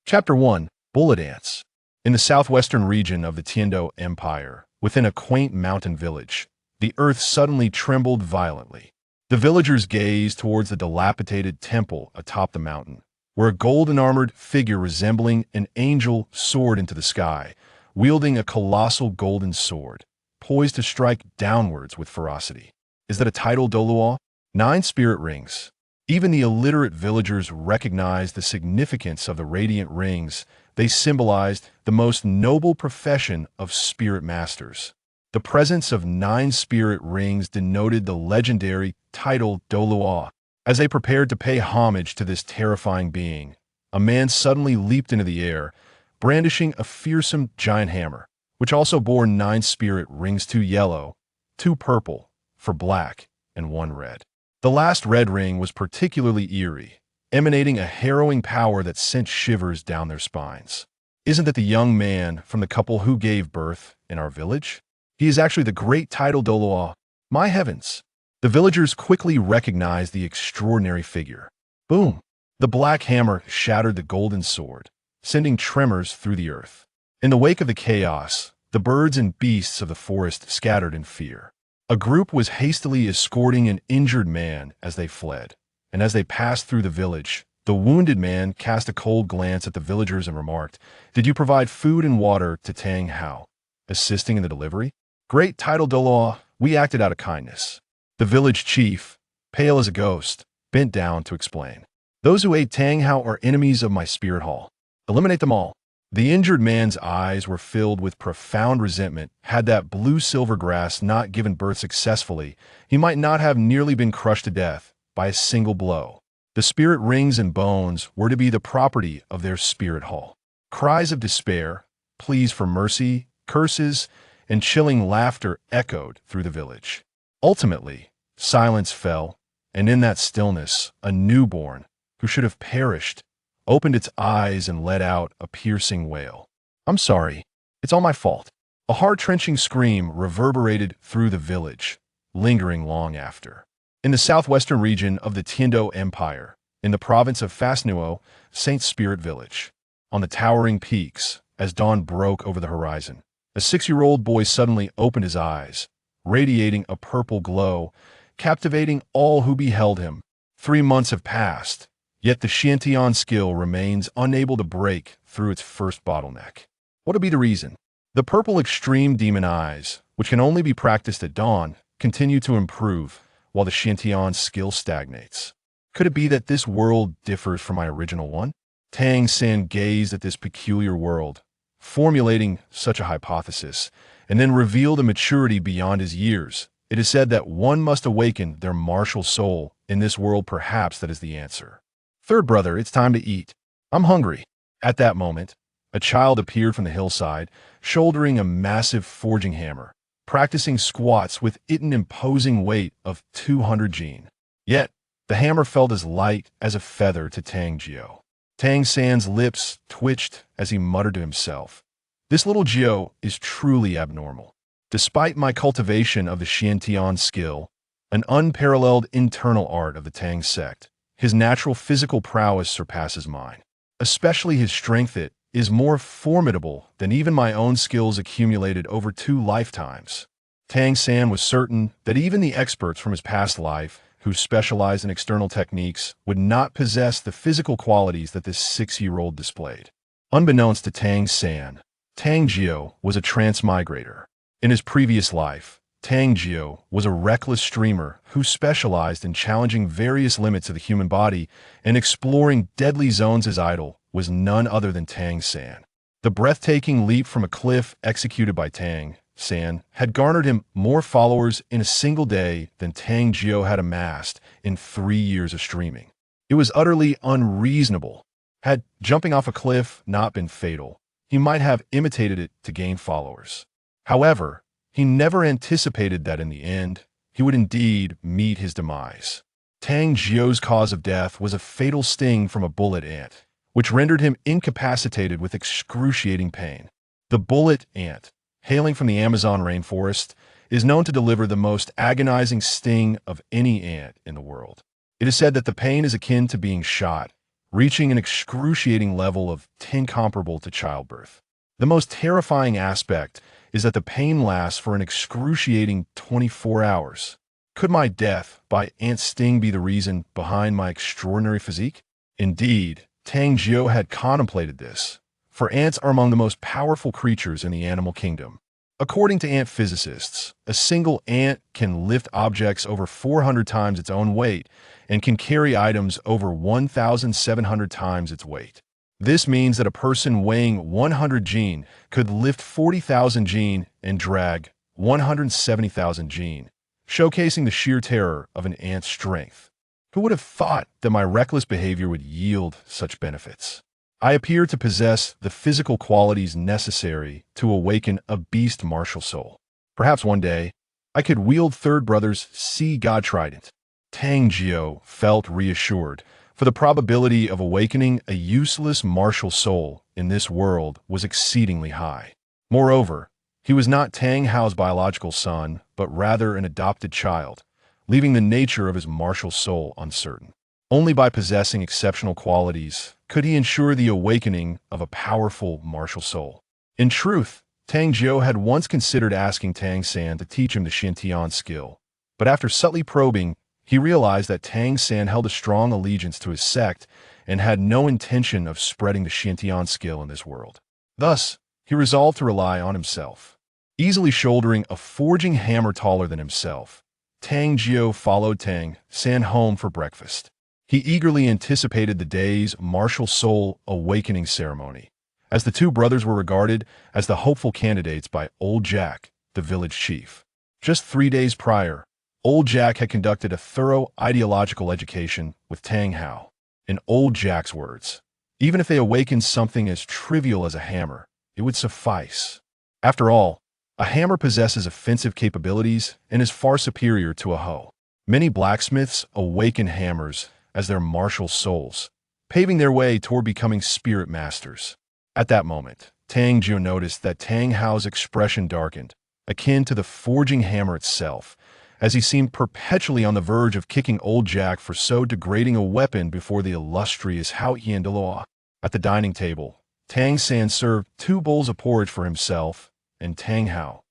Chapter 1. Bullet Ants. In the southwestern region of the Tiando Empire, within a quaint mountain village, the earth suddenly trembled violently. The villagers gazed towards the dilapidated temple atop the mountain, where a golden-armored figure resembling an angel soared into the sky, wielding a colossal golden sword, poised to strike downwards with ferocity. Is that a title, Douluo? 9 spirit rings. Even the illiterate villagers recognized the significance of the radiant rings. They symbolized the most noble profession of spirit masters. The presence of 9 spirit rings denoted the legendary title Douluo. As they prepared to pay homage to this terrifying being, a man suddenly leaped into the air, brandishing a fearsome giant hammer, which also bore 9 spirit rings, 2 yellow, 2 purple, for black, and 1 red. The last red ring was particularly eerie, emanating a harrowing power that sent shivers down their spines. Isn't that the young man from the couple who gave birth in our village? He is actually the great title Douluo. My heavens! The villagers quickly recognized the extraordinary figure. Boom! The black hammer shattered the golden sword, sending tremors through the earth. In the wake of the chaos, the birds and beasts of the forest scattered in fear. A group was hastily escorting an injured man as they fled, and as they passed through the village, the wounded man cast a cold glance at the villagers and remarked, "Did you provide food and water to Tang Hao, assisting in the delivery?" "Great title Douluo, we acted out of kindness." The village chief, pale as a ghost, bent down to explain. "Those who ate Tang Hao are enemies of my spirit hall. Eliminate them all." The injured man's eyes were filled with profound resentment. Had that blue-silver grass not given birth successfully, he might not have nearly been crushed to death by a single blow. The spirit rings and bones were to be the property of their spirit hall. Cries of despair, pleas for mercy, curses, and chilling laughter echoed through the village. Ultimately, silence fell, and in that stillness, a newborn, who should have perished, opened its eyes and let out a piercing wail. "I'm sorry. It's all my fault." A heart-wrenching scream reverberated through the village, lingering long after. In the southwestern region of the Tiando Empire, in the province of Fasnuo, Saint Spirit Village, on the towering peaks, as dawn broke over the horizon, a 6-year-old boy suddenly opened his eyes, radiating a purple glow, captivating all who beheld him. 3 months have passed, yet the Xiantian skill remains unable to break through its first bottleneck. What would be the reason? The purple extreme demon eyes, which can only be practiced at dawn, continue to improve, while the Xiantian skill stagnates. Could it be that this world differs from my original one? Tang San gazed at this peculiar world, formulating such a hypothesis, and then revealed a maturity beyond his years. It is said that one must awaken their martial soul in this world. Perhaps that is the answer. "Third brother, it's time to eat. I'm hungry." At that moment, a child appeared from the hillside, shouldering a massive forging hammer, practicing squats with an imposing weight of 200 jin. Yet, the hammer felt as light as a feather to Tang Jiu. Tang San's lips twitched as he muttered to himself, "This little Jiu is truly abnormal. Despite my cultivation of the Xiantian skill, an unparalleled internal art of the Tang sect, his natural physical prowess surpasses mine. Especially his strength. It is more formidable than even my own skills accumulated over 2 lifetimes." Tang San was certain that even the experts from his past life, who specialized in external techniques, would not possess the physical qualities that this 6-year-old displayed. Unbeknownst to Tang San, Tang Jiu was a transmigrator. In his previous life, Tang Jiu was a reckless streamer who specialized in challenging various limits of the human body and exploring deadly zones. His idol was none other than Tang San. The breathtaking leap from a cliff executed by Tang San had garnered him more followers in a single day than Tang Jiu had amassed in 3 years of streaming. It was utterly unreasonable. Had jumping off a cliff not been fatal, he might have imitated it to gain followers. However, he never anticipated that in the end, he would indeed meet his demise. Tang Jiu's cause of death was a fatal sting from a bullet ant, which rendered him incapacitated with excruciating pain. The bullet ant, hailing from the Amazon rainforest, is known to deliver the most agonizing sting of any ant in the world. It is said that the pain is akin to being shot, reaching an excruciating level of tin comparable to childbirth. The most terrifying aspect is that the pain lasts for an excruciating 24 hours. Could my death by ant sting be the reason behind my extraordinary physique? Indeed, Tang Jiu had contemplated this, for ants are among the most powerful creatures in the animal kingdom. According to ant physicists, a single ant can lift objects over 400 times its own weight and can carry items over 1,700 times its weight. This means that a person weighing 100 jin could lift 40,000 jin and drag 170,000 jin, showcasing the sheer terror of an ant's strength. Who would have thought that my reckless behavior would yield such benefits? I appear to possess the physical qualities necessary to awaken a beast martial soul. Perhaps one day, I could wield Third Brother's Sea God Trident. Tang Jiu felt reassured, for the probability of awakening a useless martial soul in this world was exceedingly high. Moreover, he was not Tang Hao's biological son, but rather an adopted child, leaving the nature of his martial soul uncertain. Only by possessing exceptional qualities could he ensure the awakening of a powerful martial soul. In truth, Tang Jiu had once considered asking Tang San to teach him the Xintian skill, but after subtly probing, he realized that Tang San held a strong allegiance to his sect and had no intention of spreading the Xintian skill in this world. Thus, he resolved to rely on himself. Easily shouldering a forging hammer taller than himself, Tang Jiu followed Tang San home for breakfast. He eagerly anticipated the day's martial soul awakening ceremony, as the two brothers were regarded as the hopeful candidates by Old Jack, the village chief. Just 3 days prior, Old Jack had conducted a thorough ideological education with Tang Hao. In Old Jack's words, even if they awakened something as trivial as a hammer, it would suffice. After all, a hammer possesses offensive capabilities and is far superior to a hoe. Many blacksmiths awaken hammers as their martial souls, paving their way toward becoming spirit masters. At that moment, Tang Jiu noticed that Tang Hao's expression darkened, akin to the forging hammer itself, as he seemed perpetually on the verge of kicking Old Jack for so degrading a weapon before the illustrious Hao Yin Dueluo. At the dining table, Tang San served 2 bowls of porridge for himself and Tang Hao,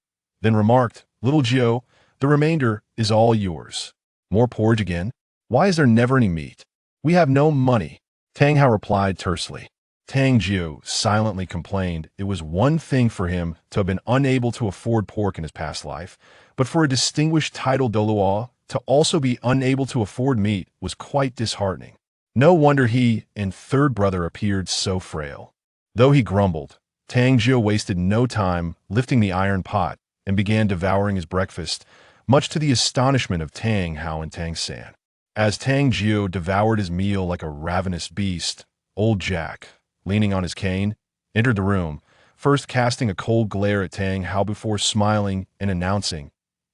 then remarked, "Little Jiu, the remainder is all yours." "More porridge again? Why is there never any meat?" "We have no money," Tang Hao replied tersely. Tang Jiu silently complained it was one thing for him to have been unable to afford pork in his past life, but for a distinguished title Douluo to also be unable to afford meat was quite disheartening. No wonder he and Third Brother appeared so frail. Though he grumbled, Tang Jiu wasted no time lifting the iron pot and began devouring his breakfast, much to the astonishment of Tang Hao and Tang San. As Tang Jiu devoured his meal like a ravenous beast, Old Jack, leaning on his cane, entered the room, first casting a cold glare at Tang Hao before smiling and announcing,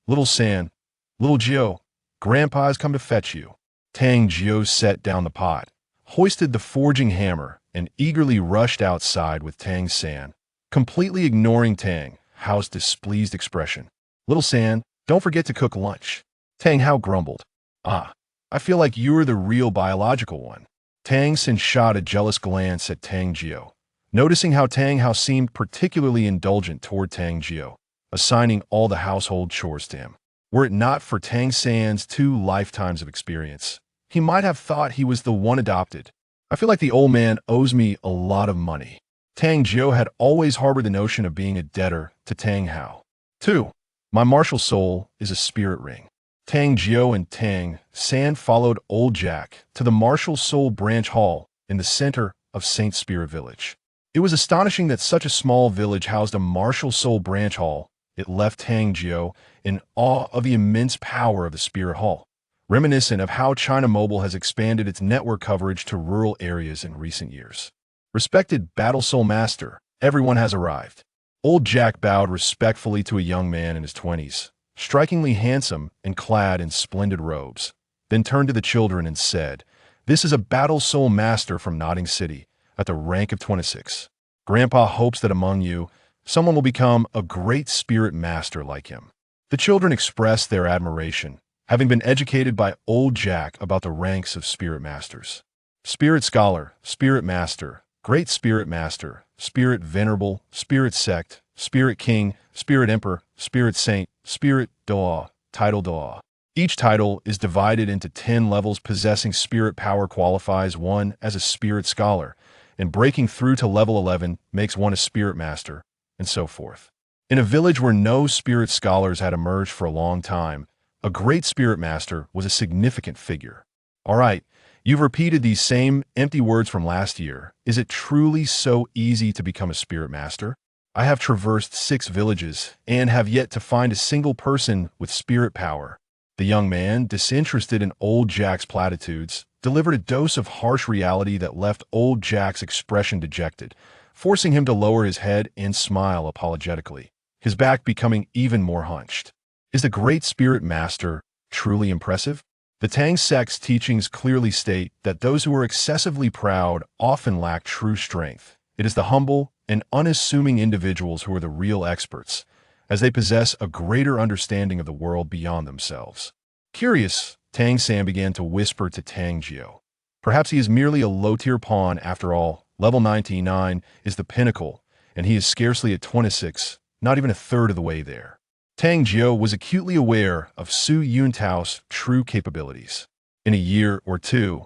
"Little San, Little Jiu, Grandpa has come to fetch you." Tang Jiu set down the pot, hoisted the forging hammer, and eagerly rushed outside with Tang San, completely ignoring Tang Hao's displeased expression. "Little San, don't forget to cook lunch." Tang Hao grumbled, "Ah, I feel like you're the real biological one." Tang San shot a jealous glance at Tang Jiu, noticing how Tang Hao seemed particularly indulgent toward Tang Jiu, assigning all the household chores to him. Were it not for Tang San's 2 lifetimes of experience, he might have thought he was the one adopted. "I feel like the old man owes me a lot of money." Tang Jiu had always harbored the notion of being a debtor to Tang Hao. 2. My martial soul is a spirit ring. Tang Jiu and Tang San followed Old Jack to the Martial Soul Branch Hall in the center of Saint Spirit Village. It was astonishing that such a small village housed a Martial Soul Branch Hall. It left Tang Jiu in awe of the immense power of the Spirit Hall, reminiscent of how China Mobile has expanded its network coverage to rural areas in recent years. "Respected Battle Soul Master, everyone has arrived." Old Jack bowed respectfully to a young man in his 20s, strikingly handsome and clad in splendid robes, then turned to the children and said, "This is a Battle Soul Master from Nodding City, at the rank of 26. Grandpa hopes that among you, someone will become a great spirit master like him." The children expressed their admiration, having been educated by Old Jack about the ranks of spirit masters. Spirit Scholar, Spirit Master, Great Spirit Master, Spirit Venerable, Spirit Sect, Spirit King, Spirit Emperor, Spirit Saint, Spirit Doa, Title Doa. Each title is divided into 10 levels. Possessing spirit power qualifies one as a Spirit Scholar, and breaking through to level 11 makes one a Spirit Master, and so forth. In a village where no Spirit Scholars had emerged for a long time, a Great Spirit Master was a significant figure. All right, you've repeated these same empty words from last year. Is it truly so easy to become a Spirit Master? I have traversed 6 villages and have yet to find a single person with spirit power. The young man, disinterested in old Jack's platitudes, delivered a dose of harsh reality that left old Jack's expression dejected, forcing him to lower his head and smile apologetically, his back becoming even more hunched. Is the Great Spirit Master truly impressive? The Tang sect's teachings clearly state that those who are excessively proud often lack true strength. It is the humble and unassuming individuals who are the real experts, as they possess a greater understanding of the world beyond themselves. Curious, Tang San began to whisper to Tang Jiu. Perhaps he is merely a low-tier pawn after all. Level 99 is the pinnacle, and he is scarcely at 26, not even a third of the way there. Tang Jiu was acutely aware of Su Yuntao's true capabilities. In a year or two,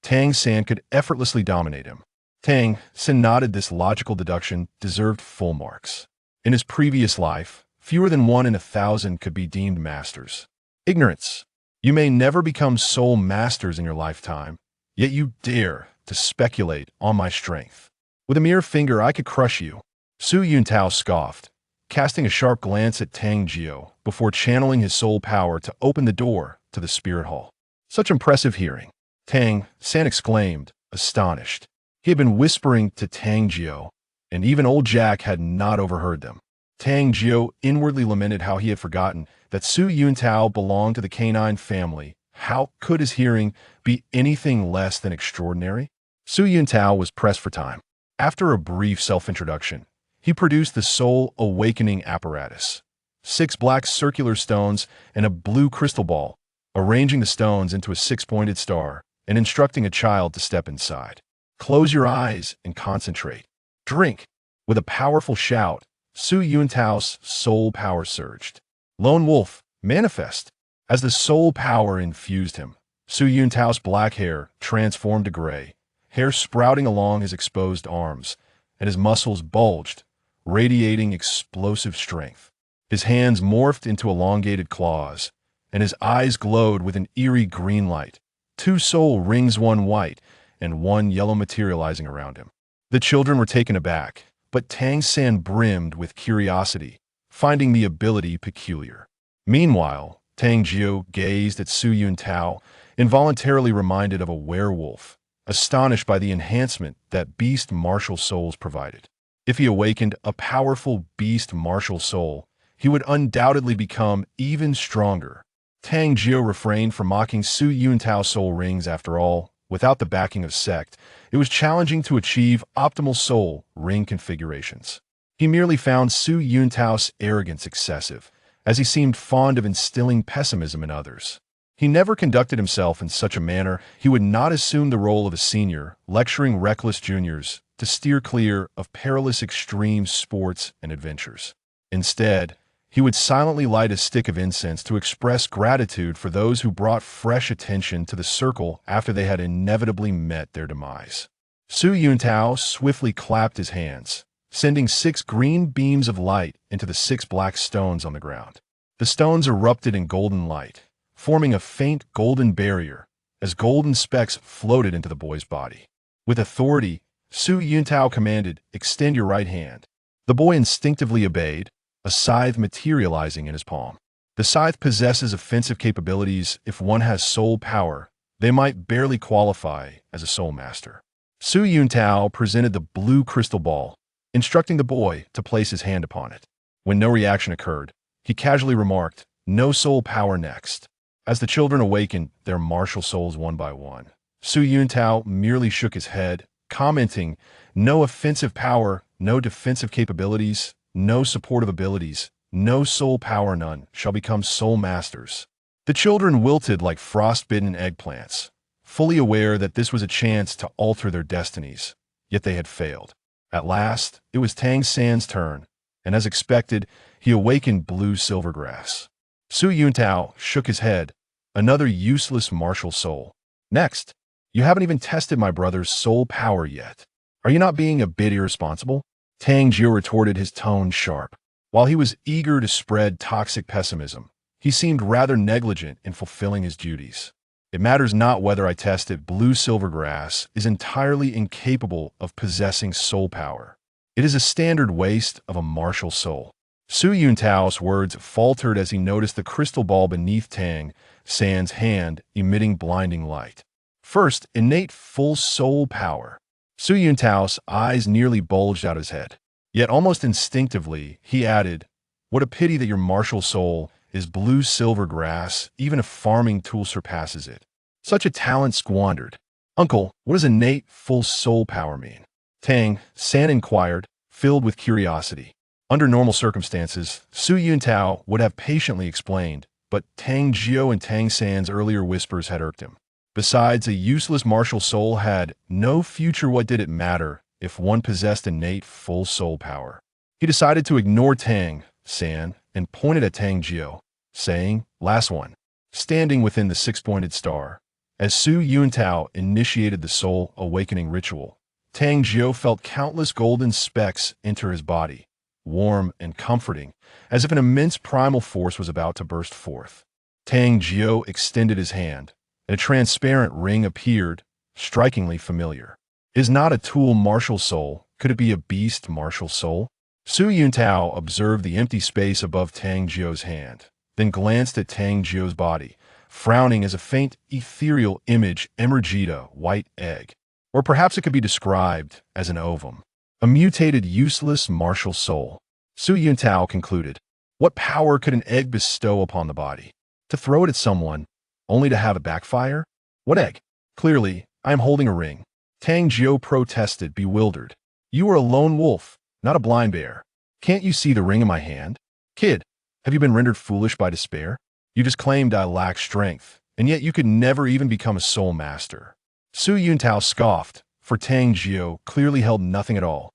Tang San could effortlessly dominate him. Tang San nodded. This logical deduction deserved full marks. In his previous life, fewer than 1 in 1,000 could be deemed masters. Ignorance. You may never become soul masters in your lifetime, yet you dare to speculate on my strength. With a mere finger I could crush you. Su Yuntao scoffed, casting a sharp glance at Tang Jiu before channeling his soul power to open the door to the spirit hall. Such impressive hearing, Tang San exclaimed, astonished. He had been whispering to Tang Jiu, and even old Jack had not overheard them. Tang Jiu inwardly lamented how he had forgotten that Su Yuntao belonged to the canine family. How could his hearing be anything less than extraordinary? Su Yuntao was pressed for time. After a brief self-introduction, he produced the soul awakening apparatus, 6 black circular stones and a blue crystal ball, arranging the stones into a 6-pointed star and instructing a child to step inside. Close your eyes and concentrate. Drink. With a powerful shout, Su Yuntao's soul power surged. Lone Wolf, manifest. As the soul power infused him, Su Yuntao's black hair transformed to gray, hair sprouting along his exposed arms, and his muscles bulged, radiating explosive strength. His hands morphed into elongated claws, and his eyes glowed with an eerie green light. 2 soul rings, 1 white, and 1 yellow materializing around him. The children were taken aback, but Tang San brimmed with curiosity, finding the ability peculiar. Meanwhile, Tang Jiu gazed at Su Yuntao, involuntarily reminded of a werewolf, astonished by the enhancement that beast martial souls provided. If he awakened a powerful beast martial soul, he would undoubtedly become even stronger. Tang Jiu refrained from mocking Su Yuntao's soul rings. After all, without the backing of sect, it was challenging to achieve optimal soul ring configurations. He merely found Su Yuntao's arrogance excessive, as he seemed fond of instilling pessimism in others. He never conducted himself in such a manner. He would not assume the role of a senior, lecturing reckless juniors to steer clear of perilous extreme sports and adventures. Instead, he would silently light a stick of incense to express gratitude for those who brought fresh attention to the circle after they had inevitably met their demise. Su Yuntao swiftly clapped his hands, sending 6 green beams of light into the 6 black stones on the ground. The stones erupted in golden light, forming a faint golden barrier as golden specks floated into the boy's body. With authority, Su Yuntao commanded, "Extend your right hand." The boy instinctively obeyed, a scythe materializing in his palm. The scythe possesses offensive capabilities. If one has soul power, they might barely qualify as a soul master. Su Yuntao presented the blue crystal ball, instructing the boy to place his hand upon it. When no reaction occurred, he casually remarked, "No soul power next." As the children awakened their martial souls one by one, Su Yuntao merely shook his head, commenting, "No offensive power, no defensive capabilities, no supportive abilities, no soul power, none shall become soul masters." The children wilted like frostbitten eggplants, fully aware that this was a chance to alter their destinies, yet they had failed. At last, it was Tang San's turn, and as expected, he awakened blue silvergrass. Yuntao shook his head, another useless martial soul. Next, you haven't even tested my brother's soul power yet. Are you not being a bit irresponsible? Tang Jiu retorted, his tone sharp. While he was eager to spread toxic pessimism, he seemed rather negligent in fulfilling his duties. It matters not whether I test it, blue silvergrass is entirely incapable of possessing soul power. It is a standard waste of a martial soul. Yuntao's words faltered as he noticed the crystal ball beneath Tang San's hand emitting blinding light. First, innate full soul power. Yuntao's eyes nearly bulged out his head. Yet almost instinctively, he added, "What a pity that your martial soul is blue silvergrass, even a farming tool surpasses it. Such a talent squandered." "Uncle, what does innate full soul power mean?" Tang San inquired, filled with curiosity. Under normal circumstances, Yuntao would have patiently explained, but Tang Jiu and Tang San's earlier whispers had irked him. Besides, a useless martial soul had no future. What did it matter if one possessed innate full soul power? He decided to ignore Tang San and pointed at Tang Jiu, saying, "Last one," standing within the six-pointed star. As Yuntao initiated the soul awakening ritual, Tang Jiu felt countless golden specks enter his body, warm and comforting, as if an immense primal force was about to burst forth. Tang Jiu extended his hand, and a transparent ring appeared, strikingly familiar. Is not a tool martial soul, could it be a beast martial soul? Yuntao observed the empty space above Tang Jiu's hand, then glanced at Tang Jiu's body, frowning as a faint ethereal image emerged, a white egg. Or perhaps it could be described as an ovum. A mutated, useless martial soul. Yuntao concluded. What power could an egg bestow upon the body? To throw it at someone, only to have it backfire? What egg? Clearly, I am holding a ring. Tang Jiu protested, bewildered. You are a lone wolf, not a blind bear. Can't you see the ring in my hand? Kid, have you been rendered foolish by despair? You just claimed I lack strength, and yet you could never even become a soul master. Yuntao scoffed, for Tang Jiu clearly held nothing at all.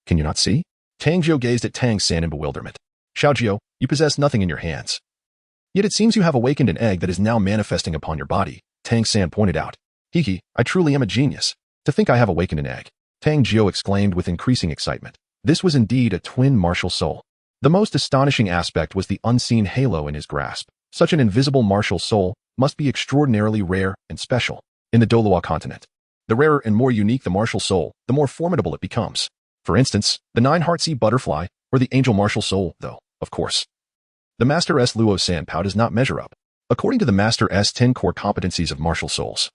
Can you not see? Tang Jiu gazed at Tang San in bewilderment. Xiaojiu, you possess nothing in your hands. Yet it seems you have awakened an egg that is now manifesting upon your body, Tang San pointed out. Hiki, I truly am a genius. To think I have awakened an egg. Tang Jiu exclaimed with increasing excitement. This was indeed a twin martial soul. The most astonishing aspect was the unseen halo in his grasp. Such an invisible martial soul must be extraordinarily rare and special. In the Douluo Continent, the rarer and more unique the martial soul, the more formidable it becomes. For instance, the nine-heart-sea butterfly, or the angel martial soul, though, of course. The Master S. Luo Sanpao does not measure up, according to the Master S. 10 core competencies of martial souls.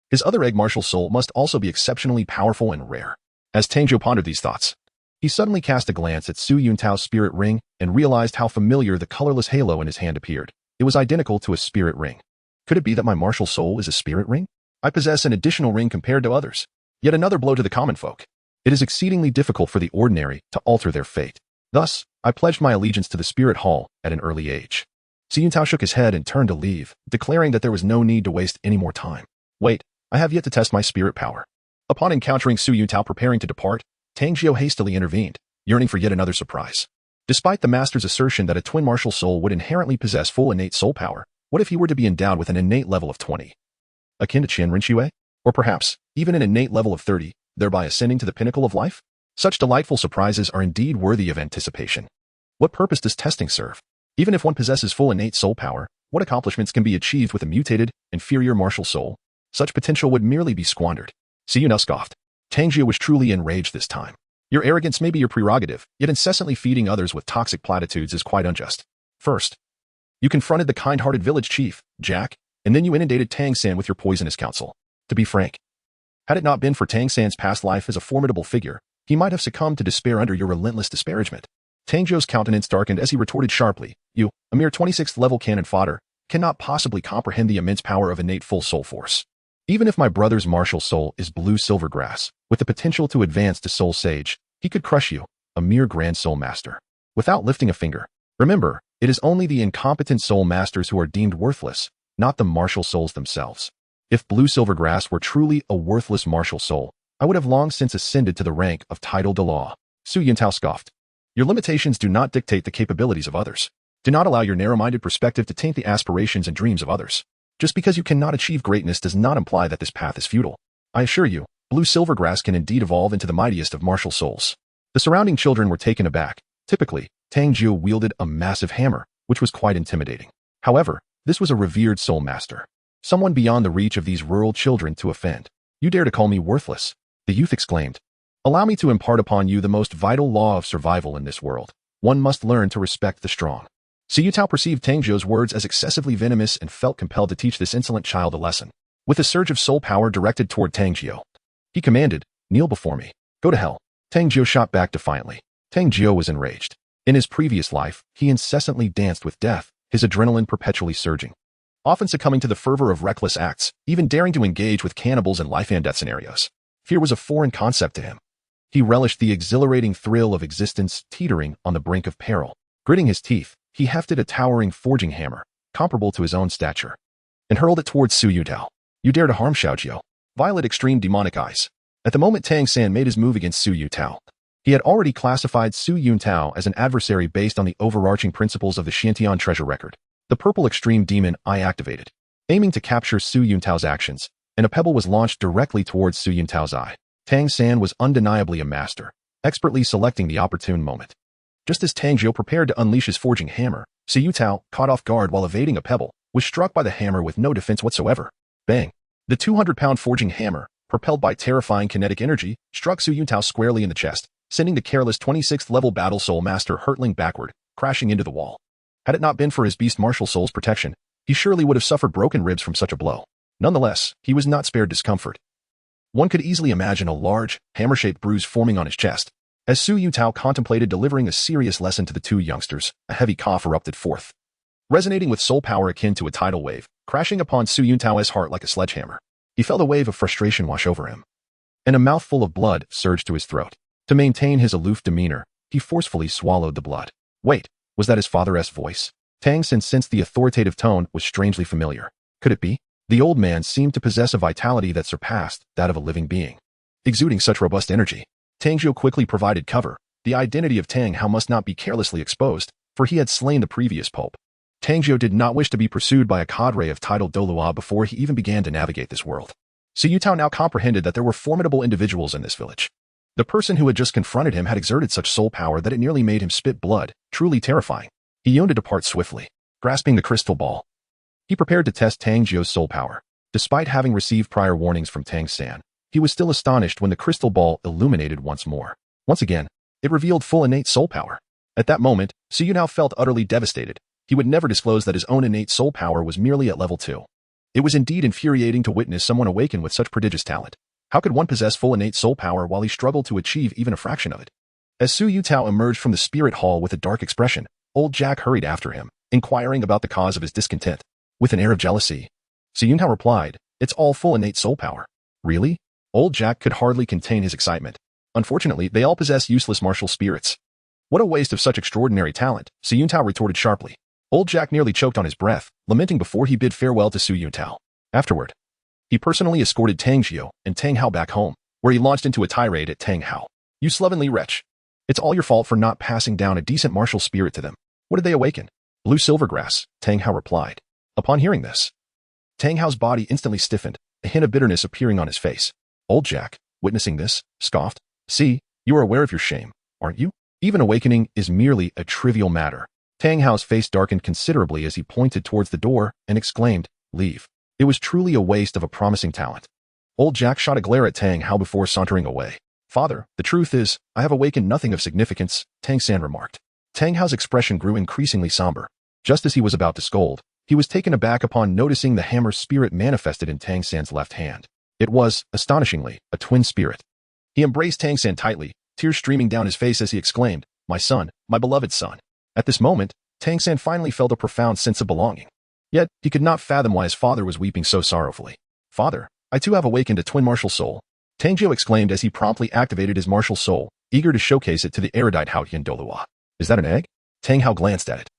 His other egg martial soul must also be exceptionally powerful and rare. As Tang Jiu pondered these thoughts, he suddenly cast a glance at Yuntao's spirit ring and realized how familiar the colorless halo in his hand appeared. It was identical to a spirit ring. Could it be that my martial soul is a spirit ring? I possess an additional ring compared to others. Yet another blow to the common folk. It is exceedingly difficult for the ordinary to alter their fate. Thus, I pledged my allegiance to the spirit hall at an early age. Yuntao shook his head and turned to leave, declaring that there was no need to waste any more time. Wait, I have yet to test my spirit power. Upon encountering Yuntao preparing to depart, Tang Jiu hastily intervened, yearning for yet another surprise. Despite the master's assertion that a twin martial soul would inherently possess full innate soul power, what if he were to be endowed with an innate level of 20? Akin to Qian Rinxue? Or perhaps, even an innate level of 30, thereby ascending to the pinnacle of life? Such delightful surprises are indeed worthy of anticipation. What purpose does testing serve? Even if one possesses full innate soul power, what accomplishments can be achieved with a mutated, inferior martial soul? Such potential would merely be squandered. Yuntao scoffed. Tang Jiu was truly enraged this time. Your arrogance may be your prerogative, yet incessantly feeding others with toxic platitudes is quite unjust. First, you confronted the kind-hearted village chief, Jack, and then you inundated Tang San with your poisonous counsel. To be frank, had it not been for Tang San's past life as a formidable figure, he might have succumbed to despair under your relentless disparagement. Tang Jiu's countenance darkened as he retorted sharply, You, a mere 26th level cannon fodder, cannot possibly comprehend the immense power of innate full soul force. Even if my brother's martial soul is blue silvergrass, with the potential to advance to soul sage, he could crush you, a mere grand soul master, without lifting a finger. Remember, it is only the incompetent soul masters who are deemed worthless, not the martial souls themselves. If Blue Silvergrass were truly a worthless martial soul, I would have long since ascended to the rank of title de law. Yuntao scoffed. Your limitations do not dictate the capabilities of others. Do not allow your narrow-minded perspective to taint the aspirations and dreams of others. Just because you cannot achieve greatness does not imply that this path is futile. I assure you, Blue Silvergrass can indeed evolve into the mightiest of martial souls. The surrounding children were taken aback. Typically, Tang Jiu wielded a massive hammer, which was quite intimidating. However, this was a revered soul master. Someone beyond the reach of these rural children to offend. You dare to call me worthless? The youth exclaimed. Allow me to impart upon you the most vital law of survival in this world. One must learn to respect the strong. Yuntao perceived Tang Jiu's words as excessively venomous and felt compelled to teach this insolent child a lesson. With a surge of soul power directed toward Tang Jiu, he commanded, kneel before me. Go to hell. Tang Jiu shot back defiantly. Tang Jiu was enraged. In his previous life, he incessantly danced with death, his adrenaline perpetually surging. Often succumbing to the fervor of reckless acts, even daring to engage with cannibals in life-and-death scenarios. Fear was a foreign concept to him. He relished the exhilarating thrill of existence teetering on the brink of peril. Gritting his teeth, he hefted a towering forging hammer, comparable to his own stature, and hurled it towards Yuntao. You dare to harm Xiaojiu. Violet extreme demonic eyes. At the moment Tang San made his move against Yuntao, he had already classified Yuntao as an adversary based on the overarching principles of the Xiantian treasure record. The purple extreme demon eye activated, aiming to capture Yuntao's actions, and a pebble was launched directly towards Yuntao's eye. Tang San was undeniably a master, expertly selecting the opportune moment. Just as Tang Jiu prepared to unleash his forging hammer, Yuntao, caught off guard while evading a pebble, was struck by the hammer with no defense whatsoever. Bang! The 200-pound forging hammer, propelled by terrifying kinetic energy, struck Yuntao squarely in the chest, sending the careless 26th-level battle soul master hurtling backward, crashing into the wall. Had it not been for his beast martial soul's protection, he surely would have suffered broken ribs from such a blow. Nonetheless, he was not spared discomfort. One could easily imagine a large, hammer-shaped bruise forming on his chest. As Yuntao contemplated delivering a serious lesson to the two youngsters, a heavy cough erupted forth, resonating with soul power akin to a tidal wave, crashing upon Yuntao's heart like a sledgehammer. He felt a wave of frustration wash over him, and a mouthful of blood surged to his throat. To maintain his aloof demeanor, he forcefully swallowed the blood. Wait, was that his father's voice? Tang San sensed the authoritative tone was strangely familiar. Could it be? The old man seemed to possess a vitality that surpassed that of a living being, exuding such robust energy. Tang Jiu quickly provided cover. The identity of Tang Hao must not be carelessly exposed, for he had slain the previous pope. Tang Jiu did not wish to be pursued by a cadre of titled Douluo before he even began to navigate this world. Yuntao now comprehended that there were formidable individuals in this village. The person who had just confronted him had exerted such soul power that it nearly made him spit blood, truly terrifying. He yearned to depart swiftly, grasping the crystal ball. He prepared to test Tang Jiu's soul power. Despite having received prior warnings from Tang San, he was still astonished when the crystal ball illuminated once more. Once again, it revealed full innate soul power. At that moment, Yuntao felt utterly devastated. He would never disclose that his own innate soul power was merely at level 2. It was indeed infuriating to witness someone awaken with such prodigious talent. How could one possess full innate soul power while he struggled to achieve even a fraction of it? As Yuntao emerged from the spirit hall with a dark expression, old Jack hurried after him, inquiring about the cause of his discontent. With an air of jealousy, Yuntao replied, "It's all full innate soul power." Really? Old Jack could hardly contain his excitement. Unfortunately, they all possess useless martial spirits. What a waste of such extraordinary talent, Yuntao retorted sharply. Old Jack nearly choked on his breath, lamenting before he bid farewell to Yuntao. Afterward, he personally escorted Tang Jiu and Tang Hao back home, where he launched into a tirade at Tang Hao. "You slovenly wretch. It's all your fault for not passing down a decent martial spirit to them. What did they awaken?" "Blue Silvergrass," Tang Hao replied. Upon hearing this, Tang Hao's body instantly stiffened, a hint of bitterness appearing on his face. Old Jack, witnessing this, scoffed. "See, you are aware of your shame, aren't you? Even awakening is merely a trivial matter." Tang Hao's face darkened considerably as he pointed towards the door and exclaimed, "Leave." It was truly a waste of a promising talent. Old Jack shot a glare at Tang Hao before sauntering away. "Father, the truth is, I have awakened nothing of significance," Tang San remarked. Tang Hao's expression grew increasingly somber. Just as he was about to scold, he was taken aback upon noticing the hammer spirit manifested in Tang San's left hand. It was, astonishingly, a twin spirit. He embraced Tang San tightly, tears streaming down his face as he exclaimed, "My son, my beloved son." At this moment, Tang San finally felt a profound sense of belonging. Yet, he could not fathom why his father was weeping so sorrowfully. "Father, I too have awakened a twin martial soul," Tang Jiu exclaimed as he promptly activated his martial soul, eager to showcase it to the erudite Haotian Douluo. "Is that an egg?" Tang Hao glanced at it,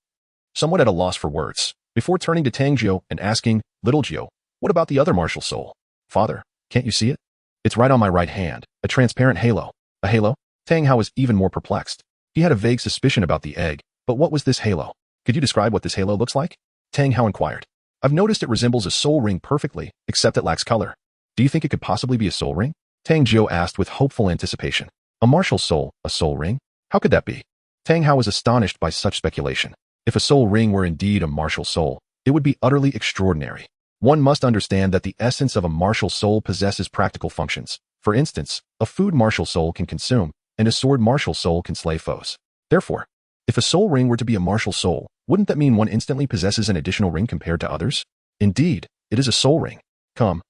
somewhat at a loss for words, before turning to Tang Jiu and asking, "Little Jiu, What about the other martial soul? Father, can't you see it? It's right on my right hand, a transparent halo. A halo? Tang Hao was even more perplexed. He had a vague suspicion about the egg, but what was this halo? Could you describe what this halo looks like? Tang Hao inquired. I've noticed it resembles a soul ring perfectly, except it lacks color. Do you think it could possibly be a soul ring? Tang Jiu asked with hopeful anticipation. A martial soul, a soul ring? How could that be? Tang Hao was astonished by such speculation. If a soul ring were indeed a martial soul, it would be utterly extraordinary. One must understand that the essence of a martial soul possesses practical functions. For instance, a food martial soul can consume, and a sword martial soul can slay foes. Therefore, if a soul ring were to be a martial soul, wouldn't that mean one instantly possesses an additional ring compared to others? Indeed, it is a soul ring. Come.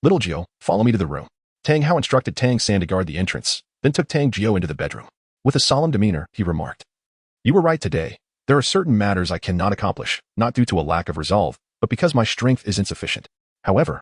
Little Jiu, follow me to the room. Tang Hao instructed Tang San to guard the entrance, then took Tang Jiu into the bedroom. With a solemn demeanor, he remarked, You were right today. There are certain matters I cannot accomplish, not due to a lack of resolve, but because my strength is insufficient. However,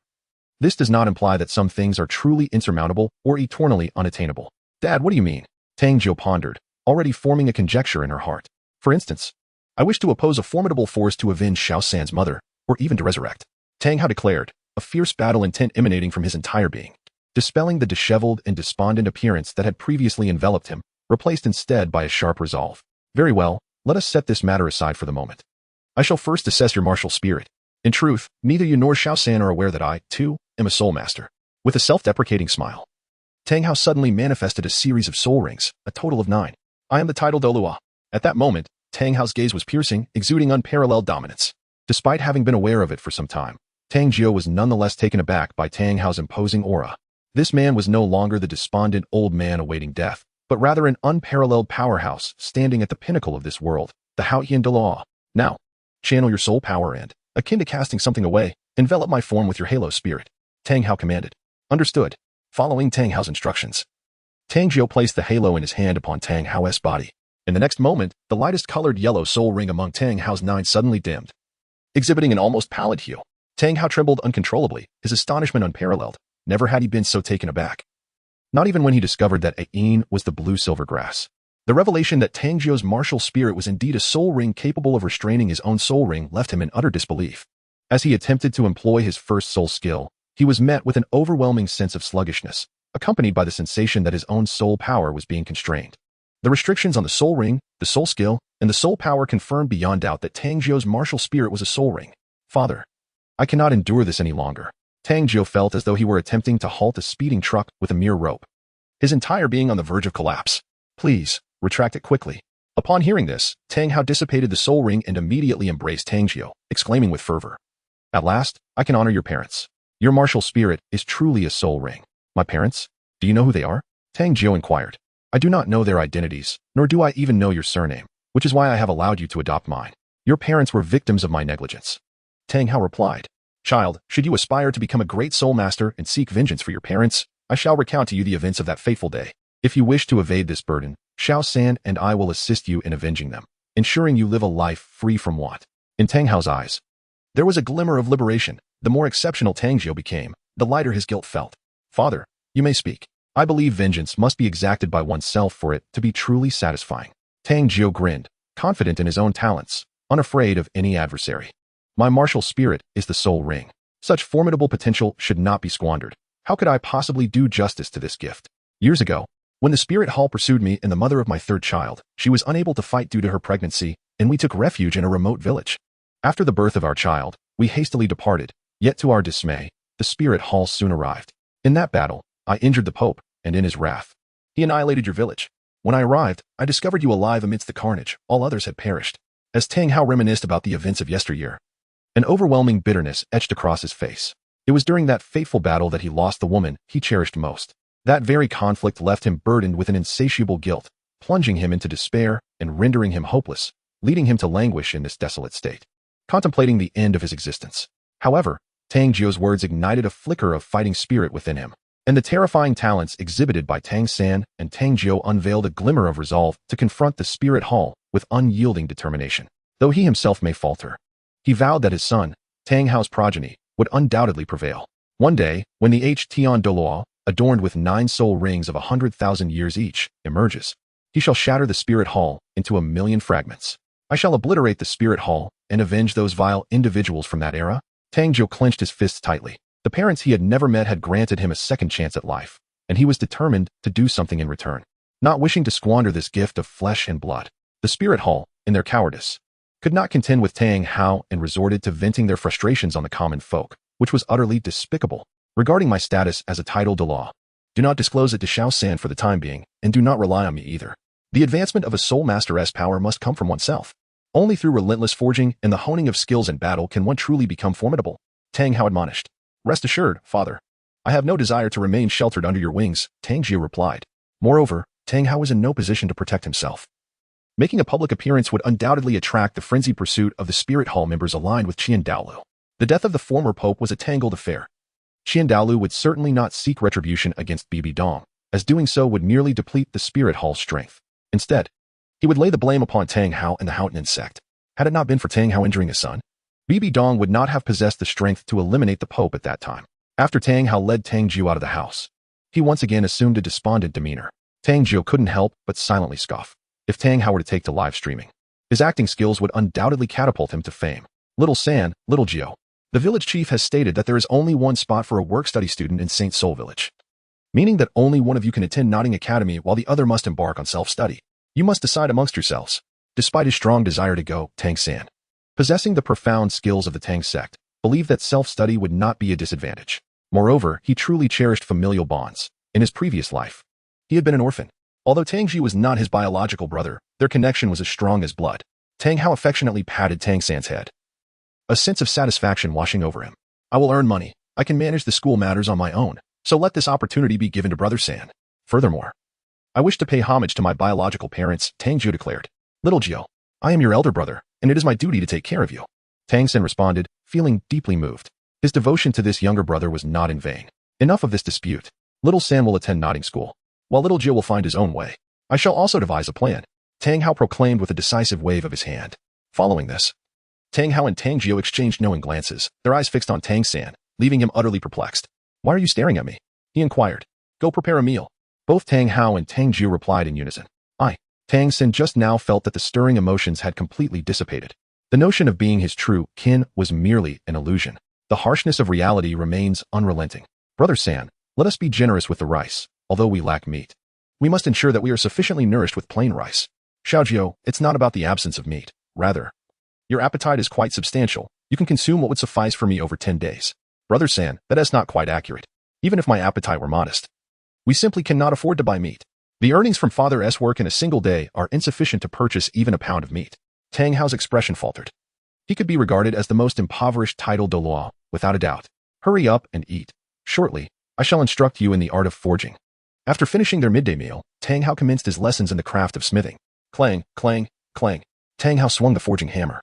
this does not imply that some things are truly insurmountable or eternally unattainable. Dad, what do you mean? Tang Jiu pondered, already forming a conjecture in her heart. For instance, I wish to oppose a formidable force to avenge Xiao San's mother, or even to resurrect. Tang Hao declared, a fierce battle intent emanating from his entire being, dispelling the disheveled and despondent appearance that had previously enveloped him, replaced instead by a sharp resolve. Very well, let us set this matter aside for the moment. I shall first assess your martial spirit. In truth, neither you nor Xiao San are aware that I, too, am a soul master. With a self-deprecating smile, Tang Hao suddenly manifested a series of soul rings, a total of 9. I am the title Douluo. At that moment, Tang Hao's gaze was piercing, exuding unparalleled dominance. Despite having been aware of it for some time, Tang Jiu was nonetheless taken aback by Tang Hao's imposing aura. This man was no longer the despondent old man awaiting death, but rather an unparalleled powerhouse standing at the pinnacle of this world, the Haotian Dueling. Now, channel your soul power and, akin to casting something away, envelop my form with your halo spirit. Tang Hao commanded. Understood. Following Tang Hao's instructions, Tang Jiu placed the halo in his hand upon Tang Hao's body. In the next moment, the lightest colored yellow soul ring among Tang Hao's 9 suddenly dimmed, exhibiting an almost pallid hue. Tang Hao trembled uncontrollably, his astonishment unparalleled. Never had he been so taken aback. Not even when he discovered that Ain was the blue-silver grass. The revelation that Tang Jiu's martial spirit was indeed a soul ring capable of restraining his own soul ring left him in utter disbelief. As he attempted to employ his first soul skill, he was met with an overwhelming sense of sluggishness, accompanied by the sensation that his own soul power was being constrained. The restrictions on the soul ring, the soul skill, and the soul power confirmed beyond doubt that Tang Jiu's martial spirit was a soul ring. Father, I cannot endure this any longer. Tang Jiu felt as though he were attempting to halt a speeding truck with a mere rope, his entire being on the verge of collapse. Please, retract it quickly. Upon hearing this, Tang Hao dissipated the soul ring and immediately embraced Tang Jiu, exclaiming with fervor, At last, I can honor your parents. Your martial spirit is truly a soul ring. My parents? Do you know who they are? Tang Jiu inquired. I do not know their identities, nor do I even know your surname, which is why I have allowed you to adopt mine. Your parents were victims of my negligence. Tang Hao replied, Child, should you aspire to become a great soul master and seek vengeance for your parents, I shall recount to you the events of that fateful day. If you wish to evade this burden, Xiao San and I will assist you in avenging them, ensuring you live a life free from want. In Tang Hao's eyes, there was a glimmer of liberation. The more exceptional Tang Jiu became, the lighter his guilt felt. Father, you may speak. I believe vengeance must be exacted by oneself for it to be truly satisfying. Tang Jiu grinned, confident in his own talents, unafraid of any adversary. My martial spirit is the soul ring. Such formidable potential should not be squandered. How could I possibly do justice to this gift? Years ago, when the spirit hall pursued me and the mother of my third child, she was unable to fight due to her pregnancy, and we took refuge in a remote village. After the birth of our child, we hastily departed, yet to our dismay, the spirit hall soon arrived. In that battle, I injured the Pope, and in his wrath, he annihilated your village. When I arrived, I discovered you alive amidst the carnage. All others had perished. As Tang Hao reminisced about the events of yesteryear, an overwhelming bitterness etched across his face. It was during that fateful battle that he lost the woman he cherished most. That very conflict left him burdened with an insatiable guilt, plunging him into despair and rendering him hopeless, leading him to languish in this desolate state, contemplating the end of his existence. However, Tang Jiu's words ignited a flicker of fighting spirit within him, and the terrifying talents exhibited by Tang San and Tang Jiu unveiled a glimmer of resolve to confront the spirit hall with unyielding determination. Though he himself may falter, he vowed that his son, Tang Hao's progeny, would undoubtedly prevail. One day, when the Tian Douluo, adorned with 9 soul rings of 100,000 years each, emerges, he shall shatter the spirit hall into 1,000,000 fragments. I shall obliterate the spirit hall and avenge those vile individuals from that era. Tang Jiu clenched his fists tightly. The parents he had never met had granted him a second chance at life, and he was determined to do something in return. Not wishing to squander this gift of flesh and blood, the Spirit Hall, in their cowardice, could not contend with Tang Hao and resorted to venting their frustrations on the common folk, which was utterly despicable. Regarding my status as a title de law, do not disclose it to Xiao San for the time being, and do not rely on me either. The advancement of a soul master's power must come from oneself. Only through relentless forging and the honing of skills in battle can one truly become formidable, Tang Hao admonished. Rest assured, father. I have no desire to remain sheltered under your wings, Tang Jiu replied. Moreover, Tang Hao was in no position to protect himself. Making a public appearance would undoubtedly attract the frenzied pursuit of the Spirit Hall members aligned with Douluo. The death of the former pope was a tangled affair. Douluo would certainly not seek retribution against Bibi Dong, as doing so would merely deplete the Spirit Hall's strength. Instead, he would lay the blame upon Tang Hao and the Haotian sect. Had it not been for Tang Hao injuring his son, Bibi Dong would not have possessed the strength to eliminate the pope at that time. After Tang Hao led Tang Jiu out of the house, he once again assumed a despondent demeanor. Tang Jiu couldn't help but silently scoff. If Tang Hao were to take to live streaming, his acting skills would undoubtedly catapult him to fame. Little San, Little Jiu. The village chief has stated that there is only one spot for a work-study student in St. Soul Village, meaning that only one of you can attend Notting Academy while the other must embark on self-study. You must decide amongst yourselves. Despite his strong desire to go, Tang San, possessing the profound skills of the Tang sect, believed that self-study would not be a disadvantage. Moreover, he truly cherished familial bonds. In his previous life, he had been an orphan. Although Tang Jiu was not his biological brother, their connection was as strong as blood. Tang Hao affectionately patted Tang San's head, a sense of satisfaction washing over him. I will earn money. I can manage the school matters on my own, so let this opportunity be given to Brother San. Furthermore, I wish to pay homage to my biological parents, Tang Jiu declared. Little Jiu, I am your elder brother, and it is my duty to take care of you. Tang San responded, feeling deeply moved. His devotion to this younger brother was not in vain. Enough of this dispute. Little San will attend Notting School, while Little Jiu will find his own way. I shall also devise a plan, Tang Hao proclaimed with a decisive wave of his hand. Following this, Tang Hao and Tang Jiu exchanged knowing glances, their eyes fixed on Tang San, leaving him utterly perplexed. Why are you staring at me? He inquired. Go prepare a meal. Both Tang Hao and Tang Jiu replied in unison. Tang San just now felt that the stirring emotions had completely dissipated. The notion of being his true kin was merely an illusion. The harshness of reality remains unrelenting. Brother San, let us be generous with the rice, although we lack meat. We must ensure that we are sufficiently nourished with plain rice. Xiaojiu, it's not about the absence of meat. Rather, your appetite is quite substantial. You can consume what would suffice for me over 10 days. Brother San, that is not quite accurate. Even if my appetite were modest, we simply cannot afford to buy meat. The earnings from Father's work in a single day are insufficient to purchase even a pound of meat. Tang Hao's expression faltered. He could be regarded as the most impoverished title de law, without a doubt. Hurry up and eat. Shortly, I shall instruct you in the art of forging. After finishing their midday meal, Tang Hao commenced his lessons in the craft of smithing. Clang, clang, clang. Tang Hao swung the forging hammer,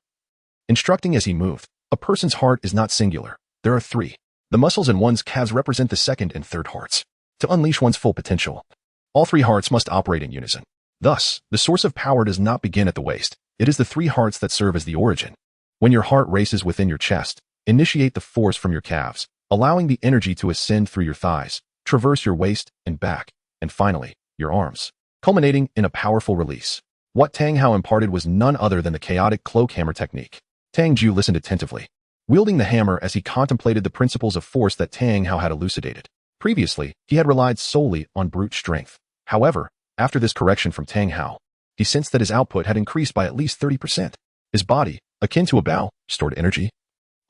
instructing as he moved. A person's heart is not singular. There are three. The muscles in one's calves represent the second and third hearts. To unleash one's full potential, all three hearts must operate in unison. Thus, the source of power does not begin at the waist. It is the three hearts that serve as the origin. When your heart races within your chest, initiate the force from your calves, allowing the energy to ascend through your thighs, traverse your waist and back, and finally, your arms, culminating in a powerful release. What Tang Hao imparted was none other than the chaotic cloak hammer technique. Tang Jiu listened attentively, wielding the hammer as he contemplated the principles of force that Tang Hao had elucidated. Previously, he had relied solely on brute strength. However, after this correction from Tang Hao, he sensed that his output had increased by at least 30%. His body, akin to a bow, stored energy,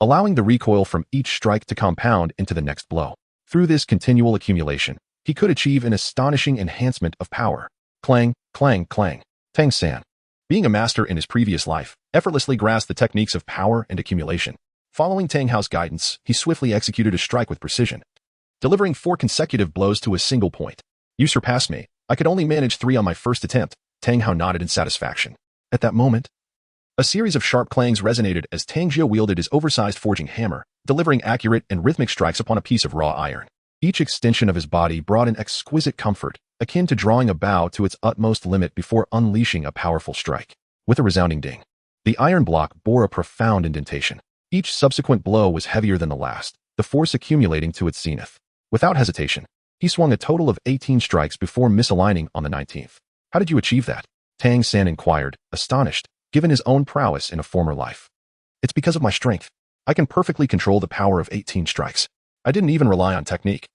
allowing the recoil from each strike to compound into the next blow. Through this continual accumulation, he could achieve an astonishing enhancement of power. Clang, clang, clang. Tang San, being a master in his previous life, effortlessly grasped the techniques of power and accumulation. Following Tang Hao's guidance, he swiftly executed a strike with precision, delivering 4 consecutive blows to a single point. You surpassed me. I could only manage 3 on my first attempt. Tang Hao nodded in satisfaction. At that moment, a series of sharp clangs resonated as Tang Jiu wielded his oversized forging hammer, delivering accurate and rhythmic strikes upon a piece of raw iron. Each extension of his body brought an exquisite comfort, akin to drawing a bow to its utmost limit before unleashing a powerful strike. With a resounding ding, the iron block bore a profound indentation. Each subsequent blow was heavier than the last, the force accumulating to its zenith. Without hesitation, he swung a total of 18 strikes before misaligning on the 19th. How did you achieve that? Tang San inquired, astonished, given his own prowess in a former life. It's because of my strength. I can perfectly control the power of 18 strikes. I didn't even rely on technique.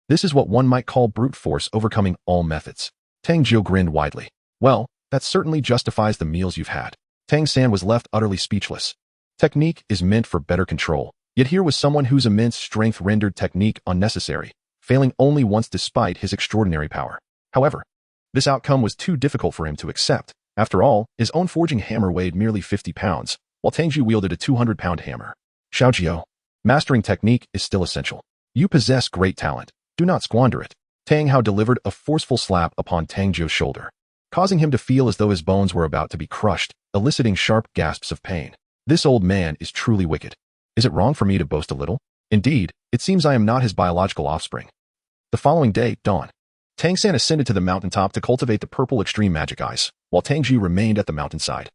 This is what one might call brute force overcoming all methods. Tang Jiu grinned widely. Well, that certainly justifies the meals you've had. Tang San was left utterly speechless. Technique is meant for better control, yet here was someone whose immense strength rendered technique unnecessary, failing only once despite his extraordinary power. However, this outcome was too difficult for him to accept. After all, his own forging hammer weighed merely 50 pounds, while Tang Jiu wielded a 200-pound hammer. Xiaojiu, mastering technique is still essential. You possess great talent. Do not squander it. Tang Hao delivered a forceful slap upon Tang Jiu's shoulder, causing him to feel as though his bones were about to be crushed, eliciting sharp gasps of pain. This old man is truly wicked. Is it wrong for me to boast a little? Indeed, it seems I am not his biological offspring. The following day, dawn. Tang San ascended to the mountaintop to cultivate the purple extreme magic eyes, while Tang Jiu remained at the mountainside.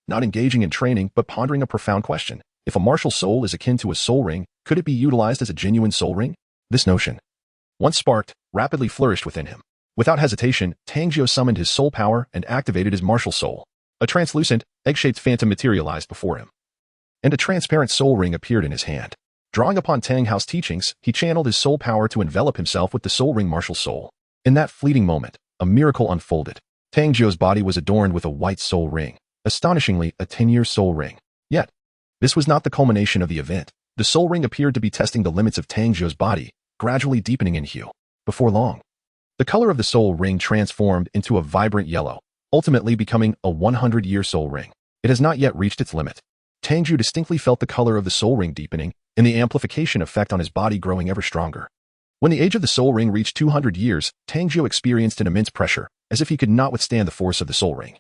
Not engaging in training, but pondering a profound question. If a martial soul is akin to a soul ring, could it be utilized as a genuine soul ring? This notion, once sparked, rapidly flourished within him. Without hesitation, Tang Jiu summoned his soul power and activated his martial soul. A translucent, egg-shaped phantom materialized before him, and a transparent soul ring appeared in his hand. Drawing upon Tang Hao's teachings, he channeled his soul power to envelop himself with the soul ring martial soul. In that fleeting moment, a miracle unfolded. Tang Jiu's body was adorned with a white soul ring, astonishingly a 10-year soul ring. Yet, this was not the culmination of the event. The soul ring appeared to be testing the limits of Tang Jiu's body, gradually deepening in hue. Before long, the color of the soul ring transformed into a vibrant yellow, ultimately becoming a 100-year soul ring. It has not yet reached its limit. Tang Jiu distinctly felt the color of the soul ring deepening, and the amplification effect on his body growing ever stronger. When the age of the soul ring reached 200 years, Tang Jiu experienced an immense pressure, as if he could not withstand the force of the soul ring,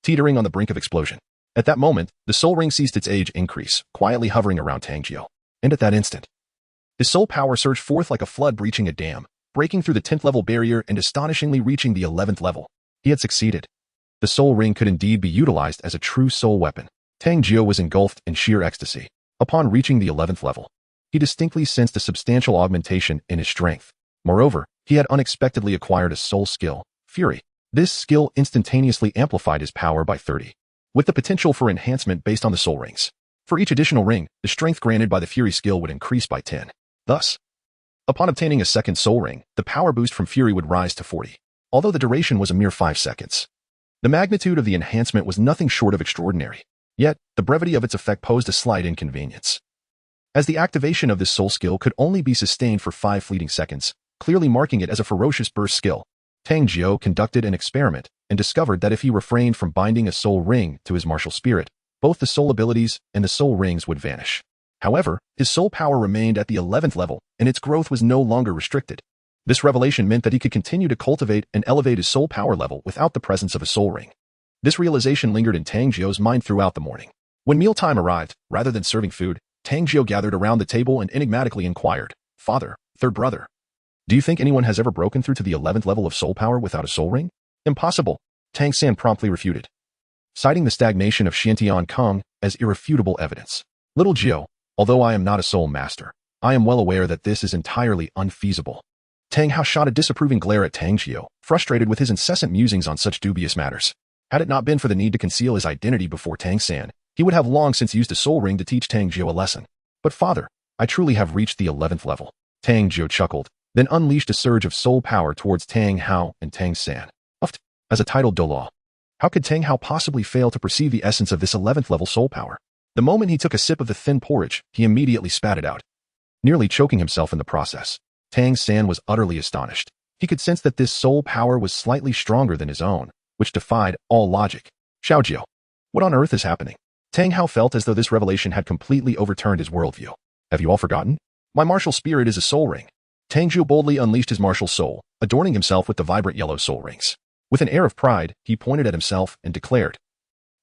teetering on the brink of explosion. At that moment, the soul ring ceased its age increase, quietly hovering around Tang Jiu. And at that instant, his soul power surged forth like a flood breaching a dam, breaking through the 10th level barrier and astonishingly reaching the 11th level. He had succeeded. The soul ring could indeed be utilized as a true soul weapon. Tang Jiu was engulfed in sheer ecstasy. Upon reaching the 11th level, he distinctly sensed a substantial augmentation in his strength. Moreover, he had unexpectedly acquired a soul skill, Fury. This skill instantaneously amplified his power by 30, with the potential for enhancement based on the soul rings. For each additional ring, the strength granted by the Fury skill would increase by 10. Thus, upon obtaining a second soul ring, the power boost from Fury would rise to 40, although the duration was a mere 5 seconds. The magnitude of the enhancement was nothing short of extraordinary, yet the brevity of its effect posed a slight inconvenience, as the activation of this soul skill could only be sustained for 5 fleeting seconds, clearly marking it as a ferocious burst skill. Tang Jiu conducted an experiment and discovered that if he refrained from binding a soul ring to his martial spirit, both the soul abilities and the soul rings would vanish. However, his soul power remained at the 11th level, and its growth was no longer restricted. This revelation meant that he could continue to cultivate and elevate his soul power level without the presence of a soul ring. This realization lingered in Tang Jiu's mind throughout the morning. When mealtime arrived, rather than serving food, Tang Jiu gathered around the table and enigmatically inquired, "Father, third brother, do you think anyone has ever broken through to the 11th level of soul power without a soul ring?" "Impossible," Tang San promptly refuted, citing the stagnation of Xiantian Kong as irrefutable evidence. "Little Jiu, although I am not a soul master, I am well aware that this is entirely unfeasible." Tang Hao shot a disapproving glare at Tang Jiu, frustrated with his incessant musings on such dubious matters. Had it not been for the need to conceal his identity before Tang San, he would have long since used a soul ring to teach Tang Jiu a lesson. "But father, I truly have reached the 11th level." Tang Jiu chuckled, then unleashed a surge of soul power towards Tang Hao and Tang San. As a titled Douluo, how could Tang Hao possibly fail to perceive the essence of this 11th level soul power? The moment he took a sip of the thin porridge, he immediately spat it out, nearly choking himself in the process. Tang San was utterly astonished. He could sense that this soul power was slightly stronger than his own, which defied all logic. "Xiaojiu, what on earth is happening?" Tang Hao felt as though this revelation had completely overturned his worldview. "Have you all forgotten? My martial spirit is a soul ring." Tang Jiu boldly unleashed his martial soul, adorning himself with the vibrant yellow soul rings. With an air of pride, he pointed at himself and declared,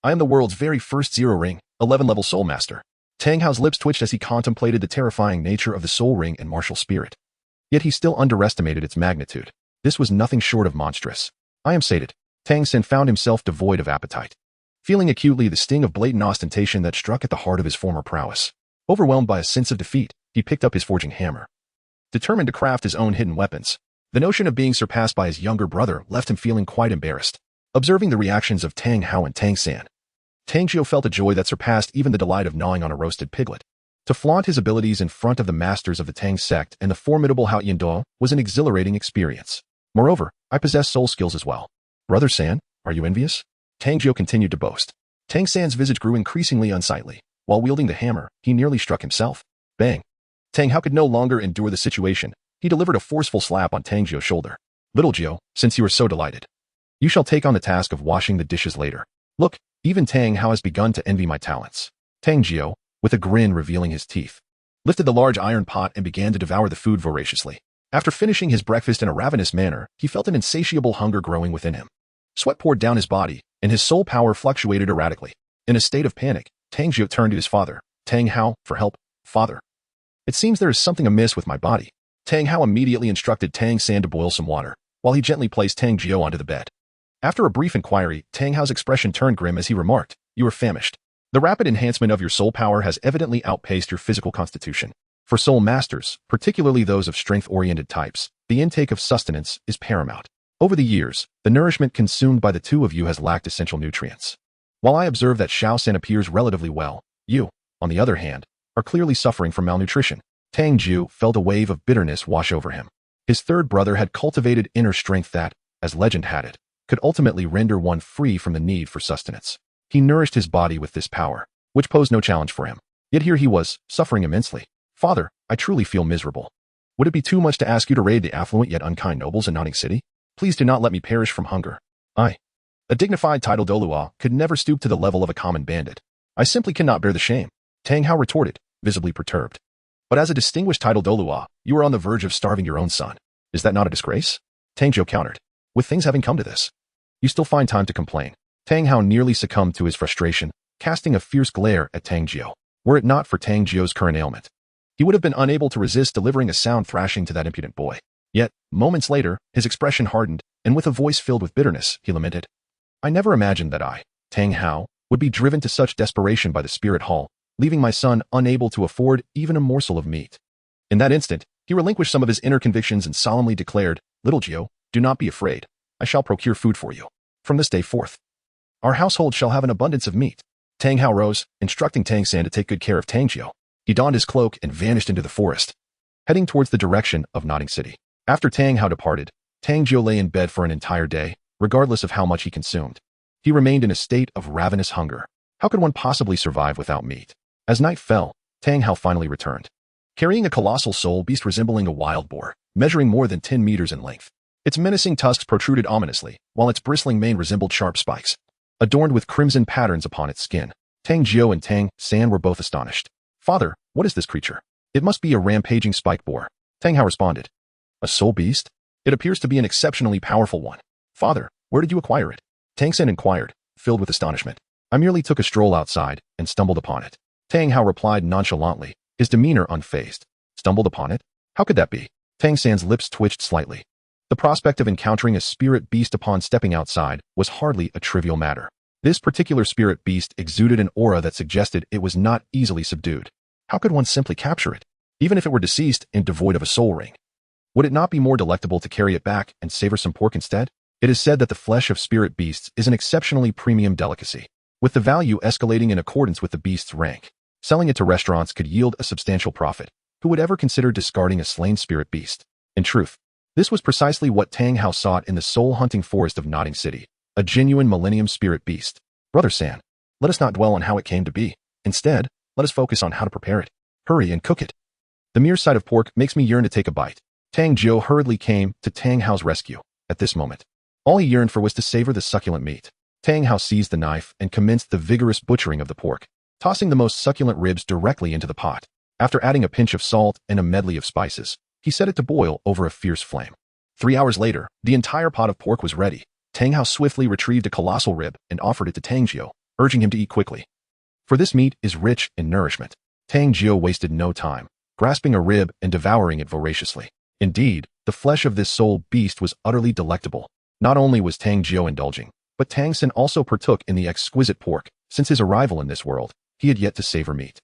"I am the world's very first zero ring, 11-level soul master." Tang Hao's lips twitched as he contemplated the terrifying nature of the soul ring and martial spirit. Yet he still underestimated its magnitude. This was nothing short of monstrous. "I am sated." Tang San found himself devoid of appetite, feeling acutely the sting of blatant ostentation that struck at the heart of his former prowess. Overwhelmed by a sense of defeat, he picked up his forging hammer, determined to craft his own hidden weapons. The notion of being surpassed by his younger brother left him feeling quite embarrassed. Observing the reactions of Tang Hao and Tang San, Tang Jiu felt a joy that surpassed even the delight of gnawing on a roasted piglet. To flaunt his abilities in front of the masters of the Tang sect and the formidable Yuntao was an exhilarating experience. Moreover, I possess soul skills as well. Brother San, are you envious? Tang Jiu continued to boast. Tang San's visage grew increasingly unsightly. While wielding the hammer, he nearly struck himself. Bang! Tang Hao could no longer endure the situation. He delivered a forceful slap on Tang Jiu's shoulder. Little Jiu, since you are so delighted, you shall take on the task of washing the dishes later. Look, even Tang Hao has begun to envy my talents. Tang Jiu, with a grin revealing his teeth, lifted the large iron pot and began to devour the food voraciously. After finishing his breakfast in a ravenous manner, he felt an insatiable hunger growing within him. Sweat poured down his body, and his soul power fluctuated erratically. In a state of panic, Tang Jiu turned to his father, Tang Hao, for help. Father, it seems there is something amiss with my body. Tang Hao immediately instructed Tang San to boil some water, while he gently placed Tang Jiu onto the bed. After a brief inquiry, Tang Hao's expression turned grim as he remarked, you are famished. The rapid enhancement of your soul power has evidently outpaced your physical constitution. For soul masters, particularly those of strength-oriented types, the intake of sustenance is paramount. Over the years, the nourishment consumed by the two of you has lacked essential nutrients. While I observe that Xiao San appears relatively well, you, on the other hand, are clearly suffering from malnutrition. Tang Jiu felt a wave of bitterness wash over him. His third brother had cultivated inner strength that, as legend had it, could ultimately render one free from the need for sustenance. He nourished his body with this power, which posed no challenge for him. Yet here he was, suffering immensely. Father, I truly feel miserable. Would it be too much to ask you to raid the affluent yet unkind nobles in Notting City? Please do not let me perish from hunger. A dignified title Douluo could never stoop to the level of a common bandit. I simply cannot bear the shame. Tang Hao retorted, visibly perturbed. But as a distinguished title Douluo, you are on the verge of starving your own son. Is that not a disgrace? Tang Jiu countered. With things having come to this, you still find time to complain. Tang Hao nearly succumbed to his frustration, casting a fierce glare at Tang Jiu. Were it not for Tang Jiu's current ailment, he would have been unable to resist delivering a sound thrashing to that impudent boy. Yet, moments later, his expression hardened, and with a voice filled with bitterness, he lamented, I never imagined that I, Tang Hao, would be driven to such desperation by the spirit hall, leaving my son unable to afford even a morsel of meat. In that instant, he relinquished some of his inner convictions and solemnly declared, Little Jiu, do not be afraid. I shall procure food for you. From this day forth, our household shall have an abundance of meat. Tang Hao rose, instructing Tang San to take good care of Tang Jiu. He donned his cloak and vanished into the forest, heading towards the direction of Notting City. After Tang Hao departed, Tang Jiu lay in bed for an entire day, regardless of how much he consumed. He remained in a state of ravenous hunger. How could one possibly survive without meat? As night fell, Tang Hao finally returned, carrying a colossal soul beast resembling a wild boar, measuring more than 10 meters in length. Its menacing tusks protruded ominously, while its bristling mane resembled sharp spikes, adorned with crimson patterns upon its skin. Tang Jiu and Tang San were both astonished. Father, what is this creature? It must be a rampaging spike boar. Tang Hao responded. A soul beast? It appears to be an exceptionally powerful one. Father, where did you acquire it? Tang San inquired, filled with astonishment. I merely took a stroll outside and stumbled upon it. Tang Hao replied nonchalantly, his demeanor unfazed. Stumbled upon it? How could that be? Tang San's lips twitched slightly. The prospect of encountering a spirit beast upon stepping outside was hardly a trivial matter. This particular spirit beast exuded an aura that suggested it was not easily subdued. How could one simply capture it, even if it were deceased and devoid of a soul ring? Would it not be more delectable to carry it back and savor some pork instead? It is said that the flesh of spirit beasts is an exceptionally premium delicacy, with the value escalating in accordance with the beast's rank. Selling it to restaurants could yield a substantial profit. Who would ever consider discarding a slain spirit beast? In truth, this was precisely what Tang Hao sought in the soul-hunting forest of Notting City, a genuine millennium spirit beast. Brother San, let us not dwell on how it came to be. Instead, let us focus on how to prepare it. Hurry and cook it. The mere sight of pork makes me yearn to take a bite. Tang Jiu hurriedly came to Tang Hao's rescue. At this moment, all he yearned for was to savor the succulent meat. Tang Hao seized the knife and commenced the vigorous butchering of the pork, tossing the most succulent ribs directly into the pot. After adding a pinch of salt and a medley of spices, he set it to boil over a fierce flame. 3 hours later, the entire pot of pork was ready. Tang Hao swiftly retrieved a colossal rib and offered it to Tang Jiu, urging him to eat quickly. For this meat is rich in nourishment. Tang Jiu wasted no time, grasping a rib and devouring it voraciously. Indeed, the flesh of this soul beast was utterly delectable. Not only was Tang Jiu indulging, but Tang San also partook in the exquisite pork. Since his arrival in this world, he had yet to savor meat.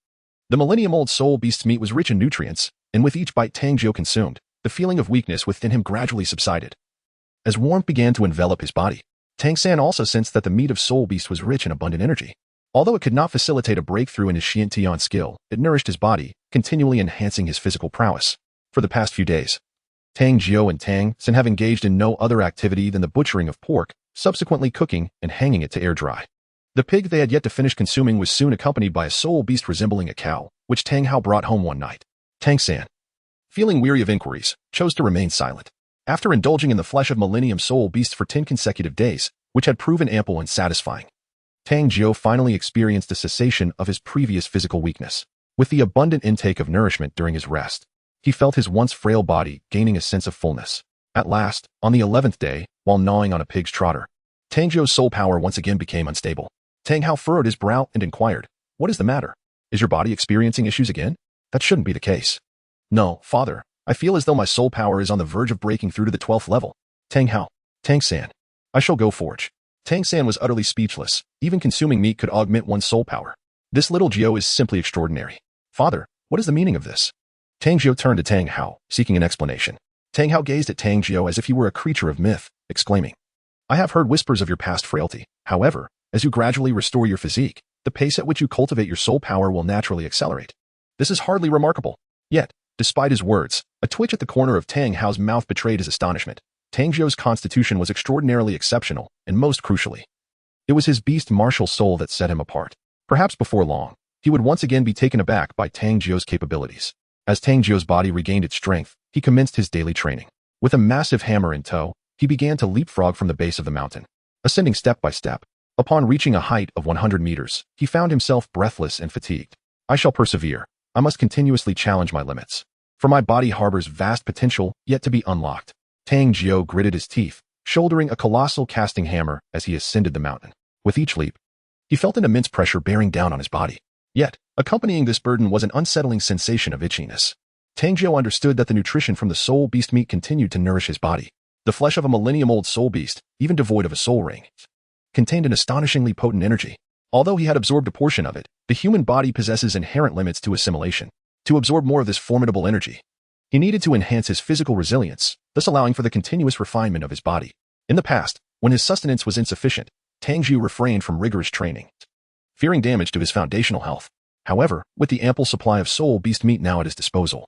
The millennium-old soul beast's meat was rich in nutrients, and with each bite Tang Jiu consumed, the feeling of weakness within him gradually subsided. As warmth began to envelop his body, Tang San also sensed that the meat of soul beast was rich in abundant energy. Although it could not facilitate a breakthrough in his Xiantian skill, it nourished his body, continually enhancing his physical prowess. For the past few days, Tang Jiu and Tang San have engaged in no other activity than the butchering of pork, subsequently cooking and hanging it to air dry. The pig they had yet to finish consuming was soon accompanied by a soul beast resembling a cow, which Tang Hao brought home one night. Tang San, feeling weary of inquiries, chose to remain silent. After indulging in the flesh of Millennium Soul Beasts for 10 consecutive days, which had proven ample and satisfying, Tang Jiu finally experienced a cessation of his previous physical weakness. With the abundant intake of nourishment during his rest, he felt his once frail body gaining a sense of fullness. At last, on the 11th day, while gnawing on a pig's trotter, Tang Jiu's soul power once again became unstable. Tang Hao furrowed his brow and inquired, "What is the matter? Is your body experiencing issues again?" "That shouldn't be the case." "No, father. I feel as though my soul power is on the verge of breaking through to the 12th level." "Tang Hao, Tang San, I shall go forge." Tang San was utterly speechless. Even consuming meat could augment one's soul power. This little Jiu is simply extraordinary. "Father, what is the meaning of this?" Tang Jiu turned to Tang Hao, seeking an explanation. Tang Hao gazed at Tang Jiu as if he were a creature of myth, exclaiming, "I have heard whispers of your past frailty. However, as you gradually restore your physique, the pace at which you cultivate your soul power will naturally accelerate. This is hardly remarkable." Yet, despite his words, a twitch at the corner of Tang Hao's mouth betrayed his astonishment. Tang Jiu's constitution was extraordinarily exceptional, and most crucially, it was his beast martial soul that set him apart. Perhaps before long, he would once again be taken aback by Tang Jiu's capabilities. As Tang Jiu's body regained its strength, he commenced his daily training. With a massive hammer in tow, he began to leapfrog from the base of the mountain, ascending step by step. Upon reaching a height of 100 meters, he found himself breathless and fatigued. "I shall persevere. I must continuously challenge my limits. For my body harbors vast potential yet to be unlocked." Tang Jiu gritted his teeth, shouldering a colossal casting hammer as he ascended the mountain. With each leap, he felt an immense pressure bearing down on his body. Yet, accompanying this burden was an unsettling sensation of itchiness. Tang Jiu understood that the nutrition from the soul beast meat continued to nourish his body. The flesh of a millennium-old soul beast, even devoid of a soul ring, contained an astonishingly potent energy. Although he had absorbed a portion of it, the human body possesses inherent limits to assimilation. To absorb more of this formidable energy, he needed to enhance his physical resilience, thus allowing for the continuous refinement of his body. In the past, when his sustenance was insufficient, Tang Jiu refrained from rigorous training, fearing damage to his foundational health. However, with the ample supply of soul beast meat now at his disposal,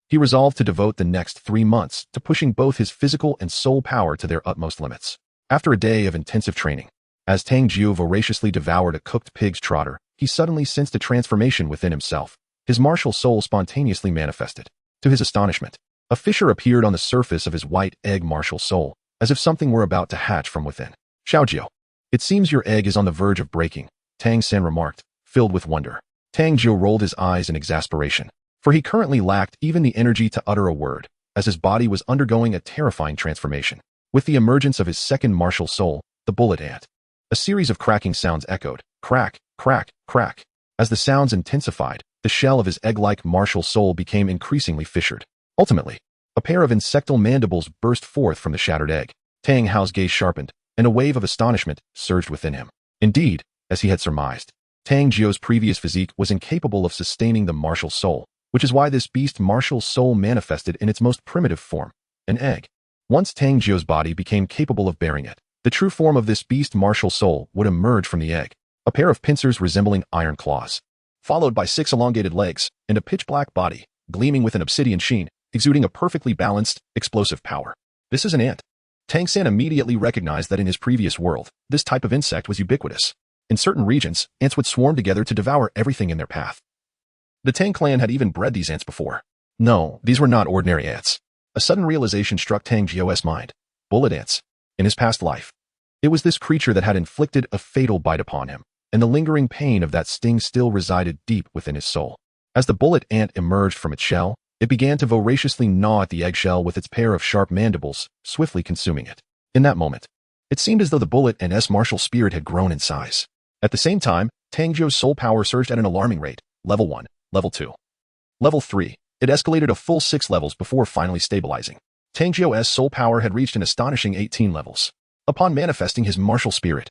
he resolved to devote the next 3 months to pushing both his physical and soul power to their utmost limits. After a day of intensive training, as Tang Jiu voraciously devoured a cooked pig's trotter, he suddenly sensed a transformation within himself. His martial soul spontaneously manifested. To his astonishment, a fissure appeared on the surface of his white egg martial soul, as if something were about to hatch from within. "Xiaojiu, it seems your egg is on the verge of breaking," Tang San remarked, filled with wonder. Tang Jiu rolled his eyes in exasperation, for he currently lacked even the energy to utter a word, as his body was undergoing a terrifying transformation. With the emergence of his second martial soul, the bullet ant, a series of cracking sounds echoed, crack, crack, crack. As the sounds intensified, the shell of his egg-like martial soul became increasingly fissured. Ultimately, a pair of insectal mandibles burst forth from the shattered egg. Tang Hao's gaze sharpened, and a wave of astonishment surged within him. Indeed, as he had surmised, Tang Jiu's previous physique was incapable of sustaining the martial soul, which is why this beast martial soul manifested in its most primitive form, an egg. Once Tang Jiu's body became capable of bearing it, the true form of this beast martial soul would emerge from the egg, a pair of pincers resembling iron claws, followed by 6 elongated legs, and a pitch-black body, gleaming with an obsidian sheen, exuding a perfectly balanced, explosive power. "This is an ant." Tang San immediately recognized that in his previous world, this type of insect was ubiquitous. In certain regions, ants would swarm together to devour everything in their path. The Tang clan had even bred these ants before. No, these were not ordinary ants. A sudden realization struck Tang Jiu's mind. Bullet ants. In his past life, it was this creature that had inflicted a fatal bite upon him, and the lingering pain of that sting still resided deep within his soul. As the bullet ant emerged from its shell, it began to voraciously gnaw at the eggshell with its pair of sharp mandibles, swiftly consuming it. In that moment, it seemed as though the bullet ant's martial spirit had grown in size. At the same time, Tang Jiu's soul power surged at an alarming rate. Level 1, Level 2, Level 3. It escalated a full 6 levels before finally stabilizing. Tang Jiu's soul power had reached an astonishing 18 levels. Upon manifesting his martial spirit,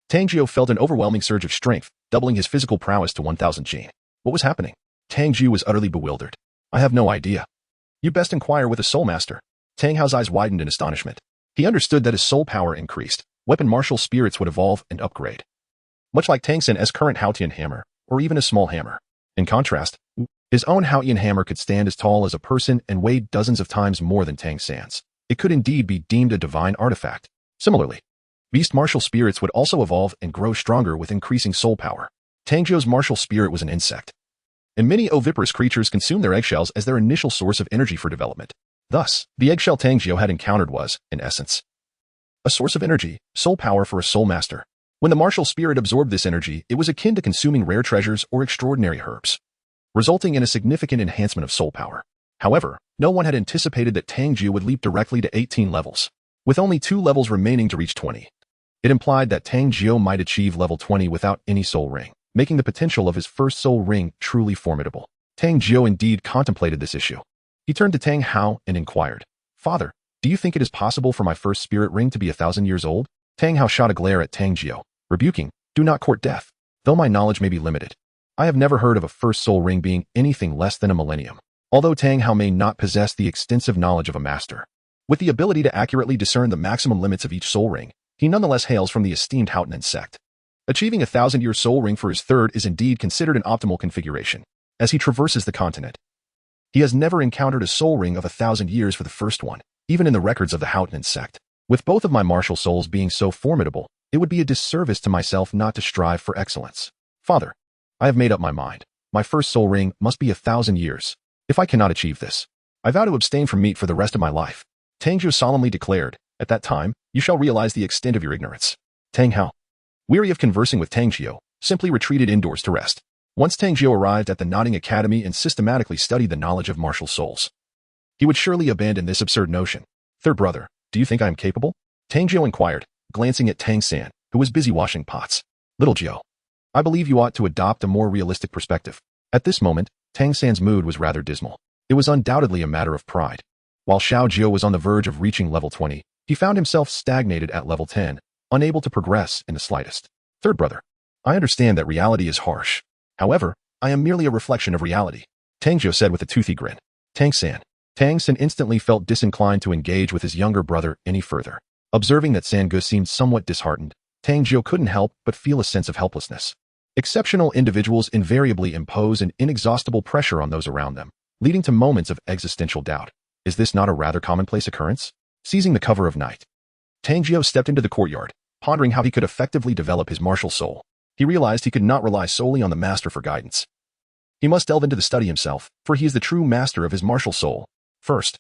Tang Jiu felt an overwhelming surge of strength, doubling his physical prowess to 1,000 Jin. What was happening? Tang Jiu was utterly bewildered. "I have no idea. You best inquire with a soul master." Tang Hao's eyes widened in astonishment. He understood that as soul power increased, weapon martial spirits would evolve and upgrade. much like Tang San's current Haotian hammer, or even a small hammer. In contrast, his own Haotian hammer could stand as tall as a person and weighed dozens of times more than Tang San's. It could indeed be deemed a divine artifact. Similarly, beast martial spirits would also evolve and grow stronger with increasing soul power. Tang Jiu's martial spirit was an insect, and many oviparous creatures consume their eggshells as their initial source of energy for development. Thus, the eggshell Tang Jiu had encountered was, in essence, a source of energy, soul power for a soul master. When the martial spirit absorbed this energy, it was akin to consuming rare treasures or extraordinary herbs, resulting in a significant enhancement of soul power. However, no one had anticipated that Tang Jiu would leap directly to 18 levels, with only 2 levels remaining to reach 20. It implied that Tang Jiu might achieve level 20 without any soul ring, making the potential of his first soul ring truly formidable. Tang Jiu indeed contemplated this issue. He turned to Tang Hao and inquired, "Father, do you think it is possible for my first spirit ring to be 1,000 years old?" Tang Hao shot a glare at Tang Jiu, rebuking, "Do not court death. Though my knowledge may be limited, I have never heard of a first soul ring being anything less than a millennium." Although Tang Hao may not possess the extensive knowledge of a master, with the ability to accurately discern the maximum limits of each soul ring, he nonetheless hails from the esteemed Haotian sect. Achieving a 1,000-year soul ring for his third is indeed considered an optimal configuration. As he traverses the continent, he has never encountered a soul ring of 1,000 years for the first one, even in the records of the Haotian sect. With both of my martial souls being so formidable, it would be a disservice to myself not to strive for excellence. Father, I have made up my mind. My first soul ring must be 1,000 years. If I cannot achieve this, I vow to abstain from meat for the rest of my life. Tang Jiu solemnly declared, "At that time, you shall realize the extent of your ignorance." Tang Hao, weary of conversing with Tang Jiu, simply retreated indoors to rest. Once Tang Jiu arrived at the Nodding Academy and systematically studied the knowledge of martial souls, he would surely abandon this absurd notion. "Third brother, do you think I am capable?" Tang Jiu inquired, glancing at Tang San, who was busy washing pots. "Little Jiu, I believe you ought to adopt a more realistic perspective." At this moment, Tang San's mood was rather dismal. It was undoubtedly a matter of pride. While Xiaojiu was on the verge of reaching level 20, he found himself stagnated at level 10, unable to progress in the slightest. "Third brother, I understand that reality is harsh. However, I am merely a reflection of reality," Tang Jiu said with a toothy grin. Tang San instantly felt disinclined to engage with his younger brother any further. Observing that Sangu seemed somewhat disheartened, Tang Jiu couldn't help but feel a sense of helplessness. Exceptional individuals invariably impose an inexhaustible pressure on those around them, leading to moments of existential doubt. Is this not a rather commonplace occurrence? Seizing the cover of night, Tang Jiu stepped into the courtyard, pondering how he could effectively develop his martial soul. He realized he could not rely solely on the master for guidance. He must delve into the study himself, for he is the true master of his martial soul. First,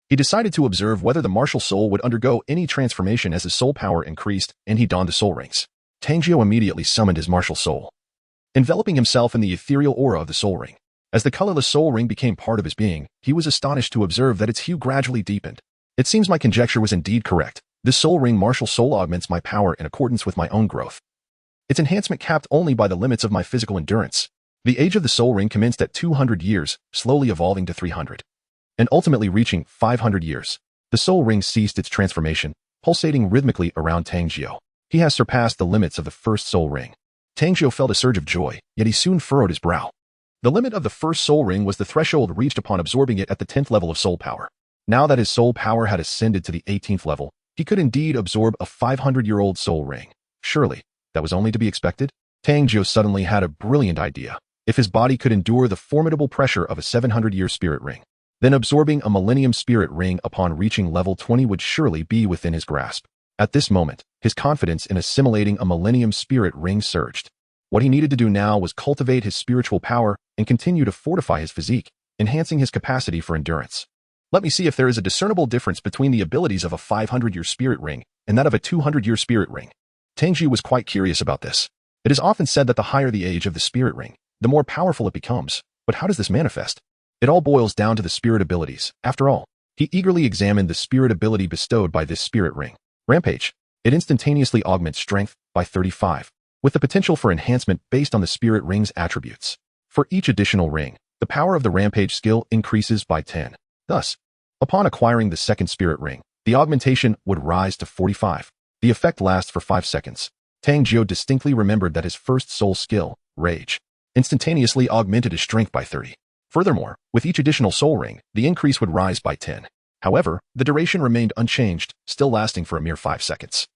he decided to observe whether the martial soul would undergo any transformation as his soul power increased, and he donned the soul rings. Tang Jiu immediately summoned his martial soul, enveloping himself in the ethereal aura of the soul ring. As the colorless soul ring became part of his being, he was astonished to observe that its hue gradually deepened. It seems my conjecture was indeed correct. This soul ring martial soul augments my power in accordance with my own growth. Its enhancement capped only by the limits of my physical endurance. The age of the soul ring commenced at 200 years, slowly evolving to 300, and ultimately reaching 500 years. The soul ring ceased its transformation, pulsating rhythmically around Tang Jiu. He has surpassed the limits of the first soul ring. Tang Jiu felt a surge of joy, yet he soon furrowed his brow. The limit of the first soul ring was the threshold reached upon absorbing it at the 10th level of soul power. Now that his soul power had ascended to the 18th level, he could indeed absorb a 500-year-old soul ring. Surely, that was only to be expected? Tang Jiu suddenly had a brilliant idea. If his body could endure the formidable pressure of a 700-year spirit ring, then absorbing a millennium spirit ring upon reaching level 20 would surely be within his grasp. At this moment, his confidence in assimilating a millennium spirit ring surged. What he needed to do now was cultivate his spiritual power and continue to fortify his physique, enhancing his capacity for endurance. Let me see if there is a discernible difference between the abilities of a 500-year spirit ring and that of a 200-year spirit ring. Tang Jiu was quite curious about this. It is often said that the higher the age of the spirit ring, the more powerful it becomes. But how does this manifest? It all boils down to the spirit abilities. After all, he eagerly examined the spirit ability bestowed by this spirit ring. Rampage. It instantaneously augments strength by 35, with the potential for enhancement based on the spirit ring's attributes. For each additional ring, the power of the Rampage skill increases by 10. Thus, upon acquiring the second spirit ring, the augmentation would rise to 45. The effect lasts for 5 seconds. Tang Jiu distinctly remembered that his first soul skill, Rage, instantaneously augmented his strength by 30. Furthermore, with each additional soul ring, the increase would rise by 10. However, the duration remained unchanged, still lasting for a mere 5 seconds.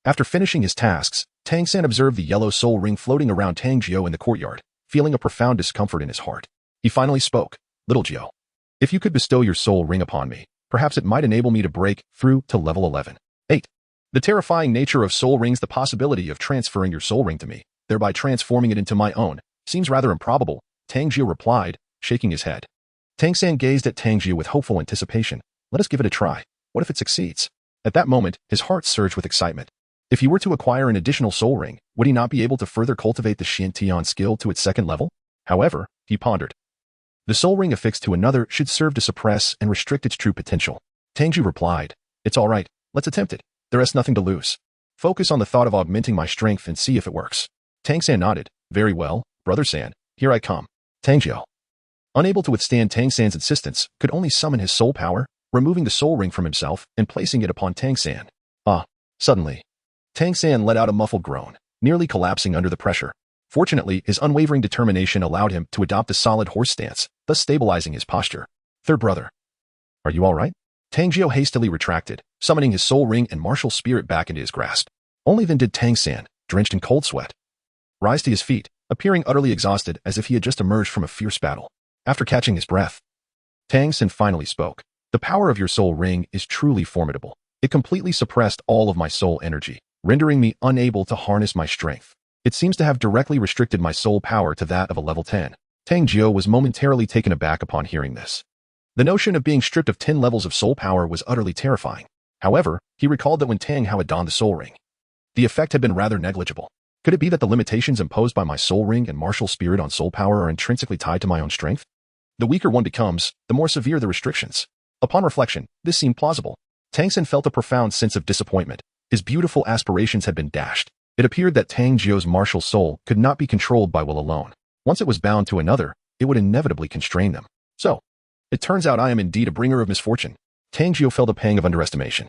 After finishing his tasks, Tang San observed the yellow soul ring floating around Tang Jiu in the courtyard, feeling a profound discomfort in his heart. He finally spoke. Little Jiu, if you could bestow your soul ring upon me, perhaps it might enable me to break through to level 11. 8. The terrifying nature of soul rings, the possibility of transferring your soul ring to me, thereby transforming it into my own, seems rather improbable, Tang Jiu replied, shaking his head. Tang San gazed at Tang Jiu with hopeful anticipation. Let us give it a try. What if it succeeds? At that moment, his heart surged with excitement. If he were to acquire an additional soul ring, would he not be able to further cultivate the Xiantian skill to its second level? However, he pondered. The soul ring affixed to another should serve to suppress and restrict its true potential. Tang Jiu replied, it's all right, let's attempt it. There is nothing to lose. Focus on the thought of augmenting my strength and see if it works. Tang San nodded. Very well, Brother San, here I come. Tang Jiu, unable to withstand Tang San's insistence, could only summon his soul power, removing the soul ring from himself and placing it upon Tang San. Suddenly, Tang San let out a muffled groan, nearly collapsing under the pressure. Fortunately, his unwavering determination allowed him to adopt a solid horse stance, thus stabilizing his posture. Third brother, are you all right? Tang Jiu hastily retracted, summoning his soul ring and martial spirit back into his grasp. Only then did Tang San, drenched in cold sweat, rise to his feet, appearing utterly exhausted as if he had just emerged from a fierce battle. After catching his breath, Tang San finally spoke. The power of your soul ring is truly formidable. It completely suppressed all of my soul energy, rendering me unable to harness my strength. It seems to have directly restricted my soul power to that of a level 10. Tang Jiu was momentarily taken aback upon hearing this. The notion of being stripped of 10 levels of soul power was utterly terrifying. However, he recalled that when Tang Hao had donned the soul ring, the effect had been rather negligible. Could it be that the limitations imposed by my soul ring and martial spirit on soul power are intrinsically tied to my own strength? The weaker one becomes, the more severe the restrictions. Upon reflection, this seemed plausible. Tang San felt a profound sense of disappointment. His beautiful aspirations had been dashed. It appeared that Tang Jiu's martial soul could not be controlled by will alone. Once it was bound to another, it would inevitably constrain them. So, it turns out I am indeed a bringer of misfortune. Tang Jiu felt a pang of underestimation.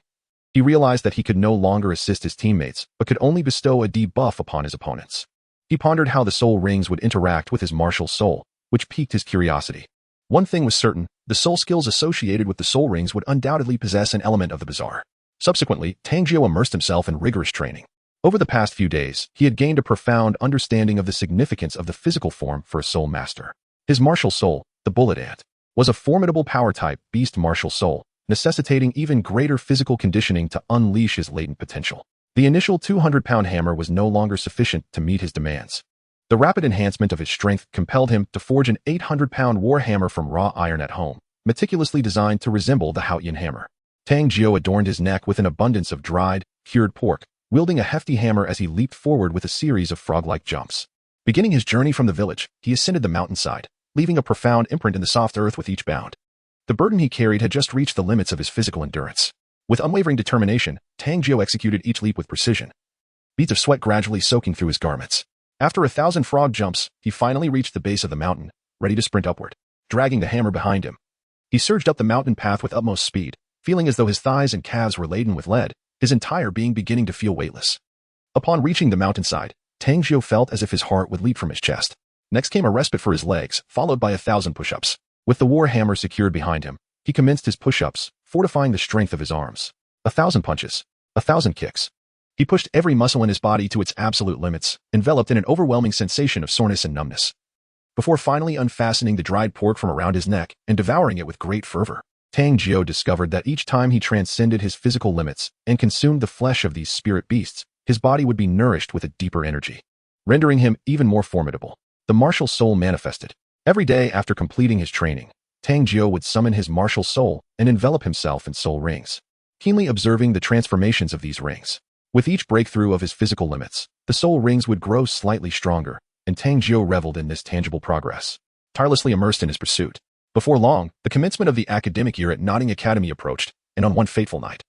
He realized that he could no longer assist his teammates, but could only bestow a debuff upon his opponents. He pondered how the soul rings would interact with his martial soul, which piqued his curiosity. One thing was certain, the soul skills associated with the soul rings would undoubtedly possess an element of the bizarre. Subsequently, Tang Jiu immersed himself in rigorous training. Over the past few days, he had gained a profound understanding of the significance of the physical form for a soul master. His martial soul, the bullet ant, was a formidable power-type beast martial soul, necessitating even greater physical conditioning to unleash his latent potential. The initial 200-pound hammer was no longer sufficient to meet his demands. The rapid enhancement of his strength compelled him to forge an 800-pound war hammer from raw iron at home, meticulously designed to resemble the Haotian hammer. Tang Jiu adorned his neck with an abundance of dried, cured pork, wielding a hefty hammer as he leaped forward with a series of frog-like jumps. Beginning his journey from the village, he ascended the mountainside, leaving a profound imprint in the soft earth with each bound. The burden he carried had just reached the limits of his physical endurance. With unwavering determination, Tang Jiu executed each leap with precision, beads of sweat gradually soaking through his garments. After 1,000 frog jumps, he finally reached the base of the mountain, ready to sprint upward, dragging the hammer behind him. He surged up the mountain path with utmost speed, feeling as though his thighs and calves were laden with lead, his entire being beginning to feel weightless. Upon reaching the mountainside, Tang Jiu felt as if his heart would leap from his chest. Next came a respite for his legs, followed by 1,000 push-ups. With the war hammer secured behind him, he commenced his push-ups, fortifying the strength of his arms. 1,000 punches, 1,000 kicks. He pushed every muscle in his body to its absolute limits, enveloped in an overwhelming sensation of soreness and numbness. Before finally unfastening the dried pork from around his neck and devouring it with great fervor, Tang Jiu discovered that each time he transcended his physical limits and consumed the flesh of these spirit beasts, his body would be nourished with a deeper energy, rendering him even more formidable. The martial soul manifested. Every day after completing his training, Tang Jiu would summon his martial soul and envelop himself in soul rings, keenly observing the transformations of these rings. With each breakthrough of his physical limits, the soul rings would grow slightly stronger, and Tang Jiu reveled in this tangible progress, tirelessly immersed in his pursuit. Before long, the commencement of the academic year at Notting Academy approached, and on one fateful night,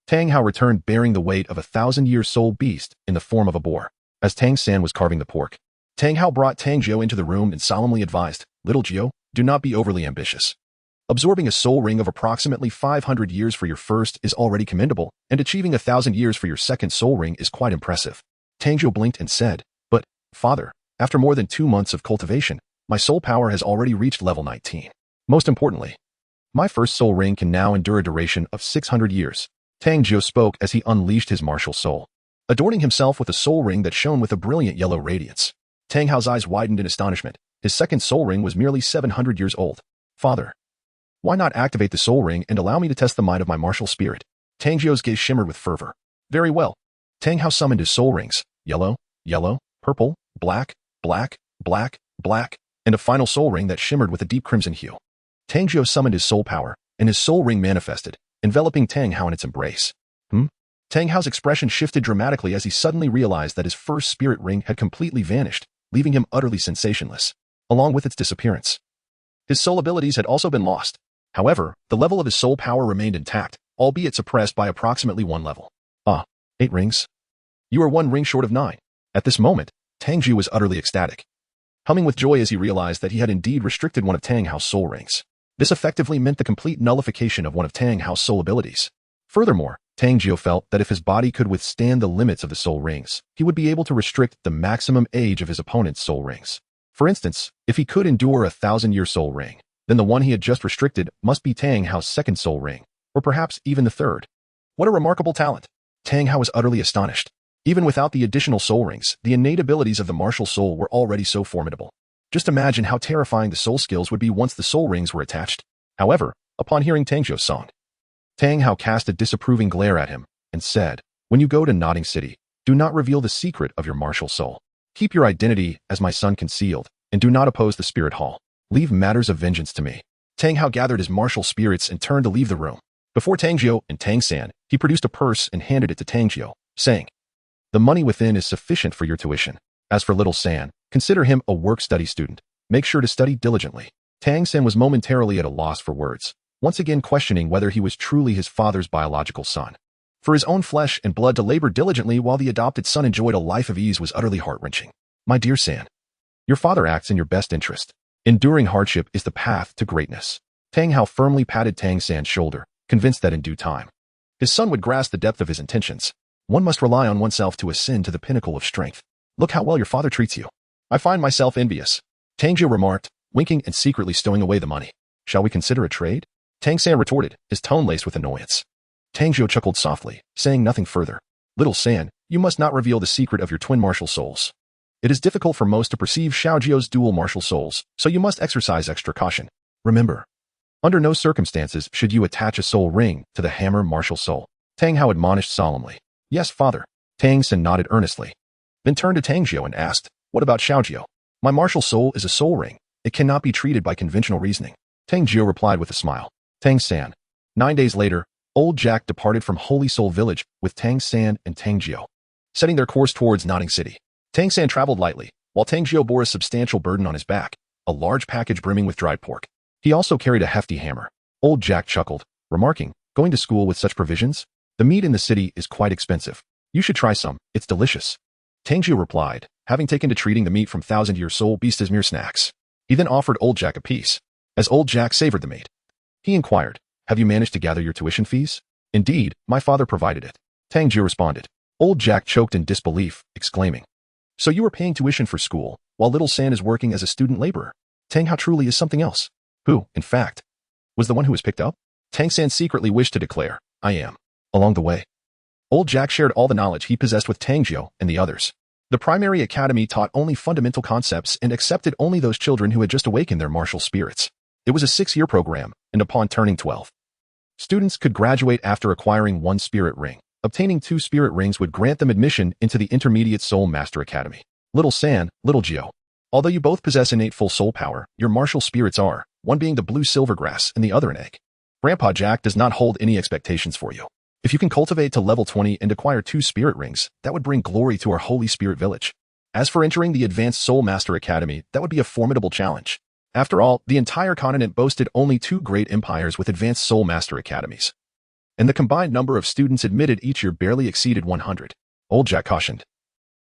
Tang Hao returned bearing the weight of a 1,000-year soul beast in the form of a boar. As Tang San was carving the pork, Tang Hao brought Tang Jiu into the room and solemnly advised, "Little Jiu, do not be overly ambitious. Absorbing a soul ring of approximately 500 years for your first is already commendable, and achieving 1,000 years for your second soul ring is quite impressive." Tang Jiu blinked and said, "But, Father, after more than 2 months of cultivation, my soul power has already reached level 19. Most importantly, my first soul ring can now endure a duration of 600 years. Tang Jiu spoke as he unleashed his martial soul. adorning himself with a soul ring that shone with a brilliant yellow radiance. Tang Hao's eyes widened in astonishment. His second soul ring was merely 700 years old. Father, why not activate the soul ring and allow me to test the might of my martial spirit? Tang Jiu's gaze shimmered with fervor. Very well. Tang Hao summoned his soul rings, yellow, yellow, purple, black, black, black, black, and a final soul ring that shimmered with a deep crimson hue. Tang Jiu summoned his soul power, and his soul ring manifested, enveloping Tang Hao in its embrace. Tang Hao's expression shifted dramatically as he suddenly realized that his first spirit ring had completely vanished, leaving him utterly sensationless, along with its disappearance. His soul abilities had also been lost. However, the level of his soul power remained intact, albeit suppressed by approximately 1 level. 8 rings? You are 1 ring short of 9. At this moment, Tang Jiu was utterly ecstatic, humming with joy as he realized that he had indeed restricted one of Tang Hao's soul rings. This effectively meant the complete nullification of one of Tang Hao's soul abilities. Furthermore, Tang Jiu felt that if his body could withstand the limits of the soul rings, he would be able to restrict the maximum age of his opponent's soul rings. For instance, if he could endure a 1,000-year soul ring, then the one he had just restricted must be Tang Hao's second soul ring, or perhaps even the third. What a remarkable talent! Tang Hao was utterly astonished. Even without the additional soul rings, the innate abilities of the martial soul were already so formidable. Just imagine how terrifying the soul skills would be once the soul rings were attached. However, upon hearing Tang Jiu's song, Tang Hao cast a disapproving glare at him and said, "When you go to Nodding City, do not reveal the secret of your martial soul. Keep your identity as my son concealed, and do not oppose the spirit hall. Leave matters of vengeance to me." Tang Hao gathered his martial spirits and turned to leave the room. Before Tang Jiu and Tang San, he produced a purse and handed it to Tang Jiu, saying, "The money within is sufficient for your tuition. As for little San, consider him a work-study student. Make sure to study diligently." Tang San was momentarily at a loss for words, once again questioning whether he was truly his father's biological son. For his own flesh and blood to labor diligently while the adopted son enjoyed a life of ease was utterly heart-wrenching. "My dear San, your father acts in your best interest. Enduring hardship is the path to greatness." Tang Hao firmly patted Tang San's shoulder, convinced that in due time, his son would grasp the depth of his intentions. One must rely on oneself to ascend to the pinnacle of strength. "Look how well your father treats you. I find myself envious," Tang Jiu remarked, winking and secretly stowing away the money. "Shall we consider a trade?" Tang San retorted, his tone laced with annoyance. Tang Jiu chuckled softly, saying nothing further. "Little San, you must not reveal the secret of your twin martial souls. It is difficult for most to perceive Xiaojiu's dual martial souls, so you must exercise extra caution. Remember, under no circumstances should you attach a soul ring to the hammer martial soul." Tang Hao admonished solemnly. "Yes, father." Tang San nodded earnestly, then turned to Tang Jiu and asked, "What about Xiaojiu?" "My martial soul is a soul ring. It cannot be treated by conventional reasoning." Tang Jiu replied with a smile. Tang San. 9 days later, Old Jack departed from Holy Soul Village with Tang San and Tang Jiu, setting their course towards Nodding City. Tang San traveled lightly, while Tang Jiu bore a substantial burden on his back, a large package brimming with dried pork. He also carried a hefty hammer. Old Jack chuckled, remarking, "Going to school with such provisions? The meat in the city is quite expensive. You should try some, it's delicious." Tang Jiu replied, having taken to treating the meat from 1,000-year soul beasts as mere snacks. He then offered Old Jack a piece. As Old Jack savored the meat, he inquired, "Have you managed to gather your tuition fees?" "Indeed, my father provided it," Tang Jiu responded. Old Jack choked in disbelief, exclaiming, "So you are paying tuition for school, while little San is working as a student laborer? Tang Hao truly is something else." "Who, in fact, was the one who was picked up?" Tang San secretly wished to declare, "I am." Along the way, Old Jack shared all the knowledge he possessed with Tang Jiu and the others. The primary academy taught only fundamental concepts and accepted only those children who had just awakened their martial spirits. It was a 6-year program, and upon turning 12, students could graduate after acquiring 1 spirit ring. Obtaining 2 spirit rings would grant them admission into the Intermediate Soul Master Academy. Little San, Little Jiu. Although you both possess innate full soul power, your martial spirits are, one being the blue silver grass and the other an egg. Grandpa Jack does not hold any expectations for you. If you can cultivate to level 20 and acquire 2 spirit rings, that would bring glory to our Holy Spirit Village. As for entering the Advanced Soul Master Academy, that would be a formidable challenge. After all, the entire continent boasted only 2 great empires with Advanced Soul Master Academies, and the combined number of students admitted each year barely exceeded 100. Old Jack cautioned.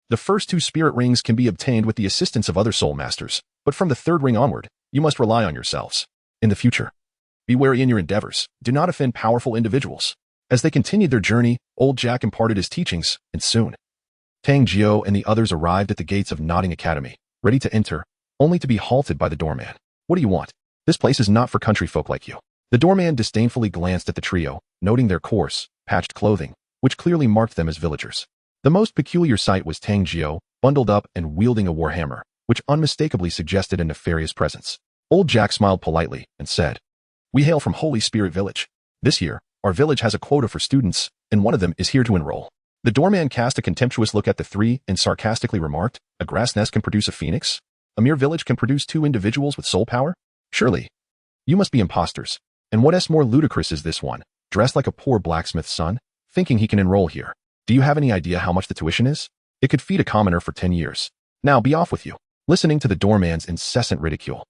The first 2 spirit rings can be obtained with the assistance of other soul masters, but from the 3rd ring onward, you must rely on yourselves. In the future, be wary in your endeavors. Do not offend powerful individuals. As they continued their journey, Old Jack imparted his teachings, and soon, Tang Jiu and the others arrived at the gates of Nodding Academy, ready to enter, only to be halted by the doorman. "What do you want? This place is not for country folk like you." The doorman disdainfully glanced at the trio, noting their coarse, patched clothing, which clearly marked them as villagers. The most peculiar sight was Tang Jiu, bundled up and wielding a warhammer, which unmistakably suggested a nefarious presence. Old Jack smiled politely and said, "We hail from Holy Spirit Village. This year, our village has a quota for students, and one of them is here to enroll." The doorman cast a contemptuous look at the three and sarcastically remarked, "A grass nest can produce a phoenix? A mere village can produce two individuals with soul power? Surely. You must be imposters. And what is more ludicrous is this one, dressed like a poor blacksmith's son, thinking he can enroll here. Do you have any idea how much the tuition is? It could feed a commoner for 10 years. Now be off with you." Listening to the doorman's incessant ridicule,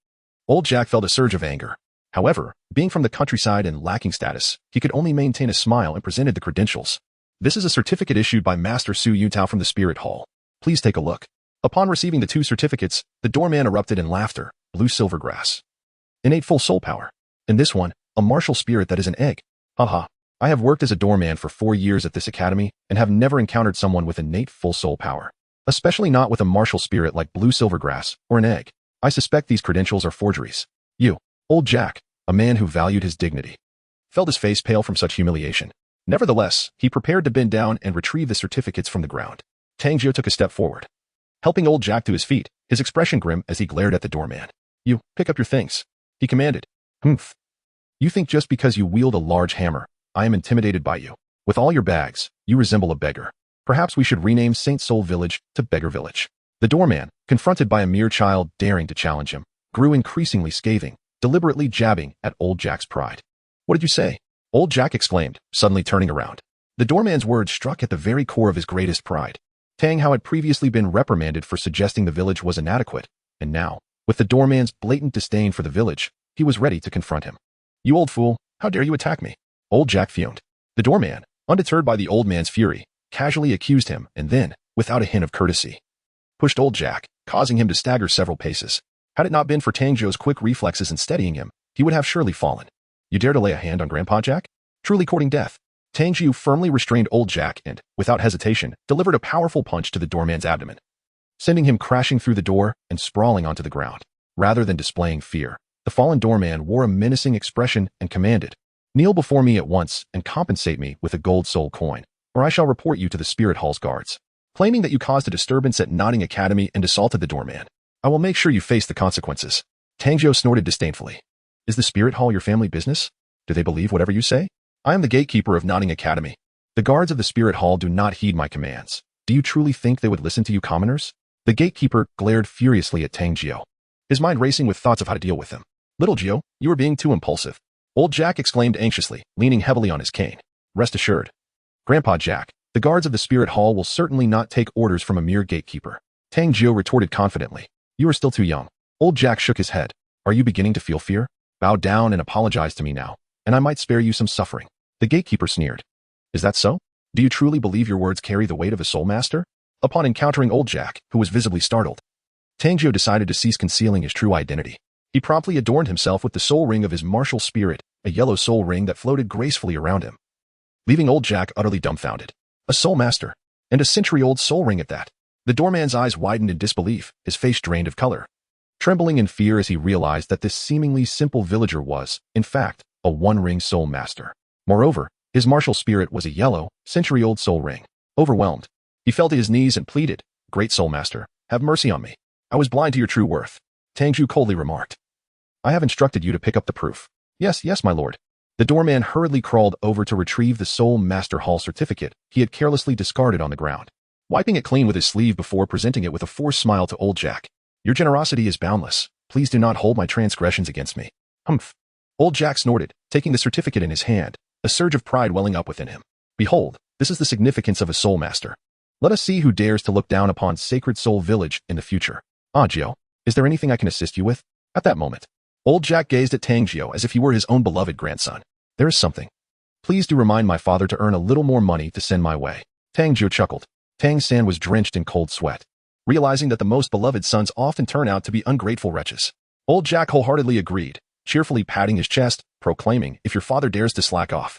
Old Jack felt a surge of anger. However, being from the countryside and lacking status, he could only maintain a smile and presented the credentials. "This is a certificate issued by Master Su Yuntao from the Spirit Hall. Please take a look." Upon receiving the two certificates, the doorman erupted in laughter. "Blue silvergrass. Innate full soul power. And this one, a martial spirit that is an egg. Haha. I have worked as a doorman for 4 years at this academy and have never encountered someone with innate full soul power. Especially not with a martial spirit like blue silvergrass or an egg. I suspect these credentials are forgeries." You, Old Jack, a man who valued his dignity, felt his face pale from such humiliation. Nevertheless, he prepared to bend down and retrieve the certificates from the ground. Tang Jiu took a step forward, helping Old Jack to his feet, his expression grim as he glared at the doorman. "You, pick up your things," he commanded. "Humph. You think just because you wield a large hammer, I am intimidated by you. With all your bags, you resemble a beggar. Perhaps we should rename Saint Soul Village to Beggar Village." The doorman, confronted by a mere child daring to challenge him, grew increasingly scathing, deliberately jabbing at Old Jack's pride. "What did you say?" Old Jack exclaimed, suddenly turning around. The doorman's words struck at the very core of his greatest pride. Tang Hao had previously been reprimanded for suggesting the village was inadequate, and now, with the doorman's blatant disdain for the village, he was ready to confront him. "You old fool, how dare you attack me?" Old Jack fumed. The doorman, undeterred by the old man's fury, casually accused him and then, without a hint of courtesy, pushed Old Jack, causing him to stagger several paces. Had it not been for Tang Jiu's quick reflexes in steadying him, he would have surely fallen. "You dare to lay a hand on Grandpa Jack? Truly courting death." Tang Jiu firmly restrained Old Jack and, without hesitation, delivered a powerful punch to the doorman's abdomen, sending him crashing through the door and sprawling onto the ground. Rather than displaying fear, the fallen doorman wore a menacing expression and commanded, "Kneel before me at once and compensate me with a gold soul coin, or I shall report you to the Spirit Hall's guards. Claiming that you caused a disturbance at Notting Academy and assaulted the doorman, I will make sure you face the consequences." Tang Jiu snorted disdainfully. "Is the Spirit Hall your family business? Do they believe whatever you say? I am the gatekeeper of Notting Academy. The guards of the Spirit Hall do not heed my commands. Do you truly think they would listen to you commoners?" The gatekeeper glared furiously at Tang Jiu, his mind racing with thoughts of how to deal with him. "Little Jiu, you are being too impulsive," Old Jack exclaimed anxiously, leaning heavily on his cane. "Rest assured, Grandpa Jack, the guards of the Spirit Hall will certainly not take orders from a mere gatekeeper." Tang Jiu retorted confidently. "You are still too young." Old Jack shook his head. "Are you beginning to feel fear? Bow down and apologize to me now, and I might spare you some suffering." The gatekeeper sneered. "Is that so? Do you truly believe your words carry the weight of a soul master?" Upon encountering Old Jack, who was visibly startled, Tang Jiu decided to cease concealing his true identity. He promptly adorned himself with the soul ring of his martial spirit, a yellow soul ring that floated gracefully around him, leaving Old Jack utterly dumbfounded. A soul master, and a century-old soul ring at that. The doorman's eyes widened in disbelief, his face drained of color, trembling in fear as he realized that this seemingly simple villager was, in fact, a one-ring soul master. Moreover, his martial spirit was a yellow, century-old soul ring. Overwhelmed, he fell to his knees and pleaded, "Great soul master, have mercy on me. I was blind to your true worth." Tang Jiu coldly remarked, "I have instructed you to pick up the proof." "Yes, yes, my lord." The doorman hurriedly crawled over to retrieve the Soul Master Hall certificate he had carelessly discarded on the ground, wiping it clean with his sleeve before presenting it with a forced smile to Old Jack. "Your generosity is boundless. Please do not hold my transgressions against me." "Humph." Old Jack snorted, taking the certificate in his hand, a surge of pride welling up within him. "Behold, this is the significance of a soul master. Let us see who dares to look down upon Sacred Soul Village in the future. Ah, Jiu, is there anything I can assist you with?" At that moment, Old Jack gazed at Tang Jiu as if he were his own beloved grandson. "There is something. Please do remind my father to earn a little more money to send my way." Tang Jiu chuckled. Tang San was drenched in cold sweat, realizing that the most beloved sons often turn out to be ungrateful wretches. Old Jack wholeheartedly agreed, cheerfully patting his chest, proclaiming, "If your father dares to slack off,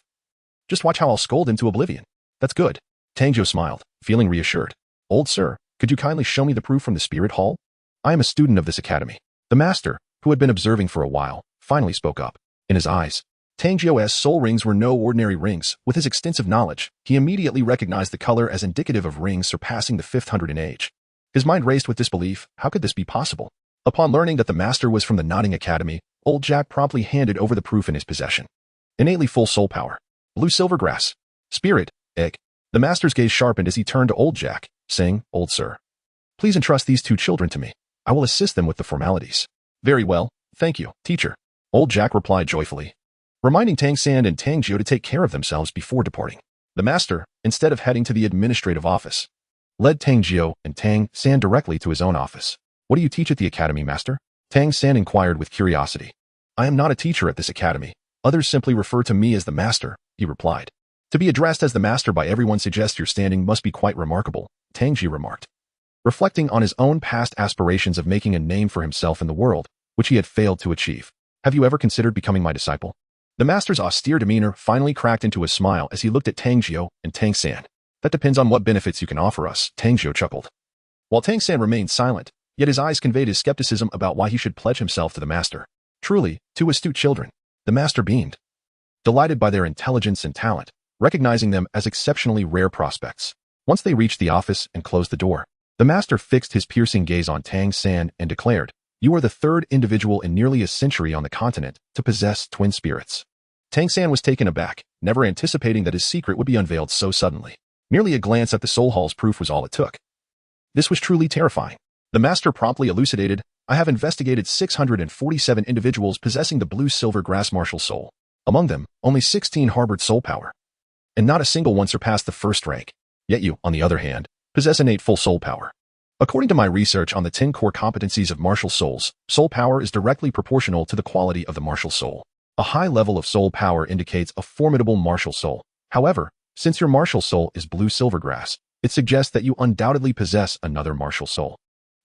just watch how I'll scold him to oblivion." "That's good." Tang Jiu smiled, feeling reassured. "Old sir, could you kindly show me the proof from the Spirit Hall? I am a student of this academy." The master, who had been observing for a while, finally spoke up. In his eyes, Tang Jiu's soul rings were no ordinary rings. With his extensive knowledge, he immediately recognized the color as indicative of rings surpassing the 500 in age. His mind raced with disbelief. How could this be possible? Upon learning that the master was from the Nodding Academy, old Jack promptly handed over the proof in his possession. Innately full soul power. Blue silver grass. Spirit. Egg. The master's gaze sharpened as he turned to old Jack, saying, "Old sir, please entrust these two children to me. I will assist them with the formalities." "Very well, thank you, teacher," old Jack replied joyfully, reminding Tang San and Tang Jiu to take care of themselves before departing. The master, instead of heading to the administrative office, led Tang Jiu and Tang San directly to his own office. "What do you teach at the academy, master?" Tang San inquired with curiosity. "I am not a teacher at this academy. Others simply refer to me as the master," he replied. "To be addressed as the master by everyone suggests your standing must be quite remarkable," Tang Jiu remarked, reflecting on his own past aspirations of making a name for himself in the world, which he had failed to achieve. "Have you ever considered becoming my disciple?" The master's austere demeanor finally cracked into a smile as he looked at Tang Jiu and Tang San. "That depends on what benefits you can offer us," Tang Jiu chuckled. While Tang San remained silent, yet his eyes conveyed his skepticism about why he should pledge himself to the master. Truly, two astute children. The master beamed, delighted by their intelligence and talent, recognizing them as exceptionally rare prospects. Once they reached the office and closed the door, the master fixed his piercing gaze on Tang San and declared, "You are the third individual in nearly a century on the continent to possess twin spirits." Tang San was taken aback, never anticipating that his secret would be unveiled so suddenly. Merely a glance at the soul hall's proof was all it took. This was truly terrifying. The master promptly elucidated, "I have investigated 647 individuals possessing the blue-silver grass martial soul. Among them, only 16 harbored soul power, and not a single one surpassed the first rank. Yet you, on the other hand, possess innate full soul power. According to my research on the 10 core competencies of martial souls, soul power is directly proportional to the quality of the martial soul. A high level of soul power indicates a formidable martial soul. However, since your martial soul is blue-silver grass, it suggests that you undoubtedly possess another martial soul,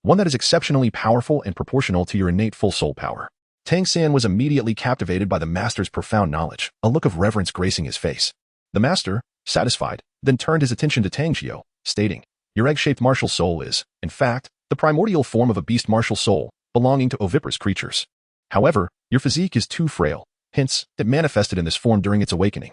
one that is exceptionally powerful and proportional to your innate full soul power." Tang San was immediately captivated by the master's profound knowledge, a look of reverence gracing his face. The master, satisfied, then turned his attention to Tang Jiu, stating, "Your egg-shaped martial soul is, in fact, the primordial form of a beast martial soul, belonging to oviparous creatures. However, your physique is too frail, hence, it manifested in this form during its awakening.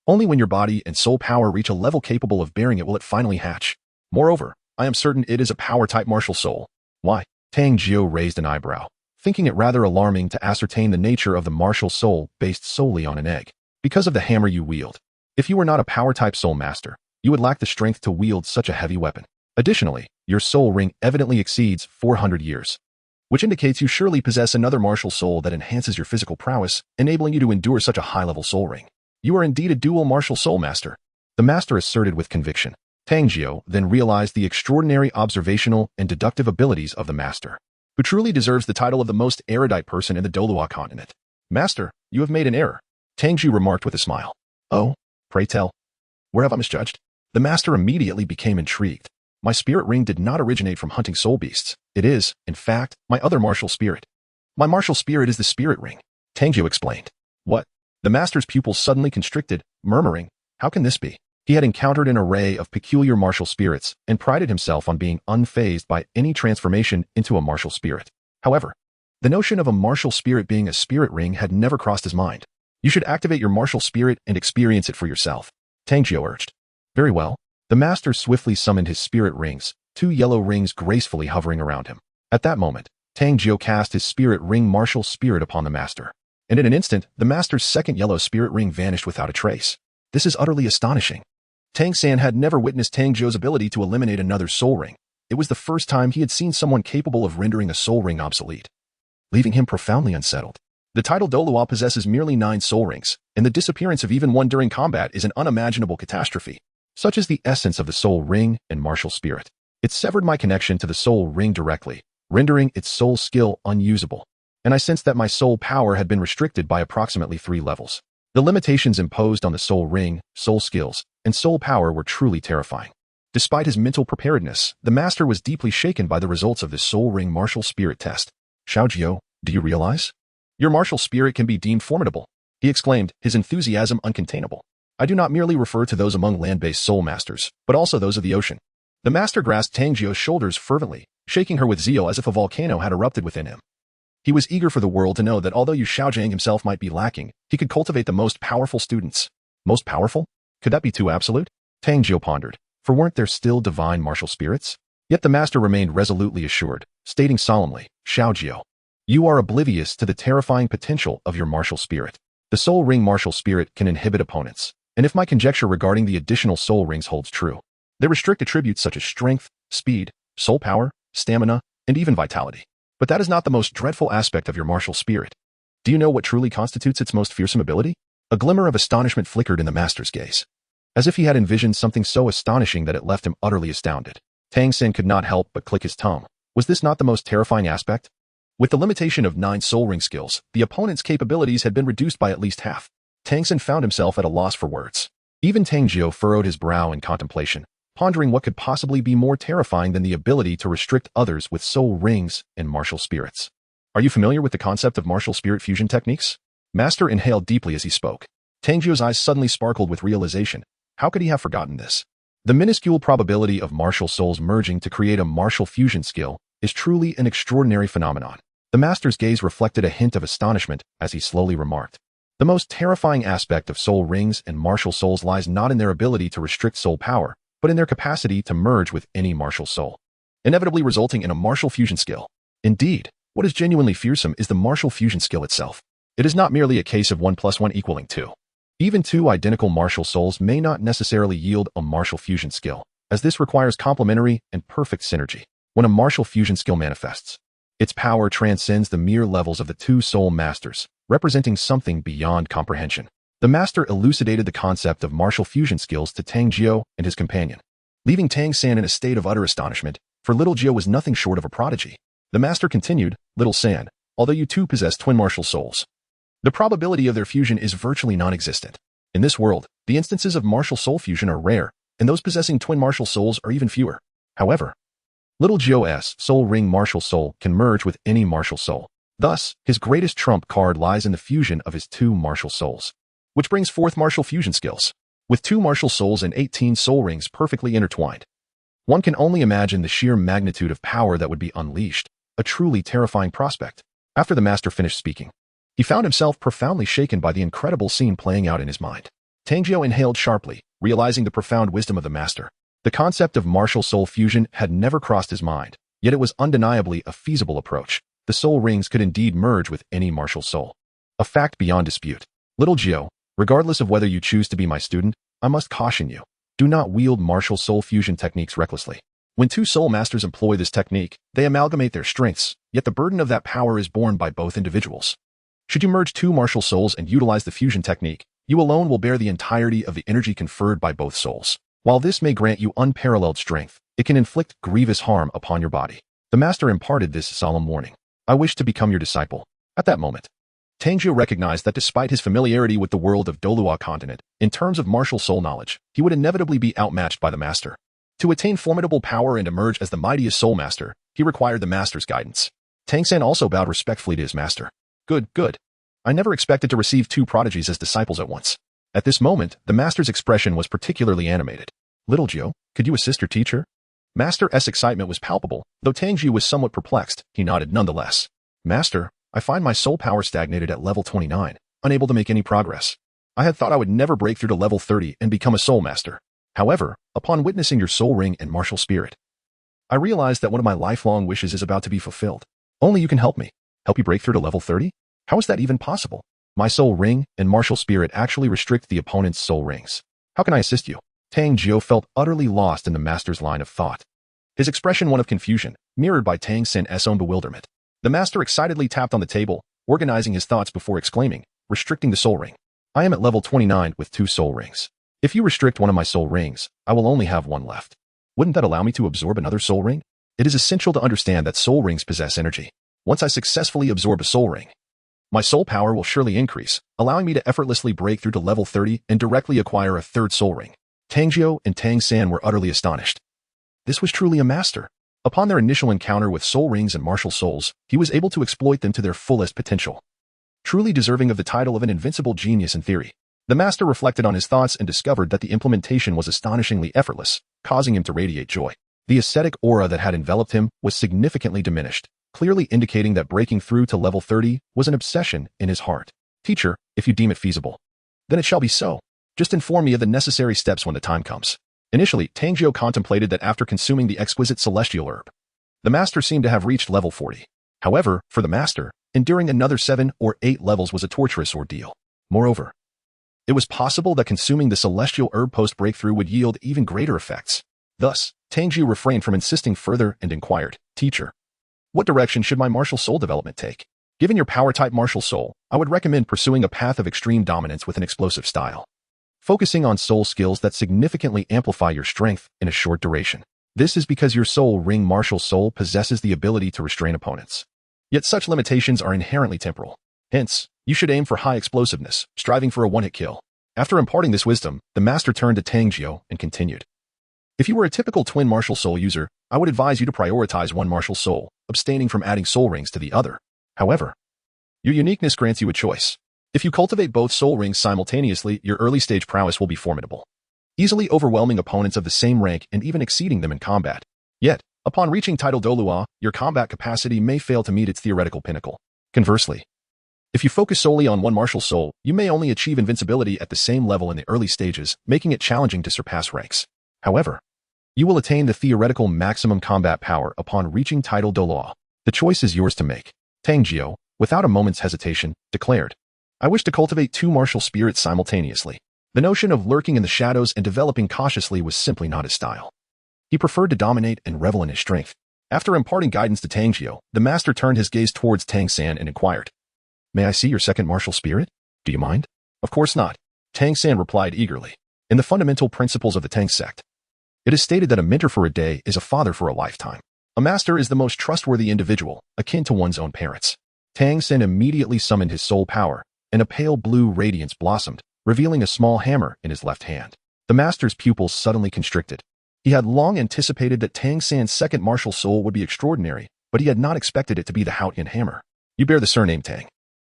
Only when your body and soul power reach a level capable of bearing it will it finally hatch. Moreover, I am certain it is a power-type martial soul." "Why?" Tang Jiu raised an eyebrow, thinking it rather alarming to ascertain the nature of the martial soul based solely on an egg. "Because of the hammer you wield. If you were not a power-type soul master, you would lack the strength to wield such a heavy weapon. Additionally, your soul ring evidently exceeds 400 years, which indicates you surely possess another martial soul that enhances your physical prowess, enabling you to endure such a high-level soul ring. You are indeed a dual martial soul master," the master asserted with conviction. Tang Jiu then realized the extraordinary observational and deductive abilities of the master, who truly deserves the title of the most erudite person in the Douluo Continent. "Master, you have made an error," Tang Jiu remarked with a smile. "Oh, pray tell. Where have I misjudged?" The master immediately became intrigued. "My spirit ring did not originate from hunting soul beasts. It is, in fact, my other martial spirit. My martial spirit is the spirit ring," Tang Jiu explained. "What?" The master's pupils suddenly constricted, murmuring, "How can this be?" He had encountered an array of peculiar martial spirits and prided himself on being unfazed by any transformation into a martial spirit. However, the notion of a martial spirit being a spirit ring had never crossed his mind. "You should activate your martial spirit and experience it for yourself," Tang Jiu urged. "Very well." The master swiftly summoned his spirit rings, 2 yellow rings gracefully hovering around him. At that moment, Tang Jiu cast his spirit ring martial spirit upon the master, and in an instant, the master's second yellow spirit ring vanished without a trace. "This is utterly astonishing." Tang San had never witnessed Tang Jiu's ability to eliminate another soul ring. It was the first time he had seen someone capable of rendering a soul ring obsolete, leaving him profoundly unsettled. The title Douluo possesses merely 9 soul rings, and the disappearance of even one during combat is an unimaginable catastrophe. Such is the essence of the soul ring and martial spirit. It severed my connection to the soul ring directly, rendering its soul skill unusable, and I sensed that my soul power had been restricted by approximately 3 levels. The limitations imposed on the soul ring, soul skills, and soul power were truly terrifying. Despite his mental preparedness, the master was deeply shaken by the results of the soul ring martial spirit test. "Xiaojiu, do you realize? Your martial spirit can be deemed formidable," he exclaimed, his enthusiasm uncontainable. "I do not merely refer to those among land-based soul masters, but also those of the ocean." The master grasped Tang Jiu's shoulders fervently, shaking her with zeal as if a volcano had erupted within him. He was eager for the world to know that although Xiaojiu himself might be lacking, he could cultivate the most powerful students. Most powerful? Could that be too absolute? Tang Jiu pondered, for weren't there still divine martial spirits? Yet the master remained resolutely assured, stating solemnly, Xiaojiu, you are oblivious to the terrifying potential of your martial spirit. The soul ring martial spirit can inhibit opponents, and if my conjecture regarding the additional soul rings holds true, they restrict attributes such as strength, speed, soul power, stamina, and even vitality. But that is not the most dreadful aspect of your martial spirit. Do you know what truly constitutes its most fearsome ability? A glimmer of astonishment flickered in the master's gaze, as if he had envisioned something so astonishing that it left him utterly astounded. Tang San could not help but click his tongue. Was this not the most terrifying aspect? With the limitation of 9 soul ring skills, the opponent's capabilities had been reduced by at least half. Tang San found himself at a loss for words. Even Tang Jiu furrowed his brow in contemplation, pondering what could possibly be more terrifying than the ability to restrict others with soul rings and martial spirits. Are you familiar with the concept of martial spirit fusion techniques? Master inhaled deeply as he spoke. Tang Jiu's eyes suddenly sparkled with realization. How could he have forgotten this? The minuscule probability of martial souls merging to create a martial fusion skill is truly an extraordinary phenomenon. The master's gaze reflected a hint of astonishment as he slowly remarked. The most terrifying aspect of soul rings and martial souls lies not in their ability to restrict soul power, but in their capacity to merge with any martial soul, inevitably resulting in a martial fusion skill. Indeed, what is genuinely fearsome is the martial fusion skill itself. It is not merely a case of 1 + 1 = 2. Even 2 identical martial souls may not necessarily yield a martial fusion skill, as this requires complementary and perfect synergy. When a martial fusion skill manifests, its power transcends the mere levels of the 2 soul masters, representing something beyond comprehension. The master elucidated the concept of martial fusion skills to Tang Jiu and his companion, leaving Tang San in a state of utter astonishment, for little Jiu was nothing short of a prodigy. The master continued, Little San, although you two possess twin martial souls, the probability of their fusion is virtually non-existent. In this world, the instances of martial soul fusion are rare, and those possessing twin martial souls are even fewer. However, little Jiu's soul ring martial soul can merge with any martial soul. Thus, his greatest trump card lies in the fusion of his 2 martial souls, which brings forth martial fusion skills. With 2 martial souls and 18 soul rings perfectly intertwined, one can only imagine the sheer magnitude of power that would be unleashed, a truly terrifying prospect. After the master finished speaking, he found himself profoundly shaken by the incredible scene playing out in his mind. Tang Jiu inhaled sharply, realizing the profound wisdom of the master. The concept of martial soul fusion had never crossed his mind, yet it was undeniably a feasible approach. The soul rings could indeed merge with any martial soul, a fact beyond dispute. Little Jiu, regardless of whether you choose to be my student, I must caution you. Do not wield martial soul fusion techniques recklessly. When 2 soul masters employ this technique, they amalgamate their strengths, yet the burden of that power is borne by both individuals. Should you merge 2 martial souls and utilize the fusion technique, you alone will bear the entirety of the energy conferred by both souls. While this may grant you unparalleled strength, it can inflict grievous harm upon your body. The master imparted this solemn warning. I wish to become your disciple. At that moment, Tang Jiu recognized that despite his familiarity with the world of Douluo Continent, in terms of martial soul knowledge, he would inevitably be outmatched by the master. To attain formidable power and emerge as the mightiest soul master, he required the master's guidance. Tang San also bowed respectfully to his master. Good. I never expected to receive 2 prodigies as disciples at once. At this moment, the master's expression was particularly animated. Little Jiu, could you assist your teacher? Master's excitement was palpable, though Tang Jiu was somewhat perplexed. He nodded nonetheless. Master, I find my soul power stagnated at level 29, unable to make any progress. I had thought I would never break through to level 30 and become a soul master. However, upon witnessing your soul ring and martial spirit, I realized that one of my lifelong wishes is about to be fulfilled. Only you can help me. Help you break through to level 30? How is that even possible? My soul ring and martial spirit actually restrict the opponent's soul rings. How can I assist you? Tang Jiu felt utterly lost in the master's line of thought, his expression one of confusion, mirrored by Tang San's own bewilderment. The master excitedly tapped on the table, organizing his thoughts before exclaiming, restricting the soul ring. I am at level 29 with 2 soul rings. If you restrict one of my soul rings, I will only have 1 left. Wouldn't that allow me to absorb another soul ring? It is essential to understand that soul rings possess energy. Once I successfully absorb a soul ring, my soul power will surely increase, allowing me to effortlessly break through to level 30 and directly acquire a 3rd soul ring. Tang Jiu and Tang San were utterly astonished. This was truly a master. Upon their initial encounter with soul rings and martial souls, he was able to exploit them to their fullest potential. Truly deserving of the title of an invincible genius in theory. The master reflected on his thoughts and discovered that the implementation was astonishingly effortless, causing him to radiate joy. The ascetic aura that had enveloped him was significantly diminished, clearly indicating that breaking through to level 30 was an obsession in his heart. Teacher, if you deem it feasible, then it shall be so. Just inform me of the necessary steps when the time comes. Initially, Tang Jiu contemplated that after consuming the exquisite celestial herb, the master seemed to have reached level 40. However, for the master, enduring another 7 or 8 levels was a torturous ordeal. Moreover, it was possible that consuming the celestial herb post-breakthrough would yield even greater effects. Thus, Tang Jiu refrained from insisting further and inquired, Teacher, what direction should my martial soul development take? Given your power-type martial soul, I would recommend pursuing a path of extreme dominance with an explosive style, focusing on soul skills that significantly amplify your strength in a short duration. This is because your soul ring martial soul possesses the ability to restrain opponents. Yet such limitations are inherently temporal. Hence, you should aim for high explosiveness, striving for a one-hit kill. After imparting this wisdom, the master turned to Tang Jiu and continued. If you were a typical twin martial soul user, I would advise you to prioritize one martial soul, abstaining from adding soul rings to the other. However, your uniqueness grants you a choice. If you cultivate both soul rings simultaneously, your early-stage prowess will be formidable, easily overwhelming opponents of the same rank and even exceeding them in combat. Yet, upon reaching title Douluo, your combat capacity may fail to meet its theoretical pinnacle. Conversely, if you focus solely on one martial soul, you may only achieve invincibility at the same level in the early stages, making it challenging to surpass ranks. However, you will attain the theoretical maximum combat power upon reaching title Douluo. The choice is yours to make. Tang Jiu, without a moment's hesitation, declared, I wish to cultivate 2 martial spirits simultaneously. The notion of lurking in the shadows and developing cautiously was simply not his style. He preferred to dominate and revel in his strength. After imparting guidance to Tang Jiu, the master turned his gaze towards Tang San and inquired, May I see your second martial spirit? Do you mind? Of course not. Tang San replied eagerly. In the fundamental principles of the Tang sect, it is stated that a mentor for a day is a father for a lifetime. A master is the most trustworthy individual, akin to one's own parents. Tang San immediately summoned his soul power, and a pale blue radiance blossomed, revealing a small hammer in his left hand. The master's pupils suddenly constricted. He had long anticipated that Tang San's second martial soul would be extraordinary, but he had not expected it to be the Haotian hammer. You bear the surname Tang.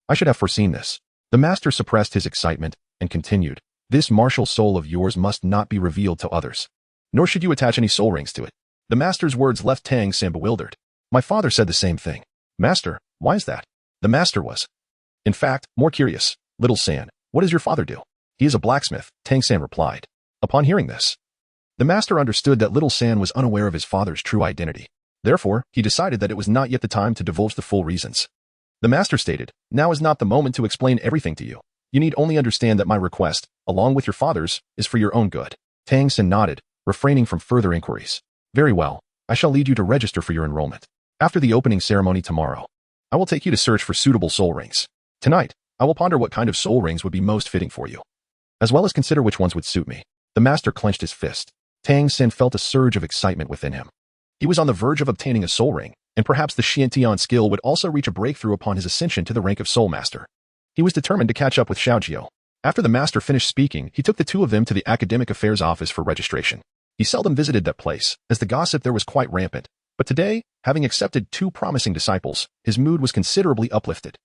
I should have foreseen this. The master suppressed his excitement and continued, This martial soul of yours must not be revealed to others, nor should you attach any soul rings to it. The master's words left Tang San bewildered. My father said the same thing. Master, why is that? The master was, in fact, more curious. Little San, what does your father do? He is a blacksmith, Tang San replied. Upon hearing this, the master understood that Little San was unaware of his father's true identity. Therefore, he decided that it was not yet the time to divulge the full reasons. The master stated, Now is not the moment to explain everything to you. You need only understand that my request, along with your father's, is for your own good. Tang San nodded, refraining from further inquiries. Very well, I shall lead you to register for your enrollment. After the opening ceremony tomorrow, I will take you to search for suitable soul rings. Tonight, I will ponder what kind of soul rings would be most fitting for you, as well as consider which ones would suit me. The master clenched his fist. Tang San felt a surge of excitement within him. He was on the verge of obtaining a soul ring, and perhaps the Xiantian skill would also reach a breakthrough upon his ascension to the rank of soul master. He was determined to catch up with Xiaojiu. After the master finished speaking, he took the 2 of them to the academic affairs office for registration. He seldom visited that place, as the gossip there was quite rampant, but today, having accepted 2 promising disciples, his mood was considerably uplifted.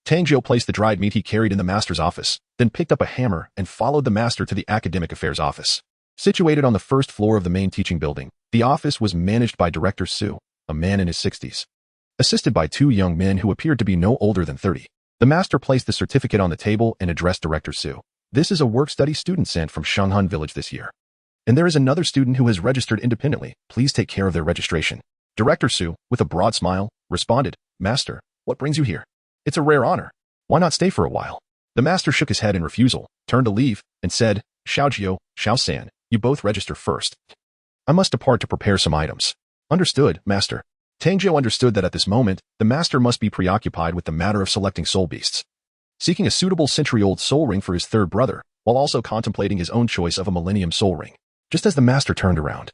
Tang Jiu placed the dried meat he carried in the master's office, then picked up a hammer and followed the master to the academic affairs office. Situated on the first floor of the main teaching building, the office was managed by Director Su, a man in his 60s. Assisted by 2 young men who appeared to be no older than 30, the master placed the certificate on the table and addressed Director Su. This is a work-study student sent from Shanghan Village this year. And there is another student who has registered independently. Please take care of their registration. Director Su, with a broad smile, responded, Master, what brings you here? It's a rare honor. Why not stay for a while? The master shook his head in refusal, turned to leave, and said, Xiaojiu, Xiao San, you both register first. I must depart to prepare some items. Understood, Master. Tang Jiu understood that at this moment, the master must be preoccupied with the matter of selecting soul beasts, seeking a suitable century-old soul ring for his third brother, while also contemplating his own choice of a millennium soul ring. Just as the master turned around,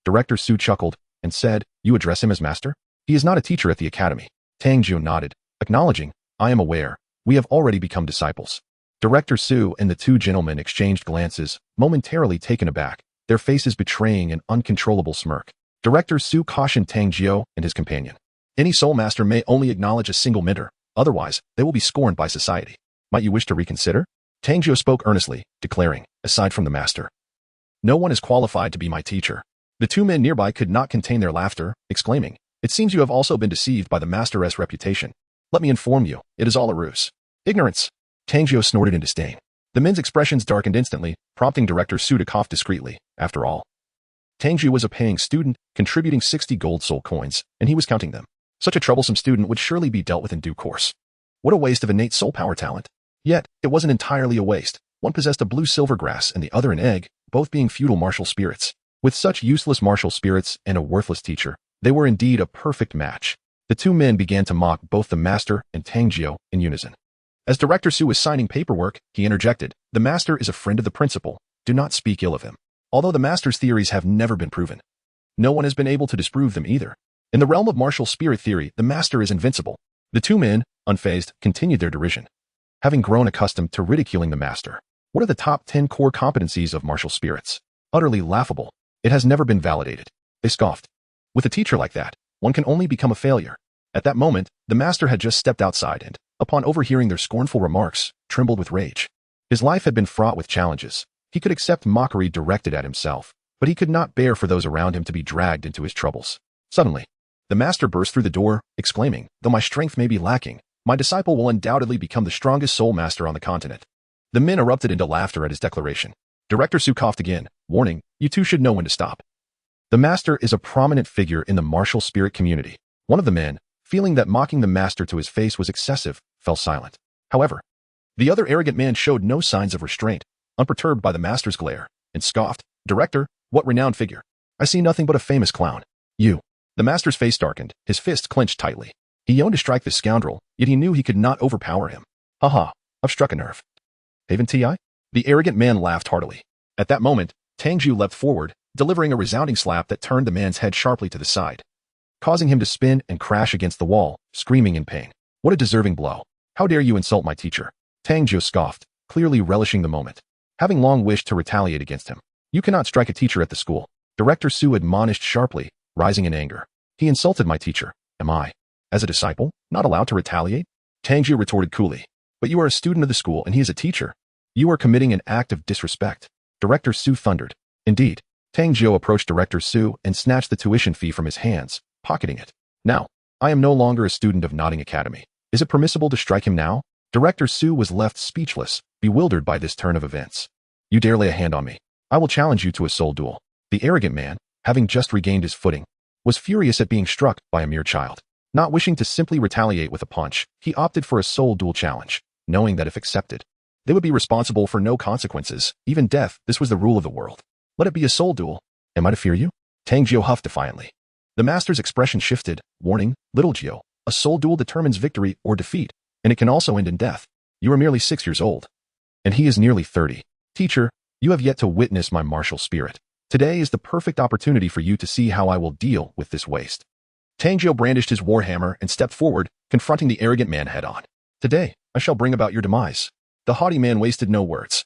Director Su chuckled and said, You address him as master? He is not a teacher at the academy. Tang Jiu nodded, acknowledging, I am aware. We have already become disciples. Director Su and the 2 gentlemen exchanged glances, momentarily taken aback, their faces betraying an uncontrollable smirk. Director Su cautioned Tang Jiu and his companion. Any soul master may only acknowledge a single mentor, otherwise they will be scorned by society. Might you wish to reconsider? Tang Jiu spoke earnestly, declaring, aside from the master, no one is qualified to be my teacher. The 2 men nearby could not contain their laughter, exclaiming, It seems you have also been deceived by the master's reputation. Let me inform you, it is all a ruse. Ignorance. Tang Jiu snorted in disdain. The men's expressions darkened instantly, prompting Director Su to cough discreetly. After all, Tang Jiu was a paying student, contributing 60 gold soul coins, and he was counting them. Such a troublesome student would surely be dealt with in due course. What a waste of innate soul power talent. Yet, it wasn't entirely a waste. One possessed a blue silver grass and the other an egg, both being feudal martial spirits. With such useless martial spirits and a worthless teacher, they were indeed a perfect match. The two men began to mock both the master and Tang Jiu in unison. As Director Su was signing paperwork, he interjected, "The master is a friend of the principal. Do not speak ill of him." Although the master's theories have never been proven, no one has been able to disprove them either. In the realm of martial spirit theory, the master is invincible. The two men, unfazed, continued their derision. Having grown accustomed to ridiculing the master, what are the top 10 core competencies of martial spirits? Utterly laughable. It has never been validated. They scoffed. With a teacher like that, one can only become a failure. At that moment, the master had just stepped outside and, upon overhearing their scornful remarks, trembled with rage. His life had been fraught with challenges. He could accept mockery directed at himself, but he could not bear for those around him to be dragged into his troubles. Suddenly, the master burst through the door, exclaiming, "Though my strength may be lacking, my disciple will undoubtedly become the strongest soul master on the continent." The men erupted into laughter at his declaration. Director Su coughed again, warning, "You two should know when to stop." The master is a prominent figure in the martial spirit community. One of the men, feeling that mocking the master to his face was excessive, fell silent. However, the other arrogant man showed no signs of restraint, unperturbed by the master's glare, and scoffed, "Director, what renowned figure? I see nothing but a famous clown. You." The master's face darkened, his fists clenched tightly. He yearned to strike this scoundrel, yet he knew he could not overpower him. "Haha, I've struck a nerve. Haven't I?" The arrogant man laughed heartily. At that moment, Tang Jiu leapt forward, delivering a resounding slap that turned the man's head sharply to the side, causing him to spin and crash against the wall, screaming in pain. "What a deserving blow. How dare you insult my teacher?" Tang Jiu scoffed, clearly relishing the moment, having long wished to retaliate against him. "You cannot strike a teacher at the school." Director Su admonished sharply, rising in anger. "He insulted my teacher. Am I, as a disciple, not allowed to retaliate?" Tang Jiu retorted coolly. "But you are a student of the school and he is a teacher. You are committing an act of disrespect." Director Su thundered. Indeed, Tang Jiu approached Director Su and snatched the tuition fee from his hands, pocketing it. "Now, I am no longer a student of Nodding Academy. Is it permissible to strike him now?" Director Su was left speechless, bewildered by this turn of events. "You dare lay a hand on me? I will challenge you to a soul duel." The arrogant man, having just regained his footing, was furious at being struck by a mere child. Not wishing to simply retaliate with a punch, he opted for a soul duel challenge, knowing that if accepted, they would be responsible for no consequences, even death. This was the rule of the world. "Let it be a soul duel. Am I to fear you?" Tang Jiu huffed defiantly. The master's expression shifted, warning, "Little Jiu, a soul duel determines victory or defeat, and it can also end in death. You are merely 6 years old, and he is nearly 30. Teacher, you have yet to witness my martial spirit. Today is the perfect opportunity for you to see how I will deal with this waste." Tang Jiu brandished his warhammer and stepped forward, confronting the arrogant man head-on. "Today, I shall bring about your demise." The haughty man wasted no words.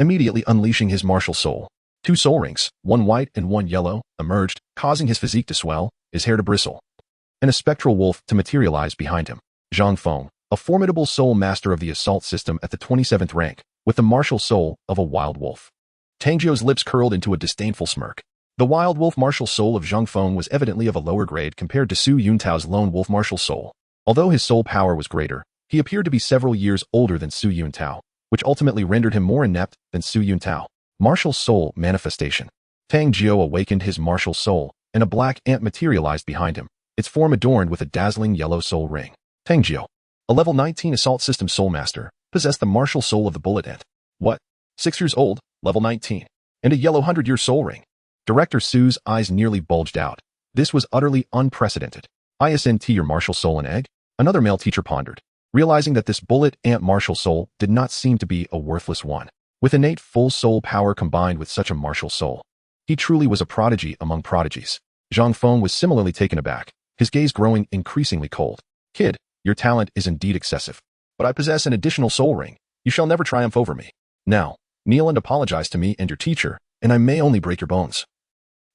Immediately unleashing his martial soul, 2 soul rings, one white and one yellow, emerged, causing his physique to swell, his hair to bristle, and a spectral wolf to materialize behind him. Zhang Feng, a formidable soul master of the assault system at the 27th rank, with the martial soul of a wild wolf. Tang Jiu's lips curled into a disdainful smirk. The wild wolf martial soul of Zhang Feng was evidently of a lower grade compared to Su Yuntao's lone wolf martial soul. Although his soul power was greater, he appeared to be several years older than Su Yuntao, which ultimately rendered him more inept than Su Yuntao. Martial soul manifestation. Tang Jiu awakened his martial soul, and a black ant materialized behind him, its form adorned with a dazzling yellow soul ring. Tang Jiu, a level 19 assault system soul master, possessed the martial soul of the bullet ant. What? 6 years old, level 19, and a yellow 100-year soul ring. Director Su's eyes nearly bulged out. This was utterly unprecedented. "Isn't your martial soul an egg?" Another male teacher pondered, realizing that this bullet ant martial soul did not seem to be a worthless one. With innate full soul power combined with such a martial soul, he truly was a prodigy among prodigies. Zhang Feng was similarly taken aback, his gaze growing increasingly cold. "Kid, your talent is indeed excessive, but I possess an additional soul ring. You shall never triumph over me. Now, kneel and apologize to me and your teacher, and I may only break your bones,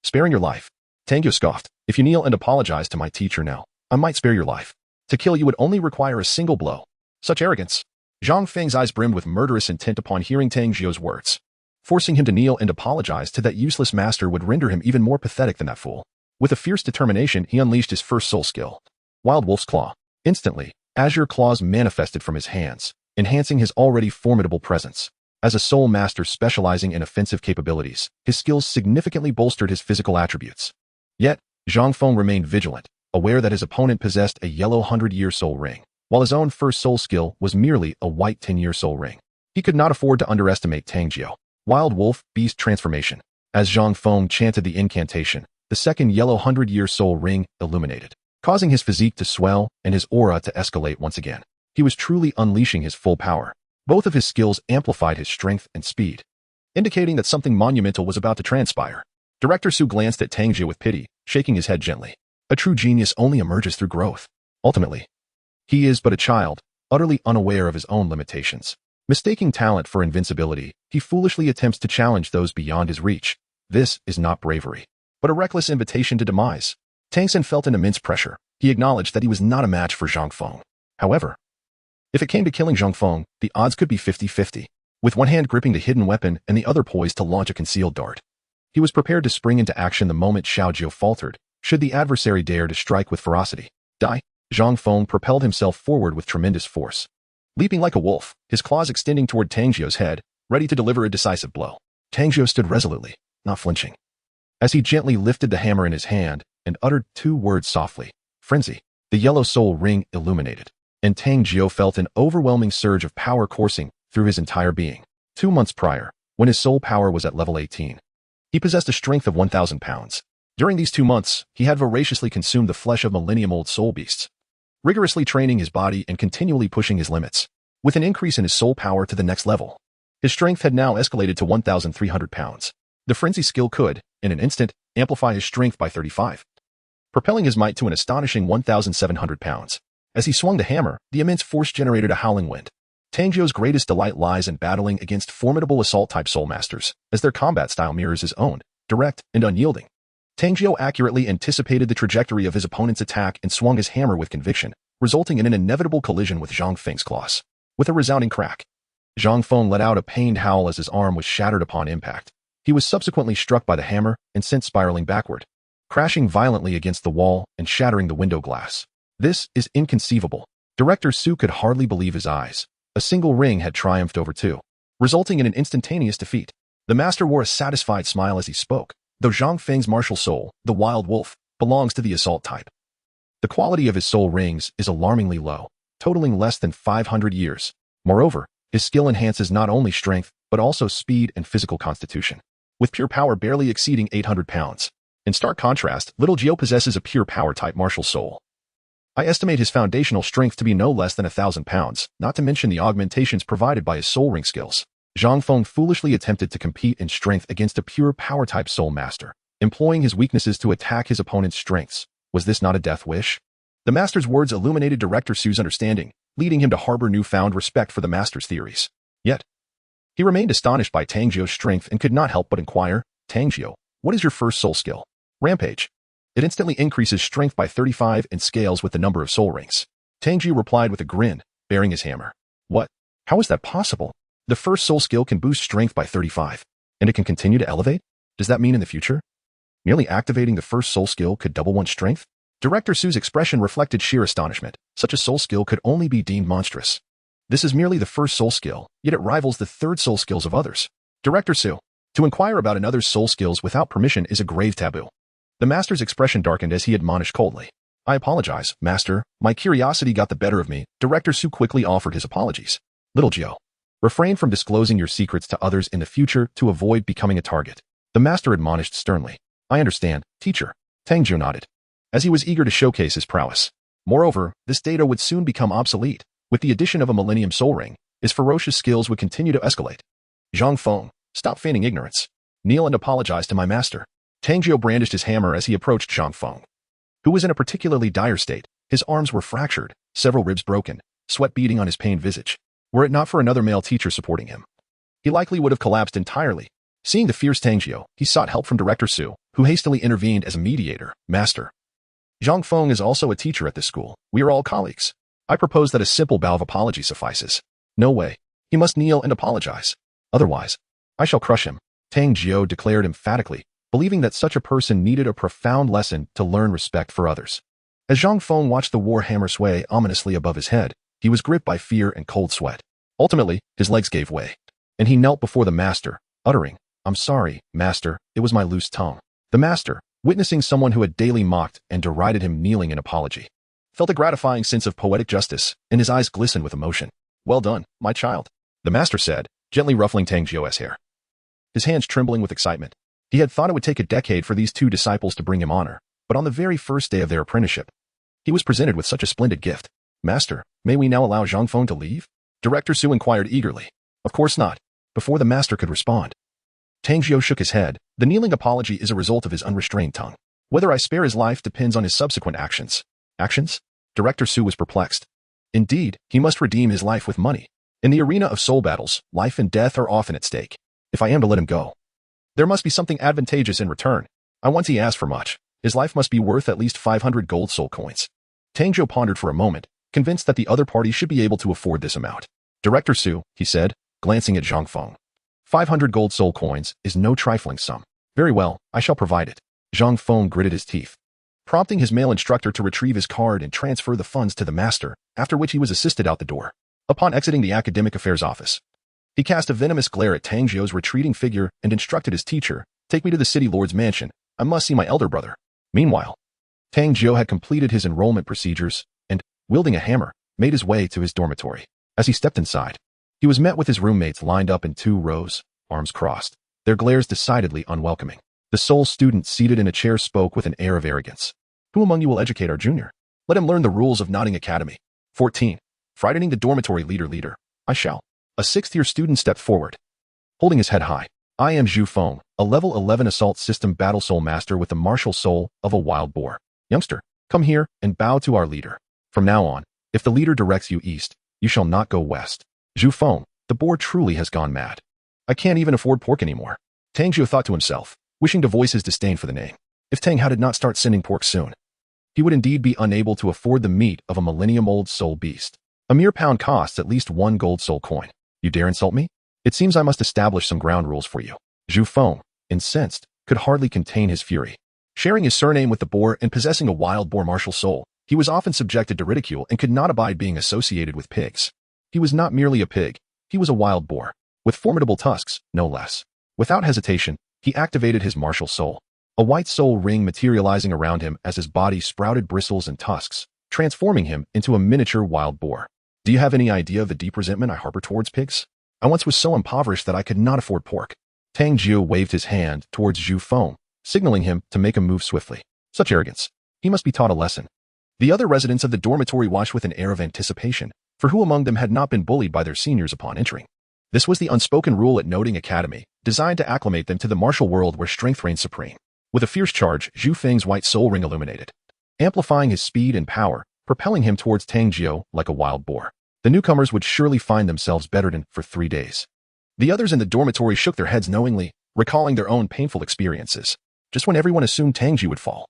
sparing your life." Tang Jiu scoffed. "If you kneel and apologize to my teacher now, I might spare your life. To kill you would only require a single blow." Such arrogance. Zhang Feng's eyes brimmed with murderous intent upon hearing Tang Jiu's words. Forcing him to kneel and apologize to that useless master would render him even more pathetic than that fool. With a fierce determination, he unleashed his first soul skill, Wild Wolf's Claw. Instantly, azure claws manifested from his hands, enhancing his already formidable presence. As a soul master specializing in offensive capabilities, his skills significantly bolstered his physical attributes. Yet, Zhang Feng remained vigilant, aware that his opponent possessed a yellow 100-year soul ring, while his own first soul skill was merely a white 10-year soul ring. He could not afford to underestimate Tang Jiu. Wild Wolf Beast Transformation. As Zhang Feng chanted the incantation, the second yellow 100-year soul ring illuminated, causing his physique to swell and his aura to escalate once again. He was truly unleashing his full power. Both of his skills amplified his strength and speed, indicating that something monumental was about to transpire. Director Su glanced at Tang Jiu with pity, shaking his head gently. A true genius only emerges through growth. Ultimately, he is but a child, utterly unaware of his own limitations. Mistaking talent for invincibility, he foolishly attempts to challenge those beyond his reach. This is not bravery, but a reckless invitation to demise. Tang San felt an immense pressure. He acknowledged that he was not a match for Zhang Feng. However, if it came to killing Zhang Feng, the odds could be 50-50. With one hand gripping the hidden weapon and the other poised to launch a concealed dart, he was prepared to spring into action the moment Xiaojiu faltered, should the adversary dare to strike with ferocity. Die! Zhang Feng propelled himself forward with tremendous force. Leaping like a wolf, his claws extending toward Tang Jiu's head, ready to deliver a decisive blow. Tang Jiu stood resolutely, not flinching. As he gently lifted the hammer in his hand and uttered two words softly, frenzy, the yellow soul ring illuminated, and Tang Jiu felt an overwhelming surge of power coursing through his entire being. 2 months prior, when his soul power was at level 18, he possessed a strength of 1,000 pounds. During these 2 months, he had voraciously consumed the flesh of millennium-old soul beasts, rigorously training his body and continually pushing his limits. With an increase in his soul power to the next level, his strength had now escalated to 1,300 pounds. The frenzy skill could, in an instant, amplify his strength by 35, propelling his might to an astonishing 1,700 pounds. As he swung the hammer, the immense force generated a howling wind. Tang Jiu's greatest delight lies in battling against formidable assault-type soul masters, as their combat style mirrors his own, direct and unyielding. Tang Jiu accurately anticipated the trajectory of his opponent's attack and swung his hammer with conviction, resulting in an inevitable collision with Zhang Feng's claws. With a resounding crack, Zhang Feng let out a pained howl as his arm was shattered upon impact. He was subsequently struck by the hammer and sent spiraling backward, crashing violently against the wall and shattering the window glass. This is inconceivable. Director Su could hardly believe his eyes. A single ring had triumphed over 2, resulting in an instantaneous defeat. The master wore a satisfied smile as he spoke. Though Zhang Feng's martial soul, the wild wolf, belongs to the assault type, the quality of his soul rings is alarmingly low, totaling less than 500 years. Moreover, his skill enhances not only strength, but also speed and physical constitution, with pure power barely exceeding 800 pounds. In stark contrast, Little Jiu possesses a pure power-type martial soul. I estimate his foundational strength to be no less than 1,000 pounds, not to mention the augmentations provided by his soul ring skills. Zhang Feng foolishly attempted to compete in strength against a pure power-type soul master, employing his weaknesses to attack his opponent's strengths. Was this not a death wish? The master's words illuminated Director Su's understanding, leading him to harbor newfound respect for the master's theories. Yet, he remained astonished by Tang Jiu's strength and could not help but inquire, Tang Jiu, what is your first soul skill? Rampage. It instantly increases strength by 35 and scales with the number of soul rings. Tang Jiu replied with a grin, bearing his hammer. What? How is that possible? The first soul skill can boost strength by 35, and it can continue to elevate? Does that mean in the future, merely activating the first soul skill could double one's strength? Director Su's expression reflected sheer astonishment. Such a soul skill could only be deemed monstrous. This is merely the first soul skill, yet it rivals the third soul skills of others. Director Su, to inquire about another's soul skills without permission is a grave taboo. The master's expression darkened as he admonished coldly. I apologize, master. My curiosity got the better of me. Director Su quickly offered his apologies. Little Jiu, refrain from disclosing your secrets to others in the future to avoid becoming a target. The master admonished sternly. I understand, teacher. Tang Jiu nodded, as he was eager to showcase his prowess. Moreover, this data would soon become obsolete. With the addition of a Millennium Soul Ring, his ferocious skills would continue to escalate. Zhang Feng, stop feigning ignorance. Kneel and apologize to my master. Tang Jiu brandished his hammer as he approached Zhang Feng, who was in a particularly dire state. His arms were fractured, several ribs broken, sweat beading on his pained visage. Were it not for another male teacher supporting him, he likely would have collapsed entirely. Seeing the fierce Tang Jiu, he sought help from Director Su, who hastily intervened as a mediator. Master, Zhang Feng is also a teacher at this school. We are all colleagues. I propose that a simple bow of apology suffices. No way. He must kneel and apologize. Otherwise, I shall crush him. Tang Jiu declared emphatically, believing that such a person needed a profound lesson to learn respect for others. As Zhang Feng watched the war hammer sway ominously above his head, he was gripped by fear and cold sweat. Ultimately, his legs gave way, and he knelt before the master, uttering, "I'm sorry, master, it was my loose tongue." The master, witnessing someone who had daily mocked and derided him kneeling in apology, felt a gratifying sense of poetic justice, and his eyes glistened with emotion. "Well done, my child," the master said, gently ruffling Tang Jiu's hair. His hands trembling with excitement. He had thought it would take a decade for these two disciples to bring him honor, but on the very first day of their apprenticeship, he was presented with such a splendid gift. "Master, may we now allow Zhang Feng to leave?" Director Su inquired eagerly. "Of course not," before the master could respond. Tang Jiu shook his head. "The kneeling apology is a result of his unrestrained tongue. Whether I spare his life depends on his subsequent actions." "Actions?" Director Su was perplexed. "Indeed, he must redeem his life with money. In the arena of soul battles, life and death are often at stake. If I am to let him go, there must be something advantageous in return. I once he asked for much. His life must be worth at least 500 gold soul coins." Tang Jiu pondered for a moment, convinced that the other party should be able to afford this amount. "Director Su," he said, glancing at Zhang Feng, 500 gold soul coins is no trifling sum. "Very well, I shall provide it." Zhang Feng gritted his teeth, prompting his male instructor to retrieve his card and transfer the funds to the master, after which he was assisted out the door. Upon exiting the academic affairs office, he cast a venomous glare at Tang Jiu's retreating figure and instructed his teacher, "Take me to the city lord's mansion. I must see my elder brother." Meanwhile, Tang Jiu had completed his enrollment procedures and, wielding a hammer, made his way to his dormitory. As he stepped inside, he was met with his roommates lined up in 2 rows, arms crossed, their glares decidedly unwelcoming. The sole student seated in a chair spoke with an air of arrogance. "Who among you will educate our junior? Let him learn the rules of Notting Academy." 14. Frightening the dormitory leader. "I shall." A 6th-year student stepped forward, holding his head high. "I am Zhu Feng, a level 11 assault system battle soul master with the martial soul of a wild boar. Youngster, come here and bow to our leader. From now on, if the leader directs you east, you shall not go west." Zhu Feng, the boar truly has gone mad. "I can't even afford pork anymore." Tang Jiu thought to himself, wishing to voice his disdain for the name. If Tang Hao did not start sending pork soon, he would indeed be unable to afford the meat of a millennium-old soul beast. A mere pound costs at least 1 gold soul coin. "You dare insult me? It seems I must establish some ground rules for you." Zhu Feng, incensed, could hardly contain his fury. Sharing his surname with the boar and possessing a wild boar martial soul, he was often subjected to ridicule and could not abide being associated with pigs. He was not merely a pig, he was a wild boar, with formidable tusks, no less. Without hesitation, he activated his martial soul, a white soul ring materializing around him as his body sprouted bristles and tusks, transforming him into a miniature wild boar. "Do you have any idea of the deep resentment I harbor towards pigs? I once was so impoverished that I could not afford pork." Tang Jiu waved his hand towards Zhu Feng, signaling him to make a move swiftly. Such arrogance. He must be taught a lesson. The other residents of the dormitory watched with an air of anticipation, for who among them had not been bullied by their seniors upon entering? This was the unspoken rule at Notting Academy, designed to acclimate them to the martial world where strength reigns supreme. With a fierce charge, Zhu Feng's white soul ring illuminated, amplifying his speed and power, propelling him towards Tang Jiu like a wild boar. The newcomers would surely find themselves bettered for 3 days. The others in the dormitory shook their heads knowingly, recalling their own painful experiences. Just when everyone assumed Tang Jiu would fall,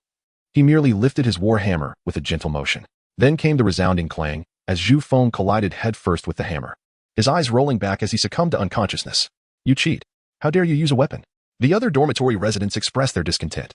he merely lifted his war hammer with a gentle motion. Then came the resounding clang, as Zhu Feng collided headfirst with the hammer, his eyes rolling back as he succumbed to unconsciousness. "You cheat. How dare you use a weapon?" The other dormitory residents expressed their discontent,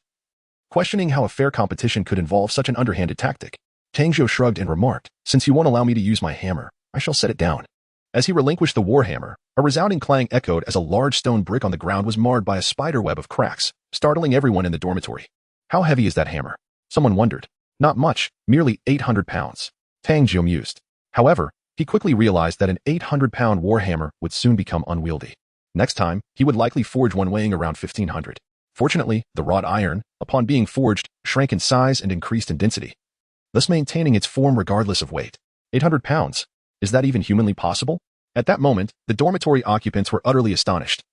questioning how a fair competition could involve such an underhanded tactic. Tang Jiu shrugged and remarked, "Since you won't allow me to use my hammer, I shall set it down." As he relinquished the war hammer, a resounding clang echoed as a large stone brick on the ground was marred by a spider web of cracks, startling everyone in the dormitory. "How heavy is that hammer?" someone wondered. "Not much, merely 800 pounds. Tang Jiu mused. However, he quickly realized that an 800-pound war hammer would soon become unwieldy. Next time, he would likely forge one weighing around 1,500. Fortunately, the wrought iron, upon being forged, shrank in size and increased in density, thus maintaining its form regardless of weight. 800 pounds. Is that even humanly possible? At that moment, the dormitory occupants were utterly astonished.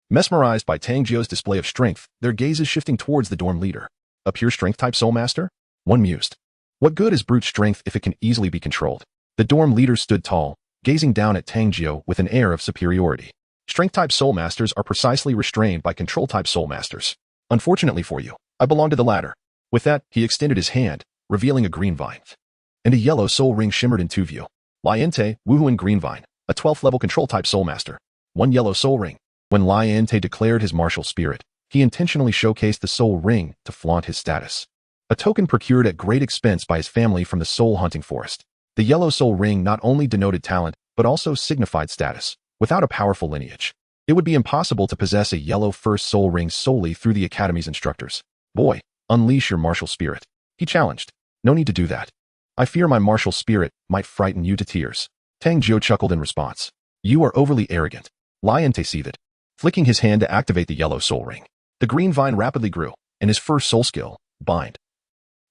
Mesmerized by Tang Jiu's display of strength, their gazes shifting towards the dorm leader. A pure strength-type soul master? One mused. What good is brute strength if it can easily be controlled? The dorm leader stood tall, gazing down at Tang Jiu with an air of superiority. Strength-type soul masters are precisely restrained by control-type soul masters. Unfortunately for you, I belong to the latter. With that, he extended his hand, revealing a green vine. And a yellow soul ring shimmered into view. Liante, Wuhuan Greenvine, a 12th level control-type soul master. 1 yellow soul ring. When Liante declared his martial spirit, he intentionally showcased the soul ring to flaunt his status. A token procured at great expense by his family from the soul hunting forest. The yellow soul ring not only denoted talent, but also signified status. Without a powerful lineage, it would be impossible to possess a yellow first soul ring solely through the academy's instructors. Boy, unleash your martial spirit, he challenged. No need to do that. I fear my martial spirit might frighten you to tears. Tang Jiu chuckled in response. You are overly arrogant. Liante seethed, flicking his hand to activate the yellow soul ring. The green vine rapidly grew, and his first soul skill, bind,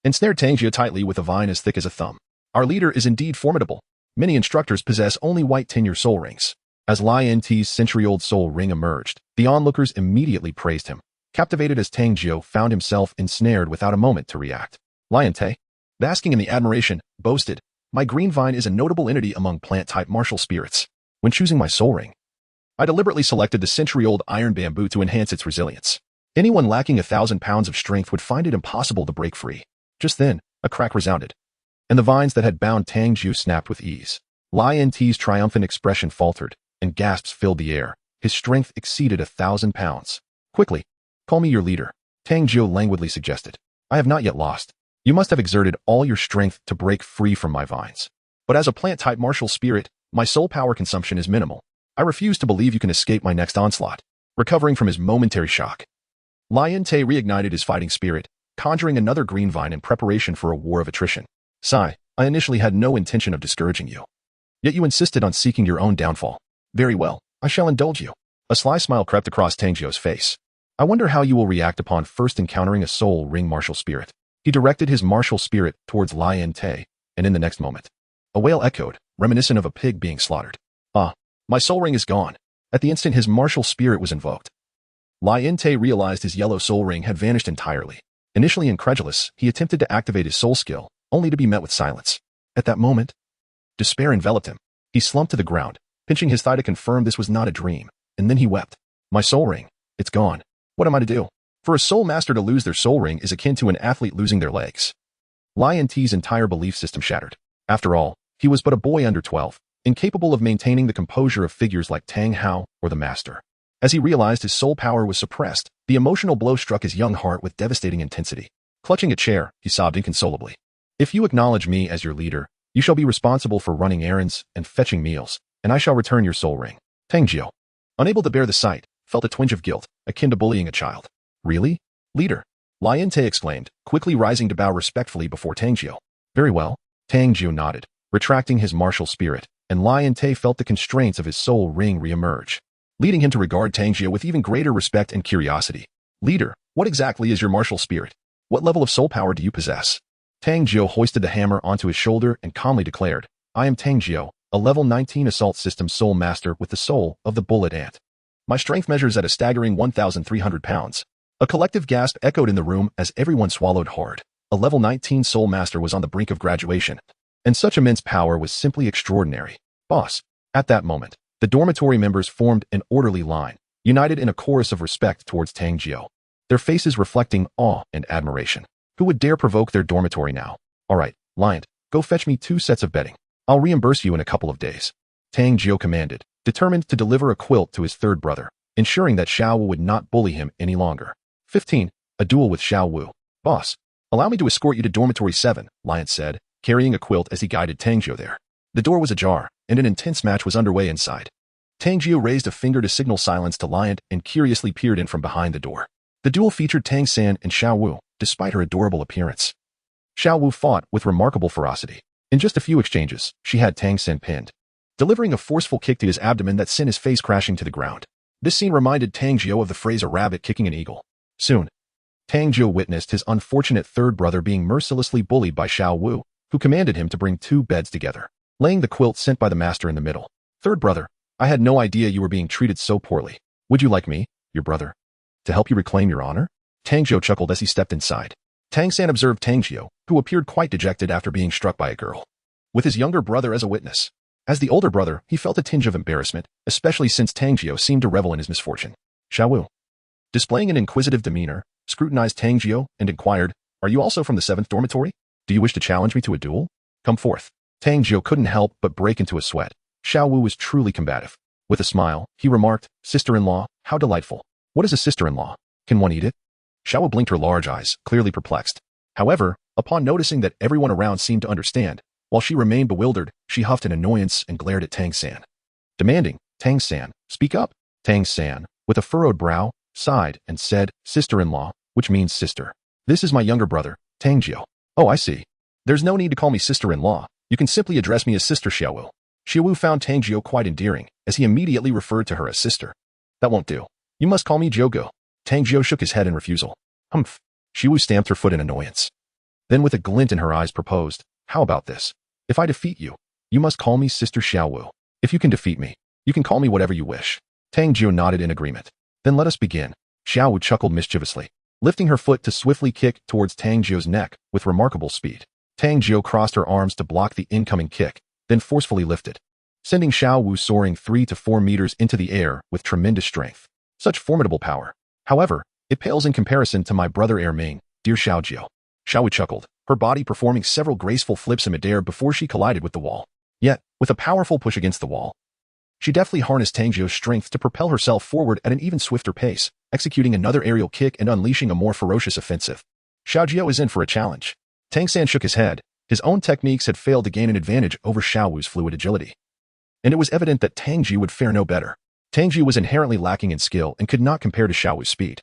ensnared Tang Jiu tightly with a vine as thick as a thumb. Our leader is indeed formidable. Many instructors possess only white tenure soul rings. As Liante's century-old soul ring emerged, the onlookers immediately praised him, captivated as Tang Jiu found himself ensnared without a moment to react. Liante, basking in the admiration, boasted, my green vine is a notable entity among plant-type martial spirits. When choosing my soul ring, I deliberately selected the century-old iron bamboo to enhance its resilience. Anyone lacking 1,000 pounds of strength would find it impossible to break free. Just then, a crack resounded, and the vines that had bound Tang Jiu snapped with ease. Liante's triumphant expression faltered, and gasps filled the air. His strength exceeded 1,000 pounds. Quickly, call me your leader, Tang Jiu languidly suggested. I have not yet lost. You must have exerted all your strength to break free from my vines. But as a plant-type martial spirit, my soul power consumption is minimal. I refuse to believe you can escape my next onslaught. Recovering from his momentary shock, Liante reignited his fighting spirit, conjuring another green vine in preparation for a war of attrition. Sigh, I initially had no intention of discouraging you. Yet you insisted on seeking your own downfall. Very well, I shall indulge you. A sly smile crept across Tang Jiu's face. I wonder how you will react upon first encountering a soul ring martial spirit. He directed his martial spirit towards Liante, and in the next moment, a wail echoed, reminiscent of a pig being slaughtered. Ah, my soul ring is gone. At the instant his martial spirit was invoked, Liante realized his yellow soul ring had vanished entirely. Initially incredulous, he attempted to activate his soul skill, only to be met with silence. At that moment, despair enveloped him. He slumped to the ground, pinching his thigh to confirm this was not a dream, and then he wept. My soul ring, it's gone. What am I to do? For a soul master to lose their soul ring is akin to an athlete losing their legs. Liante's entire belief system shattered. After all, he was but a boy under 12, incapable of maintaining the composure of figures like Tang Hao or the master. As he realized his soul power was suppressed, the emotional blow struck his young heart with devastating intensity. Clutching a chair, he sobbed inconsolably. If you acknowledge me as your leader, you shall be responsible for running errands and fetching meals, and I shall return your soul ring. Tang Jiu, unable to bear the sight, felt a twinge of guilt, akin to bullying a child. Really? Leader? Liante exclaimed, quickly rising to bow respectfully before Tang Jiu. Very well. Tang Jiu nodded, retracting his martial spirit, and Liante felt the constraints of his soul ring reemerge, leading him to regard Tang Jiu with even greater respect and curiosity. Leader, what exactly is your martial spirit? What level of soul power do you possess? Tang Jiu hoisted the hammer onto his shoulder and calmly declared, I am Tang Jiu, a level 19 assault system soul master with the soul of the bullet ant. My strength measures at a staggering 1,300 pounds. A collective gasp echoed in the room as everyone swallowed hard. A level 19 soul master was on the brink of graduation, and such immense power was simply extraordinary. Boss. At that moment, the dormitory members formed an orderly line, united in a chorus of respect towards Tang Jiu, their faces reflecting awe and admiration. Who would dare provoke their dormitory now? All right, Lion, go fetch me 2 sets of bedding. I'll reimburse you in a couple of days. Tang Jiu commanded, determined to deliver a quilt to his third brother, ensuring that Xiao Wu would not bully him any longer. 15. A duel with Xiao Wu. Boss, allow me to escort you to dormitory 7, Lion said, carrying a quilt as he guided Tang Jiu there. The door was ajar, and an intense match was underway inside. Tang Jiu raised a finger to signal silence to Lion and curiously peered in from behind the door. The duel featured Tang San and Xiao Wu, despite her adorable appearance. Xiao Wu fought with remarkable ferocity. In just a few exchanges, she had Tang San pinned, delivering a forceful kick to his abdomen that sent his face crashing to the ground. This scene reminded Tang Jiu of the phrase a rabbit kicking an eagle. Soon, Tang Jiu witnessed his unfortunate third brother being mercilessly bullied by Xiao Wu, who commanded him to bring 2 beds together, laying the quilt sent by the master in the middle. Third brother, I had no idea you were being treated so poorly. Would you like me, your brother, to help you reclaim your honor? Tang Jiu chuckled as he stepped inside. Tang San observed Tang Jiu, who appeared quite dejected after being struck by a girl, with his younger brother as a witness. As the older brother, he felt a tinge of embarrassment, especially since Tang Jiu seemed to revel in his misfortune. Xiao Wu, displaying an inquisitive demeanor, scrutinized Tang Jiu and inquired, Are you also from the 7th dormitory? Do you wish to challenge me to a duel? Come forth. Tang Jiu couldn't help but break into a sweat. Xiao Wu was truly combative. With a smile, he remarked, Sister-in-law, how delightful. What is a sister-in-law? Can one eat it? Xiao Wu blinked her large eyes, clearly perplexed. However, upon noticing that everyone around seemed to understand, while she remained bewildered, she huffed in annoyance and glared at Tang San, demanding, Tang San, speak up. Tang San, with a furrowed brow, sighed and said, sister-in-law, which means sister. This is my younger brother, Tang Jiu. Oh, I see. There's no need to call me sister-in-law. You can simply address me as Sister Xiao Wu. Xiao Wu found Tang Jiu quite endearing, as he immediately referred to her as sister. That won't do. You must call me Jogo. Tang Jiu shook his head in refusal. Humph. Xiao Wu stamped her foot in annoyance. Then with a glint in her eyes proposed, how about this? If I defeat you, you must call me Sister Xiao Wu. If you can defeat me, you can call me whatever you wish. Tang Jiu nodded in agreement. Then let us begin. Xiao Wu chuckled mischievously, lifting her foot to swiftly kick towards Tang Jiu's neck with remarkable speed. Tang Jiu crossed her arms to block the incoming kick, then forcefully lifted, sending Xiao Wu soaring 3 to 4 meters into the air with tremendous strength. Such formidable power. However, it pales in comparison to my brother Air Ming, dear Xiaojiu. Xiao Wu chuckled, her body performing several graceful flips in midair before she collided with the wall. Yet, with a powerful push against the wall, she deftly harnessed Tang Jiu's strength to propel herself forward at an even swifter pace, executing another aerial kick and unleashing a more ferocious offensive. Xiaojiu is in for a challenge. Tang San shook his head. His own techniques had failed to gain an advantage over Xiao Wu's fluid agility, and it was evident that Tang Jiu would fare no better. Tang Jiu was inherently lacking in skill and could not compare to Xiao Wu's speed,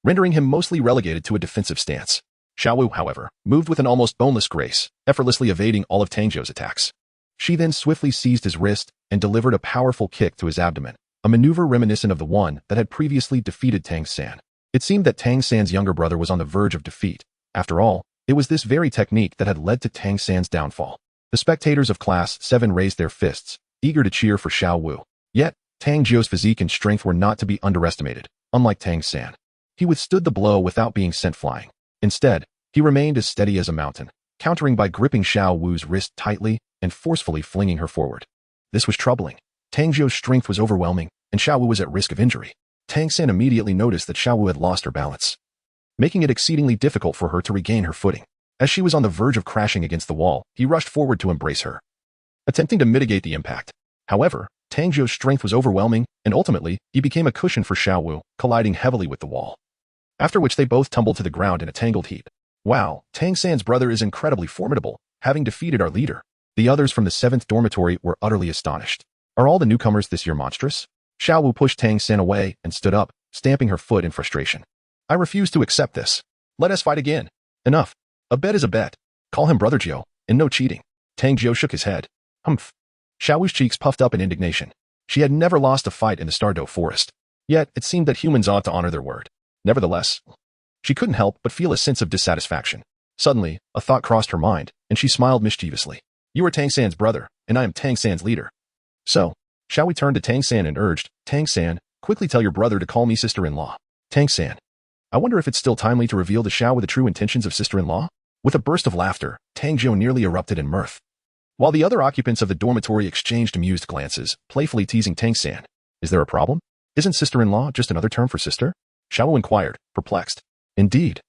rendering him mostly relegated to a defensive stance. Xiao Wu, however, moved with an almost boneless grace, effortlessly evading all of Tang Jiu's attacks. She then swiftly seized his wrist and delivered a powerful kick to his abdomen, a maneuver reminiscent of the one that had previously defeated Tang San. It seemed that Tang San's younger brother was on the verge of defeat. After all, it was this very technique that had led to Tang San's downfall. The spectators of Class 7 raised their fists, eager to cheer for Xiao Wu. Yet, Tang Jiu's physique and strength were not to be underestimated. Unlike Tang San, he withstood the blow without being sent flying. Instead, he remained as steady as a mountain, countering by gripping Xiao Wu's wrist tightly and forcefully flinging her forward. This was troubling. Tang Jiu's strength was overwhelming, and Xiao Wu was at risk of injury. Tang San immediately noticed that Xiao Wu had lost her balance, making it exceedingly difficult for her to regain her footing. As she was on the verge of crashing against the wall, he rushed forward to embrace her, attempting to mitigate the impact. However, Tang Jiu's strength was overwhelming, and ultimately, he became a cushion for Xiao Wu, colliding heavily with the wall. After which they both tumbled to the ground in a tangled heap. Wow, Tang San's brother is incredibly formidable, having defeated our leader. The others from the 7th dormitory were utterly astonished. Are all the newcomers this year monstrous? Xiao Wu pushed Tang San away and stood up, stamping her foot in frustration. I refuse to accept this. Let us fight again. Enough. A bet is a bet. Call him Brother Jiu, and no cheating. Tang Jiu shook his head. Humph. Xiao Wu's cheeks puffed up in indignation. She had never lost a fight in the Stardow Forest. Yet, it seemed that humans ought to honor their word. Nevertheless, she couldn't help but feel a sense of dissatisfaction. Suddenly, a thought crossed her mind, and she smiled mischievously. You are Tang San's brother, and I am Tang San's leader. So, shall we turn to Tang San and urged, Tang San, quickly tell your brother to call me sister-in-law. Tang San. I wonder if it's still timely to reveal to Xiao Wu the true intentions of sister-in-law? With a burst of laughter, Tang Jiu nearly erupted in mirth, while the other occupants of the dormitory exchanged amused glances, playfully teasing Tang San. Is there a problem? Isn't sister-in-law just another term for sister? Xiao Wu inquired, perplexed. Indeed.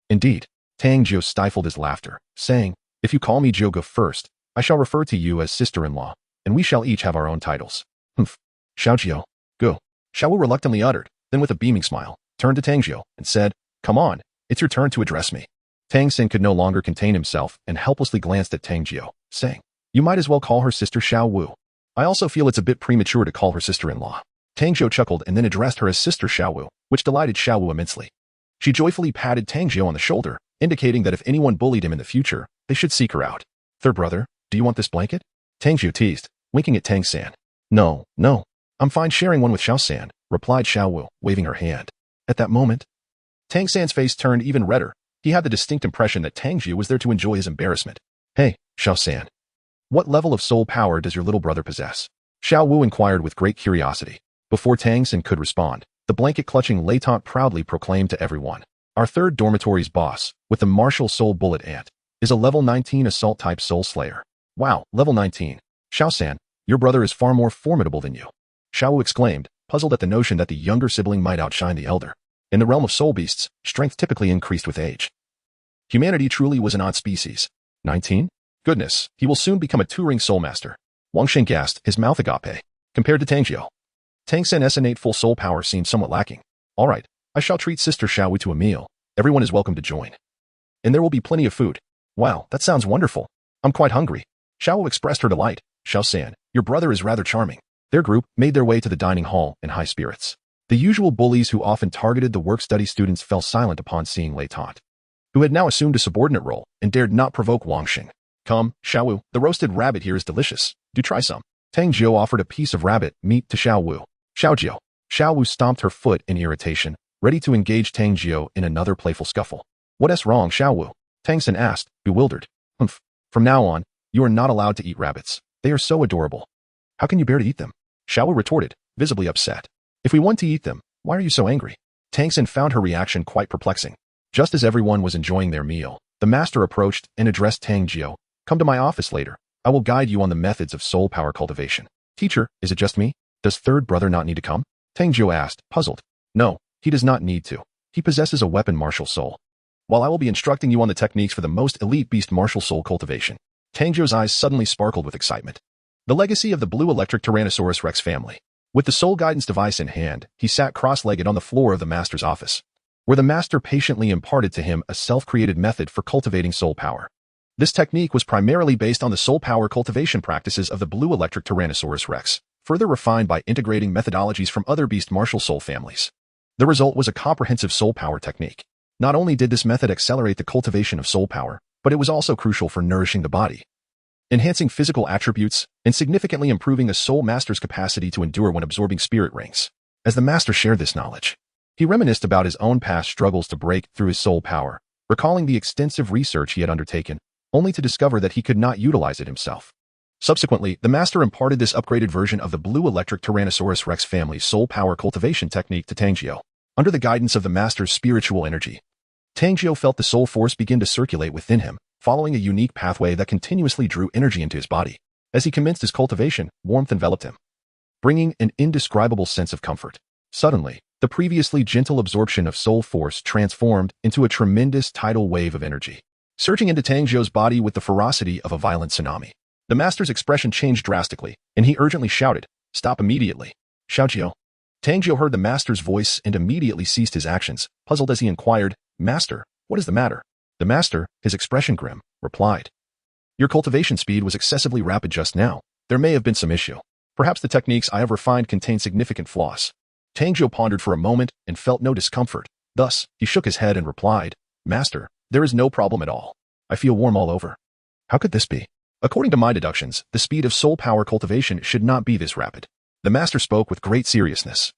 Indeed. Tang Jiu stifled his laughter, saying, if you call me Jogo first, I shall refer to you as sister-in-law, and we shall each have our own titles. Humph. Xiaojiu. Go. Xiao Wu reluctantly uttered, then with a beaming smile, turned to Tang Jiu and said, come on, it's your turn to address me. Tang San could no longer contain himself and helplessly glanced at Tang Jiu, saying, you might as well call her sister Xiao Wu. I also feel it's a bit premature to call her sister-in-law. Tang Jiu chuckled and then addressed her as sister Xiao Wu, which delighted Xiao Wu immensely. She joyfully patted Tang Jiu on the shoulder, indicating that if anyone bullied him in the future, they should seek her out. Third brother, do you want this blanket? Tang Jiu teased, winking at Tang San. No, no. I'm fine sharing one with Xiao San, replied Xiao Wu, waving her hand. At that moment, Tang San's face turned even redder. He had the distinct impression that Tang Jiu was there to enjoy his embarrassment. Hey, Xiao San. What level of soul power does your little brother possess? Xiao Wu inquired with great curiosity. Before Tang San could respond, the blanket-clutching Leitant proudly proclaimed to everyone. Our third dormitory's boss, with the martial soul bullet ant, is a level 19 assault-type soul slayer. Wow, level 19. Xiao San, your brother is far more formidable than you. Xiao Wu exclaimed, puzzled at the notion that the younger sibling might outshine the elder. In the realm of soul beasts, strength typically increased with age. Humanity truly was an odd species. 19? Goodness, he will soon become a two-ring soul master. Wang Shen gasped, his mouth agape. Compared to Tang Jiu, Tang San's innate full soul power seemed somewhat lacking. All right, I shall treat Sister Xiao Wu to a meal. Everyone is welcome to join. And there will be plenty of food. Wow, that sounds wonderful. I'm quite hungry. Xiao Wu expressed her delight. Xiao San, your brother is rather charming. Their group made their way to the dining hall in high spirits. The usual bullies who often targeted the work-study students fell silent upon seeing Lei Taunt, who had now assumed a subordinate role and dared not provoke Wang Xing. Come, Xiao Wu, the roasted rabbit here is delicious. Do try some. Tang Jiu offered a piece of rabbit meat to Xiao Wu. Xiaojiu. Xiao Wu stomped her foot in irritation, ready to engage Tang Jiu in another playful scuffle. What's wrong, Xiao Wu? Tang San asked, bewildered. Humph. From now on, you are not allowed to eat rabbits. They are so adorable. How can you bear to eat them? Xiao Wu retorted, visibly upset. If we want to eat them, why are you so angry? Tang San found her reaction quite perplexing. Just as everyone was enjoying their meal, the master approached and addressed Tang Jiu. Come to my office later. I will guide you on the methods of soul power cultivation. Teacher, is it just me? Does third brother not need to come? Tang Jiu asked, puzzled. No, he does not need to. He possesses a weapon martial soul. While I will be instructing you on the techniques for the most elite beast martial soul cultivation. Tang Jiu's eyes suddenly sparkled with excitement. The legacy of the blue electric Tyrannosaurus Rex family. With the soul guidance device in hand, he sat cross-legged on the floor of the master's office, where the master patiently imparted to him a self-created method for cultivating soul power. This technique was primarily based on the soul power cultivation practices of the blue electric Tyrannosaurus Rex, further refined by integrating methodologies from other beast martial soul families. The result was a comprehensive soul power technique. Not only did this method accelerate the cultivation of soul power, but it was also crucial for nourishing the body, enhancing physical attributes, and significantly improving a soul master's capacity to endure when absorbing spirit rings. As the master shared this knowledge, he reminisced about his own past struggles to break through his soul power, recalling the extensive research he had undertaken, only to discover that he could not utilize it himself. Subsequently, the master imparted this upgraded version of the blue electric Tyrannosaurus Rex family's soul power cultivation technique to Tang Jiu. Under the guidance of the master's spiritual energy, Tang Jiu felt the soul force begin to circulate within him, following a unique pathway that continuously drew energy into his body. As he commenced his cultivation, warmth enveloped him, bringing an indescribable sense of comfort. Suddenly, the previously gentle absorption of soul force transformed into a tremendous tidal wave of energy, surging into Tang Jiu's body with the ferocity of a violent tsunami. The master's expression changed drastically, and he urgently shouted, "Stop immediately! Xiaojiu!" Tang Jiu heard the master's voice and immediately ceased his actions, puzzled as he inquired, "Master, what is the matter?" The master, his expression grim, replied, "Your cultivation speed was excessively rapid just now. There may have been some issue. Perhaps the techniques I have refined contain significant flaws." Tang Jiu pondered for a moment and felt no discomfort. Thus, he shook his head and replied, "Master, there is no problem at all. I feel warm all over." How could this be? According to my deductions, the speed of soul power cultivation should not be this rapid. The master spoke with great seriousness.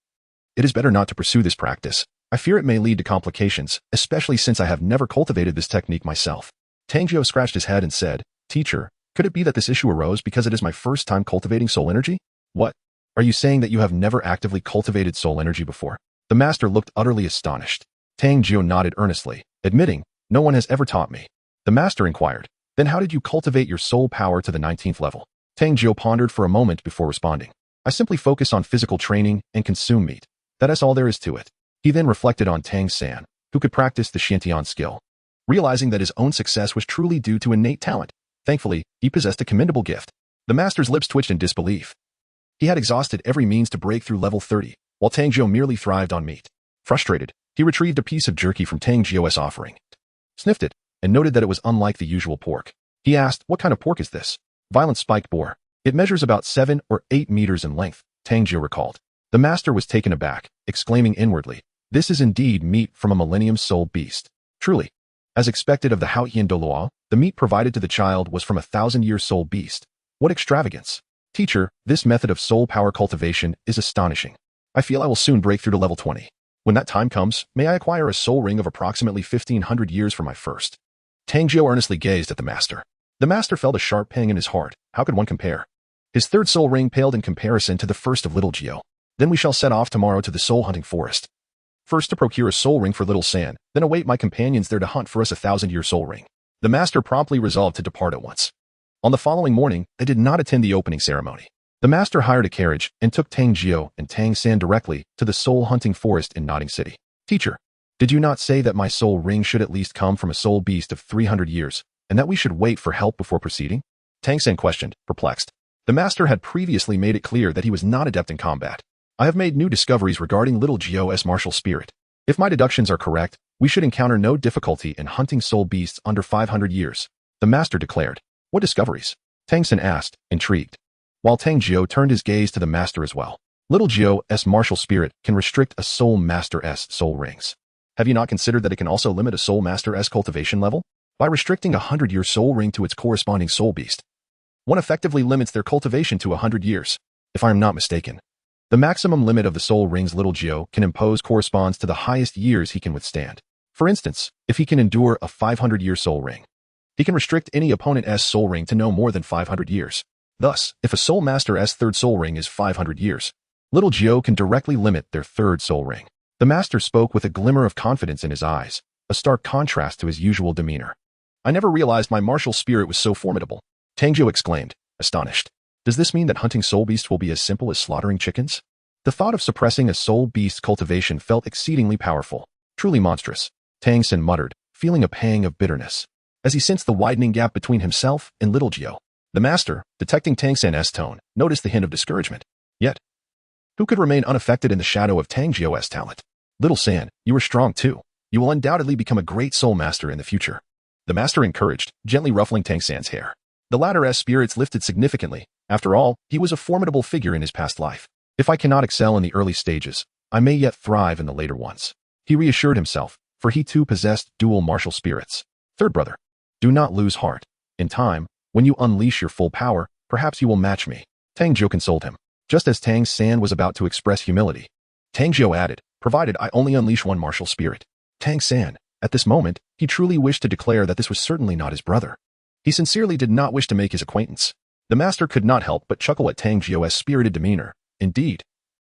It is better not to pursue this practice. I fear it may lead to complications, especially since I have never cultivated this technique myself. Tang Jiu scratched his head and said, "Teacher, could it be that this issue arose because it is my first time cultivating soul energy?" "What? Are you saying that you have never actively cultivated soul energy before?" The master looked utterly astonished. Tang Jiu nodded earnestly, admitting, "No one has ever taught me." The master inquired, "Then how did you cultivate your soul power to the 19th level?" Tang Jiu pondered for a moment before responding. "I simply focus on physical training and consume meat. That is all there is to it." He then reflected on Tang San, who could practice the Xiantian skill, realizing that his own success was truly due to innate talent. Thankfully, he possessed a commendable gift. The master's lips twitched in disbelief. He had exhausted every means to break through level 30, while Tang Jiu merely thrived on meat. Frustrated, he retrieved a piece of jerky from Tang Jiu's offering, sniffed it, and noted that it was unlike the usual pork. He asked, "What kind of pork is this?" "Violent spiked boar. It measures about 7 or 8 meters in length," Tang Jiu recalled. The master was taken aback, exclaiming inwardly, "This is indeed meat from a millennium soul beast. Truly." As expected of the Haotian Douluo, the meat provided to the child was from a 1,000-year soul beast. What extravagance! "Teacher, this method of soul power cultivation is astonishing. I feel I will soon break through to level 20. When that time comes, may I acquire a soul ring of approximately 1,500 years for my first?" Tang Jiu earnestly gazed at the master. The master felt a sharp pang in his heart. How could one compare? His third soul ring paled in comparison to the first of little Jiu. "Then we shall set off tomorrow to the soul-hunting forest. First to procure a soul ring for little San, then await my companions there to hunt for us a 1,000-year soul ring." The master promptly resolved to depart at once. On the following morning, they did not attend the opening ceremony. The master hired a carriage and took Tang Jiu and Tang San directly to the soul-hunting forest in Nodding City. "Teacher, did you not say that my soul ring should at least come from a soul beast of 300 years, and that we should wait for help before proceeding?" Tang San questioned, perplexed. The master had previously made it clear that he was not adept in combat. "I have made new discoveries regarding little Jiu's martial spirit. If my deductions are correct, we should encounter no difficulty in hunting soul beasts under 500 years, the master declared. What discoveries? Tang San asked, intrigued. While Tang Jiu turned his gaze to the master as well. Little Jiu's martial spirit can restrict a soul master's soul rings. Have you not considered that it can also limit a soul master's cultivation level? By restricting a 100-year soul ring to its corresponding soul beast, one effectively limits their cultivation to 100 years, if I am not mistaken. The maximum limit of the soul rings Little Jiu can impose corresponds to the highest years he can withstand. For instance, if he can endure a 500-year soul ring, he can restrict any opponent's soul ring to no more than 500 years. Thus, if a soul master's third soul ring is 500 years, Little Jiu can directly limit their third soul ring. The master spoke with a glimmer of confidence in his eyes, a stark contrast to his usual demeanor. I never realized my martial spirit was so formidable, Tang Jiu exclaimed, astonished. Does this mean that hunting soul beasts will be as simple as slaughtering chickens? The thought of suppressing a soul beast's cultivation felt exceedingly powerful. Truly monstrous, Tang San muttered, feeling a pang of bitterness, as he sensed the widening gap between himself and Little Jiu. The master, detecting Tang San's tone, noticed the hint of discouragement. Yet, who could remain unaffected in the shadow of Tang Jiu's talent? Little San, you are strong too. You will undoubtedly become a great soul master in the future. The master encouraged, gently ruffling Tang San's hair. The latter's spirits lifted significantly. After all, he was a formidable figure in his past life. If I cannot excel in the early stages, I may yet thrive in the later ones. He reassured himself, for he too possessed dual martial spirits. Third brother, do not lose heart. In time, when you unleash your full power, perhaps you will match me. Tang Jiu consoled him. Just as Tang San was about to express humility, Tang Jiu added, provided I only unleash one martial spirit. Tang San, at this moment, he truly wished to declare that this was certainly not his brother. He sincerely did not wish to make his acquaintance. The master could not help but chuckle at Tang Jiu's spirited demeanor. Indeed,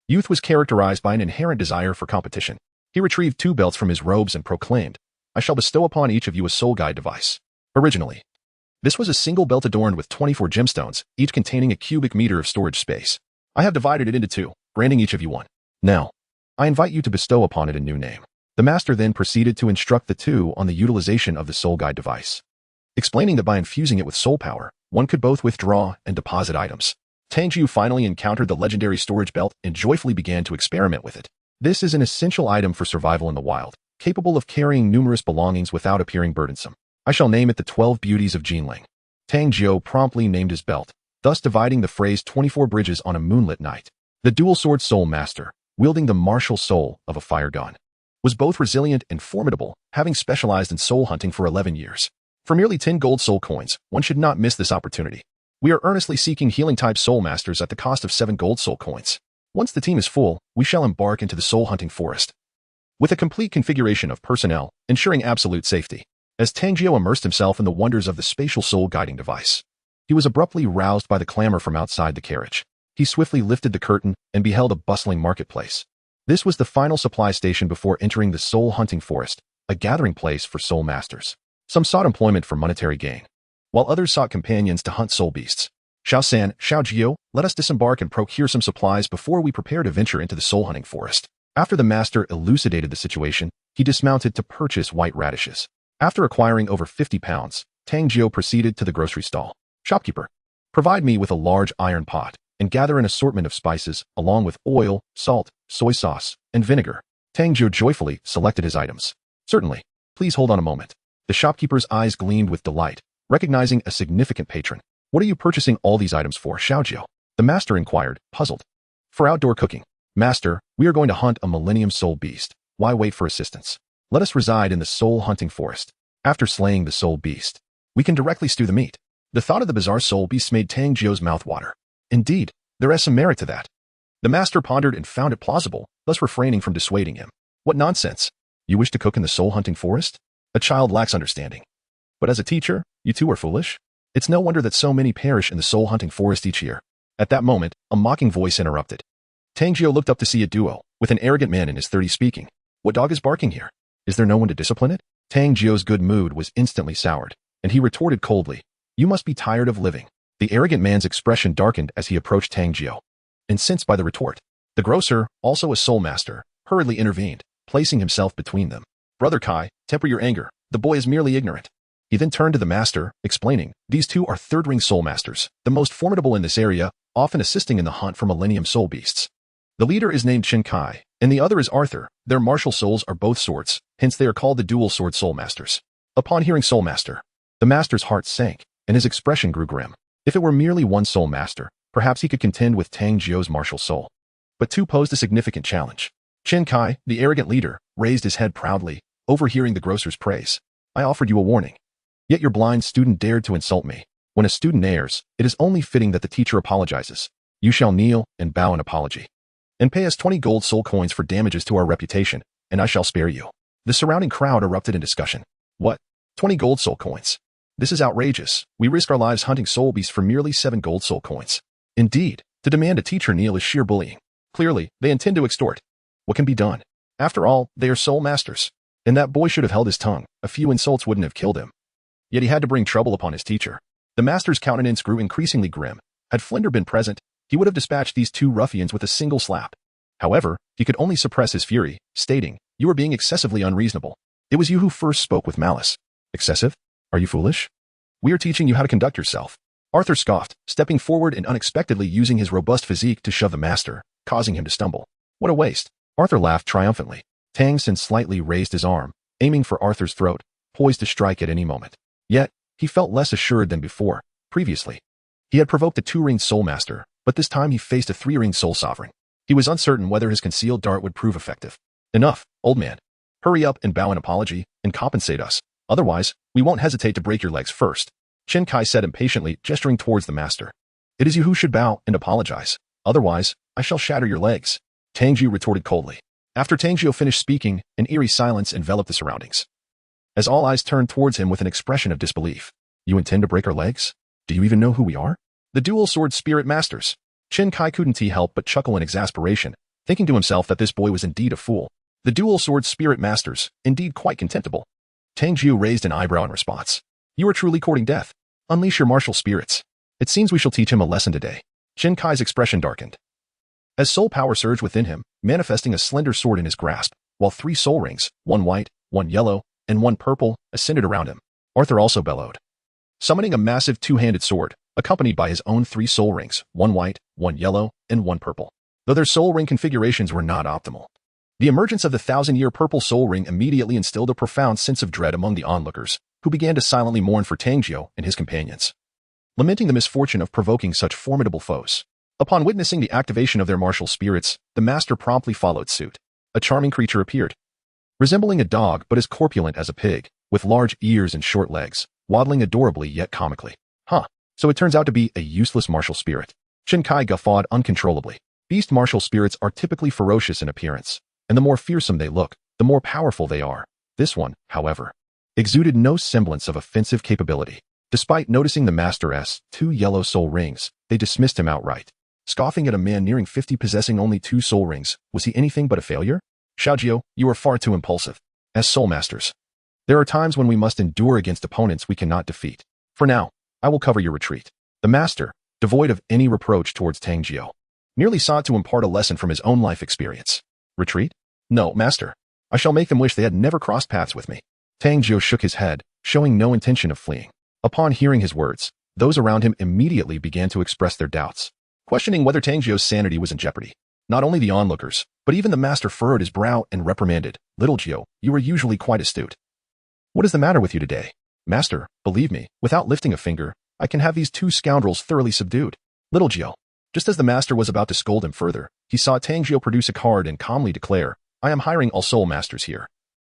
youth was characterized by an inherent desire for competition. He retrieved 2 belts from his robes and proclaimed, I shall bestow upon each of you a soul guide device. Originally, this was a single belt adorned with 24 gemstones, each containing a cubic meter of storage space. I have divided it into 2, granting each of you 1. Now, I invite you to bestow upon it a new name. The master then proceeded to instruct the 2 on the utilization of the soul guide device, explaining that by infusing it with soul power, one could both withdraw and deposit items. Tang Jiu finally encountered the legendary storage belt and joyfully began to experiment with it. This is an essential item for survival in the wild, capable of carrying numerous belongings without appearing burdensome. I shall name it the 12 Beauties of Jinling. Tang Jiu promptly named his belt, thus dividing the phrase 24 bridges on a moonlit night. The dual sword soul master, wielding the martial soul of a fire gun, was both resilient and formidable, having specialized in soul hunting for 11 years. For merely 10 gold soul coins, one should not miss this opportunity. We are earnestly seeking healing-type soul masters at the cost of 7 gold soul coins. Once the team is full, we shall embark into the soul hunting forest, with a complete configuration of personnel, ensuring absolute safety. As Tang Jiu immersed himself in the wonders of the spatial soul guiding device, he was abruptly roused by the clamor from outside the carriage. He swiftly lifted the curtain and beheld a bustling marketplace. This was the final supply station before entering the soul hunting forest, a gathering place for soul masters. Some sought employment for monetary gain, while others sought companions to hunt soul beasts. Xiao San, Xiaojiu, let us disembark and procure some supplies before we prepare to venture into the soul hunting forest. After the master elucidated the situation, he dismounted to purchase white radishes. After acquiring over 50 pounds, Tang Jiu proceeded to the grocery stall. Shopkeeper, provide me with a large iron pot and gather an assortment of spices, along with oil, salt, soy sauce, and vinegar. Tang Jiu joyfully selected his items. Certainly. Please hold on a moment. The shopkeeper's eyes gleamed with delight, recognizing a significant patron. What are you purchasing all these items for, Xiaojiu? The master inquired, puzzled. For outdoor cooking. Master, we are going to hunt a millennium soul beast. Why wait for assistance? Let us reside in the soul hunting forest. After slaying the soul beast, we can directly stew the meat. The thought of the bizarre soul beast made Tang Jiu's mouth water. Indeed, there is some merit to that. The master pondered and found it plausible, thus refraining from dissuading him. What nonsense! You wish to cook in the soul hunting forest? A child lacks understanding. But as a teacher, you too are foolish? It's no wonder that so many perish in the soul hunting forest each year. At that moment, a mocking voice interrupted. Tang Jiu looked up to see a duo, with an arrogant man in his 30s speaking. What dog is barking here? Is there no one to discipline it? Tang Jiu's good mood was instantly soured, and he retorted coldly, You must be tired of living. The arrogant man's expression darkened as he approached Tang Jiu. Incensed by the retort, the grocer, also a soul master, hurriedly intervened, placing himself between them. Brother Kai, temper your anger. The boy is merely ignorant. He then turned to the master, explaining, These 2 are third-ring soul masters, the most formidable in this area, often assisting in the hunt for millennium soul beasts. The leader is named Qin Kai, and the other is Arthur. Their martial souls are both swords, hence they are called the dual sword soul masters. Upon hearing soul master, the master's heart sank, and his expression grew grim. If it were merely one soul master, perhaps he could contend with Tang Jiu's martial soul. But two posed a significant challenge. Qin Kai, the arrogant leader, raised his head proudly, overhearing the grocer's praise. I offered you a warning. Yet your blind student dared to insult me. When a student errs, it is only fitting that the teacher apologizes. You shall kneel and bow in apology. And pay us 20 gold soul coins for damages to our reputation, and I shall spare you. The surrounding crowd erupted in discussion. What? 20 gold soul coins? This is outrageous. We risk our lives hunting soul beasts for merely 7 gold soul coins. Indeed, to demand a teacher kneel is sheer bullying. Clearly, they intend to extort. What can be done? After all, they are soul masters. And that boy should have held his tongue. A few insults wouldn't have killed him. Yet he had to bring trouble upon his teacher. The master's countenance grew increasingly grim. Had Flender been present, he would have dispatched these two ruffians with a single slap. However, he could only suppress his fury, stating, "You are being excessively unreasonable. It was you who first spoke with malice." Excessive? Are you foolish? We are teaching you how to conduct yourself. Arthur scoffed, stepping forward and unexpectedly using his robust physique to shove the master, causing him to stumble. What a waste. Arthur laughed triumphantly. Tang San slightly raised his arm, aiming for Arthur's throat, poised to strike at any moment. Yet, he felt less assured than before. Previously, he had provoked a 2-ringed soul master, but this time he faced a 3-ringed soul sovereign. He was uncertain whether his concealed dart would prove effective. Enough, old man. Hurry up and bow an apology, and compensate us. Otherwise, we won't hesitate to break your legs first. Qin Kai said impatiently, gesturing towards the master. It is you who should bow and apologize. Otherwise, I shall shatter your legs. Tang Jiu retorted coldly. After Tang Jiu finished speaking, an eerie silence enveloped the surroundings. As all eyes turned towards him with an expression of disbelief. You intend to break our legs? Do you even know who we are? The dual sword spirit masters. Qin Kai couldn't help but chuckle in exasperation, thinking to himself that this boy was indeed a fool. The dual sword spirit masters, indeed quite contemptible. Tang Jiu raised an eyebrow in response. You are truly courting death. Unleash your martial spirits. It seems we shall teach him a lesson today. Qin Kai's expression darkened. As soul power surged within him, manifesting a slender sword in his grasp, while 3 soul rings, 1 white, 1 yellow, and 1 purple, ascended around him. Arthur also bellowed. Summoning a massive 2-handed sword, accompanied by his own 3 soul rings, 1 white, 1 yellow, and 1 purple. Though their soul ring configurations were not optimal. The emergence of the 1,000-year purple soul ring immediately instilled a profound sense of dread among the onlookers, who began to silently mourn for Tang Jiu and his companions, lamenting the misfortune of provoking such formidable foes. Upon witnessing the activation of their martial spirits, the master promptly followed suit. A charming creature appeared, resembling a dog but as corpulent as a pig, with large ears and short legs, waddling adorably yet comically. So it turns out to be a useless martial spirit. Qin Kai guffawed uncontrollably. Beast martial spirits are typically ferocious in appearance, and the more fearsome they look, the more powerful they are. This one, however, exuded no semblance of offensive capability. Despite noticing the master's 2 yellow soul rings, they dismissed him outright. Scoffing at a man nearing 50 possessing only 2 soul rings, was he anything but a failure? Xiaojiu, you are far too impulsive. As soul masters, there are times when we must endure against opponents we cannot defeat. For now, I will cover your retreat. The master, devoid of any reproach towards Tang Jiu, merely sought to impart a lesson from his own life experience. Retreat? No, master. I shall make them wish they had never crossed paths with me. Tang Jiu shook his head, showing no intention of fleeing. Upon hearing his words, those around him immediately began to express their doubts, questioning whether Tang Jiu's sanity was in jeopardy. Not only the onlookers, but even the master furrowed his brow and reprimanded. Little Jiu, you are usually quite astute. What is the matter with you today? Master, believe me, without lifting a finger, I can have these 2 scoundrels thoroughly subdued. Little Jiu. Just as the master was about to scold him further, he saw Tang Jiu produce a card and calmly declare, I am hiring all soul masters here.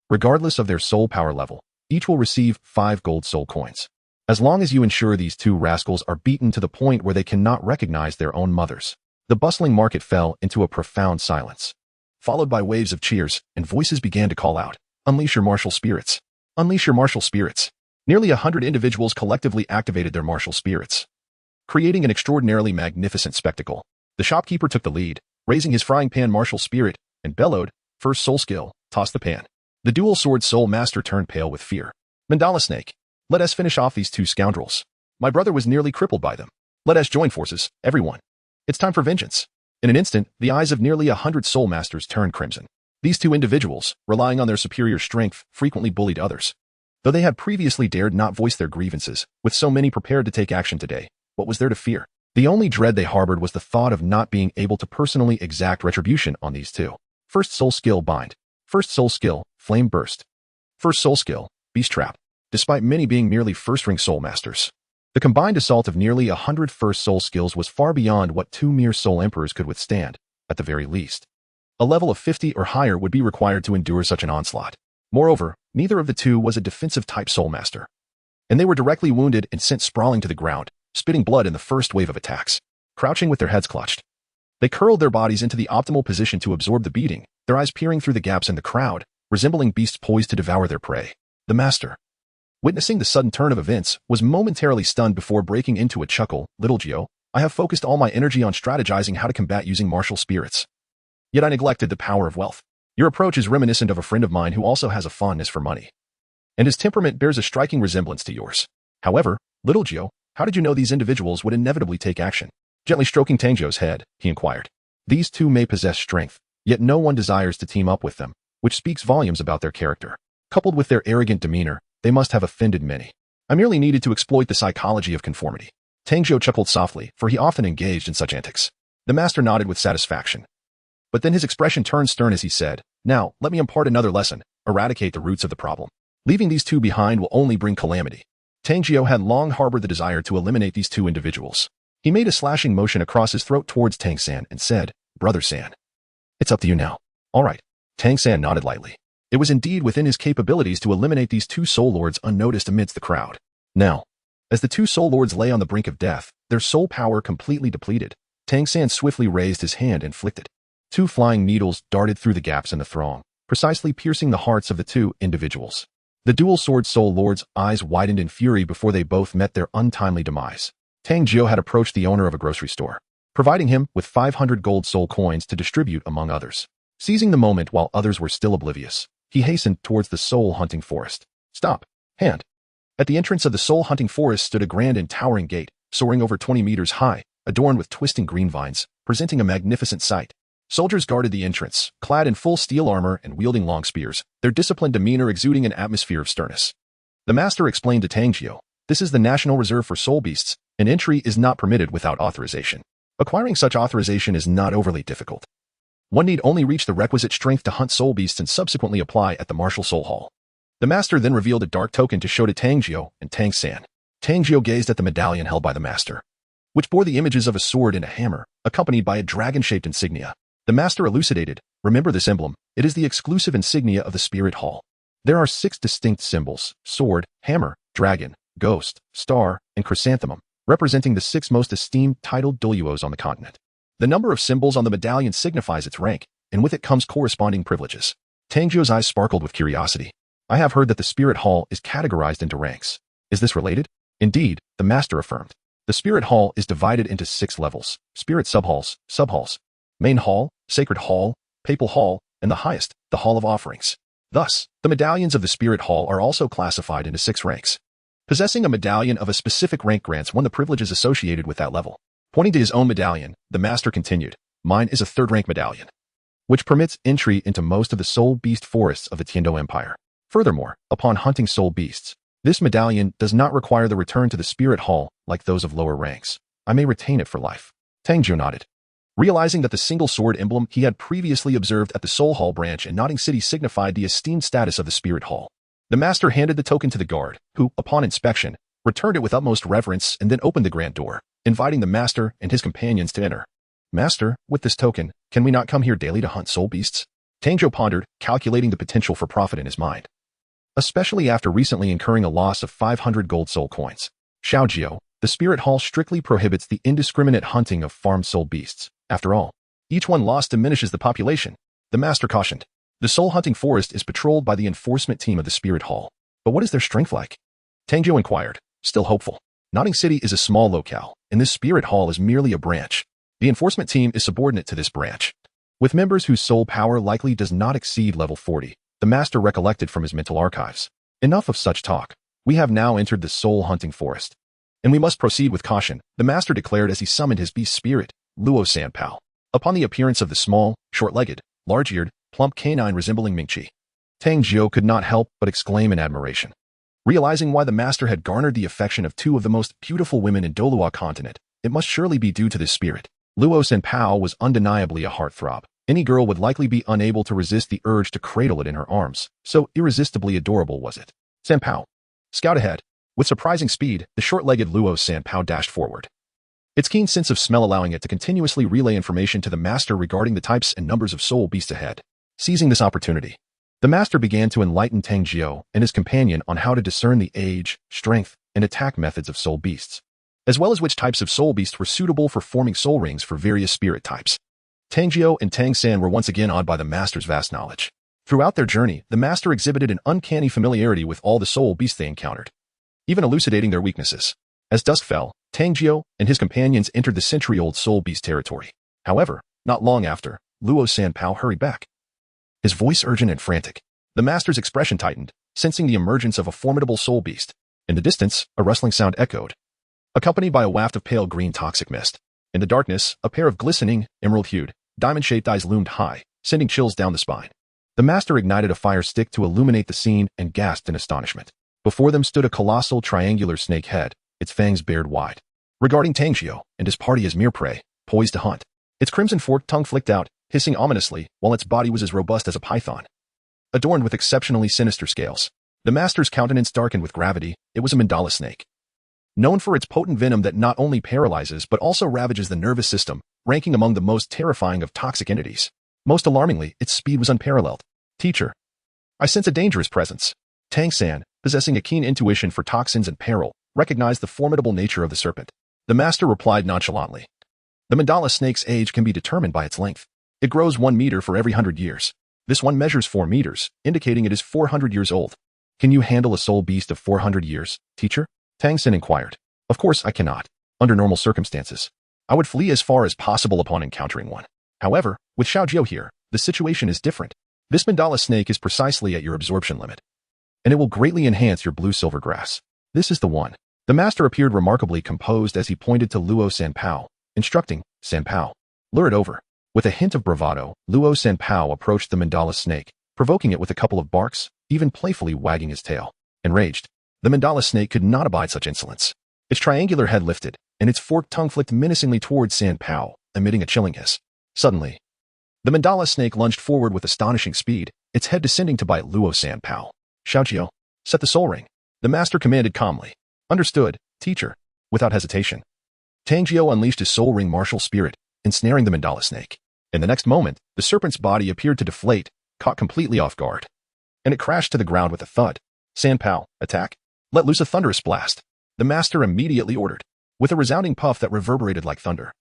Regardless of their soul power level, each will receive 5 gold soul coins. As long as you ensure these 2 rascals are beaten to the point where they cannot recognize their own mothers. The bustling market fell into a profound silence, followed by waves of cheers, and voices began to call out, Unleash your martial spirits. Unleash your martial spirits. Nearly 100 individuals collectively activated their martial spirits, creating an extraordinarily magnificent spectacle. The shopkeeper took the lead, raising his frying pan martial spirit, and bellowed, First soul skill, toss the pan. The dual sword soul master turned pale with fear. Mandala snake. Let us finish off these 2 scoundrels. My brother was nearly crippled by them. Let us join forces, everyone. It's time for vengeance. In an instant, the eyes of nearly 100 soul masters turned crimson. These 2 individuals, relying on their superior strength, frequently bullied others. Though they had previously dared not voice their grievances, with so many prepared to take action today, what was there to fear? The only dread they harbored was the thought of not being able to personally exact retribution on these two. First soul skill, bind. First soul skill, flame burst. First soul skill, beast trap. Despite many being merely first-ring soul masters, the combined assault of nearly 100 first soul skills was far beyond what 2 mere soul emperors could withstand, at the very least. A level of 50 or higher would be required to endure such an onslaught. Moreover, neither of the two was a defensive-type soul master, and they were directly wounded and sent sprawling to the ground, spitting blood in the first wave of attacks. Crouching with their heads clutched, they curled their bodies into the optimal position to absorb the beating, their eyes peering through the gaps in the crowd, resembling beasts poised to devour their prey. The master, witnessing the sudden turn of events, was momentarily stunned before breaking into a chuckle. Little Jiu, I have focused all my energy on strategizing how to combat using martial spirits. Yet I neglected the power of wealth. Your approach is reminiscent of a friend of mine who also has a fondness for money, and his temperament bears a striking resemblance to yours. However, Little Jiu, how did you know these individuals would inevitably take action? Gently stroking Tang Jiu's head, he inquired. These two may possess strength, yet no one desires to team up with them, which speaks volumes about their character. Coupled with their arrogant demeanor, they must have offended many. I merely needed to exploit the psychology of conformity. Tang Jiu chuckled softly, for he often engaged in such antics. The master nodded with satisfaction. But then his expression turned stern as he said, Now, let me impart another lesson, eradicate the roots of the problem. Leaving these two behind will only bring calamity. Tang Jiu had long harbored the desire to eliminate these two individuals. He made a slashing motion across his throat towards Tang San and said, Brother San, it's up to you now. All right. Tang San nodded lightly. It was indeed within his capabilities to eliminate these two soul lords unnoticed amidst the crowd. Now, as the two soul lords lay on the brink of death, their soul power completely depleted, Tang San swiftly raised his hand and flicked it. 2 flying needles darted through the gaps in the throng, precisely piercing the hearts of the two individuals. The dual sword soul lords' eyes widened in fury before they both met their untimely demise. Tang Jiu had approached the owner of a grocery store, providing him with 500 gold soul coins to distribute among others. Seizing the moment while others were still oblivious, he hastened towards the soul-hunting forest. Stop. Hand. At the entrance of the soul-hunting forest stood a grand and towering gate, soaring over 20 meters high, adorned with twisting green vines, presenting a magnificent sight. Soldiers guarded the entrance, clad in full steel armor and wielding long spears, their disciplined demeanor exuding an atmosphere of sternness. The master explained to Tang Jiu, This is the National Reserve for Soul Beasts, and entry is not permitted without authorization. Acquiring such authorization is not overly difficult. One need only reach the requisite strength to hunt soul beasts and subsequently apply at the Martial Soul Hall. The master then revealed a dark token to show to Tang Jiu and Tang San. Tang Jiu gazed at the medallion held by the master, which bore the images of a sword and a hammer, accompanied by a dragon-shaped insignia. The master elucidated, Remember this emblem, it is the exclusive insignia of the Spirit Hall. There are 6 distinct symbols, sword, hammer, dragon, ghost, star, and chrysanthemum, representing the 6 most esteemed titled Douluos on the continent. The number of symbols on the medallion signifies its rank, and with it comes corresponding privileges. Tang Jiu's eyes sparkled with curiosity. I have heard that the Spirit Hall is categorized into ranks. Is this related? Indeed, the master affirmed. The Spirit Hall is divided into 6 levels, Spirit subhalls, Main Hall, Sacred Hall, Papal Hall, and the highest, the Hall of Offerings. Thus, the medallions of the Spirit Hall are also classified into 6 ranks. Possessing a medallion of a specific rank grants one the privileges associated with that level. Pointing to his own medallion, the master continued, Mine is a 3rd-rank medallion, which permits entry into most of the soul beast forests of the Tiandou Empire. Furthermore, upon hunting soul beasts, this medallion does not require the return to the Spirit Hall like those of lower ranks. I may retain it for life. Tang Jiu nodded. Realizing that the single sword emblem he had previously observed at the Soul Hall branch in Nodding City signified the esteemed status of the Spirit Hall, the master handed the token to the guard, who, upon inspection, returned it with utmost reverence and then opened the grand door, inviting the master and his companions to enter. Master, with this token, can we not come here daily to hunt soul beasts? Tang Jiu pondered, calculating the potential for profit in his mind, especially after recently incurring a loss of 500 gold soul coins. Xiaojiu, the Spirit Hall strictly prohibits the indiscriminate hunting of farmed soul beasts. After all, each one lost diminishes the population. The master cautioned. The soul hunting forest is patrolled by the enforcement team of the Spirit Hall. But what is their strength like? Tang Jiu inquired, still hopeful. Nodding City is a small locale, and this Spirit Hall is merely a branch. The enforcement team is subordinate to this branch, with members whose soul power likely does not exceed level 40, the master recollected from his mental archives. Enough of such talk. We have now entered the soul hunting forest, and we must proceed with caution, the master declared as he summoned his beast spirit, Luo Sanpao. Upon the appearance of the small, short-legged, large-eared, plump canine resembling Mingqi, Tang Jiu could not help but exclaim in admiration. Realizing why the master had garnered the affection of 2 of the most beautiful women in Douluo Continent, it must surely be due to this spirit. Luo Sanpao was undeniably a heartthrob. Any girl would likely be unable to resist the urge to cradle it in her arms, so irresistibly adorable was it. Sanpao. Scout ahead. With surprising speed, the short-legged Luo Sanpao dashed forward. Its keen sense of smell allowing it to continuously relay information to the master regarding the types and numbers of soul beasts ahead. Seizing this opportunity, the master began to enlighten Tang Jiu and his companion on how to discern the age, strength, and attack methods of soul beasts, as well as which types of soul beasts were suitable for forming soul rings for various spirit types. Tang Jiu and Tang San were once again awed by the master's vast knowledge. Throughout their journey, the master exhibited an uncanny familiarity with all the soul beasts they encountered, even elucidating their weaknesses. As dusk fell, Tang Jiu and his companions entered the century-old soul beast territory. However, not long after, Luo Sanpao hurried back, his voice urgent and frantic. The master's expression tightened, sensing the emergence of a formidable soul beast. In the distance, a rustling sound echoed, accompanied by a waft of pale green toxic mist. In the darkness, a pair of glistening, emerald-hued, diamond-shaped eyes loomed high, sending chills down the spine. The master ignited a fire stick to illuminate the scene and gasped in astonishment. Before them stood a colossal triangular snake head, its fangs bared wide, regarding Tang Jiu and his party as mere prey, poised to hunt. Its crimson forked tongue flicked out, hissing ominously, while its body was as robust as a python, adorned with exceptionally sinister scales. The master's countenance darkened with gravity. It was a mandala snake, known for its potent venom that not only paralyzes but also ravages the nervous system, ranking among the most terrifying of toxic entities. Most alarmingly, its speed was unparalleled. Teacher, I sense a dangerous presence. Tang San, possessing a keen intuition for toxins and peril, recognized the formidable nature of the serpent. The master replied nonchalantly. The mandala snake's age can be determined by its length. It grows 1 meter for every 100 years. This one measures 4 meters, indicating it is 400 years old. Can you handle a soul beast of 400 years, teacher? Tang San inquired. Of course I cannot. Under normal circumstances, I would flee as far as possible upon encountering one. However, with Xiaojiu here, the situation is different. This mandala snake is precisely at your absorption limit, and it will greatly enhance your blue-silver grass. This is the one. The master appeared remarkably composed as he pointed to Luo Sanpao, instructing, Sanpao, lure it over. With a hint of bravado, Luo Sanpao approached the mandala snake, provoking it with a couple of barks, even playfully wagging his tail. Enraged, the mandala snake could not abide such insolence. Its triangular head lifted, and its forked tongue flicked menacingly towards Sanpao, emitting a chilling hiss. Suddenly, the mandala snake lunged forward with astonishing speed, its head descending to bite Luo Sanpao. Xiaojiu, set the soul ring. The master commanded calmly. Understood, teacher. Without hesitation, Tang Jiu unleashed his soul ring martial spirit, ensnaring the mandala snake. In the next moment, the serpent's body appeared to deflate, caught completely off guard, and it crashed to the ground with a thud. Sanpao, attack. Let loose a thunderous blast. The master immediately ordered, with a resounding puff that reverberated like thunder.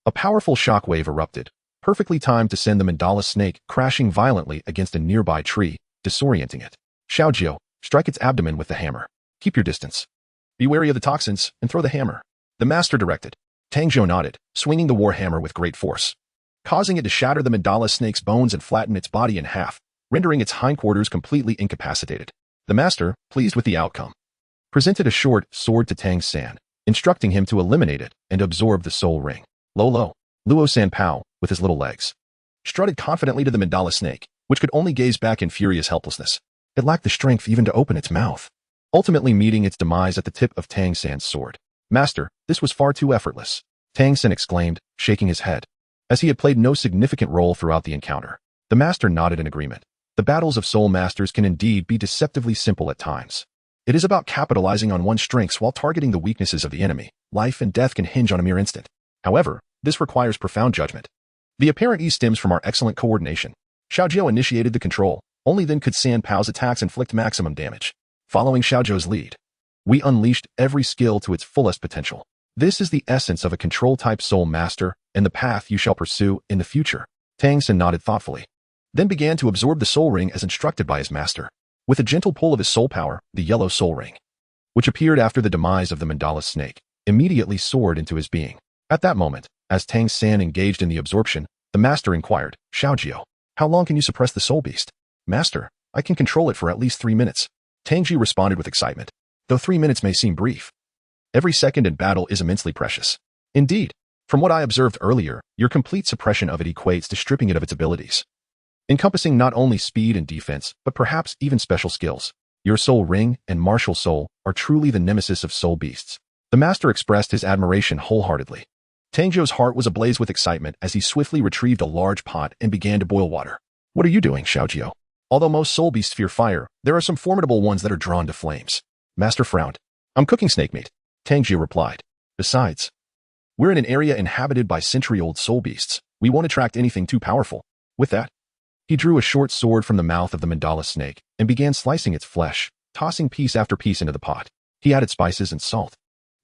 A powerful shockwave erupted, perfectly timed to send the mandala snake crashing violently against a nearby tree, disorienting it. Xiaojiu, strike its abdomen with the hammer. Keep your distance. Be wary of the toxins and throw the hammer. The master directed. Tang Jiu nodded, swinging the war hammer with great force, causing it to shatter the mandala snake's bones and flatten its body in half, rendering its hindquarters completely incapacitated. The master, pleased with the outcome, presented a short sword to Tang San, instructing him to eliminate it and absorb the soul ring. Luo Sanpao, with his little legs, strutted confidently to the mandala snake, which could only gaze back in furious helplessness. It lacked the strength even to open its mouth, ultimately meeting its demise at the tip of Tang San's sword. Master, this was far too effortless, Tang San exclaimed, shaking his head, as he had played no significant role throughout the encounter. The master nodded in agreement. The battles of soul masters can indeed be deceptively simple at times. It is about capitalizing on one's strengths while targeting the weaknesses of the enemy. Life and death can hinge on a mere instant. However, this requires profound judgment. The apparent ease stems from our excellent coordination. Xiaojiu initiated the control. Only then could Sanpao's attacks inflict maximum damage. Following Xiaojiu's lead, we unleashed every skill to its fullest potential. This is the essence of a control-type soul master and the path you shall pursue in the future. Tang San nodded thoughtfully, then began to absorb the soul ring as instructed by his master. With a gentle pull of his soul power, the yellow soul ring, which appeared after the demise of the mandala snake, immediately soared into his being. At that moment, as Tang San engaged in the absorption, the master inquired, Xiaojiu, how long can you suppress the soul beast? Master, I can control it for at least 3 minutes. Tang Jiu responded with excitement. Though 3 minutes may seem brief, every second in battle is immensely precious. Indeed, from what I observed earlier, your complete suppression of it equates to stripping it of its abilities, encompassing not only speed and defense, but perhaps even special skills. Your soul ring and martial soul are truly the nemesis of soul beasts. The master expressed his admiration wholeheartedly. Tang Jiu's heart was ablaze with excitement as he swiftly retrieved a large pot and began to boil water. What are you doing, Xiaojiu? Although most soul beasts fear fire, there are some formidable ones that are drawn to flames. Master frowned. I'm cooking snake meat, Tang Jiu replied. Besides, we're in an area inhabited by century-old soul beasts. We won't attract anything too powerful. With that, he drew a short sword from the mouth of the mandala snake and began slicing its flesh, tossing piece after piece into the pot. He added spices and salt,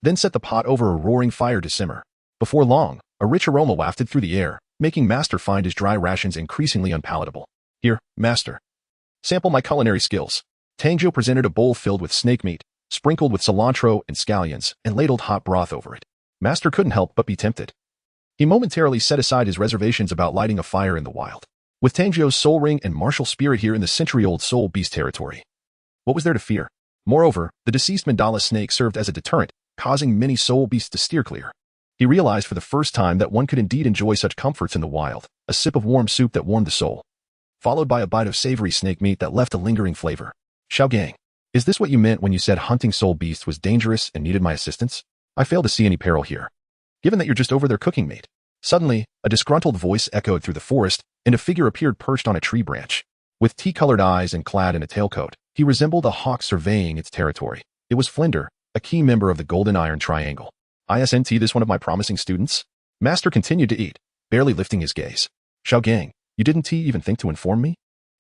then set the pot over a roaring fire to simmer. Before long, a rich aroma wafted through the air, making Master find his dry rations increasingly unpalatable. Here, Master. Sample my culinary skills. Tang Jiu presented a bowl filled with snake meat, sprinkled with cilantro and scallions, and ladled hot broth over it. Master couldn't help but be tempted. He momentarily set aside his reservations about lighting a fire in the wild. With Tang Jiu's soul ring and martial spirit here in the century-old soul beast territory, what was there to fear? Moreover, the deceased mandala snake served as a deterrent, causing many soul beasts to steer clear. He realized for the first time that one could indeed enjoy such comforts in the wild, a sip of warm soup that warmed the soul, followed by a bite of savory snake meat that left a lingering flavor. Xiaogang, is this what you meant when you said hunting soul beasts was dangerous and needed my assistance? I fail to see any peril here, given that you're just over there cooking meat. Suddenly, a disgruntled voice echoed through the forest, and a figure appeared perched on a tree branch. With tea-colored eyes and clad in a tailcoat, he resembled a hawk surveying its territory. It was Flender, a key member of the Golden Iron Triangle. Isn't this one of my promising students? Master continued to eat, barely lifting his gaze. Xiaogang, you didn't even think to inform me?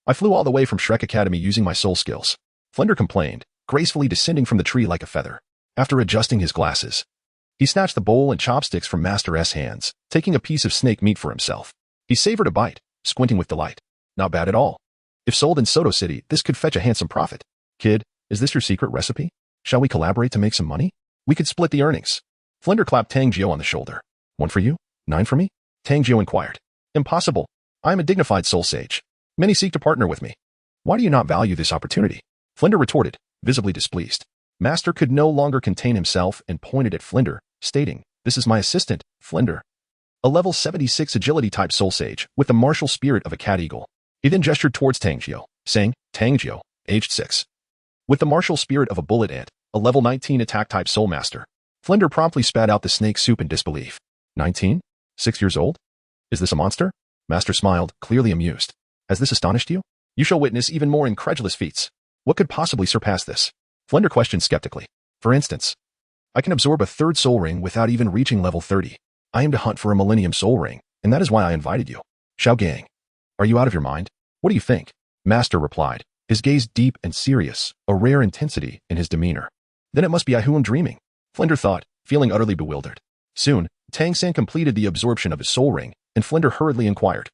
I flew all the way from Shrek Academy using my soul skills. Flender complained, gracefully descending from the tree like a feather. After adjusting his glasses, he snatched the bowl and chopsticks from Master's hands, taking a piece of snake meat for himself. He savored a bite, squinting with delight. Not bad at all. If sold in Soto City, this could fetch a handsome profit. Kid, is this your secret recipe? Shall we collaborate to make some money? We could split the earnings. Flender clapped Tang Jiu on the shoulder. 1 for you, 9 for me? Tang Jiu inquired. Impossible. I am a dignified soul sage. Many seek to partner with me. Why do you not value this opportunity? Flender retorted, visibly displeased. Master could no longer contain himself and pointed at Flender, stating, this is my assistant, Flender. A level 76 agility-type soul sage with the martial spirit of a cat eagle. He then gestured towards Tang Jiu, saying, Tang Jiu, aged 6. With the martial spirit of a bullet ant, a level 19 attack-type soul master. Flender promptly spat out the snake soup in disbelief. 19? 6 years old? Is this a monster? Master smiled, clearly amused. Has this astonished you? You shall witness even more incredulous feats. What could possibly surpass this? Flender questioned skeptically. For instance, I can absorb a third soul ring without even reaching level 30. I aim to hunt for a millennium soul ring, and that is why I invited you. Xiaogang, are you out of your mind? What do you think? Master replied, his gaze deep and serious, a rare intensity in his demeanor. Then it must be I who am dreaming, Flender thought, feeling utterly bewildered. Soon, Tang San completed the absorption of his soul ring, and Flender hurriedly inquired.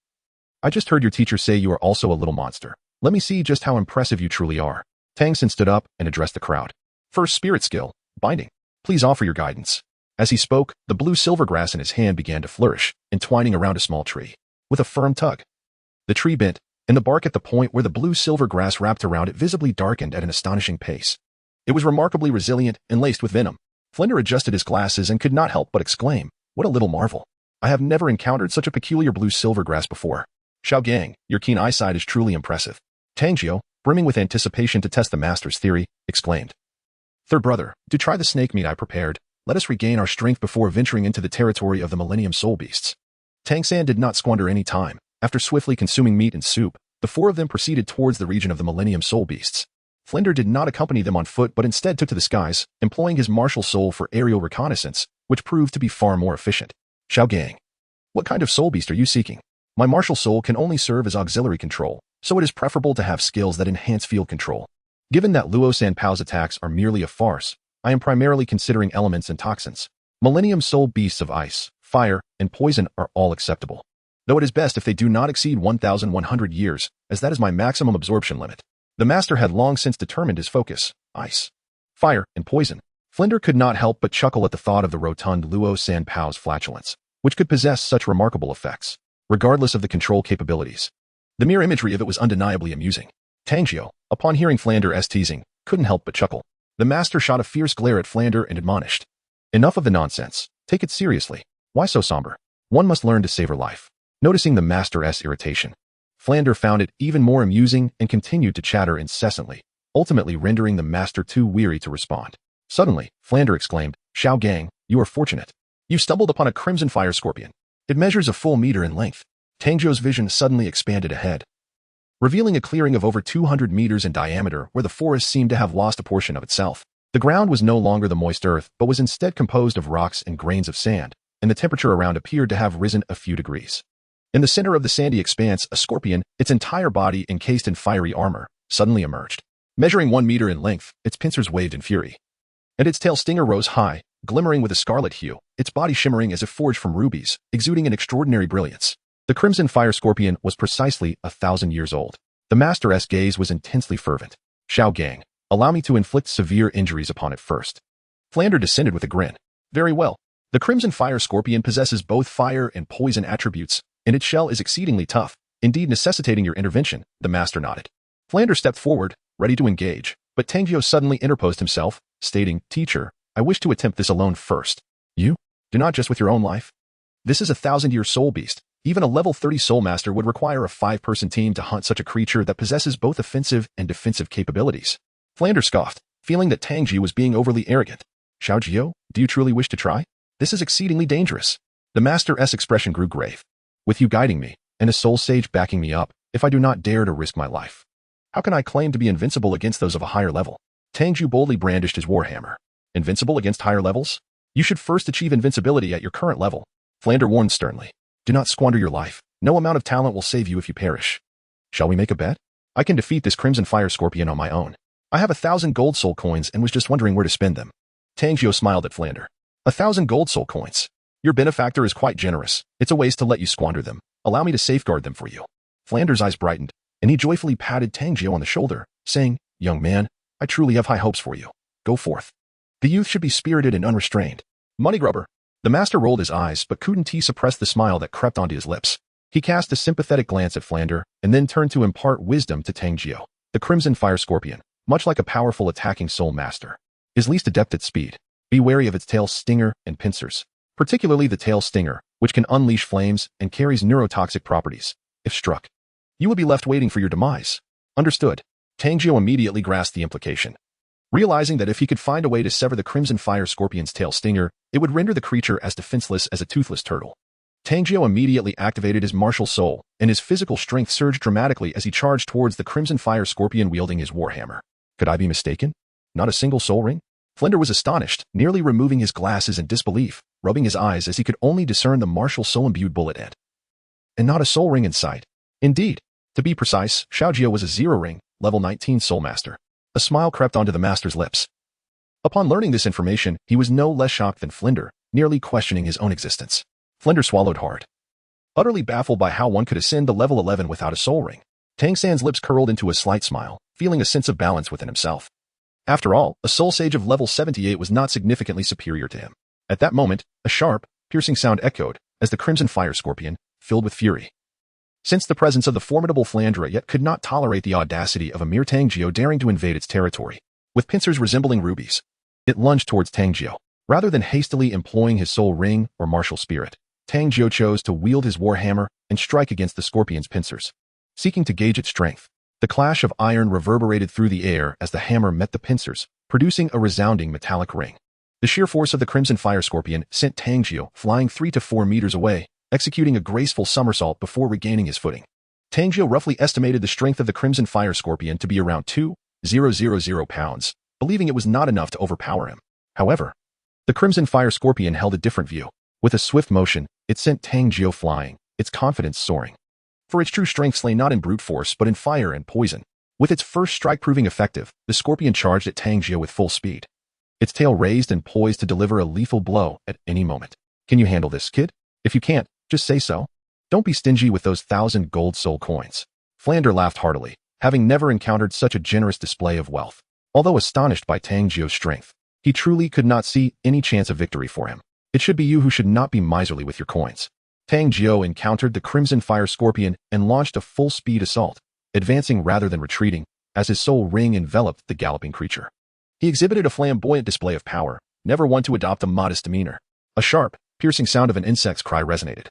I just heard your teacher say you are also a little monster. Let me see just how impressive you truly are. Tang San stood up and addressed the crowd. First spirit skill, binding. Please offer your guidance. As he spoke, the blue silver grass in his hand began to flourish, entwining around a small tree. With a firm tug, the tree bent, and the bark at the point where the blue silver grass wrapped around it visibly darkened at an astonishing pace. It was remarkably resilient and laced with venom. Flender adjusted his glasses and could not help but exclaim, what a little marvel. I have never encountered such a peculiar blue silver grass before. Xiaogang, your keen eyesight is truly impressive. Tang Jiu, brimming with anticipation to test the master's theory, exclaimed. Third brother, do try the snake meat I prepared. Let us regain our strength before venturing into the territory of the Millennium Soul Beasts. Tang San did not squander any time. After swiftly consuming meat and soup, the 4 of them proceeded towards the region of the Millennium Soul Beasts. Flender did not accompany them on foot but instead took to the skies, employing his martial soul for aerial reconnaissance, which proved to be far more efficient. Xiaogang, what kind of soul beast are you seeking? My martial soul can only serve as auxiliary control, so it is preferable to have skills that enhance field control. Given that Luo Sanpao's attacks are merely a farce, I am primarily considering elements and toxins. Millennium soul beasts of ice, fire, and poison are all acceptable, though it is best if they do not exceed 1,100 years, as that is my maximum absorption limit. The master had long since determined his focus, ice, fire, and poison. Flender could not help but chuckle at the thought of the rotund Luo Sanpao's flatulence, which could possess such remarkable effects, regardless of the control capabilities. The mere imagery of it was undeniably amusing. Tang Jiu, upon hearing Flander's teasing, couldn't help but chuckle. The master shot a fierce glare at Flender and admonished. Enough of the nonsense. Take it seriously. Why so somber? One must learn to savor life. Noticing the master's irritation, Flender found it even more amusing and continued to chatter incessantly, ultimately rendering the master too weary to respond. Suddenly, Flender exclaimed, Xiao Gang, you are fortunate. You stumbled upon a crimson fire scorpion. It measures a full meter in length. Tang Jiu's vision suddenly expanded ahead, revealing a clearing of over 200 meters in diameter where the forest seemed to have lost a portion of itself. The ground was no longer the moist earth, but was instead composed of rocks and grains of sand, and the temperature around appeared to have risen a few degrees. In the center of the sandy expanse, a scorpion, its entire body encased in fiery armor, suddenly emerged. Measuring 1 meter in length, its pincers waved in fury, and its tail stinger rose high, glimmering with a scarlet hue, its body shimmering as if forged from rubies, exuding an extraordinary brilliance. The crimson fire scorpion was precisely 1,000 years old. The master's gaze was intensely fervent. Xiao Gang, allow me to inflict severe injuries upon it first. Flender descended with a grin. Very well. The crimson fire scorpion possesses both fire and poison attributes, and its shell is exceedingly tough, indeed necessitating your intervention, the master nodded. Flender stepped forward, ready to engage, but Tang Jiu suddenly interposed himself, stating, Teacher, I wish to attempt this alone first. You? Do not just with your own life. This is a 1,000-year soul beast. Even a level 30 soul master would require a 5-person team to hunt such a creature that possesses both offensive and defensive capabilities. Flender scoffed, feeling that Tang Jiu was being overly arrogant. Xiaojiu, do you truly wish to try? This is exceedingly dangerous. The master's expression grew grave. With you guiding me, and a soul sage backing me up, if I do not dare to risk my life, how can I claim to be invincible against those of a higher level? Tang Jiu boldly brandished his warhammer. Invincible against higher levels? You should first achieve invincibility at your current level. Flender warned sternly. Do not squander your life. No amount of talent will save you if you perish. Shall we make a bet? I can defeat this crimson fire scorpion on my own. I have 1,000 gold soul coins and was just wondering where to spend them. Tang Jiu smiled at Flender. 1,000 gold soul coins. Your benefactor is quite generous. It's a waste to let you squander them. Allow me to safeguard them for you. Flender's eyes brightened, and he joyfully patted Tang Jiu on the shoulder, saying, Young man, I truly have high hopes for you. Go forth. The youth should be spirited and unrestrained. Money grubber. The master rolled his eyes, but couldn't he suppress the smile that crept onto his lips. He cast a sympathetic glance at Flender, and then turned to impart wisdom to Tang Jiu. The crimson fire scorpion, much like a powerful attacking soul master, is least adept at speed. Be wary of its tail stinger and pincers, particularly the tail stinger, which can unleash flames and carries neurotoxic properties. If struck, you will be left waiting for your demise. Understood. Tang Jiu immediately grasped the implication, realizing that if he could find a way to sever the crimson fire scorpion's tail stinger, it would render the creature as defenseless as a toothless turtle. Tang Jiu immediately activated his martial soul, and his physical strength surged dramatically as he charged towards the crimson fire scorpion wielding his warhammer. Could I be mistaken? Not a single soul ring? Flender was astonished, nearly removing his glasses in disbelief, rubbing his eyes as he could only discern the martial soul-imbued bullet head. And not a soul ring in sight. Indeed. To be precise, Xiaojiu was a 0 ring, level 19 soul master. A smile crept onto the master's lips. Upon learning this information, he was no less shocked than Flender, nearly questioning his own existence. Flender swallowed hard, utterly baffled by how one could ascend to level 11 without a soul ring. Tang San's lips curled into a slight smile, feeling a sense of balance within himself. After all, a soul sage of level 78 was not significantly superior to him. At that moment, a sharp, piercing sound echoed, as the crimson fire scorpion, filled with fury, sensed the presence of the formidable Flender yet could not tolerate the audacity of a mere Tang Jiu daring to invade its territory. With pincers resembling rubies, it lunged towards Tang Jiu. Rather than hastily employing his soul ring or martial spirit, Tang Jiu chose to wield his warhammer and strike against the scorpion's pincers, seeking to gauge its strength. The clash of iron reverberated through the air as the hammer met the pincers, producing a resounding metallic ring. The sheer force of the crimson fire scorpion sent Tang Jiu flying 3 to 4 meters away, executing a graceful somersault before regaining his footing. Tang Jiu roughly estimated the strength of the crimson fire scorpion to be around 2,000 pounds, believing it was not enough to overpower him. However, the crimson fire scorpion held a different view. With a swift motion, it sent Tang Jiu flying, its confidence soaring. For its true strength lay not in brute force but in fire and poison. With its first strike proving effective, the scorpion charged at Tang Jiu with full speed, its tail raised and poised to deliver a lethal blow at any moment. Can you handle this, kid? If you can't, just say so. Don't be stingy with those 1,000 gold soul coins. Flender laughed heartily, having never encountered such a generous display of wealth. Although astonished by Tang Jiu's strength, he truly could not see any chance of victory for him. It should be you who should not be miserly with your coins. Tang Jiu encountered the crimson fire scorpion and launched a full-speed assault, advancing rather than retreating, as his soul ring enveloped the galloping creature. He exhibited a flamboyant display of power, never one to adopt a modest demeanor. A sharp, piercing sound of an insect's cry resonated,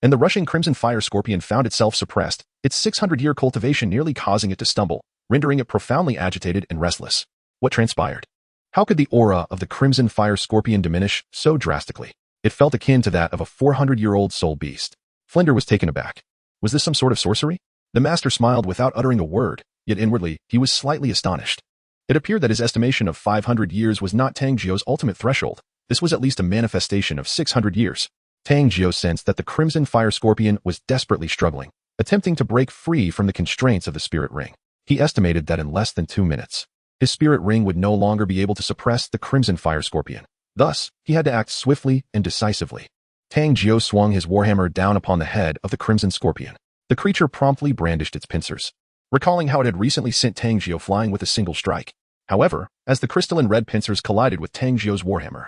and the rushing crimson fire scorpion found itself suppressed, its 600-year cultivation nearly causing it to stumble, rendering it profoundly agitated and restless. What transpired? How could the aura of the crimson fire scorpion diminish so drastically? It felt akin to that of a 400-year-old soul beast. Flender was taken aback. Was this some sort of sorcery? The master smiled without uttering a word, yet inwardly, he was slightly astonished. It appeared that his estimation of 500 years was not Tang Jiu's ultimate threshold. This was at least a manifestation of 600 years. Tang Jiu sensed that the crimson fire scorpion was desperately struggling, attempting to break free from the constraints of the spirit ring. He estimated that in less than 2 minutes, his spirit ring would no longer be able to suppress the crimson fire scorpion. Thus, he had to act swiftly and decisively. Tang Jiu swung his warhammer down upon the head of the crimson scorpion. The creature promptly brandished its pincers, recalling how it had recently sent Tang Jiu flying with a single strike. However, as the crystalline red pincers collided with Tang Jiu's warhammer,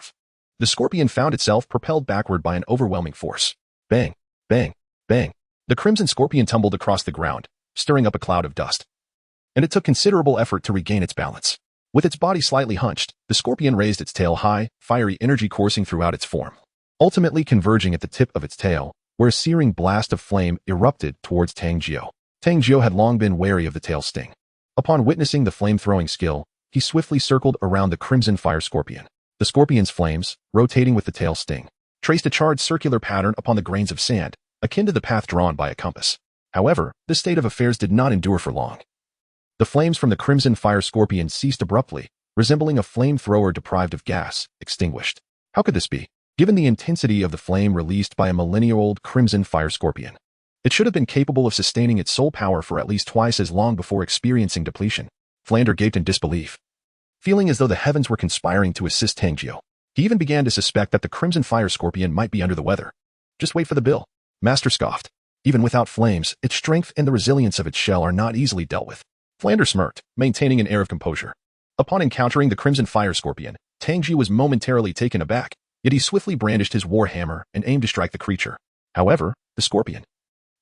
the scorpion found itself propelled backward by an overwhelming force. Bang, bang, bang. The crimson scorpion tumbled across the ground, stirring up a cloud of dust. And it took considerable effort to regain its balance. With its body slightly hunched, the scorpion raised its tail high, fiery energy coursing throughout its form, ultimately converging at the tip of its tail, where a searing blast of flame erupted towards Tang Jiu. Tang Jiu had long been wary of the tail sting. Upon witnessing the flame-throwing skill, he swiftly circled around the crimson fire scorpion. The scorpion's flames, rotating with the tail sting, traced a charred circular pattern upon the grains of sand, akin to the path drawn by a compass. However, this state of affairs did not endure for long. The flames from the crimson fire scorpion ceased abruptly, resembling a flamethrower deprived of gas, extinguished. How could this be? Given the intensity of the flame released by a millennia-old crimson fire scorpion, it should have been capable of sustaining its soul power for at least twice as long before experiencing depletion. Flender gaped in disbelief, feeling as though the heavens were conspiring to assist Tang Jiu. He even began to suspect that the crimson fire scorpion might be under the weather. Just wait for the bill. Master scoffed. Even without flames, its strength and the resilience of its shell are not easily dealt with. Flender smirked, maintaining an air of composure. Upon encountering the crimson fire scorpion, Tang Jiu was momentarily taken aback, yet he swiftly brandished his war hammer and aimed to strike the creature. However, the scorpion,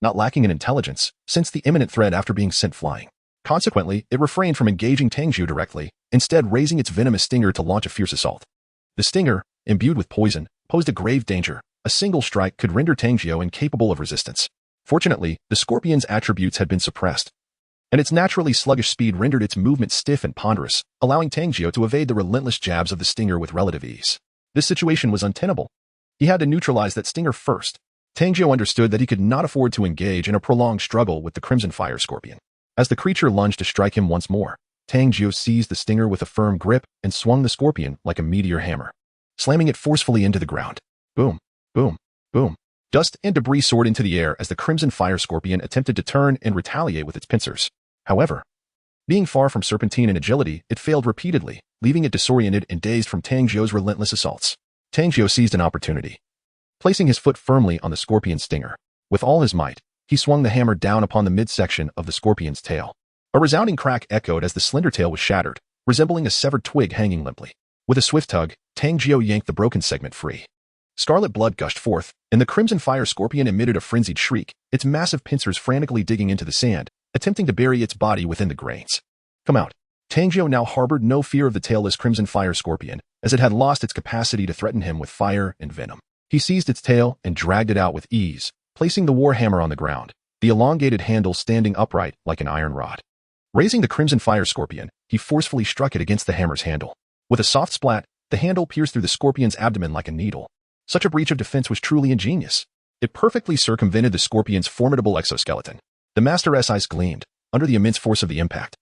not lacking in intelligence, sensed the imminent threat after being sent flying. Consequently, it refrained from engaging Tang Jiu directly, instead raising its venomous stinger to launch a fierce assault. The stinger, imbued with poison, posed a grave danger. A single strike could render Tang Jiu incapable of resistance. Fortunately, the scorpion's attributes had been suppressed, and its naturally sluggish speed rendered its movement stiff and ponderous, allowing Tang Jiu to evade the relentless jabs of the stinger with relative ease. This situation was untenable. He had to neutralize that stinger first. Tang Jiu understood that he could not afford to engage in a prolonged struggle with the crimson fire scorpion. As the creature lunged to strike him once more, Tang Jiu seized the stinger with a firm grip and swung the scorpion like a meteor hammer, slamming it forcefully into the ground. Boom, boom, boom. Dust and debris soared into the air as the crimson fire scorpion attempted to turn and retaliate with its pincers. However, being far from serpentine in agility, it failed repeatedly, leaving it disoriented and dazed from Tang Jiu's relentless assaults. Tang Jiu seized an opportunity. Placing his foot firmly on the scorpion's stinger, with all his might, he swung the hammer down upon the midsection of the scorpion's tail. A resounding crack echoed as the slender tail was shattered, resembling a severed twig hanging limply. With a swift tug, Tang Jiu yanked the broken segment free. Scarlet blood gushed forth, and the crimson fire scorpion emitted a frenzied shriek, its massive pincers frantically digging into the sand, attempting to bury its body within the grains. Come out. Tang Jiu now harbored no fear of the tailless crimson fire scorpion, as it had lost its capacity to threaten him with fire and venom. He seized its tail and dragged it out with ease, placing the war hammer on the ground, the elongated handle standing upright like an iron rod. Raising the crimson fire scorpion, he forcefully struck it against the hammer's handle. With a soft splat, the handle pierced through the scorpion's abdomen like a needle. Such a breach of defense was truly ingenious. It perfectly circumvented the scorpion's formidable exoskeleton. The Master's eyes gleamed, under the immense force of the impact.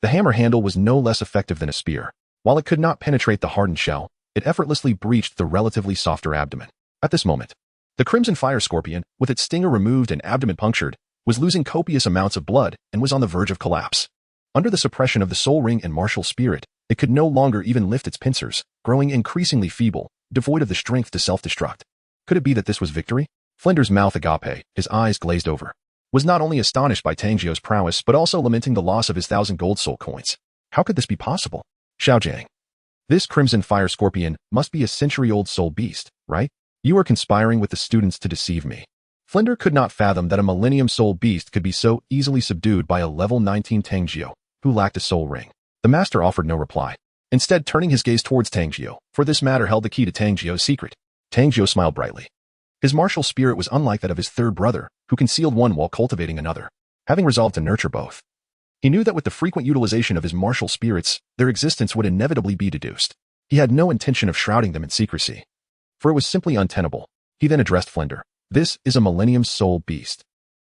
The hammer handle was no less effective than a spear. While it could not penetrate the hardened shell, it effortlessly breached the relatively softer abdomen. At this moment, the crimson fire scorpion, with its stinger removed and abdomen punctured, was losing copious amounts of blood and was on the verge of collapse. Under the suppression of the soul ring and martial spirit, it could no longer even lift its pincers, growing increasingly feeble, devoid of the strength to self-destruct. Could it be that this was victory? Flender's mouth agape, his eyes glazed over, was not only astonished by Tang Jiu's prowess but also lamenting the loss of his 1,000 gold soul coins. How could this be possible? Xiaojiu. This crimson fire scorpion must be a century-old soul beast, right? You are conspiring with the students to deceive me. Flender could not fathom that a millennium soul beast could be so easily subdued by a level 19 Tang Jiu, who lacked a soul ring. The master offered no reply, instead turning his gaze towards Tang Jiu, for this matter held the key to Tang Jiu's secret. Tang Jiu smiled brightly. His martial spirit was unlike that of his third brother, who concealed one while cultivating another, having resolved to nurture both. He knew that with the frequent utilization of his martial spirits, their existence would inevitably be deduced. He had no intention of shrouding them in secrecy, for it was simply untenable. He then addressed Flender. This is a Millennium Soul Beast.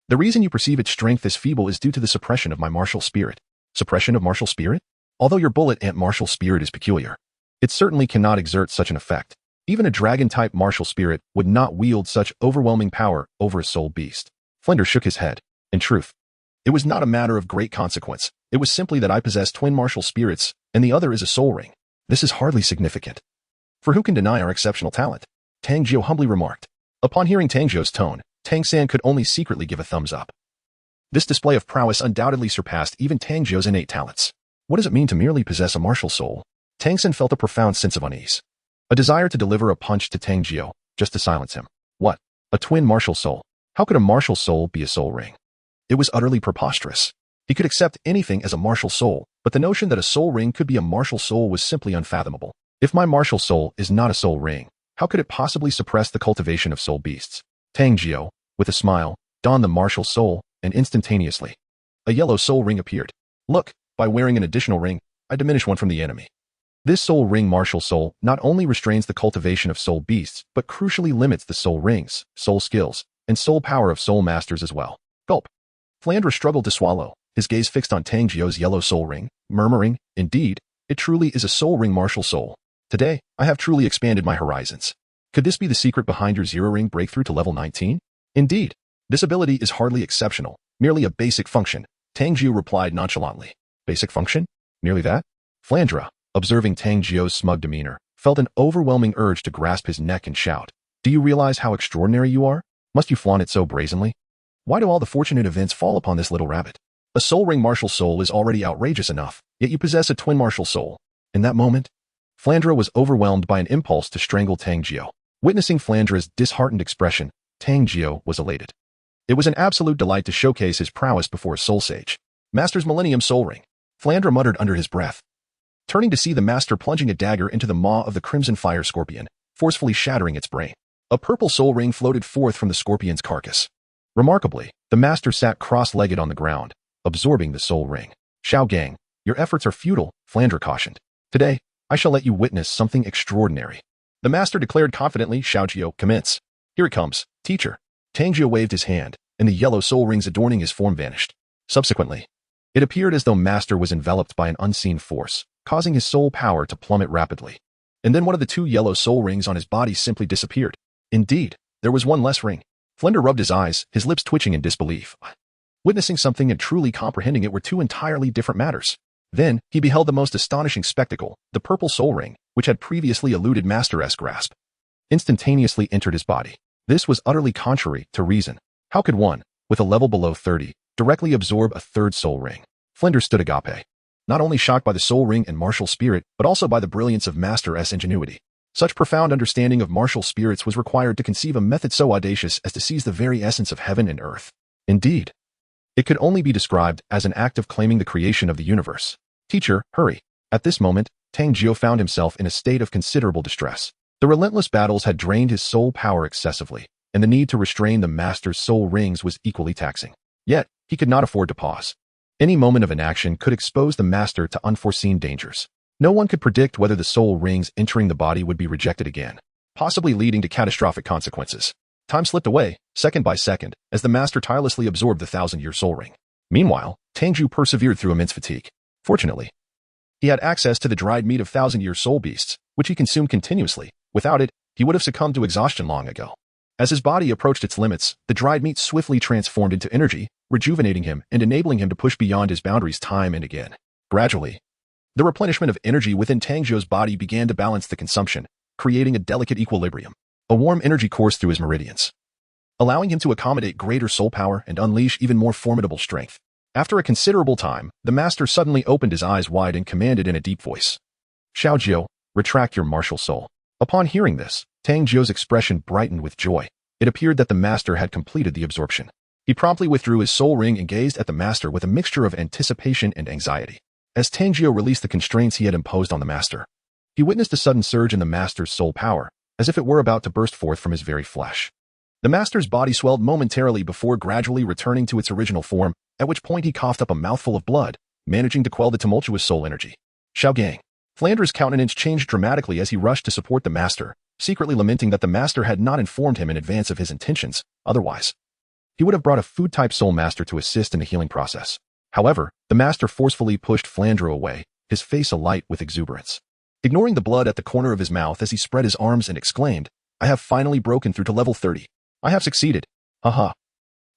The reason you perceive its strength as feeble is due to the suppression of my martial spirit. Suppression of martial spirit? Although your bullet ant martial spirit is peculiar, it certainly cannot exert such an effect. Even a dragon-type martial spirit would not wield such overwhelming power over a soul beast. Flender shook his head. In truth, it was not a matter of great consequence. It was simply that I possess twin martial spirits, and the other is a soul ring. This is hardly significant, for who can deny our exceptional talent? Tang Jiu humbly remarked. Upon hearing Tang Jiu's tone, Tang San could only secretly give a thumbs up. This display of prowess undoubtedly surpassed even Tang Jiu's innate talents. What does it mean to merely possess a martial soul? Tang San felt a profound sense of unease. A desire to deliver a punch to Tang Jiu, just to silence him. What? A twin martial soul? How could a martial soul be a soul ring? It was utterly preposterous. He could accept anything as a martial soul, but the notion that a soul ring could be a martial soul was simply unfathomable. If my martial soul is not a soul ring, how could it possibly suppress the cultivation of soul beasts? Tang Jiu, with a smile, donned the martial soul, and instantaneously, a yellow soul ring appeared. Look, by wearing an additional ring, I diminish one from the enemy. This soul ring martial soul not only restrains the cultivation of soul beasts, but crucially limits the soul rings, soul skills, and soul power of soul masters as well. Gulp. Flender struggled to swallow, his gaze fixed on Tang Jiu's yellow soul ring, murmuring, indeed, it truly is a soul ring martial soul. Today, I have truly expanded my horizons. Could this be the secret behind your zero ring breakthrough to level 19? Indeed, this ability is hardly exceptional, merely a basic function, Tang Jiu replied nonchalantly. Basic function? Merely that? Flandra, observing Tang Jiu's smug demeanor, felt an overwhelming urge to grasp his neck and shout. Do you realize how extraordinary you are? Must you flaunt it so brazenly? Why do all the fortunate events fall upon this little rabbit? A soul ring martial soul is already outrageous enough, yet you possess a twin martial soul. In that moment, Flandra was overwhelmed by an impulse to strangle Tang Jiu. Witnessing Flandra's disheartened expression, Tang Jiu was elated. It was an absolute delight to showcase his prowess before a soul sage. Master's Millennium Soul Ring. Flandra muttered under his breath, turning to see the master plunging a dagger into the maw of the crimson fire scorpion, forcefully shattering its brain. A purple soul ring floated forth from the scorpion's carcass. Remarkably, the master sat cross-legged on the ground, absorbing the soul ring. Xiao Gang, your efforts are futile, Flandra cautioned. Today, I shall let you witness something extraordinary. The master declared confidently, Xiaojiu, commence. Here it comes, teacher. Tang Jiu waved his hand, and the yellow soul rings adorning his form vanished. Subsequently, it appeared as though master was enveloped by an unseen force, causing his soul power to plummet rapidly. And then one of the two yellow soul rings on his body simply disappeared. Indeed, there was one less ring. Flender rubbed his eyes, his lips twitching in disbelief. Witnessing something and truly comprehending it were two entirely different matters. Then, he beheld the most astonishing spectacle, the purple soul ring, which had previously eluded Master's grasp, instantaneously entered his body. This was utterly contrary to reason. How could one, with a level below 30, directly absorb a third soul ring? Flender stood agape, not only shocked by the soul ring and martial spirit, but also by the brilliance of Master's ingenuity. Such profound understanding of martial spirits was required to conceive a method so audacious as to seize the very essence of heaven and earth. Indeed, it could only be described as an act of claiming the creation of the universe. Teacher, hurry. At this moment, Tang Jiu found himself in a state of considerable distress. The relentless battles had drained his soul power excessively, and the need to restrain the master's soul rings was equally taxing. Yet, he could not afford to pause. Any moment of inaction could expose the master to unforeseen dangers. No one could predict whether the soul rings entering the body would be rejected again, possibly leading to catastrophic consequences. Time slipped away, second by second, as the master tirelessly absorbed the 1,000-year soul ring. Meanwhile, Tang Jiu persevered through immense fatigue. Fortunately, he had access to the dried meat of 1,000-year soul beasts, which he consumed continuously. Without it, he would have succumbed to exhaustion long ago. As his body approached its limits, the dried meat swiftly transformed into energy, rejuvenating him and enabling him to push beyond his boundaries time and again. Gradually, the replenishment of energy within Tang Jiu's body began to balance the consumption, creating a delicate equilibrium. A warm energy coursed through his meridians, allowing him to accommodate greater soul power and unleash even more formidable strength. After a considerable time, the master suddenly opened his eyes wide and commanded in a deep voice, Xiaojiu, retract your martial soul. Upon hearing this, Tang Jiu's expression brightened with joy. It appeared that the master had completed the absorption. He promptly withdrew his soul ring and gazed at the master with a mixture of anticipation and anxiety. As Tang Jiu released the constraints he had imposed on the master, he witnessed a sudden surge in the master's soul power, as if it were about to burst forth from his very flesh. The master's body swelled momentarily before gradually returning to its original form, at which point he coughed up a mouthful of blood, managing to quell the tumultuous soul energy. Xiaojiu. Flender's countenance changed dramatically as he rushed to support the master, secretly lamenting that the master had not informed him in advance of his intentions. Otherwise, he would have brought a food-type soul master to assist in the healing process. However, the master forcefully pushed Flender away, his face alight with exuberance. Ignoring the blood at the corner of his mouth as he spread his arms and exclaimed, "I have finally broken through to level 30. I have succeeded. Haha.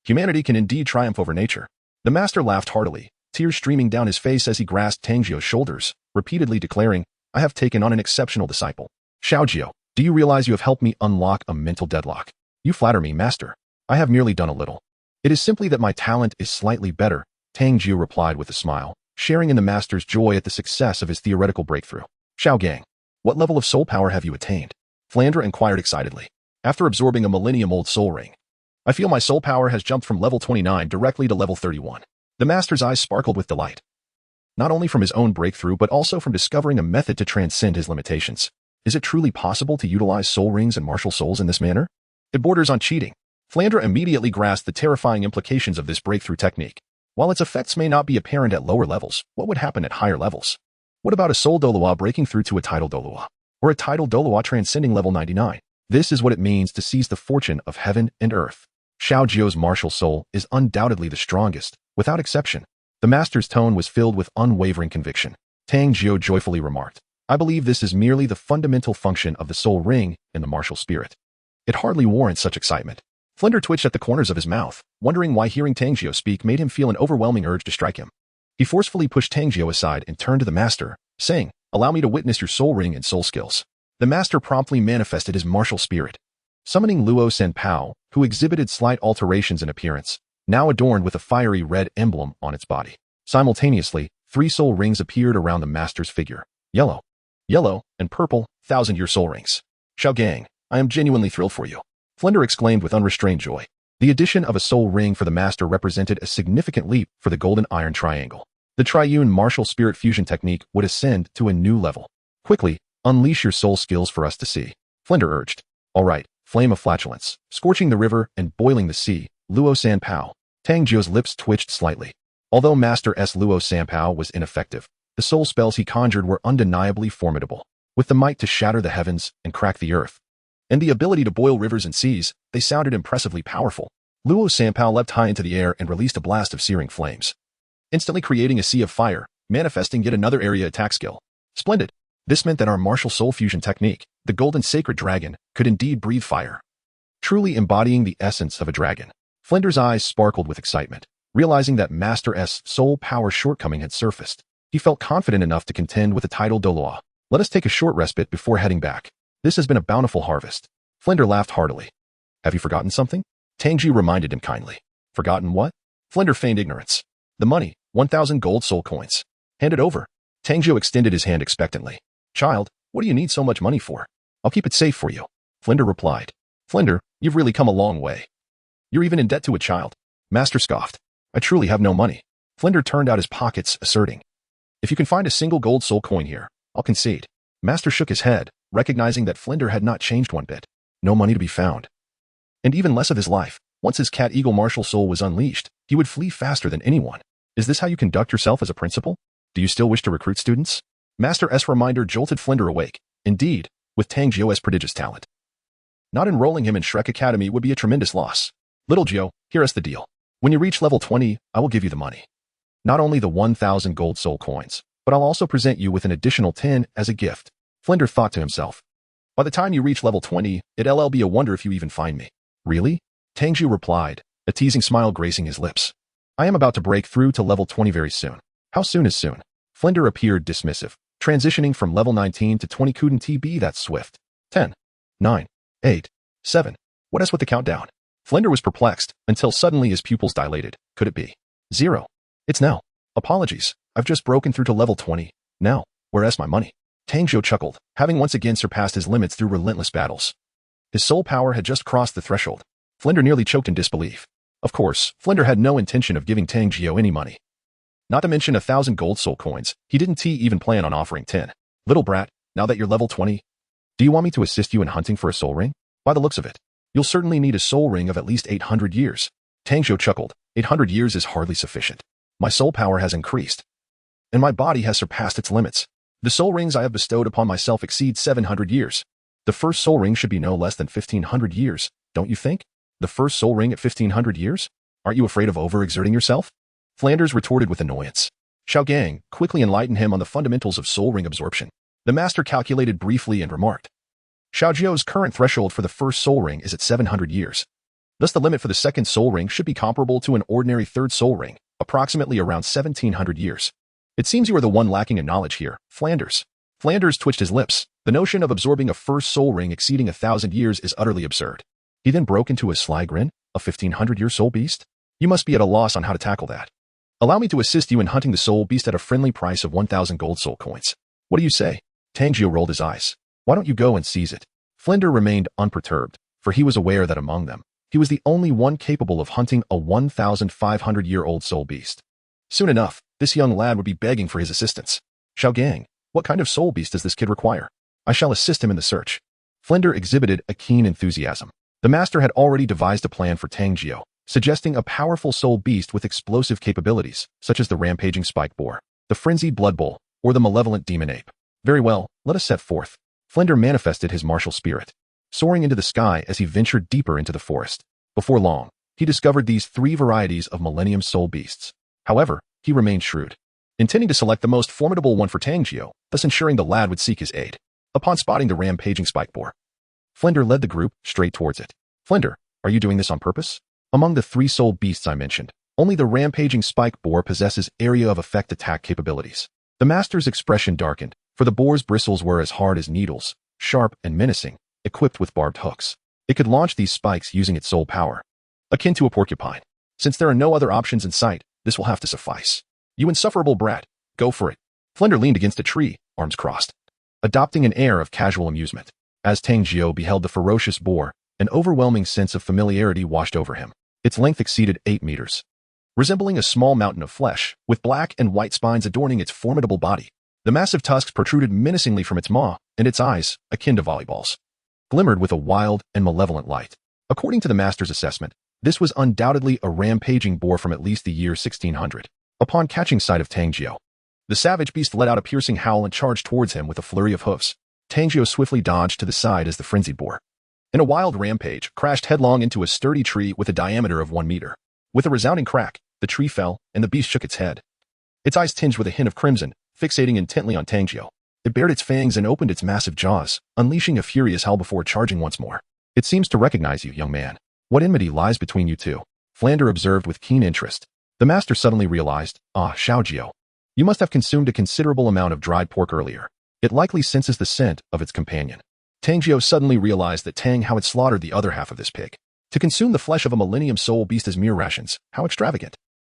Humanity can indeed triumph over nature." The master laughed heartily, tears streaming down his face as he grasped Tang Jiu's shoulders, repeatedly declaring, "I have taken on an exceptional disciple. Xiaojiu, do you realize you have helped me unlock a mental deadlock? You flatter me, master. I have merely done a little. It is simply that my talent is slightly better," Tang Jiu replied with a smile, sharing in the master's joy at the success of his theoretical breakthrough. "Xiaojiu, what level of soul power have you attained?" Flender inquired excitedly. "After absorbing a millennium-old soul ring, I feel my soul power has jumped from level 29 directly to level 31. The master's eyes sparkled with delight, not only from his own breakthrough but also from discovering a method to transcend his limitations. Is it truly possible to utilize soul rings and martial souls in this manner? It borders on cheating. Flender immediately grasped the terrifying implications of this breakthrough technique. While its effects may not be apparent at lower levels, what would happen at higher levels? What about a soul Douluo breaking through to a title Douluo? Or a title Douluo transcending level 99? This is what it means to seize the fortune of heaven and earth. Xiaojiu's martial soul is undoubtedly the strongest, without exception. The master's tone was filled with unwavering conviction. Tang Jiu joyfully remarked, "I believe this is merely the fundamental function of the soul ring in the martial spirit. It hardly warrants such excitement." Flender twitched at the corners of his mouth, wondering why hearing Tang Jiu speak made him feel an overwhelming urge to strike him. He forcefully pushed Tang Jiu aside and turned to the master, saying, "Allow me to witness your soul ring and soul skills." The master promptly manifested his martial spirit, summoning Luo Sanpao, who exhibited slight alterations in appearance, now adorned with a fiery red emblem on its body. Simultaneously, 3 soul rings appeared around the master's figure. Yellow, and purple, 1,000-year soul rings. "Xiaojiu, I am genuinely thrilled for you," Flender exclaimed with unrestrained joy. The addition of a soul ring for the master represented a significant leap for the golden iron triangle. The triune martial spirit fusion technique would ascend to a new level. "Quickly, unleash your soul skills for us to see," Flender urged. "All right, flame of flatulence, scorching the river and boiling the sea, Luo Sanpao." Tang Jiu's lips twitched slightly. Although Master S. Luo Sanpao was ineffective, the soul spells he conjured were undeniably formidable. With the might to shatter the heavens and crack the earth, and the ability to boil rivers and seas, they sounded impressively powerful. Luo Sanpao leapt high into the air and released a blast of searing flames, instantly creating a sea of fire, manifesting yet another area attack skill. Splendid. This meant that our martial soul fusion technique, the golden sacred dragon, could indeed breathe fire, truly embodying the essence of a dragon. Flender's eyes sparkled with excitement, realizing that Master S' soul power shortcoming had surfaced. He felt confident enough to contend with the title Douluo. "Let us take a short respite before heading back. This has been a bountiful harvest." Flender laughed heartily. "Have you forgotten something?" Tang Jiu reminded him kindly. "Forgotten what?" Flender feigned ignorance. "The money, 1,000 gold soul coins. Hand it over." Tang Jiu extended his hand expectantly. "Child, what do you need so much money for?" "I'll keep it safe for you," Flender replied. "Flender, you've really come a long way. You're even in debt to a child." Master scoffed. "I truly have no money." Flender turned out his pockets, asserting, "If you can find a single gold soul coin here, I'll concede." Master shook his head, recognizing that Flender had not changed one bit. No money to be found. And even less of his life. Once his cat-eagle martial soul was unleashed, he would flee faster than anyone. "Is this how you conduct yourself as a principal? Do you still wish to recruit students?" Master S' reminder jolted Flender awake. Indeed, with Tang Jiu's prodigious talent, not enrolling him in Shrek Academy would be a tremendous loss. "Little Jiu, hear us the deal. When you reach level 20, I will give you the money. Not only the 1,000 gold soul coins, but I'll also present you with an additional 10 as a gift." Flender thought to himself. "By the time you reach level 20, it'll be a wonder if you even find me." "Really?" Tang Jiu replied, a teasing smile gracing his lips. "I am about to break through to level 20 very soon." "How soon is soon?" Flender appeared dismissive. "Transitioning from level 19 to 20 couldn't be that swift." 10, 9, 8, 7. What is with the countdown? Flender was perplexed, until suddenly his pupils dilated. Could it be 0? It's now. Apologies, I've just broken through to level 20. Now, where's my money? Tang Jiu chuckled, having once again surpassed his limits through relentless battles. His soul power had just crossed the threshold. Flender nearly choked in disbelief. Of course, Flender had no intention of giving Tang Jiu any money. Not to mention 1,000 gold soul coins, he didn't even plan on offering 10. "Little brat, now that you're level 20, do you want me to assist you in hunting for a soul ring?" "By the looks of it, You'll certainly need a soul ring of at least 800 years. Tang Jiu chuckled. 800 years is hardly sufficient. My soul power has increased, and my body has surpassed its limits. The soul rings I have bestowed upon myself exceed 700 years. The first soul ring should be no less than 1500 years, don't you think? The first soul ring at 1500 years? Aren't you afraid of overexerting yourself? Flanders retorted with annoyance. Xiaojiu quickly enlightened him on the fundamentals of soul ring absorption. The master calculated briefly and remarked, Xiaojiu's current threshold for the first soul ring is at 700 years. Thus the limit for the second soul ring should be comparable to an ordinary third soul ring, approximately around 1700 years. It seems you are the one lacking in knowledge here, Flanders. Flanders twitched his lips. The notion of absorbing a first soul ring exceeding 1,000 years is utterly absurd. He then broke into a sly grin. A 1500-year soul beast? You must be at a loss on how to tackle that. Allow me to assist you in hunting the soul beast at a friendly price of 1,000 gold soul coins. What do you say? Tang Jiu rolled his eyes. Why don't you go and seize it? Flender remained unperturbed, for he was aware that among them, he was the only one capable of hunting a 1,500-year-old soul beast. Soon enough, this young lad would be begging for his assistance. Xiaojiu, what kind of soul beast does this kid require? I shall assist him in the search. Flender exhibited a keen enthusiasm. The master had already devised a plan for Tang Jiu, suggesting a powerful soul beast with explosive capabilities, such as the rampaging spike boar, the frenzied blood bull, or the malevolent demon ape. Very well, let us set forth. Flender manifested his martial spirit, soaring into the sky as he ventured deeper into the forest. Before long, he discovered these 3 varieties of millennium soul beasts. However, he remained shrewd, intending to select the most formidable one for Tang Jiu, thus ensuring the lad would seek his aid. Upon spotting the rampaging spike boar, Flender led the group straight towards it. Flender, are you doing this on purpose? Among the 3 soul beasts I mentioned, only the rampaging spike boar possesses area of effect attack capabilities. The master's expression darkened, for the boar's bristles were as hard as needles, sharp and menacing, equipped with barbed hooks. It could launch these spikes using its soul power, akin to a porcupine. Since there are no other options in sight, this will have to suffice. You insufferable brat, go for it. Flender leaned against a tree, arms crossed, adopting an air of casual amusement. As Tang Jiu beheld the ferocious boar, an overwhelming sense of familiarity washed over him. Its length exceeded 8 meters, resembling a small mountain of flesh, with black and white spines adorning its formidable body. The massive tusks protruded menacingly from its maw, and its eyes, akin to volleyballs, glimmered with a wild and malevolent light. According to the master's assessment, this was undoubtedly a rampaging boar from at least the year 1600. Upon catching sight of Tang Jiu, the savage beast let out a piercing howl and charged towards him with a flurry of hoofs. Tang Jiu swiftly dodged to the side as the frenzied boar, in a wild rampage, crashed headlong into a sturdy tree with a diameter of 1 meter. With a resounding crack, the tree fell, and the beast shook its head, its eyes tinged with a hint of crimson, fixating intently on Tang Jiu. It bared its fangs and opened its massive jaws, unleashing a furious howl before charging once more. It seems to recognize you, young man. What enmity lies between you two? Flender observed with keen interest. The master suddenly realized, Xiaojiu, you must have consumed a considerable amount of dried pork earlier. It likely senses the scent of its companion. Tang Jiu suddenly realized that Tang Hao had slaughtered the other half of this pig. To consume the flesh of a millennium soul beast as mere rations, how extravagant.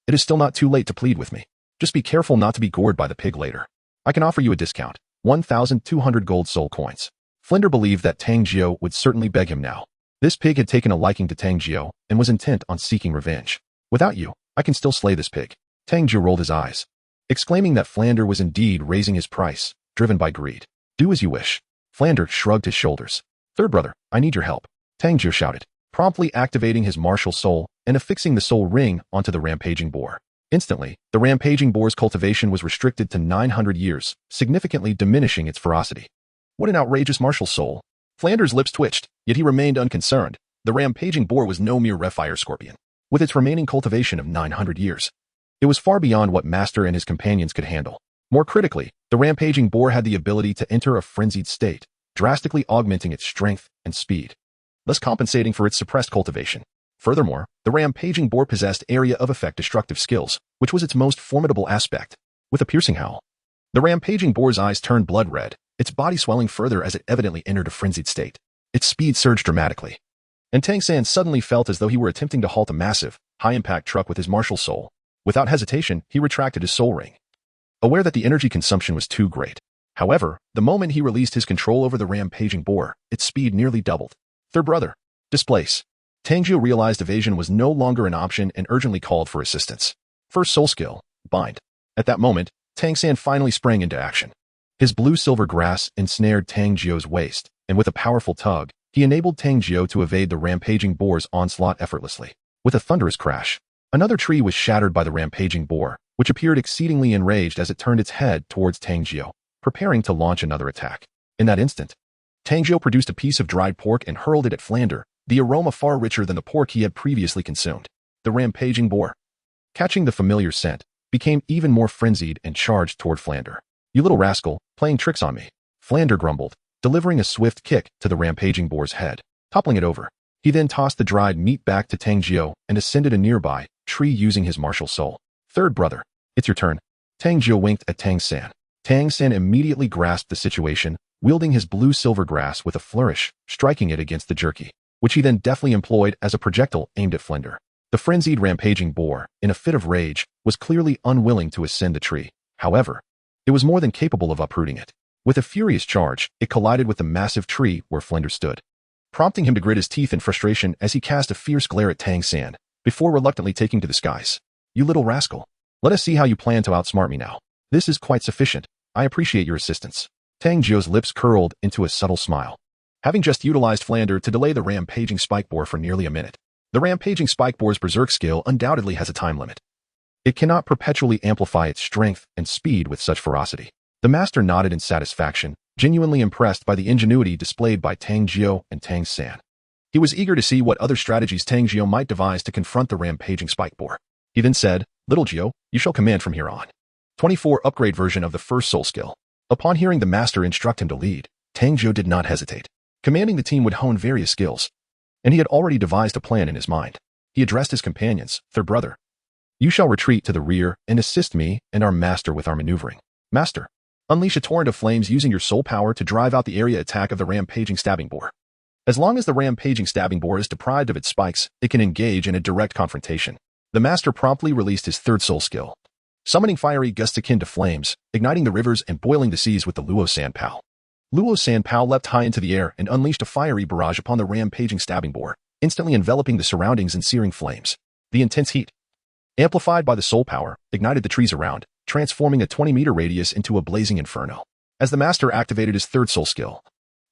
It is still not too late to plead with me. Just be careful not to be gored by the pig later. I can offer you a discount, 1,200 gold soul coins. Flender believed that Tang Jiu would certainly beg him now. This pig had taken a liking to Tang Jiu and was intent on seeking revenge. Without you, I can still slay this pig. Tang Jiu rolled his eyes, exclaiming that Flender was indeed raising his price, driven by greed. Do as you wish. Flender shrugged his shoulders. Third brother, I need your help. Tang Jiu shouted, promptly activating his martial soul and affixing the soul ring onto the rampaging boar. Instantly, the rampaging boar's cultivation was restricted to 900 years, significantly diminishing its ferocity. What an outrageous martial soul. Flander's lips twitched, yet he remained unconcerned. The rampaging boar was no mere fire scorpion. With its remaining cultivation of 900 years, it was far beyond what Master and his companions could handle. More critically, the rampaging boar had the ability to enter a frenzied state, drastically augmenting its strength and speed, thus compensating for its suppressed cultivation. Furthermore, the rampaging boar possessed area of effect destructive skills, which was its most formidable aspect. With a piercing howl, the rampaging boar's eyes turned blood red, its body swelling further as it evidently entered a frenzied state. Its speed surged dramatically, and Tang San suddenly felt as though he were attempting to halt a massive, high-impact truck with his martial soul. Without hesitation, he retracted his soul ring, aware that the energy consumption was too great. However, the moment he released his control over the rampaging boar, its speed nearly doubled. Third brother, displace. Tang Jiu realized evasion was no longer an option and urgently called for assistance. First soul skill, bind. At that moment, Tang San finally sprang into action. His blue-silver grass ensnared Tang Jiu's waist, and with a powerful tug, He enabled Tang Jiu to evade the rampaging boar's onslaught effortlessly. With a thunderous crash, another tree was shattered by the rampaging boar, which appeared exceedingly enraged as it turned its head towards Tang Jiu, preparing to launch another attack. In that instant, Tang Jiu produced a piece of dried pork and hurled it at Flender, the aroma far richer than the pork he had previously consumed. The rampaging boar, catching the familiar scent, became even more frenzied and charged toward Flender. "You little rascal, playing tricks on me," Flender grumbled, delivering a swift kick to the rampaging boar's head, toppling it over. He then tossed the dried meat back to Tang Jiu and ascended a nearby tree using his martial soul. "Third brother, it's your turn." Tang Jiu winked at Tang San. Tang San immediately grasped the situation, wielding his blue silver grass with a flourish, striking it against the jerky, which he then deftly employed as a projectile aimed at Flender. The frenzied rampaging boar, in a fit of rage, was clearly unwilling to ascend the tree. However, it was more than capable of uprooting it. With a furious charge, it collided with the massive tree where Flender stood, prompting him to grit his teeth in frustration as he cast a fierce glare at Tang San, before reluctantly taking to the skies. "You little rascal. Let us see how you plan to outsmart me now. This is quite sufficient. I appreciate your assistance." Tang Jiu's lips curled into a subtle smile. Having just utilized Flender to delay the rampaging spike boar for nearly a minute, the rampaging spike boar's berserk skill undoubtedly has a time limit. It cannot perpetually amplify its strength and speed with such ferocity. The master nodded in satisfaction, genuinely impressed by the ingenuity displayed by Tang Jiu and Tang San. He was eager to see what other strategies Tang Jiu might devise to confront the rampaging spike boar. He then said, "Little Jiu, you shall command from here on." 24 upgrade version of the first soul skill. Upon hearing the master instruct him to lead, Tang Jiu did not hesitate. Commanding the team would hone various skills, and he had already devised a plan in his mind. He addressed his companions. "Third brother, you shall retreat to the rear and assist me and our master with our maneuvering. Master, unleash a torrent of flames using your soul power to drive out the area attack of the rampaging stabbing boar. As long as the rampaging stabbing boar is deprived of its spikes, it can engage in a direct confrontation." The master promptly released his third soul skill, summoning fiery gusts akin to flames, igniting the rivers and boiling the seas with the Luo San Pao. Luo San Pao leapt high into the air and unleashed a fiery barrage upon the rampaging stabbing boar, instantly enveloping the surroundings in searing flames. The intense heat, amplified by the soul power, ignited the trees around, transforming a 20-meter radius into a blazing inferno. As the master activated his third soul skill,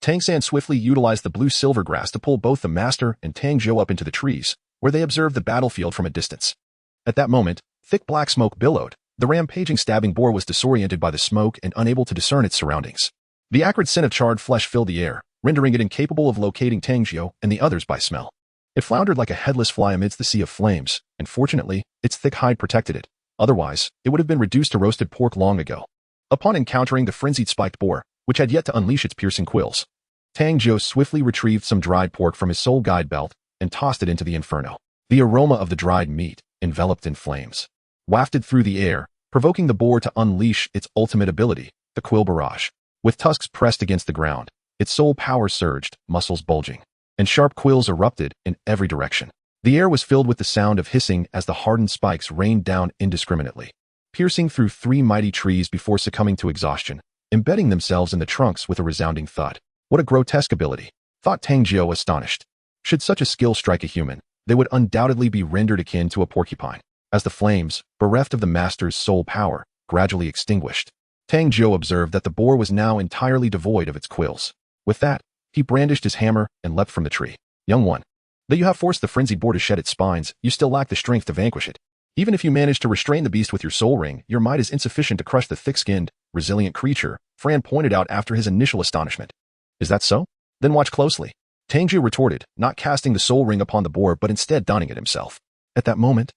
Tang San swiftly utilized the blue silver grass to pull both the master and Tang Jiu up into the trees, where they observed the battlefield from a distance. At that moment, thick black smoke billowed. The rampaging stabbing boar was disoriented by the smoke and unable to discern its surroundings. The acrid scent of charred flesh filled the air, rendering it incapable of locating Tang Jiu and the others by smell. It floundered like a headless fly amidst the sea of flames, and fortunately, its thick hide protected it. Otherwise, it would have been reduced to roasted pork long ago. Upon encountering the frenzied spiked boar, which had yet to unleash its piercing quills, Tang Jiu swiftly retrieved some dried pork from his soul guide belt and tossed it into the inferno. The aroma of the dried meat, enveloped in flames, wafted through the air, provoking the boar to unleash its ultimate ability, the quill barrage. With tusks pressed against the ground, its soul power surged, muscles bulging, and sharp quills erupted in every direction. The air was filled with the sound of hissing as the hardened spikes rained down indiscriminately, piercing through 3 mighty trees before succumbing to exhaustion, embedding themselves in the trunks with a resounding thud. What a grotesque ability, thought Tang Jiu astonished. Should such a skill strike a human, they would undoubtedly be rendered akin to a porcupine. As the flames, bereft of the master's soul power, gradually extinguished, Tang Jiu observed that the boar was now entirely devoid of its quills. With that, he brandished his hammer and leapt from the tree. "Young one, though you have forced the frenzied boar to shed its spines, you still lack the strength to vanquish it. Even if you manage to restrain the beast with your soul ring, your might is insufficient to crush the thick-skinned, resilient creature," Fran pointed out after his initial astonishment. "Is that so? Then watch closely," Tang Jiu retorted, not casting the soul ring upon the boar but instead donning it himself. At that moment,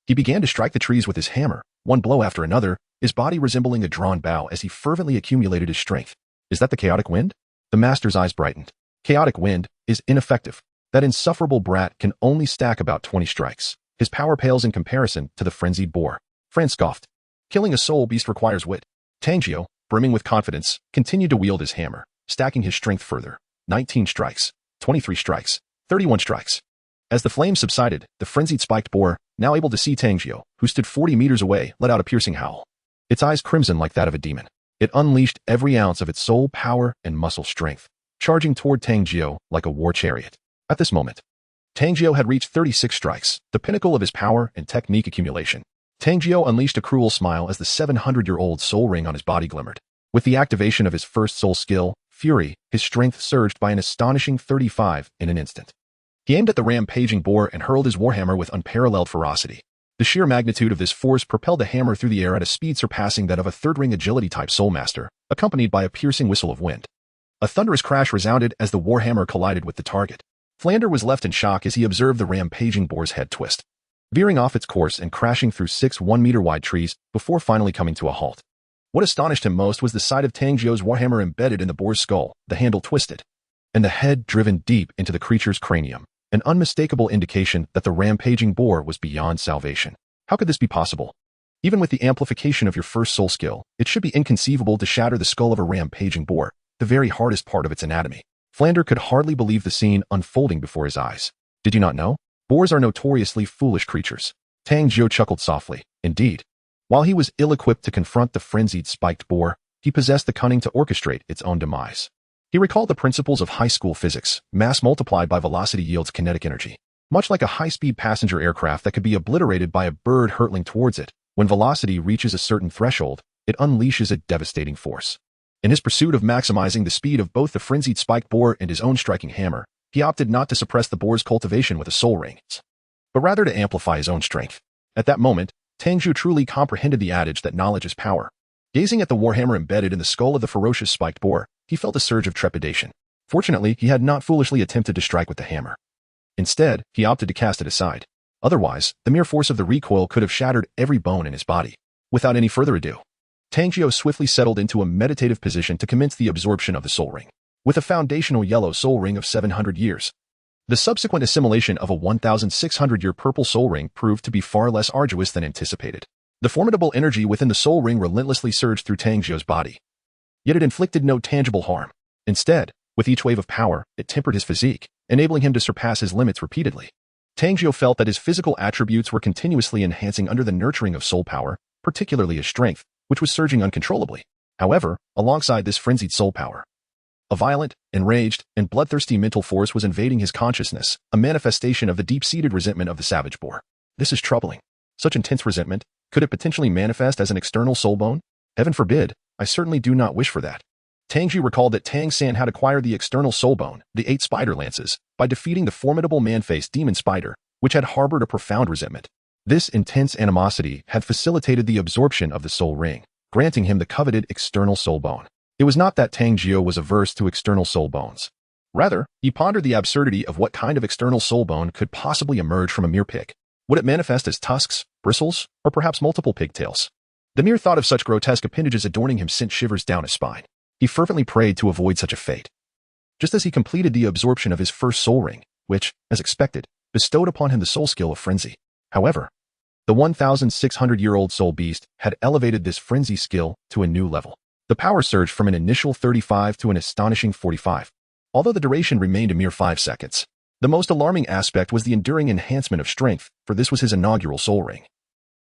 he began to strike the trees with his hammer, one blow after another, his body resembling a drawn bow as he fervently accumulated his strength. "Is that the chaotic wind?" The master's eyes brightened. "Chaotic wind is ineffective. That insufferable brat can only stack about 20 strikes. His power pales in comparison to the frenzied boar." Fran scoffed. "Killing a soul beast requires wit." Tang Jiu, brimming with confidence, continued to wield his hammer, stacking his strength further. 19 strikes, 23 strikes, 31 strikes. As the flames subsided, the frenzied spiked boar, now able to see Tang Jiu, who stood 40 meters away, let out a piercing howl. Its eyes crimson like that of a demon. It unleashed every ounce of its soul power and muscle strength, charging toward Tang Jiu like a war chariot. At this moment, Tang Jiu had reached 36 strikes, the pinnacle of his power and technique accumulation. Tang Jiu unleashed a cruel smile as the 700-year-old soul ring on his body glimmered. With the activation of his first soul skill, fury, his strength surged by an astonishing 35 in an instant. He aimed at the rampaging boar and hurled his warhammer with unparalleled ferocity. The sheer magnitude of this force propelled the hammer through the air at a speed surpassing that of a third-ring agility-type soulmaster, accompanied by a piercing whistle of wind. A thunderous crash resounded as the warhammer collided with the target. Flender was left in shock as he observed the rampaging boar's head twist, veering off its course and crashing through 6 1-meter-wide trees before finally coming to a halt. What astonished him most was the sight of Tang Jiu's warhammer embedded in the boar's skull, the handle twisted, and the head driven deep into the creature's cranium, an unmistakable indication that the rampaging boar was beyond salvation. How could this be possible? Even with the amplification of your first soul skill, it should be inconceivable to shatter the skull of a rampaging boar, the very hardest part of its anatomy. Flender could hardly believe the scene unfolding before his eyes. Did you not know? Boars are notoriously foolish creatures. Tang Jiu chuckled softly. Indeed. While he was ill-equipped to confront the frenzied spiked boar, he possessed the cunning to orchestrate its own demise. He recalled the principles of high school physics: mass multiplied by velocity yields kinetic energy. Much like a high-speed passenger aircraft that could be obliterated by a bird hurtling towards it, when velocity reaches a certain threshold, it unleashes a devastating force. In his pursuit of maximizing the speed of both the frenzied spiked boar and his own striking hammer, he opted not to suppress the boar's cultivation with a soul ring, but rather to amplify his own strength. At that moment, Tang Jiu truly comprehended the adage that knowledge is power. Gazing at the warhammer embedded in the skull of the ferocious spiked boar, he felt a surge of trepidation. Fortunately, he had not foolishly attempted to strike with the hammer. Instead, he opted to cast it aside. Otherwise, the mere force of the recoil could have shattered every bone in his body. Without any further ado, Tang Jiu swiftly settled into a meditative position to commence the absorption of the soul ring. With a foundational yellow soul ring of 700 years, the subsequent assimilation of a 1,600-year purple soul ring proved to be far less arduous than anticipated. The formidable energy within the soul ring relentlessly surged through Tang Jiu's body. Yet it inflicted no tangible harm. Instead, with each wave of power, it tempered his physique, enabling him to surpass his limits repeatedly. Tang Jiu felt that his physical attributes were continuously enhancing under the nurturing of soul power, particularly his strength, which was surging uncontrollably. However, alongside this frenzied soul power, a violent, enraged, and bloodthirsty mental force was invading his consciousness, a manifestation of the deep-seated resentment of the savage boar. This is troubling. Such intense resentment, could it potentially manifest as an external soul bone? Heaven forbid, I certainly do not wish for that. Tang Jiu recalled that Tang San had acquired the external soul bone, the 8 spider lances, by defeating the formidable man-faced demon spider, which had harbored a profound resentment. This intense animosity had facilitated the absorption of the soul ring, granting him the coveted external soul bone. It was not that Tang Jiu was averse to external soul bones. Rather, he pondered the absurdity of what kind of external soul bone could possibly emerge from a mere pig. Would it manifest as tusks, bristles, or perhaps multiple pigtails? The mere thought of such grotesque appendages adorning him sent shivers down his spine. He fervently prayed to avoid such a fate. Just as he completed the absorption of his first soul ring, which, as expected, bestowed upon him the soul skill of frenzy. However, the 1,600-year-old soul beast had elevated this frenzy skill to a new level. The power surged from an initial 35 to an astonishing 45. Although the duration remained a mere 5 seconds, the most alarming aspect was the enduring enhancement of strength, for this was his inaugural soul ring,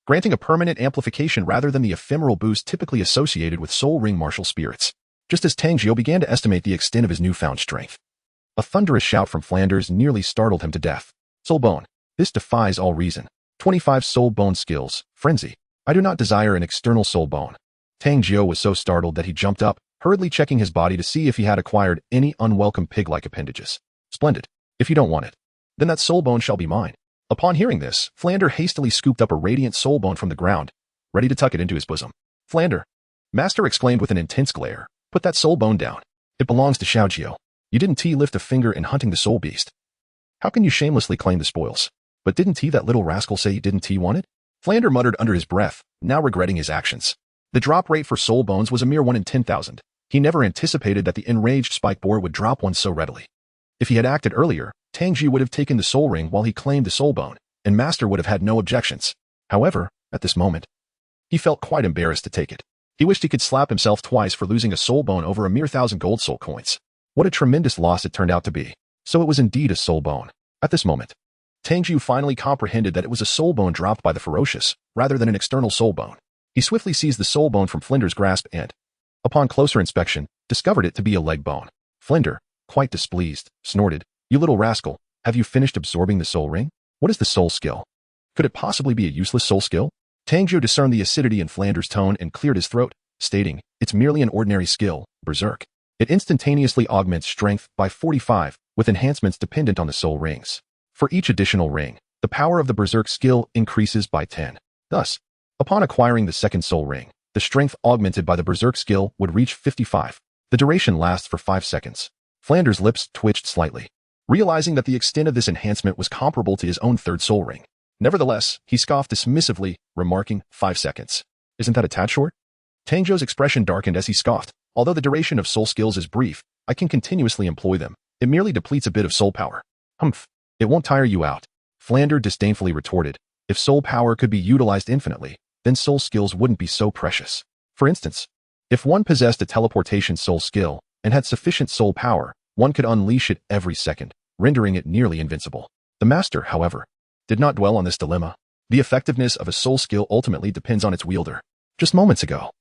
granting a permanent amplification rather than the ephemeral boost typically associated with soul ring martial spirits. Just as Tang Jiu began to estimate the extent of his newfound strength, a thunderous shout from Flanders nearly startled him to death. Soul bone. This defies all reason. 25 soul bone skills. Frenzy. I do not desire an external soul bone. Tang Jiu was so startled that he jumped up, hurriedly checking his body to see if he had acquired any unwelcome pig-like appendages. Splendid. If you don't want it, then that soul bone shall be mine. Upon hearing this, Flander hastily scooped up a radiant soul bone from the ground, ready to tuck it into his bosom. Flander, Master exclaimed with an intense glare, put that soul bone down. It belongs to Xiaojiu. You didn't lift a finger in hunting the soul beast. How can you shamelessly claim the spoils? But didn't that little rascal say you didn't want it? Flander muttered under his breath, now regretting his actions. The drop rate for soul bones was a mere 1 in 10,000. He never anticipated that the enraged spike boar would drop one so readily. If he had acted earlier, Tang Jiu would have taken the soul ring while he claimed the soul bone, and Master would have had no objections. However, at this moment, he felt quite embarrassed to take it. He wished he could slap himself twice for losing a soul bone over a mere 1,000 gold soul coins. What a tremendous loss it turned out to be. So it was indeed a soul bone. At this moment, Tang Jiu finally comprehended that it was a soul bone dropped by the ferocious, rather than an external soul bone. He swiftly seized the soul bone from Flinder's grasp and, upon closer inspection, discovered it to be a leg bone. Flender, quite displeased, snorted, "You little rascal, have you finished absorbing the soul ring? What is the soul skill? Could it possibly be a useless soul skill?" Tang Jiu discerned the acidity in Flander's tone and cleared his throat, stating, "It's merely an ordinary skill, berserk." It instantaneously augments strength by 45, with enhancements dependent on the soul rings. For each additional ring, the power of the Berserk skill increases by 10. Thus, upon acquiring the second soul ring, the strength augmented by the Berserk skill would reach 55. The duration lasts for 5 seconds. Flander's lips twitched slightly, realizing that the extent of this enhancement was comparable to his own third soul ring. Nevertheless, he scoffed dismissively, remarking, 5 seconds. Isn't that a tad short? Tang Jiu's expression darkened as he scoffed. Although the duration of soul skills is brief, I can continuously employ them. It merely depletes a bit of soul power. Humph. It won't tire you out. Flender disdainfully retorted. If soul power could be utilized infinitely, then soul skills wouldn't be so precious. For instance, if one possessed a teleportation soul skill and had sufficient soul power, one could unleash it every second, rendering it nearly invincible. The master, however, did not dwell on this dilemma. The effectiveness of a soul skill ultimately depends on its wielder. Just moments ago,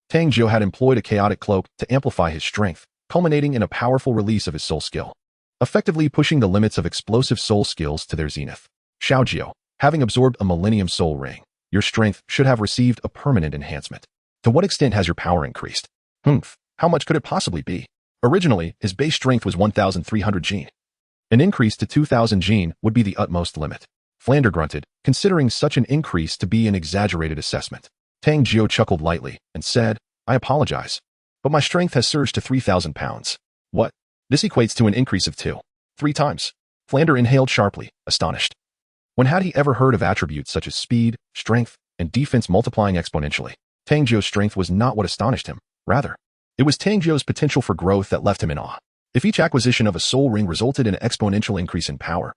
Tang Jiu had employed a chaotic cloak to amplify his strength, culminating in a powerful release of his soul skill, effectively pushing the limits of explosive soul skills to their zenith. Xiaojiu, having absorbed a Millennium Soul Ring, your strength should have received a permanent enhancement. To what extent has your power increased? How much could it possibly be? Originally, his base strength was 1,300 Jin. An increase to 2,000 Jin would be the utmost limit. Flender grunted, considering such an increase to be an exaggerated assessment. Tang Jiu chuckled lightly and said, I apologize, but my strength has surged to 3,000 pounds. What? This equates to an increase of 3 times. Flender inhaled sharply, astonished. When had he ever heard of attributes such as speed, strength, and defense multiplying exponentially? Tang Jiu's strength was not what astonished him. Rather, it was Tang Jiu's potential for growth that left him in awe. If each acquisition of a soul ring resulted in an exponential increase in power,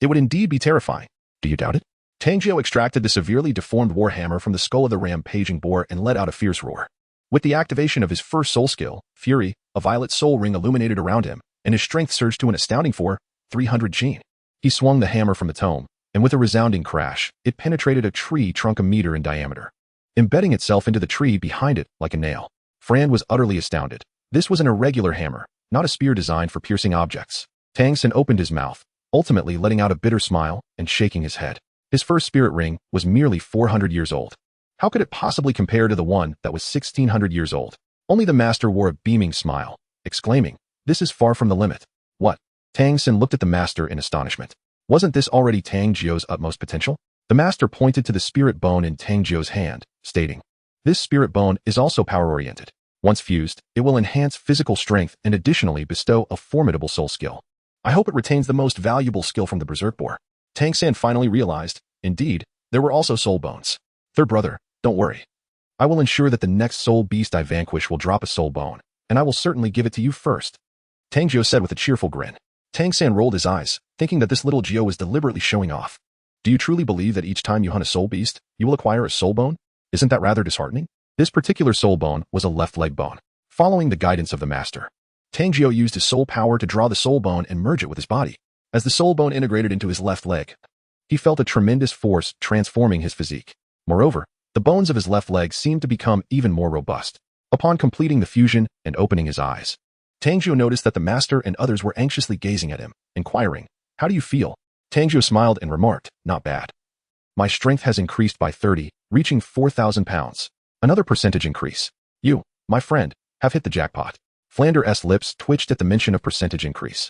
it would indeed be terrifying. Do you doubt it? Tang Jiu extracted the severely deformed warhammer from the skull of the rampaging boar and let out a fierce roar. With the activation of his first soul skill, Fury, a violet soul ring illuminated around him, and his strength surged to an astounding 300 Jin. He swung the hammer from the tome, and with a resounding crash, it penetrated a tree trunk a meter in diameter, embedding itself into the tree behind it like a nail. Fran was utterly astounded. This was an irregular hammer, not a spear designed for piercing objects. Tang San opened his mouth, ultimately letting out a bitter smile and shaking his head. His first spirit ring was merely 400 years old. How could it possibly compare to the one that was 1,600 years old? Only the master wore a beaming smile, exclaiming, this is far from the limit. What? Tang San looked at the master in astonishment. Wasn't this already Tang Jiu's utmost potential? The master pointed to the spirit bone in Tang Jiu's hand, stating, this spirit bone is also power-oriented. Once fused, it will enhance physical strength and additionally bestow a formidable soul skill. I hope it retains the most valuable skill from the Berserk Boar. Tang San finally realized, indeed, there were also soul bones. Third brother, don't worry. I will ensure that the next soul beast I vanquish will drop a soul bone, and I will certainly give it to you first. Tang Jiu said with a cheerful grin. Tang San rolled his eyes, thinking that this little Jiu was deliberately showing off. Do you truly believe that each time you hunt a soul beast, you will acquire a soul bone? Isn't that rather disheartening? This particular soul bone was a left leg bone. Following the guidance of the master, Tang Jiu used his soul power to draw the soul bone and merge it with his body. As the soul bone integrated into his left leg, he felt a tremendous force transforming his physique. Moreover, the bones of his left leg seemed to become even more robust. Upon completing the fusion and opening his eyes, Tang Jiu noticed that the master and others were anxiously gazing at him, inquiring, how do you feel? Tang Jiu smiled and remarked, not bad. My strength has increased by 30, reaching 4,000 pounds. Another percentage increase. You, my friend, have hit the jackpot. Flander's lips twitched at the mention of percentage increase.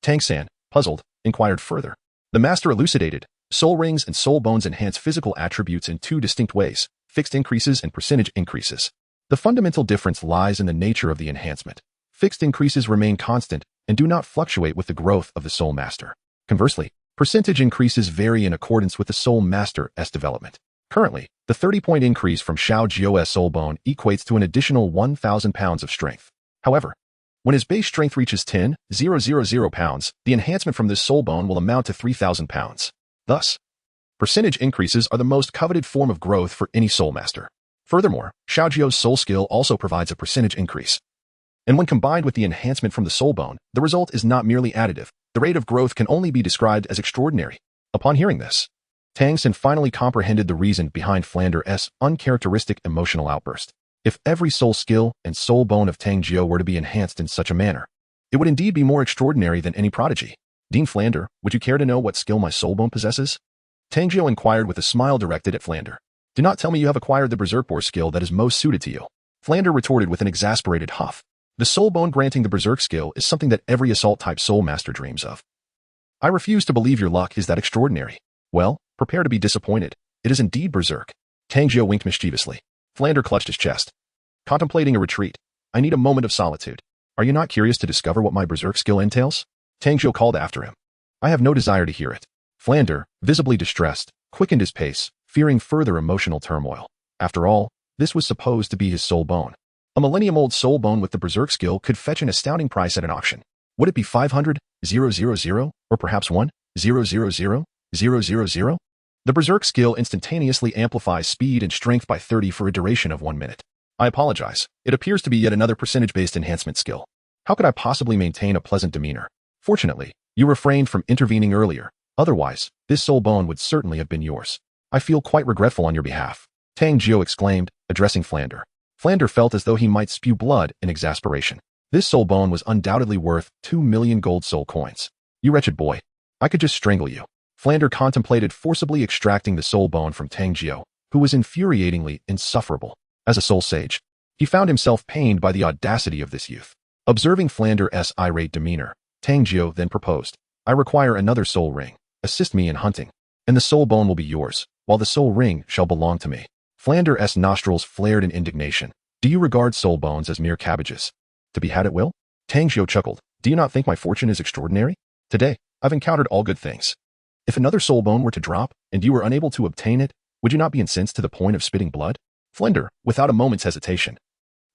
Tang San, puzzled, inquired further. The master elucidated, soul rings and soul bones enhance physical attributes in 2 distinct ways, fixed increases and percentage increases. The fundamental difference lies in the nature of the enhancement. Fixed increases remain constant and do not fluctuate with the growth of the soul master. Conversely, percentage increases vary in accordance with the soul master's development. Currently, the 30-point increase from Xiaojiu's soul bone equates to an additional 1,000 pounds of strength. However, when his base strength reaches 10,000 pounds, the enhancement from this soul bone will amount to 3,000 pounds. Thus, percentage increases are the most coveted form of growth for any soul master. Furthermore, Xiaojiu's soul skill also provides a percentage increase. And when combined with the enhancement from the soul bone, the result is not merely additive. The rate of growth can only be described as extraordinary. Upon hearing this, Tang San finally comprehended the reason behind Flander's uncharacteristic emotional outburst. If every soul skill and soul bone of Tang Jiu were to be enhanced in such a manner, it would indeed be more extraordinary than any prodigy. Dean Flander, would you care to know what skill my soul bone possesses? Tang Jiu inquired with a smile directed at Flander. Do not tell me you have acquired the Berserk Boar skill that is most suited to you. Flander retorted with an exasperated huff. The soul bone granting the berserk skill is something that every assault-type soul master dreams of. I refuse to believe your luck is that extraordinary. Well, prepare to be disappointed. It is indeed berserk. Tang Jiu winked mischievously. Flender clutched his chest. Contemplating a retreat. I need a moment of solitude. Are you not curious to discover what my berserk skill entails? Tang Jiu called after him. I have no desire to hear it. Flender, visibly distressed, quickened his pace, fearing further emotional turmoil. After all, this was supposed to be his soul bone. A millennium-old soul bone with the berserk skill could fetch an astounding price at an auction. Would it be 500,000, or perhaps 1,000,000? The berserk skill instantaneously amplifies speed and strength by 30 for a duration of 1 minute. I apologize. It appears to be yet another percentage-based enhancement skill. How could I possibly maintain a pleasant demeanor? Fortunately, you refrained from intervening earlier. Otherwise, this soul bone would certainly have been yours. I feel quite regretful on your behalf. Tang Jiu exclaimed, addressing Flender. Flender felt as though he might spew blood in exasperation. This soul bone was undoubtedly worth 2 million gold soul coins. You wretched boy. I could just strangle you. Flender contemplated forcibly extracting the soul bone from Tang Jiu, who was infuriatingly insufferable. As a soul sage, he found himself pained by the audacity of this youth. Observing Flender's irate demeanor, Tang Jiu then proposed, I require another soul ring. Assist me in hunting, and the soul bone will be yours, while the soul ring shall belong to me. Flender's nostrils flared in indignation. Do you regard soul bones as mere cabbages? To be had at will? Tang Jiu chuckled. Do you not think my fortune is extraordinary? Today, I've encountered all good things. If another soul bone were to drop, and you were unable to obtain it, would you not be incensed to the point of spitting blood? Flender, without a moment's hesitation,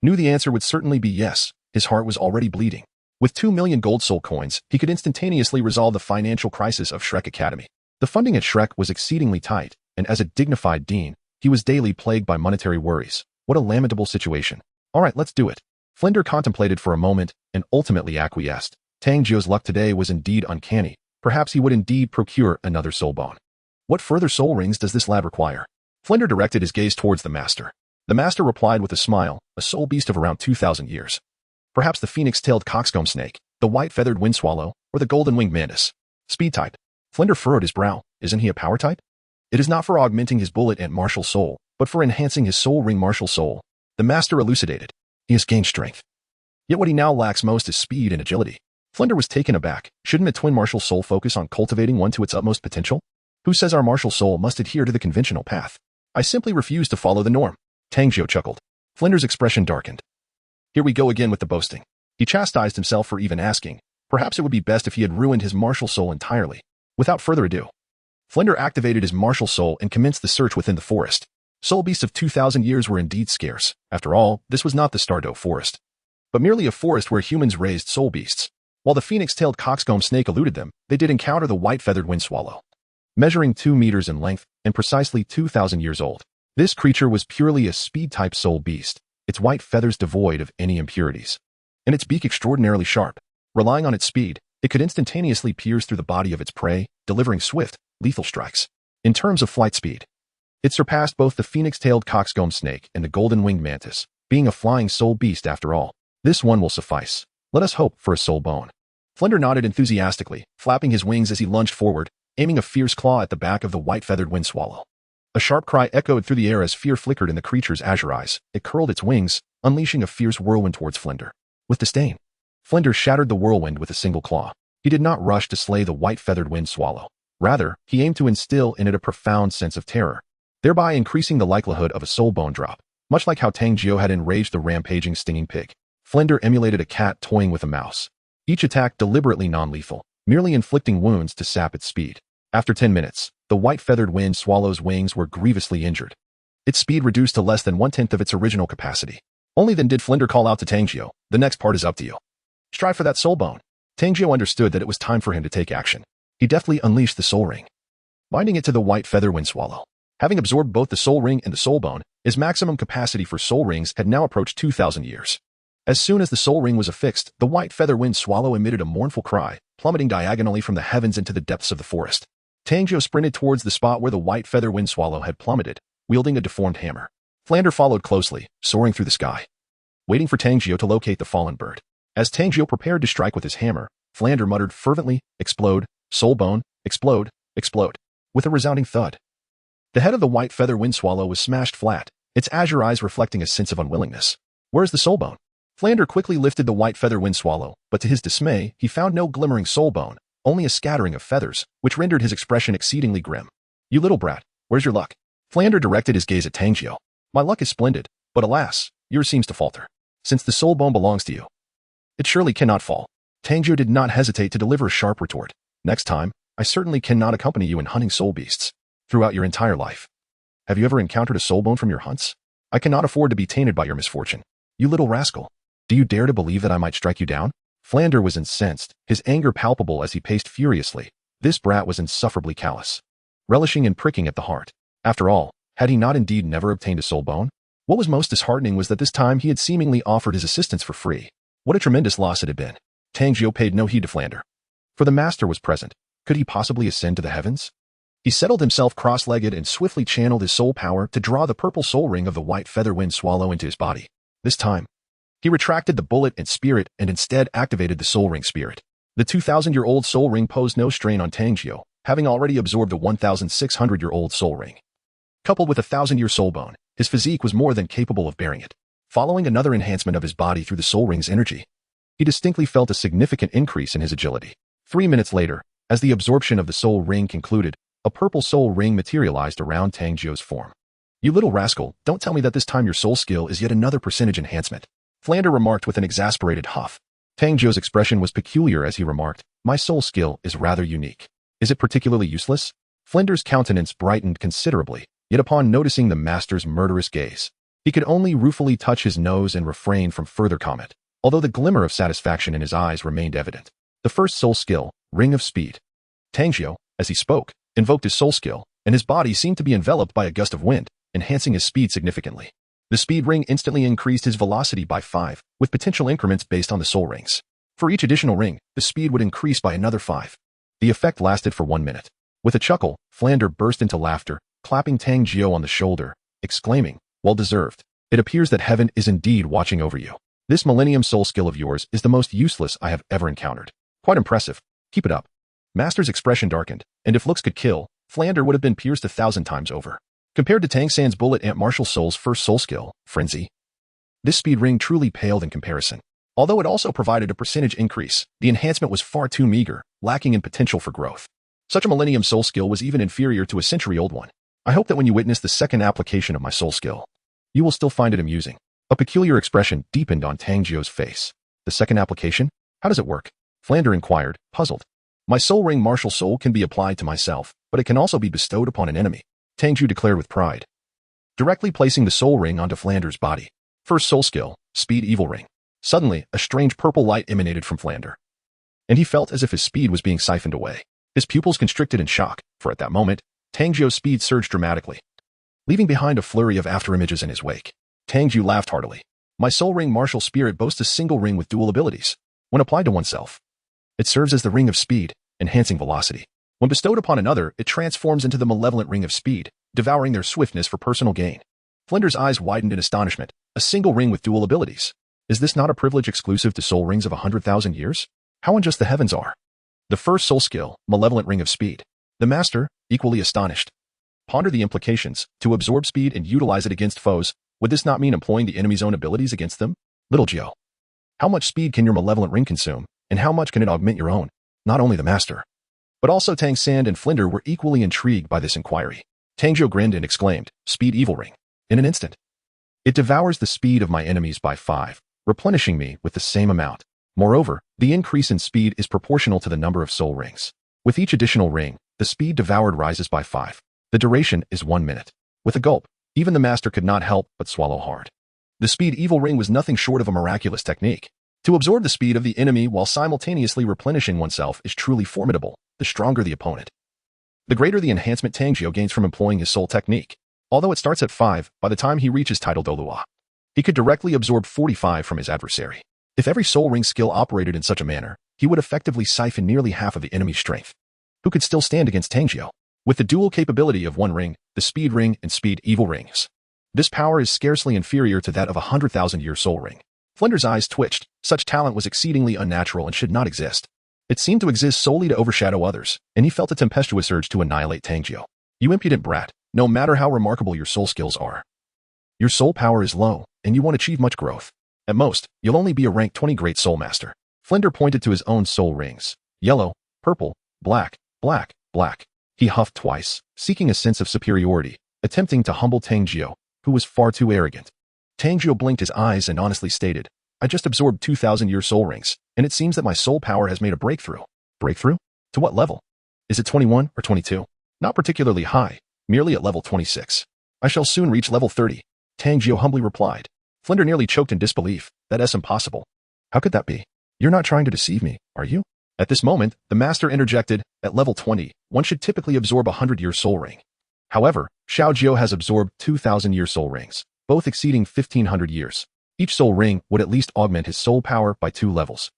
knew the answer would certainly be yes. His heart was already bleeding. With 2 million gold soul coins, he could instantaneously resolve the financial crisis of Shrek Academy. The funding at Shrek was exceedingly tight, and as a dignified dean, he was daily plagued by monetary worries. What a lamentable situation. All right, let's do it. Flender contemplated for a moment and ultimately acquiesced. Tang Jiu's luck today was indeed uncanny. Perhaps he would indeed procure another soul bone. What further soul rings does this lad require? Flender directed his gaze towards the master. The master replied with a smile, a soul beast of around 2,000 years. Perhaps the phoenix-tailed coxcomb snake, the white-feathered wind swallow, or the golden-winged mantis. Speed type. Flender furrowed his brow. Isn't he a power type? It is not for augmenting his bullet and martial soul, but for enhancing his soul ring martial soul. The master elucidated. He has gained strength. Yet what he now lacks most is speed and agility. Flender was taken aback. Shouldn't a twin martial soul focus on cultivating one to its utmost potential? Who says our martial soul must adhere to the conventional path? I simply refuse to follow the norm. Tang Jiu chuckled. Flender's expression darkened. Here we go again with the boasting. He chastised himself for even asking. Perhaps it would be best if he had ruined his martial soul entirely. Without further ado, Flender activated his martial soul and commenced the search within the forest. Soul beasts of 2,000 years were indeed scarce. After all, this was not the Stardow forest, but merely a forest where humans raised soul beasts. While the phoenix-tailed coxcomb snake eluded them, they did encounter the white-feathered wind swallow. Measuring 2 meters in length and precisely 2,000 years old, this creature was purely a speed-type soul beast, its white feathers devoid of any impurities, and its beak extraordinarily sharp. Relying on its speed, it could instantaneously pierce through the body of its prey, delivering swift, lethal strikes. In terms of flight speed, it surpassed both the phoenix-tailed coxcomb snake and the golden-winged mantis, being a flying soul beast after all. This one will suffice. Let us hope for a soul bone. Flender nodded enthusiastically, flapping his wings as he lunged forward, aiming a fierce claw at the back of the white-feathered wind swallow. A sharp cry echoed through the air as fear flickered in the creature's azure eyes. It curled its wings, unleashing a fierce whirlwind towards Flender. With disdain, Flender shattered the whirlwind with a single claw. He did not rush to slay the white-feathered wind swallow. Rather, he aimed to instill in it a profound sense of terror, thereby increasing the likelihood of a soul bone drop. Much like how Tang Jiu had enraged the rampaging stinging pig, Flender emulated a cat toying with a mouse. Each attack deliberately non-lethal, merely inflicting wounds to sap its speed. After 10 minutes, the white-feathered wind swallow's wings were grievously injured. Its speed reduced to less than 1/10 of its original capacity. Only then did Flender call out to Tang Jiu, the next part is up to you. Strive for that soul bone. Tang Jiu understood that it was time for him to take action. He deftly unleashed the soul ring, binding it to the white feather wind swallow. Having absorbed both the soul ring and the soul bone, his maximum capacity for soul rings had now approached 2,000 years. As soon as the soul ring was affixed, the white feather wind swallow emitted a mournful cry, plummeting diagonally from the heavens into the depths of the forest. Tang Jiu sprinted towards the spot where the white feather wind swallow had plummeted, wielding a deformed hammer. Flender followed closely, soaring through the sky, waiting for Tang Jiu to locate the fallen bird. As Tang Jiu prepared to strike with his hammer, Flender muttered fervently, "Explode, soul bone, explode, explode," with a resounding thud. The head of the white feather wind swallow was smashed flat, its azure eyes reflecting a sense of unwillingness. Where's the soul bone? Flender quickly lifted the white feather wind swallow, but to his dismay, he found no glimmering soul bone, only a scattering of feathers, which rendered his expression exceedingly grim. You little brat, where's your luck? Flender directed his gaze at Tang Jiu. My luck is splendid, but alas, yours seems to falter. Since the soul bone belongs to you, it surely cannot fall. Tang Jiu did not hesitate to deliver a sharp retort. Next time, I certainly cannot accompany you in hunting soul beasts. Throughout your entire life, have you ever encountered a soul bone from your hunts? I cannot afford to be tainted by your misfortune. You little rascal. Do you dare to believe that I might strike you down? Flender was incensed, his anger palpable as he paced furiously. This brat was insufferably callous, relishing in pricking at the heart. After all, had he not indeed never obtained a soul bone? What was most disheartening was that this time he had seemingly offered his assistance for free. What a tremendous loss it had been. Tang Jiu paid no heed to Flender. For the master was present. Could he possibly ascend to the heavens? He settled himself cross-legged and swiftly channeled his soul power to draw the purple soul ring of the white feather wind swallow into his body. This time, he retracted the bullet and spirit and instead activated the soul ring spirit. The 2,000-year-old soul ring posed no strain on Tang Jiu, having already absorbed the 1,600-year-old soul ring. Coupled with a 1,000-year soul bone, his physique was more than capable of bearing it. Following another enhancement of his body through the soul ring's energy, he distinctly felt a significant increase in his agility. 3 minutes later, as the absorption of the soul ring concluded, a purple soul ring materialized around Tang Jiu's form. You little rascal, don't tell me that this time your soul skill is yet another percentage enhancement. Flender remarked with an exasperated huff. Tang Jiu's expression was peculiar as he remarked, my soul skill is rather unique. Is it particularly useless? Flender's countenance brightened considerably, yet upon noticing the master's murderous gaze, he could only ruefully touch his nose and refrain from further comment, although the glimmer of satisfaction in his eyes remained evident. The first soul skill, Ring of Speed. Tang Jiu, as he spoke, invoked his soul skill, and his body seemed to be enveloped by a gust of wind, enhancing his speed significantly. The speed ring instantly increased his velocity by 5, with potential increments based on the soul rings. For each additional ring, the speed would increase by another 5. The effect lasted for 1 minute. With a chuckle, Flender burst into laughter, clapping Tang Jiu on the shoulder, exclaiming, well deserved. It appears that heaven is indeed watching over you. This millennium soul skill of yours is the most useless I have ever encountered. Quite impressive. Keep it up. Master's expression darkened, and if looks could kill, Flender would have been pierced 1,000 times over. Compared to Tang San's bullet Ant Martial Soul's first soul skill, Frenzy, this speed ring truly paled in comparison. Although it also provided a percentage increase, the enhancement was far too meager, lacking in potential for growth. Such a millennium soul skill was even inferior to a century-old one. I hope that when you witness the second application of my soul skill, you will still find it amusing. A peculiar expression deepened on Tang Jiu's face. The second application? How does it work? Flender inquired, puzzled. My soul ring martial soul can be applied to myself, but it can also be bestowed upon an enemy, Tang Jiu declared with pride, directly placing the soul ring onto Flender's body. First soul skill, Speed Evil Ring. Suddenly, a strange purple light emanated from Flender, and he felt as if his speed was being siphoned away. His pupils constricted in shock, for at that moment, Tang Jiu's speed surged dramatically, leaving behind a flurry of afterimages in his wake. Tang Jiu laughed heartily. My soul ring martial spirit boasts a single ring with dual abilities. When applied to oneself, it serves as the ring of speed, enhancing velocity. When bestowed upon another, it transforms into the malevolent ring of speed, devouring their swiftness for personal gain. Flender's eyes widened in astonishment. A single ring with dual abilities. Is this not a privilege exclusive to soul rings of 100,000 years? How unjust the heavens are. The first soul skill, Malevolent Ring of Speed. The master, equally astonished, pondered the implications. To absorb speed and utilize it against foes, would this not mean employing the enemy's own abilities against them? Little Jiu, how much speed can your malevolent ring consume, and how much can it augment your own? Not only the master, but also Tang San and Flender were equally intrigued by this inquiry. Tang Jiu grinned and exclaimed, Speed Evil Ring. In an instant, it devours the speed of my enemies by 5, replenishing me with the same amount. Moreover, the increase in speed is proportional to the number of soul rings. With each additional ring, the speed devoured rises by 5. The duration is 1 minute. With a gulp, even the master could not help but swallow hard. The Speed Evil Ring was nothing short of a miraculous technique. To absorb the speed of the enemy while simultaneously replenishing oneself is truly formidable, the stronger the opponent, the greater the enhancement Tang Jiu gains from employing his soul technique. Although it starts at 5, by the time he reaches title Douluo, he could directly absorb 45 from his adversary. If every soul ring skill operated in such a manner, he would effectively siphon nearly half of the enemy's strength. Who could still stand against Tang Jiu? With the dual capability of one ring, the Speed Ring and Speed Evil Rings, this power is scarcely inferior to that of a 100,000-year soul ring. Flender's eyes twitched. Such talent was exceedingly unnatural and should not exist. It seemed to exist solely to overshadow others, and he felt a tempestuous urge to annihilate Tang Jiu. You impudent brat, no matter how remarkable your soul skills are, your soul power is low, and you won't achieve much growth. At most, you'll only be a rank 20 Great Soul Master. Flender pointed to his own soul rings. Yellow, purple, black, black, black. He huffed twice, seeking a sense of superiority, attempting to humble Tang Jiu, who was far too arrogant. Tang Jiu blinked his eyes and honestly stated, I just absorbed 2,000-year soul rings, and it seems that my soul power has made a breakthrough. Breakthrough? To what level? Is it 21 or 22? Not particularly high, merely at level 26. I shall soon reach level 30. Tang Jiu humbly replied. Flender nearly choked in disbelief. That is impossible. How could that be? You're not trying to deceive me, are you? At this moment, the master interjected, at level 20, one should typically absorb a 100-year soul ring. However, Xiaojiu has absorbed 2,000-year soul rings, both exceeding 1,500 years. Each soul ring would at least augment his soul power by 2 levels.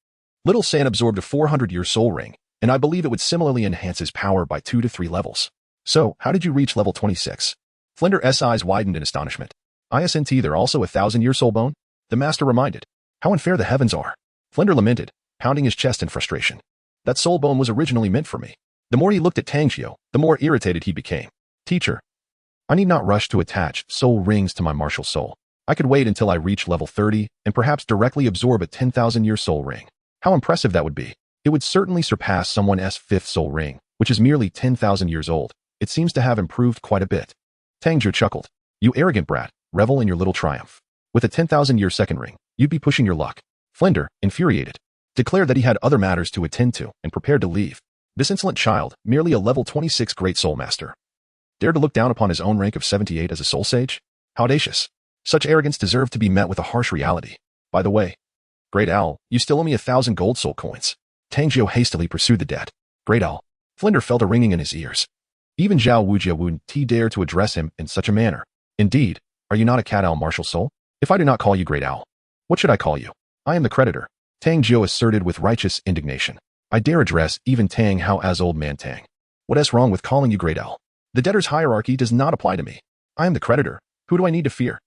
Little San absorbed a 400-year soul ring, and I believe it would similarly enhance his power by 2 to 3 levels. So, how did you reach level 26? Flender's eyes widened in astonishment. Isn't there also a 1,000-year soul bone? The master reminded. How unfair the heavens are. Flender lamented, pounding his chest in frustration. That soul bone was originally meant for me. The more he looked at Tang Jiu, the more irritated he became. Teacher, I need not rush to attach soul rings to my martial soul. I could wait until I reach level 30 and perhaps directly absorb a 10,000-year soul ring. How impressive that would be. It would certainly surpass someone's 5th soul ring, which is merely 10,000 years old. It seems to have improved quite a bit. Tang Jiu chuckled. You arrogant brat, revel in your little triumph. With a 10,000-year second ring, you'd be pushing your luck. Flender, infuriated, declared that he had other matters to attend to and prepared to leave. This insolent child, merely a level 26 Great Soul Master, dared to look down upon his own rank of 78 as a soul sage? How audacious. Such arrogance deserved to be met with a harsh reality. By the way, Great Owl, you still owe me 1,000 gold soul coins. Tang Jiu hastily pursued the debt. Great Owl. Flender felt a ringing in his ears. Even Xiao Wu wouldn't dare to address him in such a manner. Indeed, are you not a cat owl martial soul? If I do not call you Great Owl, what should I call you? I am the creditor. Tang Jiu asserted with righteous indignation. I dare address even Tang Hao as Old Man Tang. What is wrong with calling you Great Owl? The debtor's hierarchy does not apply to me. I am the creditor. Who do I need to fear?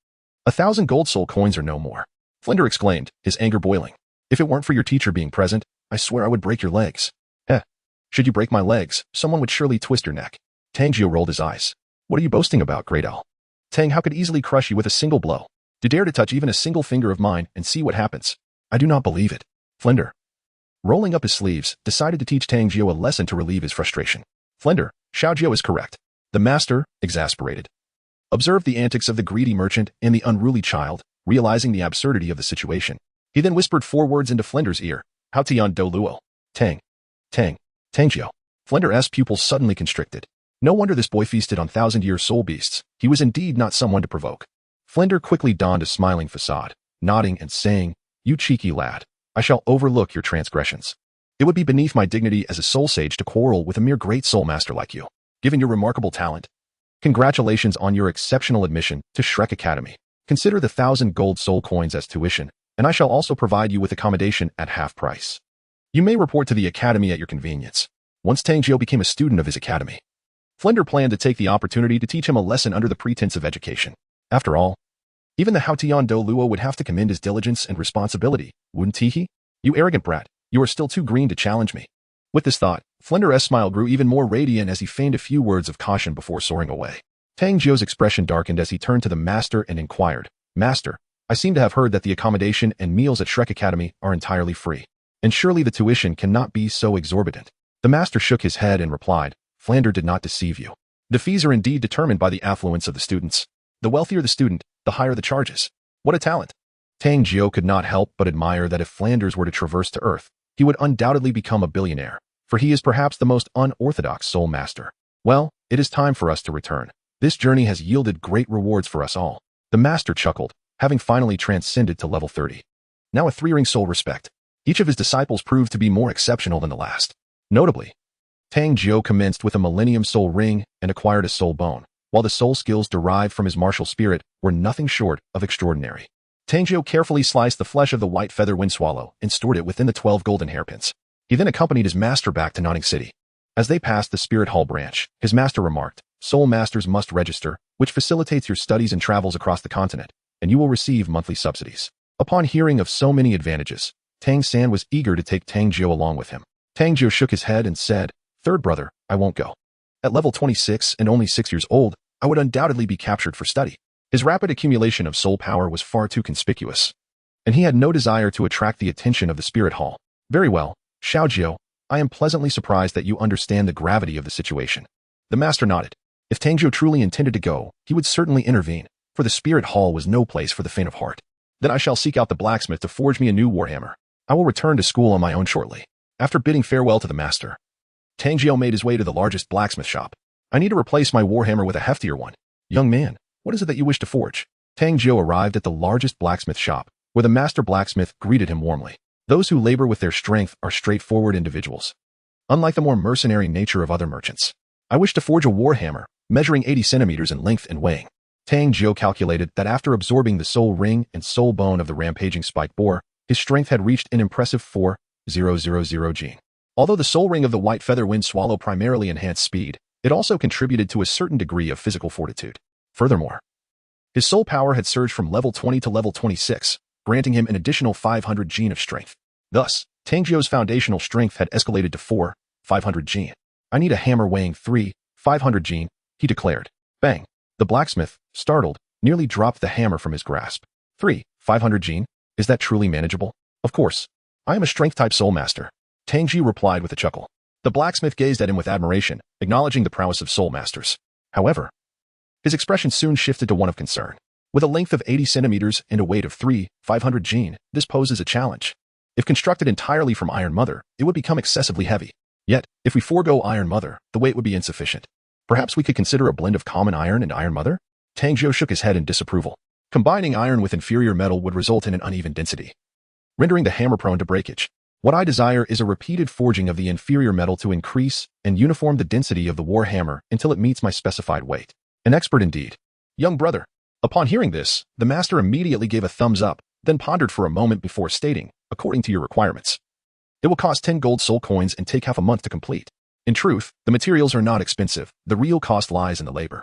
1,000 gold soul coins or no more. Flender exclaimed, his anger boiling. If it weren't for your teacher being present, I swear I would break your legs. Heh. Should you break my legs, someone would surely twist your neck. Tang Jiu rolled his eyes. What are you boasting about, Great Owl? Tang Hao could easily crush you with a single blow. To dare to touch even a single finger of mine and see what happens. I do not believe it. Flender, rolling up his sleeves, decided to teach Tang Jiu a lesson to relieve his frustration. Flender, Xiaojiu is correct. The master, exasperated, observed the antics of the greedy merchant and the unruly child, realizing the absurdity of the situation. He then whispered 4 words into Flender's ear. How Tian Douluo. Tang. Tang. Tang Jiu. Flender's pupils suddenly constricted. No wonder this boy feasted on 1,000-year soul beasts. He was indeed not someone to provoke. Flender quickly donned a smiling facade, nodding and saying, You cheeky lad, I shall overlook your transgressions. It would be beneath my dignity as a soul sage to quarrel with a mere great soul master like you, given your remarkable talent. Congratulations on your exceptional admission to Shrek Academy. Consider the 1,000 gold soul coins as tuition, and I shall also provide you with accommodation at half price. You may report to the academy at your convenience. Once Tang Jiu became a student of his academy, Flender planned to take the opportunity to teach him a lesson under the pretense of education. After all, even the Haotian Douluo would have to commend his diligence and responsibility, wouldn't he? You arrogant brat, you are still too green to challenge me. With this thought, Flender's smile grew even more radiant as he feigned a few words of caution before soaring away. Tang Jiu's expression darkened as he turned to the master and inquired, Master, I seem to have heard that the accommodation and meals at Shrek Academy are entirely free. And surely the tuition cannot be so exorbitant. The master shook his head and replied, Flender did not deceive you. The fees are indeed determined by the affluence of the students. The wealthier the student, the higher the charges. What a talent. Tang Jiu could not help but admire that if Flanders were to traverse to Earth, he would undoubtedly become a billionaire, for he is perhaps the most unorthodox soul master. Well, it is time for us to return. This journey has yielded great rewards for us all. The master chuckled, having finally transcended to level 30. Now a 3-ring soul respect. Each of his disciples proved to be more exceptional than the last. Notably, Tang Jiu commenced with a Millennium Soul Ring and acquired a soul bone, while the soul skills derived from his martial spirit were nothing short of extraordinary. Tang Jiu carefully sliced the flesh of the white feather wind swallow and stored it within the 12 golden hairpins. He then accompanied his master back to Notting City. As they passed the Spirit Hall branch, his master remarked, Soul Masters must register, which facilitates your studies and travels across the continent, and you will receive monthly subsidies. Upon hearing of so many advantages, Tang San was eager to take Tang Jiu along with him. Tang Jiu shook his head and said, Third brother, I won't go. At level 26 and only 6 years old, I would undoubtedly be captured for study. His rapid accumulation of soul power was far too conspicuous. and he had no desire to attract the attention of the spirit hall. Very well, Xiaojiu, I am pleasantly surprised that you understand the gravity of the situation. The master nodded. If Tang Jiu truly intended to go, he would certainly intervene, for the spirit hall was no place for the faint of heart. Then I shall seek out the blacksmith to forge me a new warhammer. I will return to school on my own shortly. After bidding farewell to the master, Tang Jiu made his way to the largest blacksmith shop. I need to replace my warhammer with a heftier one. Young man, what is it that you wish to forge? Tang Jiu arrived at the largest blacksmith shop, where the master blacksmith greeted him warmly. Those who labor with their strength are straightforward individuals, unlike the more mercenary nature of other merchants. I wish to forge a warhammer, measuring 80 centimeters in length and weighing. Tang Jiu calculated that after absorbing the soul ring and soul bone of the rampaging spiked boar, his strength had reached an impressive 4,000 gene. Although the soul ring of the white feather wind swallow primarily enhanced speed, it also contributed to a certain degree of physical fortitude. Furthermore, his soul power had surged from level 20 to level 26, granting him an additional 500 gene of strength. Thus, Tang Jiu's foundational strength had escalated to 4,500 gene. I need a hammer weighing 3,500 gene, he declared. Bang! The blacksmith, startled, nearly dropped the hammer from his grasp. 3,500 gene? Is that truly manageable? Of course. I am a strength-type soul master. Tang Jiu replied with a chuckle. The blacksmith gazed at him with admiration, acknowledging the prowess of soul masters. However, his expression soon shifted to one of concern. With a length of 80 centimeters and a weight of 3,500 gene, this poses a challenge. If constructed entirely from Iron Mother, it would become excessively heavy. Yet, if we forego Iron Mother, the weight would be insufficient. Perhaps we could consider a blend of common iron and Iron Mother? Tang Jiu shook his head in disapproval. Combining iron with inferior metal would result in an uneven density, rendering the hammer prone to breakage. What I desire is a repeated forging of the inferior metal to increase and uniform the density of the war hammer until it meets my specified weight. An expert indeed. Young brother. Upon hearing this, the master immediately gave a thumbs up, then pondered for a moment before stating, according to your requirements, it will cost 10 gold soul coins and take half a month to complete. In truth, the materials are not expensive. The real cost lies in the labor.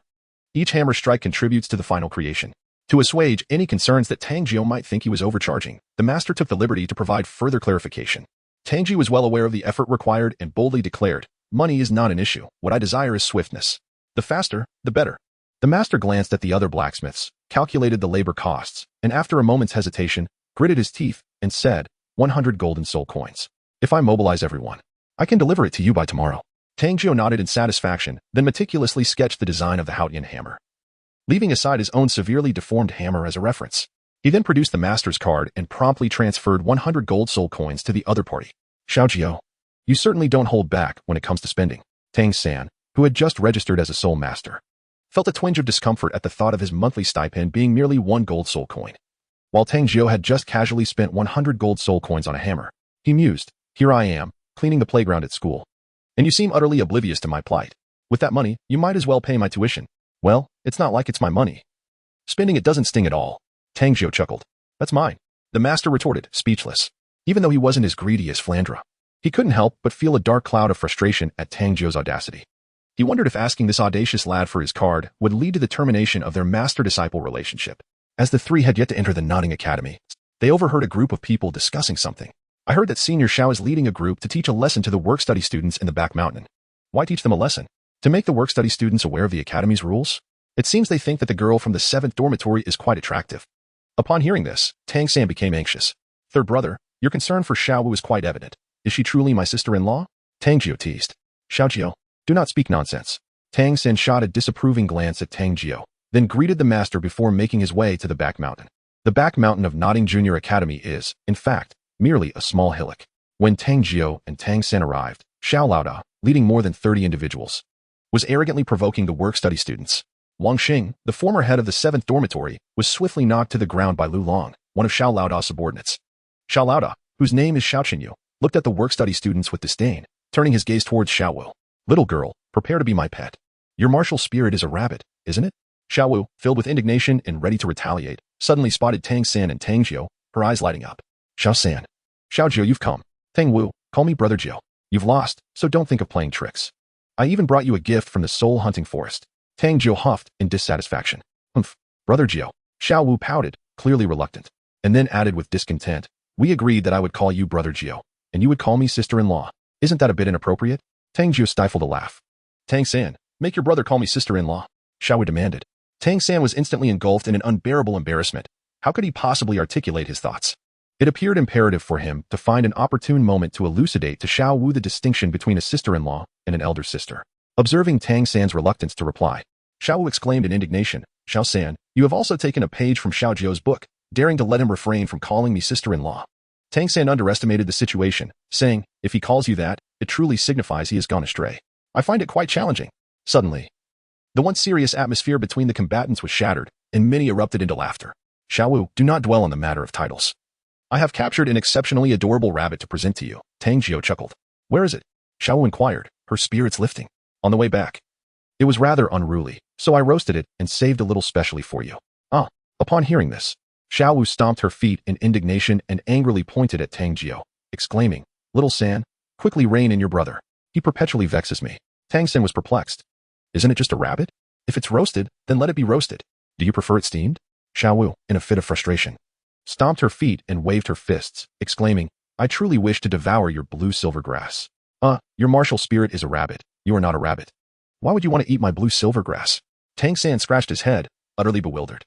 Each hammer strike contributes to the final creation. To assuage any concerns that Tang Jiu might think he was overcharging, the master took the liberty to provide further clarification. Tang Jiu was well aware of the effort required and boldly declared, money is not an issue. What I desire is swiftness. The faster, the better. The master glanced at the other blacksmiths, calculated the labor costs, and after a moment's hesitation, gritted his teeth and said, 100 golden soul coins. If I mobilize everyone, I can deliver it to you by tomorrow. Tang Jiu nodded in satisfaction, then meticulously sketched the design of the Haotian hammer, leaving aside his own severely deformed hammer as a reference. He then produced the master's card and promptly transferred 100 gold soul coins to the other party. Xiaojiu, you certainly don't hold back when it comes to spending. Tang San, who had just registered as a soul master, felt a twinge of discomfort at the thought of his monthly stipend being merely 1 gold soul coin. While Tang Jiu had just casually spent 100 gold soul coins on a hammer, he mused, here I am, cleaning the playground at school. And you seem utterly oblivious to my plight. With that money, you might as well pay my tuition. Well, it's not like it's my money. Spending it doesn't sting at all. Tang Jiu chuckled. That's mine. The master retorted, speechless. Even though he wasn't as greedy as Flender, he couldn't help but feel a dark cloud of frustration at Tang Jiu's audacity. He wondered if asking this audacious lad for his card would lead to the termination of their master-disciple relationship. As the three had yet to enter the Nodding Academy, they overheard a group of people discussing something. I heard that Senior Xiao is leading a group to teach a lesson to the work-study students in the back mountain. Why teach them a lesson? To make the work-study students aware of the academy's rules? It seems they think that the girl from the 7th dormitory is quite attractive. Upon hearing this, Tang San became anxious. Third brother, your concern for Xiao Wu is quite evident. Is she truly my sister-in-law? Tang Jiu teased. Xiaojiu, do not speak nonsense. Tang San shot a disapproving glance at Tang Jiu, then greeted the master before making his way to the back mountain. The back mountain of Nodding Junior Academy is, in fact, merely a small hillock. When Tang Jiu and Tang San arrived, Xiao Lauda, leading more than 30 individuals, was arrogantly provoking the work-study students. Wang Xing, the former head of the 7th dormitory, was swiftly knocked to the ground by Lu Long, one of Xiao Lauda's subordinates. Xiao Lauda, whose name is Xiaojiu, looked at the work-study students with disdain, turning his gaze towards Xiao Wu. Little girl, prepare to be my pet. Your martial spirit is a rabbit, isn't it? Xiao Wu, filled with indignation and ready to retaliate, suddenly spotted Tang San and Tang Jiu, her eyes lighting up. Xiao San. Xiaojiu, you've come. Tang Wu, call me Brother Jiu. You've lost, so don't think of playing tricks. I even brought you a gift from the soul hunting forest. Tang Jiu huffed in dissatisfaction. Humph, Brother Jiu. Xiao Wu pouted, clearly reluctant, and then added with discontent. We agreed that I would call you Brother Jiu, and you would call me sister-in-law. Isn't that a bit inappropriate? Tang Jiu stifled a laugh. Tang San, make your brother call me sister-in-law, Xiao Wu demanded. Tang San was instantly engulfed in an unbearable embarrassment. How could he possibly articulate his thoughts? It appeared imperative for him to find an opportune moment to elucidate to Xiao Wu the distinction between a sister-in-law and an elder sister. Observing Tang San's reluctance to reply, Xiao Wu exclaimed in indignation, "Xiao San, you have also taken a page from Xiaojiu's book, daring to let him refrain from calling me sister-in-law." Tang San underestimated the situation, saying, "If he calls you that, it truly signifies he has gone astray. I find it quite challenging." Suddenly, the once serious atmosphere between the combatants was shattered, and many erupted into laughter. "Xiao Wu, do not dwell on the matter of titles. I have captured an exceptionally adorable rabbit to present to you." Tang Jiu chuckled. "Where is it?" Xiao Wu inquired, her spirits lifting. "On the way back. It was rather unruly, so I roasted it and saved a little specially for you." "Ah." Upon hearing this, Xiao Wu stomped her feet in indignation and angrily pointed at Tang Jiu, exclaiming, "Little San, quickly rein in your brother. He perpetually vexes me." Tang San was perplexed. "Isn't it just a rabbit? If it's roasted, then let it be roasted. Do you prefer it steamed?" Xiao Wu, in a fit of frustration, stomped her feet and waved her fists, exclaiming, "I truly wish to devour your blue silver grass." Your martial spirit is a rabbit. You are not a rabbit. Why would you want to eat my blue silver grass?" Tang San scratched his head, utterly bewildered.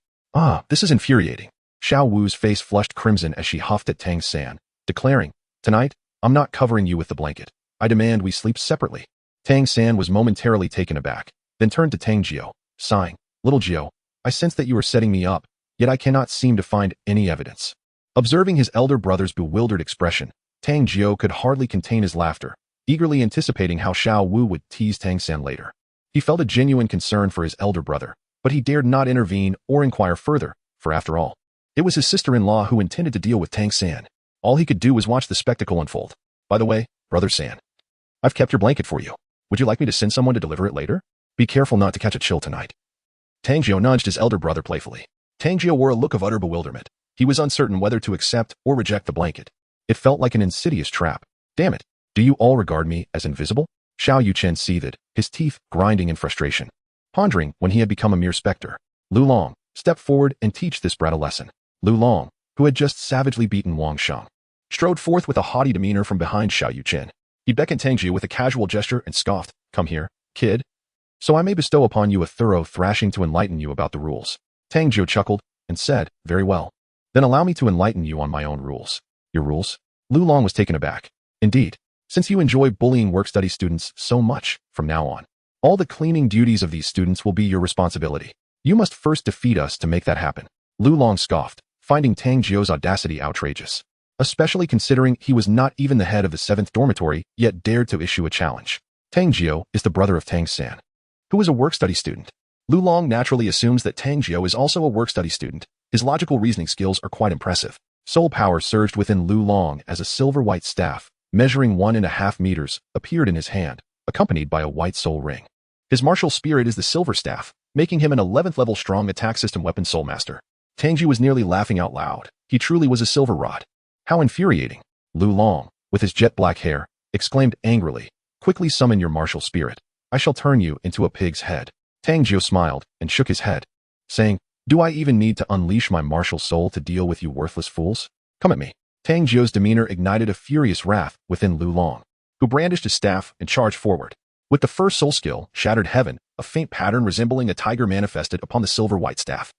This is infuriating." Xiao Wu's face flushed crimson as she huffed at Tang San, declaring, "Tonight, I'm not covering you with the blanket. I demand we sleep separately." Tang San was momentarily taken aback, then turned to Tang Jiu, sighing, "Little Jiu, I sense that you are setting me up, yet I cannot seem to find any evidence." Observing his elder brother's bewildered expression, Tang Jiu could hardly contain his laughter, eagerly anticipating how Xiao Wu would tease Tang San later. He felt a genuine concern for his elder brother, but he dared not intervene or inquire further, for after all, it was his sister-in-law who intended to deal with Tang San. All he could do was watch the spectacle unfold. "By the way, Brother San, I've kept your blanket for you. Would you like me to send someone to deliver it later? Be careful not to catch a chill tonight." Tang Jiu nudged his elder brother playfully. Tang Jiu wore a look of utter bewilderment. He was uncertain whether to accept or reject the blanket. It felt like an insidious trap. "Damn it, do you all regard me as invisible?" Xiao Yu seethed, his teeth grinding in frustration. Pondering when he had become a mere specter, Lu Long, step forward and teach this brat a lesson. Lu Long, who had just savagely beaten Wang Sheng, strode forth with a haughty demeanor from behind Xiao Yu. He beckoned Tang Jiu with a casual gesture and scoffed, "Come here, kid, so I may bestow upon you a thorough thrashing to enlighten you about the rules." Tang Jiu chuckled and said, "Very well. Then allow me to enlighten you on my own rules." "Your rules?" Lu Long was taken aback. "Indeed, since you enjoy bullying work-study students so much, from now on, all the cleaning duties of these students will be your responsibility. You must first defeat us to make that happen." Lu Long scoffed, finding Tang Jiu's audacity outrageous, especially considering he was not even the head of the 7th dormitory, yet dared to issue a challenge. Tang Jiu is the brother of Tang San, who is a work-study student. Lu Long naturally assumes that Tang Jiu is also a work-study student. His logical reasoning skills are quite impressive. Soul power surged within Lu Long as a silver-white staff, measuring 1.5 meters, appeared in his hand, accompanied by a white soul ring. His martial spirit is the silver staff, making him an 11th level strong attack system weapon soul master. Tang Jiu was nearly laughing out loud. He truly was a silver rod. How infuriating. Lu Long, with his jet black hair, exclaimed angrily, "Quickly summon your martial spirit. I shall turn you into a pig's head." Tang Jiu smiled and shook his head, saying, "Do I even need to unleash my martial soul to deal with you worthless fools? Come at me." Tang Jiu's demeanor ignited a furious wrath within Lu Long, who brandished his staff and charged forward. With the first soul skill, Shattered Heaven, a faint pattern resembling a tiger manifested upon the silver-white staff.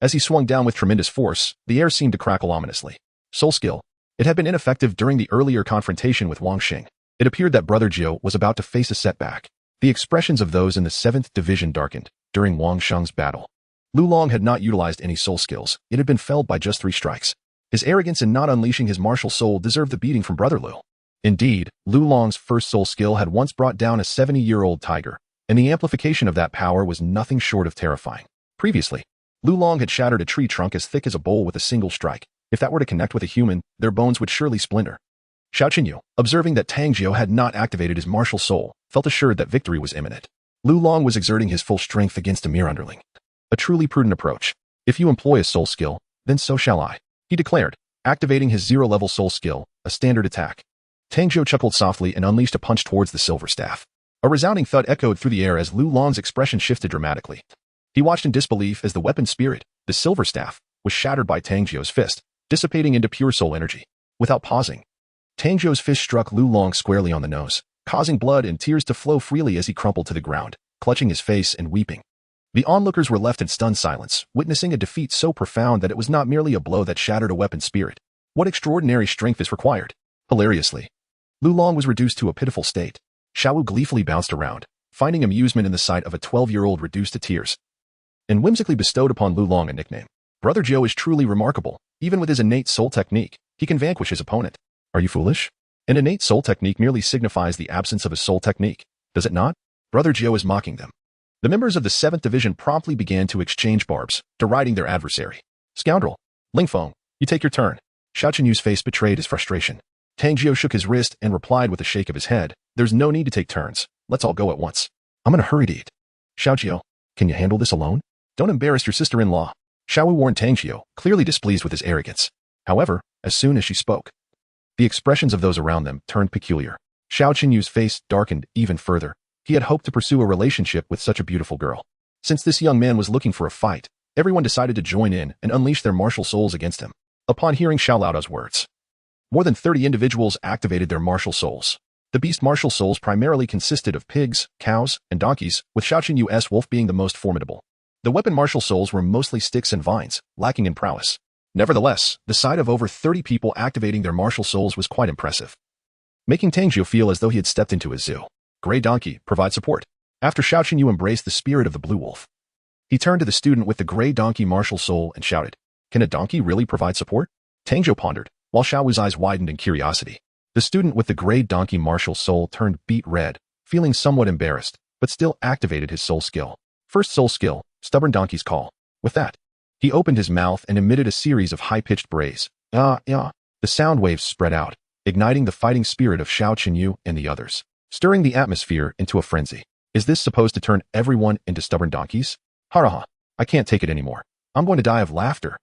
As he swung down with tremendous force, the air seemed to crackle ominously. Soul skill. It had been ineffective during the earlier confrontation with Wang Sheng. It appeared that Brother Jiu was about to face a setback. The expressions of those in the 7th Division darkened during Wang Sheng's battle. Lu Long had not utilized any soul skills. It had been felled by just 3 strikes. His arrogance in not unleashing his martial soul deserved the beating from Brother Lu. Indeed, Lu Long's first soul skill had once brought down a 70-year-old tiger, and the amplification of that power was nothing short of terrifying. Previously, Lu Long had shattered a tree trunk as thick as a bowl with a single strike. If that were to connect with a human, their bones would surely splinter. Xiaojiu, observing that Tang Jiu had not activated his martial soul, felt assured that victory was imminent. Lu Long was exerting his full strength against a mere underling. A truly prudent approach. "If you employ a soul skill, then so shall I," he declared, activating his 0-level soul skill, a standard attack. Tang Jiu chuckled softly and unleashed a punch towards the silver staff. A resounding thud echoed through the air as Lu Long's expression shifted dramatically. He watched in disbelief as the weapon spirit, the silver staff, was shattered by Tang Jiu's fist, dissipating into pure soul energy. Without pausing, Tang Jiu's fist struck Lu Long squarely on the nose, causing blood and tears to flow freely as he crumpled to the ground, clutching his face and weeping. The onlookers were left in stunned silence, witnessing a defeat so profound that it was not merely a blow that shattered a weapon spirit. What extraordinary strength is required? Hilariously, Lu Long was reduced to a pitiful state. Xiao Wu gleefully bounced around, finding amusement in the sight of a 12-year-old reduced to tears, and whimsically bestowed upon Lu Long a nickname. Brother Jiu is truly remarkable. Even with his innate soul technique, he can vanquish his opponent. Are you foolish? An innate soul technique merely signifies the absence of a soul technique, does it not? Brother Jiu is mocking them. The members of the 7th Division promptly began to exchange barbs, deriding their adversary. Scoundrel! Lingfeng, you take your turn. Xiaojiu's face betrayed his frustration. Tang Jiu shook his wrist and replied with a shake of his head, there's no need to take turns. Let's all go at once. I'm in a hurry to eat. Xiaojiu, can you handle this alone? Don't embarrass your sister-in-law. Xiao Wu warned Tang Jiu, clearly displeased with his arrogance. However, as soon as she spoke, the expressions of those around them turned peculiar. Xiaojiu's face darkened even further. He had hoped to pursue a relationship with such a beautiful girl. Since this young man was looking for a fight, everyone decided to join in and unleash their martial souls against him. Upon hearing Xiao Laodao's words, more than 30 individuals activated their martial souls. The beast martial souls primarily consisted of pigs, cows, and donkeys, with Xiaojiu's wolf being the most formidable. The weapon martial souls were mostly sticks and vines, lacking in prowess. Nevertheless, the sight of over 30 people activating their martial souls was quite impressive, making Tang Jiu feel as though he had stepped into a zoo. Gray Donkey, provide support. After Xiaojiu embraced the spirit of the blue wolf, he turned to the student with the Gray Donkey martial soul and shouted, can a donkey really provide support? Tang Jiu pondered, while Xiao Wu's eyes widened in curiosity. The student with the Gray Donkey martial soul turned beet red, feeling somewhat embarrassed, but still activated his soul skill. First soul skill, Stubborn Donkey's Call. With that, he opened his mouth and emitted a series of high-pitched brays. The sound waves spread out, igniting the fighting spirit of Xiaojiu and the others, stirring the atmosphere into a frenzy. Is this supposed to turn everyone into stubborn donkeys? Haraha, I can't take it anymore. I'm going to die of laughter.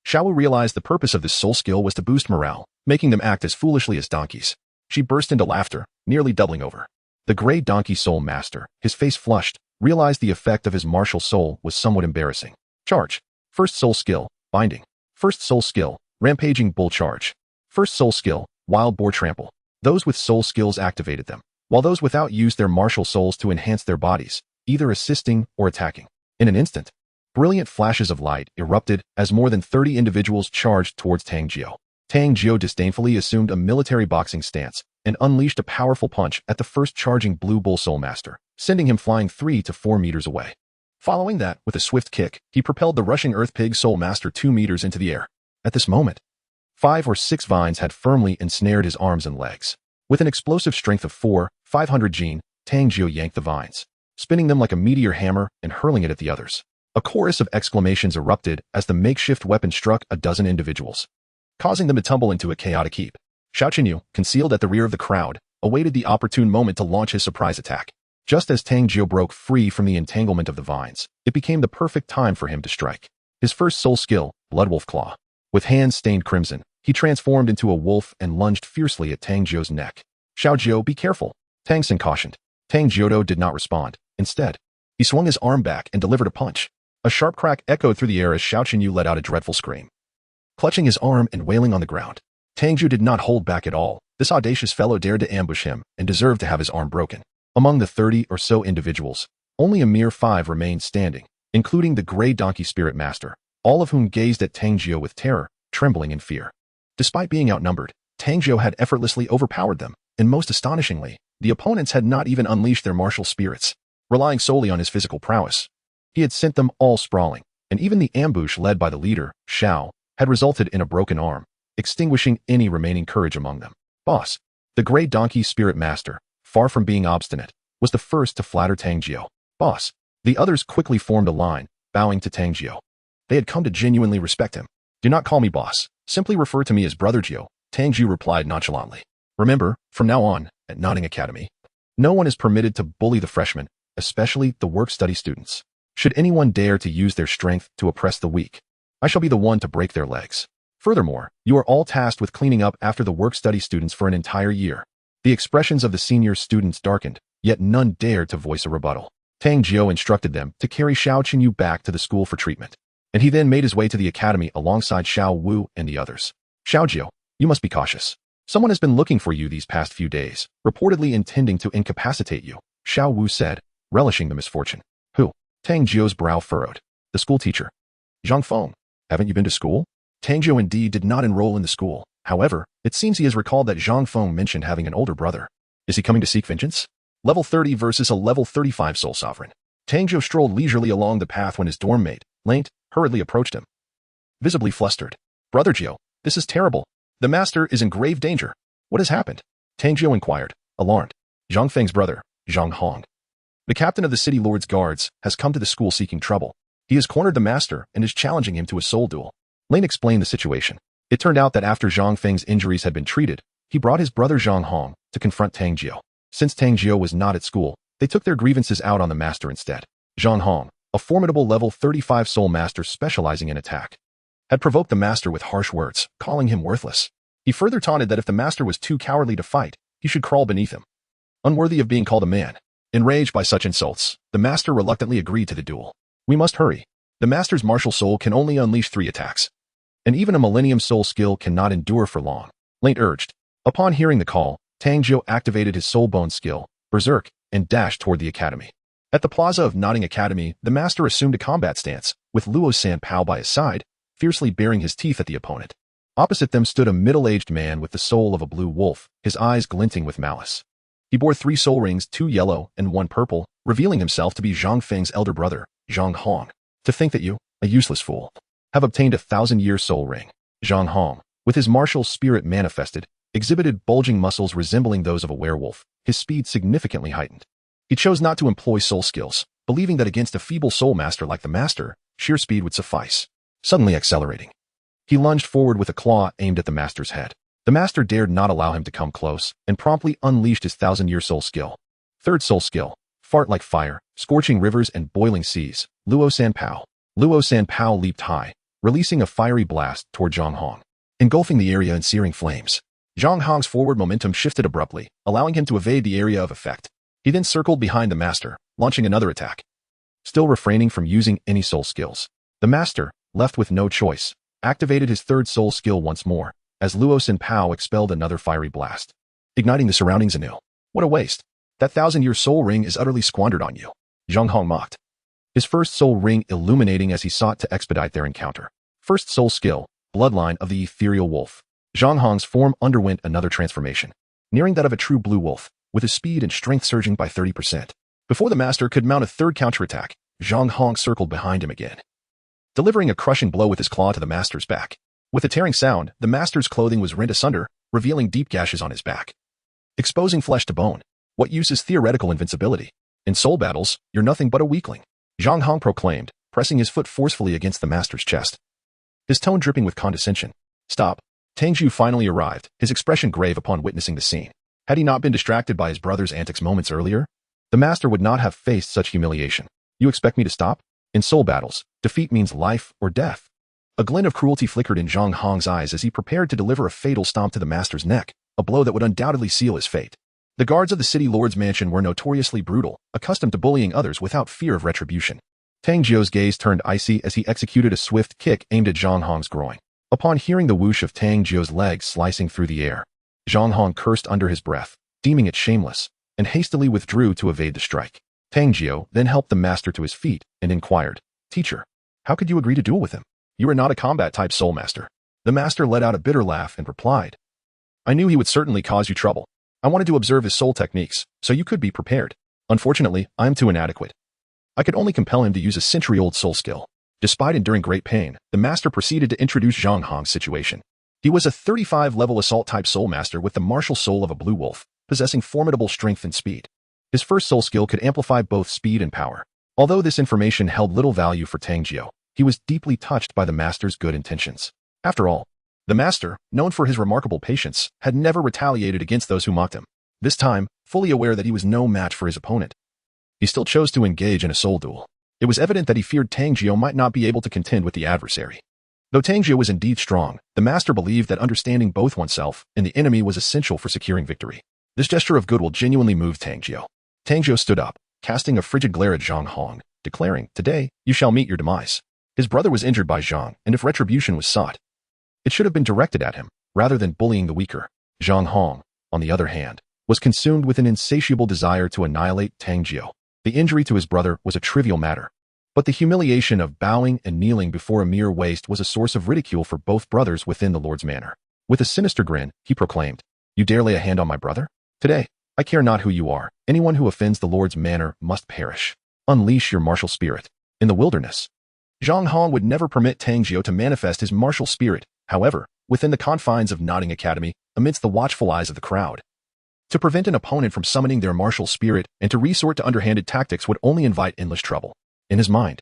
Xiao Wu realized the purpose of this soul skill was to boost morale, making them act as foolishly as donkeys. She burst into laughter, nearly doubling over. The Gray Donkey Soul Master, his face flushed, realized the effect of his martial soul was somewhat embarrassing. Charge. First soul skill, Binding. First soul skill, Rampaging Bull Charge. First soul skill, Wild Boar Trample. Those with soul skills activated them, while those without used their martial souls to enhance their bodies, either assisting or attacking. In an instant, brilliant flashes of light erupted as more than 30 individuals charged towards Tang Jiu. Tang Jiu disdainfully assumed a military boxing stance and unleashed a powerful punch at the first charging Blue Bull Soul Master, sending him flying 3 to 4 meters away. Following that, with a swift kick, he propelled the rushing Earth Pig Soul Master 2 meters into the air. At this moment, 5 or 6 vines had firmly ensnared his arms and legs. With an explosive strength of 500 gene, Tang Jiu yanked the vines, spinning them like a meteor hammer and hurling it at the others. A chorus of exclamations erupted as the makeshift weapon struck a dozen individuals, causing them to tumble into a chaotic heap. Xiaojiu, concealed at the rear of the crowd, awaited the opportune moment to launch his surprise attack. Just as Tang Jiu broke free from the entanglement of the vines, it became the perfect time for him to strike. His first soul skill, Blood Wolf Claw. With hands stained crimson, he transformed into a wolf and lunged fiercely at Tang Jiu's neck. Xiaojiu, be careful, Tang San cautioned. Tang Jiu did not respond. Instead, he swung his arm back and delivered a punch. A sharp crack echoed through the air as Xiaojiu let out a dreadful scream, clutching his arm and wailing on the ground. Tang Jiu did not hold back at all. This audacious fellow dared to ambush him and deserved to have his arm broken. Among the 30 or so individuals, only a mere 5 remained standing, including the Gray Donkey Spirit Master, all of whom gazed at Tang Jiu with terror, trembling in fear. Despite being outnumbered, Tang Jiu had effortlessly overpowered them, and most astonishingly, the opponents had not even unleashed their martial spirits. Relying solely on his physical prowess, he had sent them all sprawling, and even the ambush led by the leader, Xiao, had resulted in a broken arm, extinguishing any remaining courage among them. Boss, the Gray Donkey Spirit Master, far from being obstinate, was the first to flatter Tang Jiu. Boss, the others quickly formed a line, bowing to Tang Jiu. They had come to genuinely respect him. Do not call me boss, simply refer to me as Brother Jiu, Tang Jiu replied nonchalantly. Remember, from now on, at Nodding Academy, no one is permitted to bully the freshmen, especially the work-study students. Should anyone dare to use their strength to oppress the weak, I shall be the one to break their legs. Furthermore, you are all tasked with cleaning up after the work-study students for an entire year. The expressions of the senior students darkened, yet none dared to voice a rebuttal. Tang Jiu instructed them to carry Xiaojiu back to the school for treatment, and he then made his way to the academy alongside Xiao Wu and the others. Xiaojiu, you must be cautious. Someone has been looking for you these past few days, reportedly intending to incapacitate you, Xiao Wu said, relishing the misfortune. Who? Tang Jiu's brow furrowed. The school teacher. Zhang Feng, haven't you been to school? Tang Jiu indeed did not enroll in the school. However, it seems he has recalled that Zhang Feng mentioned having an older brother. Is he coming to seek vengeance? Level 30 versus a level 35 Soul Sovereign. Tang Jiu strolled leisurely along the path when his dorm mate, Lane, hurriedly approached him. Visibly flustered. Brother Jiu, this is terrible. The master is in grave danger. What has happened? Tang Jiu inquired, alarmed. Zhang Feng's brother, Zhang Hong, the captain of the city lord's guards, has come to the school seeking trouble. He has cornered the master and is challenging him to a soul duel. Lane explained the situation. It turned out that after Zhang Feng's injuries had been treated, he brought his brother Zhang Hong to confront Tang Jiu. Since Tang Jiu was not at school, they took their grievances out on the master instead. Zhang Hong, a formidable level 35 soul master specializing in attack, had provoked the master with harsh words, calling him worthless. He further taunted that if the master was too cowardly to fight, he should crawl beneath him. Unworthy of being called a man. Enraged by such insults, the master reluctantly agreed to the duel. We must hurry. The master's martial soul can only unleash 3 attacks, and even a millennium soul skill cannot endure for long, Lane urged. Upon hearing the call, Tang Jiu activated his soul bone skill, Berserk, and dashed toward the academy. At the plaza of Nodding Academy, the master assumed a combat stance, with Luo San Pao by his side, fiercely baring his teeth at the opponent. Opposite them stood a middle-aged man with the soul of a blue wolf, his eyes glinting with malice. He bore 3 soul rings, 2 yellow and 1 purple, revealing himself to be Zhang Feng's elder brother, Zhang Hong. To think that you, a useless fool, have obtained a 1,000-year soul ring. Zhang Hong, with his martial spirit manifested, exhibited bulging muscles resembling those of a werewolf, his speed significantly heightened. He chose not to employ soul skills, believing that against a feeble soul master like the master, sheer speed would suffice. Suddenly accelerating, he lunged forward with a claw aimed at the master's head. The master dared not allow him to come close, and promptly unleashed his 1,000-year soul skill. Third soul skill, fart like fire, scorching rivers and boiling seas, Luo San Pao. Luo San Pao leaped high, releasing a fiery blast toward Zhang Hong, engulfing the area in searing flames. Zhang Hong's forward momentum shifted abruptly, allowing him to evade the area of effect. He then circled behind the master, launching another attack. Still refraining from using any soul skills, the master, left with no choice, activated his third soul skill once more, as Luo San Pao expelled another fiery blast, igniting the surroundings anew. What a waste. That 1,000-year soul ring is utterly squandered on you, Zhang Hong mocked, his first soul ring illuminating as he sought to expedite their encounter. First soul skill, bloodline of the ethereal wolf. Zhang Hong's form underwent another transformation, nearing that of a true blue wolf, with his speed and strength surging by 30%. Before the master could mount a third counterattack, Zhang Hong circled behind him again, delivering a crushing blow with his claw to the master's back. With a tearing sound, the master's clothing was rent asunder, revealing deep gashes on his back, exposing flesh to bone. What use is theoretical invincibility? In soul battles, you're nothing but a weakling, Zhang Hong proclaimed, pressing his foot forcefully against the master's chest, his tone dripping with condescension. Stop. Tang Jiu finally arrived, his expression grave upon witnessing the scene. Had he not been distracted by his brother's antics moments earlier, the master would not have faced such humiliation. You expect me to stop? In soul battles, defeat means life or death. A glint of cruelty flickered in Zhang Hong's eyes as he prepared to deliver a fatal stomp to the master's neck, a blow that would undoubtedly seal his fate. The guards of the city lord's mansion were notoriously brutal, accustomed to bullying others without fear of retribution. Tang Jiu's gaze turned icy as he executed a swift kick aimed at Zhang Hong's groin. Upon hearing the whoosh of Tang Jiu's legs slicing through the air, Zhang Hong cursed under his breath, deeming it shameless, and hastily withdrew to evade the strike. Tang Jiu then helped the master to his feet and inquired, Teacher, how could you agree to duel with him? You are not a combat-type soul master. The master let out a bitter laugh and replied, I knew he would certainly cause you trouble. I wanted to observe his soul techniques, so you could be prepared. Unfortunately, I am too inadequate. I could only compel him to use a century-old soul skill. Despite enduring great pain, the master proceeded to introduce Zhang Hong's situation. He was a 35-level assault-type soul master with the martial soul of a blue wolf, possessing formidable strength and speed. His first soul skill could amplify both speed and power. Although this information held little value for Tang Jiu, he was deeply touched by the master's good intentions. After all, the master, known for his remarkable patience, had never retaliated against those who mocked him. This time, fully aware that he was no match for his opponent, he still chose to engage in a soul duel. It was evident that he feared Tang Jiu might not be able to contend with the adversary. Though Tang Jiu was indeed strong, the master believed that understanding both oneself and the enemy was essential for securing victory. This gesture of goodwill genuinely moved Tang Jiu. Tang Jiu stood up, casting a frigid glare at Zhang Hong, declaring, Today, you shall meet your demise. His brother was injured by Zhang, and if retribution was sought, it should have been directed at him, rather than bullying the weaker. Zhang Hong, on the other hand, was consumed with an insatiable desire to annihilate Tang Jiu. The injury to his brother was a trivial matter, but the humiliation of bowing and kneeling before a mere waste was a source of ridicule for both brothers within the Lord's manor. With a sinister grin, he proclaimed, "You dare lay a hand on my brother? Today, I care not who you are. Anyone who offends the Lord's manor must perish. Unleash your martial spirit." In the wilderness, Zhang Hong would never permit Tang Jiu to manifest his martial spirit, however, within the confines of Nodding Academy, amidst the watchful eyes of the crowd. To prevent an opponent from summoning their martial spirit and to resort to underhanded tactics would only invite endless trouble. In his mind,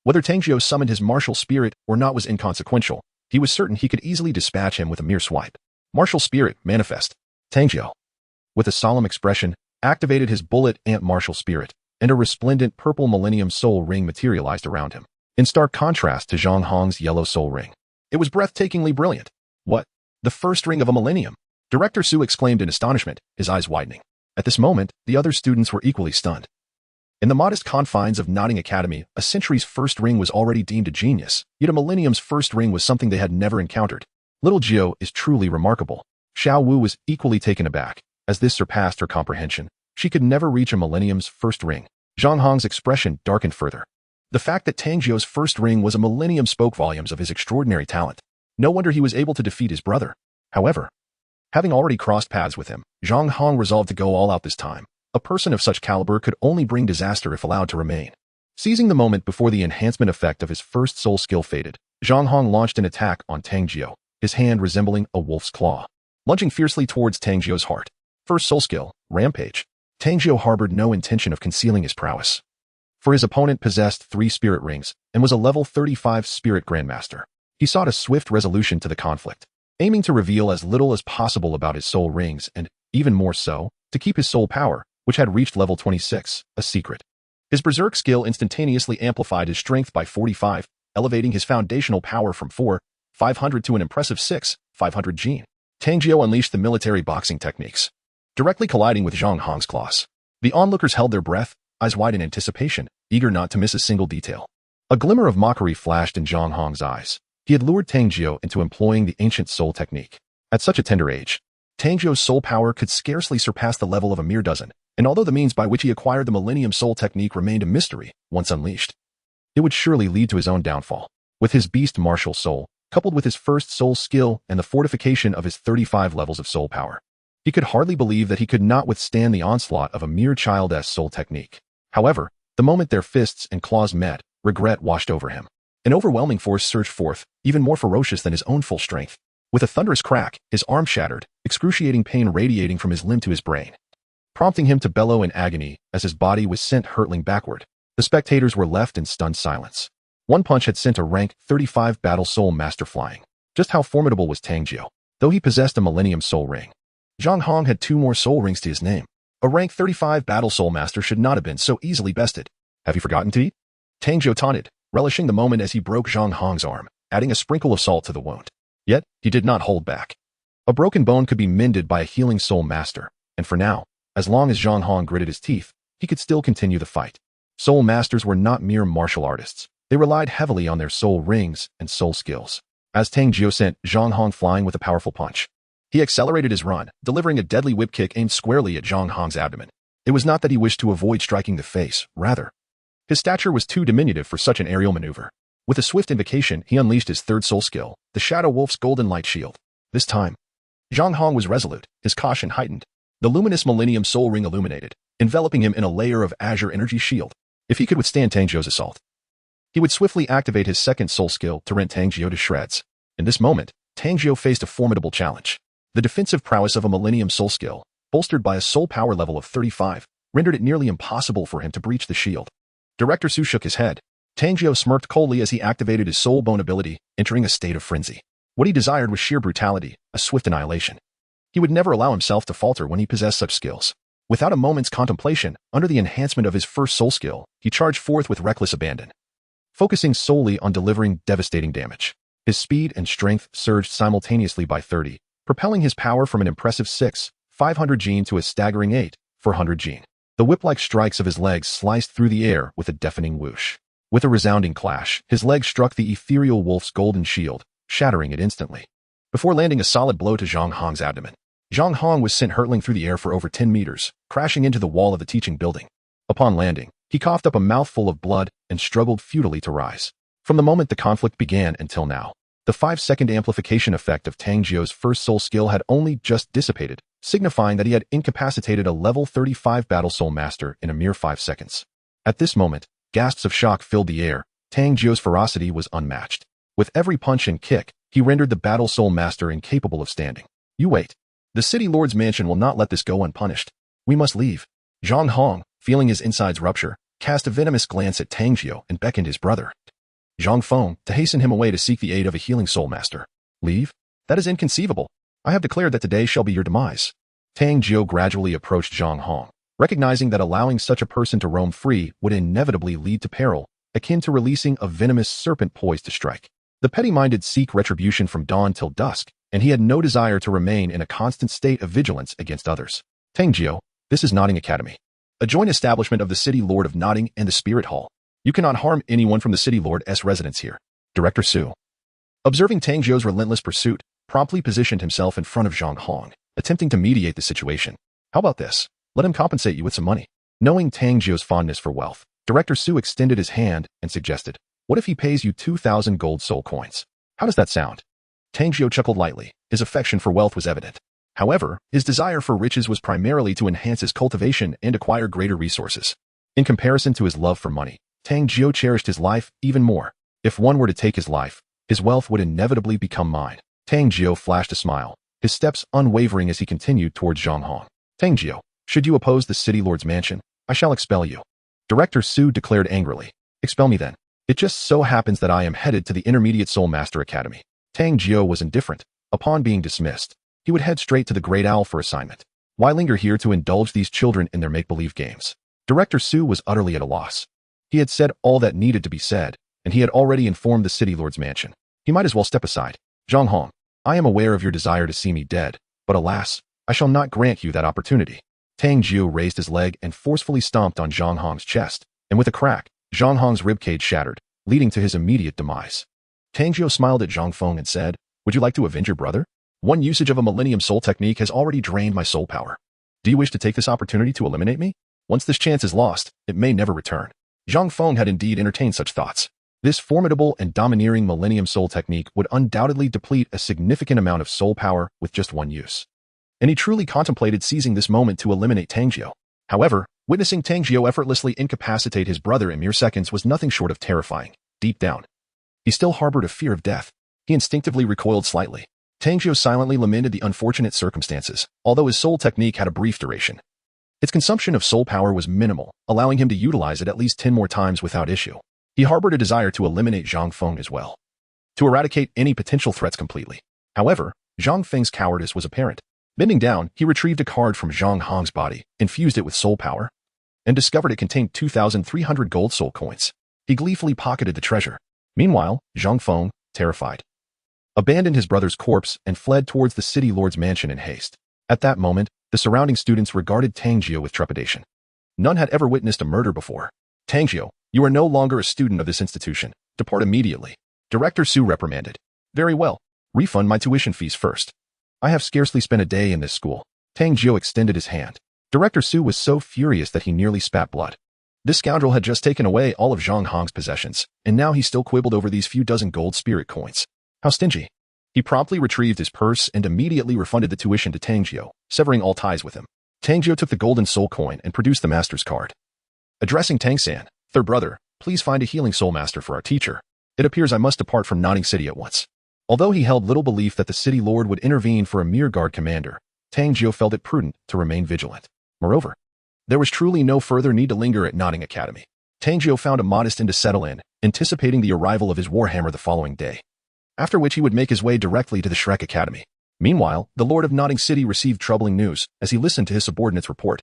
whether Tang Jiu summoned his martial spirit or not was inconsequential. He was certain he could easily dispatch him with a mere swipe. Martial spirit, manifest. Tang Jiu, with a solemn expression, activated his bullet ant martial spirit, and a resplendent purple Millennium Soul Ring materialized around him, in stark contrast to Zhang Hong's yellow Soul Ring. It was breathtakingly brilliant. What? The first ring of a millennium? Director Su exclaimed in astonishment, his eyes widening. At this moment, the other students were equally stunned. In the modest confines of Nodding Academy, a century's first ring was already deemed a genius, yet a millennium's first ring was something they had never encountered. Little Jiu is truly remarkable. Xiao Wu was equally taken aback, as this surpassed her comprehension. She could never reach a millennium's first ring. Zhang Hong's expression darkened further. The fact that Tang Jiu's first ring was a millennium spoke volumes of his extraordinary talent. No wonder he was able to defeat his brother. However, having already crossed paths with him, Zhang Hong resolved to go all out this time. A person of such caliber could only bring disaster if allowed to remain. Seizing the moment before the enhancement effect of his first soul skill faded, Zhang Hong launched an attack on Tang Jiu, his hand resembling a wolf's claw, lunging fiercely towards Tang Jiu's heart. First soul skill, Rampage. Tang Jiu harbored no intention of concealing his prowess, for his opponent possessed 3 spirit rings and was a level 35 spirit grandmaster. He sought a swift resolution to the conflict, aiming to reveal as little as possible about his soul rings and, even more so, to keep his soul power, which had reached level 26, a secret. His berserk skill instantaneously amplified his strength by 45, elevating his foundational power from 4,500 to an impressive 6,500 gene. Tang Jiu unleashed the military boxing techniques, directly colliding with Zhang Hong's claws. The onlookers held their breath, eyes wide in anticipation, eager not to miss a single detail. A glimmer of mockery flashed in Zhang Hong's eyes. He had lured Tang Jiu into employing the ancient soul technique. At such a tender age, Tang Jiu's soul power could scarcely surpass the level of a mere dozen, and although the means by which he acquired the Millennium Soul technique remained a mystery, once unleashed, it would surely lead to his own downfall. With his beast martial soul, coupled with his first soul skill and the fortification of his 35 levels of soul power, he could hardly believe that he could not withstand the onslaught of a mere child's soul technique. However, the moment their fists and claws met, regret washed over him. An overwhelming force surged forth, even more ferocious than his own full strength. With a thunderous crack, his arm shattered, excruciating pain radiating from his limb to his brain, prompting him to bellow in agony as his body was sent hurtling backward. The spectators were left in stunned silence. One punch had sent a rank 35 battle soul master flying. Just how formidable was Tang Jiu? Though he possessed a Millennium Soul Ring, Zhang Hong had 2 more soul rings to his name. A rank 35 battle soul master should not have been so easily bested. Have you forgotten to eat? Tang Jiu taunted, relishing the moment as he broke Zhang Hong's arm, adding a sprinkle of salt to the wound. Yet, he did not hold back. A broken bone could be mended by a healing soul master, and for now, as long as Zhang Hong gritted his teeth, he could still continue the fight. Soul masters were not mere martial artists. They relied heavily on their soul rings and soul skills. As Tang Jiu sent Zhang Hong flying with a powerful punch, he accelerated his run, delivering a deadly whip kick aimed squarely at Zhang Hong's abdomen. It was not that he wished to avoid striking the face, rather, his stature was too diminutive for such an aerial maneuver. With a swift invocation, he unleashed his third soul skill, the Shadow Wolf's Golden Light Shield. This time, Zhang Hong was resolute, his caution heightened. The luminous Millennium Soul Ring illuminated, enveloping him in a layer of azure energy shield. If he could withstand Tang Jiu's assault, he would swiftly activate his second soul skill to rend Tang Jiu to shreds. In this moment, Tang Jiu faced a formidable challenge. The defensive prowess of a Millennium Soul skill, bolstered by a soul power level of 35, rendered it nearly impossible for him to breach the shield. Director Su shook his head. Tang Jiu smirked coldly as he activated his soul bone ability, entering a state of frenzy. What he desired was sheer brutality, a swift annihilation. He would never allow himself to falter when he possessed such skills. Without a moment's contemplation, under the enhancement of his first soul skill, he charged forth with reckless abandon, focusing solely on delivering devastating damage. His speed and strength surged simultaneously by 30, propelling his power from an impressive 6,500 gene to a staggering 8,400 gene. The whip-like strikes of his legs sliced through the air with a deafening whoosh. With a resounding clash, his legs struck the ethereal wolf's golden shield, shattering it instantly, before landing a solid blow to Zhang Hong's abdomen. Zhang Hong was sent hurtling through the air for over 10 meters, crashing into the wall of the teaching building. Upon landing, he coughed up a mouthful of blood and struggled futilely to rise. From the moment the conflict began until now, The 5-second amplification effect of Tang Jiu's first soul skill had only just dissipated, signifying that he had incapacitated a level 35 battle soul master in a mere 5 seconds. At this moment, gasps of shock filled the air. Tang Jiu's ferocity was unmatched. With every punch and kick, he rendered the battle soul master incapable of standing. You wait. The city lord's mansion will not let this go unpunished. We must leave. Zhang Hong, feeling his insides rupture, cast a venomous glance at Tang Jiu and beckoned his brother, Zhang Feng, to hasten him away to seek the aid of a healing soul master. Leave? That is inconceivable. I have declared that today shall be your demise. Tang Jiu gradually approached Zhang Hong, recognizing that allowing such a person to roam free would inevitably lead to peril, akin to releasing a venomous serpent poised to strike. The petty-minded seek retribution from dawn till dusk, and he had no desire to remain in a constant state of vigilance against others. Tang Jiu, this is Notting Academy, a joint establishment of the City Lord of Notting and the Spirit Hall. You cannot harm anyone from the City Lord's residence here. Director Su, observing Tang Jiu's relentless pursuit, promptly positioned himself in front of Zhang Hong, attempting to mediate the situation. How about this? Let him compensate you with some money. Knowing Tang Jiu's fondness for wealth, Director Su extended his hand and suggested, what if he pays you 2,000 gold soul coins? How does that sound? Tang Jiu chuckled lightly. His affection for wealth was evident. However, his desire for riches was primarily to enhance his cultivation and acquire greater resources. In comparison to his love for money, Tang Jiu cherished his life even more. If one were to take his life, his wealth would inevitably become mine. Tang Jiu flashed a smile, his steps unwavering as he continued towards Zhang Hong. Tang Jiu, should you oppose the City Lord's mansion, I shall expel you. Director Su declared angrily. Expel me then. It just so happens that I am headed to the Intermediate Soul Master Academy. Tang Jiu was indifferent. Upon being dismissed, he would head straight to the Great Owl for assignment. Why linger here to indulge these children in their make-believe games? Director Su was utterly at a loss. He had said all that needed to be said, and he had already informed the City Lord's mansion. He might as well step aside. Zhang Hong, I am aware of your desire to see me dead, but alas, I shall not grant you that opportunity. Tang Jiu raised his leg and forcefully stomped on Zhang Hong's chest, and with a crack, Zhang Hong's ribcage shattered, leading to his immediate demise. Tang Jiu smiled at Zhang Feng and said, would you like to avenge your brother? One usage of a Millennium Soul technique has already drained my soul power. Do you wish to take this opportunity to eliminate me? Once this chance is lost, it may never return. Zhang Feng had indeed entertained such thoughts. This formidable and domineering Millennium Soul technique would undoubtedly deplete a significant amount of soul power with just one use. And he truly contemplated seizing this moment to eliminate Tang Jiu. However, witnessing Tang Jiu effortlessly incapacitate his brother in mere seconds was nothing short of terrifying. Deep down, he still harbored a fear of death. He instinctively recoiled slightly. Tang Jiu silently lamented the unfortunate circumstances, although his soul technique had a brief duration. Its consumption of soul power was minimal, allowing him to utilize it at least 10 more times without issue. He harbored a desire to eliminate Zhang Feng as well, to eradicate any potential threats completely. However, Zhang Feng's cowardice was apparent. Bending down, he retrieved a card from Zhang Hong's body, infused it with soul power, and discovered it contained 2,300 gold soul coins. He gleefully pocketed the treasure. Meanwhile, Zhang Feng, terrified, abandoned his brother's corpse and fled towards the City Lord's mansion in haste. At that moment, the surrounding students regarded Tang Jiu with trepidation. None had ever witnessed a murder before. Tang Jiu, you are no longer a student of this institution. Depart immediately. Director Su reprimanded. Very well. Refund my tuition fees first. I have scarcely spent a day in this school. Tang Jiu extended his hand. Director Su was so furious that he nearly spat blood. This scoundrel had just taken away all of Zhang Hong's possessions, and now he still quibbled over these few dozen gold spirit coins. How stingy. He promptly retrieved his purse and immediately refunded the tuition to Tang Jiu, severing all ties with him. Tang Jiu took the golden soul coin and produced the master's card. Addressing Tang San, third brother, please find a healing soul master for our teacher. It appears I must depart from Notting City at once. Although he held little belief that the city lord would intervene for a mere guard commander, Tang Jiu felt it prudent to remain vigilant. Moreover, there was truly no further need to linger at Notting Academy. Tang Jiu found a modest inn to settle in, anticipating the arrival of his warhammer the following day, after which he would make his way directly to the Shrek Academy. Meanwhile, the Lord of Notting City received troubling news as he listened to his subordinate's report.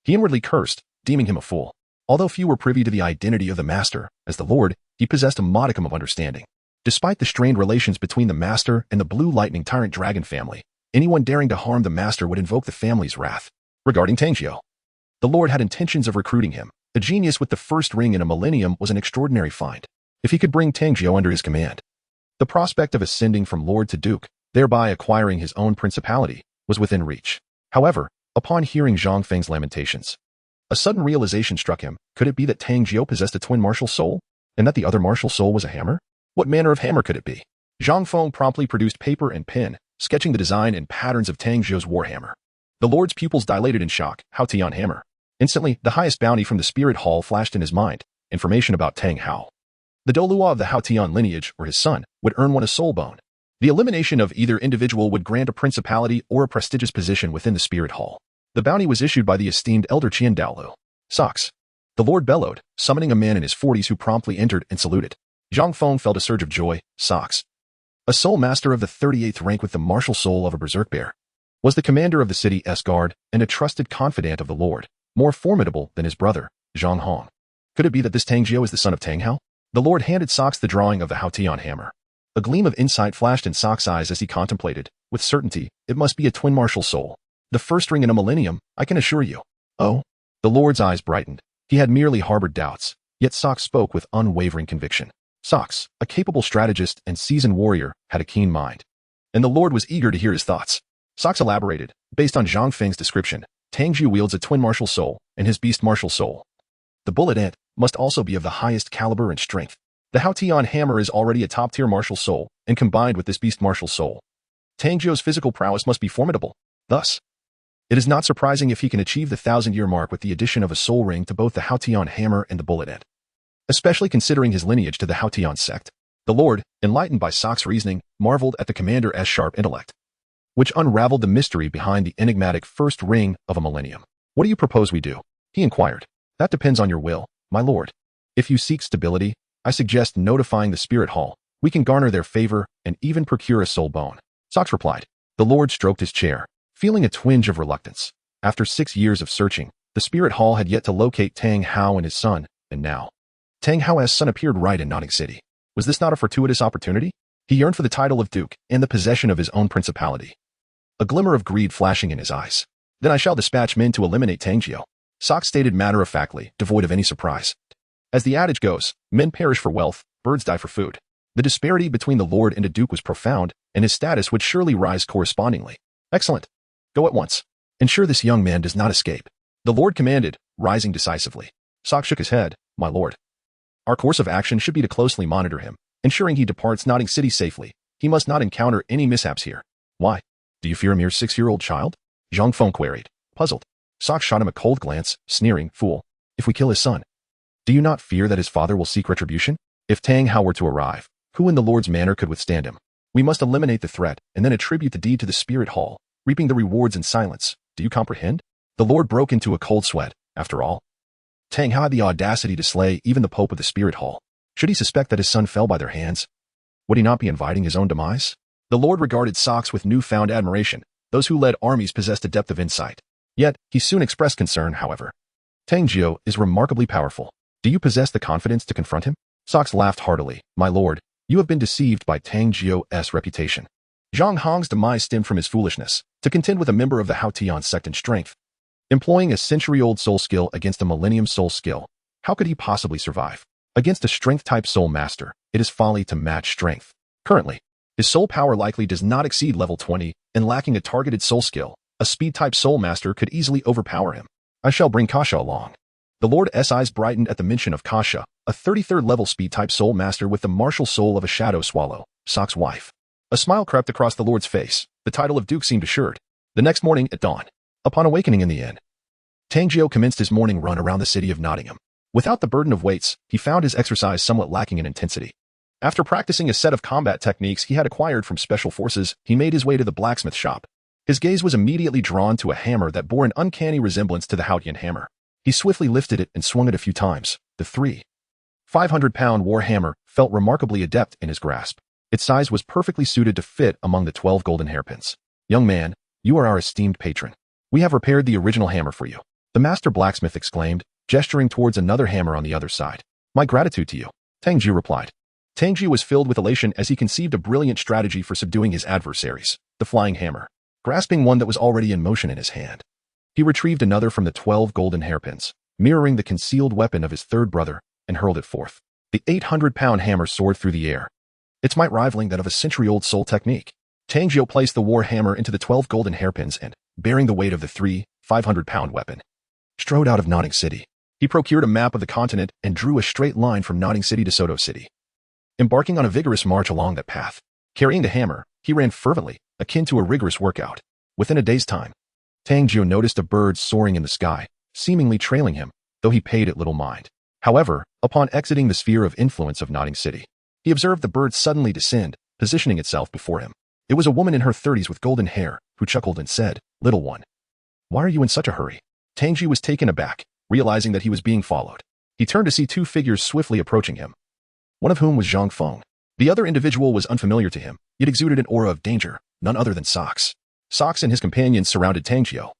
He inwardly cursed, deeming him a fool. Although few were privy to the identity of the master, as the Lord, he possessed a modicum of understanding. Despite the strained relations between the master and the Blue Lightning Tyrant Dragon family, anyone daring to harm the master would invoke the family's wrath. Regarding Tang Jiu, the Lord had intentions of recruiting him. A genius with the first ring in a millennium was an extraordinary find. If he could bring Tang Jiu under his command, the prospect of ascending from Lord to Duke, thereby acquiring his own principality, was within reach. However, upon hearing Zhang Feng's lamentations, a sudden realization struck him. Could it be that Tang Jiu possessed a twin martial soul, and that the other martial soul was a hammer? What manner of hammer could it be? Zhang Feng promptly produced paper and pen, sketching the design and patterns of Tang Jiu's warhammer. The Lord's pupils dilated in shock. Hao Tian hammer. Instantly, the highest bounty from the spirit hall flashed in his mind, information about Tang Hao. The Douluo of the Hao Tian lineage, or his son, would earn one a soul bone. The elimination of either individual would grant a principality or a prestigious position within the spirit hall. The bounty was issued by the esteemed elder Qian Daolu. Socks. The Lord bellowed, summoning a man in his 40s who promptly entered and saluted. Zhang Feng felt a surge of joy. Socks. A soul master of the 38th rank with the martial soul of a berserk bear. Was the commander of the city's guard and a trusted confidant of the Lord, more formidable than his brother, Zhang Hong. Could it be that this Tang Jiu is the son of Tang Hao? The Lord handed Socks the drawing of the Hao Tian hammer. A gleam of insight flashed in Socks' eyes as he contemplated. With certainty, it must be a twin martial soul. The first ring in a millennium, I can assure you. Oh? The Lord's eyes brightened. He had merely harbored doubts, yet Socks spoke with unwavering conviction. Socks, a capable strategist and seasoned warrior, had a keen mind. And the Lord was eager to hear his thoughts. Socks elaborated. Based on Zhang Feng's description, Tang Jiu wields a twin martial soul and his beast martial soul. The bullet ant must also be of the highest caliber and strength. The Hao Tian hammer is already a top-tier martial soul, and combined with this beast martial soul, Tang Jiu's physical prowess must be formidable. Thus, it is not surprising if he can achieve the 1,000-year mark with the addition of a soul ring to both the Hao Tian hammer and the bullet ant. Especially considering his lineage to the Hao Tian sect. The Lord, enlightened by Socks' reasoning, marveled at the commander's sharp intellect, which unraveled the mystery behind the enigmatic first ring of a millennium. What do you propose we do? He inquired. That depends on your will, my lord. If you seek stability, I suggest notifying the spirit hall. We can garner their favor and even procure a soul bone. Socks replied. The Lord stroked his chair, feeling a twinge of reluctance. After 6 years of searching, the spirit hall had yet to locate Tang Hao and his son, and now Tang Hao's son appeared right in Notting City. Was this not a fortuitous opportunity? He yearned for the title of duke and the possession of his own principality. A glimmer of greed flashing in his eyes. Then I shall dispatch men to eliminate Tang Jiu. Socks stated matter-of-factly, devoid of any surprise. As the adage goes, men perish for wealth, birds die for food. The disparity between the lord and a duke was profound, and his status would surely rise correspondingly. Excellent. Go at once. Ensure this young man does not escape. The lord commanded, rising decisively. Socks shook his head. My lord. Our course of action should be to closely monitor him, ensuring he departs Notting City safely. He must not encounter any mishaps here. Why? Do you fear a mere 6-year-old child? Zhang Feng queried, puzzled. Socks shot him a cold glance, sneering, fool. If we kill his son, do you not fear that his father will seek retribution? If Tang Hao were to arrive, who in the Lord's manor could withstand him? We must eliminate the threat and then attribute the deed to the spirit hall, reaping the rewards in silence. Do you comprehend? The Lord broke into a cold sweat. After all, Tang Hao had the audacity to slay even the Pope of the spirit hall. Should he suspect that his son fell by their hands? Would he not be inviting his own demise? The Lord regarded Socks with newfound admiration. Those who led armies possessed a depth of insight. Yet, he soon expressed concern, however. Tang Jiu is remarkably powerful. Do you possess the confidence to confront him? Socks laughed heartily. My lord, you have been deceived by Tang Jiu's reputation. Zhang Hong's demise stemmed from his foolishness, to contend with a member of the Hao Tian sect in strength. Employing a century-old soul skill against a millennium soul skill, how could he possibly survive? Against a strength-type soul master, it is folly to match strength. Currently, his soul power likely does not exceed level 20, and lacking a targeted soul skill, a speed-type soul master could easily overpower him. I shall bring Kasha along. The Lord's eyes brightened at the mention of Kasha, a 33rd level speed-type soul master with the martial soul of a shadow swallow, Socks' wife. A smile crept across the Lord's face. The title of duke seemed assured. The next morning at dawn, upon awakening in the inn, Tang Jiu commenced his morning run around the city of Nottingham. Without the burden of weights, he found his exercise somewhat lacking in intensity. After practicing a set of combat techniques he had acquired from special forces, he made his way to the blacksmith shop. His gaze was immediately drawn to a hammer that bore an uncanny resemblance to the Hao Tian hammer. He swiftly lifted it and swung it a few times. The 500-pound war hammer felt remarkably adept in his grasp. Its size was perfectly suited to fit among the 12 golden hairpins. Young man, you are our esteemed patron. We have repaired the original hammer for you. The master blacksmith exclaimed, gesturing towards another hammer on the other side. My gratitude to you. Tang Jiu replied. Tang Jiu was filled with elation as he conceived a brilliant strategy for subduing his adversaries, the flying hammer. Grasping one that was already in motion in his hand, he retrieved another from the 12 golden hairpins, mirroring the concealed weapon of his third brother, and hurled it forth. The 800-pound hammer soared through the air, its might rivaling that of a century-old soul technique. Tang Jiu placed the war hammer into the 12 golden hairpins and, bearing the weight of the 500-pound weapon, strode out of Notting City. He procured a map of the continent and drew a straight line from Notting City to Soto City. Embarking on a vigorous march along that path, Carrying the hammer, he ran fervently, akin to a rigorous workout. Within a day's time, Tang Jiu noticed a bird soaring in the sky, seemingly trailing him, though he paid it little mind. However, upon exiting the sphere of influence of Nodding City, he observed the bird suddenly descend, positioning itself before him. It was a woman in her 30s with golden hair, who chuckled and said, "Little one, why are you in such a hurry?" Tang Jiu was taken aback, realizing that he was being followed. He turned to see two figures swiftly approaching him, one of whom was Zhang Feng. The other individual was unfamiliar to him, yet exuded an aura of danger, none other than Sox. Sox and his companions surrounded Tang Jiu,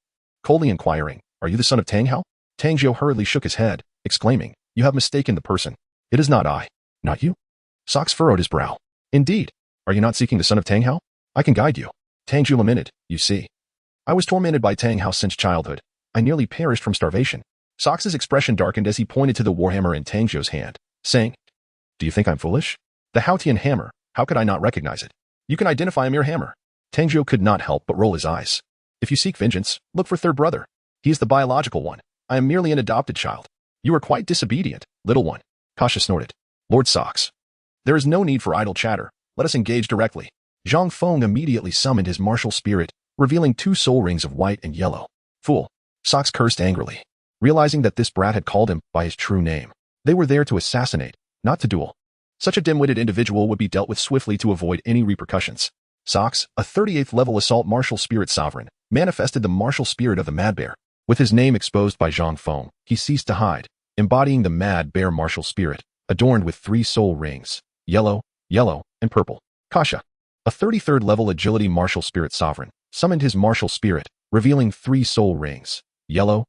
coldly inquiring, "Are you the son of Tang Hao?" Tang Jiu hurriedly shook his head, exclaiming, "You have mistaken the person. It is not I." "Not you?" Sox furrowed his brow. "Indeed. Are you not seeking the son of Tang Hao? I can guide you." Tang Jiu lamented, "You see, I was tormented by Tang Hao since childhood. I nearly perished from starvation." Sox's expression darkened as he pointed to the warhammer in Tang Jiu's hand, saying, "Do you think I'm foolish? The Haotian hammer, how could I not recognize it? You can identify a mere hammer." Tang Jiu could not help but roll his eyes. "If you seek vengeance, look for third brother. He is the biological one. I am merely an adopted child." "You are quite disobedient, little one," Kasha snorted. "Lord Sox, there is no need for idle chatter. Let us engage directly." Zhang Feng immediately summoned his martial spirit, revealing 2 soul rings of white and yellow. "Fool," Sox cursed angrily, realizing that this brat had called him by his true name. They were there to assassinate, not to duel. Such a dim-witted individual would be dealt with swiftly to avoid any repercussions. Sox, a 38th level assault martial spirit sovereign, manifested the martial spirit of the mad bear. With his name exposed by Zhang Feng, he ceased to hide, embodying the mad bear martial spirit, adorned with 3 soul rings, yellow, and purple. Kasha, a 33rd level agility martial spirit sovereign, summoned his martial spirit, revealing 3 soul rings, yellow,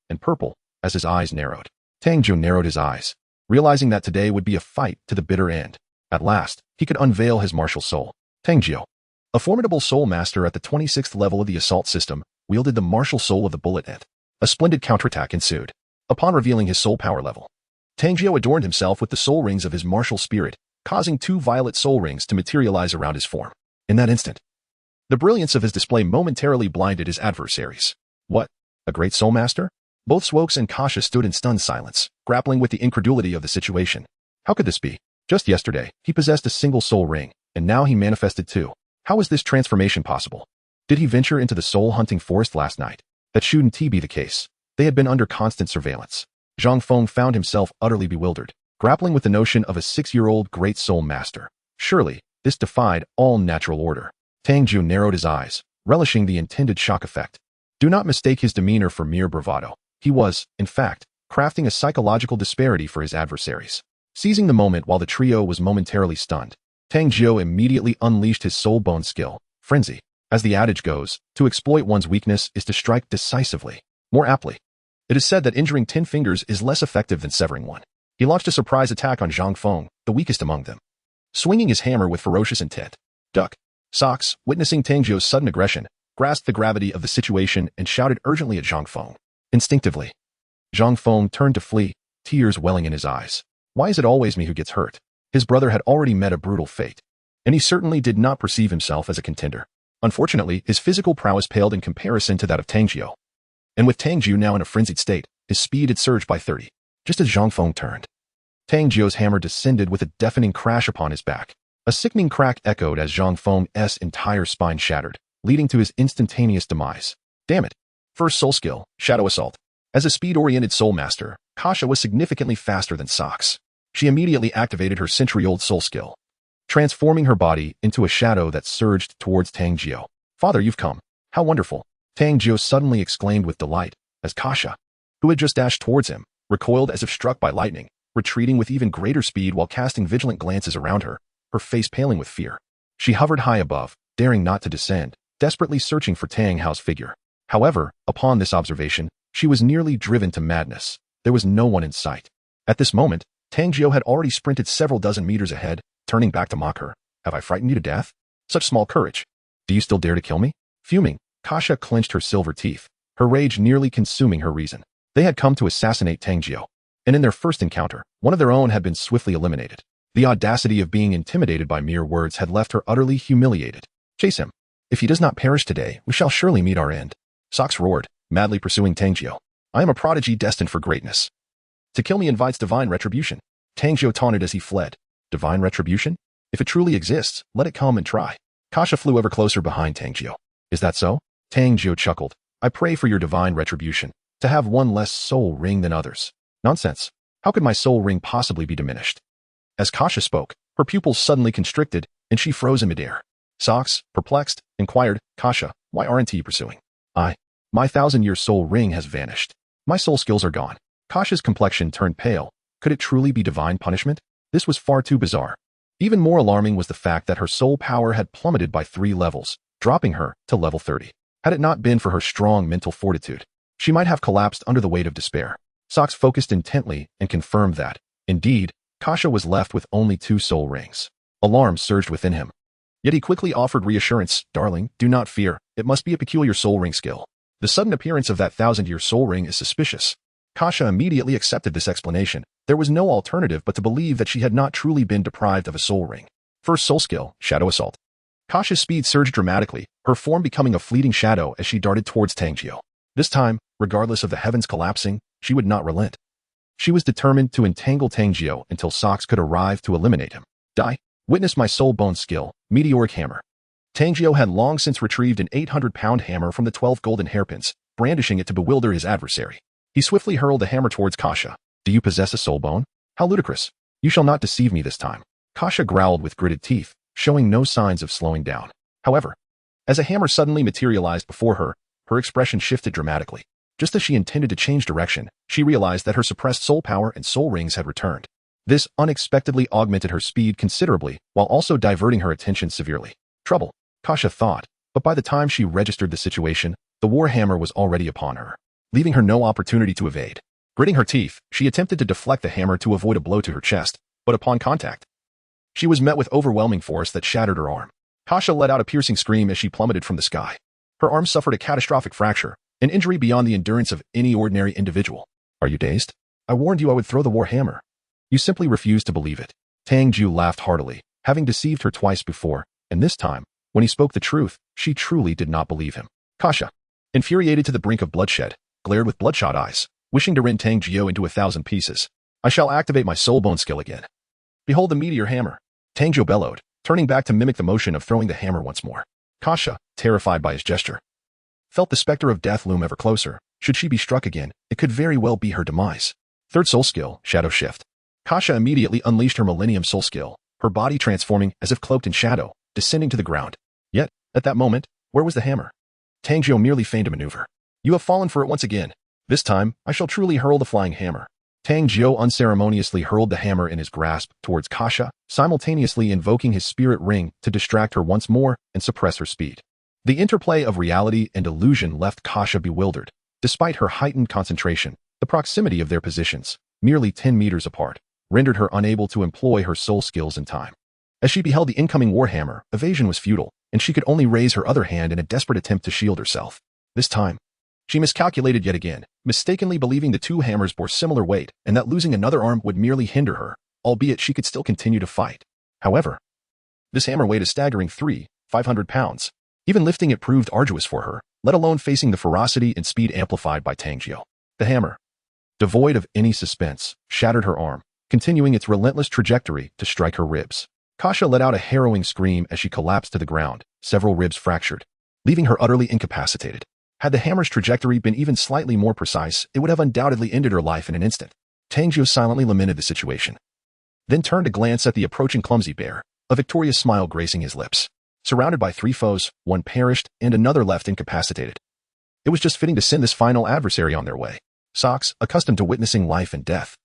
and purple, as his eyes narrowed. Tang Jiu narrowed his eyes, realizing that today would be a fight to the bitter end. At last, he could unveil his martial soul. Tang Jiu, a formidable soul master at the 26th level of the assault system, wielded the martial soul of the bullet ant. A splendid counterattack ensued. Upon revealing his soul power level, Tang Jiu adorned himself with the soul rings of his martial spirit, causing 2 violet soul rings to materialize around his form. In that instant, the brilliance of his display momentarily blinded his adversaries. What? A great soul master? Both Swoks and Kasha stood in stunned silence, grappling with the incredulity of the situation. How could this be? Just yesterday, he possessed a single soul ring, and now he manifested 2. How is this transformation possible? Did he venture into the soul-hunting forest last night? That shouldn't be the case. They had been under constant surveillance. Zhang Feng found himself utterly bewildered, grappling with the notion of a 6-year-old great soul master. Surely, this defied all natural order. Tang Jiu narrowed his eyes, relishing the intended shock effect. Do not mistake his demeanor for mere bravado. He was, in fact, crafting a psychological disparity for his adversaries. Seizing the moment while the trio was momentarily stunned, Tang Jiu immediately unleashed his soul bone skill, Frenzy. As the adage goes, to exploit one's weakness is to strike decisively. More aptly, it is said that injuring 10 fingers is less effective than severing one. He launched a surprise attack on Zhang Feng, the weakest among them, swinging his hammer with ferocious intent. Duck. Sox, witnessing Tang Jiu's sudden aggression, grasped the gravity of the situation and shouted urgently at Zhang Feng. Instinctively, Zhang Feng turned to flee, tears welling in his eyes. Why is it always me who gets hurt? His brother had already met a brutal fate, and he certainly did not perceive himself as a contender. Unfortunately, his physical prowess paled in comparison to that of Tang Jiu. And with Tang Jiu now in a frenzied state, his speed had surged by 30. Just as Zhang Feng turned, Tang Jiu's hammer descended with a deafening crash upon his back. A sickening crack echoed as Zhang Feng's entire spine shattered, leading to his instantaneous demise. Damn it. First soul skill, Shadow Assault. As a speed-oriented soul master, Kasha was significantly faster than Sox. She immediately activated her century-old soul skill, transforming her body into a shadow that surged towards Tang Jiu. Father, you've come. How wonderful. Tang Jiu suddenly exclaimed with delight, as Kasha, who had just dashed towards him, recoiled as if struck by lightning, retreating with even greater speed while casting vigilant glances around her, her face paling with fear. She hovered high above, daring not to descend, desperately searching for Tang Hao's figure. However, upon this observation, she was nearly driven to madness. There was no one in sight. At this moment, Tang Jiu had already sprinted several dozen meters ahead, turning back to mock her. Have I frightened you to death? Such small courage. Do you still dare to kill me? Fuming, Kasha clenched her silver teeth, her rage nearly consuming her reason. They had come to assassinate Tang Jiu, and in their first encounter, one of their own had been swiftly eliminated. The audacity of being intimidated by mere words had left her utterly humiliated. Chase him. If he does not perish today, we shall surely meet our end. Sox roared, madly pursuing Tang Jiu. I am a prodigy destined for greatness. To kill me invites divine retribution. Tang Jiu taunted as he fled. Divine retribution? If it truly exists, let it come and try. Kasha flew ever closer behind Tang Jiu. Is that so? Tang Jiu chuckled. I pray for your divine retribution, to have one less soul ring than others. Nonsense. How could my soul ring possibly be diminished? As Kasha spoke, her pupils suddenly constricted, and she froze in midair. Socks, perplexed, inquired, Kasha, why aren't you pursuing? My 1,000-year soul ring has vanished. My soul skills are gone. Kasha's complexion turned pale. Could it truly be divine punishment? This was far too bizarre. Even more alarming was the fact that her soul power had plummeted by 3 levels, dropping her to level 30. Had it not been for her strong mental fortitude, she might have collapsed under the weight of despair. Socks focused intently and confirmed that, indeed, Kasha was left with only 2 soul rings. Alarm surged within him. Yet he quickly offered reassurance. Darling, do not fear. It must be a peculiar soul ring skill. The sudden appearance of that 1,000-year soul ring is suspicious. Kasha immediately accepted this explanation. There was no alternative but to believe that she had not truly been deprived of a soul ring. First soul skill, Shadow Assault. Kasha's speed surged dramatically, her form becoming a fleeting shadow as she darted towards Tang Jiu. This time, regardless of the heavens collapsing, she would not relent. She was determined to entangle Tang Jiu until Socks could arrive to eliminate him. Die. Witness my soul bone skill, Meteoric Hammer. Tang Jiu had long since retrieved an 800-pound hammer from the 12 golden hairpins, brandishing it to bewilder his adversary. He swiftly hurled the hammer towards Kasha. Do you possess a soul bone? How ludicrous. You shall not deceive me this time. Kasha growled with gritted teeth, showing no signs of slowing down. However, as a hammer suddenly materialized before her, her expression shifted dramatically. Just as she intended to change direction, she realized that her suppressed soul power and soul rings had returned. This unexpectedly augmented her speed considerably, while also diverting her attention severely. Trouble, Kasha thought, but by the time she registered the situation, the warhammer was already upon her, leaving her no opportunity to evade. Gritting her teeth, she attempted to deflect the hammer to avoid a blow to her chest, but upon contact, she was met with overwhelming force that shattered her arm. Kasha let out a piercing scream as she plummeted from the sky. Her arm suffered a catastrophic fracture, an injury beyond the endurance of any ordinary individual. Are you dazed? I warned you I would throw the warhammer. You simply refused to believe it. Tang Jiu laughed heartily, having deceived her twice before, and this time, when he spoke the truth, she truly did not believe him. Kasha, infuriated to the brink of bloodshed, glared with bloodshot eyes, wishing to rend Tang Jiu into 1,000 pieces. I shall activate my soul bone skill again. Behold the meteor hammer. Tang Jiu bellowed, turning back to mimic the motion of throwing the hammer once more. Kasha, terrified by his gesture, felt the specter of death loom ever closer. Should she be struck again, it could very well be her demise. Third soul skill, Shadow Shift. Kasha immediately unleashed her Millennium soul skill, her body transforming as if cloaked in shadow, descending to the ground. Yet, at that moment, where was the hammer? Tang Jiu merely feigned a maneuver. You have fallen for it once again. This time, I shall truly hurl the flying hammer. Tang Jiu unceremoniously hurled the hammer in his grasp towards Kasha, simultaneously invoking his spirit ring to distract her once more and suppress her speed. The interplay of reality and illusion left Kasha bewildered. Despite her heightened concentration, the proximity of their positions, merely 10 meters apart, rendered her unable to employ her soul skills in time. As she beheld the incoming warhammer, evasion was futile, and she could only raise her other hand in a desperate attempt to shield herself. This time, she miscalculated yet again, mistakenly believing the 2 hammers bore similar weight and that losing another arm would merely hinder her, albeit she could still continue to fight. However, this hammer weighed a staggering 500 pounds. Even lifting it proved arduous for her, let alone facing the ferocity and speed amplified by Tang Jiu. The hammer, devoid of any suspense, shattered her arm, continuing its relentless trajectory to strike her ribs. Kasha let out a harrowing scream as she collapsed to the ground, several ribs fractured, leaving her utterly incapacitated. Had the hammer's trajectory been even slightly more precise, it would have undoubtedly ended her life in an instant. Tang Jiu silently lamented the situation, then turned to glance at the approaching clumsy bear, a victorious smile gracing his lips. Surrounded by 3 foes, one perished and another left incapacitated. It was just fitting to send this final adversary on their way. Socks, accustomed to witnessing life and death,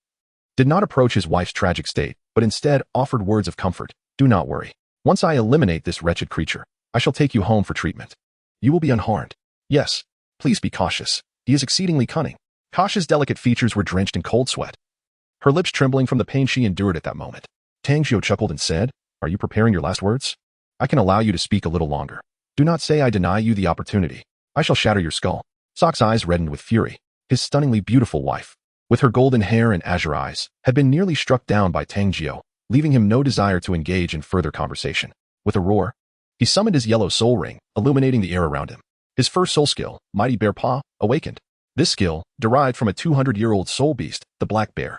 did not approach his wife's tragic state, but instead offered words of comfort. Do not worry. Once I eliminate this wretched creature, I shall take you home for treatment. You will be unharmed. Yes, please be cautious. He is exceedingly cunning. Kasha's delicate features were drenched in cold sweat, her lips trembling from the pain she endured at that moment. Tang Jiu chuckled and said, Are you preparing your last words? I can allow you to speak a little longer. Do not say I deny you the opportunity. I shall shatter your skull. Sock's eyes reddened with fury. His stunningly beautiful wife, with her golden hair and azure eyes, had been nearly struck down by Tang Jiu, leaving him no desire to engage in further conversation. With a roar, he summoned his yellow soul ring, illuminating the air around him. His first soul skill, Mighty Bear Paw, awakened. This skill, derived from a 200-year-old soul beast, the black bear,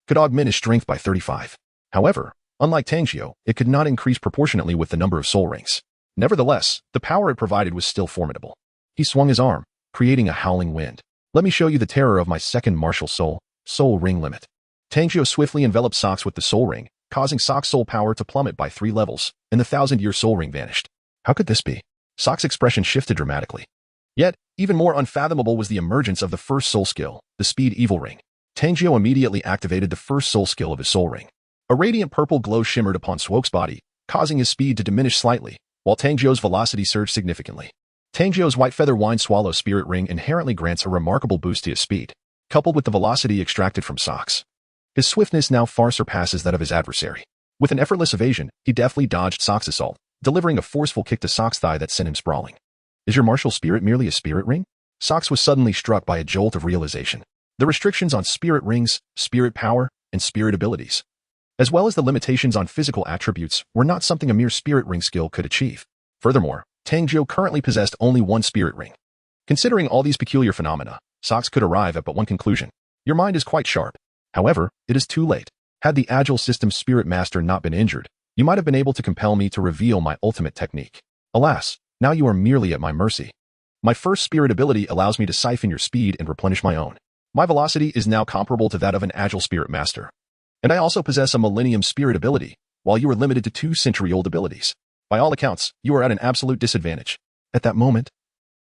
could augment his strength by 35. However, Unlike Tang Jiu, it could not increase proportionately with the number of soul rings. Nevertheless, the power it provided was still formidable. He swung his arm, creating a howling wind. Let me show you the terror of my second martial soul ring limit. Tang Jiu swiftly enveloped Sox with the soul ring, causing Sox's soul power to plummet by 3 levels, and the 1,000-year soul ring vanished. How could this be? Sox's expression shifted dramatically. Yet, even more unfathomable was the emergence of the first soul skill, the speed evil ring. Tang Jiu immediately activated the first soul skill of his soul ring. A radiant purple glow shimmered upon Swoke's body, causing his speed to diminish slightly, while Tang Jiu's velocity surged significantly. Tang Jiu's white feather wine swallow spirit ring inherently grants a remarkable boost to his speed, coupled with the velocity extracted from Sox. His swiftness now far surpasses that of his adversary. With an effortless evasion, he deftly dodged Sox's assault, delivering a forceful kick to Sox's thigh that sent him sprawling. Is your martial spirit merely a spirit ring? Sox was suddenly struck by a jolt of realization. The restrictions on spirit rings, spirit power, and spirit abilities, as well as the limitations on physical attributes, were not something a mere spirit ring skill could achieve. Furthermore, Tang Jiu currently possessed only one spirit ring. Considering all these peculiar phenomena, Sox could arrive at but one conclusion. Your mind is quite sharp. However, it is too late. Had the Agile System's Spirit Master not been injured, you might have been able to compel me to reveal my ultimate technique. Alas, now you are merely at my mercy. My first spirit ability allows me to siphon your speed and replenish my own. My velocity is now comparable to that of an Agile Spirit Master. And I also possess a Millennium Spirit ability, while you are limited to 2 century-old abilities. By all accounts, you are at an absolute disadvantage. At that moment,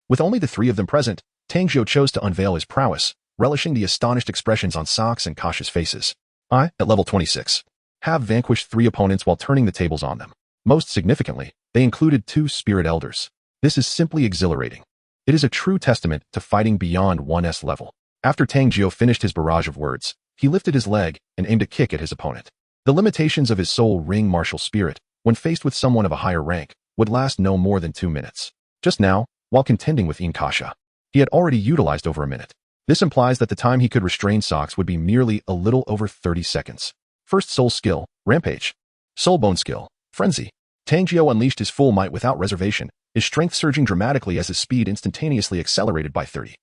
with only the 3 of them present, Tang Jiu chose to unveil his prowess, relishing the astonished expressions on Sox and Kasha's faces. I, at level 26, have vanquished 3 opponents while turning the tables on them. Most significantly, they included 2 Spirit Elders. This is simply exhilarating. It is a true testament to fighting beyond 1's level. After Tang Jiu finished his barrage of words, he lifted his leg and aimed a kick at his opponent. The limitations of his soul ring martial spirit, when faced with someone of a higher rank, would last no more than 2 minutes. Just now, while contending with Kasha, he had already utilized over a minute. This implies that the time he could restrain Sox would be merely a little over 30 seconds. First soul skill, Rampage. Soul bone skill, Frenzy. Tang Jiu unleashed his full might without reservation, his strength surging dramatically as his speed instantaneously accelerated by 30.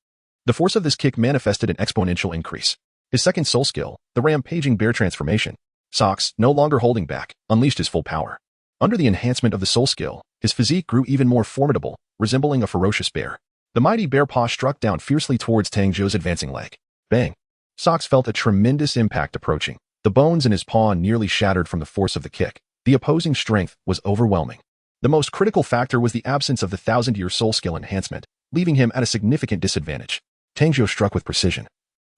The force of this kick manifested an exponential increase. His second soul skill, the Rampaging Bear transformation. Sox, no longer holding back, unleashed his full power. Under the enhancement of the soul skill, his physique grew even more formidable, resembling a ferocious bear. The mighty bear paw struck down fiercely towards Tang Jiu's advancing leg. Bang! Sox felt a tremendous impact approaching. The bones in his paw nearly shattered from the force of the kick. The opposing strength was overwhelming. The most critical factor was the absence of the 1,000-year soul skill enhancement, leaving him at a significant disadvantage. Tang Jiu struck with precision,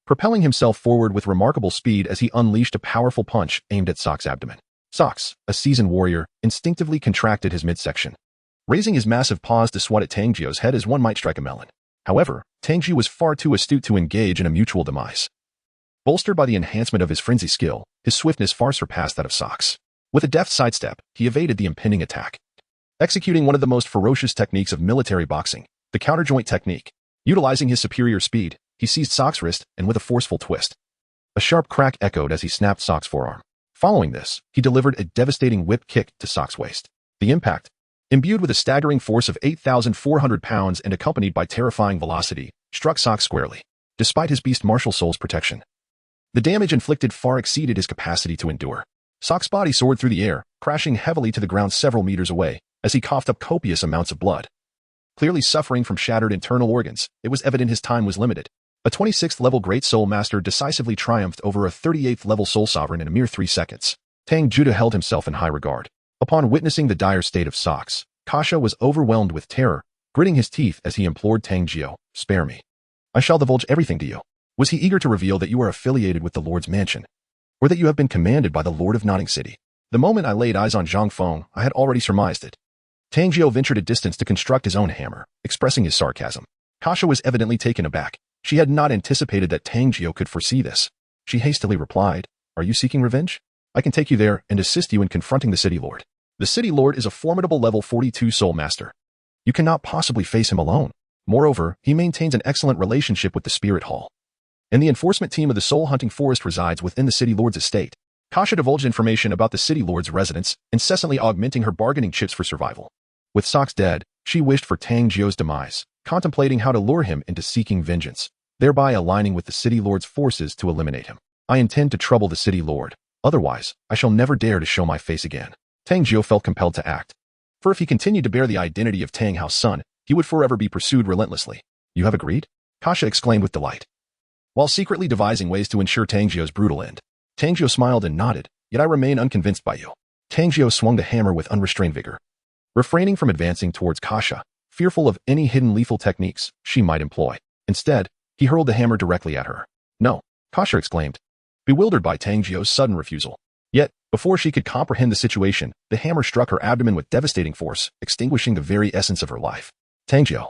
propelling himself forward with remarkable speed as he unleashed a powerful punch aimed at Sox's abdomen. Sox, a seasoned warrior, instinctively contracted his midsection, raising his massive paws to swat at Tang Jiu's head as one might strike a melon. However, Tang Jiu was far too astute to engage in a mutual demise. Bolstered by the enhancement of his frenzy skill, his swiftness far surpassed that of Sox. With a deft sidestep, he evaded the impending attack, executing one of the most ferocious techniques of military boxing, the counterjoint technique. Utilizing his superior speed, he seized Sox's wrist and with a forceful twist, a sharp crack echoed as he snapped Sox's forearm. Following this, he delivered a devastating whip kick to Sox's waist. The impact, imbued with a staggering force of 8,400 pounds and accompanied by terrifying velocity, struck Sox squarely. Despite his beast martial soul's protection, the damage inflicted far exceeded his capacity to endure. Sox's body soared through the air, crashing heavily to the ground several meters away, as he coughed up copious amounts of blood. Clearly suffering from shattered internal organs, it was evident his time was limited. A 26th level Great Soul Master decisively triumphed over a 38th level Soul Sovereign in a mere 3 seconds. Tang Jiu held himself in high regard. Upon witnessing the dire state of Sox, Kasha was overwhelmed with terror, gritting his teeth as he implored Tang Jiu, "Spare me. I shall divulge everything to you." Was he eager to reveal that you are affiliated with the Lord's mansion, or that you have been commanded by the Lord of Notting City? The moment I laid eyes on Zhang Feng, I had already surmised it. Tang Jiu ventured a distance to construct his own hammer, expressing his sarcasm. Kasha was evidently taken aback. She had not anticipated that Tang Jiu could foresee this. She hastily replied, "Are you seeking revenge? I can take you there and assist you in confronting the City Lord. The City Lord is a formidable level 42 Soul Master. You cannot possibly face him alone. Moreover, he maintains an excellent relationship with the Spirit Hall, and the enforcement team of the Soul Hunting Forest resides within the City Lord's estate." Kasha divulged information about the City Lord's residence, incessantly augmenting her bargaining chips for survival. With Sox dead, she wished for Tang Jiu's demise, contemplating how to lure him into seeking vengeance, thereby aligning with the City Lord's forces to eliminate him. "I intend to trouble the City Lord, Otherwise, I shall never dare to show my face again. Tang Jiu felt compelled to act. For if he continued to bear the identity of Tang Hao's son, he would forever be pursued relentlessly. You have agreed? Kasha exclaimed with delight. While secretly devising ways to ensure Tang Jiu's brutal end, Tang Jiu smiled and nodded, yet I remain unconvinced by you. Tang Jiu swung the hammer with unrestrained vigor. Refraining from advancing towards Kasha, fearful of any hidden lethal techniques she might employ. Instead, he hurled the hammer directly at her. No, Kasha exclaimed, bewildered by Tang Jiu's sudden refusal. Yet, before she could comprehend the situation, the hammer struck her abdomen with devastating force, extinguishing the very essence of her life. Tang Jiu,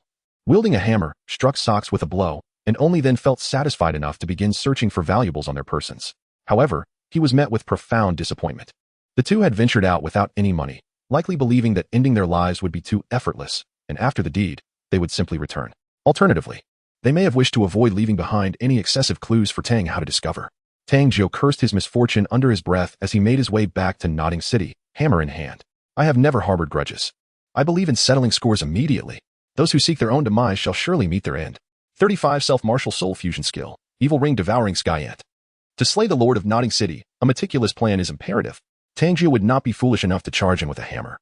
wielding a hammer, struck Socks with a blow, and only then felt satisfied enough to begin searching for valuables on their persons. However, he was met with profound disappointment. The two had ventured out without any money, likely believing that ending their lives would be too effortless, and after the deed, they would simply return. Alternatively, they may have wished to avoid leaving behind any excessive clues for Tang Hao to discover. Tang Jiu cursed his misfortune under his breath as he made his way back to Nodding City, hammer in hand. I have never harbored grudges. I believe in settling scores immediately. Those who seek their own demise shall surely meet their end. 35 Self-Martial Soul Fusion Skill, Evil Ring Devouring Sky Ant. To slay the Lord of Nodding City, a meticulous plan is imperative. Tang Jiu would not be foolish enough to charge him with a hammer.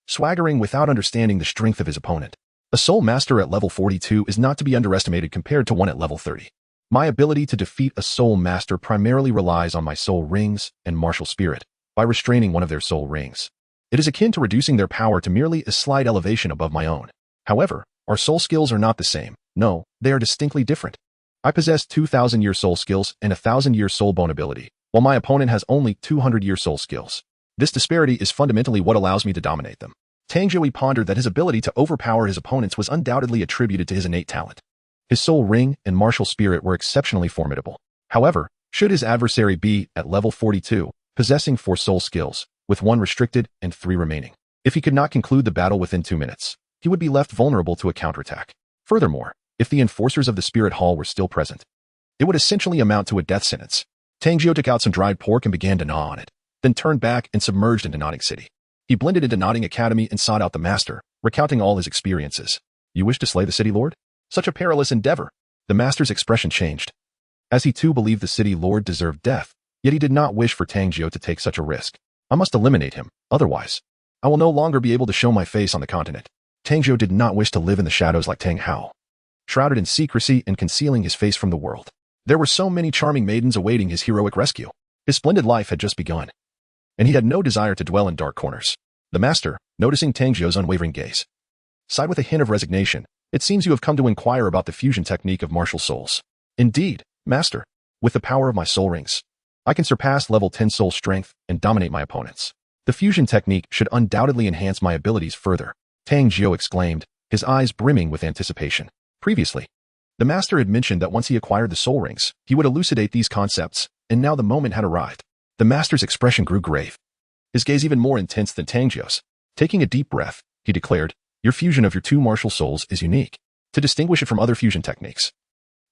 Swaggering without understanding the strength of his opponent. A Soul Master at level 42 is not to be underestimated compared to one at level 30. My ability to defeat a Soul Master primarily relies on my Soul Rings and Martial Spirit, by restraining one of their Soul Rings. It is akin to reducing their power to merely a slight elevation above my own. However, our soul skills are not the same. No, they are distinctly different. I possess 2,000-year soul skills and 1,000-year soul bone ability, while my opponent has only 200-year soul skills. This disparity is fundamentally what allows me to dominate them. Tang Jiu pondered that his ability to overpower his opponents was undoubtedly attributed to his innate talent. His Soul Ring and Martial Spirit were exceptionally formidable. However, should his adversary be at level 42, possessing 4 soul skills, with 1 restricted and 3 remaining, if he could not conclude the battle within 2 minutes, he would be left vulnerable to a counterattack. Furthermore, if the enforcers of the Spirit Hall were still present, it would essentially amount to a death sentence. Tang Jiu took out some dried pork and began to gnaw on it, then turned back and submerged into Nodding City. He blended into Nodding Academy and sought out the master, recounting all his experiences. You wish to slay the city lord? Such a perilous endeavor. The master's expression changed. As he too believed the city lord deserved death, yet he did not wish for Tang Jiu to take such a risk. I must eliminate him, otherwise, I will no longer be able to show my face on the continent. Tang Jiu did not wish to live in the shadows like Tang Hao, shrouded in secrecy and concealing his face from the world. There were so many charming maidens awaiting his heroic rescue. His splendid life had just begun, and he had no desire to dwell in dark corners. The master, noticing Tang Jiu's unwavering gaze, sighed with a hint of resignation. It seems you have come to inquire about the fusion technique of martial souls. Indeed, master. With the power of my soul rings, I can surpass level 10 soul strength and dominate my opponents. The fusion technique should undoubtedly enhance my abilities further, Tang Jiu exclaimed, his eyes brimming with anticipation. Previously, the master had mentioned that once he acquired the soul rings, he would elucidate these concepts, and now the moment had arrived. The master's expression grew grave, his gaze even more intense than Tang Jiu's. Taking a deep breath, he declared, your fusion of your 2 martial souls is unique. To distinguish it from other fusion techniques,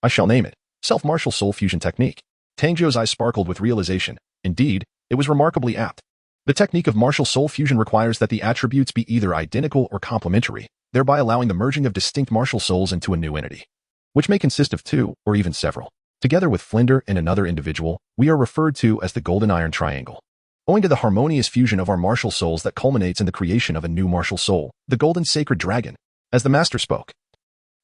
I shall name it Self-Martial Soul Fusion Technique. Tang Jiu's eyes sparkled with realization. Indeed, it was remarkably apt. The technique of martial soul fusion requires that the attributes be either identical or complementary, thereby allowing the merging of distinct martial souls into a new entity, which may consist of 2 or even several. Together with Flender and another individual, we are referred to as the Golden Iron Triangle. Owing to the harmonious fusion of our martial souls that culminates in the creation of a new martial soul, the Golden Sacred Dragon. As the master spoke,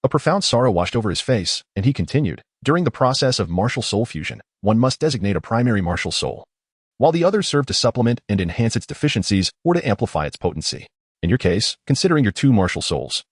a profound sorrow washed over his face, and he continued, during the process of martial soul fusion, one must designate a primary martial soul, while the others serve to supplement and enhance its deficiencies or to amplify its potency. In your case, considering your 2 martial souls,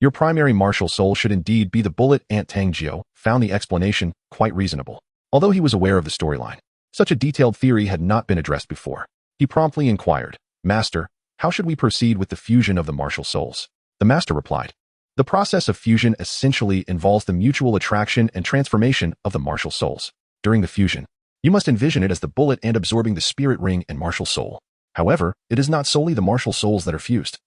your primary martial soul should indeed be the bullet ant. Tang Jiu found the explanation quite reasonable. Although he was aware of the storyline, such a detailed theory had not been addressed before. He promptly inquired, Master, how should we proceed with the fusion of the martial souls? The master replied, the process of fusion essentially involves the mutual attraction and transformation of the martial souls. During the fusion, you must envision it as the bullet and absorbing the spirit ring and martial soul. However, it is not solely the martial souls that are fused.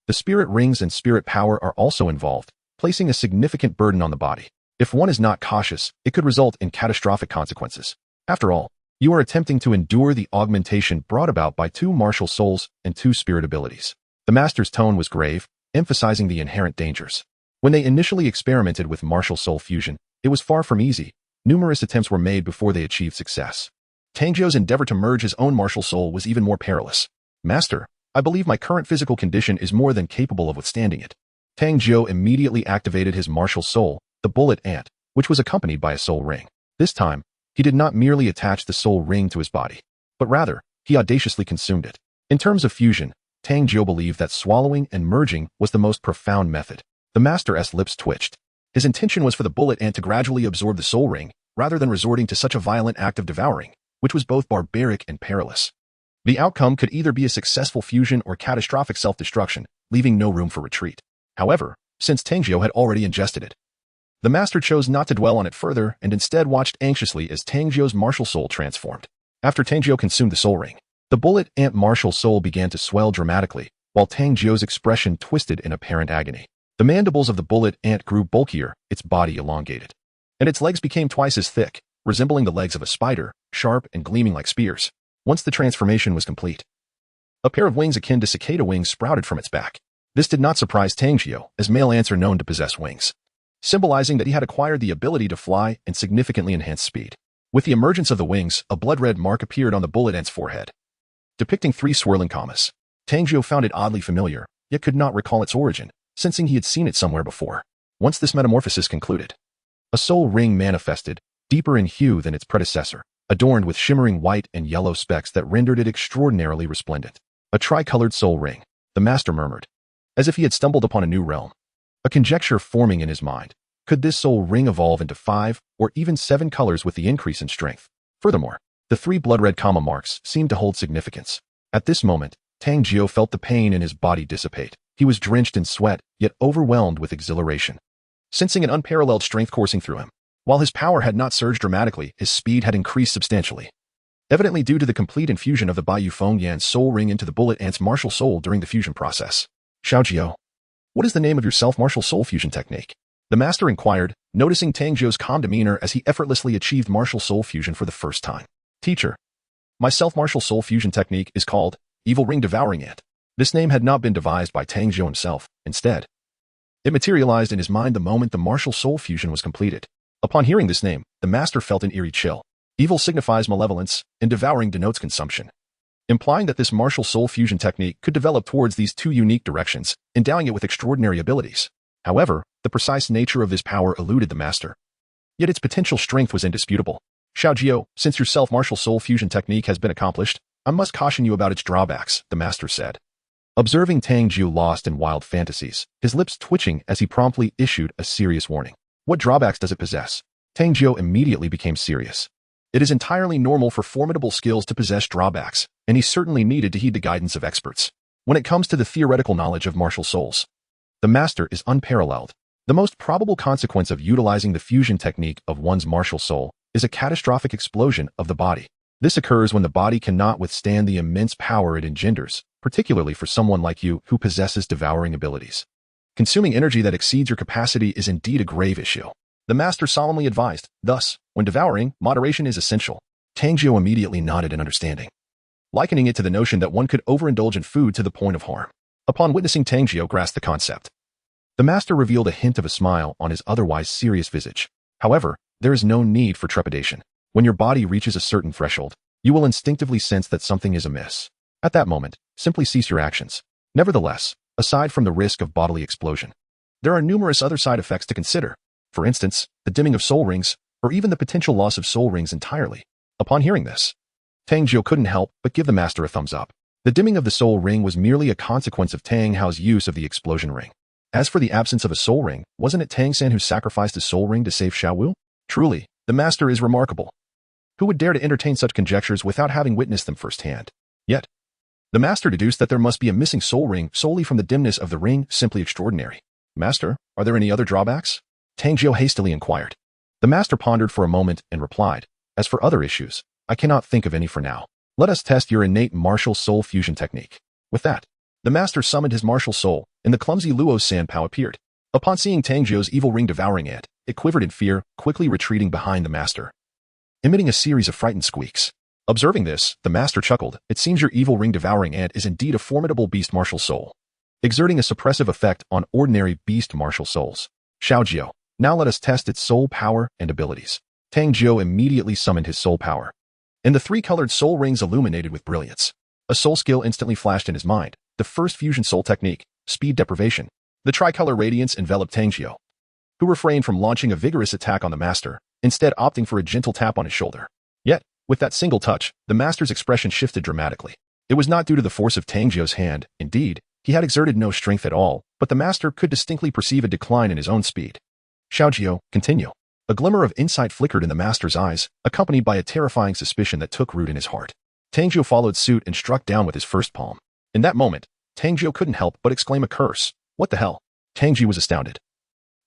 The spirit rings and spirit power are also involved, placing a significant burden on the body. If one is not cautious, it could result in catastrophic consequences. After all, you are attempting to endure the augmentation brought about by 2 martial souls and 2 spirit abilities. The master's tone was grave, emphasizing the inherent dangers. When they initially experimented with martial soul fusion, it was far from easy. Numerous attempts were made before they achieved success. Tang Jiu's endeavor to merge his own martial soul was even more perilous. Master, I believe my current physical condition is more than capable of withstanding it. Tang Jiu immediately activated his martial soul, the bullet ant, which was accompanied by a soul ring. This time, he did not merely attach the soul ring to his body, but rather, he audaciously consumed it. In terms of fusion, Tang Jiu believed that swallowing and merging was the most profound method. The master's lips twitched. His intention was for the bullet ant to gradually absorb the soul ring, rather than resorting to such a violent act of devouring, which was both barbaric and perilous. The outcome could either be a successful fusion or catastrophic self-destruction, leaving no room for retreat. However, since Tang Jiu had already ingested it, the master chose not to dwell on it further and instead watched anxiously as Tang Jiu's martial soul transformed. After Tang Jiu consumed the soul ring, the bullet ant martial soul began to swell dramatically, while Tang Jiu's expression twisted in apparent agony. The mandibles of the bullet ant grew bulkier, its body elongated, and its legs became twice as thick, resembling the legs of a spider, sharp and gleaming like spears. Once the transformation was complete, a pair of wings akin to cicada wings sprouted from its back. This did not surprise Tang Jiu, as male ants are known to possess wings, symbolizing that he had acquired the ability to fly and significantly enhance speed. With the emergence of the wings, a blood-red mark appeared on the bullet ant's forehead, depicting 3 swirling commas. Tang Jiu found it oddly familiar, yet could not recall its origin, sensing he had seen it somewhere before. Once this metamorphosis concluded, a soul ring manifested, deeper in hue than its predecessor, adorned with shimmering white and yellow specks that rendered it extraordinarily resplendent. A tricolored soul ring, the master murmured, as if he had stumbled upon a new realm. A conjecture forming in his mind. Could this soul ring evolve into 5 or even 7 colors with the increase in strength? Furthermore, the 3 blood-red comma marks seemed to hold significance. At this moment, Tang Jiu felt the pain in his body dissipate. He was drenched in sweat, yet overwhelmed with exhilaration, sensing an unparalleled strength coursing through him. While his power had not surged dramatically, his speed had increased substantially, evidently due to the complete infusion of the Baiyu Fengyan's soul ring into the bullet ant's martial soul during the fusion process. Xiaojiu, what is the name of your self-martial soul fusion technique? The master inquired, noticing Tang Jiu's calm demeanor as he effortlessly achieved martial soul fusion for the first time. Teacher, my self-martial soul fusion technique is called Evil Ring Devouring Ant. This name had not been devised by Tang Jiu himself. Instead, it materialized in his mind the moment the martial soul fusion was completed. Upon hearing this name, the master felt an eerie chill. Evil signifies malevolence, and devouring denotes consumption, implying that this martial soul fusion technique could develop towards these 2 unique directions, endowing it with extraordinary abilities. However, the precise nature of this power eluded the master. Yet its potential strength was indisputable. Xiaojiu, since your self-martial soul fusion technique has been accomplished, I must caution you about its drawbacks, the master said. Observing Tang Jiu lost in wild fantasies, his lips twitching as he promptly issued a serious warning. What drawbacks does it possess? Tang Jiu immediately became serious. It is entirely normal for formidable skills to possess drawbacks, and he certainly needed to heed the guidance of experts. When it comes to the theoretical knowledge of martial souls, the master is unparalleled. The most probable consequence of utilizing the fusion technique of one's martial soul is a catastrophic explosion of the body. This occurs when the body cannot withstand the immense power it engenders, particularly for someone like you who possesses devouring abilities. Consuming energy that exceeds your capacity is indeed a grave issue. The master solemnly advised. Thus, when devouring, moderation is essential. Tang Jiu immediately nodded in understanding, likening it to the notion that one could overindulge in food to the point of harm. Upon witnessing Tang Jiu grasp the concept, the master revealed a hint of a smile on his otherwise serious visage. However, there is no need for trepidation. When your body reaches a certain threshold, you will instinctively sense that something is amiss. At that moment, simply cease your actions. Nevertheless, aside from the risk of bodily explosion, there are numerous other side effects to consider. For instance, the dimming of soul rings, or even the potential loss of soul rings entirely. Upon hearing this, Tang Jiu couldn't help but give the master a thumbs up. The dimming of the soul ring was merely a consequence of Tang Hao's use of the explosion ring. As for the absence of a soul ring, wasn't it Tang San who sacrificed his soul ring to save Xiao Wu? Truly, the master is remarkable. Who would dare to entertain such conjectures without having witnessed them firsthand? Yet, the master deduced that there must be a missing soul ring solely from the dimness of the ring. Simply extraordinary. Master, are there any other drawbacks? Tang Jiu hastily inquired. The master pondered for a moment and replied, as for other issues, I cannot think of any for now. Let us test your innate martial soul fusion technique. With that, the master summoned his martial soul, and the clumsy Luo Sanpao appeared. Upon seeing Tang Jiu's evil ring devouring ant, it quivered in fear, quickly retreating behind the master, emitting a series of frightened squeaks. Observing this, the master chuckled. It seems your evil ring devouring ant is indeed a formidable beast martial soul, exerting a suppressive effect on ordinary beast martial souls. Xiaojiu, now let us test its soul power and abilities. Tang Jiu immediately summoned his soul power, and the three-colored soul rings illuminated with brilliance. A soul skill instantly flashed in his mind, the first fusion soul technique, speed deprivation. The tricolor radiance enveloped Tang Jiu, who refrained from launching a vigorous attack on the master, instead opting for a gentle tap on his shoulder. Yet, with that single touch, the master's expression shifted dramatically. It was not due to the force of Tang Jiu's hand. Indeed, he had exerted no strength at all, but the master could distinctly perceive a decline in his own speed. Xiaojiu, continue. A glimmer of insight flickered in the master's eyes, accompanied by a terrifying suspicion that took root in his heart. Tang Jiu followed suit and struck down with his first palm. In that moment, Tang Jiu couldn't help but exclaim a curse. What the hell? Tang Jiu was astounded.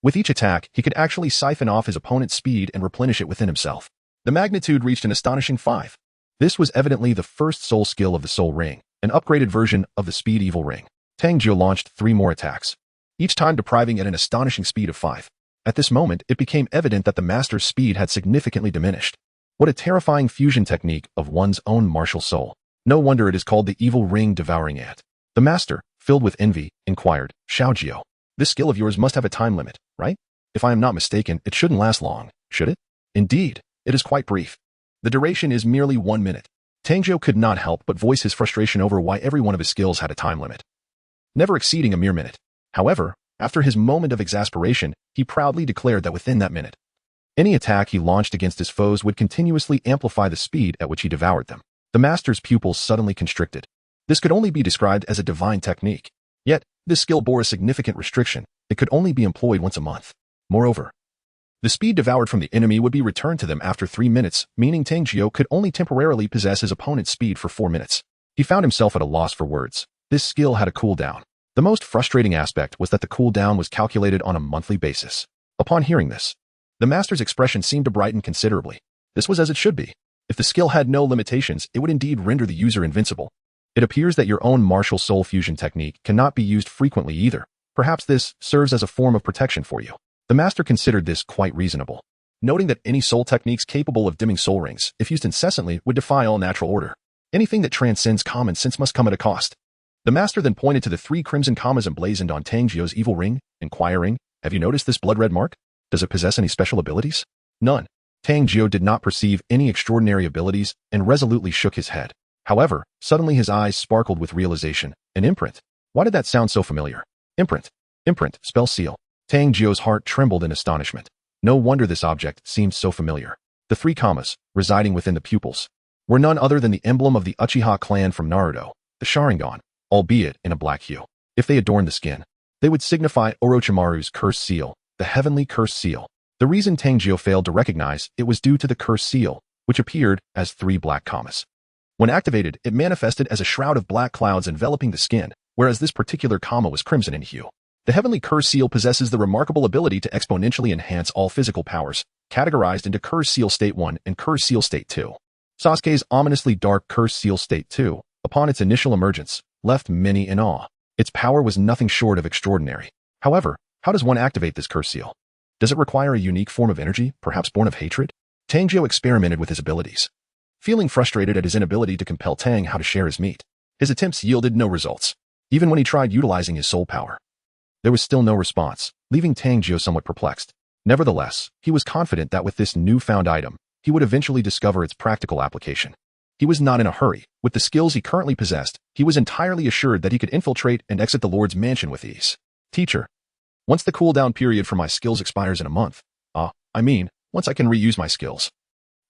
With each attack, he could actually siphon off his opponent's speed and replenish it within himself. The magnitude reached an astonishing 5. This was evidently the first soul skill of the Soul Ring, an upgraded version of the Speed Evil Ring. Tang Jiu launched 3 more attacks, each time depriving at an astonishing speed of 5. At this moment, it became evident that the master's speed had significantly diminished. What a terrifying fusion technique of one's own martial soul. No wonder it is called the Evil Ring Devouring Ant. The master, filled with envy, inquired, Xiaojiu, this skill of yours must have a time limit, right? If I am not mistaken, it shouldn't last long, should it? Indeed, it is quite brief. The duration is merely 1 minute. Tang Jiu could not help but voice his frustration over why every one of his skills had a time limit, never exceeding a mere minute. However, after his moment of exasperation, he proudly declared that within that minute, any attack he launched against his foes would continuously amplify the speed at which he devoured them. The master's pupils suddenly constricted. This could only be described as a divine technique. Yet, this skill bore a significant restriction. It could only be employed once a month. Moreover, the speed devoured from the enemy would be returned to them after 3 minutes, meaning Tang Jiu could only temporarily possess his opponent's speed for 4 minutes. He found himself at a loss for words. This skill had a cooldown. The most frustrating aspect was that the cooldown was calculated on a monthly basis. Upon hearing this, the master's expression seemed to brighten considerably. This was as it should be. If the skill had no limitations, it would indeed render the user invincible. It appears that your own martial soul fusion technique cannot be used frequently either. Perhaps this serves as a form of protection for you. The master considered this quite reasonable, noting that any soul techniques capable of dimming soul rings, if used incessantly, would defy all natural order. Anything that transcends common sense must come at a cost. The master then pointed to the 3 crimson commas emblazoned on Tang Jiu's evil ring, inquiring, have you noticed this blood-red mark? Does it possess any special abilities? None. Tang Jiu did not perceive any extraordinary abilities and resolutely shook his head. However, suddenly his eyes sparkled with realization. An imprint. Why did that sound so familiar? Imprint. Imprint, spell seal. Tang Jiu's heart trembled in astonishment. No wonder this object seemed so familiar. The 3 commas, residing within the pupils, were none other than the emblem of the Uchiha clan from Naruto, the Sharingan, albeit in a black hue. If they adorned the skin, they would signify Orochimaru's cursed seal, the heavenly cursed seal. The reason Tang Jiu failed to recognize it was due to the cursed seal, which appeared as 3 black commas. When activated, it manifested as a shroud of black clouds enveloping the skin, whereas this particular comma was crimson in hue. The heavenly curse seal possesses the remarkable ability to exponentially enhance all physical powers, categorized into curse seal state 1 and curse seal state 2. Sasuke's ominously dark curse seal state 2, upon its initial emergence, left many in awe. Its power was nothing short of extraordinary. However, how does one activate this curse seal? Does it require a unique form of energy, perhaps born of hatred? Tang Jiu experimented with his abilities, feeling frustrated at his inability to compel Tang Hao to share his meat. His attempts yielded no results. Even when he tried utilizing his soul power, there was still no response, leaving Tang Jiu somewhat perplexed. Nevertheless, he was confident that with this newfound item, he would eventually discover its practical application. He was not in a hurry. With the skills he currently possessed, he was entirely assured that he could infiltrate and exit the Lord's mansion with ease. Teacher, once the cooldown period for my skills expires in a month, once I can reuse my skills,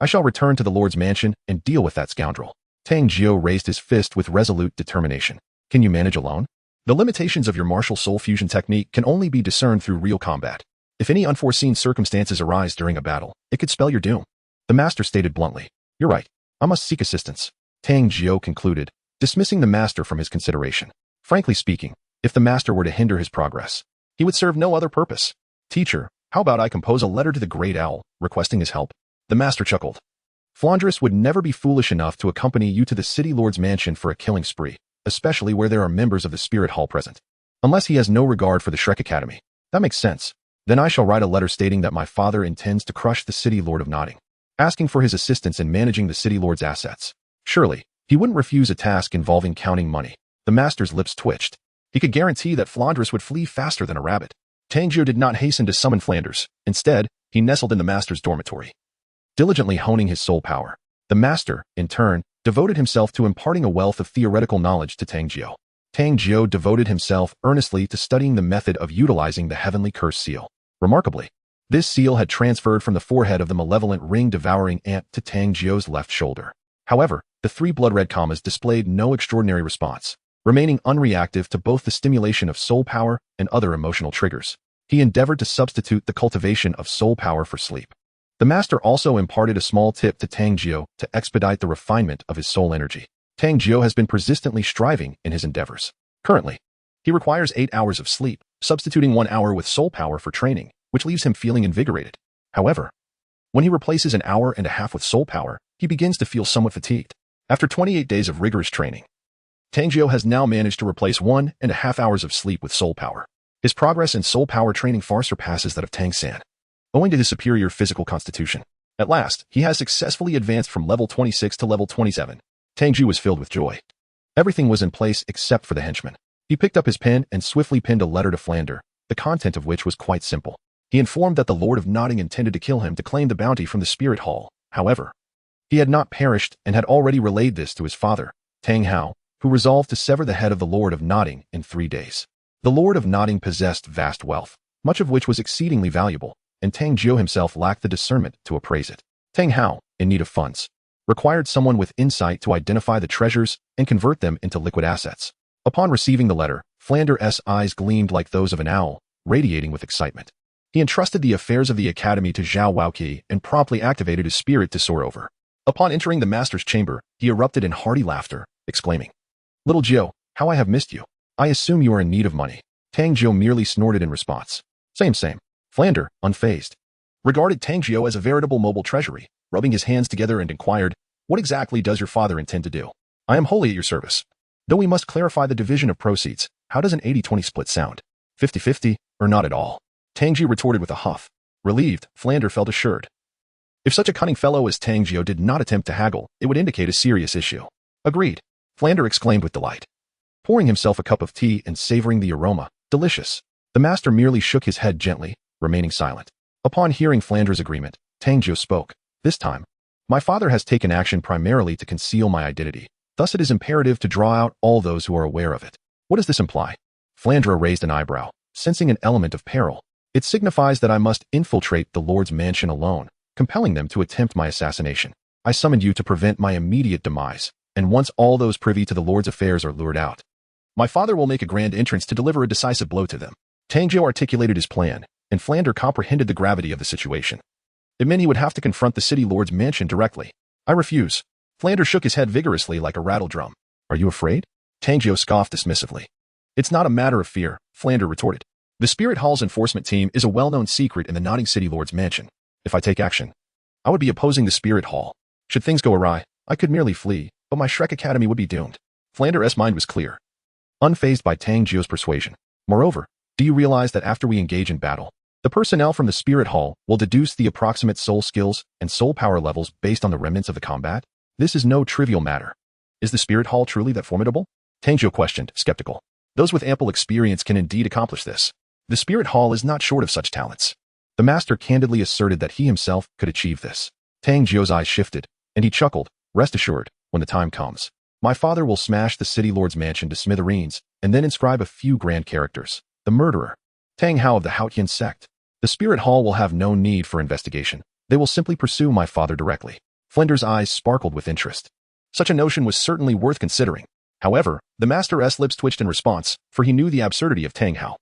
I shall return to the Lord's mansion and deal with that scoundrel. Tang Jiu raised his fist with resolute determination. Can you manage alone? The limitations of your martial soul fusion technique can only be discerned through real combat. If any unforeseen circumstances arise during a battle, it could spell your doom. The master stated bluntly. You're right. I must seek assistance. Tang Jiu concluded, dismissing the master from his consideration. Frankly speaking, if the master were to hinder his progress, he would serve no other purpose. Teacher, how about I compose a letter to the great owl, requesting his help? The master chuckled. Flender would never be foolish enough to accompany you to the city lord's mansion for a killing spree, especially where there are members of the spirit hall present. Unless he has no regard for the Shrek Academy. That makes sense. Then I shall write a letter stating that my father intends to crush the city lord of Notting, asking for his assistance in managing the city lord's assets. Surely, he wouldn't refuse a task involving counting money. The master's lips twitched. He could guarantee that Flender would flee faster than a rabbit. Tang Jiu did not hasten to summon Flender. Instead, he nestled in the master's dormitory, diligently honing his soul power. The master, in turn, devoted himself to imparting a wealth of theoretical knowledge to Tang Jiu. Tang Jiu devoted himself earnestly to studying the method of utilizing the heavenly curse seal. Remarkably, this seal had transferred from the forehead of the malevolent ring-devouring ant to Tang Jiu's left shoulder. However, the three blood-red commas displayed no extraordinary response, remaining unreactive to both the stimulation of soul power and other emotional triggers. He endeavored to substitute the cultivation of soul power for sleep. The master also imparted a small tip to Tang Jiu to expedite the refinement of his soul energy. Tang Jiu has been persistently striving in his endeavors. Currently, he requires 8 hours of sleep, substituting 1 hour with soul power for training, which leaves him feeling invigorated. However, when he replaces an hour and a half with soul power, he begins to feel somewhat fatigued. After 28 days of rigorous training, Tang Jiu has now managed to replace 1.5 hours of sleep with soul power. His progress in soul power training far surpasses that of Tang San, owing to his superior physical constitution. At last, he has successfully advanced from level 26 to level 27. Tang Jiu was filled with joy. Everything was in place except for the henchman. He picked up his pen and swiftly penned a letter to Flender, the content of which was quite simple. He informed that the Lord of Notting intended to kill him to claim the bounty from the Spirit Hall. However, he had not perished and had already relayed this to his father, Tang Hao, who resolved to sever the head of the Lord of Notting in 3 days. The Lord of Notting possessed vast wealth, much of which was exceedingly valuable, and Tang Jiu himself lacked the discernment to appraise it. Tang Hao, in need of funds, required someone with insight to identify the treasures and convert them into liquid assets. Upon receiving the letter, Flander's eyes gleamed like those of an owl, radiating with excitement. He entrusted the affairs of the academy to Xiao Wu and promptly activated his spirit to soar over. Upon entering the master's chamber, he erupted in hearty laughter, exclaiming, "Little Jiu, how I have missed you. I assume you are in need of money." Tang Jiu merely snorted in response. Same. Flender, unfazed, regarded Tang Jiu as a veritable mobile treasury, rubbing his hands together and inquired, "What exactly does your father intend to do?" "I am wholly at your service. Though we must clarify the division of proceeds, how does an 80-20 split sound? 50-50, or not at all?" Tang Jiu retorted with a huff. Relieved, Flender felt assured. If such a cunning fellow as Tang Jiu did not attempt to haggle, it would indicate a serious issue. Agreed, Flender exclaimed with delight. Pouring himself a cup of tea and savoring the aroma, delicious. The master merely shook his head gently, remaining silent. Upon hearing Flander's agreement, Tang Jiu spoke. "This time, my father has taken action primarily to conceal my identity. Thus it is imperative to draw out all those who are aware of it." "What does this imply?" Flander raised an eyebrow, sensing an element of peril. "It signifies that I must infiltrate the Lord's mansion alone, compelling them to attempt my assassination. I summoned you to prevent my immediate demise, and once all those privy to the Lord's affairs are lured out, my father will make a grand entrance to deliver a decisive blow to them." Tang Jiu articulated his plan, and Flander comprehended the gravity of the situation. It meant he would have to confront the city lord's mansion directly. "I refuse." Flander shook his head vigorously like a rattle drum. "Are you afraid?" Tang Jiu scoffed dismissively. "It's not a matter of fear," Flander retorted. "The Spirit Hall's enforcement team is a well-known secret in the Notting City Lord's mansion. If I take action, I would be opposing the Spirit Hall. Should things go awry, I could merely flee, but my Shrek Academy would be doomed." Flander's mind was clear, unfazed by Tang Jiu's persuasion. "Moreover, do you realize that after we engage in battle, the personnel from the Spirit Hall will deduce the approximate soul skills and soul power levels based on the remnants of the combat? This is no trivial matter. Is the Spirit Hall truly that formidable?" Tang Jiu questioned, skeptical. "Those with ample experience can indeed accomplish this. The Spirit Hall is not short of such talents." The master candidly asserted that he himself could achieve this. Tang Jiu's eyes shifted, and he chuckled. "Rest assured, when the time comes, my father will smash the city lord's mansion to smithereens and then inscribe a few grand characters. The murderer, Tang Hao of the Haotian sect. The Spirit Hall will have no need for investigation. They will simply pursue my father directly." Flender's eyes sparkled with interest. Such a notion was certainly worth considering. However, the master's lips twitched in response, for he knew the absurdity of Tang Hao.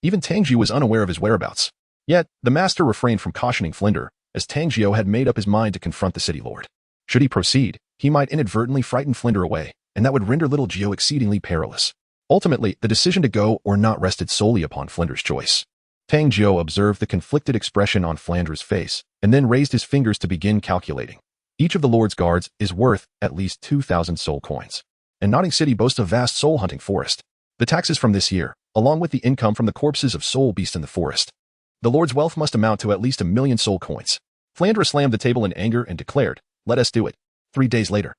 Even Tang Jiu was unaware of his whereabouts. Yet, the master refrained from cautioning Flender, as Tang Jiu had made up his mind to confront the city lord. Should he proceed, he might inadvertently frighten Flender away, and that would render little Jiu exceedingly perilous. Ultimately, the decision to go or not rested solely upon Flender's choice. Tang Jiu observed the conflicted expression on Flander's face, and then raised his fingers to begin calculating. Each of the Lord's guards is worth at least 2,000 soul coins, and Notting City boasts a vast soul-hunting forest. The taxes from this year, along with the income from the corpses of soul beasts in the forest. The Lord's wealth must amount to at least 1,000,000 soul coins. Flander slammed the table in anger and declared, "Let us do it." 3 days later.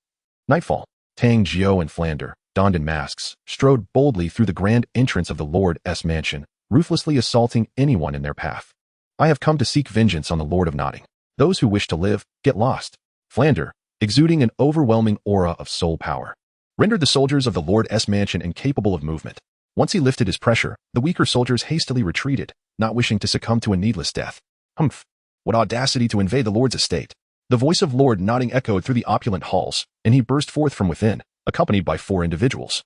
Nightfall. Tang Jiu and Flander, donned in masks, strode boldly through the grand entrance of the Lord's mansion, ruthlessly assaulting anyone in their path. "I have come to seek vengeance on the Lord of Notting. Those who wish to live, get lost." Flender, exuding an overwhelming aura of soul power, rendered the soldiers of the Lord's mansion incapable of movement. Once he lifted his pressure, the weaker soldiers hastily retreated, not wishing to succumb to a needless death. Humph! What audacity to invade the Lord's estate! The voice of Lord Notting echoed through the opulent halls, and he burst forth from within, accompanied by 4 individuals.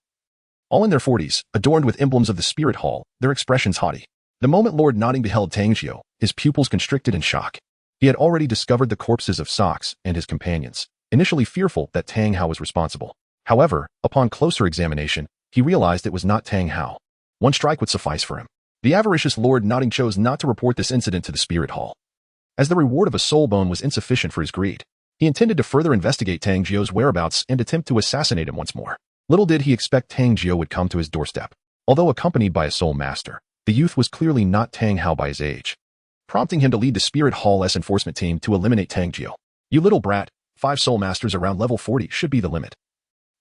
All in their 40s, adorned with emblems of the spirit hall, their expressions haughty. The moment Lord Notting beheld Tang Jiu, his pupils constricted in shock. He had already discovered the corpses of Socks and his companions, initially fearful that Tang Hao was responsible. However, upon closer examination, he realized it was not Tang Hao. One strike would suffice for him. The avaricious Lord Notting chose not to report this incident to the spirit hall, as the reward of a soul bone was insufficient for his greed. He intended to further investigate Tang Jiu's whereabouts and attempt to assassinate him once more. Little did he expect Tang Jiu would come to his doorstep. Although accompanied by a soul master, the youth was clearly not Tang Hao by his age, prompting him to lead the Spirit Hall's enforcement team to eliminate Tang Jiu. You little brat, 5 soul masters around level 40 should be the limit.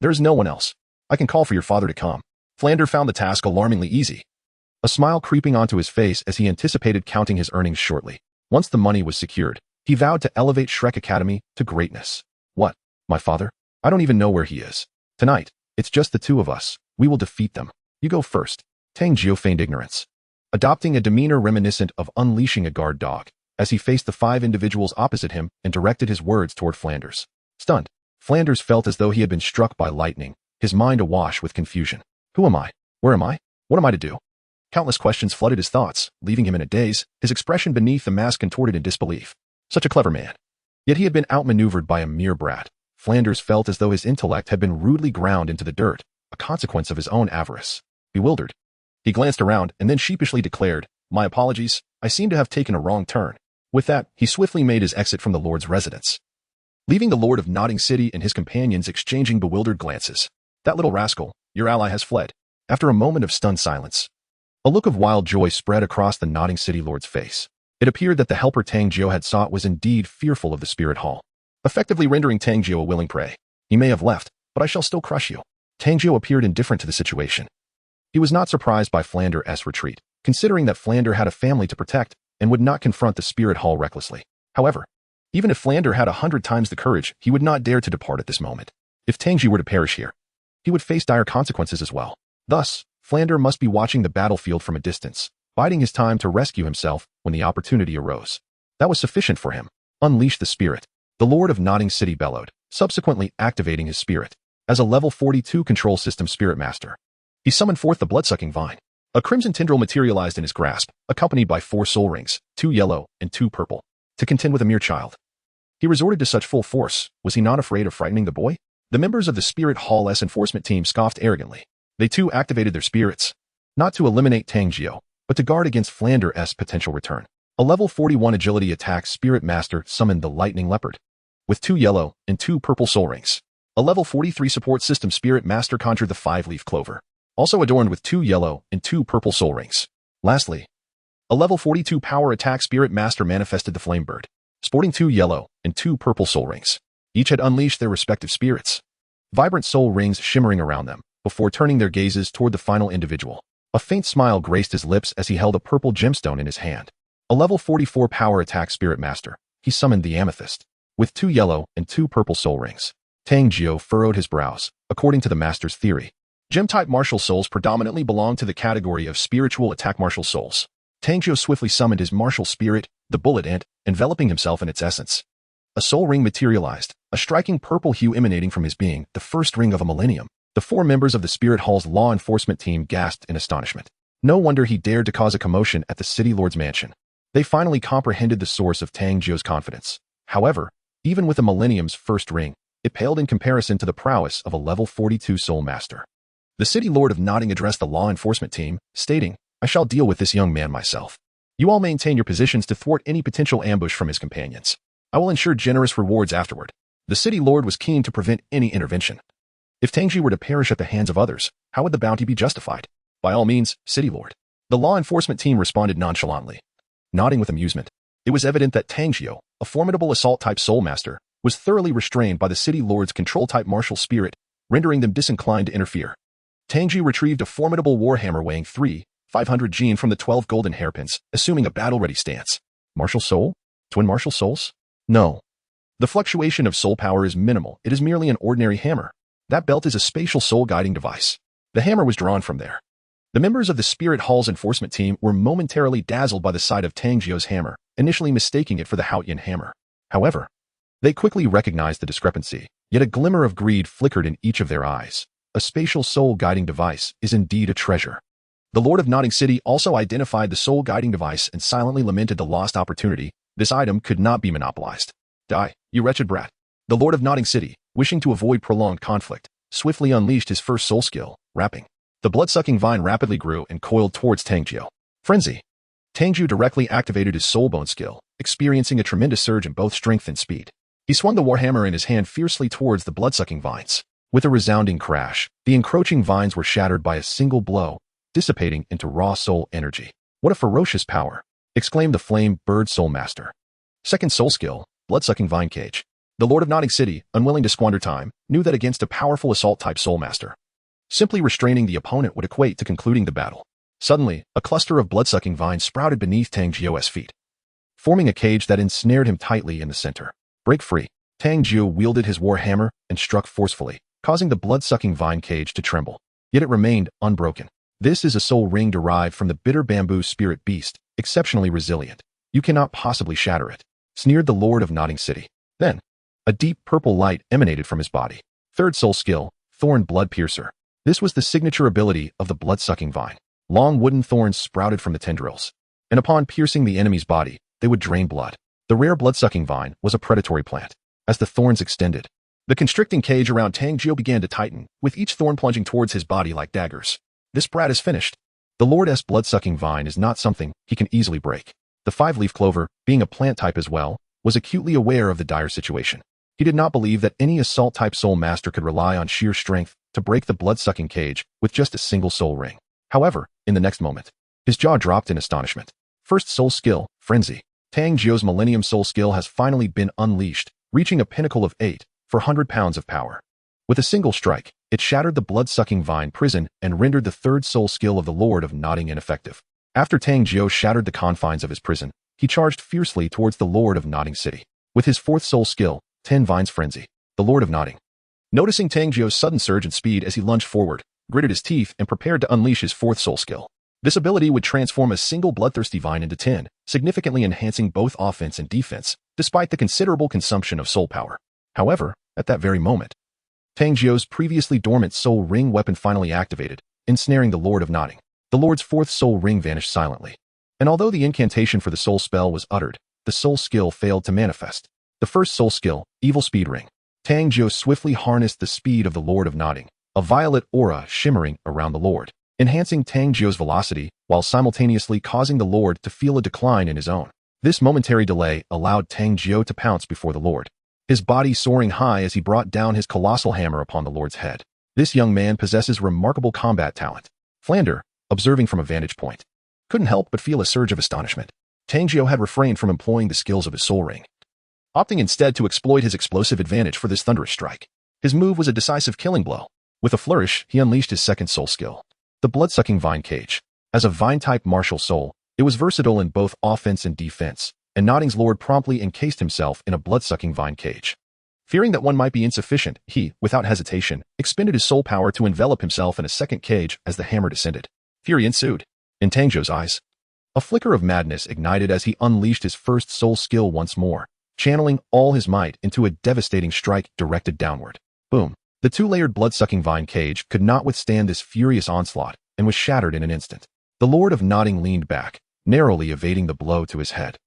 There is no one else. I can call for your father to come. Flender found the task alarmingly easy, a smile creeping onto his face as he anticipated counting his earnings shortly. Once the money was secured, he vowed to elevate Shrek Academy to greatness. What? My father? I don't even know where he is. Tonight, it's just the 2 of us. We will defeat them. You go first. Tang Jiu feigned ignorance, adopting a demeanor reminiscent of unleashing a guard dog, as he faced the 5 individuals opposite him and directed his words toward Flanders. Stunned, Flanders felt as though he had been struck by lightning, his mind awash with confusion. Who am I? Where am I? What am I to do? Countless questions flooded his thoughts, leaving him in a daze, his expression beneath the mask contorted in disbelief. Such a clever man. Yet he had been outmaneuvered by a mere brat. Flanders felt as though his intellect had been rudely ground into the dirt, a consequence of his own avarice. Bewildered, he glanced around and then sheepishly declared, "My apologies, I seem to have taken a wrong turn." With that, he swiftly made his exit from the Lord's residence, leaving the Lord of Notting City and his companions exchanging bewildered glances. That little rascal, your ally has fled. After a moment of stunned silence, a look of wild joy spread across the Notting City Lord's face. It appeared that the helper Tang Jiu had sought was indeed fearful of the Spirit Hall, effectively rendering Tang Jiu a willing prey. He may have left, but I shall still crush you. Tang Jiu appeared indifferent to the situation. He was not surprised by Flander's retreat, considering that Flander had a family to protect and would not confront the Spirit Hall recklessly. However, even if Flander had 100 times the courage, he would not dare to depart at this moment. If Tang Jiu were to perish here, he would face dire consequences as well. Thus, Flander must be watching the battlefield from a distance, biding his time to rescue himself when the opportunity arose. That was sufficient for him. Unleash the spirit. The Lord of Notting City bellowed, subsequently activating his spirit. As a level 42 control system spirit master, he summoned forth the blood-sucking vine. A crimson tendril materialized in his grasp, accompanied by 4 soul rings, 2 yellow and 2 purple, to contend with a mere child. He resorted to such full force. Was he not afraid of frightening the boy? The members of the Spirit Hall's enforcement team scoffed arrogantly. They too activated their spirits, not to eliminate Tang Jiu, but to guard against Flander's potential return. A level 41 agility attack spirit master summoned the lightning leopard, with 2 yellow and 2 purple soul rings. A level 43 support system spirit master conjured the 5-leaf clover, also adorned with 2 yellow and 2 purple soul rings. Lastly, a level 42 power attack spirit master manifested the flame bird, sporting 2 yellow and 2 purple soul rings. Each had unleashed their respective spirits, vibrant soul rings shimmering around them, before turning their gazes toward the final individual. A faint smile graced his lips as he held a purple gemstone in his hand. A level 44 power attack spirit master, he summoned the amethyst, with 2 yellow and 2 purple soul rings. Tang Jiu furrowed his brows. According to the master's theory, gem-type martial souls predominantly belong to the category of spiritual attack martial souls. Tang Jiu swiftly summoned his martial spirit, the bullet ant, enveloping himself in its essence. A soul ring materialized, a striking purple hue emanating from his being, the first ring of a millennium. The 4 members of the Spirit Hall's law enforcement team gasped in astonishment. No wonder he dared to cause a commotion at the City Lord's mansion. They finally comprehended the source of Tang Jiu's confidence. However, even with a millennium's first ring, it paled in comparison to the prowess of a level 42 soul master. The City Lord of Notting addressed the law enforcement team, stating, "I shall deal with this young man myself. You all maintain your positions to thwart any potential ambush from his companions. I will ensure generous rewards afterward." The City Lord was keen to prevent any intervention. If Tang Jiu were to perish at the hands of others, how would the bounty be justified? By all means, City Lord. The law enforcement team responded nonchalantly, nodding with amusement. It was evident that Tang Jiu, a formidable assault-type soul master, was thoroughly restrained by the City Lord's control-type martial spirit, rendering them disinclined to interfere. Tang Jiu retrieved a formidable warhammer weighing 500 gene from the 12 golden hairpins, assuming a battle-ready stance. Martial soul? Twin martial souls? No. The fluctuation of soul power is minimal. It is merely an ordinary hammer. That belt is a spatial soul guiding device. The hammer was drawn from there. The members of the Spirit Hall's enforcement team were momentarily dazzled by the sight of Tang Jiu's hammer, initially mistaking it for the Haotian hammer. However, they quickly recognized the discrepancy, yet a glimmer of greed flickered in each of their eyes. A spatial soul guiding device is indeed a treasure. The Lord of Notting City also identified the soul guiding device and silently lamented the lost opportunity. This item could not be monopolized. Die, you wretched brat. The Lord of Notting City, wishing to avoid prolonged conflict, swiftly unleashed his first soul skill, wrapping. The blood-sucking vine rapidly grew and coiled towards Tang Jiu. Frenzy. Tang Jiu directly activated his soulbone skill, experiencing a tremendous surge in both strength and speed. He swung the warhammer in his hand fiercely towards the blood-sucking vines. With a resounding crash, the encroaching vines were shattered by a single blow, dissipating into raw soul energy. What a ferocious power! Exclaimed the flame bird soul master. Second soul skill, blood-sucking vine cage. The Lord of Notting City, unwilling to squander time, knew that against a powerful assault-type soul master, simply restraining the opponent would equate to concluding the battle. Suddenly, a cluster of blood-sucking vines sprouted beneath Tang Jiu's feet, forming a cage that ensnared him tightly in the center. Break free. Tang Jiu wielded his war hammer and struck forcefully, causing the blood-sucking vine cage to tremble. Yet it remained unbroken. This is a soul ring derived from the bitter bamboo spirit beast, exceptionally resilient. You cannot possibly shatter it, sneered the Lord of Notting City. Then, a deep purple light emanated from his body. Third soul skill, Thorn Blood Piercer. This was the signature ability of the blood-sucking vine. Long wooden thorns sprouted from the tendrils, and upon piercing the enemy's body, they would drain blood. The rare blood-sucking vine was a predatory plant. As the thorns extended, the constricting cage around Tang Jiu began to tighten, with each thorn plunging towards his body like daggers. This brat is finished. The Lord's blood-sucking vine is not something he can easily break. The five-leaf clover, being a plant type as well, was acutely aware of the dire situation. He did not believe that any assault-type soul master could rely on sheer strength to break the blood-sucking cage with just a single soul ring. However, in the next moment, his jaw dropped in astonishment. First soul skill, Frenzy. Tang Jiu's Millennium Soul skill has finally been unleashed, reaching a pinnacle of 8,400 pounds of power. With a single strike, it shattered the blood-sucking vine prison and rendered the third soul skill of the Lord of Notting ineffective. After Tang Jiu shattered the confines of his prison, he charged fiercely towards the Lord of Notting City. With his fourth soul skill, 10 Vines Frenzy, the Lord of Notting, noticing Tang Jiu's sudden surge in speed as he lunged forward, gritted his teeth and prepared to unleash his fourth soul skill. This ability would transform a single bloodthirsty vine into 10, significantly enhancing both offense and defense, despite the considerable consumption of soul power. However, at that very moment, Tang Jiu's previously dormant soul ring weapon finally activated, ensnaring the Lord of Notting. The Lord's fourth soul ring vanished silently. And although the incantation for the soul spell was uttered, the soul skill failed to manifest. The first soul skill, Evil Speed Ring. Tang Jiu swiftly harnessed the speed of the Lord of Notting, a violet aura shimmering around the Lord, enhancing Tang Jiu's velocity while simultaneously causing the Lord to feel a decline in his own. This momentary delay allowed Tang Jiu to pounce before the Lord, his body soaring high as he brought down his colossal hammer upon the Lord's head. This young man possesses remarkable combat talent. Flender, observing from a vantage point, couldn't help but feel a surge of astonishment. Tang Jiu had refrained from employing the skills of his soul ring, opting instead to exploit his explosive advantage for this thunderous strike. His move was a decisive killing blow. With a flourish, he unleashed his second soul skill, the blood-sucking vine cage. As a vine-type martial soul, it was versatile in both offense and defense, and Notting's Lord promptly encased himself in a blood-sucking vine cage. Fearing that one might be insufficient, he, without hesitation, expended his soul power to envelop himself in a second cage as the hammer descended. Fury ensued. In Tang Jiu's eyes, a flicker of madness ignited as he unleashed his first soul skill once more, channeling all his might into a devastating strike directed downward. Boom. The two-layered blood-sucking vine cage could not withstand this furious onslaught and was shattered in an instant. The Lord of Notting leaned back, narrowly evading the blow to his head.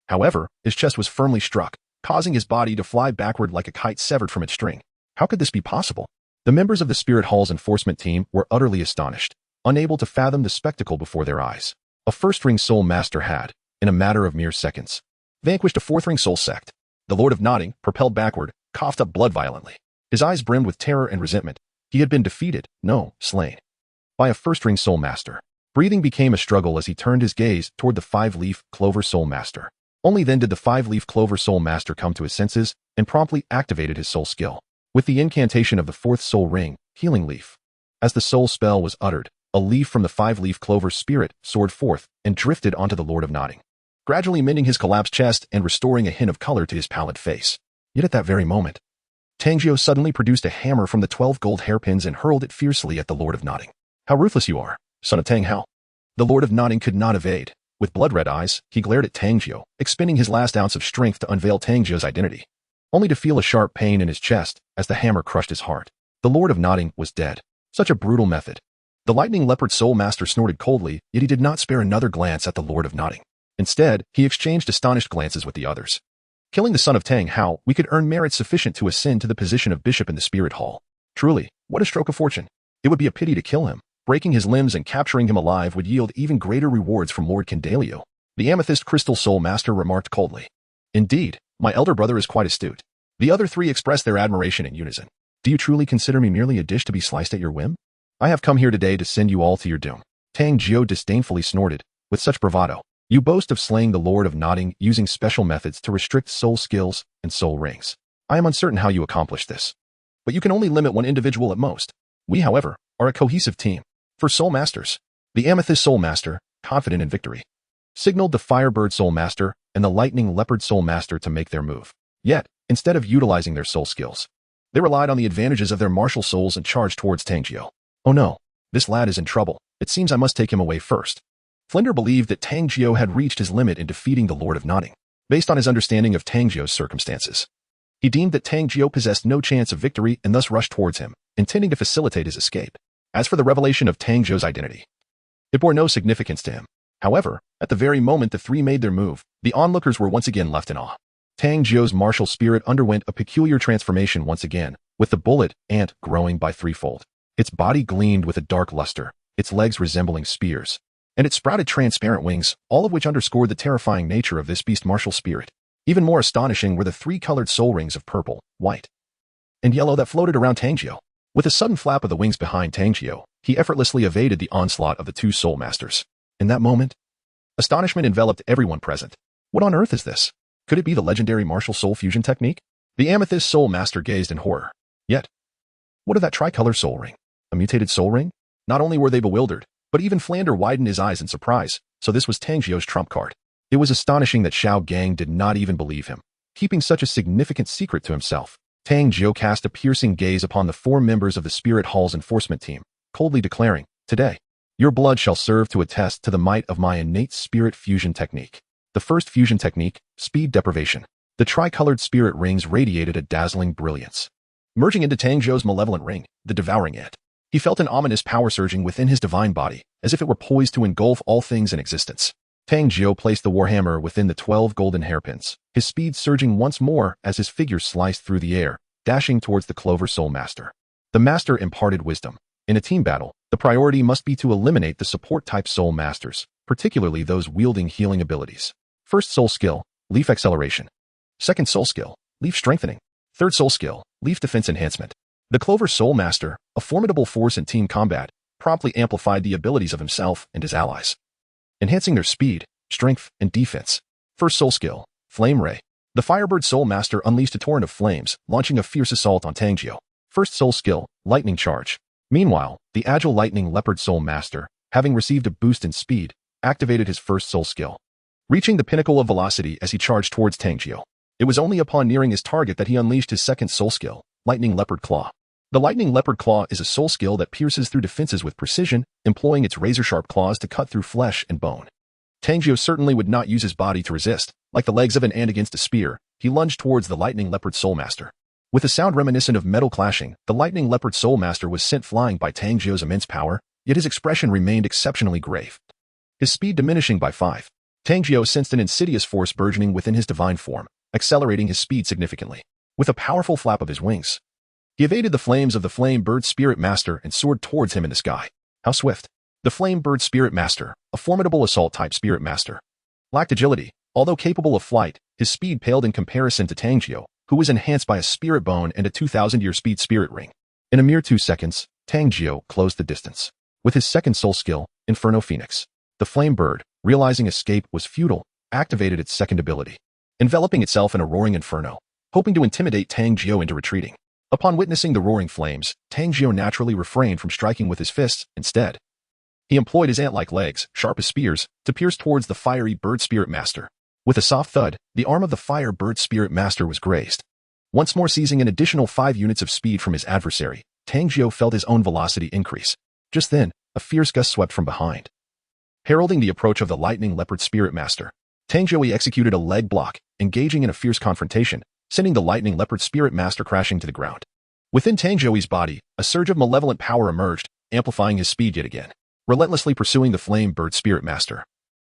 However, his chest was firmly struck, causing his body to fly backward like a kite severed from its string. How could this be possible? The members of the Spirit Hall's enforcement team were utterly astonished, unable to fathom the spectacle before their eyes. A first-ring soul master had, in a matter of mere seconds, vanquished a fourth-ring soul sect. The Lord of Notting, propelled backward, coughed up blood violently. His eyes brimmed with terror and resentment. He had been defeated, no, slain, by a first-ring soul master. Breathing became a struggle as he turned his gaze toward the five-leaf clover soul master. Only then did the five-leaf clover soul master come to his senses and promptly activated his soul skill with the incantation of the fourth soul ring, Healing Leaf. As the soul spell was uttered, a leaf from the five-leaf clover spirit soared forth and drifted onto the Lord of Notting, gradually mending his collapsed chest and restoring a hint of color to his pallid face. Yet at that very moment, Tang Jiu suddenly produced a hammer from the 12 gold hairpins and hurled it fiercely at the Lord of Nodding. How ruthless you are, son of Tang Hao. The Lord of Nodding could not evade. With blood-red eyes, he glared at Tang Jiu, expending his last ounce of strength to unveil Tang Jiu's identity, only to feel a sharp pain in his chest as the hammer crushed his heart. The Lord of Nodding was dead. Such a brutal method. The lightning leopard soul master snorted coldly, yet he did not spare another glance at the Lord of Nodding. Instead, he exchanged astonished glances with the others. Killing the son of Tang Hao, we could earn merit sufficient to ascend to the position of bishop in the spirit hall. Truly, what a stroke of fortune. It would be a pity to kill him. Breaking his limbs and capturing him alive would yield even greater rewards from Lord Candelio. The amethyst crystal soul master remarked coldly. Indeed, my elder brother is quite astute. The other three expressed their admiration in unison. Do you truly consider me merely a dish to be sliced at your whim? I have come here today to send you all to your doom. Tang Jiu disdainfully snorted, with such bravado. You boast of slaying the Lord of Nodding using special methods to restrict soul skills and soul rings. I am uncertain how you accomplish this. But you can only limit one individual at most. We, however, are a cohesive team. For Soul Masters, the Amethyst Soul Master, confident in victory, signaled the Firebird Soul Master and the Lightning Leopard Soul Master to make their move. Yet, instead of utilizing their soul skills, they relied on the advantages of their martial souls and charged towards Tang Jiu. Oh no, this lad is in trouble. It seems I must take him away first. Flender believed that Tang Jiu had reached his limit in defeating the Lord of Nodding, based on his understanding of Tang Jiu's circumstances. He deemed that Tang Jiu possessed no chance of victory and thus rushed towards him, intending to facilitate his escape. As for the revelation of Tang Jiu's identity, it bore no significance to him. However, at the very moment the three made their move, the onlookers were once again left in awe. Tang Jiu's martial spirit underwent a peculiar transformation once again, with the bullet ant growing by threefold. Its body gleamed with a dark luster, its legs resembling spears, and it sprouted transparent wings, all of which underscored the terrifying nature of this beast martial spirit. Even more astonishing were the three-colored soul rings of purple, white, and yellow that floated around Tang Jiu. With a sudden flap of the wings behind Tang Jiu, he effortlessly evaded the onslaught of the two soul masters. In that moment, astonishment enveloped everyone present. What on earth is this? Could it be the legendary martial soul fusion technique? The Amethyst Soul Master gazed in horror. Yet, what of that tricolor soul ring? A mutated soul ring? Not only were they bewildered, but even Flender widened his eyes in surprise, so this was Tang Jiu's trump card. It was astonishing that Xiao Gang did not even believe him, keeping such a significant secret to himself. Tang Jiu cast a piercing gaze upon the four members of the Spirit Hall's enforcement team, coldly declaring, "Today, your blood shall serve to attest to the might of my innate spirit fusion technique." The first fusion technique, speed deprivation. The tricolored spirit rings radiated a dazzling brilliance. Merging into Tang Jiu's malevolent ring, the devouring ant, he felt an ominous power surging within his divine body, as if it were poised to engulf all things in existence. Tang Jiu placed the warhammer within the 12 golden hairpins, his speed surging once more as his figure sliced through the air, dashing towards the Clover Soul Master. The Master imparted wisdom. In a team battle, the priority must be to eliminate the support-type Soul Masters, particularly those wielding healing abilities. First Soul Skill, Leaf Acceleration. Second Soul Skill, Leaf Strengthening. Third Soul Skill, Leaf Defense Enhancement. The Clover Soul Master, a formidable force in team combat, promptly amplified the abilities of himself and his allies, enhancing their speed, strength, and defense. First Soul Skill, Flame Ray. The Firebird Soul Master unleashed a torrent of flames, launching a fierce assault on Tang Jiu. First Soul Skill, Lightning Charge. Meanwhile, the agile Lightning Leopard Soul Master, having received a boost in speed, activated his first Soul Skill, reaching the pinnacle of velocity as he charged towards Tang Jiu. It was only upon nearing his target that he unleashed his second Soul Skill, Lightning Leopard Claw. The Lightning Leopard Claw is a soul skill that pierces through defenses with precision, employing its razor-sharp claws to cut through flesh and bone. Tang Jiu certainly would not use his body to resist. Like the legs of an ant against a spear, he lunged towards the Lightning Leopard Soul Master. With a sound reminiscent of metal clashing, the Lightning Leopard Soul Master was sent flying by Tang Jiu's immense power, yet his expression remained exceptionally grave, his speed diminishing by 5. Tang Jiu sensed an insidious force burgeoning within his divine form, accelerating his speed significantly. With a powerful flap of his wings, he evaded the flames of the Flame Bird Spirit Master and soared towards him in the sky. How swift! The Flame Bird Spirit Master, a formidable assault-type Spirit Master, lacked agility. Although capable of flight, his speed paled in comparison to Tang Jiu, who was enhanced by a Spirit Bone and a 2,000-year speed Spirit Ring. In a mere 2 seconds, Tang Jiu closed the distance. With his second soul skill, Inferno Phoenix, the Flame Bird, realizing escape was futile, activated its second ability, enveloping itself in a roaring inferno, hoping to intimidate Tang Jiu into retreating. Upon witnessing the roaring flames, Tang Jiu naturally refrained from striking with his fists. Instead, he employed his ant-like legs, sharp as spears, to pierce towards the fiery Bird Spirit Master. With a soft thud, the arm of the Fire Bird Spirit Master was grazed. Once more seizing an additional 5 units of speed from his adversary, Tang Jiu felt his own velocity increase. Just then, a fierce gust swept from behind. Heralding the approach of the lightning leopard spirit master, Tang Jiu executed a leg block, engaging in a fierce confrontation, sending the lightning leopard spirit master crashing to the ground. Within Tang Jiu's body, a surge of malevolent power emerged, amplifying his speed yet again. Relentlessly pursuing the flame bird spirit master,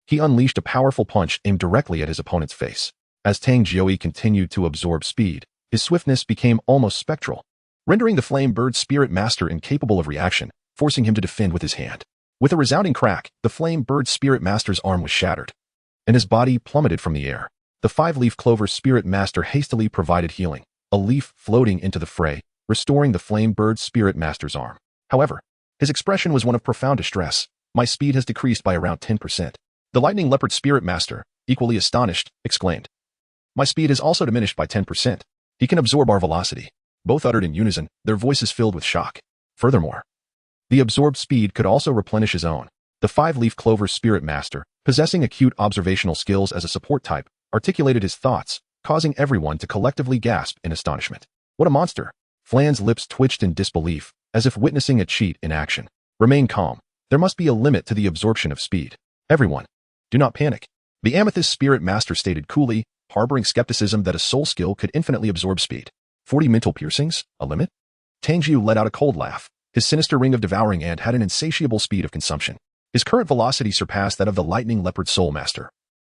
he unleashed a powerful punch aimed directly at his opponent's face. As Tang Jiu continued to absorb speed, his swiftness became almost spectral, rendering the flame bird spirit master incapable of reaction, forcing him to defend with his hand. With a resounding crack, the flame bird spirit master's arm was shattered, and his body plummeted from the air. The 5-leaf clover spirit master hastily provided healing, a leaf floating into the fray, restoring the flame bird spirit master's arm. However, his expression was one of profound distress. My speed has decreased by around 10%. The lightning leopard spirit master, equally astonished, exclaimed. My speed has also diminished by 10%. He can absorb our velocity. Both uttered in unison, their voices filled with shock. Furthermore, the absorbed speed could also replenish his own. The 5-leaf clover spirit master, possessing acute observational skills as a support type, articulated his thoughts, causing everyone to collectively gasp in astonishment. What a monster! Flan's lips twitched in disbelief, as if witnessing a cheat in action. Remain calm. There must be a limit to the absorption of speed. Everyone, do not panic. The amethyst spirit master stated coolly, harboring skepticism that a soul skill could infinitely absorb speed. 40 mental piercings? A limit? Tang Jiu let out a cold laugh. His sinister ring of devouring ant had an insatiable speed of consumption. His current velocity surpassed that of the lightning leopard soul master.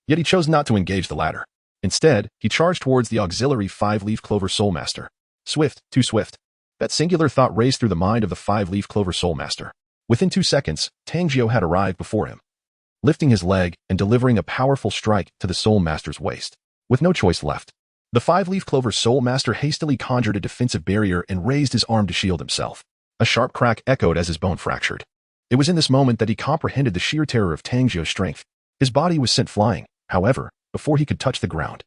Yet he chose not to engage the latter. Instead, he charged towards the auxiliary 5-leaf clover soul master. Swift, too swift. That singular thought raced through the mind of the 5-leaf clover soul master. Within 2 seconds, Tang Jiu had arrived before him, lifting his leg and delivering a powerful strike to the soul master's waist. With no choice left, the 5-leaf clover soul master hastily conjured a defensive barrier and raised his arm to shield himself. A sharp crack echoed as his bone fractured. It was in this moment that he comprehended the sheer terror of Tang Jiu's strength. His body was sent flying, however, before he could touch the ground.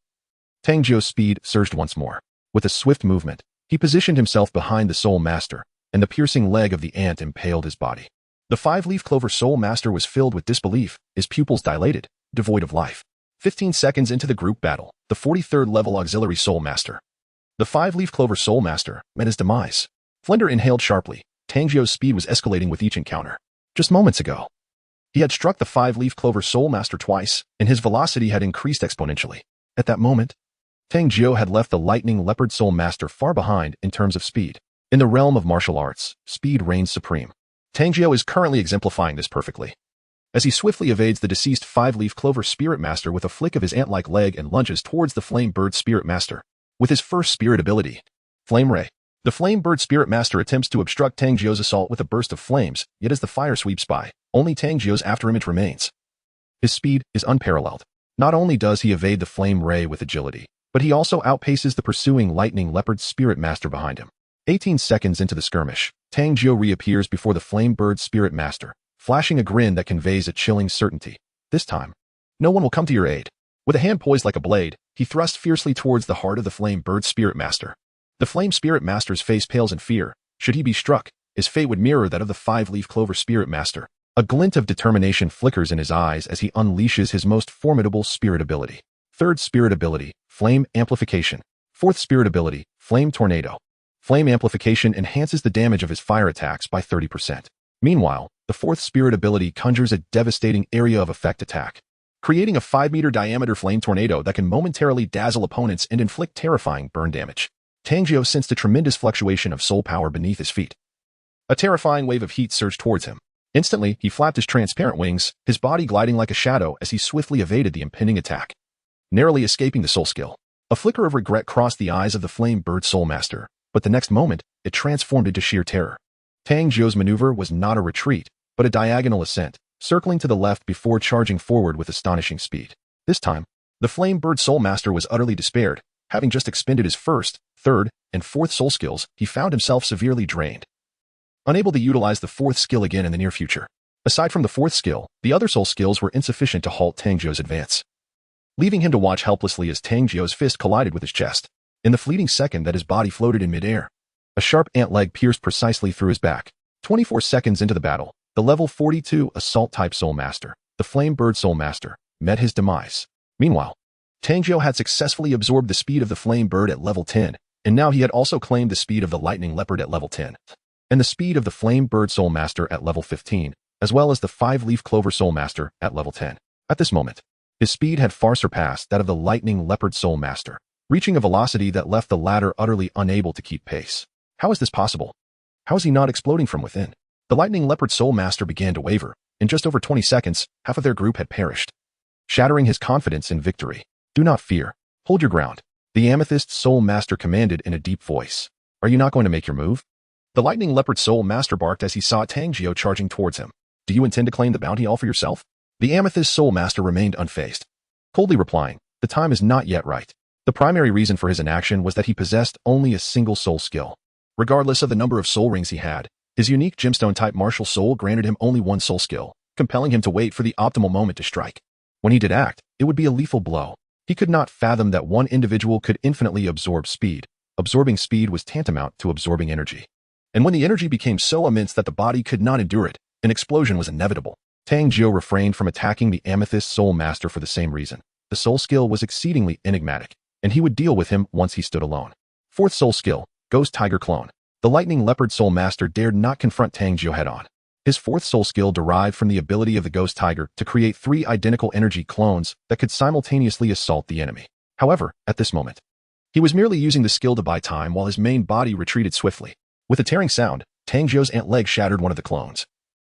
Tang Jiu's speed surged once more. With a swift movement, he positioned himself behind the soul master, and the piercing leg of the ant impaled his body. The 5-leaf clover soul master was filled with disbelief, his pupils dilated, devoid of life. 15 seconds into the group battle, the 43rd level auxiliary soul master, the 5-leaf clover soul master, met his demise. Flender inhaled sharply. Tang Jiu's speed was escalating with each encounter. Just moments ago, he had struck the 5-leaf clover soul master twice, and his velocity had increased exponentially. At that moment, Tang Jiu had left the lightning leopard soul master far behind in terms of speed. In the realm of martial arts, speed reigns supreme. Tang Jiu is currently exemplifying this perfectly, as he swiftly evades the deceased 5-leaf clover spirit master with a flick of his ant-like leg and lunges towards the flame bird spirit master. With his first spirit ability, Flame Ray, the flame bird spirit master attempts to obstruct Tang Jiu's assault with a burst of flames, yet as the fire sweeps by, only Tang Jiu's afterimage remains. His speed is unparalleled. Not only does he evade the flame ray with agility, but he also outpaces the pursuing lightning leopard spirit master behind him. 18 seconds into the skirmish, Tang Jiu reappears before the flame bird spirit master, flashing a grin that conveys a chilling certainty. This time, no one will come to your aid. With a hand poised like a blade, he thrusts fiercely towards the heart of the flame bird spirit master. The flame spirit master's face pales in fear. Should he be struck, his fate would mirror that of the 5-leaf clover spirit master. A glint of determination flickers in his eyes as he unleashes his most formidable spirit ability. 3rd spirit ability, Flame Amplification. 4th spirit ability, Flame Tornado. Flame Amplification enhances the damage of his fire attacks by 30%. Meanwhile, the 4th spirit ability conjures a devastating area of effect attack, creating a 5-meter diameter flame tornado that can momentarily dazzle opponents and inflict terrifying burn damage. Tang Jiu sensed a tremendous fluctuation of soul power beneath his feet. A terrifying wave of heat surged towards him. Instantly, he flapped his transparent wings, his body gliding like a shadow as he swiftly evaded the impending attack, narrowly escaping the soul skill. A flicker of regret crossed the eyes of the flame bird soul master, but the next moment, it transformed into sheer terror. Tang Jiu's maneuver was not a retreat, but a diagonal ascent, circling to the left before charging forward with astonishing speed. This time, the flame bird soul master was utterly despaired. Having just expended his 1st, 3rd, and 4th soul skills, he found himself severely drained, unable to utilize the 4th skill again in the near future. Aside from the 4th skill, the other soul skills were insufficient to halt Tang Jiu's advance, leaving him to watch helplessly as Tang Jiu's fist collided with his chest. In the fleeting second that his body floated in midair, a sharp ant leg pierced precisely through his back. 24 seconds into the battle, the level 42 assault-type soul master, the flame bird soul master, met his demise. Meanwhile, Tang Jiu had successfully absorbed the speed of the flame bird at level 10, And now he had also claimed the speed of the lightning leopard at level 10, and the speed of the flame bird soul master at level 15, as well as the 5-leaf clover soul master at level 10. At this moment, his speed had far surpassed that of the lightning leopard soul master, reaching a velocity that left the latter utterly unable to keep pace. How is this possible? How is he not exploding from within? The lightning leopard soul master began to waver. In just over 20 seconds, half of their group had perished, shattering his confidence in victory. Do not fear. Hold your ground, the amethyst soul master commanded in a deep voice. Are you not going to make your move? The lightning leopard soul master barked as he saw Tang Jiu charging towards him. Do you intend to claim the bounty all for yourself? The amethyst soul master remained unfazed, coldly replying, the time is not yet right. The primary reason for his inaction was that he possessed only a single soul skill. Regardless of the number of soul rings he had, his unique gemstone-type martial soul granted him only one soul skill, compelling him to wait for the optimal moment to strike. When he did act, it would be a lethal blow. He could not fathom that one individual could infinitely absorb speed. Absorbing speed was tantamount to absorbing energy. And when the energy became so immense that the body could not endure it, an explosion was inevitable. Tang Jiu refrained from attacking the amethyst soul master for the same reason. The soul skill was exceedingly enigmatic, and he would deal with him once he stood alone. Fourth soul skill, Ghost Tiger Clone. The lightning leopard soul master dared not confront Tang Jiu head-on. His fourth soul skill derived from the ability of the ghost tiger to create 3 identical energy clones that could simultaneously assault the enemy. However, at this moment, he was merely using the skill to buy time while his main body retreated swiftly. With a tearing sound, Tang Jiu's ant leg shattered one of the clones.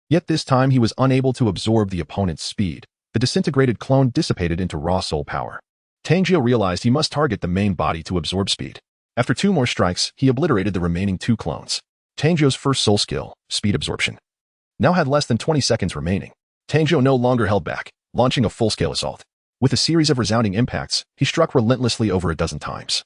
Yet this time he was unable to absorb the opponent's speed. The disintegrated clone dissipated into raw soul power. Tang Jiu realized he must target the main body to absorb speed. After 2 more strikes, he obliterated the remaining 2 clones. Tang Jiu's first soul skill, speed absorption, now had less than 20 seconds remaining. Tang Jiu no longer held back, launching a full-scale assault. With a series of resounding impacts, he struck relentlessly over a dozen times,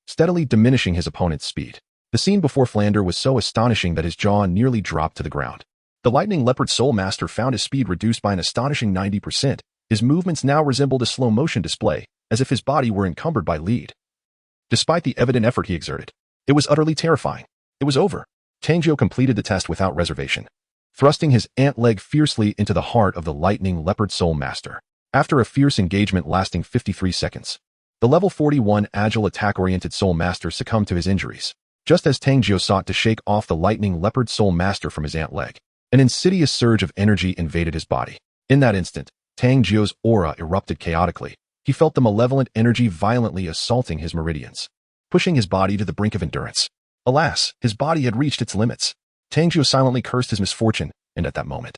steadily diminishing his opponent's speed. The scene before Flender was so astonishing that his jaw nearly dropped to the ground. The lightning leopard soul master found his speed reduced by an astonishing 90%. His movements now resembled a slow-motion display, as if his body were encumbered by lead. Despite the evident effort he exerted, it was utterly terrifying. It was over. Tang Jiu completed the test without reservation, thrusting his ant leg fiercely into the heart of the lightning leopard soul master. After a fierce engagement lasting 53 seconds, the level 41 agile attack-oriented soul master succumbed to his injuries. Just as Tang Jiu sought to shake off the lightning leopard soul master from his ant leg, an insidious surge of energy invaded his body. In that instant, Tang Jiu's aura erupted chaotically. He felt the malevolent energy violently assaulting his meridians, pushing his body to the brink of endurance. Alas, his body had reached its limits. Tang Jiu silently cursed his misfortune, and at that moment,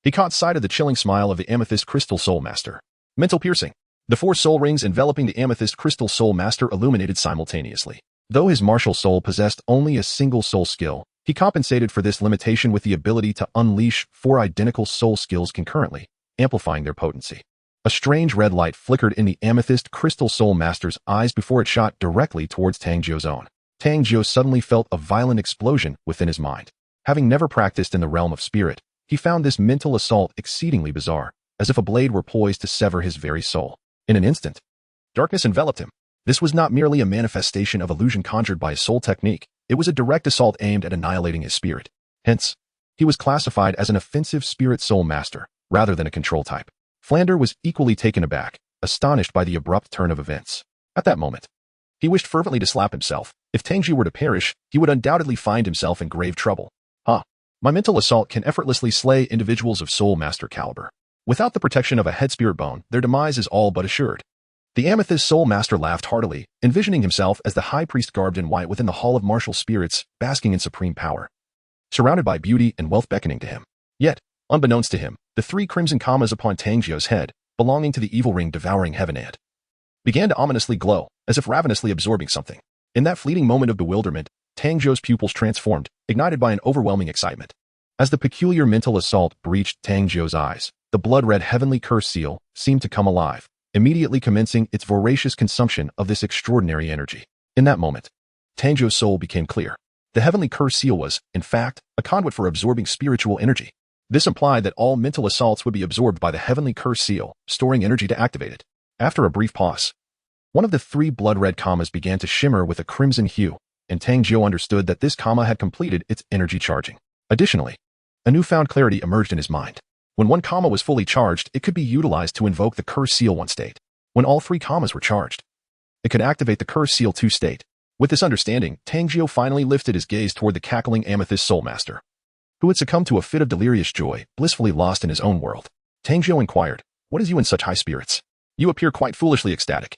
he caught sight of the chilling smile of the amethyst crystal soul master. Mental piercing. The 4 soul rings enveloping the amethyst crystal soul master illuminated simultaneously. Though his martial soul possessed only a single soul skill, he compensated for this limitation with the ability to unleash 4 identical soul skills concurrently, amplifying their potency. A strange red light flickered in the amethyst crystal soul master's eyes before it shot directly towards Tang Jiu's own. Tang Jiu suddenly felt a violent explosion within his mind. Having never practiced in the realm of spirit, he found this mental assault exceedingly bizarre, as if a blade were poised to sever his very soul. In an instant, darkness enveloped him. This was not merely a manifestation of illusion conjured by his soul technique. It was a direct assault aimed at annihilating his spirit. Hence, he was classified as an offensive spirit soul master, rather than a control type. Flender was equally taken aback, astonished by the abrupt turn of events. At that moment, he wished fervently to slap himself. If Tang Jiu were to perish, he would undoubtedly find himself in grave trouble. My mental assault can effortlessly slay individuals of soul master caliber. Without the protection of a head spirit bone, their demise is all but assured. The amethyst soul master laughed heartily, envisioning himself as the high priest garbed in white within the hall of martial spirits, basking in supreme power, surrounded by beauty and wealth beckoning to him. Yet, unbeknownst to him, the 3 crimson commas upon Tang Jiu's head, belonging to the evil ring devouring heaven and began to ominously glow, as if ravenously absorbing something. In that fleeting moment of bewilderment, Tang Jiu's pupils transformed, ignited by an overwhelming excitement. As the peculiar mental assault breached Tang Jiu's eyes, the blood-red heavenly curse seal seemed to come alive, immediately commencing its voracious consumption of this extraordinary energy. In that moment, Tang Jiu's soul became clear. The heavenly curse seal was, in fact, a conduit for absorbing spiritual energy. This implied that all mental assaults would be absorbed by the heavenly curse seal, storing energy to activate it. After a brief pause, one of the 3 blood-red commas began to shimmer with a crimson hue, and Tang Jiu understood that this comma had completed its energy charging. Additionally, a newfound clarity emerged in his mind. When one comma was fully charged, it could be utilized to invoke the curse seal 1 state. When all 3 commas were charged, it could activate the curse seal 2 state. With this understanding, Tang Jiu finally lifted his gaze toward the cackling amethyst soul master, who had succumbed to a fit of delirious joy, blissfully lost in his own world. Tang Jiu inquired, "What is you in such high spirits? You appear quite foolishly ecstatic."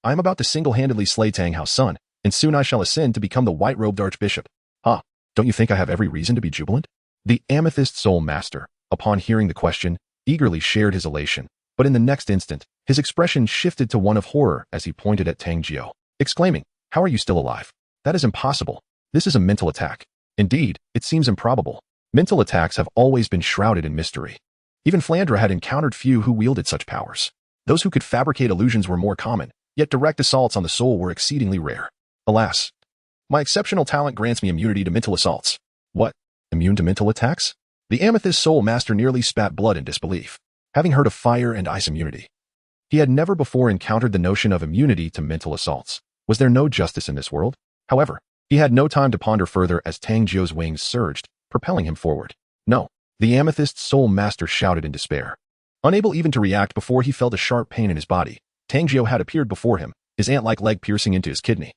"I am about to single-handedly slay Tang Hao's son, and soon I shall ascend to become the white-robed archbishop." "Ah, don't you think I have every reason to be jubilant?" The amethyst soul master, upon hearing the question, eagerly shared his elation, but in the next instant, his expression shifted to one of horror as he pointed at Tang Jiu, exclaiming, "How are you still alive? That is impossible. This is a mental attack. Indeed, it seems improbable. Mental attacks have always been shrouded in mystery. Even Flender had encountered few who wielded such powers. Those who could fabricate illusions were more common, yet direct assaults on the soul were exceedingly rare. Alas, my exceptional talent grants me immunity to mental assaults." "What? Immune to mental attacks?" The amethyst soul master nearly spat blood in disbelief, having heard of fire and ice immunity. He had never before encountered the notion of immunity to mental assaults. Was there no justice in this world? However, he had no time to ponder further as Tang Jiu's wings surged, propelling him forward. "No!" The amethyst soul master shouted in despair. Unable even to react before he felt a sharp pain in his body, Tang Jiu had appeared before him, his ant-like leg piercing into his kidney.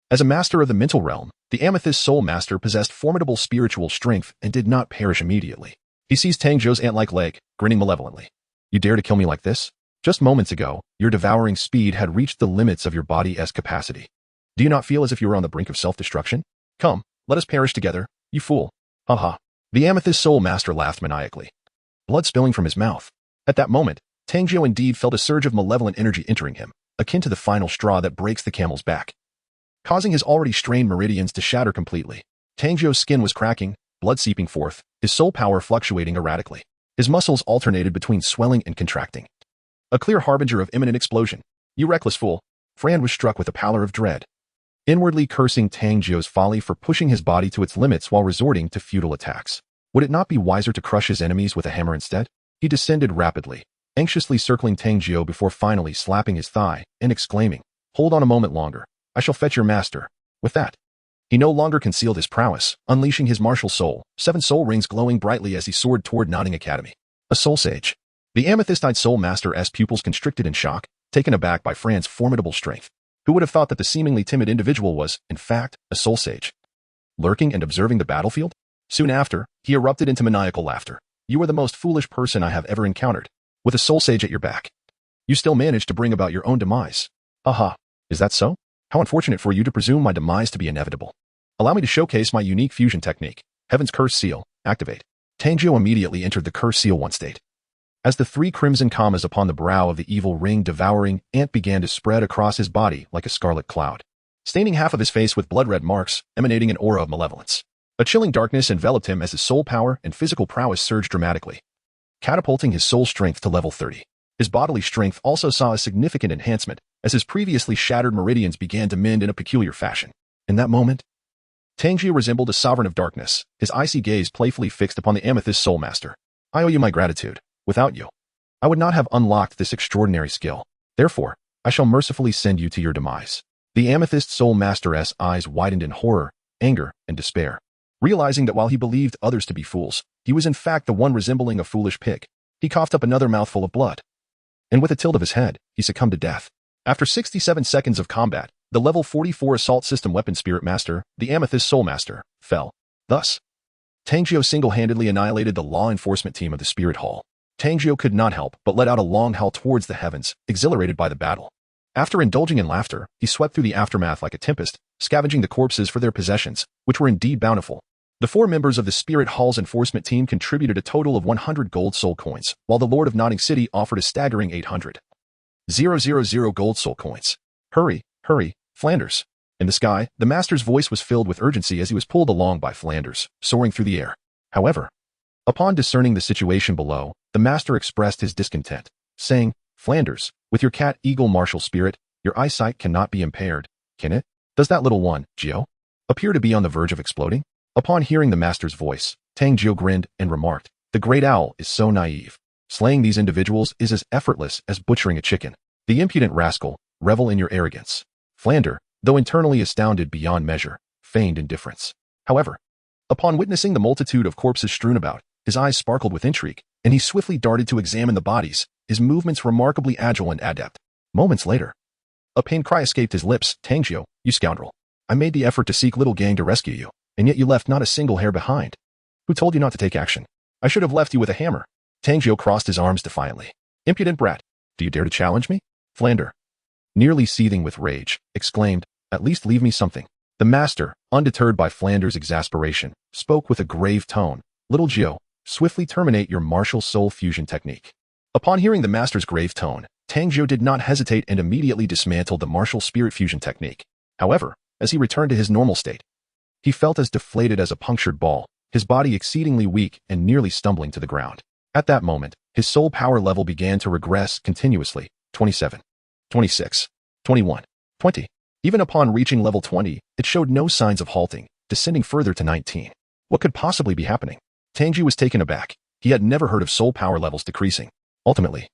As a master of the mental realm, the amethyst soul master possessed formidable spiritual strength and did not perish immediately. He seized Tang Jiu's ant-like leg, grinning malevolently. "You dare to kill me like this? Just moments ago, your devouring speed had reached the limits of your body's capacity. Do you not feel as if you were on the brink of self-destruction? Come, let us perish together, you fool." "Ha ha." The amethyst soul master laughed maniacally, blood spilling from his mouth. At that moment, Tang Jiu indeed felt a surge of malevolent energy entering him, akin to the final straw that breaks the camel's back, causing his already strained meridians to shatter completely. Tang Jiu's skin was cracking, blood seeping forth, his soul power fluctuating erratically. His muscles alternated between swelling and contracting, a clear harbinger of imminent explosion. "You reckless fool." Fran was struck with a pallor of dread, inwardly cursing Tang Jiu's folly for pushing his body to its limits while resorting to futile attacks. Would it not be wiser to crush his enemies with a hammer instead? He descended rapidly, anxiously circling Tang Jiu before finally slapping his thigh and exclaiming, "Hold on a moment longer. I shall fetch your master." With that, he no longer concealed his prowess, unleashing his martial soul, 7 soul rings glowing brightly as he soared toward Nodding Academy. A soul sage. The amethyst-eyed soul master's pupils constricted in shock, taken aback by Fran's formidable strength. Who would have thought that the seemingly timid individual was, in fact, a soul sage? Lurking and observing the battlefield? Soon after, he erupted into maniacal laughter. "You are the most foolish person I have ever encountered. With a soul sage at your back, you still managed to bring about your own demise. Aha, is that so? How unfortunate for you to presume my demise to be inevitable. Allow me to showcase my unique fusion technique. Heaven's Curse Seal, activate." Tang Jiu immediately entered the Curse Seal 1 state. As the 3 crimson commas upon the brow of the evil ring-devouring ant began to spread across his body like a scarlet cloud, staining half of his face with blood-red marks, emanating an aura of malevolence. A chilling darkness enveloped him as his soul power and physical prowess surged dramatically, catapulting his soul strength to level 30. His bodily strength also saw a significant enhancement as his previously shattered meridians began to mend in a peculiar fashion. In that moment, Tang Jiu resembled a sovereign of darkness, his icy gaze playfully fixed upon the amethyst soul master. "I owe you my gratitude. Without you, I would not have unlocked this extraordinary skill. Therefore, I shall mercifully send you to your demise." The amethyst soul master's eyes widened in horror, anger, and despair. Realizing that while he believed others to be fools, he was in fact the one resembling a foolish pig, he coughed up another mouthful of blood. And with a tilt of his head, he succumbed to death. After 67 seconds of combat, the level 44 assault system weapon spirit master, the amethyst soul master, fell. Thus, Tang Jiu single-handedly annihilated the law enforcement team of the spirit hall. Tang Jiu could not help but let out a long howl towards the heavens, exhilarated by the battle. After indulging in laughter, he swept through the aftermath like a tempest, scavenging the corpses for their possessions, which were indeed bountiful. The 4 members of the Spirit Hall's enforcement team contributed a total of 100 gold soul coins, while the Lord of Nodding City offered a staggering 800,000 gold soul coins. "Hurry, hurry, Flanders." In the sky, the master's voice was filled with urgency as he was pulled along by Flanders, soaring through the air. However, upon discerning the situation below, the master expressed his discontent, saying, "Flanders, with your cat-eagle martial spirit, your eyesight cannot be impaired, can it? Does that little one, Jiu, appear to be on the verge of exploding?" Upon hearing the master's voice, Tang Jiu grinned and remarked, "The great owl is so naive. Slaying these individuals is as effortless as butchering a chicken. The impudent rascal, revel in your arrogance." Flander, though internally astounded beyond measure, feigned indifference. However, upon witnessing the multitude of corpses strewn about, his eyes sparkled with intrigue, and he swiftly darted to examine the bodies, his movements remarkably agile and adept. Moments later, a pained cry escaped his lips. "Tang Jiu, you scoundrel. I made the effort to seek little gang to rescue you, and yet you left not a single hair behind. Who told you not to take action? I should have left you with a hammer. Tang Jiu crossed his arms defiantly. Impudent brat. Do you dare to challenge me? Flender, nearly seething with rage, exclaimed, at least leave me something. The master, undeterred by Flander's exasperation, spoke with a grave tone. Little Jiu, swiftly terminate your martial soul fusion technique. Upon hearing the master's grave tone, Tang Jiu did not hesitate and immediately dismantled the martial spirit fusion technique. However, as he returned to his normal state, he felt as deflated as a punctured ball, his body exceedingly weak and nearly stumbling to the ground. At that moment, his soul power level began to regress continuously. 27, 26, 21, 20. Even upon reaching level 20, it showed no signs of halting, descending further to 19. What could possibly be happening? Tang Jiu was taken aback. He had never heard of soul power levels decreasing. Ultimately,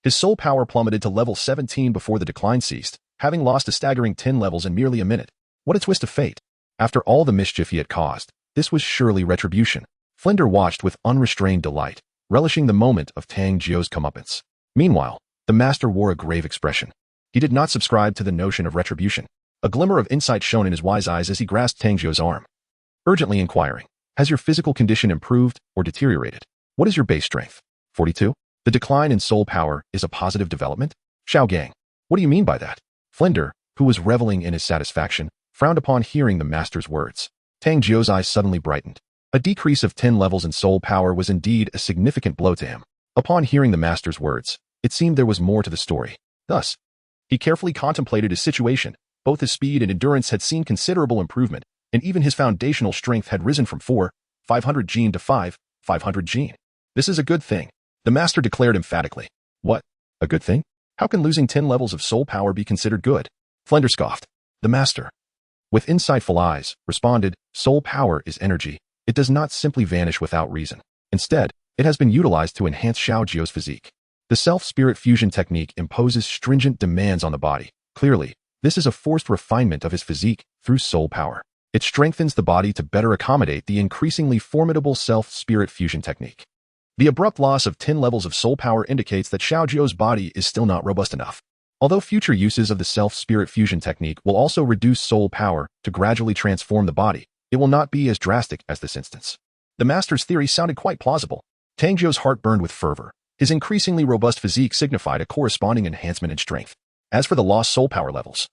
his soul power plummeted to level 17 before the decline ceased, having lost a staggering 10 levels in merely a minute. What a twist of fate. After all the mischief he had caused, this was surely retribution. Flender watched with unrestrained delight, relishing the moment of Tang Jiu's comeuppance. Meanwhile, the master wore a grave expression. He did not subscribe to the notion of retribution. A glimmer of insight shone in his wise eyes as he grasped Tang Jiu's arm, urgently inquiring, has your physical condition improved or deteriorated? What is your base strength? 42? The decline in soul power is a positive development? Xiao Gang, what do you mean by that? Flender, who was reveling in his satisfaction, frowned upon hearing the master's words. Tang Jiu's eyes suddenly brightened. A decrease of 10 levels in soul power was indeed a significant blow to him. Upon hearing the master's words, it seemed there was more to the story. Thus, he carefully contemplated his situation. Both his speed and endurance had seen considerable improvement, and even his foundational strength had risen from 500 gene to 500 gene. This is a good thing, the master declared emphatically. What? A good thing? How can losing 10 levels of soul power be considered good? Flender scoffed. The master, with insightful eyes, responded, soul power is energy. It does not simply vanish without reason. Instead, it has been utilized to enhance Xiaojiu's physique. The self-spirit fusion technique imposes stringent demands on the body. Clearly, this is a forced refinement of his physique through soul power. It strengthens the body to better accommodate the increasingly formidable self-spirit fusion technique. The abrupt loss of 10 levels of soul power indicates that Xiaojiu's body is still not robust enough. Although future uses of the self-spirit fusion technique will also reduce soul power to gradually transform the body, it will not be as drastic as this instance. The master's theory sounded quite plausible. Tang Jiu's heart burned with fervor. His increasingly robust physique signified a corresponding enhancement in strength. As for the lost soul power levels,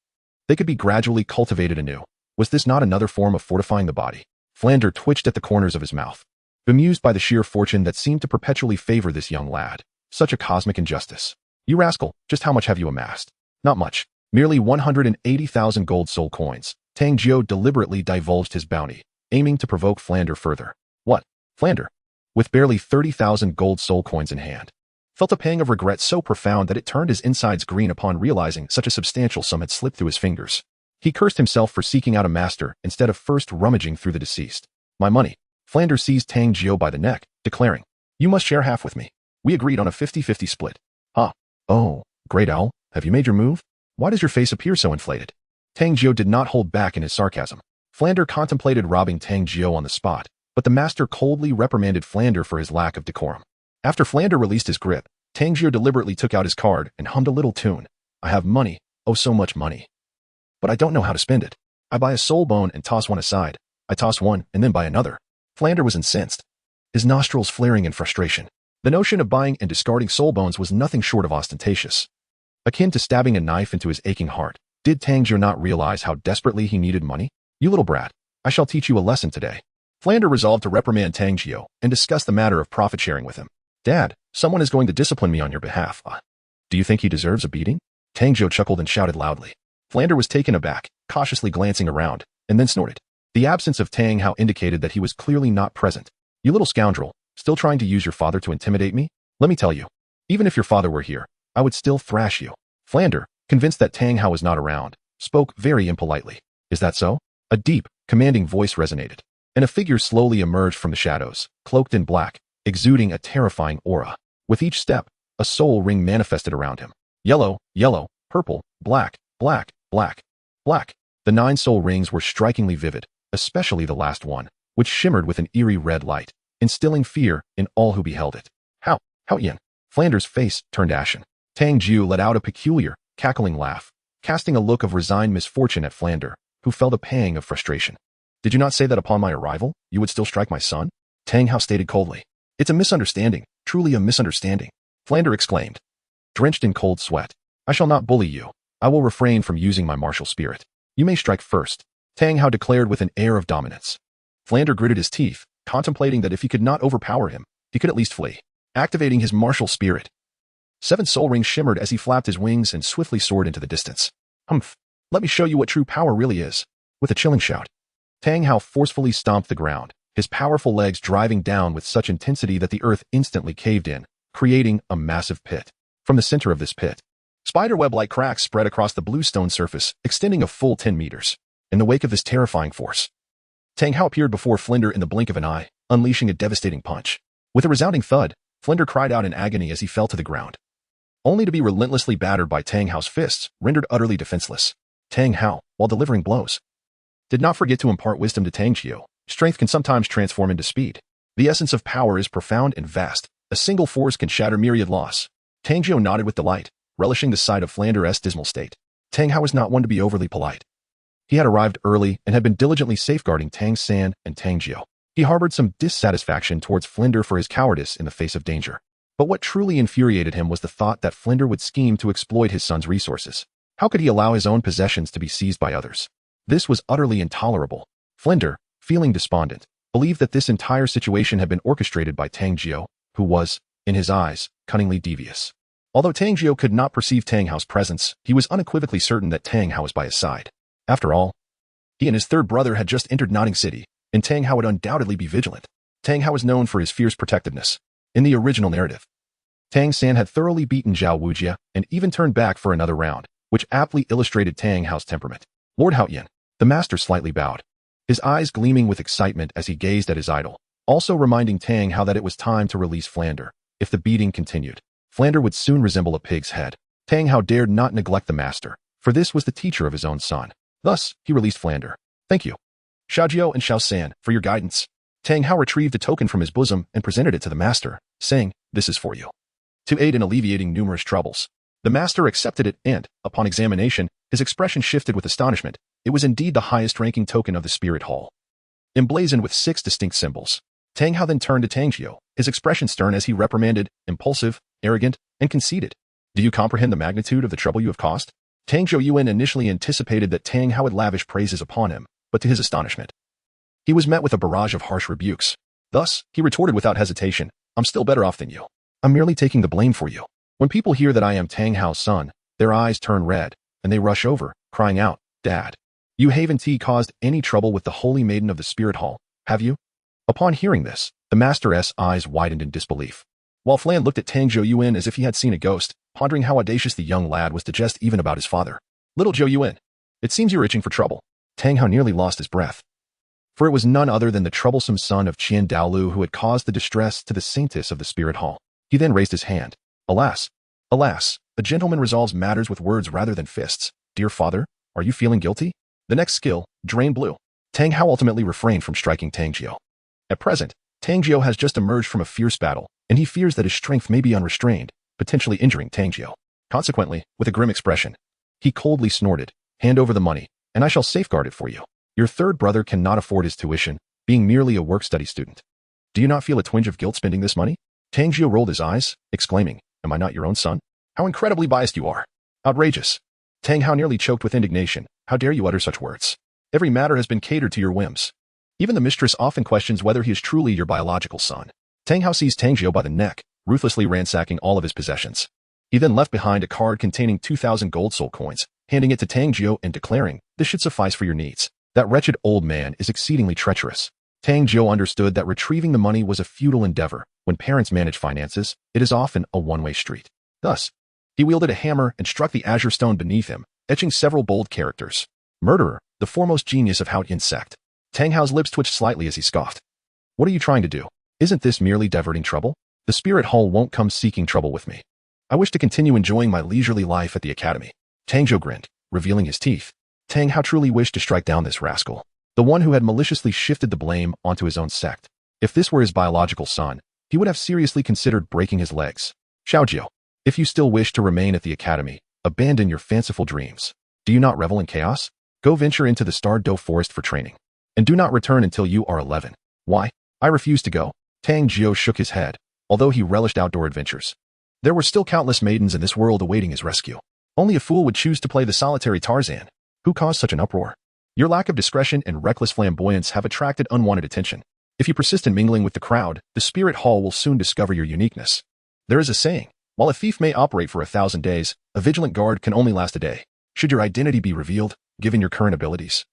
they could be gradually cultivated anew. Was this not another form of fortifying the body? Flender twitched at the corners of his mouth, bemused by the sheer fortune that seemed to perpetually favor this young lad. Such a cosmic injustice. You rascal, just how much have you amassed? Not much. Merely 180,000 gold soul coins. Tang Jiu deliberately divulged his bounty, aiming to provoke Flender further. What? Flender, with barely 30,000 gold soul coins in hand, felt a pang of regret so profound that it turned his insides green upon realizing such a substantial sum had slipped through his fingers. He cursed himself for seeking out a master instead of first rummaging through the deceased. My money. Flender seized Tang Jiu by the neck, declaring, you must share half with me. We agreed on a 50-50 split. Huh? Oh, Great Owl, have you made your move? Why does your face appear so inflated? Tang Jiu did not hold back in his sarcasm. Flender contemplated robbing Tang Jiu on the spot, but the master coldly reprimanded Flender for his lack of decorum. After Flender released his grip, Tang Jiu deliberately took out his card and hummed a little tune. I have money, oh so much money. But I don't know how to spend it. I buy a soul bone and toss one aside. I toss one and then buy another. Flender was incensed, his nostrils flaring in frustration. The notion of buying and discarding soul bones was nothing short of ostentatious. Akin to stabbing a knife into his aching heart. Did Tang Jiu not realize how desperately he needed money? You little brat, I shall teach you a lesson today. Flender resolved to reprimand Tang Jiu and discuss the matter of profit sharing with him. Dad, someone is going to discipline me on your behalf. Do you think he deserves a beating? Tang Jiu chuckled and shouted loudly. Flender was taken aback, cautiously glancing around, and then snorted. The absence of Tang Hao indicated that he was clearly not present. You little scoundrel, still trying to use your father to intimidate me? Let me tell you, even if your father were here, I would still thrash you. Flender, convinced that Tang Hao was not around, spoke very impolitely. Is that so? A deep, commanding voice resonated, and a figure slowly emerged from the shadows, cloaked in black, exuding a terrifying aura. With each step, a soul ring manifested around him. Yellow, yellow, purple, black, black, black, black. The 9 soul rings were strikingly vivid, especially the last one, which shimmered with an eerie red light, instilling fear in all who beheld it. How Yin? Flander's face turned ashen. Tang Jiu let out a peculiar, cackling laugh, casting a look of resigned misfortune at Flender, who felt a pang of frustration. Did you not say that upon my arrival, you would still strike my son? Tang Hao stated coldly. It's a misunderstanding, truly a misunderstanding, Flender exclaimed. Drenched in cold sweat. I shall not bully you. I will refrain from using my martial spirit. You may strike first, Tang Hao declared with an air of dominance. Flender gritted his teeth, contemplating that if he could not overpower him, he could at least flee. Activating his martial spirit. 7 soul rings shimmered as he flapped his wings and swiftly soared into the distance. Humph! Let me show you what true power really is. With a chilling shout, Tang Hao forcefully stomped the ground, his powerful legs driving down with such intensity that the earth instantly caved in, creating a massive pit. From the center of this pit, spiderweb-like cracks spread across the blue stone surface, extending a full 10 meters. In the wake of this terrifying force, Tang Hao appeared before Flender in the blink of an eye, unleashing a devastating punch. With a resounding thud, Flender cried out in agony as he fell to the ground, only to be relentlessly battered by Tang Hao's fists, rendered utterly defenseless. Tang Hao, while delivering blows, did not forget to impart wisdom to Tang Jiu. Strength can sometimes transform into speed. The essence of power is profound and vast. A single force can shatter myriad loss. Tang Jiu nodded with delight, relishing the sight of Flender's dismal state. Tang Hao was not one to be overly polite. He had arrived early and had been diligently safeguarding Tang San and Tang Jiu. He harbored some dissatisfaction towards Flender for his cowardice in the face of danger. But what truly infuriated him was the thought that Flender would scheme to exploit his son's resources. How could he allow his own possessions to be seized by others? This was utterly intolerable. Flender, feeling despondent, believed that this entire situation had been orchestrated by Tang Jiu, who was, in his eyes, cunningly devious. Although Tang Jiu could not perceive Tang Hao's presence, he was unequivocally certain that Tang Hao was by his side. After all, he and his third brother had just entered Nodding City, and Tang Hao would undoubtedly be vigilant. Tang Hao was known for his fierce protectiveness. In the original narrative, Tang San had thoroughly beaten Xiao Wu and even turned back for another round, which aptly illustrated Tang Hao's temperament. Lord Haoyan, the master slightly bowed, his eyes gleaming with excitement as he gazed at his idol, also reminding Tang Hao that it was time to release Flender. If the beating continued, Flender would soon resemble a pig's head. Tang Hao dared not neglect the master, for this was the teacher of his own son. Thus, he released Flender. Thank you, Xiaojiu and Xiao San, for your guidance. Tang Hao retrieved a token from his bosom and presented it to the master, saying, "This is for you, to aid in alleviating numerous troubles." The master accepted it and, upon examination, his expression shifted with astonishment. It was indeed the highest-ranking token of the Spirit Hall, emblazoned with 6 distinct symbols. Tang Hao then turned to Tang Jiu, his expression stern as he reprimanded, impulsive, arrogant, and conceited. Do you comprehend the magnitude of the trouble you have caused? Tang Jiu initially anticipated that Tang Hao would lavish praises upon him, but to his astonishment, he was met with a barrage of harsh rebukes. Thus, he retorted without hesitation, I'm still better off than you. I'm merely taking the blame for you. When people hear that I am Tang Hao's son, their eyes turn red, and they rush over, crying out, Dad, you haven't caused any trouble with the Holy Maiden of the Spirit Hall, have you? Upon hearing this, the master's eyes widened in disbelief, while Flan looked at Tang Jiu as if he had seen a ghost, pondering how audacious the young lad was to jest even about his father. Little Jiu, it seems you're itching for trouble. Tang Hao nearly lost his breath, for it was none other than the troublesome son of Qian Daolu who had caused the distress to the saintess of the Spirit Hall. He then raised his hand. Alas, alas, a gentleman resolves matters with words rather than fists. Dear father, are you feeling guilty? The next skill, Drain Blue. Tang Hao ultimately refrained from striking Tang Jiu. At present, Tang Jiu has just emerged from a fierce battle, and he fears that his strength may be unrestrained, potentially injuring Tang Jiu. Consequently, with a grim expression, he coldly snorted, hand over the money, and I shall safeguard it for you. Your third brother cannot afford his tuition, being merely a work-study student. Do you not feel a twinge of guilt spending this money? Tang Jiu rolled his eyes, exclaiming, Am I not your own son? How incredibly biased you are. Outrageous. Tang Hao nearly choked with indignation. How dare you utter such words? Every matter has been catered to your whims. Even the mistress often questions whether he is truly your biological son. Tang Hao seized Tang Jiu by the neck, ruthlessly ransacking all of his possessions. He then left behind a card containing 2,000 gold soul coins, handing it to Tang Jiu and declaring, This should suffice for your needs. That wretched old man is exceedingly treacherous. Tang Jiu understood that retrieving the money was a futile endeavor. When parents manage finances, it is often a one-way street. Thus, he wielded a hammer and struck the azure stone beneath him, etching several bold characters. Murderer, the foremost genius of Haoyan sect. Tang Hao's lips twitched slightly as he scoffed. What are you trying to do? Isn't this merely diverting trouble? The Spirit Hall won't come seeking trouble with me. I wish to continue enjoying my leisurely life at the academy. Tang Jiu grinned, revealing his teeth. Tang Hao truly wished to strike down this rascal, the one who had maliciously shifted the blame onto his own sect. If this were his biological son, he would have seriously considered breaking his legs. Xiaojiu, if you still wish to remain at the academy, abandon your fanciful dreams. Do you not revel in chaos? Go venture into the Dueling forest for training. And do not return until you are 11. Why? I refuse to go. Tang Jiu shook his head, although he relished outdoor adventures. There were still countless maidens in this world awaiting his rescue. Only a fool would choose to play the solitary Tarzan. Who caused such an uproar? Your lack of discretion and reckless flamboyance have attracted unwanted attention. If you persist in mingling with the crowd, the spirit hall will soon discover your uniqueness. There is a saying, while a thief may operate for 1,000 days, a vigilant guard can only last a day. Should your identity be revealed, given your current abilities,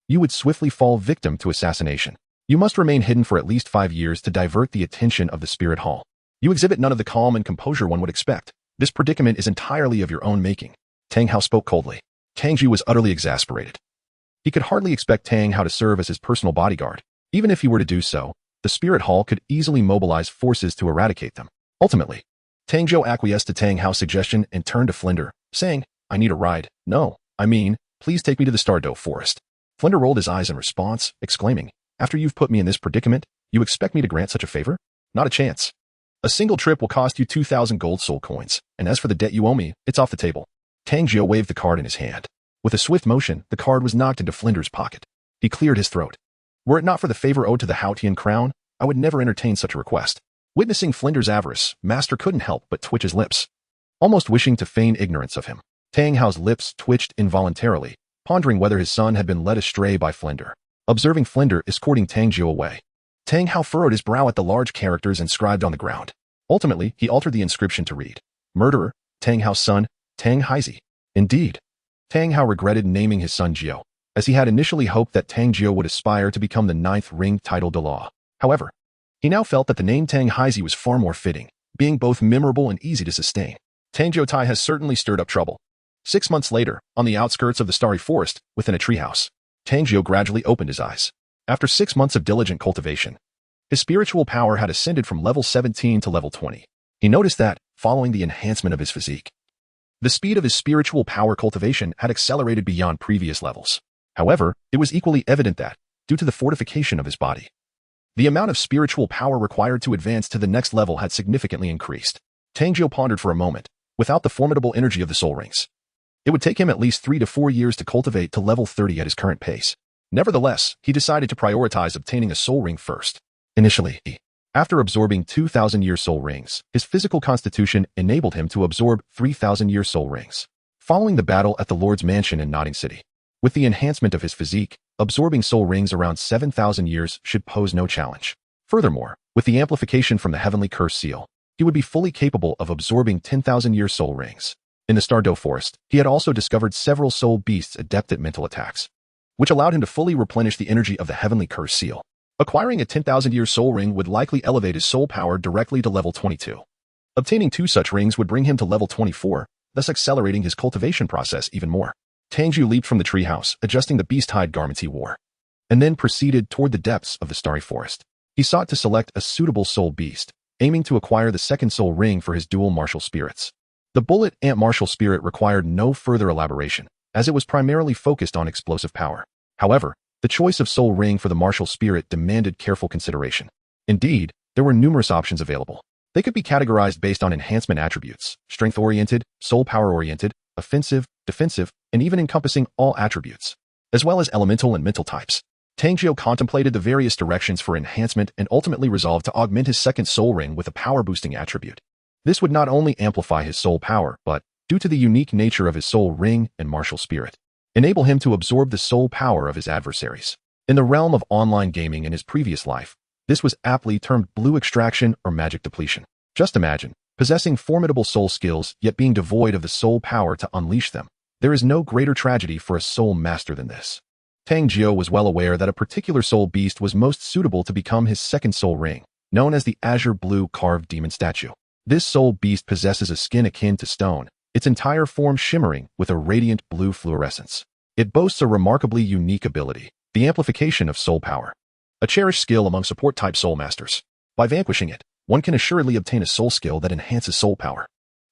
you would swiftly fall victim to assassination. You must remain hidden for at least 5 years to divert the attention of the spirit hall. You exhibit none of the calm and composure one would expect. This predicament is entirely of your own making. Tang Hao spoke coldly. Tang Jiu was utterly exasperated. He could hardly expect Tang Hao to serve as his personal bodyguard. Even if he were to do so, the spirit hall could easily mobilize forces to eradicate them. Ultimately, Tang Jiu acquiesced to Tang Hao's suggestion and turned to Flender, saying, I need a ride. No, I mean, please take me to the Dueling forest. Flender rolled his eyes in response, exclaiming, after you've put me in this predicament, you expect me to grant such a favor? Not a chance. A single trip will cost you 2,000 gold soul coins, and as for the debt you owe me, it's off the table. Tang Jiu waved the card in his hand. With a swift motion, the card was knocked into Flender's pocket. He cleared his throat. Were it not for the favor owed to the Haotian crown, I would never entertain such a request. Witnessing Flender's avarice, Master couldn't help but twitch his lips, almost wishing to feign ignorance of him. Tang Hao's lips twitched involuntarily, pondering whether his son had been led astray by Flender. Observing Flender escorting Tang Jiu away, Tang Hao furrowed his brow at the large characters inscribed on the ground. Ultimately, he altered the inscription to read, Murderer, Tang Hao's son, Tang Haizi. Indeed, Tang Hao regretted naming his son Jiu, as he had initially hoped that Tang Jiu would aspire to become the 9th ring title Douluo. However, he now felt that the name Tang Haizi was far more fitting, being both memorable and easy to sustain. Tang Jiu Tai has certainly stirred up trouble. 6 months later, on the outskirts of the starry forest, within a treehouse, Tang Jiu gradually opened his eyes. After 6 months of diligent cultivation, his spiritual power had ascended from level 17 to level 20. He noticed that, following the enhancement of his physique, the speed of his spiritual power cultivation had accelerated beyond previous levels. However, it was equally evident that, due to the fortification of his body, the amount of spiritual power required to advance to the next level had significantly increased. Tang Jiu pondered for a moment. Without the formidable energy of the soul rings, it would take him at least 3 to 4 years to cultivate to level 30 at his current pace. Nevertheless, he decided to prioritize obtaining a soul ring first. Initially, after absorbing 2,000-year soul rings, his physical constitution enabled him to absorb 3,000-year soul rings. Following the battle at the Lord's Mansion in Nodding City, with the enhancement of his physique, absorbing soul rings around 7,000 years should pose no challenge. Furthermore, with the amplification from the Heavenly Curse Seal, he would be fully capable of absorbing 10,000-year soul rings. In the Dueling forest, he had also discovered several soul beasts adept at mental attacks, which allowed him to fully replenish the energy of the Heavenly Curse Seal. Acquiring a 10,000-year soul ring would likely elevate his soul power directly to level 22. Obtaining 2 such rings would bring him to level 24, thus accelerating his cultivation process even more. Tang Jiu leaped from the treehouse, adjusting the beast-hide garments he wore, and then proceeded toward the depths of the starry forest. He sought to select a suitable soul beast, aiming to acquire the 2nd soul ring for his dual martial spirits. The bullet ant martial spirit required no further elaboration, as it was primarily focused on explosive power. However, the choice of soul ring for the martial spirit demanded careful consideration. Indeed, there were numerous options available. They could be categorized based on enhancement attributes, strength-oriented, soul power-oriented, offensive, defensive, and even encompassing all attributes, as well as elemental and mental types. Tang Jiu contemplated the various directions for enhancement and ultimately resolved to augment his 2nd soul ring with a power-boosting attribute. This would not only amplify his soul power, but, due to the unique nature of his soul ring and martial spirit, enable him to absorb the soul power of his adversaries. In the realm of online gaming in his previous life, this was aptly termed blue extraction or magic depletion. Just imagine, possessing formidable soul skills yet being devoid of the soul power to unleash them. There is no greater tragedy for a soul master than this. Tang Jiu was well aware that a particular soul beast was most suitable to become his 2nd soul ring, known as the azure blue carved demon statue. This soul beast possesses a skin akin to stone, its entire form shimmering with a radiant blue fluorescence. It boasts a remarkably unique ability, the amplification of soul power, a cherished skill among support-type soul masters. By vanquishing it, one can assuredly obtain a soul skill that enhances soul power.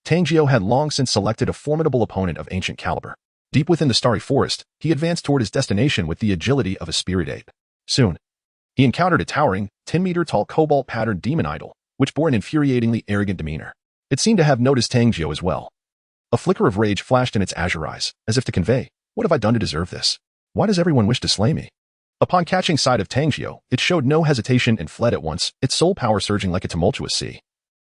Tang Jiu had long since selected a formidable opponent of ancient caliber. Deep within the starry forest, he advanced toward his destination with the agility of a spirit ape. Soon, he encountered a towering, 10-meter-tall cobalt-patterned demon idol, which bore an infuriatingly arrogant demeanor. It seemed to have noticed Tang Jiu as well. A flicker of rage flashed in its azure eyes, as if to convey, "What have I done to deserve this?" Why does everyone wish to slay me? Upon catching sight of Tang Jiu, it showed no hesitation and fled at once, its soul power surging like a tumultuous sea,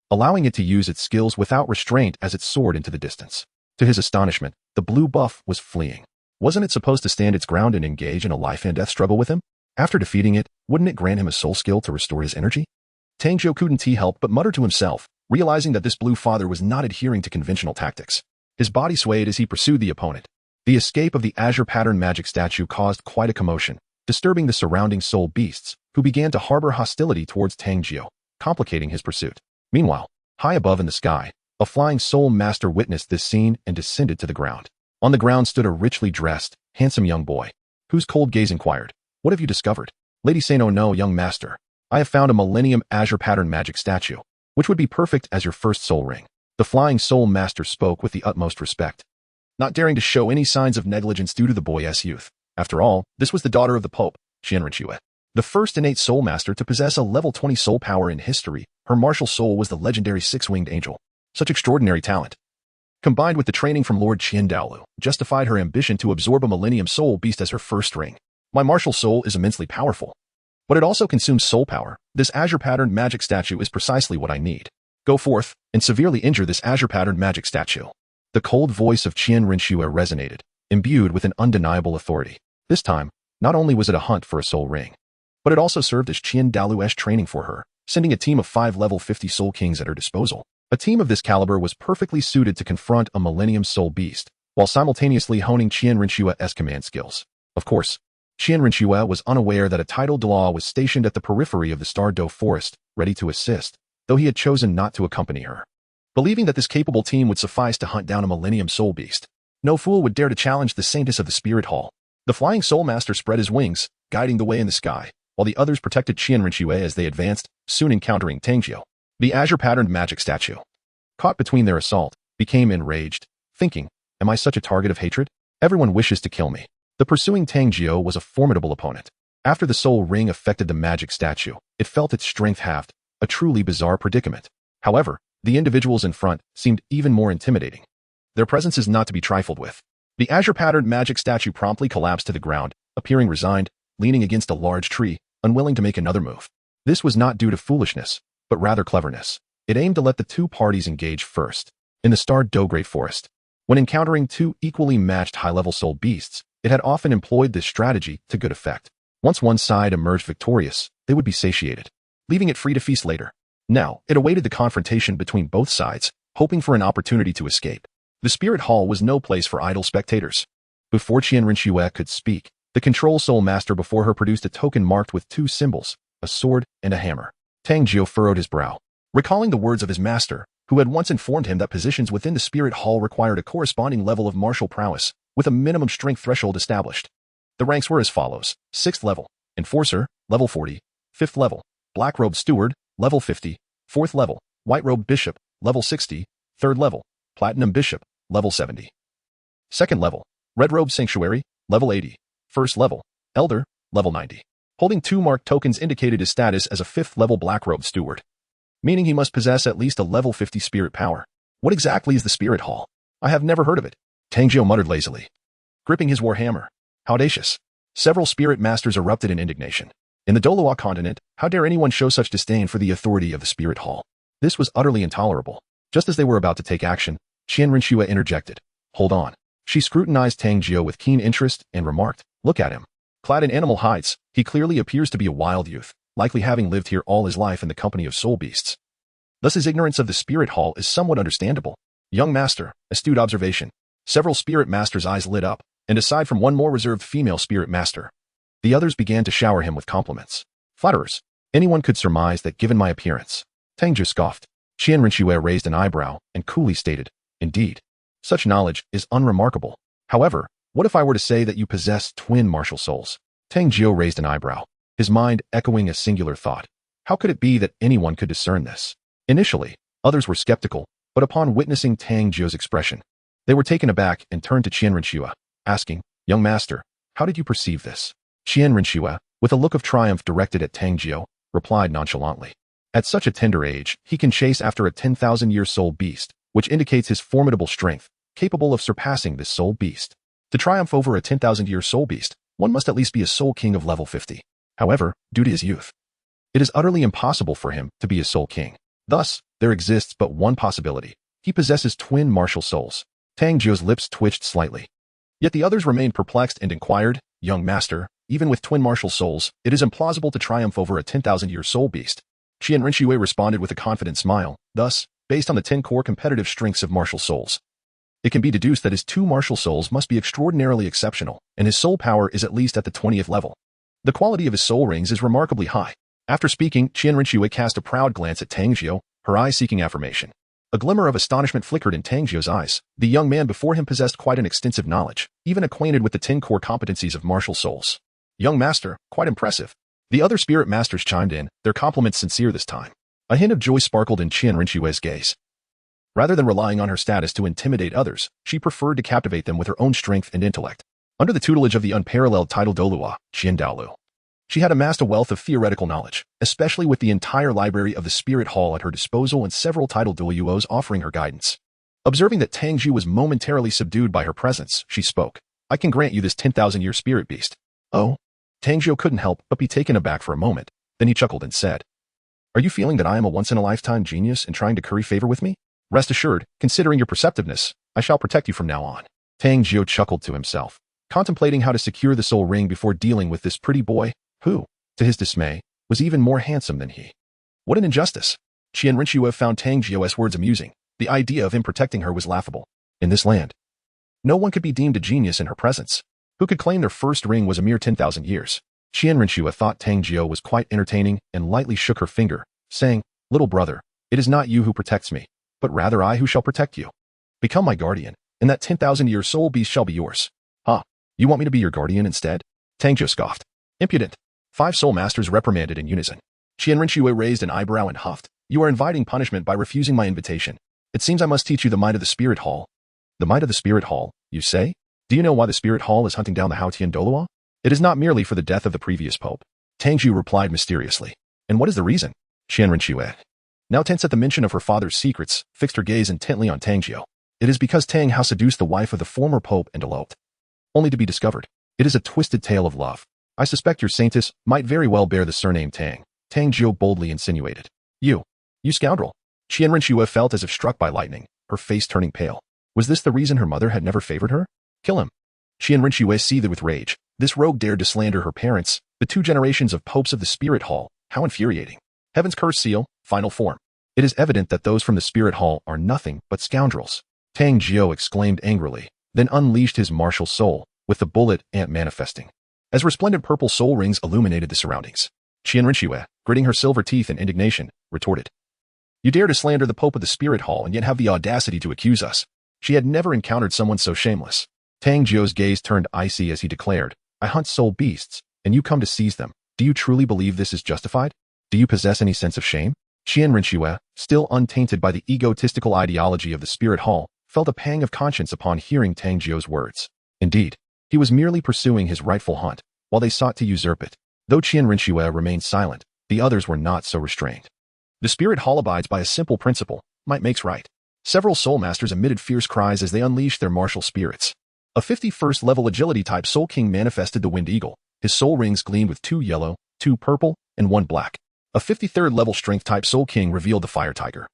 allowing it to use its skills without restraint as it soared into the distance. To his astonishment, the blue buff was fleeing. Wasn't it supposed to stand its ground and engage in a life-and-death struggle with him? After defeating it, wouldn't it grant him a soul skill to restore his energy? Tang Jiu couldn't help but mutter to himself, realizing that this blue father was not adhering to conventional tactics. His body swayed as he pursued the opponent. The escape of the azure pattern magic statue caused quite a commotion, disturbing the surrounding soul beasts, who began to harbor hostility towards Tang Jiu, complicating his pursuit. Meanwhile, high above in the sky, a flying soul master witnessed this scene and descended to the ground. On the ground stood a richly dressed, handsome young boy, whose cold gaze inquired, "What have you discovered?" "Lady say no, young master. I have found a Millennium Azure Pattern magic statue, which would be perfect as your first soul ring." The flying soul master spoke with the utmost respect, not daring to show any signs of negligence due to the boy's youth. After all, this was the daughter of the Pope, Xiaojiu, the first innate soul master to possess a level 20 soul power in history. Her martial soul was the legendary six-winged angel. Such extraordinary talent, combined with the training from Lord Yuntao, justified her ambition to absorb a Millennium Soul Beast as her first ring. "My martial soul is immensely powerful, but it also consumes soul power. This azure patterned magic statue is precisely what I need. Go forth and severely injure this azure patterned magic statue." The cold voice of Xiaojiu resonated, imbued with an undeniable authority. This time, not only was it a hunt for a soul ring, but it also served as Daoluo's training for her, sending a team of 5 level 50 soul kings at her disposal. A team of this caliber was perfectly suited to confront a Millennium Soul Beast, while simultaneously honing Xiaojiu's command skills. Of course, Xiaojiu was unaware that a titled Douluo was stationed at the periphery of the Stardow Forest, ready to assist, though he had chosen not to accompany her. Believing that this capable team would suffice to hunt down a Millennium Soul Beast, no fool would dare to challenge the saintess of the Spirit Hall. The flying soul master spread his wings, guiding the way in the sky, while the others protected Xiaojiu as they advanced, soon encountering Tang Jiu. The azure-patterned magic statue, caught between their assault, became enraged, thinking, "Am I such a target of hatred? Everyone wishes to kill me." The pursuing Tang Jiu was a formidable opponent. After the soul ring affected the magic statue, it felt its strength halved, a truly bizarre predicament. However, the individuals in front seemed even more intimidating. Their presence is not to be trifled with. The azure-patterned magic statue promptly collapsed to the ground, appearing resigned, leaning against a large tree, unwilling to make another move. This was not due to foolishness, but rather cleverness. It aimed to let the two parties engage first. In the Stardow Great Forest, when encountering two equally matched high-level soul beasts, it had often employed this strategy to good effect. Once one side emerged victorious, they would be satiated, leaving it free to feast later. Now, it awaited the confrontation between both sides, hoping for an opportunity to escape. The Spirit Hall was no place for idle spectators. Before Xiaojiu could speak, the Control Soul Master before her produced a token marked with 2 symbols, a sword and a hammer. Tang Jiu furrowed his brow, recalling the words of his master, who had once informed him that positions within the Spirit Hall required a corresponding level of martial prowess, with a minimum strength threshold established. The ranks were as follows: 6th level, Enforcer, level 40, 5th level, Black Robe Steward, level 50, 4th level, White Robe Bishop, level 60, 3rd level, Platinum Bishop, level 70. 2nd level, Red Robe Sanctuary, level 80, 1st level, Elder, level 90. Holding 2 marked tokens indicated his status as a 5th level Black Robe Steward, meaning he must possess at least a level 50 spirit power. What exactly is the Spirit Hall? I have never heard of it. Tang Jiu muttered lazily, gripping his warhammer. How audacious. Several spirit masters erupted in indignation. In the Douluo Continent, how dare anyone show such disdain for the authority of the Spirit Hall? This was utterly intolerable. Just as they were about to take action, Xiaojiu interjected. Hold on. She scrutinized Tang Jiu with keen interest and remarked, "Look at him. Clad in animal hides, he clearly appears to be a wild youth, likely having lived here all his life in the company of soul beasts. Thus his ignorance of the Spirit Hall is somewhat understandable." Young master, astute observation. Several spirit masters' eyes lit up, and aside from one more reserved female spirit master, the others began to shower him with compliments. Flatterers. Anyone could surmise that given my appearance. Tang Jiu scoffed. Xiaojiu raised an eyebrow and coolly stated, "Indeed. Such knowledge is unremarkable. However, what if I were to say that you possess twin martial souls?" Tang Jiu raised an eyebrow, his mind echoing a singular thought. How could it be that anyone could discern this? Initially, others were skeptical, but upon witnessing Tang Jiu's expression, they were taken aback and turned to Xiaojiu, asking, "Young master, how did you perceive this?" Xiaojiu, with a look of triumph directed at Tang Jiu, replied nonchalantly, "At such a tender age, he can chase after a 10,000-year soul beast, which indicates his formidable strength, capable of surpassing this soul beast. To triumph over a 10,000-year soul beast, one must at least be a soul king of level 50. However, due to his youth, it is utterly impossible for him to be a soul king. Thus, there exists but one possibility. He possesses twin martial souls. Tang Jiu's lips twitched slightly. Yet the others remained perplexed and inquired, "Young master, even with twin martial souls, it is implausible to triumph over a 10,000-year soul beast." Qian Rinxue responded with a confident smile. Thus, based on the 10 core competitive strengths of martial souls, it can be deduced that his 2 martial souls must be extraordinarily exceptional, and his soul power is at least at the 20th level. The quality of his soul rings is remarkably high. After speaking, Qian Rinxue cast a proud glance at Tang Jiu, her eyes seeking affirmation. A glimmer of astonishment flickered in Tang Jiu's eyes. The young man before him possessed quite an extensive knowledge, even acquainted with the 10 core competencies of martial souls. "Young master, quite impressive." The other spirit masters chimed in, their compliments sincere this time. A hint of joy sparkled in Qian Rinxue's gaze. Rather than relying on her status to intimidate others, she preferred to captivate them with her own strength and intellect. Under the tutelage of the unparalleled title Douluo Continent, she had amassed a wealth of theoretical knowledge, especially with the entire library of the Spirit Hall at her disposal and several titled Dueluos offering her guidance. Observing that Tang Jiu was momentarily subdued by her presence, she spoke. "I can grant you this 10,000-year spirit beast." "Oh?" Tang Jiu couldn't help but be taken aback for a moment. Then he chuckled and said, "Are you feeling that I am a once-in-a-lifetime genius and trying to curry favor with me? Rest assured, considering your perceptiveness, I shall protect you from now on." Tang Jiu chuckled to himself, contemplating how to secure the soul ring before dealing with this pretty boy, who, to his dismay, was even more handsome than he. What an injustice! Qian Rinxue found Tang Jiu's words amusing. The idea of him protecting her was laughable. In this land, no one could be deemed a genius in her presence. Who could claim their first ring was a mere 10,000 years? Qian Rinxue thought Tang Jiu was quite entertaining and lightly shook her finger, saying, "Little brother, it is not you who protects me, but rather I who shall protect you. Become my guardian, and that 10,000-year soul beast shall be yours." "Huh? You want me to be your guardian instead?" Tang Jiu scoffed. "Impudent." 5 soul masters reprimanded in unison. Qian Rinxue raised an eyebrow and huffed. "You are inviting punishment by refusing my invitation. It seems I must teach you the might of the Spirit Hall." "The might of the Spirit Hall, you say? Do you know why the Spirit Hall is hunting down the Haotian Douluo?" "It is not merely for the death of the previous pope," Tang Jiu replied mysteriously. "And what is the reason?" Qian Rinxue, now tense at the mention of her father's secrets, fixed her gaze intently on Tang Jiu. "It is because Tang Hao seduced the wife of the former pope and eloped, only to be discovered. It is a twisted tale of love. I suspect your saintess might very well bear the surname Tang," Tang Jiu boldly insinuated. You scoundrel." Qian Rinxue felt as if struck by lightning, her face turning pale. Was this the reason her mother had never favored her? "Kill him." Qian Rinxue seethed with rage. This rogue dared to slander her parents, the 2 generations of popes of the Spirit Hall. How infuriating. Heaven's curse seal, final form. It is evident that those from the Spirit Hall are nothing but scoundrels. Tang Jiu exclaimed angrily, then unleashed his martial soul, with the bullet ant manifesting. As resplendent purple soul rings illuminated the surroundings, Qian Rinxue, gritting her silver teeth in indignation, retorted, "You dare to slander the Pope of the Spirit Hall and yet have the audacity to accuse us." She had never encountered someone so shameless. Tang Jiu's gaze turned icy as he declared, "I hunt soul beasts, and you come to seize them. Do you truly believe this is justified? Do you possess any sense of shame?" Qian Rinxue, still untainted by the egotistical ideology of the Spirit Hall, felt a pang of conscience upon hearing Tang Jiu's words. Indeed, he was merely pursuing his rightful hunt, while they sought to usurp it. Though Qian Rinxue remained silent, the others were not so restrained. The Spirit Hall abides by a simple principle: might makes right. Several soul masters emitted fierce cries as they unleashed their martial spirits. A 51st level agility type soul king manifested the Wind Eagle. His soul rings gleamed with 2 yellow, 2 purple, and 1 black. A 53rd level strength type soul king revealed the Fire Tiger,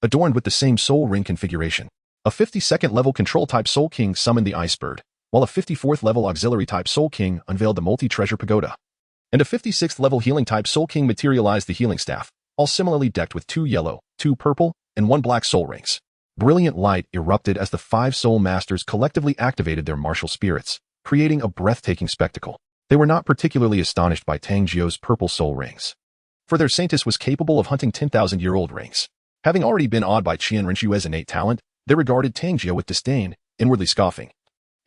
adorned with the same soul ring configuration. A 52nd level control type soul king summoned the Ice Bird, while a 54th level auxiliary type soul king unveiled the multi-treasure pagoda. And a 56th level healing type soul king materialized the healing staff, all similarly decked with 2 yellow, 2 purple, and 1 black soul rings. Brilliant light erupted as the 5 soul masters collectively activated their martial spirits, creating a breathtaking spectacle. They were not particularly astonished by Tang Jiu's purple soul rings, for their saintess was capable of hunting 10,000-year-old rings. Having already been awed by Qian Rinxue's innate talent, they regarded Tang Jiu with disdain, inwardly scoffing.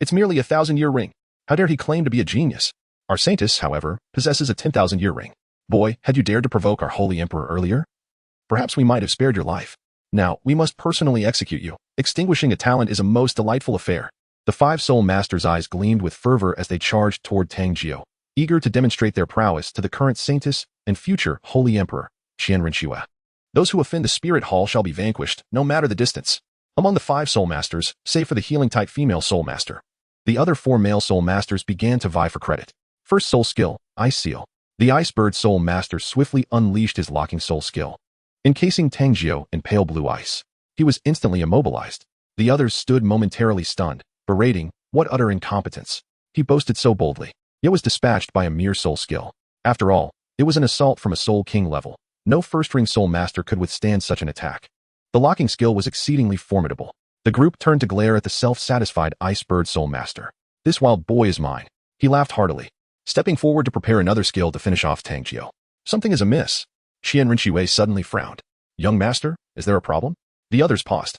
"It's merely a 1,000-year ring. How dare he claim to be a genius? Our saintess, however, possesses a 10,000-year ring. Boy, had you dared to provoke our holy emperor earlier, perhaps we might have spared your life. Now, we must personally execute you. Extinguishing a talent is a most delightful affair." The 5 soul masters' eyes gleamed with fervor as they charged toward Tang Jiu, eager to demonstrate their prowess to the current saintess and future holy emperor, Qian Rinxue. "Those who offend the Spirit Hall shall be vanquished, no matter the distance." Among the 5 soul masters, save for the healing type female soul master, The other 4 male soul masters began to vie for credit. First soul skill, Ice Seal. The Ice Bird soul master swiftly unleashed his locking soul skill, encasing Tang Jiu in pale blue ice. He was instantly immobilized. The others stood momentarily stunned, berating, "What utter incompetence!" He boasted so boldly, yet was dispatched by a mere soul skill. After all, it was an assault from a Soul King level. No first-ring soul master could withstand such an attack. The locking skill was exceedingly formidable. The group turned to glare at the self-satisfied Ice Bird soul master. "This wild boy is mine." He laughed heartily, stepping forward to prepare another skill to finish off Tang Jiu. "Something is amiss." Qian Rinqiwei suddenly frowned. "Young master, is there a problem?" The others paused,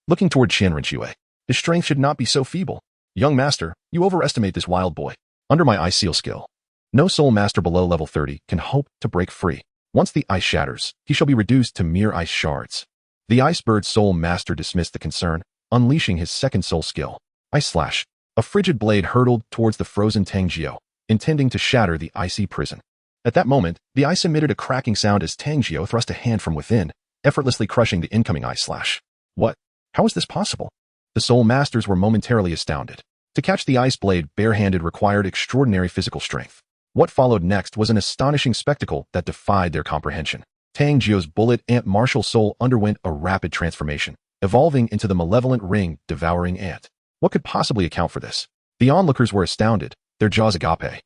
looking toward Qian Rinqiwei. His strength should not be so feeble. "Young master, you overestimate this wild boy. Under my Ice Seal skill, no soul master below level 30 can hope to break free. Once the ice shatters, he shall be reduced to mere ice shards." The Ice Bird soul master dismissed the concern, unleashing his second soul skill, Ice Slash. A frigid blade hurtled towards the frozen Tang Jiu, intending to shatter the icy prison. At that moment, the ice emitted a cracking sound as Tang Jiu thrust a hand from within, effortlessly crushing the incoming Ice Slash. "What? How is this possible?" The soul masters were momentarily astounded. To catch the ice blade barehanded required extraordinary physical strength. What followed next was an astonishing spectacle that defied their comprehension. Tang Jiu's bullet ant martial soul underwent a rapid transformation, evolving into the malevolent ring-devouring ant. What could possibly account for this? The onlookers were astounded, their jaws agape,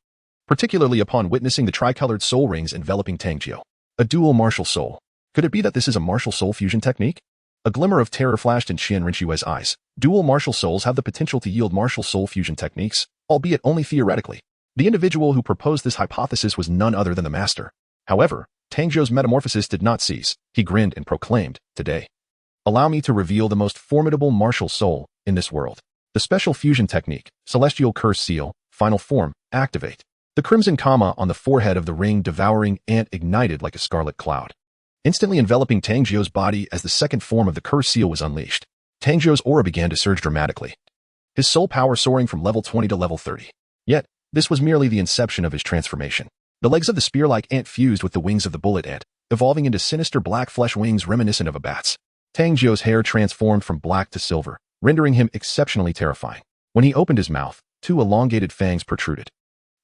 particularly upon witnessing the tricolored soul rings enveloping Tang Jiu. A dual martial soul. Could it be that this is a martial soul fusion technique? A glimmer of terror flashed in Qian Rinqiwei's eyes. Dual martial souls have the potential to yield martial soul fusion techniques, albeit only theoretically. The individual who proposed this hypothesis was none other than the master. However, Tang Jiu's metamorphosis did not cease. He grinned and proclaimed, "Today, allow me to reveal the most formidable martial soul in this world. The special fusion technique, Celestial Curse Seal, Final Form, activate." The crimson comma on the forehead of the ring-devouring ant ignited like a scarlet cloud, instantly enveloping Tang Jiu's body as the second form of the curse seal was unleashed. Tang Jiu's aura began to surge dramatically, his soul power soaring from level 20 to level 30. Yet, this was merely the inception of his transformation. The legs of the spear-like ant fused with the wings of the bullet ant, evolving into sinister black flesh wings reminiscent of a bat's. Tang Jiu's hair transformed from black to silver, rendering him exceptionally terrifying. When he opened his mouth, 2 elongated fangs protruded.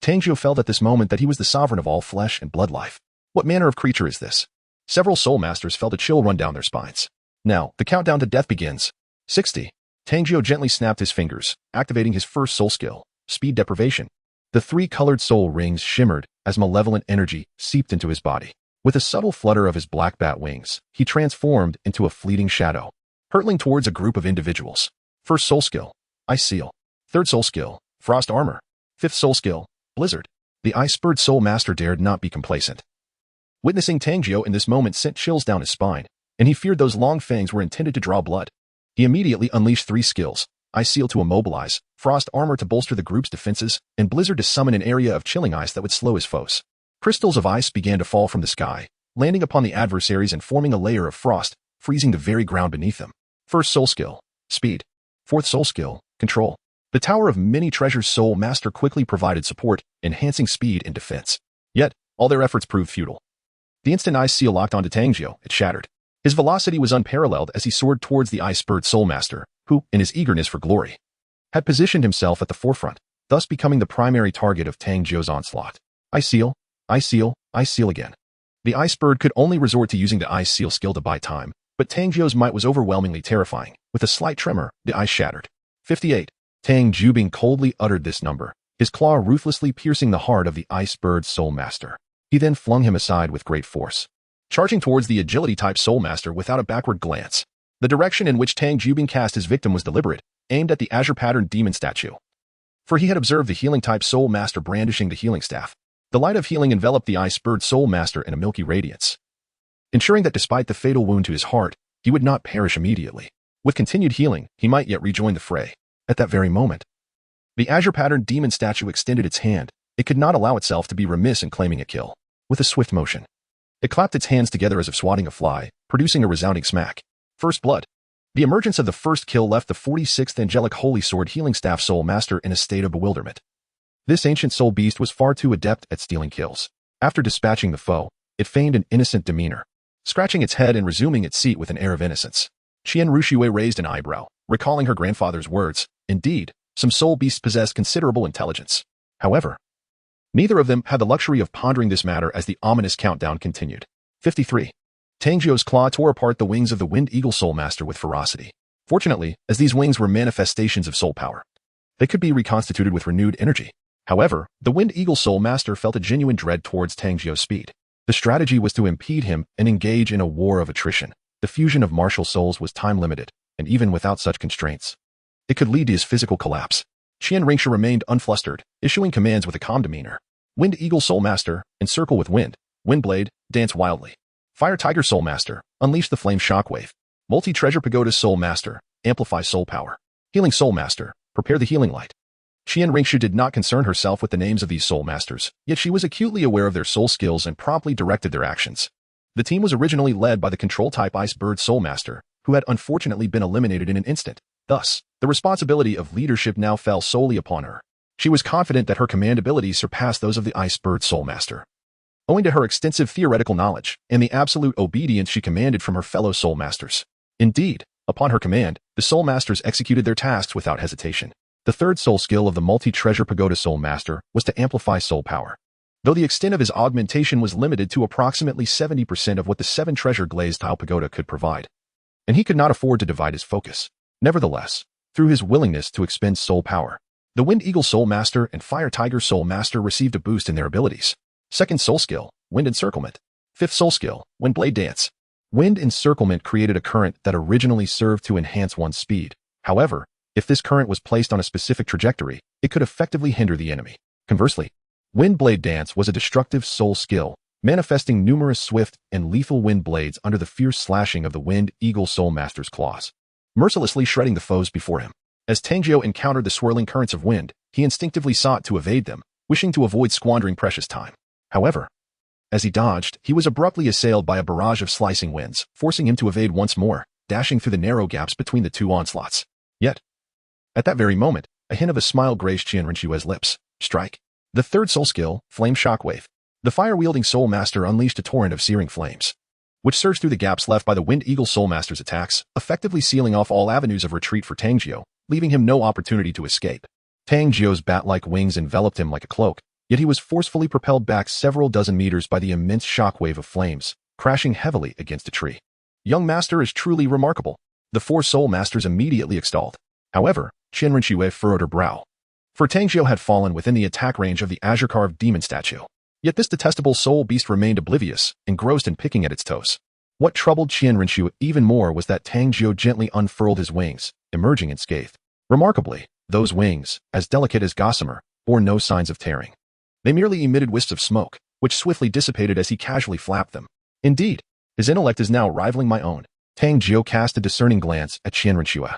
Tang Jiu felt at this moment that he was the sovereign of all flesh and blood life. What manner of creature is this? Several soul masters felt a chill run down their spines. Now, the countdown to death begins. 60. Tang Jiu gently snapped his fingers, activating his first soul skill, Speed Deprivation. The 3 colored soul rings shimmered as malevolent energy seeped into his body. With a subtle flutter of his black bat wings, he transformed into a fleeting shadow, hurtling towards a group of individuals. First soul skill, Ice Seal. Third soul skill, Frost Armor. Fifth soul skill, Blizzard. The Ice Bird soul master dared not be complacent. Witnessing Tang Jiu in this moment sent chills down his spine, and he feared those long fangs were intended to draw blood. He immediately unleashed 3 skills, Ice Seal to immobilize, Frost Armor to bolster the group's defenses, and Blizzard to summon an area of chilling ice that would slow his foes. Crystals of ice began to fall from the sky, landing upon the adversaries and forming a layer of frost, freezing the very ground beneath them. First soul skill, Speed. Fourth soul skill, Control. The Tower of Many Treasures soul master quickly provided support, enhancing speed and defense. Yet, all their efforts proved futile. The instant Ice Seal locked onto Tang Jiu, it shattered. His velocity was unparalleled as he soared towards the Ice Bird soul master, who, in his eagerness for glory, had positioned himself at the forefront, thus becoming the primary target of Tang Jiu's onslaught. Ice Seal, Ice Seal, Ice Seal again. The Ice Bird could only resort to using the Ice Seal skill to buy time, but Tang Jiu's might was overwhelmingly terrifying. With a slight tremor, the ice shattered. 58. Tang Jiu coldly uttered this number, his claw ruthlessly piercing the heart of the Ice Bird soul master. He then flung him aside with great force, charging towards the agility-type soul master without a backward glance. The direction in which Tang Jiu cast his victim was deliberate, aimed at the azure-patterned demon statue. For he had observed the healing-type soul master brandishing the healing staff. The light of healing enveloped the Ice Bird soul master in a milky radiance, ensuring that despite the fatal wound to his heart, he would not perish immediately. With continued healing, he might yet rejoin the fray. At that very moment, the azure-patterned demon statue extended its hand. It could not allow itself to be remiss in claiming a kill. With a swift motion, it clapped its hands together as if swatting a fly, producing a resounding smack. First blood. The emergence of the first kill left the 46th Angelic Holy Sword Healing Staff soul master in a state of bewilderment. This ancient soul beast was far too adept at stealing kills. After dispatching the foe, it feigned an innocent demeanor, scratching its head and resuming its seat with an air of innocence. Qian Rinqiwei raised an eyebrow, recalling her grandfather's words. Indeed, Some soul beasts possess considerable intelligence. However, neither of them had the luxury of pondering this matter as the ominous countdown continued. 53. Tang Jiu's claw tore apart the wings of the Wind Eagle Soul Master with ferocity. Fortunately, as these wings were manifestations of soul power, they could be reconstituted with renewed energy. However, the Wind Eagle Soul Master felt a genuine dread towards Tang Jiu's speed. The strategy was to impede him and engage in a war of attrition. The fusion of martial souls was time-limited, and even without such constraints, it could lead to his physical collapse. Qian Ringsha remained unflustered, issuing commands with a calm demeanor. Wind Eagle Soul Master, encircle with wind. Windblade, dance wildly. Fire Tiger Soul Master, unleash the flame shockwave. Multi-Treasure Pagoda Soul Master, amplify soul power. Healing Soul Master, prepare the healing light. Qian Ringsha did not concern herself with the names of these soul masters, yet she was acutely aware of their soul skills and promptly directed their actions. The team was originally led by the control-type Ice Bird Soul Master, who had unfortunately been eliminated in an instant. Thus, the responsibility of leadership now fell solely upon her. She was confident that her command abilities surpassed those of the Ice Bird Soul Master, owing to her extensive theoretical knowledge and the absolute obedience she commanded from her fellow soul masters. Indeed, upon her command, the soul masters executed their tasks without hesitation. The third soul skill of the Multi-Treasure Pagoda Soul Master was to amplify soul power. Though the extent of his augmentation was limited to approximately 70% of what the 7-treasure glazed tile pagoda could provide, and he could not afford to divide his focus. Nevertheless, through his willingness to expend soul power, the Wind Eagle Soul Master and Fire Tiger Soul Master received a boost in their abilities. Second soul skill, Wind Encirclement. Fifth soul skill, Wind Blade Dance. Wind Encirclement created a current that originally served to enhance one's speed. However, if this current was placed on a specific trajectory, it could effectively hinder the enemy. Conversely, Wind Blade Dance was a destructive soul skill, manifesting numerous swift and lethal wind blades under the fierce slashing of the Wind Eagle Soul Master's claws, mercilessly shredding the foes before him. As Tang Jiu encountered the swirling currents of wind, he instinctively sought to evade them, wishing to avoid squandering precious time. However, as he dodged, he was abruptly assailed by a barrage of slicing winds, forcing him to evade once more, dashing through the narrow gaps between the two onslaughts. Yet, at that very moment, a hint of a smile graced Qian Ringshue's lips. Strike. The third soul skill, Flame Shockwave. The fire-wielding Soul Master unleashed a torrent of searing flames, which surged through the gaps left by the Wind Eagle Soul Master's attacks, effectively sealing off all avenues of retreat for Tang Jiu, leaving him no opportunity to escape. Tang Jiu's bat-like wings enveloped him like a cloak, yet he was forcefully propelled back several dozen meters by the immense shockwave of flames, crashing heavily against a tree. Young Master is truly remarkable. The 4 Soul Masters immediately extolled. However, Qian Rinshue furrowed her brow, for Tang Jiu had fallen within the attack range of the azure-carved demon statue. Yet this detestable soul beast remained oblivious, engrossed in picking at its toes. What troubled Qian Rinshue even more was that Tang Jiu gently unfurled his wings, emerging unscathed. Remarkably, those wings, as delicate as gossamer, bore no signs of tearing. They merely emitted wisps of smoke, which swiftly dissipated as he casually flapped them. Indeed, his intellect is now rivaling my own. Tang Jiu cast a discerning glance at Qian Rinshue.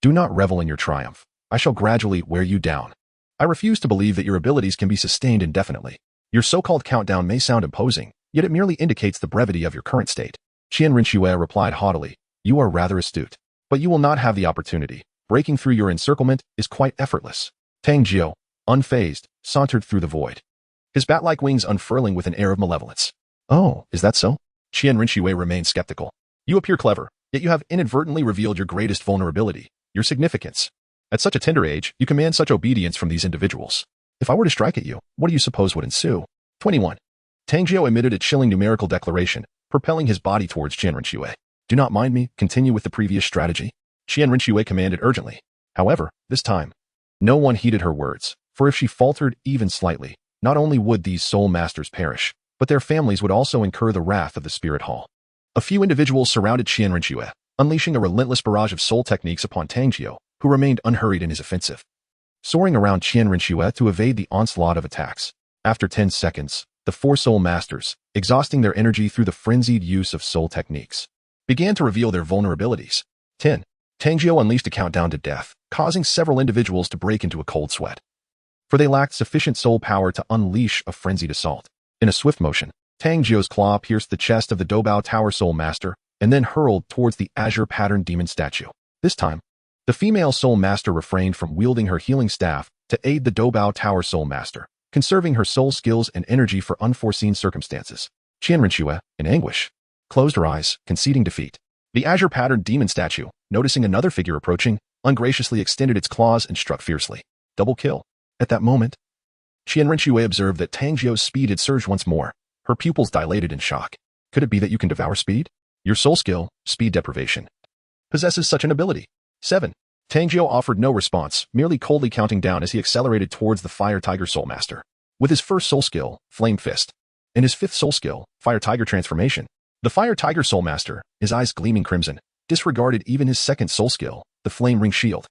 Do not revel in your triumph. I shall gradually wear you down. I refuse to believe that your abilities can be sustained indefinitely. Your so-called countdown may sound imposing, yet it merely indicates the brevity of your current state. Qian Rinshue replied haughtily, you are rather astute, but you will not have the opportunity. Breaking through your encirclement is quite effortless. Tang Jiu, unfazed, sauntered through the void, his bat-like wings unfurling with an air of malevolence. Oh, is that so? Qian Rinshue remained skeptical. You appear clever, yet you have inadvertently revealed your greatest vulnerability, your significance. At such a tender age, you command such obedience from these individuals. If I were to strike at you, what do you suppose would ensue? 21. Tang Jiu emitted a chilling numerical declaration, propelling his body towards Qian Rinshue. Do not mind me, continue with the previous strategy. Qian Rinshue commanded urgently. However, this time, no one heeded her words, for if she faltered even slightly, not only would these soul masters perish, but their families would also incur the wrath of the Spirit Hall. A few individuals surrounded Qian Rinshue, unleashing a relentless barrage of soul techniques upon Tang Jiu, who remained unhurried in his offensive, soaring around Qian Rinshue to evade the onslaught of attacks. After 10 seconds, the 4 soul masters, exhausting their energy through the frenzied use of soul techniques, began to reveal their vulnerabilities. 10. Tang Jiu unleashed a countdown to death, causing several individuals to break into a cold sweat, for they lacked sufficient soul power to unleash a frenzied assault. In a swift motion, Tang Jiu's claw pierced the chest of the Douluo Tower Soul Master and then hurled towards the azure-patterned demon statue. This time, the female Soul Master refrained from wielding her healing staff to aid the Douluo Tower Soul Master, conserving her soul skills and energy for unforeseen circumstances. Qian Rinshue, in anguish, closed her eyes, conceding defeat. The azure-patterned demon statue, noticing another figure approaching, ungraciously extended its claws and struck fiercely. Double kill. At that moment, Qian Rinxue observed that Tang Jiu's speed had surged once more. Her pupils dilated in shock. Could it be that you can devour speed? Your soul skill, speed deprivation, possesses such an ability. 7. Tang Jiu offered no response, merely coldly counting down as he accelerated towards the Fire Tiger Soul Master. With his first soul skill, Flame Fist, and his fifth soul skill, Fire Tiger Transformation, the Fire Tiger Soul Master, his eyes gleaming crimson, disregarded even his second soul skill, the Flame Ring Shield,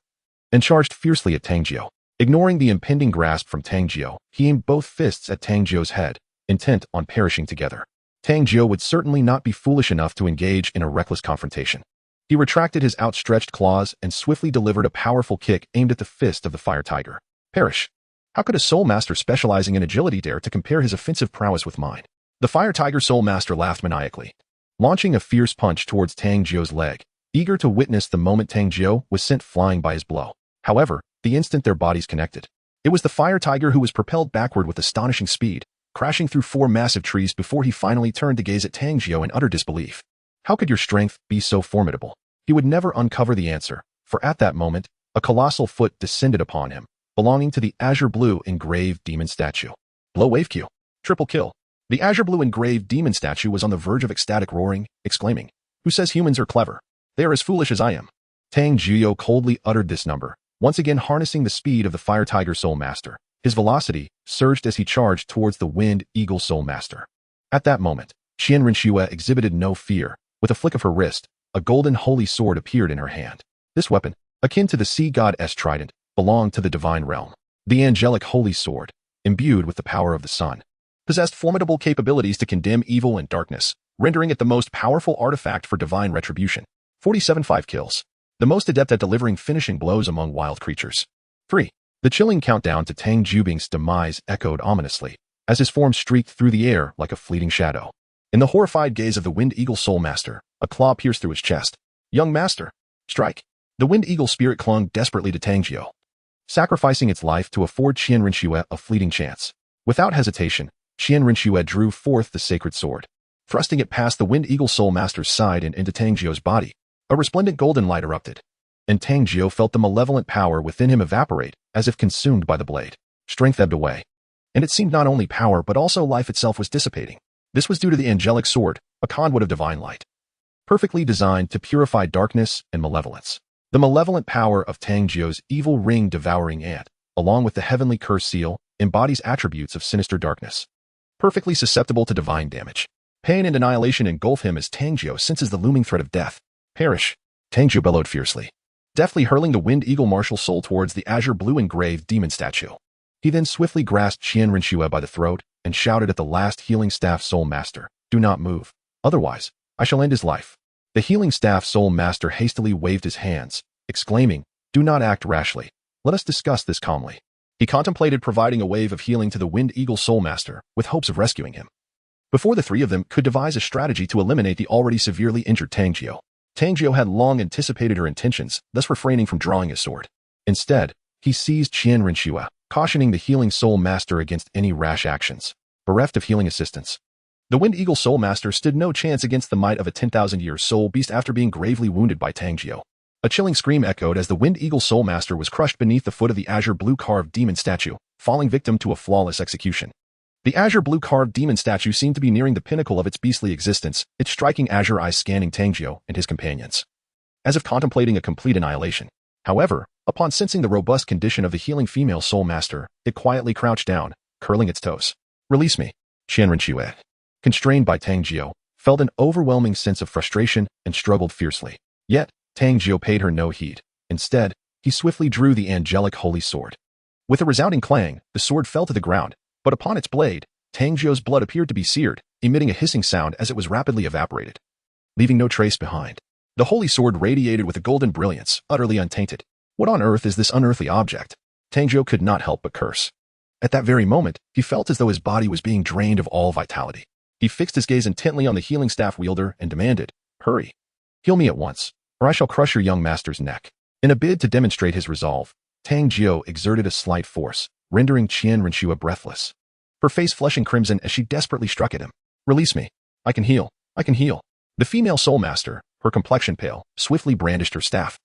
and charged fiercely at Tang Jiu. Ignoring the impending grasp from Tang Jiu, he aimed both fists at Tang Jiu's head, intent on perishing together. Tang Jiu would certainly not be foolish enough to engage in a reckless confrontation. He retracted his outstretched claws and swiftly delivered a powerful kick aimed at the fist of the Fire Tiger. Perish. How could a Soul Master specializing in agility dare to compare his offensive prowess with mine? The Fire Tiger Soul Master laughed maniacally, launching a fierce punch towards Tang Jiu's leg, eager to witness the moment Tang Jiu was sent flying by his blow. However, the instant their bodies connected, it was the Fire Tiger who was propelled backward with astonishing speed, crashing through 4 massive trees before he finally turned to gaze at Tang Jiu in utter disbelief. How could your strength be so formidable? He would never uncover the answer, for at that moment, a colossal foot descended upon him, belonging to the azure blue engraved demon statue. Blow wave Q. Triple kill. The azure blue engraved demon statue was on the verge of ecstatic roaring, exclaiming, "Who says humans are clever? They are as foolish as I am." Tang Jiu coldly uttered this number, once again harnessing the speed of the Fire Tiger Soul Master. His velocity surged as he charged towards the Wind Eagle Soul Master. At that moment, Qian Rinxue exhibited no fear. With a flick of her wrist, a golden holy sword appeared in her hand. This weapon, akin to the sea goddess trident, belonged to the divine realm. The angelic holy sword, imbued with the power of the sun, possessed formidable capabilities to condemn evil and darkness, rendering it the most powerful artifact for divine retribution. 47-5 kills. The most adept at delivering finishing blows among wild creatures. 3. The chilling countdown to Tang Jiubing's demise echoed ominously, as his form streaked through the air like a fleeting shadow. In the horrified gaze of the Wind Eagle Soul Master, a claw pierced through his chest. "Young Master, strike!" The Wind Eagle spirit clung desperately to Tang Jiu, sacrificing its life to afford Qian Rinxue a fleeting chance. Without hesitation, Qian Rinxue drew forth the sacred sword, thrusting it past the Wind Eagle Soul Master's side and into Tang Jiu's body. A resplendent golden light erupted, and Tang Jiu felt the malevolent power within him evaporate, as if consumed by the blade. Strength ebbed away, and it seemed not only power but also life itself was dissipating. This was due to the angelic sword, a conduit of divine light, perfectly designed to purify darkness and malevolence. The malevolent power of Tang Jiu's evil ring devouring ant, along with the heavenly curse seal, embodies attributes of sinister darkness, perfectly susceptible to divine damage. Pain and annihilation engulf him as Tang Jiu senses the looming threat of death. "Perish!" Tang Jiu bellowed fiercely, deftly hurling the Wind Eagle martial soul towards the azure blue engraved demon statue. He then swiftly grasped Qian Rinxue by the throat and shouted at the last healing staff soul master, "Do not move, otherwise I shall end his life." The healing staff soul master hastily waved his hands, exclaiming, "Do not act rashly. Let us discuss this calmly." He contemplated providing a wave of healing to the Wind Eagle soul master, with hopes of rescuing him, before the three of them could devise a strategy to eliminate the already severely injured Tang Jiu. Tang Jiu had long anticipated her intentions, thus refraining from drawing his sword. Instead, he seized Qian Rinxue, cautioning the healing soul master against any rash actions. Bereft of healing assistance, the Wind Eagle Soul Master stood no chance against the might of a 10,000-year soul beast after being gravely wounded by Tang Jiu. A chilling scream echoed as the Wind Eagle Soul Master was crushed beneath the foot of the azure blue carved demon statue, falling victim to a flawless execution. The azure blue carved demon statue seemed to be nearing the pinnacle of its beastly existence, its striking azure eyes scanning Tang Jiu and his companions, as if contemplating a complete annihilation. However, upon sensing the robust condition of the healing female soul master, it quietly crouched down, curling its toes. "Release me." Qian Rinxue, constrained by Tang Jiu, felt an overwhelming sense of frustration and struggled fiercely. Yet, Tang Jiu paid her no heed. Instead, he swiftly drew the angelic holy sword. With a resounding clang, the sword fell to the ground, but upon its blade, Tang Jiu's blood appeared to be seared, emitting a hissing sound as it was rapidly evaporated, leaving no trace behind. The holy sword radiated with a golden brilliance, utterly untainted. What on earth is this unearthly object? Tang Jiu could not help but curse. At that very moment, he felt as though his body was being drained of all vitality. He fixed his gaze intently on the healing staff wielder and demanded, "Hurry. Heal me at once, or I shall crush your young master's neck." In a bid to demonstrate his resolve, Tang Jiu exerted a slight force, rendering Qian Rinxue breathless, her face flushing crimson as she desperately struck at him. "Release me. I can heal. I can heal." The female soul master, her complexion pale, swiftly brandished her staff,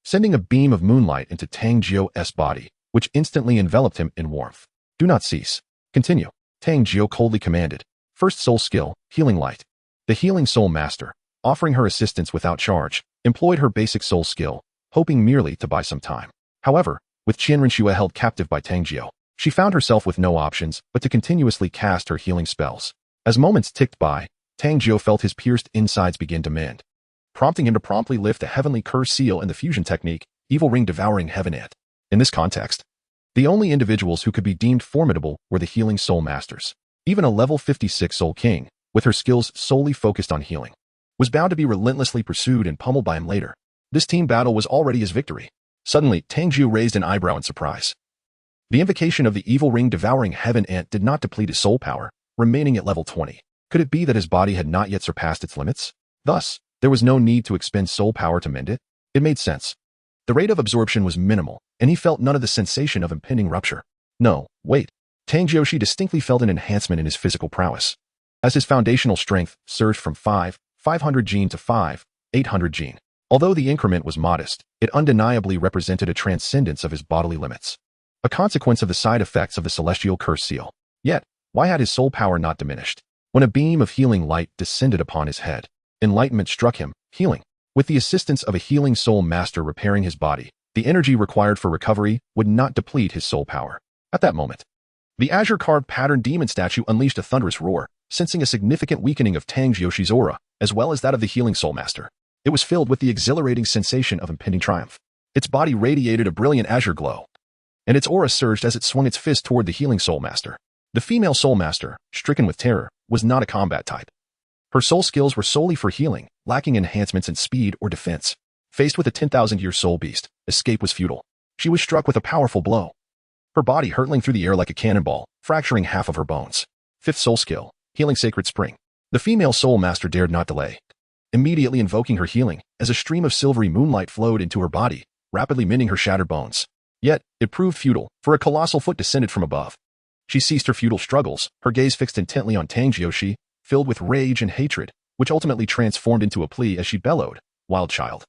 sending a beam of moonlight into Tang Jiu's body, which instantly enveloped him in warmth. Do not cease. Continue. Tang Jiu coldly commanded. First soul skill, Healing Light. The Healing Soul Master, offering her assistance without charge, employed her basic soul skill, hoping merely to buy some time. However, with Qianrenxue held captive by Tang Jiu, she found herself with no options but to continuously cast her healing spells. As moments ticked by, Tang Jiu felt his pierced insides begin to mend, prompting him to promptly lift the Heavenly Curse seal in the fusion technique, Evil Ring Devouring Heaven Ant. In this context, the only individuals who could be deemed formidable were the Healing Soul Masters. Even a level 56 Soul King, with her skills solely focused on healing, was bound to be relentlessly pursued and pummeled by him later. This team battle was already his victory. Suddenly, Tang Jiu raised an eyebrow in surprise. The invocation of the Evil Ring Devouring Heaven Ant did not deplete his soul power, remaining at level 20. Could it be that his body had not yet surpassed its limits? Thus, there was no need to expend soul power to mend it. It made sense. The rate of absorption was minimal, and he felt none of the sensation of impending rupture. No, wait. Tang Jiu distinctly felt an enhancement in his physical prowess, as his foundational strength surged from 500 gene to 800 gene. Although the increment was modest, it undeniably represented a transcendence of his bodily limits, a consequence of the side effects of the celestial curse seal. Yet, why had his soul power not diminished? When a beam of healing light descended upon his head, enlightenment struck him, healing. With the assistance of a healing soul master repairing his body, the energy required for recovery would not deplete his soul power. At that moment, the azure-carved pattern demon statue unleashed a thunderous roar, sensing a significant weakening of Tang Jiu's aura, as well as that of the healing soul master. It was filled with the exhilarating sensation of impending triumph. Its body radiated a brilliant azure glow, and its aura surged as it swung its fist toward the healing soul master. The female soul master, stricken with terror, was not a combat type. Her soul skills were solely for healing, lacking enhancements in speed or defense. Faced with a 10,000-year soul beast, escape was futile. She was struck with a powerful blow, her body hurtling through the air like a cannonball, fracturing half of her bones. Fifth soul skill, Healing Sacred Spring. The female soul master dared not delay, immediately invoking her healing, as a stream of silvery moonlight flowed into her body, rapidly mending her shattered bones. Yet, it proved futile, for a colossal foot descended from above. She ceased her futile struggles, her gaze fixed intently on Tang Jiu, filled with rage and hatred, which ultimately transformed into a plea as she bellowed, "Wild child,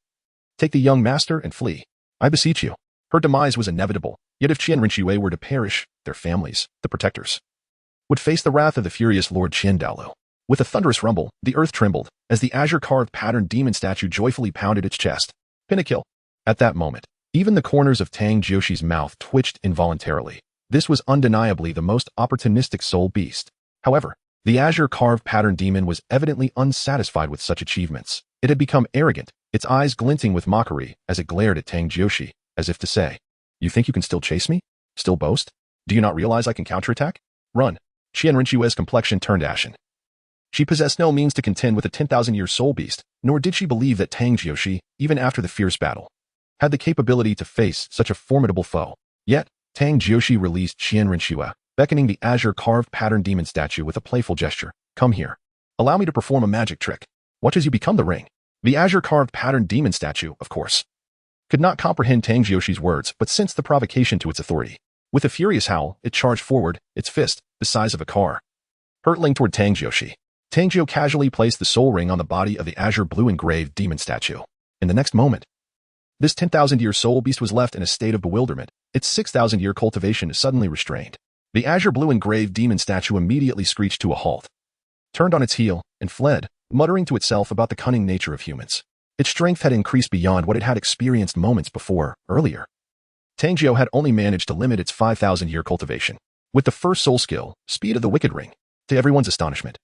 take the young master and flee. I beseech you." Her demise was inevitable, yet if Qianrenxue were to perish, their families, the protectors, would face the wrath of the furious Lord Douluo. With a thunderous rumble, the earth trembled, as the azure-carved pattern demon statue joyfully pounded its chest. Pinnacle. At that moment, even the corners of Tang Jiu's mouth twitched involuntarily. This was undeniably the most opportunistic soul beast. However, the azure-carved pattern demon was evidently unsatisfied with such achievements. It had become arrogant, its eyes glinting with mockery as it glared at Tang Jiu, as if to say, "You think you can still chase me? Still boast? Do you not realize I can counterattack? Run." Qianrenxue's complexion turned ashen. She possessed no means to contend with a 10,000-year soul beast, nor did she believe that Tang Jiu, even after the fierce battle, had the capability to face such a formidable foe. Yet, Tang Jiu released Qianrenxue, beckoning the azure-carved pattern demon statue with a playful gesture. "Come here. Allow me to perform a magic trick. Watch as you become the ring." The azure-carved pattern demon statue, of course, could not comprehend Tang Jiu's words, but sensed the provocation to its authority. With a furious howl, it charged forward, its fist, the size of a car, hurtling toward Tang Jiu. Tang Jiu casually placed the soul ring on the body of the azure blue engraved demon statue. In the next moment, this 10,000-year soul beast was left in a state of bewilderment, its 6,000-year cultivation suddenly restrained. The azure blue engraved demon statue immediately screeched to a halt, turned on its heel, and fled, muttering to itself about the cunning nature of humans. Its strength had increased beyond what it had experienced moments earlier. Tang Jiu had only managed to limit its 5,000-year cultivation. With the first soul skill, Speed of the Wicked Ring, to everyone's astonishment,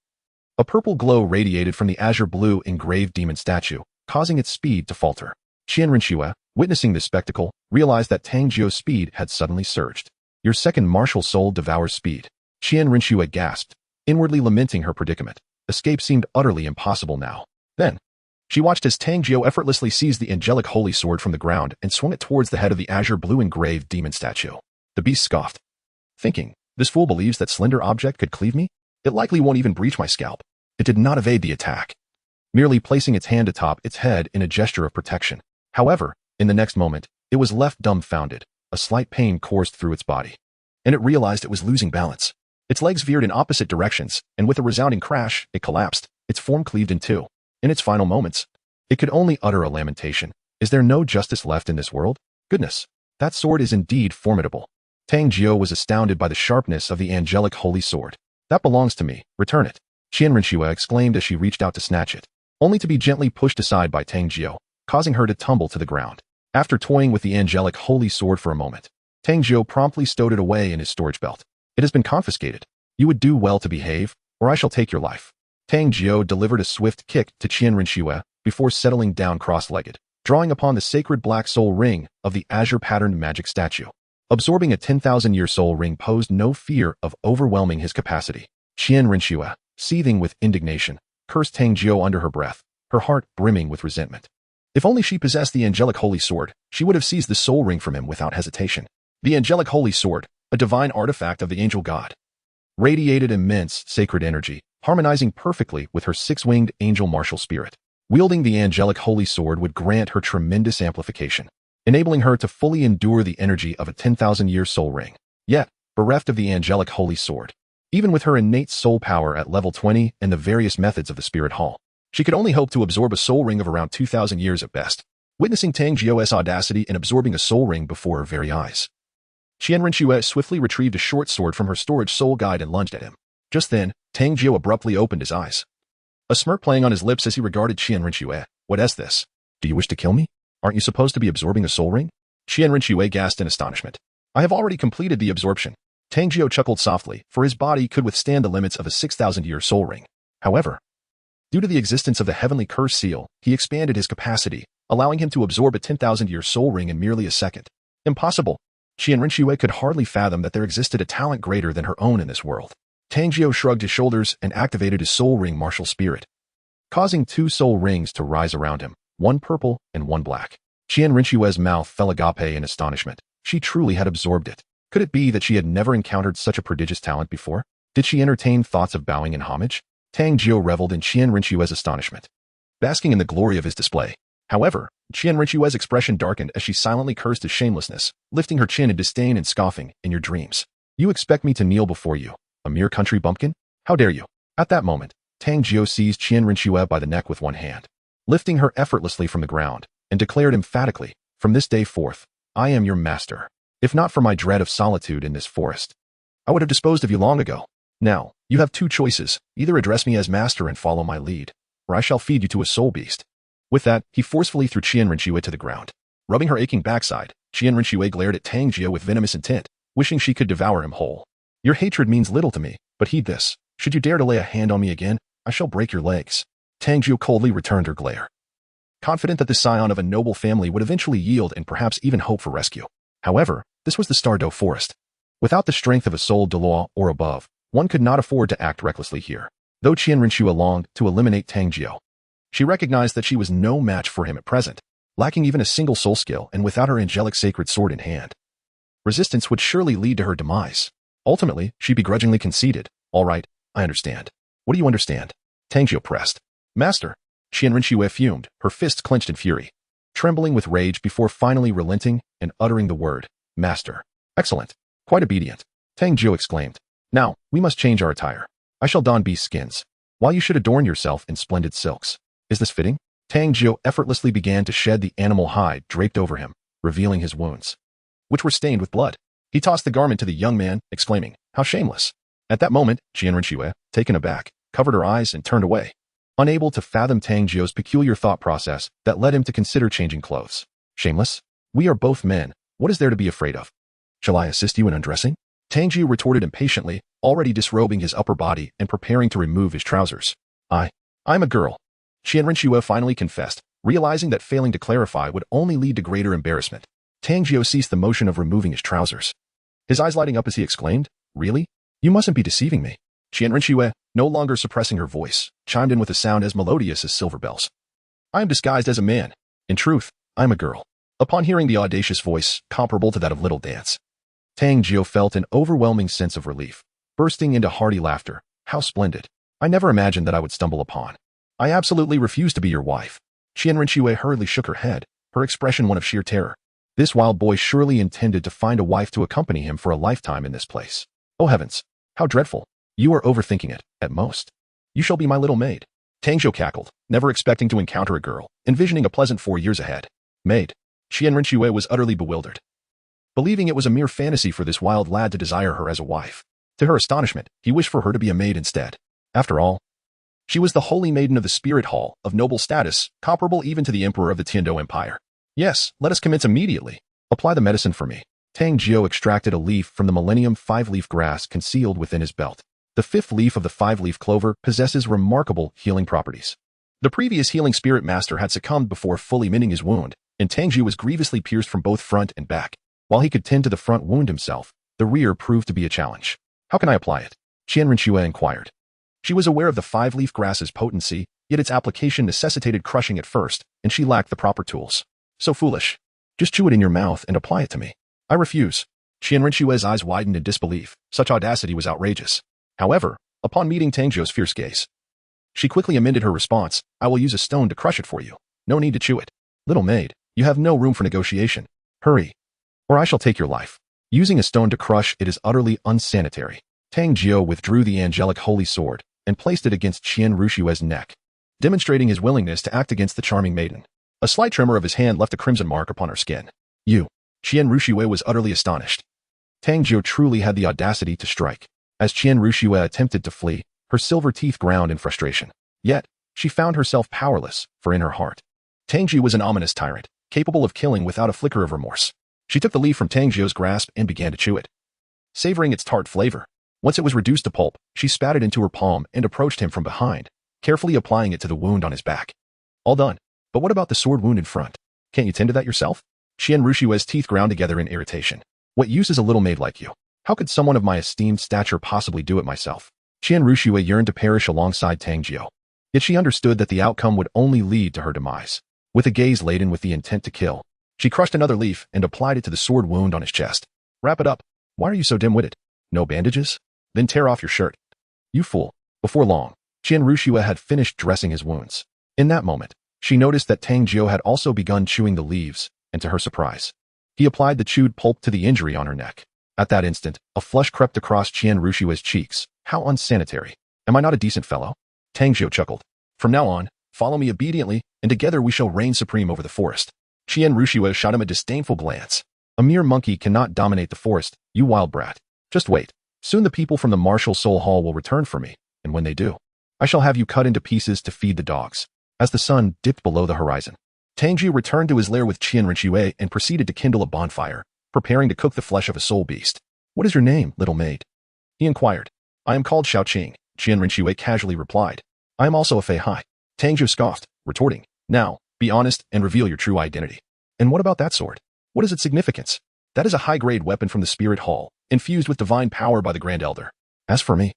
a purple glow radiated from the azure blue engraved demon statue, causing its speed to falter. Qianrenxue, witnessing this spectacle, realized that Tang Jiu's speed had suddenly surged. "Your second martial soul devours speed." Qianrenxue gasped, inwardly lamenting her predicament. Escape seemed utterly impossible now. Then, she watched as Tang Jiu effortlessly seized the angelic holy sword from the ground and swung it towards the head of the azure blue engraved demon statue. The beast scoffed, thinking, "This fool believes that slender object could cleave me? It likely won't even breach my scalp." It did not evade the attack, merely placing its hand atop its head in a gesture of protection. However, in the next moment, it was left dumbfounded. A slight pain coursed through its body, and it realized it was losing balance. Its legs veered in opposite directions, and with a resounding crash, it collapsed, its form cleaved in two. In its final moments, it could only utter a lamentation. Is there no justice left in this world? Goodness, that sword is indeed formidable. Tang Jiu was astounded by the sharpness of the angelic holy sword. That belongs to me, return it. Qianrenxue exclaimed as she reached out to snatch it, only to be gently pushed aside by Tang Jiu, causing her to tumble to the ground. After toying with the angelic holy sword for a moment, Tang Jiu promptly stowed it away in his storage belt. It has been confiscated. You would do well to behave, or I shall take your life. Tang Jiu delivered a swift kick to Qianrenxue before settling down cross-legged, drawing upon the sacred black soul ring of the azure-patterned magic statue. Absorbing a 10,000-year soul ring posed no fear of overwhelming his capacity. Qianrenxue, seething with indignation, cursed Tang Jiu under her breath, her heart brimming with resentment. If only she possessed the angelic holy sword, she would have seized the soul ring from him without hesitation. The angelic holy sword, a divine artifact of the angel god, radiated immense sacred energy, harmonizing perfectly with her six-winged angel martial spirit. Wielding the angelic holy sword would grant her tremendous amplification, enabling her to fully endure the energy of a 10,000-year soul ring. Yet, bereft of the angelic holy sword, even with her innate soul power at level 20 and the various methods of the spirit hall, she could only hope to absorb a soul ring of around 2,000 years at best. Witnessing Tang Jiu's audacity in absorbing a soul ring before her very eyes, Qianrenxue swiftly retrieved a short sword from her storage soul guide and lunged at him. Just then, Tang Jiu abruptly opened his eyes, a smirk playing on his lips as he regarded Qianrenxue. What is this? Do you wish to kill me? Aren't you supposed to be absorbing a soul ring? Qianrenxue gasped in astonishment. I have already completed the absorption. Tang Jiu chuckled softly, for his body could withstand the limits of a 6,000-year soul ring. However, due to the existence of the heavenly curse seal, he expanded his capacity, allowing him to absorb a 10,000-year soul ring in merely a second. Impossible. Qianrenxue could hardly fathom that there existed a talent greater than her own in this world. Tang Jiu shrugged his shoulders and activated his soul ring martial spirit, causing 2 soul rings to rise around him, one purple and one black. Qianrenxue's mouth fell agape in astonishment. She truly had absorbed it. Could it be that she had never encountered such a prodigious talent before? Did she entertain thoughts of bowing in homage? Tang Jiu reveled in Qianrenxue's astonishment, basking in the glory of his display. However, Qianrenxue's expression darkened as she silently cursed his shamelessness, lifting her chin in disdain and scoffing. In your dreams, you expect me to kneel before you, a mere country bumpkin? How dare you? At that moment, Tang Jiu seized Qianrenxue by the neck with one hand, lifting her effortlessly from the ground, and declared emphatically, from this day forth, I am your master. If not for my dread of solitude in this forest, I would have disposed of you long ago. Now, you have 2 choices. Either address me as master and follow my lead, or I shall feed you to a soul beast. With that, he forcefully threw Qianrenxue to the ground. Rubbing her aching backside, Qianrenxue glared at Tang Jiu with venomous intent, wishing she could devour him whole. Your hatred means little to me, but heed this. Should you dare to lay a hand on me again, I shall break your legs. Tang Jiu coldly returned her glare, confident that the scion of a noble family would eventually yield and perhaps even hope for rescue. However, this was the Stardow Forest. Without the strength of a soul Douluo or above, one could not afford to act recklessly here. Though Qianrenxue longed to eliminate Tang Jiu, she recognized that she was no match for him at present, lacking even a single soul skill and without her angelic sacred sword in hand. Resistance would surely lead to her demise. Ultimately, she begrudgingly conceded. All right, I understand. What do you understand? Tang Jiu pressed. Master. Qianrenxue fumed, her fists clenched in fury, trembling with rage before finally relenting and uttering the word, Master. Excellent. Quite obedient. Tang Jiu exclaimed. Now, we must change our attire. I shall don beast skins, while you should adorn yourself in splendid silks. Is this fitting? Tang Jiu effortlessly began to shed the animal hide draped over him, revealing his wounds, which were stained with blood. He tossed the garment to the young man, exclaiming, How shameless. At that moment, Qianrenxue, taken aback, covered her eyes and turned away, unable to fathom Tang Jiu's peculiar thought process that led him to consider changing clothes. Shameless? We are both men. What is there to be afraid of? Shall I assist you in undressing? Tang Jiu retorted impatiently, already disrobing his upper body and preparing to remove his trousers. I'm a girl. Qianrenxue finally confessed, realizing that failing to clarify would only lead to greater embarrassment. Tang Jiu ceased the motion of removing his trousers, his eyes lighting up as he exclaimed, Really? You mustn't be deceiving me. Qianrenxue, no longer suppressing her voice, chimed in with a sound as melodious as silver bells. I am disguised as a man. In truth, I'm a girl. Upon hearing the audacious voice, comparable to that of Little Dance, Tang Jiu felt an overwhelming sense of relief, bursting into hearty laughter. How splendid. I never imagined that I would stumble upon. I absolutely refuse to be your wife. Qianrenxue hurriedly shook her head, her expression one of sheer terror. This wild boy surely intended to find a wife to accompany him for a lifetime in this place. Oh heavens, how dreadful. You are overthinking it, at most. You shall be my little maid. Tang Jiu cackled, never expecting to encounter a girl, envisioning a pleasant 4 years ahead. Maid. Qian Rinxue was utterly bewildered, believing it was a mere fantasy for this wild lad to desire her as a wife. To her astonishment, he wished for her to be a maid instead. After all, she was the holy maiden of the Spirit Hall, of noble status, comparable even to the emperor of the Tiando Empire. Yes, let us commence immediately. Apply the medicine for me. Tang Jiu extracted a leaf from the Millennium 5-leaf grass concealed within his belt. The 5th leaf of the 5-leaf clover possesses remarkable healing properties. The previous healing spirit master had succumbed before fully mending his wound, and Tang Jiu was grievously pierced from both front and back. While he could tend to the front wound himself, the rear proved to be a challenge. How can I apply it? Qian Rinxue inquired. She was aware of the 5-leaf grass's potency, yet its application necessitated crushing at first, and she lacked the proper tools. So foolish. Just chew it in your mouth and apply it to me. I refuse. Qian Rinxue's eyes widened in disbelief. Such audacity was outrageous. However, upon meeting Tang Jiu's fierce gaze, she quickly amended her response. I will use a stone to crush it for you. No need to chew it. Little maid, you have no room for negotiation. Hurry, or I shall take your life. Using a stone to crush it is utterly unsanitary. Tang Jiu withdrew the angelic holy sword and placed it against Qian Rinxue's neck, demonstrating his willingness to act against the charming maiden. A slight tremor of his hand left a crimson mark upon her skin. You. Qian Rinxue was utterly astonished. Tang Jiu truly had the audacity to strike. As Qian Rinxue attempted to flee, her silver teeth ground in frustration. Yet, she found herself powerless, for in her heart, Tang Jiu was an ominous tyrant, capable of killing without a flicker of remorse. She took the leaf from Tang Jiu's grasp and began to chew it, savoring its tart flavor. Once it was reduced to pulp, she spat it into her palm and approached him from behind, carefully applying it to the wound on his back. All done. But what about the sword wound in front? Can't you tend to that yourself? Qian Rinxue's teeth ground together in irritation. What use is a little maid like you? How could someone of my esteemed stature possibly do it myself? Qian Rinxue yearned to perish alongside Tang Jiu. Yet she understood that the outcome would only lead to her demise. With a gaze laden with the intent to kill, she crushed another leaf and applied it to the sword wound on his chest. Wrap it up. Why are you so dim-witted? No bandages? Then tear off your shirt. You fool. Before long, Qian Rinxue had finished dressing his wounds. In that moment, she noticed that Tang Jiu had also begun chewing the leaves, and to her surprise, he applied the chewed pulp to the injury on her neck. At that instant, a flush crept across Qian Rinxue's cheeks. How unsanitary. Am I not a decent fellow? Tang Jiu chuckled. From now on, follow me obediently, and together we shall reign supreme over the forest. Qian Rinxue shot him a disdainful glance. A mere monkey cannot dominate the forest, you wild brat. Just wait. Soon the people from the martial soul hall will return for me, and when they do, I shall have you cut into pieces to feed the dogs. As the sun dipped below the horizon, Tang Jiu returned to his lair with Qian Rinxue and proceeded to kindle a bonfire, preparing to cook the flesh of a soul beast. What is your name, little maid? He inquired. I am called Xiaojiu, Qian Rinxue casually replied. I am also a Fei Hai. Tang Jiu scoffed, retorting. Now, be honest and reveal your true identity. And what about that sword? What is its significance? That is a high-grade weapon from the Spirit Hall, infused with divine power by the Grand Elder. As for me,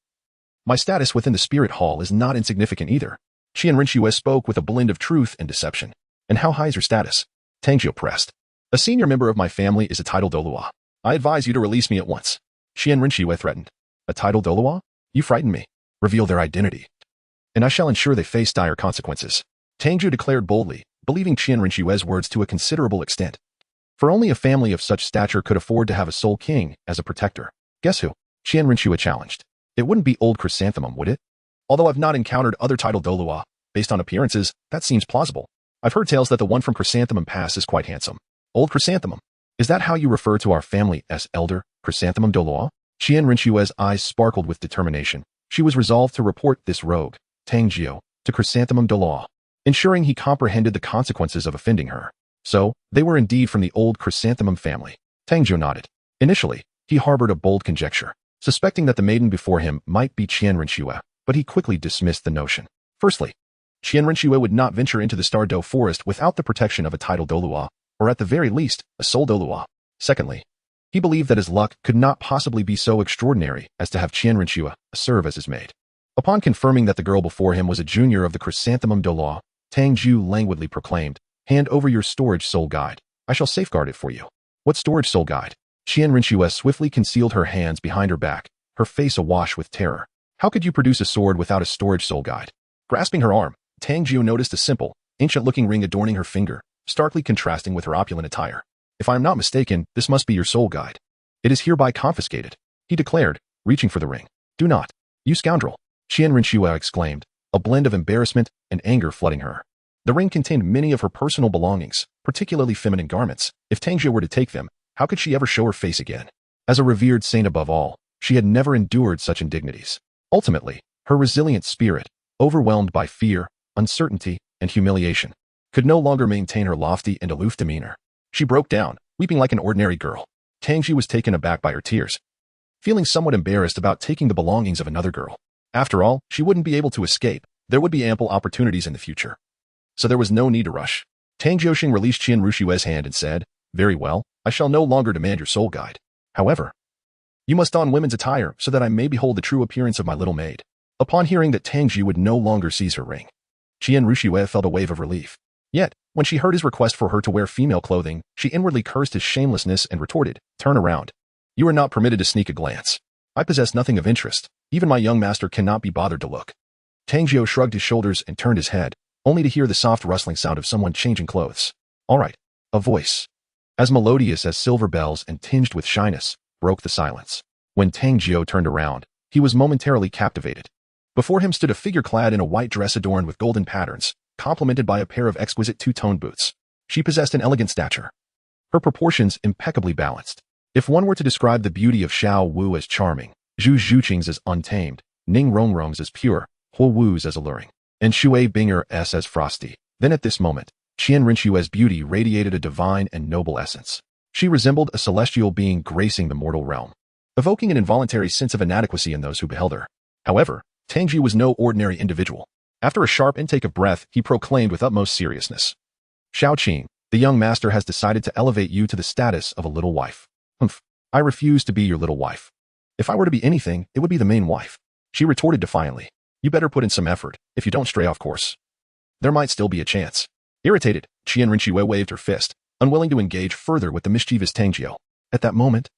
my status within the Spirit Hall is not insignificant either. Qian Rinxue spoke with a blend of truth and deception. And how high is your status? Tang Jiu pressed. A senior member of my family is a title Douluo. I advise you to release me at once. Qian Rinxue threatened. A title Douluo? You frighten me. Reveal their identity, and I shall ensure they face dire consequences. Tang Jiu declared boldly, believing Qian Rinxue's words to a considerable extent. For only a family of such stature could afford to have a soul king as a protector. Guess who? Qian Rinxue challenged. It wouldn't be old Chrysanthemum, would it? Although I've not encountered other title Douluo, based on appearances, that seems plausible. I've heard tales that the one from Chrysanthemum Pass is quite handsome. Old Chrysanthemum. Is that how you refer to our family as Elder Chrysanthemum Douluo? Qian Rinxue's eyes sparkled with determination. She was resolved to report this rogue, Tang Jiu, to Chrysanthemum Douluo, ensuring he comprehended the consequences of offending her. So, they were indeed from the old Chrysanthemum family. Tang Jiu nodded. Initially, he harbored a bold conjecture, suspecting that the maiden before him might be Qian Rinxue, but he quickly dismissed the notion. Firstly, Qian Rinxue would not venture into the Stardow Forest without the protection of a title Douluo, or at the very least, a soul Douluo. Secondly, he believed that his luck could not possibly be so extraordinary as to have Qian Rinxue serve as his maid. Upon confirming that the girl before him was a junior of the Chrysanthemum Douluo, Tang Jiu languidly proclaimed, Hand over your storage soul guide. I shall safeguard it for you. What storage soul guide? Qian Rinxue swiftly concealed her hands behind her back, her face awash with terror. How could you produce a sword without a storage soul guide? Grasping her arm, Tang Jiu noticed a simple, ancient-looking ring adorning her finger, starkly contrasting with her opulent attire. If I am not mistaken, this must be your soul guide. It is hereby confiscated, he declared, reaching for the ring. Do not. You scoundrel! Qian Rinxue exclaimed, a blend of embarrassment and anger flooding her. The ring contained many of her personal belongings, particularly feminine garments. If Tang Jiu were to take them, how could she ever show her face again? As a revered saint above all, she had never endured such indignities. Ultimately, her resilient spirit, overwhelmed by fear, uncertainty, and humiliation, could no longer maintain her lofty and aloof demeanor. She broke down, weeping like an ordinary girl. Tang Jiu was taken aback by her tears, feeling somewhat embarrassed about taking the belongings of another girl. After all, she wouldn't be able to escape. There would be ample opportunities in the future, so there was no need to rush. Tang Jiuxing released Qian Rushue's hand and said, "Very well, I shall no longer demand your soul guide. However, you must don women's attire so that I may behold the true appearance of my little maid." Upon hearing that Tang Jiu would no longer seize her ring, Qian Rushue felt a wave of relief. Yet, when she heard his request for her to wear female clothing, she inwardly cursed his shamelessness and retorted, "Turn around. You are not permitted to sneak a glance. I possess nothing of interest. Even my young master cannot be bothered to look." Tang Jiu shrugged his shoulders and turned his head, only to hear the soft rustling sound of someone changing clothes. "All right." A voice, as melodious as silver bells and tinged with shyness, broke the silence. When Tang Jiu turned around, he was momentarily captivated. Before him stood a figure clad in a white dress adorned with golden patterns, complemented by a pair of exquisite two-tone boots. She possessed an elegant stature, her proportions impeccably balanced. If one were to describe the beauty of Xiao Wu as charming, Zhu Zhuqing's as untamed, Ning Rongrong's as pure, Huo Wu's as alluring, and Shui Binger's as frosty, then at this moment, Qian Rinshue's beauty radiated a divine and noble essence. She resembled a celestial being gracing the mortal realm, evoking an involuntary sense of inadequacy in those who beheld her. However, Tang Jiu was no ordinary individual. After a sharp intake of breath, he proclaimed with utmost seriousness, "Xiaoqing, the young master has decided to elevate you to the status of a little wife." "Humph, I refuse to be your little wife. If I were to be anything, it would be the main wife," she retorted defiantly. "You better put in some effort. If you don't stray off course, there might still be a chance." Irritated, Qian Rinshue waved her fist, unwilling to engage further with the mischievous Tang Jiu. At that moment,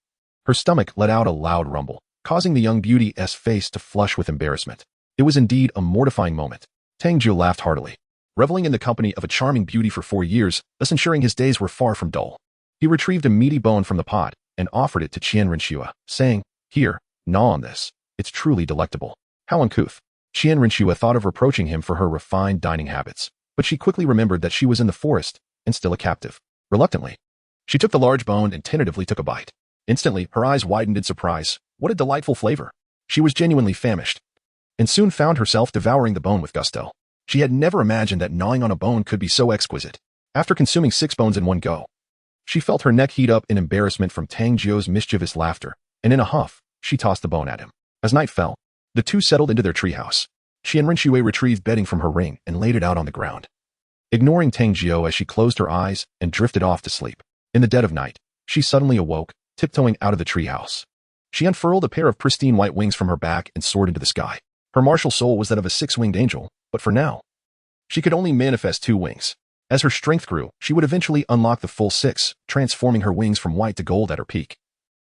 her stomach let out a loud rumble, causing the young beauty's face to flush with embarrassment. It was indeed a mortifying moment. Tang Jiu laughed heartily, reveling in the company of a charming beauty for 4 years, thus ensuring his days were far from dull. He retrieved a meaty bone from the pot and offered it to Qian Rinshue, saying, "Here, gnaw on this. It's truly delectable." How uncouth. Qian Rinshue thought of reproaching him for her refined dining habits, but she quickly remembered that she was in the forest and still a captive. Reluctantly, she took the large bone and tentatively took a bite. Instantly, her eyes widened in surprise. What a delightful flavor. She was genuinely famished, and soon found herself devouring the bone with gusto. She had never imagined that gnawing on a bone could be so exquisite. After consuming 6 bones in one go, she felt her neck heat up in embarrassment from Tang Jiu's mischievous laughter, and in a huff, she tossed the bone at him. As night fell, the two settled into their treehouse. Qian Rinshue retrieved bedding from her ring and laid it out on the ground, ignoring Tang Jiu as she closed her eyes and drifted off to sleep. In the dead of night, she suddenly awoke, tiptoeing out of the treehouse. She unfurled a pair of pristine white wings from her back and soared into the sky. Her martial soul was that of a 6-winged angel, but for now, she could only manifest 2 wings. As her strength grew, she would eventually unlock the full 6, transforming her wings from white to gold at her peak,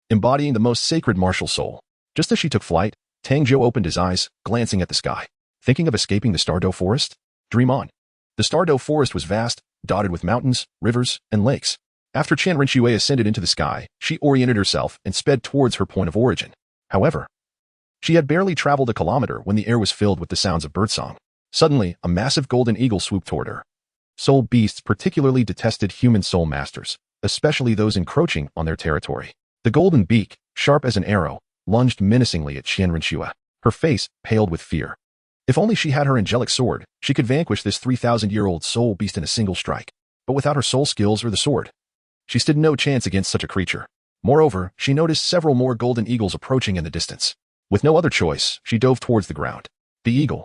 embodying the most sacred martial soul. Just as she took flight, Tang Jiu opened his eyes, glancing at the sky. Thinking of escaping the Stardow Forest? Dream on. The Stardow Forest was vast, dotted with mountains, rivers, and lakes. After Qian Rinshue ascended into the sky, she oriented herself and sped towards her point of origin. However, she had barely traveled a kilometer when the air was filled with the sounds of birdsong. Suddenly, a massive golden eagle swooped toward her. Soul beasts particularly detested human soul masters, especially those encroaching on their territory. The golden beak, sharp as an arrow, lunged menacingly at Qian Rinshue. Her face paled with fear. If only she had her angelic sword, she could vanquish this 3,000-year-old soul beast in a single strike. But without her soul skills or the sword, she stood no chance against such a creature. Moreover, she noticed several more golden eagles approaching in the distance. With no other choice, she dove towards the ground. The eagle,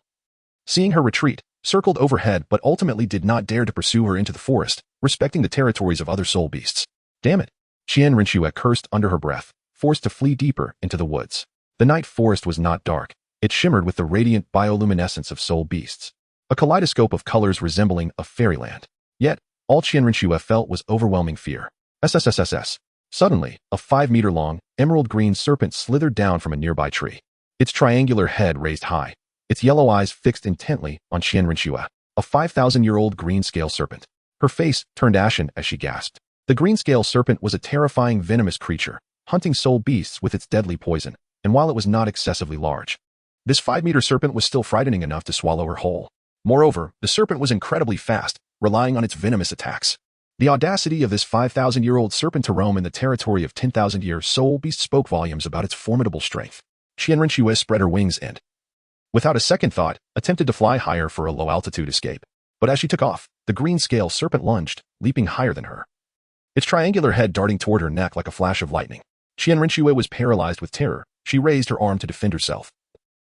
seeing her retreat, circled overhead but ultimately did not dare to pursue her into the forest, respecting the territories of other soul beasts. Damn it! Qian Rinshue cursed under her breath, forced to flee deeper into the woods. The night forest was not dark. It shimmered with the radiant bioluminescence of soul beasts, a kaleidoscope of colors resembling a fairyland. Yet, all Qian Rinshue felt was overwhelming fear. SSSSS. Suddenly, a 5-meter-long, emerald-green serpent slithered down from a nearby tree. Its triangular head raised high, its yellow eyes fixed intently on Qian Rinshue, a 5,000-year-old green-scale serpent. Her face turned ashen as she gasped. The green-scale serpent was a terrifying venomous creature, hunting soul beasts with its deadly poison, and while it was not excessively large, this 5-meter serpent was still frightening enough to swallow her whole. Moreover, the serpent was incredibly fast, relying on its venomous attacks. The audacity of this 5,000-year-old serpent to roam in the territory of 10,000-year soul beast spoke volumes about its formidable strength. Qianrenxue spread her wings and, without a second thought, attempted to fly higher for a low-altitude escape. But as she took off, the green-scale serpent lunged, leaping higher than her, its triangular head darting toward her neck like a flash of lightning. Qianrenxue was paralyzed with terror. She raised her arm to defend herself,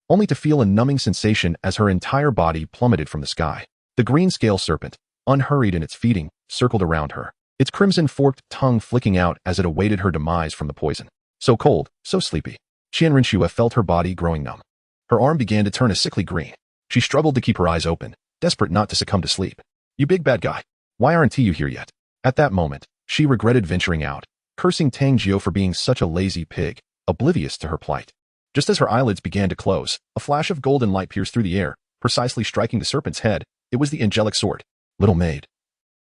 only to feel a numbing sensation as her entire body plummeted from the sky. The green-scale serpent, unhurried in its feeding, circled around her, its crimson forked tongue flicking out as it awaited her demise from the poison. So cold, so sleepy. Qianrenxue felt her body growing numb. Her arm began to turn a sickly green. She struggled to keep her eyes open, desperate not to succumb to sleep. You big bad guy. Why aren't you here yet? At that moment, she regretted venturing out, cursing Tang Jiu for being such a lazy pig, oblivious to her plight. Just as her eyelids began to close, a flash of golden light pierced through the air, precisely striking the serpent's head. It was the angelic sword. Little maid.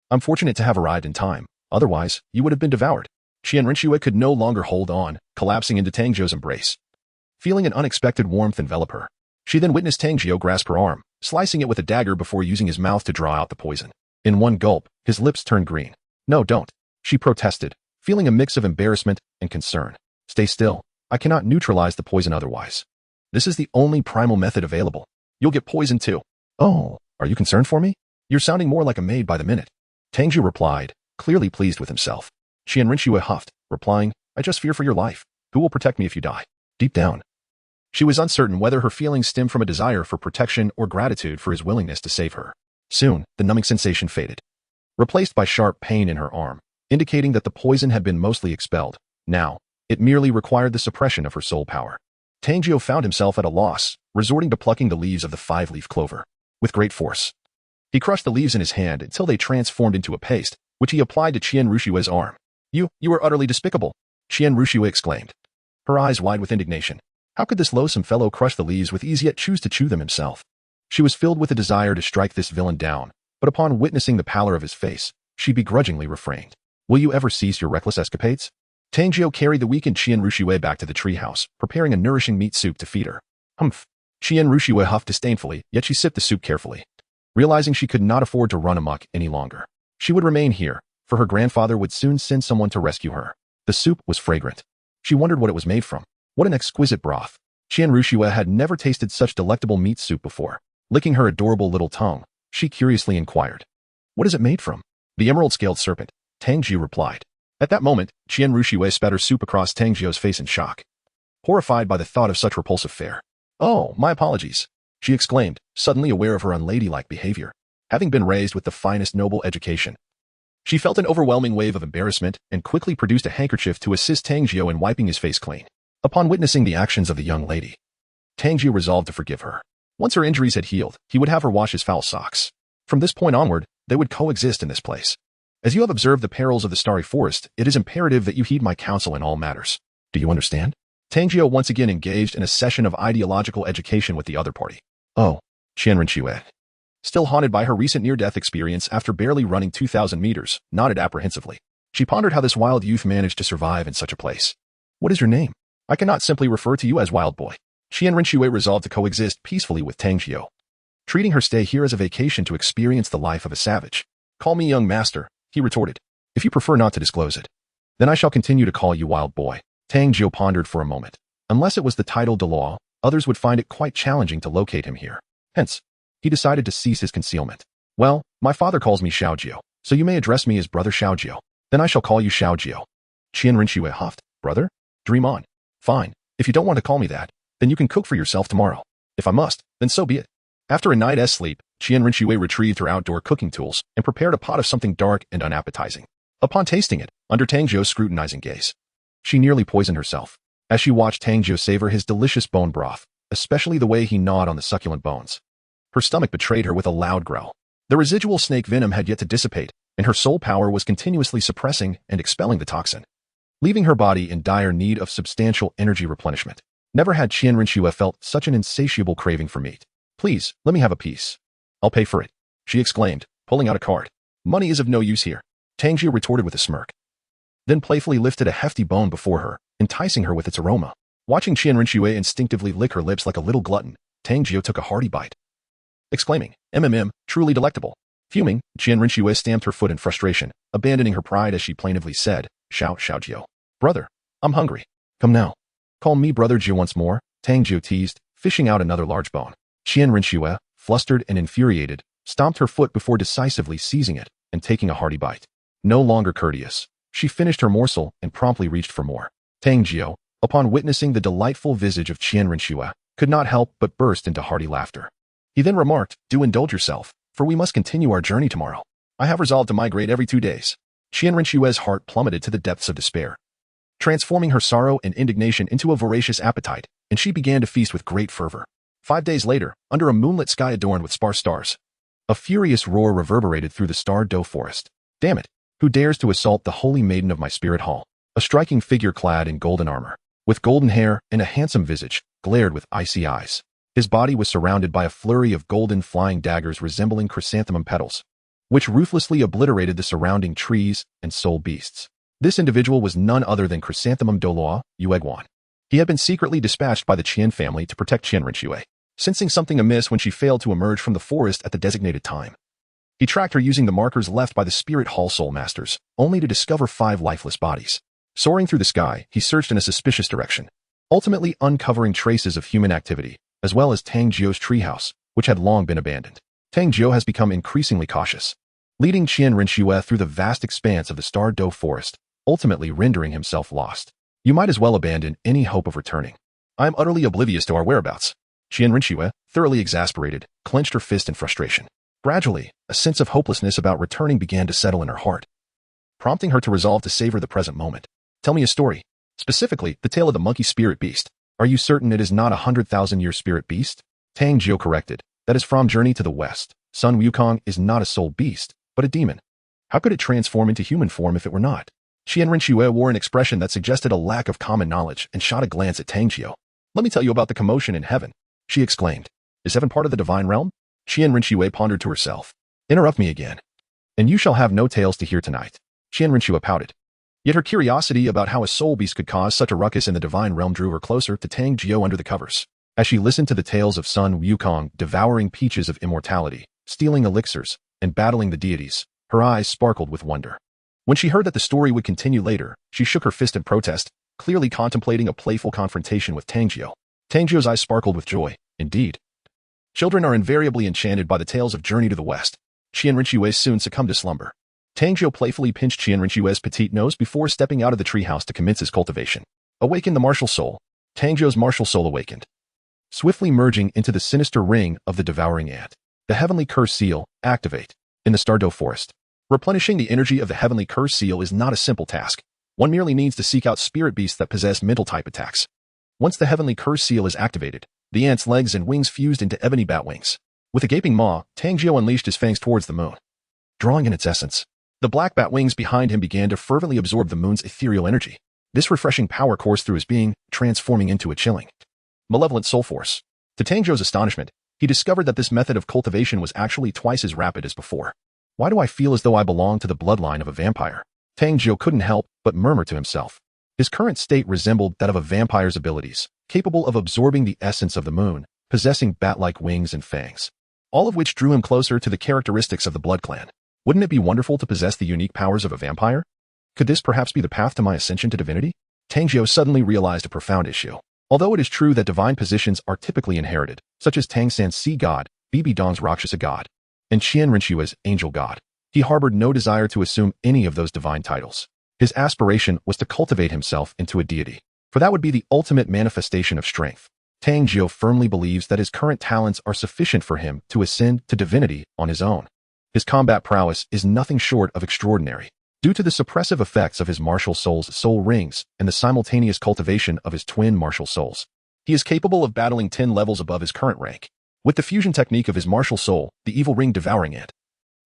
I'm fortunate to have arrived in time. Otherwise, you would have been devoured. Qianrenxue could no longer hold on, collapsing into Tang Jiu's embrace. Feeling an unexpected warmth envelop her, she then witnessed Tang Jiu grasp her arm, slicing it with a dagger before using his mouth to draw out the poison. In one gulp, his lips turned green. No, don't, she protested, feeling a mix of embarrassment and concern. Stay still. I cannot neutralize the poison otherwise. This is the only primal method available. You'll get poisoned too. Oh, are you concerned for me? You're sounding more like a maid by the minute. Tang Jiu replied, clearly pleased with himself. Qianrenxue huffed, replying, I just fear for your life. Who will protect me if you die? Deep down, she was uncertain whether her feelings stemmed from a desire for protection or gratitude for his willingness to save her. Soon, the numbing sensation faded, replaced by sharp pain in her arm, indicating that the poison had been mostly expelled. Now, it merely required the suppression of her soul power. Tang Jiu found himself at a loss, resorting to plucking the leaves of the five-leaf clover. With great force, he crushed the leaves in his hand until they transformed into a paste, which he applied to Qianrenxue's arm. You are utterly despicable, Qianrenxue exclaimed, her eyes wide with indignation. How could this loathsome fellow crush the leaves with ease yet choose to chew them himself? She was filled with a desire to strike this villain down, but upon witnessing the pallor of his face, she begrudgingly refrained. Will you ever cease your reckless escapades? Tang Jiu carried the weakened Qianrenxue back to the treehouse, preparing a nourishing meat soup to feed her. Humph. Qianrenxue huffed disdainfully, yet she sipped the soup carefully, realizing she could not afford to run amok any longer. She would remain here, for her grandfather would soon send someone to rescue her. The soup was fragrant. She wondered what it was made from. What an exquisite broth. Qianrenxue had never tasted such delectable meat soup before. Licking her adorable little tongue, she curiously inquired. What is it made from? The emerald-scaled serpent, Tang Jiu replied. At that moment, Qianrenxue spat her soup across Tang Jiu's face in shock, horrified by the thought of such repulsive fare. Oh, my apologies, she exclaimed, suddenly aware of her unladylike behavior. Having been raised with the finest noble education, she felt an overwhelming wave of embarrassment and quickly produced a handkerchief to assist Tang Jiu in wiping his face clean. Upon witnessing the actions of the young lady, Tang Jiu resolved to forgive her. Once her injuries had healed, he would have her wash his foul socks. From this point onward, they would coexist in this place. As you have observed the perils of the starry forest, it is imperative that you heed my counsel in all matters. Do you understand? Tang Jiu once again engaged in a session of ideological education with the other party. Oh, Qianrenxue, still haunted by her recent near-death experience after barely running 2,000 meters, nodded apprehensively. She pondered how this wild youth managed to survive in such a place. What is your name? I cannot simply refer to you as Wild Boy. Qianrenxue resolved to coexist peacefully with Tang Jiu, treating her stay here as a vacation to experience the life of a savage. Call me young master, he retorted. If you prefer not to disclose it, then I shall continue to call you Wild Boy. Tang Jiu pondered for a moment. Unless it was the title Douluo, others would find it quite challenging to locate him here. Hence, he decided to cease his concealment. Well, my father calls me Xiaojiu, so you may address me as Brother Xiaojiu. Then I shall call you Xiaojiu. Qianrenxue huffed. Brother? Dream on. Fine. If you don't want to call me that, then you can cook for yourself tomorrow. If I must, then so be it. After a night's sleep, Qianrenxue retrieved her outdoor cooking tools and prepared a pot of something dark and unappetizing. Upon tasting it, under Tang Jiu's scrutinizing gaze, she nearly poisoned herself. As she watched Tang Jiu savor his delicious bone broth, especially the way he gnawed on the succulent bones, her stomach betrayed her with a loud growl. The residual snake venom had yet to dissipate, and her soul power was continuously suppressing and expelling the toxin, leaving her body in dire need of substantial energy replenishment. Never had Qianrenxue felt such an insatiable craving for meat. Please, let me have a piece. I'll pay for it, she exclaimed, pulling out a card. Money is of no use here, Tang Jiu retorted with a smirk, then playfully lifted a hefty bone before her, enticing her with its aroma. Watching Qianrenxue instinctively lick her lips like a little glutton, Tang Jiu took a hearty bite, exclaiming, truly delectable. Fuming, Xiaojiu stamped her foot in frustration, abandoning her pride as she plaintively said, Xiaojiu. Brother, I'm hungry. Come now. Call me Brother Jiu once more, Tang Jiu teased, fishing out another large bone. Xiaojiu, flustered and infuriated, stomped her foot before decisively seizing it and taking a hearty bite. No longer courteous, she finished her morsel and promptly reached for more. Tang Jiu, upon witnessing the delightful visage of Xiaojiu, could not help but burst into hearty laughter. He then remarked, Do indulge yourself, for we must continue our journey tomorrow. I have resolved to migrate every 2 days. Xiaojiu's heart plummeted to the depths of despair, transforming her sorrow and indignation into a voracious appetite, and she began to feast with great fervor. 5 days later, under a moonlit sky adorned with sparse stars, a furious roar reverberated through the Dueling forest. Damn it! Who dares to assault the holy maiden of my spirit hall? A striking figure clad in golden armor, with golden hair and a handsome visage, glared with icy eyes. His body was surrounded by a flurry of golden flying daggers resembling chrysanthemum petals, which ruthlessly obliterated the surrounding trees and soul beasts. This individual was none other than Chrysanthemum Douluo Yueguan. He had been secretly dispatched by the Qian family to protect Xiaojiu, sensing something amiss when she failed to emerge from the forest at the designated time. He tracked her using the markers left by the Spirit Hall Soul Masters, only to discover 5 lifeless bodies. Soaring through the sky, he searched in a suspicious direction, ultimately uncovering traces of human activity, as well as Tang Jiu's treehouse, which had long been abandoned. Tang Jiu has become increasingly cautious, leading Xiaojiu through the vast expanse of the Dueling forest, ultimately rendering himself lost. You might as well abandon any hope of returning. I am utterly oblivious to our whereabouts. Xiaojiu, thoroughly exasperated, clenched her fist in frustration. Gradually, a sense of hopelessness about returning began to settle in her heart, prompting her to resolve to savor the present moment. Tell me a story. Specifically, the tale of the monkey spirit beast. Are you certain it is not a 100,000-year spirit beast? Tang Jiu corrected. That is from Journey to the West. Sun Wukong is not a soul beast, but a demon. How could it transform into human form if it were not? Xiaojiu wore an expression that suggested a lack of common knowledge and shot a glance at Tang Jiu. Let me tell you about the commotion in heaven, she exclaimed. Is heaven part of the divine realm? Xiaojiu pondered to herself. Interrupt me again, and you shall have no tales to hear tonight. Xiaojiu pouted. Yet her curiosity about how a soul beast could cause such a ruckus in the divine realm drew her closer to Tang Jiu under the covers. As she listened to the tales of Sun Wukong devouring peaches of immortality, stealing elixirs, and battling the deities, her eyes sparkled with wonder. When she heard that the story would continue later, she shook her fist in protest, clearly contemplating a playful confrontation with Tang Jiu. Tang Jiu's eyes sparkled with joy. Indeed. Children are invariably enchanted by the tales of Journey to the West. Xiaojiu soon succumbed to slumber. Tang Jiu playfully pinched Xiaojiu's petite nose before stepping out of the treehouse to commence his cultivation. Awaken the martial soul. Tang Jiu's martial soul awakened, swiftly merging into the sinister ring of the devouring ant. The heavenly curse seal, activate. In the Dueling forest, replenishing the energy of the heavenly curse seal is not a simple task. One merely needs to seek out spirit beasts that possess mental-type attacks. Once the heavenly curse seal is activated, the ant's legs and wings fused into ebony bat wings. With a gaping maw, Tang Jiu unleashed his fangs towards the moon, drawing in its essence. The black bat wings behind him began to fervently absorb the moon's ethereal energy. This refreshing power coursed through his being, transforming into a chilling, malevolent soul force. To Tang Jiu's astonishment, he discovered that this method of cultivation was actually twice as rapid as before. Why do I feel as though I belong to the bloodline of a vampire? Tang Jiu couldn't help but murmur to himself. His current state resembled that of a vampire's abilities, capable of absorbing the essence of the moon, possessing bat-like wings and fangs, all of which drew him closer to the characteristics of the blood clan. Wouldn't it be wonderful to possess the unique powers of a vampire? Could this perhaps be the path to my ascension to divinity? Tang Jiu suddenly realized a profound issue. Although it is true that divine positions are typically inherited, such as Tang San's Sea God, Bibi Dong's Rakshasa God, and Xiaojiu's Angel God, he harbored no desire to assume any of those divine titles. His aspiration was to cultivate himself into a deity, for that would be the ultimate manifestation of strength. Tang Jiu firmly believes that his current talents are sufficient for him to ascend to divinity on his own. His combat prowess is nothing short of extraordinary. Due to the suppressive effects of his martial soul's soul rings and the simultaneous cultivation of his twin martial souls, he is capable of battling 10 levels above his current rank. With the fusion technique of his martial soul, the evil ring devouring ant,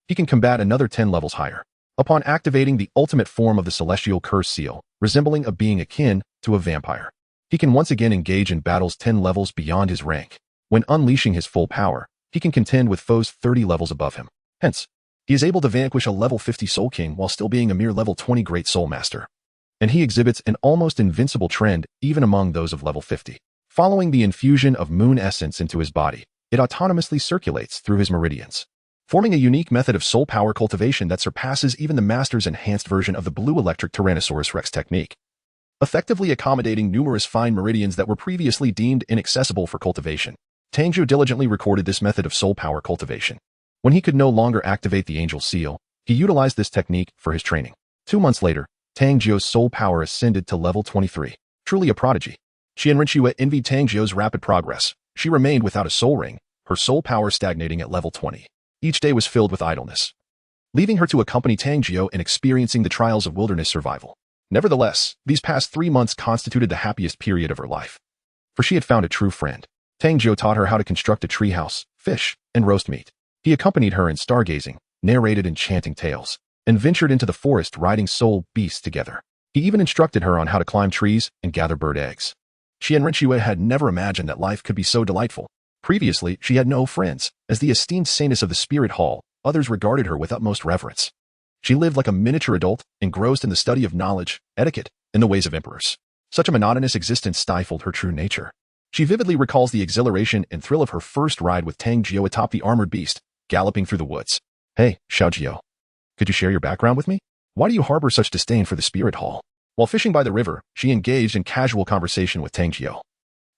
he can combat another 10 levels higher. Upon activating the ultimate form of the celestial curse seal, resembling a being akin to a vampire, he can once again engage in battles 10 levels beyond his rank. When unleashing his full power, he can contend with foes 30 levels above him. Hence, he is able to vanquish a level 50 Soul King while still being a mere level 20 Great Soul Master. And he exhibits an almost invincible trend even among those of level 50. Following the infusion of moon essence into his body, it autonomously circulates through his meridians, forming a unique method of soul power cultivation that surpasses even the master's enhanced version of the blue electric Tyrannosaurus Rex technique, effectively accommodating numerous fine meridians that were previously deemed inaccessible for cultivation. Tang Jiu diligently recorded this method of soul power cultivation. When he could no longer activate the angel seal, he utilized this technique for his training. 2 months later, Tang Jiu's soul power ascended to level 23. Truly a prodigy. Qian Rinxue envied Tang Jiu's rapid progress. She remained without a soul ring, her soul power stagnating at level 20. Each day was filled with idleness, leaving her to accompany Tang Jiu in experiencing the trials of wilderness survival. Nevertheless, these past 3 months constituted the happiest period of her life, for she had found a true friend. Tang Jiu taught her how to construct a treehouse, fish, and roast meat. He accompanied her in stargazing, narrated enchanting tales, and ventured into the forest riding soul beasts together. He even instructed her on how to climb trees and gather bird eggs. Qian Rinxue had never imagined that life could be so delightful. Previously, she had no friends. As the esteemed saintess of the Spirit Hall, others regarded her with utmost reverence. She lived like a miniature adult, engrossed in the study of knowledge, etiquette, and the ways of emperors. Such a monotonous existence stifled her true nature. She vividly recalls the exhilaration and thrill of her first ride with Tang Jiu atop the armored beast, galloping through the woods. Hey, Xiaojiu. Could you share your background with me? Why do you harbor such disdain for the Spirit Hall? While fishing by the river, she engaged in casual conversation with Tang Jiu.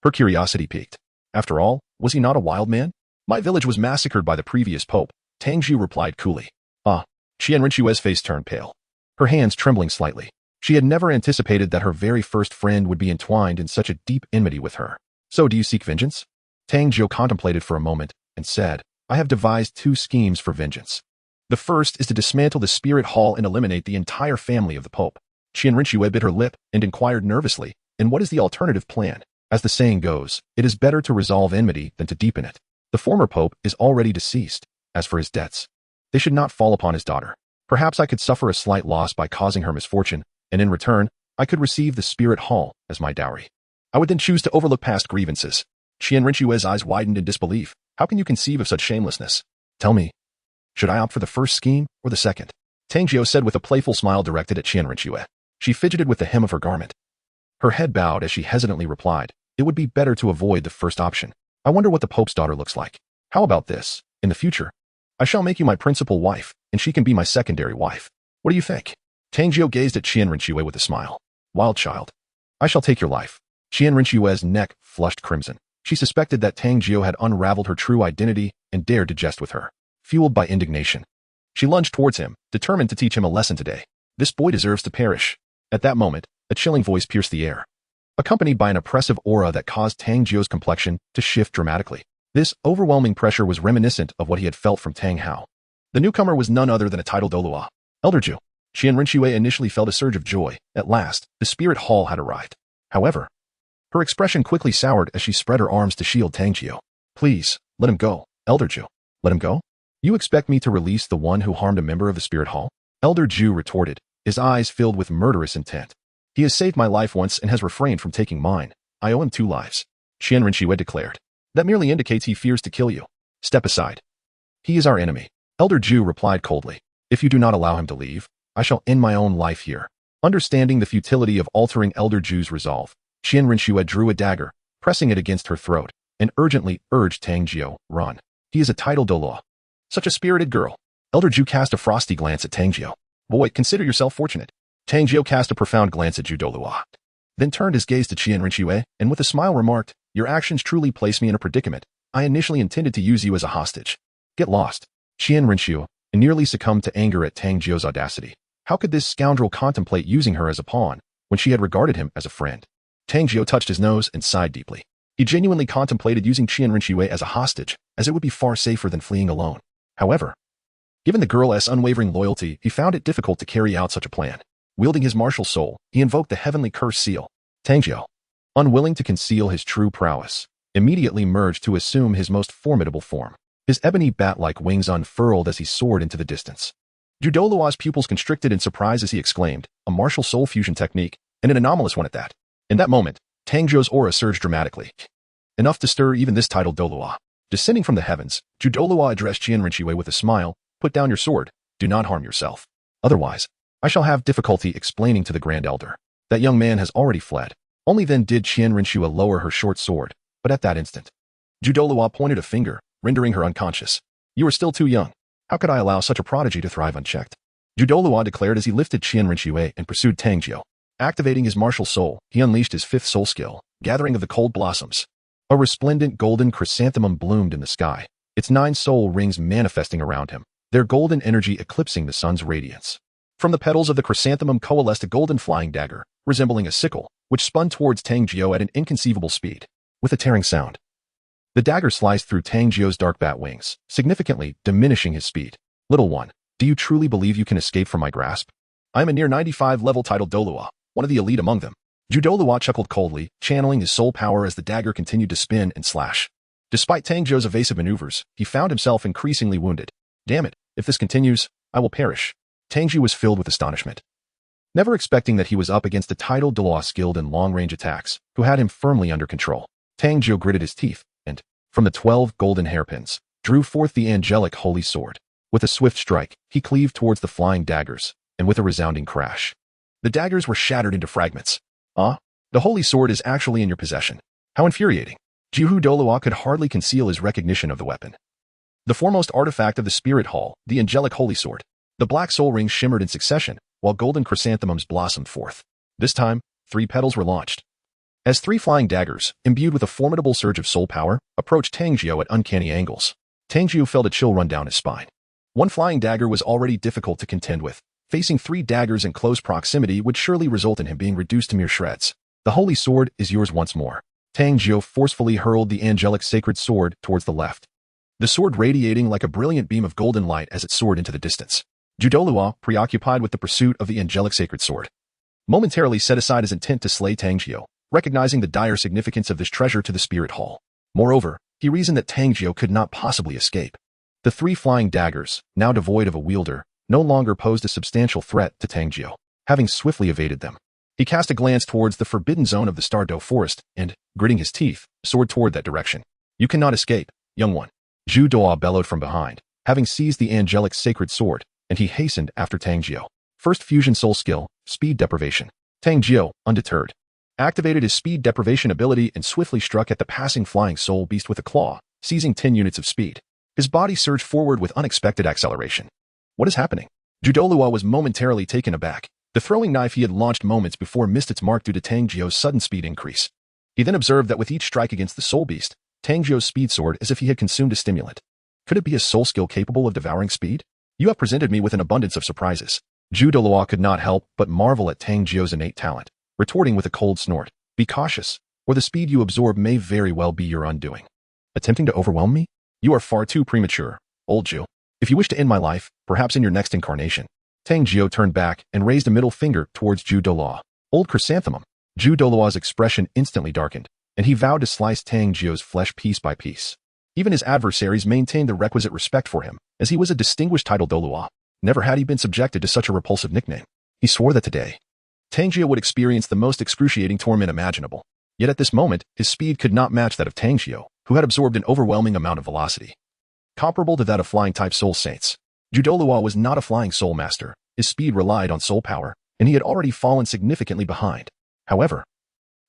Her curiosity piqued. After all, was he not a wild man? My village was massacred by the previous pope, Tang Jiu replied coolly. Qian Rinxue's face turned pale, her hands trembling slightly. She had never anticipated that her very first friend would be entwined in such a deep enmity with her. So do you seek vengeance? Tang Jiu contemplated for a moment and said, I have devised 2 schemes for vengeance. The first is to dismantle the Spirit Hall and eliminate the entire family of the Pope. Qian Rinxue bit her lip and inquired nervously, and what is the alternative plan? As the saying goes, it is better to resolve enmity than to deepen it. The former Pope is already deceased. As for his debts, they should not fall upon his daughter. Perhaps I could suffer a slight loss by causing her misfortune, and in return, I could receive the Spirit Hall as my dowry. I would then choose to overlook past grievances. Qian Rinxue's eyes widened in disbelief. How can you conceive of such shamelessness? Tell me, should I opt for the first scheme or the second? Tang Jiu said with a playful smile directed at Qian Rinxue. She fidgeted with the hem of her garment. Her head bowed as she hesitantly replied, it would be better to avoid the first option. I wonder what the Pope's daughter looks like. How about this? In the future, I shall make you my principal wife, and she can be my secondary wife. What do you think? Tang Jiu gazed at Qian Rinxue with a smile. Wild child. I shall take your life. Qian Rinxue's neck flushed crimson. She suspected that Tang Jiu had unraveled her true identity and dared to jest with her. Fueled by indignation, she lunged towards him, determined to teach him a lesson today. This boy deserves to perish. At that moment, a chilling voice pierced the air, accompanied by an oppressive aura that caused Tang Jiu's complexion to shift dramatically. This overwhelming pressure was reminiscent of what he had felt from Tang Hao. The newcomer was none other than a titled Douluo. Elder Jiu. Qian Rinxue initially felt a surge of joy. At last, the Spirit Hall had arrived. However, her expression quickly soured as she spread her arms to shield Tang Jiu. Please, let him go, Elder Jiu. Let him go? You expect me to release the one who harmed a member of the Spirit Hall? Elder Jiu retorted, his eyes filled with murderous intent. He has saved my life once and has refrained from taking mine. I owe him 2 lives. Qian Rinxue declared. That merely indicates he fears to kill you. Step aside. He is our enemy. Elder Jiu replied coldly. If you do not allow him to leave, I shall end my own life here. Understanding the futility of altering Elder Jiu's resolve, Qian Rinxue drew a dagger, pressing it against her throat, and urgently urged Tang Jiu, run. He is a titled Douluo. Such a spirited girl. Elder Jiu cast a frosty glance at Tang Jiu. Boy, consider yourself fortunate. Tang Jiu cast a profound glance at Jiu Douluo, then turned his gaze to Qian Rinxue, and with a smile remarked, your actions truly place me in a predicament. I initially intended to use you as a hostage. Get lost. Qian Rinxue nearly succumbed to anger at Tang Jiu's audacity. How could this scoundrel contemplate using her as a pawn when she had regarded him as a friend? Tang Jiu touched his nose and sighed deeply. He genuinely contemplated using Qian Rinxue as a hostage, as it would be far safer than fleeing alone. However, given the girl's unwavering loyalty, he found it difficult to carry out such a plan. Wielding his martial soul, he invoked the heavenly curse seal. Tang Jiu, unwilling to conceal his true prowess, immediately merged to assume his most formidable form. His ebony bat-like wings unfurled as he soared into the distance. Jiu Douluo's pupils constricted in surprise as he exclaimed, a martial soul fusion technique, and an anomalous one at that. In that moment, Tang Jiu's aura surged dramatically, enough to stir even this titled Douluo. Descending from the heavens, Jiu Douluo addressed Qian Rinxue with a smile, put down your sword, do not harm yourself. Otherwise, I shall have difficulty explaining to the Grand Elder. That young man has already fled. Only then did Qian Rinxue lower her short sword, but at that instant, Jiu Douluo pointed a finger, rendering her unconscious. You are still too young. How could I allow such a prodigy to thrive unchecked? Dueling declared as he lifted Qianren Xue and pursued Tang Jiu. Activating his martial soul, he unleashed his fifth soul skill, Gathering of the Cold Blossoms. A resplendent golden chrysanthemum bloomed in the sky, its 9 soul rings manifesting around him, their golden energy eclipsing the sun's radiance. From the petals of the chrysanthemum coalesced a golden flying dagger, resembling a sickle, which spun towards Tang Jiu at an inconceivable speed. With a tearing sound, the dagger sliced through Tang Jiu's dark bat wings, significantly diminishing his speed. Little one, do you truly believe you can escape from my grasp? I am a near 95 level titled Douluo, one of the elite among them. Dueling chuckled coldly, channeling his soul power as the dagger continued to spin and slash. Despite Tang Jiu's evasive maneuvers, he found himself increasingly wounded. Damn it, if this continues, I will perish. Tang Jiu was filled with astonishment. Never expecting that he was up against a titled Douluo skilled in long-range attacks, who had him firmly under control. Tang Jiu gritted his teeth, and, from the 12 golden hairpins, drew forth the angelic holy sword. With a swift strike, he cleaved towards the flying daggers, and with a resounding crash, the daggers were shattered into fragments. The holy sword is actually in your possession. How infuriating. Dueling could hardly conceal his recognition of the weapon. The foremost artifact of the spirit hall, the angelic holy sword. The black soul rings shimmered in succession, while golden chrysanthemums blossomed forth. This time, 3 petals were launched. As 3 flying daggers, imbued with a formidable surge of soul power, approached Tang Jiu at uncanny angles. Tang Jiu felt a chill run down his spine. 1 flying dagger was already difficult to contend with. Facing 3 daggers in close proximity would surely result in him being reduced to mere shreds. The holy sword is yours once more. Tang Jiu forcefully hurled the angelic sacred sword towards the left, the sword radiating like a brilliant beam of golden light as it soared into the distance. Dueling, preoccupied with the pursuit of the angelic sacred sword, momentarily set aside his intent to slay Tang Jiu, recognizing the dire significance of this treasure to the spirit hall. Moreover, he reasoned that Tang Jiu could not possibly escape. The 3 flying daggers, now devoid of a wielder, no longer posed a substantial threat to Tang Jiu. Having swiftly evaded them, he cast a glance towards the forbidden zone of the Stardow Forest and, gritting his teeth, soared toward that direction. You cannot escape, young one. Dueling bellowed from behind, having seized the angelic sacred sword, and he hastened after Tang Jiu. First fusion soul skill, speed deprivation. Tang Jiu, undeterred, activated his speed deprivation ability and swiftly struck at the passing flying soul beast with a claw, seizing 10 units of speed. His body surged forward with unexpected acceleration. What is happening? Dueling was momentarily taken aback. The throwing knife he had launched moments before missed its mark due to Tang Jiu's sudden speed increase. He then observed that with each strike against the soul beast, Tang Jiu's speed soared as if he had consumed a stimulant. Could it be a soul skill capable of devouring speed? You have presented me with an abundance of surprises. Dueling could not help but marvel at Tang Jiu's innate talent, retorting with a cold snort. Be cautious, or the speed you absorb may very well be your undoing. Attempting to overwhelm me? You are far too premature, old Jiu. If you wish to end my life, perhaps in your next incarnation. Tang Jiu turned back and raised a middle finger towards Dueling. Old chrysanthemum. Dueling's expression instantly darkened, and he vowed to slice Tang Jiu's flesh piece by piece. Even his adversaries maintained the requisite respect for him, as he was a distinguished titled Douluo. Never had he been subjected to such a repulsive nickname. He swore that today, Tang Jiu would experience the most excruciating torment imaginable. Yet at this moment, his speed could not match that of Tang Jiu, who had absorbed an overwhelming amount of velocity, comparable to that of flying-type soul saints. Dueling was not a flying soul master. His speed relied on soul power, and he had already fallen significantly behind. However,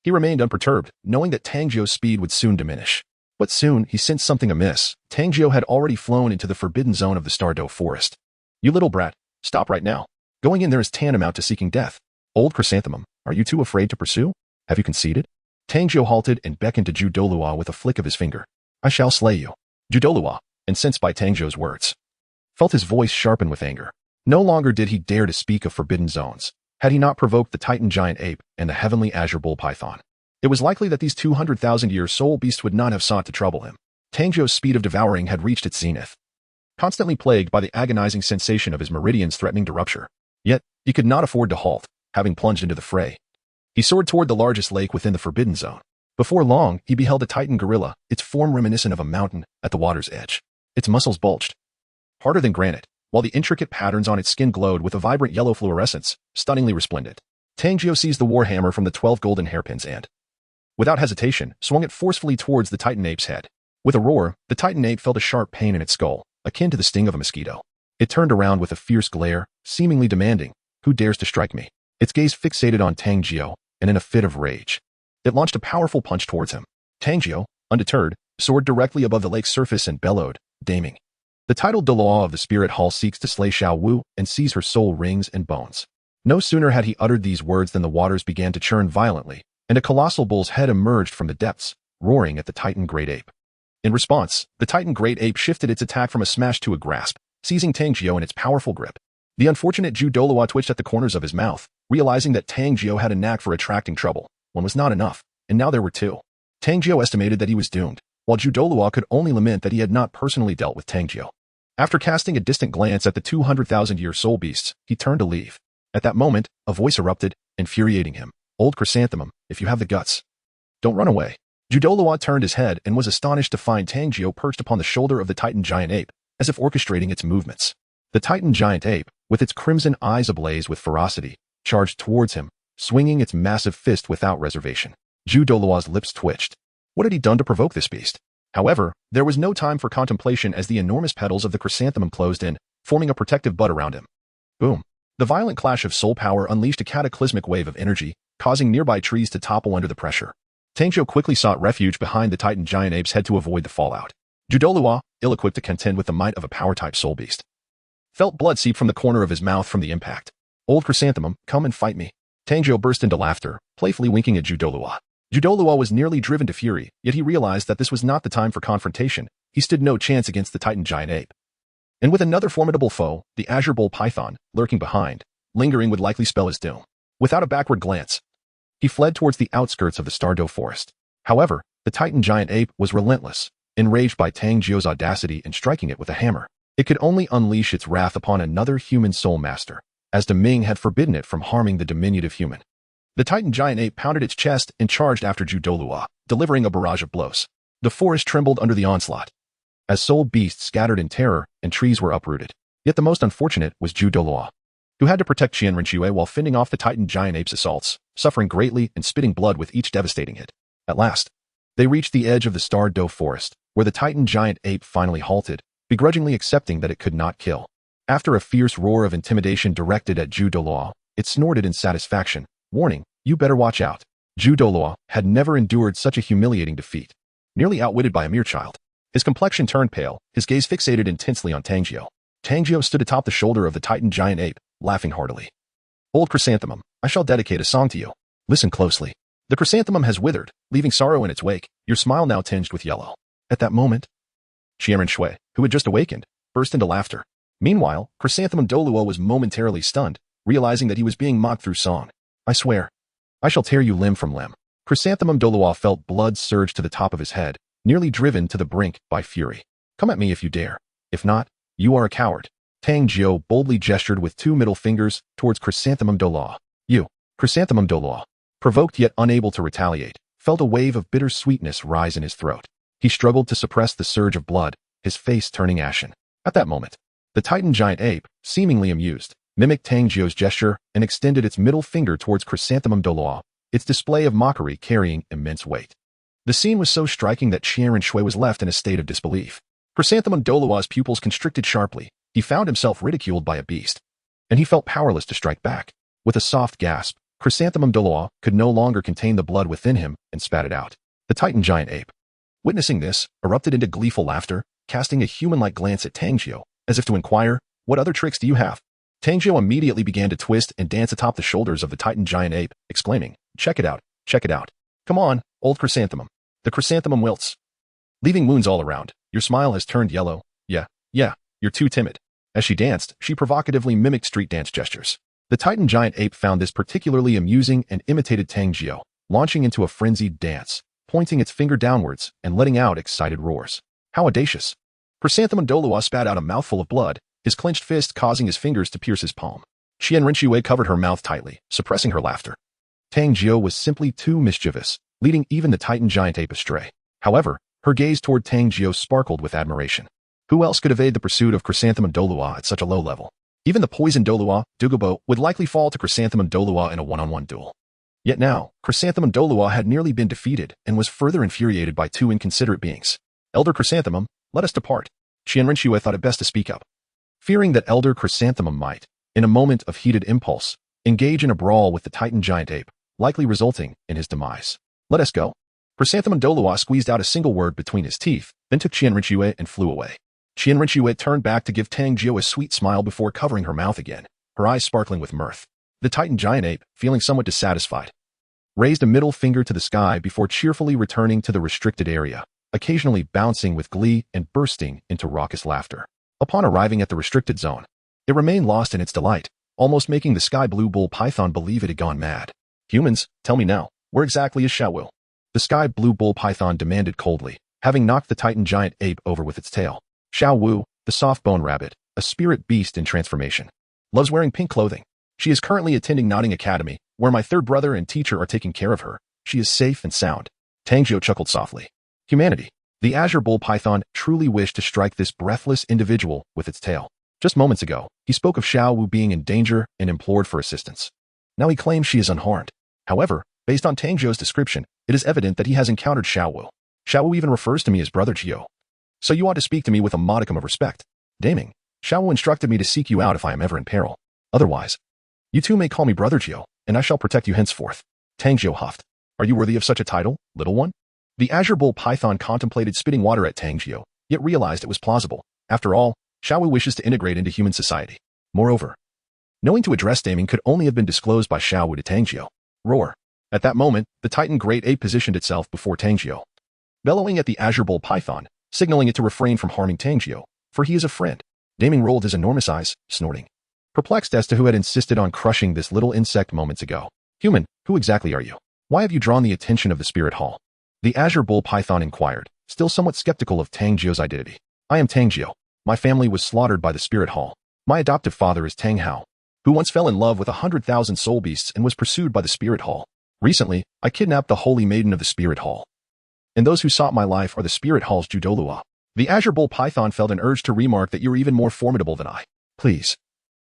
he remained unperturbed, knowing that Tang Jiu's speed would soon diminish. But soon, he sensed something amiss. Tang Jiu had already flown into the forbidden zone of the Stardow Forest. You little brat, stop right now. Going in there is tantamount to seeking death. Old chrysanthemum, are you too afraid to pursue? Have you conceded? Tang Jiu halted and beckoned to Dueling with a flick of his finger. I shall slay you. Dueling, incensed by Tang Jiu's words, felt his voice sharpen with anger. No longer did he dare to speak of forbidden zones. Had he not provoked the Titan giant ape and the heavenly azure bull python, it was likely that these 200,000-year soul beasts would not have sought to trouble him. Tang Jiu's speed of devouring had reached its zenith, constantly plagued by the agonizing sensation of his meridians threatening to rupture. Yet, he could not afford to halt, having plunged into the fray. He soared toward the largest lake within the forbidden zone. Before long, he beheld a Titan gorilla, its form reminiscent of a mountain, at the water's edge. Its muscles bulged, harder than granite, while the intricate patterns on its skin glowed with a vibrant yellow fluorescence, stunningly resplendent. Tang Jiu seized the warhammer from the 12 golden hairpins and, without hesitation, swung it forcefully towards the Titan ape's head. With a roar, the Titan ape felt a sharp pain in its skull, akin to the sting of a mosquito. It turned around with a fierce glare, seemingly demanding, who dares to strike me? Its gaze fixated on Tang Jiu, and in a fit of rage, it launched a powerful punch towards him. Tang Jiu, undeterred, soared directly above the lake's surface and bellowed, damning. The titled Douluo of the Spirit Hall seeks to slay Xiao Wu and seize her soul rings and bones. No sooner had he uttered these words than the waters began to churn violently, and a colossal bull's head emerged from the depths, roaring at the Titan Great Ape. In response, the Titan Great Ape shifted its attack from a smash to a grasp, seizing Tang Jiu in its powerful grip. The unfortunate Jiu Douluo twitched at the corners of his mouth, realizing that Tang Jiu had a knack for attracting trouble. One was not enough, and now there were two. Tang Jiu estimated that he was doomed, while Jiu Douluo could only lament that he had not personally dealt with Tang Jiu. After casting a distant glance at the 200,000-year soul beasts, he turned to leave. At that moment, a voice erupted, infuriating him. "Old Chrysanthemum, if you have the guts, don't run away." Jiu Douluo turned his head and was astonished to find Tang Jiu perched upon the shoulder of the Titan Giant Ape, as if orchestrating its movements. The Titan Giant Ape, with its crimson eyes ablaze with ferocity, charged towards him, swinging its massive fist without reservation. Jiu Douluo's lips twitched. What had he done to provoke this beast? However, there was no time for contemplation as the enormous petals of the chrysanthemum closed in, forming a protective bud around him. Boom. The violent clash of soul power unleashed a cataclysmic wave of energy, causing nearby trees to topple under the pressure. Tang Jiu quickly sought refuge behind the Titan Giant Ape's head to avoid the fallout. Jiu Douluo, ill-equipped to contend with the might of a power-type soul beast, felt blood seep from the corner of his mouth from the impact. "Old Chrysanthemum, come and fight me." Tang Jiu burst into laughter, playfully winking at Jiu Douluo. Jiu Douluo was nearly driven to fury, yet he realized that this was not the time for confrontation. He stood no chance against the Titan Giant Ape. And with another formidable foe, the Azure Bull Python, lurking behind, lingering would likely spell his doom. Without a backward glance, he fled towards the outskirts of the Stardow Forest. However, the Titan Giant Ape was relentless, enraged by Tang Jiu's audacity in striking it with a hammer. It could only unleash its wrath upon another human soul master, as Deming had forbidden it from harming the diminutive human. The Titan Giant Ape pounded its chest and charged after Jiu Douluo, delivering a barrage of blows. The forest trembled under the onslaught, as soul beasts scattered in terror and trees were uprooted. Yet the most unfortunate was Jiu Douluo, who had to protect Xianrenxue while fending off the Titan Giant Ape's assaults, suffering greatly and spitting blood with each devastating hit. At last, they reached the edge of the Stardow Forest, where the Titan Giant Ape finally halted, begrudgingly accepting that it could not kill. After a fierce roar of intimidation directed at Jiu Douluo, it snorted in satisfaction, warning, "You better watch out." Jiu Douluo had never endured such a humiliating defeat. Nearly outwitted by a mere child, his complexion turned pale, his gaze fixated intensely on Tang Jiu. Tang Jiu stood atop the shoulder of the Titan Giant Ape, laughing heartily. "Old Chrysanthemum, I shall dedicate a song to you. Listen closely. The chrysanthemum has withered, leaving sorrow in its wake, your smile now tinged with yellow." At that moment, Xianrenxue, who had just awakened, burst into laughter. Meanwhile, Chrysanthemum Douluo was momentarily stunned, realizing that he was being mocked through song. "I swear, I shall tear you limb from limb." Chrysanthemum Douluo felt blood surge to the top of his head, nearly driven to the brink by fury. "Come at me if you dare. If not, you are a coward." Tang Jiu boldly gestured with two middle fingers towards Chrysanthemum Douluo. "You." Chrysanthemum Douluo, provoked yet unable to retaliate, felt a wave of bitter sweetness rise in his throat. He struggled to suppress the surge of blood, his face turning ashen. At that moment, the Titan Giant Ape, seemingly amused, mimicked Tang Jiu's gesture and extended its middle finger towards Chrysanthemum Douluo, its display of mockery carrying immense weight. The scene was so striking that Xianrenxue was left in a state of disbelief. Chrysanthemum Douluo's pupils constricted sharply. He found himself ridiculed by a beast, and he felt powerless to strike back. With a soft gasp, Chrysanthemum Douluo could no longer contain the blood within him and spat it out. The Titan Giant Ape, witnessing this, erupted into gleeful laughter, casting a human-like glance at Tang Jiu, as if to inquire, "What other tricks do you have?" Tang Jiu immediately began to twist and dance atop the shoulders of the Titan Giant Ape, exclaiming, "Check it out, check it out. Come on, old chrysanthemum." The chrysanthemum wilts, leaving wounds all around. "Your smile has turned yellow. Yeah, you're too timid." As she danced, she provocatively mimicked street dance gestures. The Titan Giant Ape found this particularly amusing and imitated Tang Jiu, launching into a frenzied dance, pointing its finger downwards and letting out excited roars. How audacious! Chrysanthemum Douluo spat out a mouthful of blood, his clenched fist causing his fingers to pierce his palm. Xianrenxue covered her mouth tightly, suppressing her laughter. Tang Jiu was simply too mischievous, leading even the Titan Giant Ape astray. However, her gaze toward Tang Jiu sparkled with admiration. Who else could evade the pursuit of Chrysanthemum Douluo at such a low level? Even the poisoned Douluo, Dugubo, would likely fall to Chrysanthemum Douluo in a one-on-one duel. Yet now, Chrysanthemum Douluo had nearly been defeated and was further infuriated by two inconsiderate beings. "Elder Chrysanthemum, let us depart." Xianrenxue thought it best to speak up, fearing that Elder Chrysanthemum might, in a moment of heated impulse, engage in a brawl with the Titan Giant Ape, likely resulting in his demise. "Let us go." Chrysanthemum Douluo squeezed out a single word between his teeth, then took Xianrenxue and flew away. Qian Rinxue turned back to give Tang Jiu a sweet smile before covering her mouth again, her eyes sparkling with mirth. The Titan giant ape, feeling somewhat dissatisfied, raised a middle finger to the sky before cheerfully returning to the restricted area, occasionally bouncing with glee and bursting into raucous laughter. Upon arriving at the restricted zone, it remained lost in its delight, almost making the sky blue bull python believe it had gone mad. Humans, tell me now, where exactly is Xiao Wu? The sky blue bull python demanded coldly, having knocked the Titan giant ape over with its tail. Xiao Wu, the soft-bone rabbit, a spirit beast in transformation, loves wearing pink clothing. She is currently attending Notting Academy, where my third brother and teacher are taking care of her. She is safe and sound. Tang Jiu chuckled softly. Humanity. The azure bull python truly wished to strike this breathless individual with its tail. Just moments ago, he spoke of Xiao Wu being in danger and implored for assistance. Now he claims she is unharmed. However, based on Tang Jiu's description, it is evident that he has encountered Xiao Wu. Xiao Wu even refers to me as Brother Jiu. So you ought to speak to me with a modicum of respect. Daming, Xiao Wu instructed me to seek you out if I am ever in peril. Otherwise, you too may call me Brother Jiu, and I shall protect you henceforth. Tang Jiu huffed. Are you worthy of such a title, little one? The azure bull python contemplated spitting water at Tang Jiu, yet realized it was plausible. After all, Xiao Wu wishes to integrate into human society. Moreover, knowing to address daming could only have been disclosed by Xiao Wu to Tang Jiu. Roar. At that moment, the Titan great ape positioned itself before Tang Jiu, bellowing at the azure bull python, signaling it to refrain from harming Tang Jiu, for he is a friend. Daming rolled his enormous eyes, snorting, perplexed as to who had insisted on crushing this little insect moments ago. Human, who exactly are you? Why have you drawn the attention of the spirit hall? The azure bull python inquired, still somewhat skeptical of Tang Jiu's identity. I am Tang Jiu. My family was slaughtered by the spirit hall. My adoptive father is Tang Hao, who once fell in love with 100,000 soul beasts and was pursued by the spirit hall. Recently, I kidnapped the holy maiden of the spirit hall, and those who sought my life are the spirit hall's Douluo. The azure bull python felt an urge to remark that you're even more formidable than I. Please,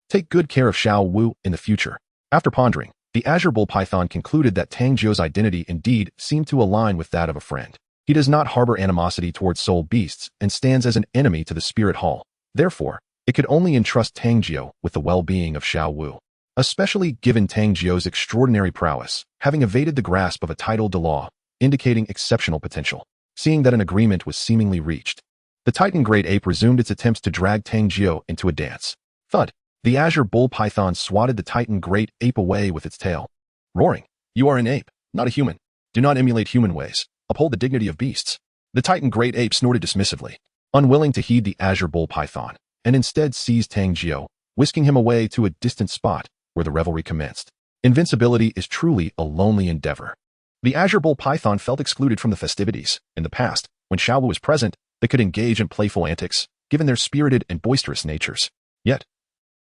take good care of Xiao Wu in the future. After pondering, the azure bull python concluded that Tang Jiu's identity indeed seemed to align with that of a friend. He does not harbor animosity towards soul beasts and stands as an enemy to the spirit hall. Therefore, it could only entrust Tang Jiu with the well-being of Xiao Wu, especially given Tang Jiu's extraordinary prowess, having evaded the grasp of a title de law, indicating exceptional potential. Seeing that an agreement was seemingly reached, the Titan great ape resumed its attempts to drag Tang Jiu into a dance. Thud. The azure bull python swatted the Titan great ape away with its tail, roaring, "You are an ape, not a human. Do not emulate human ways. Uphold the dignity of beasts." The Titan great ape snorted dismissively, unwilling to heed the azure bull python, and instead seized Tang Jiu, whisking him away to a distant spot where the revelry commenced. Invincibility is truly a lonely endeavor. The azure bull python felt excluded from the festivities. In the past, when Xiao Wu was present, they could engage in playful antics, given their spirited and boisterous natures. Yet,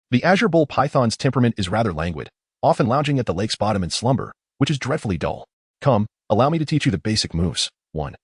the azure bull python's temperament is rather languid, often lounging at the lake's bottom in slumber, which is dreadfully dull. Come, allow me to teach you the basic moves. 1,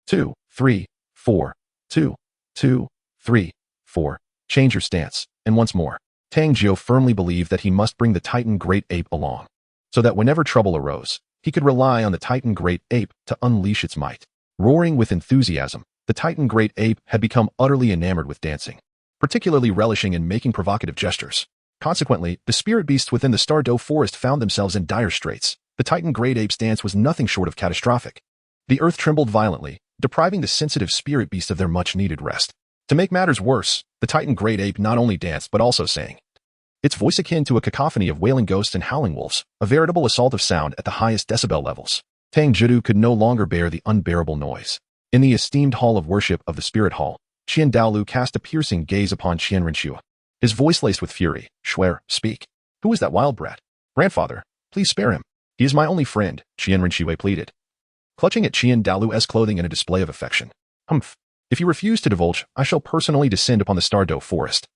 2, 3, 4, 2, 2, 3, 4. Change your stance, and once more. Tang Jiu firmly believed that he must bring the Titan great ape along, so that whenever trouble arose, he could rely on the Titan great ape to unleash its might. Roaring with enthusiasm, the Titan great ape had become utterly enamored with dancing, particularly relishing in making provocative gestures. Consequently, the spirit beasts within the Stardoe forest found themselves in dire straits. The Titan great ape's dance was nothing short of catastrophic. The earth trembled violently, depriving the sensitive spirit beast of their much-needed rest. To make matters worse, the Titan great ape not only danced but also sang, its voice akin to a cacophony of wailing ghosts and howling wolves, a veritable assault of sound at the highest decibel levels. Tang Jiu could no longer bear the unbearable noise. In the esteemed hall of worship of the spirit hall, Qian Daolu cast a piercing gaze upon Qian Rinxue. His voice laced with fury. "Swear, speak. Who is that wild brat? Grandfather, please spare him. He is my only friend," Qian Rinxue pleaded, clutching at Qian Daolu's clothing in a display of affection. "Humph. If you refuse to divulge, I shall personally descend upon the Stardoe forest.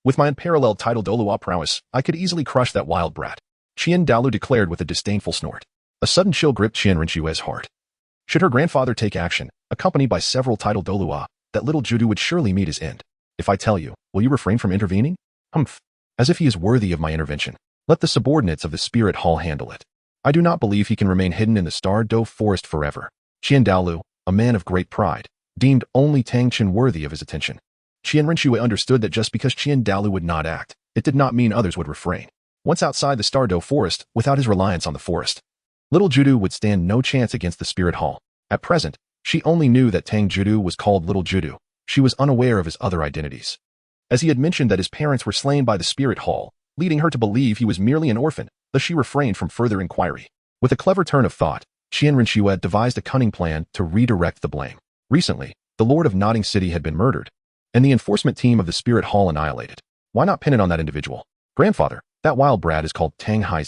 With my unparalleled title Douluo prowess, I could easily crush that wild brat," Qian Daolu declared with a disdainful snort. A sudden chill gripped Qian Rinxue's heart. Should her grandfather take action, accompanied by several title Douluo, that little Judo would surely meet his end. "If I tell you, will you refrain from intervening?" "Humph. As if he is worthy of my intervention. Let the subordinates of the spirit hall handle it. I do not believe he can remain hidden in the Stardoe forest forever." Qian Daolu, a man of great pride, deemed only Tang Chen worthy of his attention. Qian Rinxue understood that just because Qian Daolu would not act, it did not mean others would refrain. Once outside the Stardoe forest, without his reliance on the forest, little Judo would stand no chance against the spirit hall. At present, she only knew that Tang Judo was called Little Judo, She was unaware of his other identities. As he had mentioned that his parents were slain by the spirit hall, leading her to believe he was merely an orphan, thus she refrained from further inquiry. With a clever turn of thought, Qian Renxue had devised a cunning plan to redirect the blame. Recently, the Lord of Notting City had been murdered, and the enforcement team of the Spirit Hall annihilated. Why not pin it on that individual? Grandfather, that wild brat is called Tang Hao,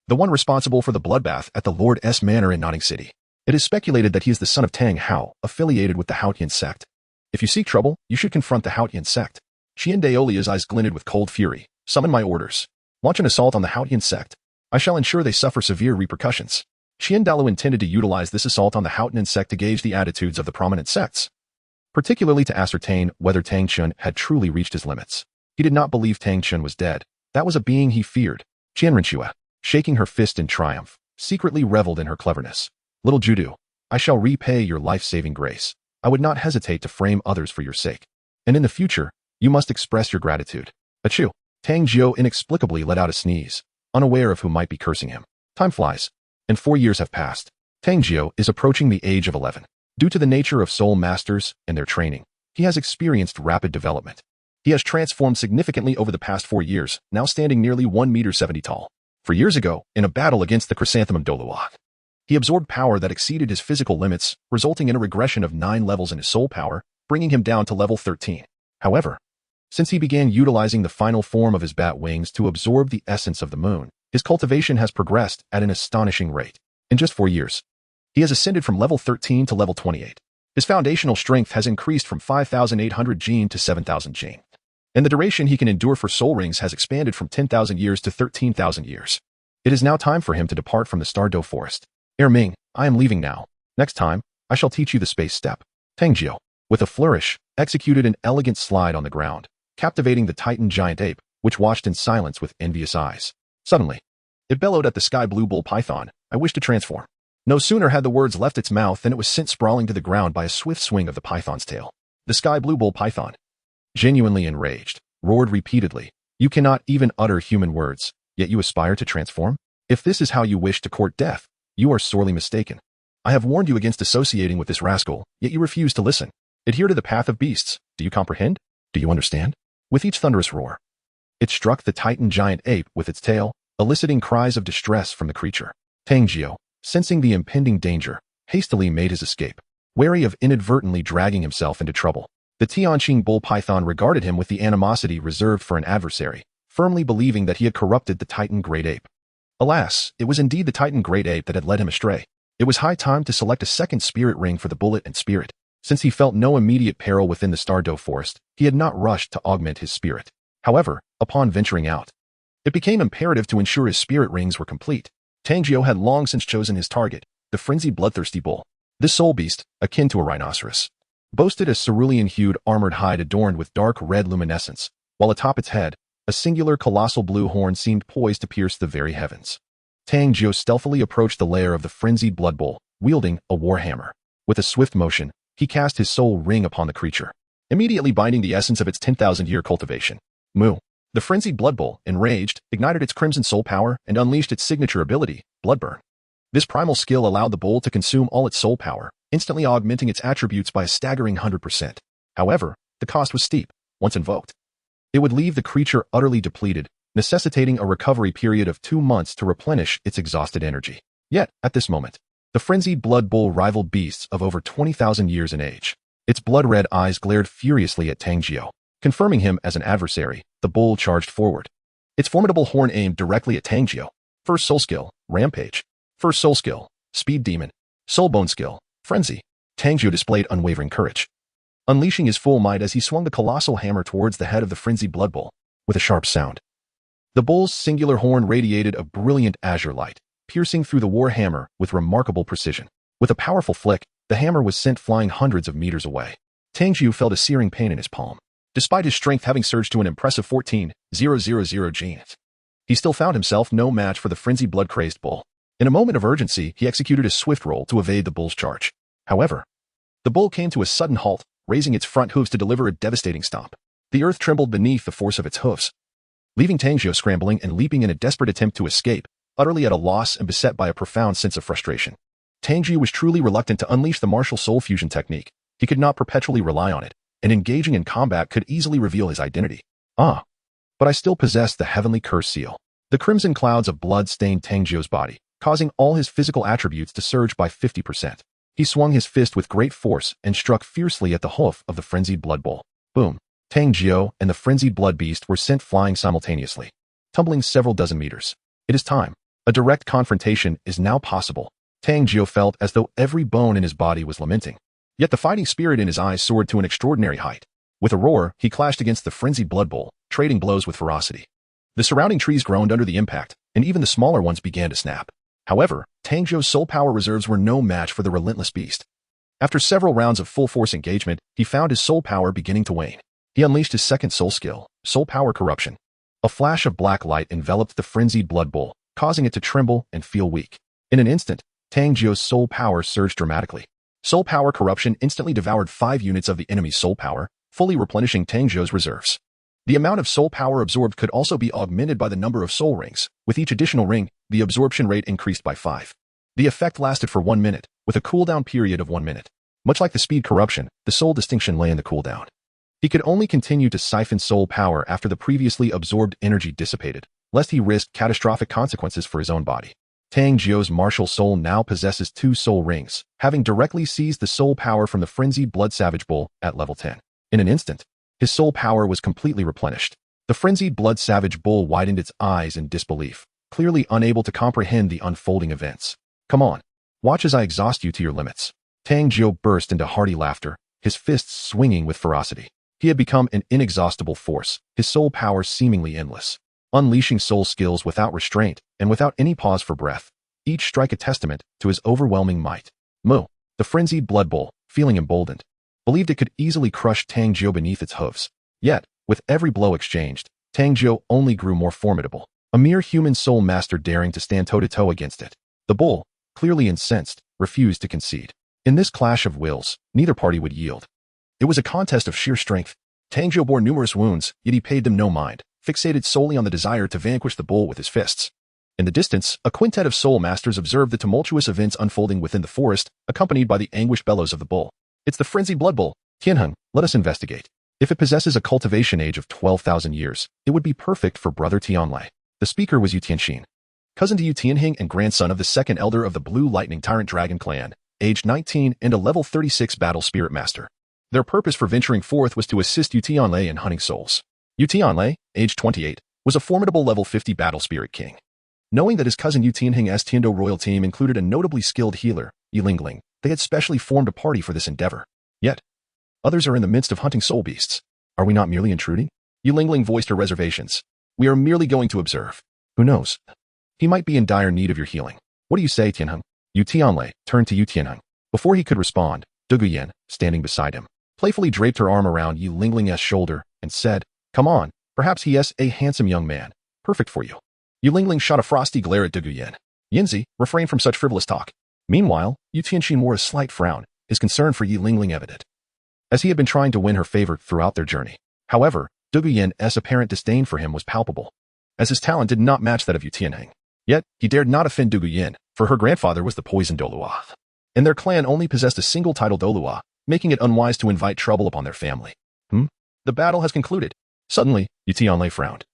the one responsible for the bloodbath at the Lord's Manor in Notting City. It is speculated that he is the son of Tang Hao, affiliated with the Haotian sect. If you seek trouble, you should confront the Haotian sect. Qian Daolia's eyes glinted with cold fury. Summon my orders. Launch an assault on the Haotian sect. I shall ensure they suffer severe repercussions. Qian Daoluo intended to utilize this assault on the Haotian sect to gauge the attitudes of the prominent sects, particularly to ascertain whether Tang Chun had truly reached his limits. He did not believe Tang Chun was dead. That was a being he feared. Qian Renxue, shaking her fist in triumph, secretly reveled in her cleverness. Little Judo, I shall repay your life-saving grace. I would not hesitate to frame others for your sake. And in the future, you must express your gratitude. Achoo! Tang Jiu inexplicably let out a sneeze, unaware of who might be cursing him. Time flies, and 4 years have passed. Tang Jiu is approaching the age of 11. Due to the nature of soul masters and their training, he has experienced rapid development. He has transformed significantly over the past 4 years, now standing nearly 1.70 meters tall. 4 years ago, in a battle against the chrysanthemum Douluo, he absorbed power that exceeded his physical limits, resulting in a regression of 9 levels in his soul power, bringing him down to level 13. However, since he began utilizing the final form of his bat wings to absorb the essence of the moon, his cultivation has progressed at an astonishing rate. In just 4 years, he has ascended from level 13 to level 28. His foundational strength has increased from 5,800 gene to 7,000 gene. And the duration he can endure for soul rings has expanded from 10,000 years to 13,000 years. It is now time for him to depart from the Stardow Forest. Ming, I am leaving now. Next time, I shall teach you the space step. Tang Jiu, with a flourish, executed an elegant slide on the ground, captivating the Titan giant ape, which watched in silence with envious eyes. Suddenly, it bellowed at the sky blue bull python, I wish to transform. No sooner had the words left its mouth than it was sent sprawling to the ground by a swift swing of the python's tail. The sky blue bull python, genuinely enraged, roared repeatedly, You cannot even utter human words, yet you aspire to transform? If this is how you wish to court death, you are sorely mistaken. I have warned you against associating with this rascal, yet you refuse to listen. Adhere to the path of beasts. Do you comprehend? Do you understand? With each thunderous roar, it struck the Titan giant ape with its tail, eliciting cries of distress from the creature. Tang Jiu, sensing the impending danger, hastily made his escape, wary of inadvertently dragging himself into trouble. The Tianqing bull python regarded him with the animosity reserved for an adversary, firmly believing that he had corrupted the Titan great ape. Alas, it was indeed the Titan great ape that had led him astray. It was high time to select a second spirit ring for the bullet and spirit. Since he felt no immediate peril within the Stardow Forest, he had not rushed to augment his spirit. However, upon venturing out, it became imperative to ensure his spirit rings were complete. Tang Jiu had long since chosen his target, the frenzied bloodthirsty bull. This soul beast, akin to a rhinoceros, boasted a cerulean-hued armored hide adorned with dark red luminescence, while atop its head, a singular colossal blue horn seemed poised to pierce the very heavens. Tang Jiu stealthily approached the lair of the frenzied blood bull, wielding a warhammer. With a swift motion, he cast his soul ring upon the creature, immediately binding the essence of its 10,000-year cultivation. Moo. The frenzied blood bull, enraged, ignited its crimson soul power and unleashed its signature ability, Bloodburn. This primal skill allowed the bull to consume all its soul power, instantly augmenting its attributes by a staggering 100%. However, the cost was steep. Once invoked, it would leave the creature utterly depleted, necessitating a recovery period of 2 months to replenish its exhausted energy. Yet, at this moment, the frenzied blood bull rivaled beasts of over 20,000 years in age. Its blood-red eyes glared furiously at Tang Jiu. Confirming him as an adversary, the bull charged forward. Its formidable horn aimed directly at Tang Jiu. First soul skill, Rampage. First soul skill, Speed Demon. Soul bone skill, Frenzy. Tang Jiu displayed unwavering courage, unleashing his full might as he swung the colossal hammer towards the head of the frenzied blood bull. With a sharp sound, the bull's singular horn radiated a brilliant azure light, piercing through the war hammer with remarkable precision. With a powerful flick, the hammer was sent flying hundreds of meters away. Tang Jiu felt a searing pain in his palm. Despite his strength having surged to an impressive 14,000 genes, he still found himself no match for the frenzied blood-crazed bull. In a moment of urgency, he executed a swift roll to evade the bull's charge. However, the bull came to a sudden halt, raising its front hooves to deliver a devastating stomp. The earth trembled beneath the force of its hooves, leaving Tang Jiu scrambling and leaping in a desperate attempt to escape, utterly at a loss and beset by a profound sense of frustration. Tang Jiu was truly reluctant to unleash the martial soul fusion technique. He could not perpetually rely on it. and engaging in combat could easily reveal his identity. Ah, but I still possess the heavenly curse seal. The crimson clouds of blood stained Tang Jiu's body, causing all his physical attributes to surge by 50%. He swung his fist with great force and struck fiercely at the hoof of the frenzied blood bull. Boom! Tang Jiu and the frenzied blood beast were sent flying simultaneously, tumbling several dozen meters. It is time. A direct confrontation is now possible. Tang Jiu felt as though every bone in his body was lamenting. Yet the fighting spirit in his eyes soared to an extraordinary height. With a roar, he clashed against the frenzied blood bull, trading blows with ferocity. The surrounding trees groaned under the impact, and even the smaller ones began to snap. However, Tang Jiu's soul power reserves were no match for the relentless beast. After several rounds of full-force engagement, he found his soul power beginning to wane. He unleashed his second soul skill, soul power corruption. A flash of black light enveloped the frenzied blood bull, causing it to tremble and feel weak. In an instant, Tang Jiu's soul power surged dramatically. Soul power corruption instantly devoured 5 units of the enemy's soul power, fully replenishing Tang Jiu's reserves. The amount of soul power absorbed could also be augmented by the number of soul rings. With each additional ring, the absorption rate increased by 5. The effect lasted for 1 minute, with a cooldown period of 1 minute. Much like the speed corruption, the soul distinction lay in the cooldown. He could only continue to siphon soul power after the previously absorbed energy dissipated, lest he risk catastrophic consequences for his own body. Tang Jiu's martial soul now possesses 2 soul rings, having directly seized the soul power from the frenzied blood savage bull at level 10. In an instant, his soul power was completely replenished. The frenzied blood savage bull widened its eyes in disbelief, clearly unable to comprehend the unfolding events. Come on, watch as I exhaust you to your limits. Tang Jiu burst into hearty laughter, his fists swinging with ferocity. He had become an inexhaustible force, his soul power seemingly endless. Unleashing soul skills without restraint and without any pause for breath, each strike a testament to his overwhelming might. Moo! The frenzied blood bull, feeling emboldened, believed it could easily crush Tang Jiu beneath its hooves. Yet, with every blow exchanged, Tang Jiu only grew more formidable, a mere human soul master daring to stand toe-to-toe against it. The bull, clearly incensed, refused to concede. In this clash of wills, neither party would yield. It was a contest of sheer strength. Tang Jiu bore numerous wounds, yet he paid them no mind, fixated solely on the desire to vanquish the bull with his fists. In the distance, a quintet of soul masters observed the tumultuous events unfolding within the forest, accompanied by the anguished bellows of the bull. It's the frenzied blood bull. Tianheng, let us investigate. If it possesses a cultivation age of 12,000 years, it would be perfect for brother Tianlei. The speaker was Yu Tianxin, cousin to Yu Tianheng and grandson of the second elder of the Blue Lightning Tyrant Dragon clan, aged 19 and a level 36 battle spirit master. Their purpose for venturing forth was to assist Yu Tianlei in hunting souls. Yu Tianlei, aged 28, was a formidable level 50 battle spirit king. Knowing that his cousin Yu Tianheng's Tiando royal team included a notably skilled healer, Yu Lingling, they had specially formed a party for this endeavor. Yet, others are in the midst of hunting soul beasts. Are we not merely intruding? Yu Lingling voiced her reservations. We are merely going to observe. Who knows? He might be in dire need of your healing. What do you say, Tianheng? Yu Tianlei turned to Yu Tianheng. Before he could respond, Duguyen, standing beside him, playfully draped her arm around Yu Lingling's shoulder and said, Come on, perhaps he is a handsome young man. Perfect for you. Yu Lingling shot a frosty glare at Duguyen. Yinzi, refrain from such frivolous talk. Meanwhile, Yu Tianxin wore a slight frown, his concern for Yu Lingling evident, as he had been trying to win her favor throughout their journey. However, Duguyen's apparent disdain for him was palpable, as his talent did not match that of Yu Tianheng. Yet, he dared not offend Duguyen, for her grandfather was the poisoned Douluo, and their clan only possessed a single title Douluo, making it unwise to invite trouble upon their family. The battle has concluded. Suddenly, Yu Tianlei frowned,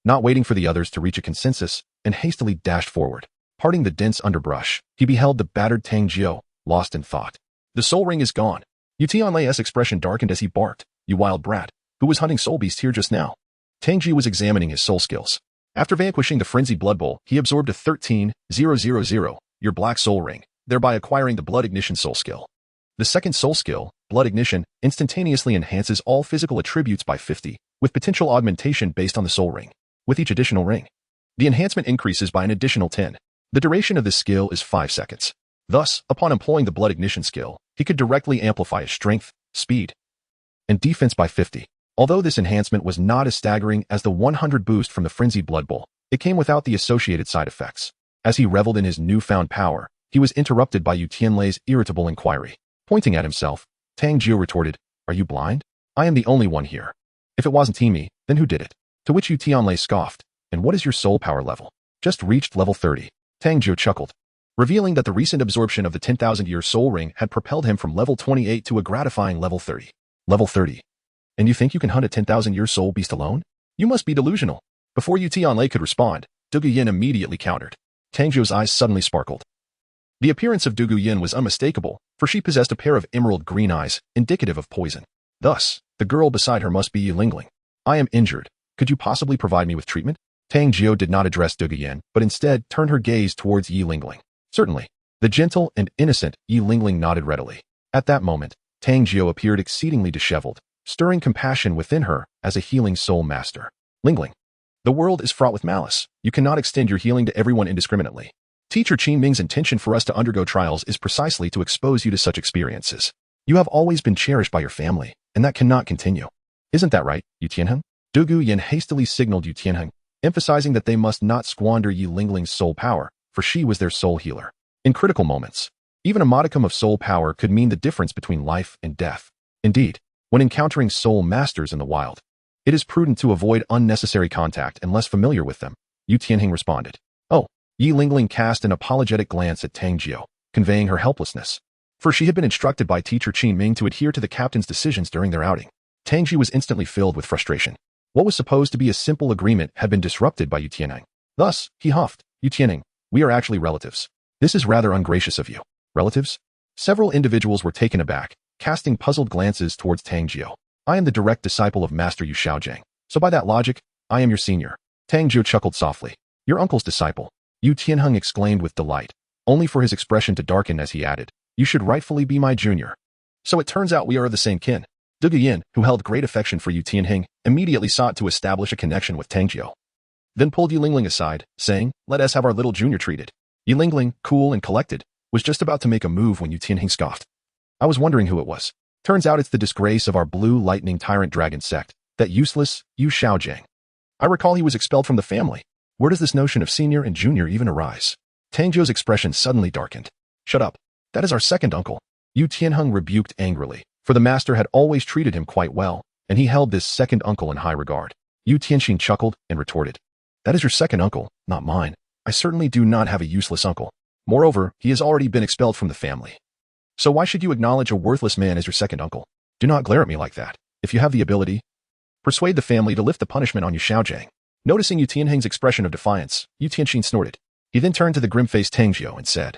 not waiting for the others to reach a consensus, and hastily dashed forward. Parting the dense underbrush, he beheld the battered Tang Jiu, lost in thought. The soul ring is gone. Yu Tianlei's expression darkened as he barked, You wild brat, who was hunting soul beast here just now? Tang Jiu was examining his soul skills. After vanquishing the frenzied blood bull, he absorbed a 13,000, your black soul ring, thereby acquiring the blood ignition soul skill. The second soul skill, blood ignition, instantaneously enhances all physical attributes by 50, with potential augmentation based on the soul ring. With each additional ring, the enhancement increases by an additional 10. The duration of this skill is 5 seconds. Thus, upon employing the blood ignition skill, he could directly amplify his strength, speed, and defense by 50. Although this enhancement was not as staggering as the 100 boost from the frenzied blood bull, it came without the associated side effects. As he reveled in his newfound power, he was interrupted by Yu Tianlei's irritable inquiry. Pointing at himself, Tang Jiu retorted, Are you blind? I am the only one here. If it wasn't me, then who did it? To which Yu Tianlei scoffed, And what is your soul power level? Just reached level 30. Tang Jiu chuckled, revealing that the recent absorption of the 10,000-year soul ring had propelled him from level 28 to a gratifying level 30. Level 30. And you think you can hunt a 10,000-year soul beast alone? You must be delusional. Before Yu Tianlei could respond, Dugu Yin immediately countered. Tang Jiu's eyes suddenly sparkled. The appearance of Dugu Yin was unmistakable, for she possessed a pair of emerald green eyes, indicative of poison. Thus, the girl beside her must be Yi Lingling. I am injured. Could you possibly provide me with treatment? Tang Jiu did not address Dugu Yin, but instead turned her gaze towards Yi Lingling. Certainly. The gentle and innocent Yi Lingling nodded readily. At that moment, Tang Jiu appeared exceedingly disheveled, stirring compassion within her as a healing soul master. Lingling. The world is fraught with malice. You cannot extend your healing to everyone indiscriminately. Teacher Qin Ming's intention for us to undergo trials is precisely to expose you to such experiences. You have always been cherished by your family, and that cannot continue. Isn't that right, Yu Tianheng? Dugu Yin hastily signaled Yu Tianheng, emphasizing that they must not squander Yi Lingling's soul power, for she was their soul healer. In critical moments, even a modicum of soul power could mean the difference between life and death. Indeed, when encountering soul masters in the wild, it is prudent to avoid unnecessary contact unless familiar with them, Yu Tianheng responded. Oh, Yi Lingling cast an apologetic glance at Tang Jiu, conveying her helplessness. For she had been instructed by teacher Qin Ming to adhere to the captain's decisions during their outing. Tang Jiu was instantly filled with frustration. What was supposed to be a simple agreement had been disrupted by Yu Tianheng. Thus, he huffed, Yu Tianheng, we are actually relatives. This is rather ungracious of you. Relatives? Several individuals were taken aback, casting puzzled glances towards Tang Jiu. I am the direct disciple of Master Yu Xiaojiu, so by that logic, I am your senior. Tang Jiu chuckled softly. Your uncle's disciple. Yu Tianheng exclaimed with delight, only for his expression to darken as he added, you should rightfully be my junior. So it turns out we are of the same kin. Dugu Yin, who held great affection for Yu Tianheng, immediately sought to establish a connection with Tang Jiu. Then pulled Yi Lingling aside, saying, let us have our little junior treated. Yi Lingling, cool and collected, was just about to make a move when Yu Tianheng scoffed. I was wondering who it was. Turns out it's the disgrace of our blue lightning tyrant dragon sect, that useless Yu Xiaojiu. I recall he was expelled from the family. Where does this notion of senior and junior even arise? Tang Jiu's expression suddenly darkened. Shut up. That is our second uncle. Yu Tianheng rebuked angrily, for the master had always treated him quite well, and he held this second uncle in high regard. Yu Tianxin chuckled and retorted. That is your second uncle, not mine. I certainly do not have a useless uncle. Moreover, he has already been expelled from the family. So why should you acknowledge a worthless man as your second uncle? Do not glare at me like that. If you have the ability, persuade the family to lift the punishment on Yu Xiaojiu. Noticing Yu Tianheng's expression of defiance, Yu Tianxin snorted. He then turned to the grim-faced Tang Jiu and said,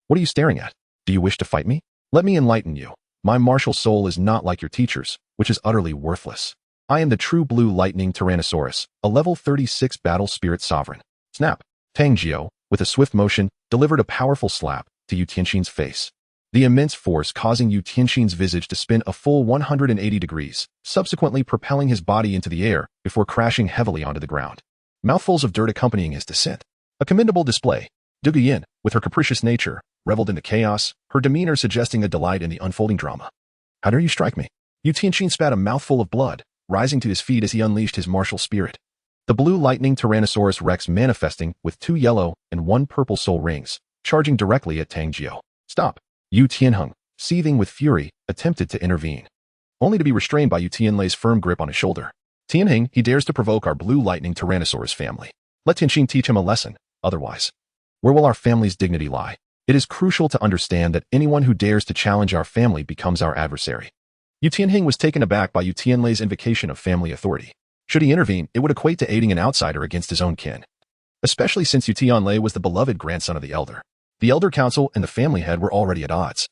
what are you staring at? Do you wish to fight me? Let me enlighten you. My martial soul is not like your teacher's, which is utterly worthless. I am the true blue lightning Tyrannosaurus, a level 36 battle spirit sovereign. Snap. Tang Jiu, with a swift motion, delivered a powerful slap to Yu Tianxin's face. The immense force causing Yu Tianxin's visage to spin a full 180 degrees, subsequently propelling his body into the air before crashing heavily onto the ground. Mouthfuls of dirt accompanying his descent. A commendable display. Dugu Yin, with her capricious nature, reveled in the chaos, her demeanor suggesting a delight in the unfolding drama. How dare you strike me? Yu Tianxin spat a mouthful of blood, rising to his feet as he unleashed his martial spirit. The blue lightning Tyrannosaurus Rex manifesting with 2 yellow and 1 purple soul rings, charging directly at Tang Jiu. Stop. Yu Tianheng, seething with fury, attempted to intervene, only to be restrained by Yu Tianlei's firm grip on his shoulder. Tianheng, he dares to provoke our blue lightning Tyrannosaurus family. Let Tianxin teach him a lesson, otherwise. Where will our family's dignity lie? It is crucial to understand that anyone who dares to challenge our family becomes our adversary. Yu Tianheng was taken aback by Yu Tianlei's invocation of family authority. Should he intervene, it would equate to aiding an outsider against his own kin. Especially since Yu Tianlei was the beloved grandson of the elder. The elder council and the family head were already at odds.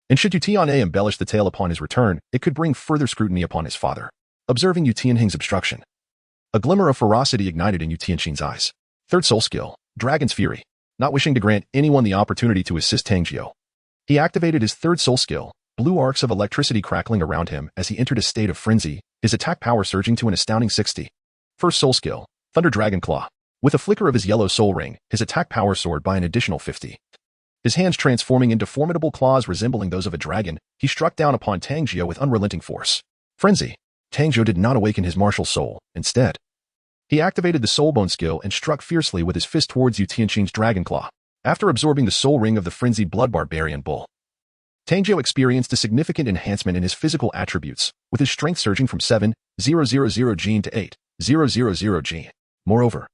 And should Yu Tianlei embellish the tale upon his return, it could bring further scrutiny upon his father. Observing Yu Tianheng's obstruction, a glimmer of ferocity ignited in Yu Tianxin's eyes. Third soul skill, Dragon's Fury. Not wishing to grant anyone the opportunity to assist Tang Jiu, he activated his third soul skill, blue arcs of electricity crackling around him as he entered a state of frenzy, his attack power surging to an astounding 60. First soul skill, Thunder Dragon Claw. With a flicker of his yellow soul ring, his attack power soared by an additional 50. His hands transforming into formidable claws resembling those of a dragon, he struck down upon Tang Jiu with unrelenting force. Frenzy. Tang Jiu did not awaken his martial soul. Instead, he activated the Soul Bone skill and struck fiercely with his fist towards Yu Tianxin's Dragon Claw. After absorbing the soul ring of the frenzied blood barbarian bull, Tang Jiu experienced a significant enhancement in his physical attributes, with his strength surging from 7,000 gene to 8,000 gene. Moreover,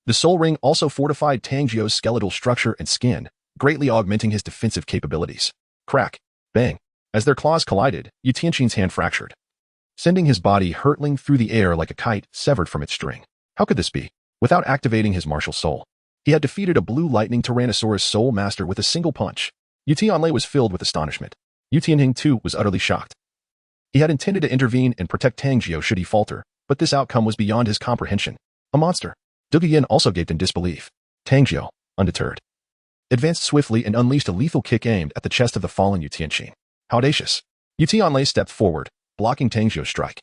the soul ring also fortified Tang Jiu's skeletal structure and skin, greatly augmenting his defensive capabilities. Crack. Bang. As their claws collided, Yu Tianxin's hand fractured. sending his body hurtling through the air like a kite severed from its string. How could this be? Without activating his martial soul, he had defeated a blue lightning Tyrannosaurus soul master with a single punch. Yu Tianlei was filled with astonishment. Yu Tianhing too was utterly shocked. He had intended to intervene and protect Tang Jiu should he falter, but this outcome was beyond his comprehension. A monster. Du Guyan also gaped in disbelief. Tang Jiu, undeterred, advanced swiftly and unleashed a lethal kick aimed at the chest of the fallen Yu Tianqing. How audacious. Yu Tianlei stepped forward, blocking Tang Jiu's strike.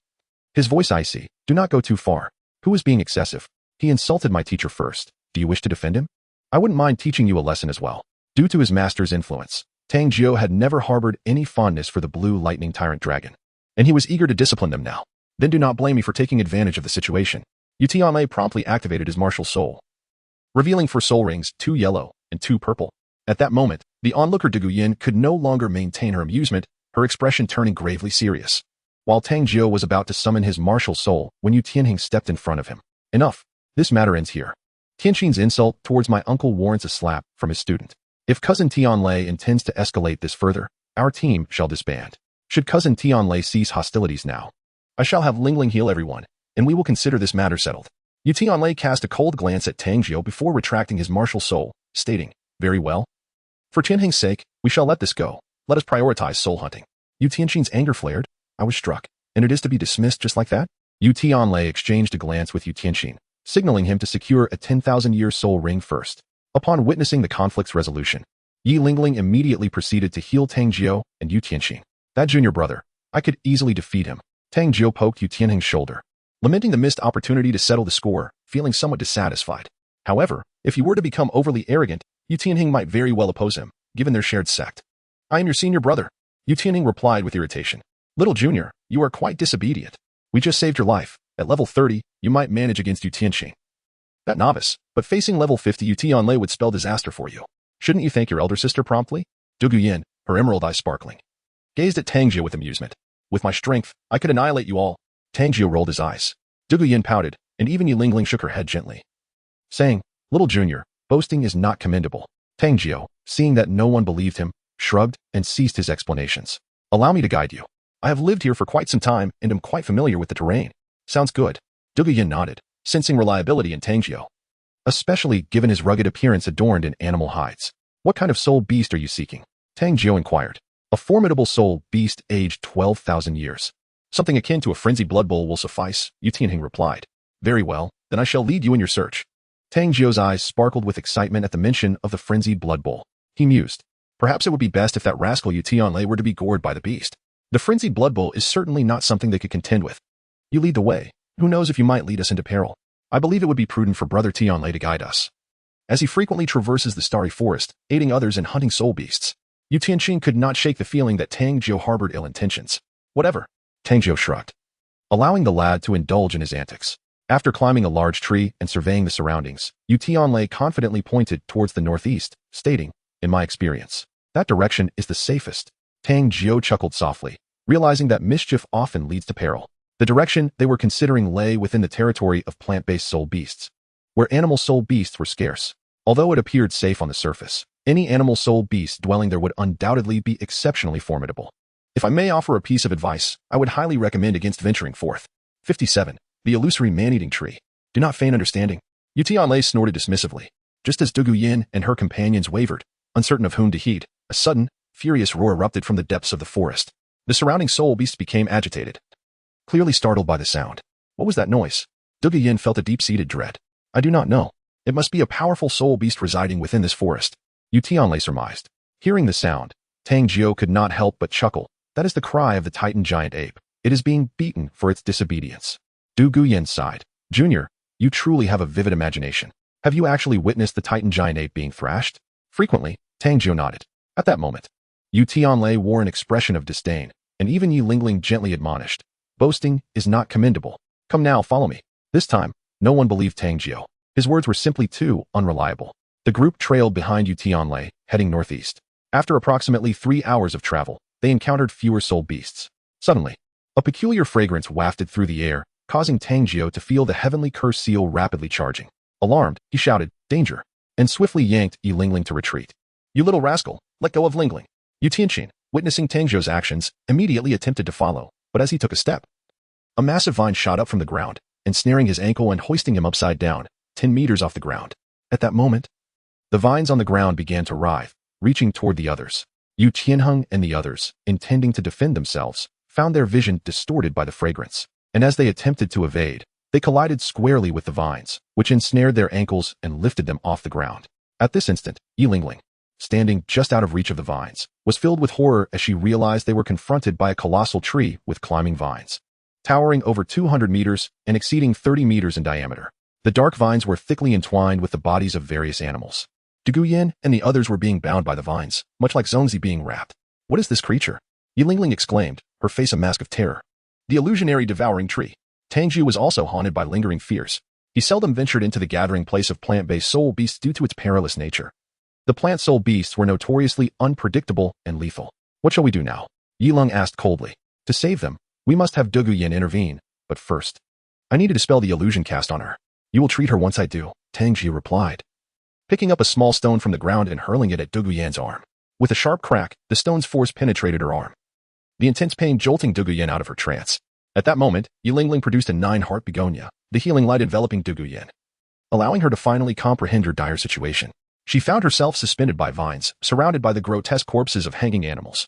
His voice icy. Do not go too far. Who is being excessive? He insulted my teacher first. Do you wish to defend him? I wouldn't mind teaching you a lesson as well. Due to his master's influence, Tang Jiu had never harbored any fondness for the blue lightning tyrant dragon, and he was eager to discipline them now. Then do not blame me for taking advantage of the situation. Yu Tianlei promptly activated his martial soul, revealing 4 soul rings, 2 yellow and 2 purple. At that moment, the onlooker Du Guyan could no longer maintain her amusement, her expression turning gravely serious. While Tang Jiu was about to summon his martial soul when Yu Tianhing stepped in front of him. Enough. This matter ends here. Tianqing's insult towards my uncle warrants a slap from his student. If cousin Tianlei intends to escalate this further, our team shall disband. Should cousin Tianlei cease hostilities now, I shall have Lingling heal everyone, and we will consider this matter settled. Yu Tianlei cast a cold glance at Tang Jiu before retracting his martial soul, stating, very well. For Tianhing's sake, we shall let this go. Let us prioritize soul hunting. Yu Tianqing's anger flared. I was struck, and it is to be dismissed just like that? Yu Tianlei exchanged a glance with Yu Tianqing, signaling him to secure a 10,000-year soul ring first. Upon witnessing the conflict's resolution, Yi Lingling immediately proceeded to heal Tang Jiu and Yu Tianqing. That junior brother, I could easily defeat him. Tang Jiu poked Yu Tianhing's shoulder, lamenting the missed opportunity to settle the score, feeling somewhat dissatisfied. However, if he were to become overly arrogant, Yu Tianhing might very well oppose him, given their shared sect. I am your senior brother. Yu Tianhing replied with irritation. Little junior, you are quite disobedient. We just saved your life. At level 30, you might manage against Yu Tianqing. That novice, but facing level 50 Yu Tianlei would spell disaster for you. Shouldn't you thank your elder sister promptly? Du Guyan, her emerald eyes sparkling, gazed at Tang Jiu with amusement. With my strength, I could annihilate you all. Tang Jiu rolled his eyes. Du Guyan pouted, and even Yi Lingling shook her head gently, saying, Little junior, boasting is not commendable. Tang Jiu, seeing that no one believed him, shrugged and ceased his explanations. Allow me to guide you. I have lived here for quite some time and am quite familiar with the terrain. Sounds good. Du Guyan nodded, sensing reliability in Tang Jiu, especially given his rugged appearance adorned in animal hides. What kind of soul beast are you seeking? Tang Jiu inquired. A formidable soul beast aged 12,000 years. Something akin to a frenzied blood bowl will suffice, Yu Tianhing replied. Very well, then I shall lead you in your search. Tang Jiu's eyes sparkled with excitement at the mention of the frenzied blood bowl. He mused. Perhaps it would be best if that rascal Yu Tianlei were to be gored by the beast. The frenzied blood bowl is certainly not something they could contend with. You lead the way. Who knows if you might lead us into peril. I believe it would be prudent for brother Tianlei to guide us, as he frequently traverses the starry forest, aiding others in hunting soul beasts. Yu Tianqing could not shake the feeling that Tang Jiu harbored ill intentions. Whatever. Tang Jiu shrugged, allowing the lad to indulge in his antics. After climbing a large tree and surveying the surroundings, Yu Tianlei confidently pointed towards the northeast, stating, in my experience, that direction is the safest. Tang Jiu chuckled softly, realizing that mischief often leads to peril. The direction they were considering lay within the territory of plant-based soul beasts, where animal soul beasts were scarce. Although it appeared safe on the surface, any animal soul beast dwelling there would undoubtedly be exceptionally formidable. If I may offer a piece of advice, I would highly recommend against venturing forth. 57. The illusory man-eating tree. Do not feign understanding. Yu Tianlei snorted dismissively. Just as Du Guyan and her companions wavered, uncertain of whom to heed, a sudden, furious roar erupted from the depths of the forest. The surrounding soul beasts became agitated, clearly startled by the sound. What was that noise? Du Guyan felt a deep-seated dread. I do not know. It must be a powerful soul beast residing within this forest, Yu Tianlei surmised. Hearing the sound, Tang Jiu could not help but chuckle. That is the cry of the Titan giant ape. It is being beaten for its disobedience. Du Guyan sighed. Junior, you truly have a vivid imagination. Have you actually witnessed the Titan giant ape being thrashed? Frequently, Tang Jiu nodded. At that moment, Yu Tianlei wore an expression of disdain, and even Yi Lingling gently admonished. Boasting is not commendable. Come now, follow me. This time, no one believed Tang Jiu. His words were simply too unreliable. The group trailed behind Yu Tianlei, heading northeast. After approximately 3 hours of travel, they encountered fewer soul beasts. Suddenly, a peculiar fragrance wafted through the air, causing Tang Jiu to feel the heavenly curse seal rapidly charging. Alarmed, he shouted, danger, and swiftly yanked Yi Lingling to retreat. You little rascal, let go of Lingling. Yu Tianqing, witnessing Tang Jiu's actions, immediately attempted to follow, but as he took a step, A massive vine shot up from the ground, ensnaring his ankle and hoisting him upside down, 10 meters off the ground. At that moment, the vines on the ground began to writhe, reaching toward the others. Yu Tianheng and the others, intending to defend themselves, found their vision distorted by the fragrance, and as they attempted to evade, they collided squarely with the vines, which ensnared their ankles and lifted them off the ground. At this instant, Yilingling, standing just out of reach of the vines, was filled with horror as she realized they were confronted by a colossal tree with climbing vines, towering over 200 meters and exceeding 30 meters in diameter. The dark vines were thickly entwined with the bodies of various animals. Duguyan and the others were being bound by the vines, much like Zongzi being wrapped. What is this creature? Yilingling exclaimed, her face a mask of terror. The illusionary devouring tree. Tang Jiu was also haunted by lingering fears. He seldom ventured into the gathering place of plant-based soul beasts due to its perilous nature. The plant soul beasts were notoriously unpredictable and lethal. What shall we do now? Yilong asked coldly. To save them, we must have Duguyan intervene, but first, I need to dispel the illusion cast on her. You will treat her once I do, Tang Jiu replied, picking up a small stone from the ground and hurling it at Duguyan's arm. With a sharp crack, the stone's force penetrated her arm, the intense pain jolting Duguyan out of her trance. At that moment, Yilingling produced a 9-heart begonia, the healing light enveloping Duguyan, allowing her to finally comprehend her dire situation. She found herself suspended by vines, surrounded by the grotesque corpses of hanging animals,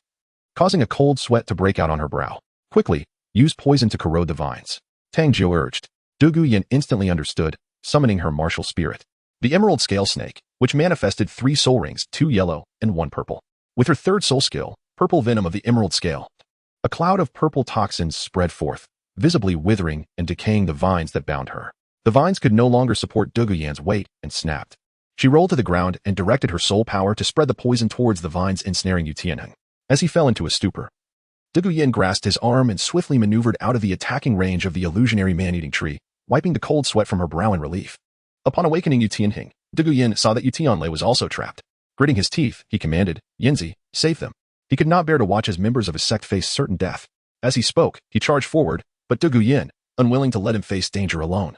causing a cold sweat to break out on her brow. Quickly, use poison to corrode the vines, Tang Jiu urged. Duguyan instantly understood, summoning her martial spirit, the emerald scale snake, which manifested 3 soul rings, 2 yellow and 1 purple. With her third soul skill, purple venom of the emerald scale, a cloud of purple toxins spread forth, visibly withering and decaying the vines that bound her. The vines could no longer support Duguyan's weight and snapped. She rolled to the ground and directed her soul power to spread the poison towards the vines ensnaring Yu Tianheng. As he fell into a stupor, Duguyan grasped his arm and swiftly maneuvered out of the attacking range of the illusionary man-eating tree, wiping the cold sweat from her brow in relief. Upon awakening Yu Tianheng, Duguyan saw that Yu Tianlei was also trapped. Gritting his teeth, he commanded, Yinzi, save them. He could not bear to watch as members of his sect face certain death. As he spoke, he charged forward, but Duguyan, unwilling to let him face danger alone,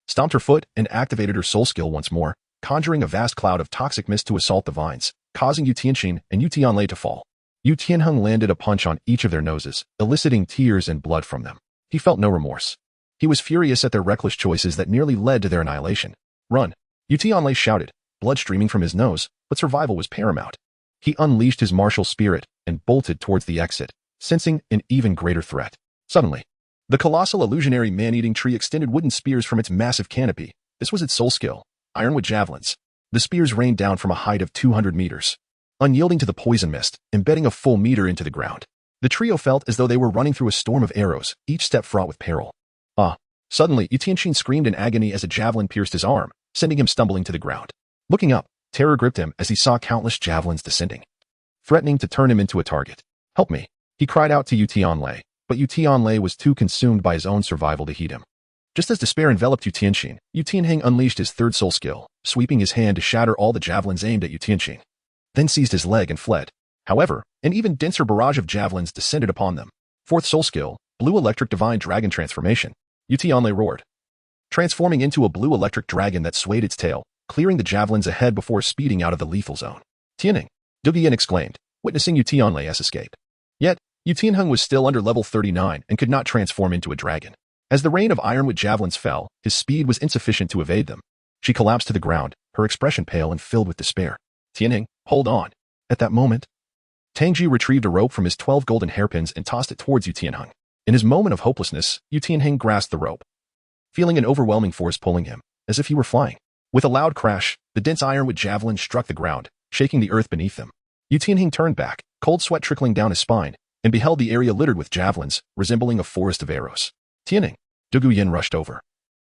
stomped her foot and activated her soul skill once more, conjuring a vast cloud of toxic mist to assault the vines, causing Yu Tianxin and Yu Tianlei to fall. Yu Tianheng landed a punch on each of their noses, eliciting tears and blood from them. He felt no remorse. He was furious at their reckless choices that nearly led to their annihilation. Run! Yu Tianlei shouted, blood streaming from his nose, but survival was paramount. He unleashed his martial spirit and bolted towards the exit, sensing an even greater threat. Suddenly, the colossal illusionary man-eating tree extended wooden spears from its massive canopy. This was its soul skill, ironwood javelins. The spears rained down from a height of 200 meters, unyielding to the poison mist, embedding a full meter into the ground. The trio felt as though they were running through a storm of arrows, each step fraught with peril. Suddenly, Yu Tianxin screamed in agony as a javelin pierced his arm, sending him stumbling to the ground. Looking up, terror gripped him as he saw countless javelins descending, threatening to turn him into a target. Help me, he cried out to Yu Tianlei, but Yu Tianlei was too consumed by his own survival to heed him. Just as despair enveloped Yu Tianxin, Yu Tianheng unleashed his third soul skill, sweeping his hand to shatter all the javelins aimed at Yu Tianxin, then seized his leg and fled. However, an even denser barrage of javelins descended upon them. Fourth soul skill, blue electric divine dragon transformation. Yu Tianlei roared, transforming into a blue electric dragon that swayed its tail, clearing the javelins ahead before speeding out of the lethal zone. Tianheng, Duguyan exclaimed, witnessing Yu Tianlei's escape. Yet, Yu Tianheng was still under level 39 and could not transform into a dragon. As the rain of ironwood javelins fell, his speed was insufficient to evade them. She collapsed to the ground, her expression pale and filled with despair. Tianheng, hold on. At that moment, Tang Jiu retrieved a rope from his 12 golden hairpins and tossed it towards Yu Tianheng. In his moment of hopelessness, Yu Tianheng grasped the rope, feeling an overwhelming force pulling him, as if he were flying. With a loud crash, the dense ironwood javelin struck the ground, shaking the earth beneath them. Yu Tianheng turned back, cold sweat trickling down his spine, and beheld the area littered with javelins, resembling a forest of arrows. Tianheng, Duguyan rushed over,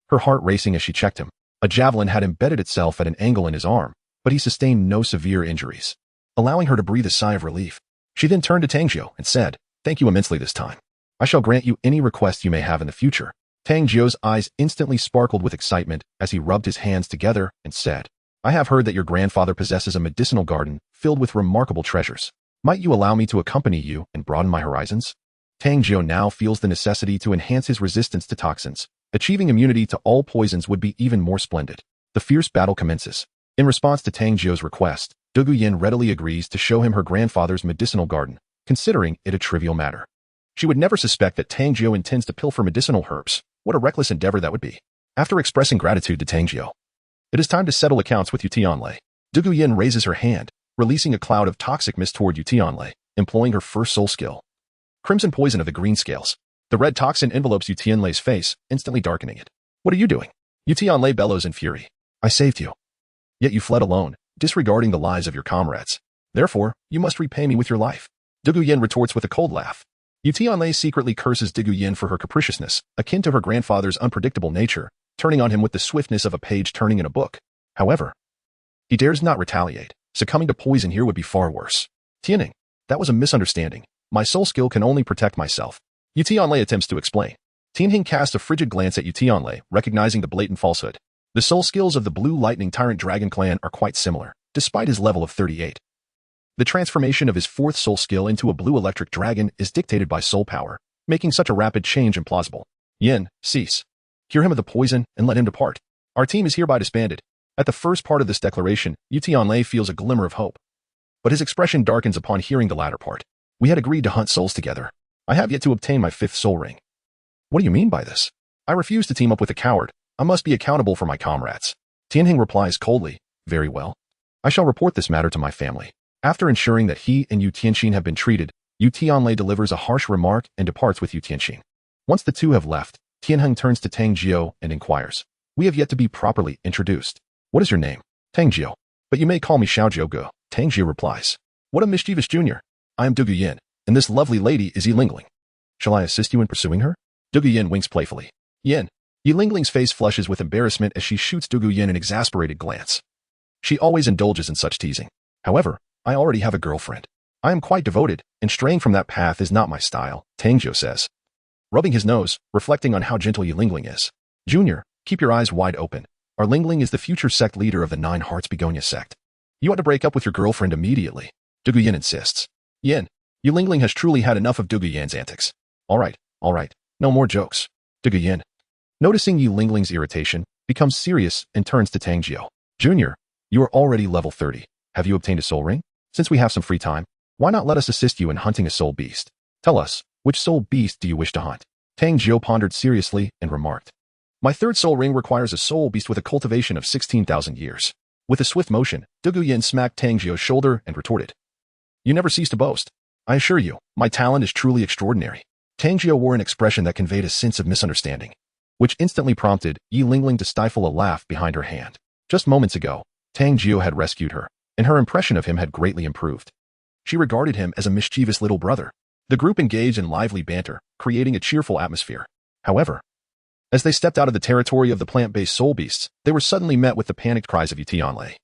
her heart racing as she checked him. A javelin had embedded itself at an angle in his arm, but he sustained no severe injuries, allowing her to breathe a sigh of relief. She then turned to Tang Jiu and said, thank you immensely this time. I shall grant you any request you may have in the future. Tang Jiu's eyes instantly sparkled with excitement as he rubbed his hands together and said, I have heard that your grandfather possesses a medicinal garden filled with remarkable treasures. Might you allow me to accompany you and broaden my horizons? Tang Jiu now feels the necessity to enhance his resistance to toxins. Achieving immunity to all poisons would be even more splendid. The fierce battle commences. In response to Tang Jiu's request, Duguyan readily agrees to show him her grandfather's medicinal garden, considering it a trivial matter. She would never suspect that Tang Jiu intends to pilfer medicinal herbs. What a reckless endeavor that would be. After expressing gratitude to Tang Jiu, it is time to settle accounts with Yu Tianlei. Du Guyan raises her hand, releasing a cloud of toxic mist toward Yu Tianlei, employing her first soul skill. Crimson poison of the green scales. The red toxin envelopes Yu Tianlei's face, instantly darkening it. What are you doing? Yu Tianlei bellows in fury. I saved you. Yet you fled alone, disregarding the lives of your comrades. Therefore, you must repay me with your life. Du Guyan retorts with a cold laugh. Yu Tianlei secretly curses Du Guyan for her capriciousness, akin to her grandfather's unpredictable nature, turning on him with the swiftness of a page turning in a book. However, he dares not retaliate. Succumbing to poison here would be far worse. Tianing, that was a misunderstanding. My soul skill can only protect myself. Yu Tianlei attempts to explain. Tianhing casts a frigid glance at Yu Tianlei, recognizing the blatant falsehood. The soul skills of the Blue Lightning Tyrant Dragon clan are quite similar, despite his level of 38. The transformation of his fourth soul skill into a blue electric dragon is dictated by soul power, making such a rapid change implausible. Yin, cease. Cure him of the poison and let him depart. Our team is hereby disbanded. At the first part of this declaration, Yu Tianlei feels a glimmer of hope. But his expression darkens upon hearing the latter part. We had agreed to hunt souls together. I have yet to obtain my 5th soul ring. What do you mean by this? I refuse to team up with a coward. I must be accountable for my comrades. Tianhing replies coldly, very well. I shall report this matter to my family. After ensuring that he and Yu Tianxin have been treated, Yu Tianlei delivers a harsh remark and departs with Yu Tianxin. Once the two have left, Tianheng turns to Tang Jiu and inquires. We have yet to be properly introduced. What is your name? Tang Jiu. But you may call me Xiaojiu. Tang Jiu replies. What a mischievous junior. I am Du Guyan, and this lovely lady is Yi Lingling. Shall I assist you in pursuing her? Du Guyan winks playfully. Yin. Yi Lingling's face flushes with embarrassment as she shoots Du Guyan an exasperated glance. She always indulges in such teasing. However, I already have a girlfriend. I am quite devoted, and straying from that path is not my style, Tang Jiu says. Rubbing his nose, reflecting on how gentle Yi Lingling is. Junior, keep your eyes wide open. Our Lingling is the future sect leader of the Nine Hearts Begonia sect. You ought to break up with your girlfriend immediately. Du Guyan insists. Yin, Yi Lingling has truly had enough of Du Guyan's antics. All right, no more jokes. Du Guyan, noticing Yi Lingling's irritation, becomes serious and turns to Tang Jiu. Junior, you are already level 30. Have you obtained a soul ring? Since we have some free time, why not let us assist you in hunting a soul beast? Tell us, which soul beast do you wish to hunt? Tang Jiu pondered seriously and remarked. My 3rd soul ring requires a soul beast with a cultivation of 16,000 years. With a swift motion, Du Guyan smacked Tang Jiu's shoulder and retorted. You never cease to boast. I assure you, my talent is truly extraordinary. Tang Jiu wore an expression that conveyed a sense of misunderstanding, which instantly prompted Yi Lingling to stifle a laugh behind her hand. Just moments ago, Tang Jiu had rescued her, and her impression of him had greatly improved. She regarded him as a mischievous little brother. The group engaged in lively banter, creating a cheerful atmosphere. However, as they stepped out of the territory of the plant-based soul beasts, they were suddenly met with the panicked cries of Yu Tianlei,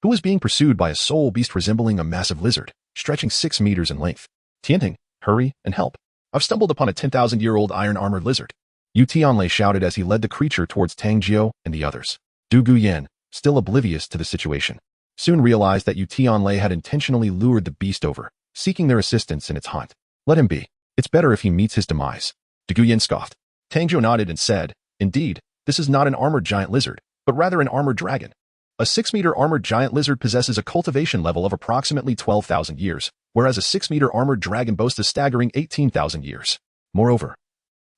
who was being pursued by a soul beast resembling a massive lizard, stretching 6 meters in length. Tianheng, hurry and help. I've stumbled upon a 10,000-year-old iron-armored lizard. Yu Tianlei shouted as he led the creature towards Tang Jiu and the others. Du Guyan, still oblivious to the situation, soon realized that Yu Tianlei had intentionally lured the beast over, seeking their assistance in its hunt. Let him be. It's better if he meets his demise. Du Guyan scoffed. Tang Jiu nodded and said, Indeed, this is not an armored giant lizard, but rather an armored dragon. A 6-meter armored giant lizard possesses a cultivation level of approximately 12,000 years, whereas a 6-meter armored dragon boasts a staggering 18,000 years. Moreover,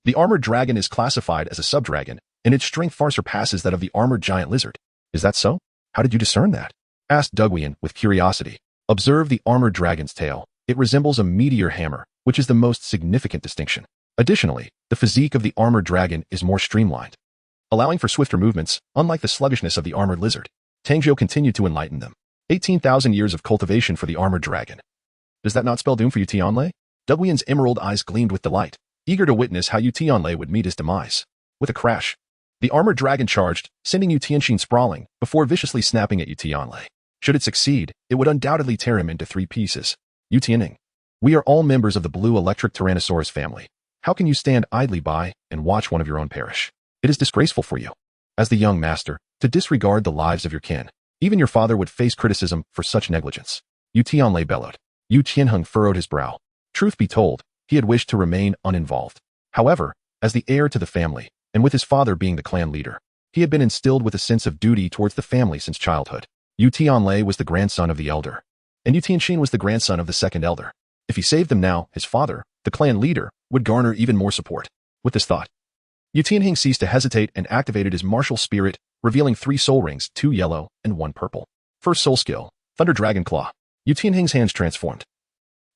the armored dragon is classified as a subdragon, and its strength far surpasses that of the armored giant lizard. Is that so? How did you discern that? Asked Du Guyan with curiosity. Observe the armored dragon's tail. It resembles a meteor hammer, which is the most significant distinction. Additionally, the physique of the armored dragon is more streamlined, allowing for swifter movements, unlike the sluggishness of the armored lizard. Tang Jiu continued to enlighten them. 18,000 years of cultivation for the armored dragon. Does that not spell doom for Yu Tianlei? Du Guyan's emerald eyes gleamed with delight, eager to witness how Yu Tianlei would meet his demise. With a crash, the armored dragon charged, sending Yu Tianxin sprawling, before viciously snapping at Yu Tianlei. Should it succeed, it would undoubtedly tear him into 3 pieces. Yu Tianning, we are all members of the blue electric Tyrannosaurus family. How can you stand idly by and watch one of your own perish? It is disgraceful for you, as the young master, to disregard the lives of your kin. Even your father would face criticism for such negligence. Yu Tianlei bellowed. Yu Tianheng furrowed his brow. Truth be told, he had wished to remain uninvolved. However, as the heir to the family, and with his father being the clan leader, he had been instilled with a sense of duty towards the family since childhood. Yu Tianlei was the grandson of the elder, and Yu Tianxin was the grandson of the second elder. If he saved them now, his father, the clan leader, would garner even more support. With this thought, Yu Tianheng ceased to hesitate and activated his martial spirit, revealing 3 soul rings, 2 yellow and 1 purple. First soul skill, Thunder Dragon Claw. Yu Tianheng's hands transformed,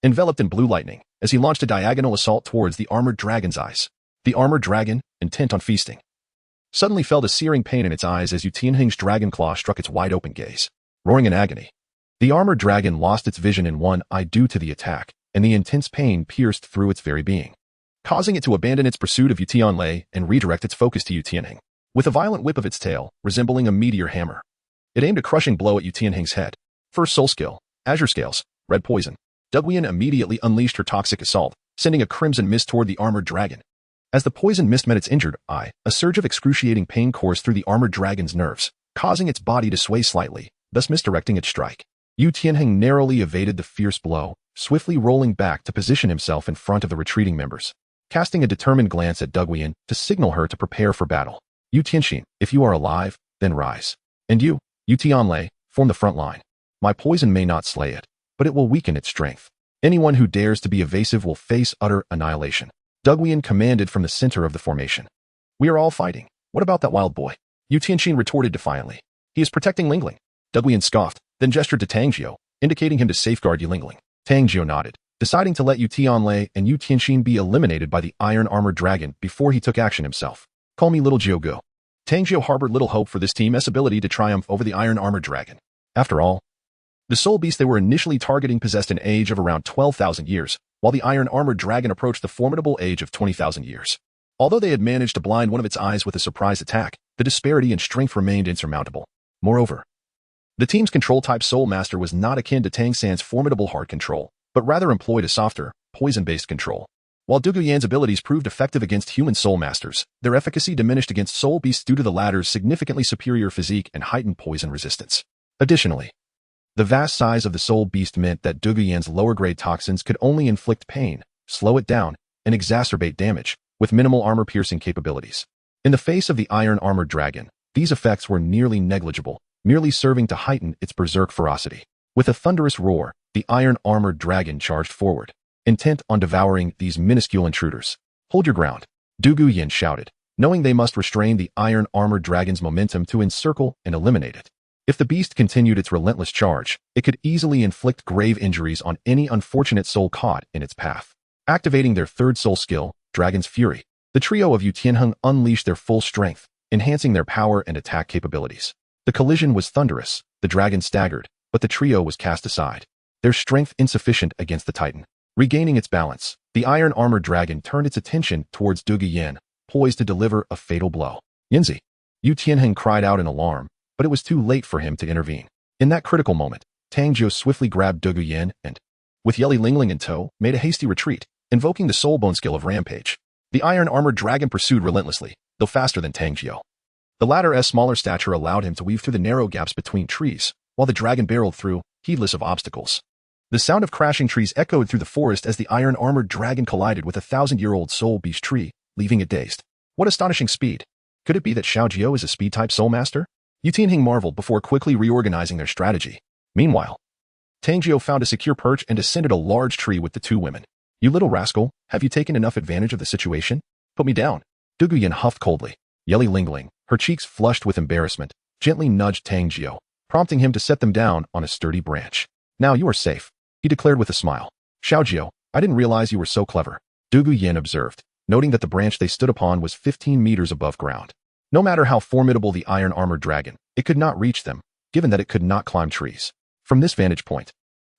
enveloped in blue lightning, as he launched a diagonal assault towards the armored dragon's eyes. The armored dragon, intent on feasting, suddenly felt a searing pain in its eyes as Yu Tianheng's dragon claw struck its wide-open gaze. Roaring in agony, the armored dragon lost its vision in one eye due to the attack, and the intense pain pierced through its very being, causing it to abandon its pursuit of Yu Tianlei and redirect its focus to Yu Tianheng. With a violent whip of its tail, resembling a meteor hammer, it aimed a crushing blow at Yu Tianheng's head. First soul skill, Azure Scales, Red Poison. Dueling immediately unleashed her toxic assault, sending a crimson mist toward the armored dragon. As the poison mist met its injured eye, a surge of excruciating pain coursed through the armored dragon's nerves, causing its body to sway slightly, thus misdirecting its strike. Yu Tianheng narrowly evaded the fierce blow, swiftly rolling back to position himself in front of the retreating members, casting a determined glance at Dueling to signal her to prepare for battle. Yu Tianxin, if you are alive, then rise. And you, Yu Tianlei, form the front line. My poison may not slay it, but it will weaken its strength. Anyone who dares to be evasive will face utter annihilation. Dueling commanded from the center of the formation. We are all fighting. What about that wild boy? Yu Tianxin retorted defiantly. He is protecting Lingling. Dueling scoffed, then gestured to Tang Jiu, indicating him to safeguard Lingling. Tang Jiu nodded, deciding to let Yu Tianlei and Yu Tianxin be eliminated by the iron armored dragon before he took action himself. Call me Little Jiu Go. Tang Jiu harbored little hope for this team's ability to triumph over the iron armored dragon. After all, the soul beast they were initially targeting possessed an age of around 12,000 years, while the iron-armored dragon approached the formidable age of 20,000 years. Although they had managed to blind one of its eyes with a surprise attack, the disparity in strength remained insurmountable. Moreover, the team's control-type soul master was not akin to Tang San's formidable hard control, but rather employed a softer, poison-based control. While Dugu Yan's abilities proved effective against human soul masters, their efficacy diminished against soul beasts due to the latter's significantly superior physique and heightened poison resistance. Additionally, the vast size of the soul beast meant that Dugu Yan's lower-grade toxins could only inflict pain, slow it down, and exacerbate damage, with minimal armor-piercing capabilities. In the face of the iron-armored dragon, these effects were nearly negligible, merely serving to heighten its berserk ferocity. With a thunderous roar, the iron-armored dragon charged forward, intent on devouring these minuscule intruders. Hold your ground, Dugu Yan shouted, knowing they must restrain the iron-armored dragon's momentum to encircle and eliminate it. If the beast continued its relentless charge, it could easily inflict grave injuries on any unfortunate soul caught in its path. Activating their third soul skill, Dragon's Fury, the trio of Yu Tianheng unleashed their full strength, enhancing their power and attack capabilities. The collision was thunderous, the dragon staggered, but the trio was cast aside, their strength insufficient against the titan. Regaining its balance, the iron-armored dragon turned its attention towards Dugu Yan, poised to deliver a fatal blow. Yinzi! Yu Tianheng cried out in alarm, but it was too late for him to intervene. In that critical moment, Tang Jiu swiftly grabbed Dugu Yan and, with Lingling in tow, made a hasty retreat, invoking the soulbone skill of Rampage. The iron-armored dragon pursued relentlessly, though faster than Tang Jiu. The latter's smaller stature allowed him to weave through the narrow gaps between trees, while the dragon barreled through, heedless of obstacles. The sound of crashing trees echoed through the forest as the iron-armored dragon collided with a 1,000-year-old soul beast tree, leaving it dazed. What astonishing speed! Could it be that Xiaojiu is a speed-type soul master? Yu Tianheng marveled before quickly reorganizing their strategy. Meanwhile, Tang Jiu found a secure perch and ascended a large tree with the 2 women. You little rascal, have you taken enough advantage of the situation? Put me down. Dugu Yan huffed coldly. Lingling, her cheeks flushed with embarrassment, gently nudged Tang Jiu, prompting him to set them down on a sturdy branch. Now you are safe, he declared with a smile. Xiaojiu, I didn't realize you were so clever, Dugu Yan observed, noting that the branch they stood upon was 15 meters above ground. No matter how formidable the iron-armored dragon, it could not reach them, given that it could not climb trees. From this vantage point,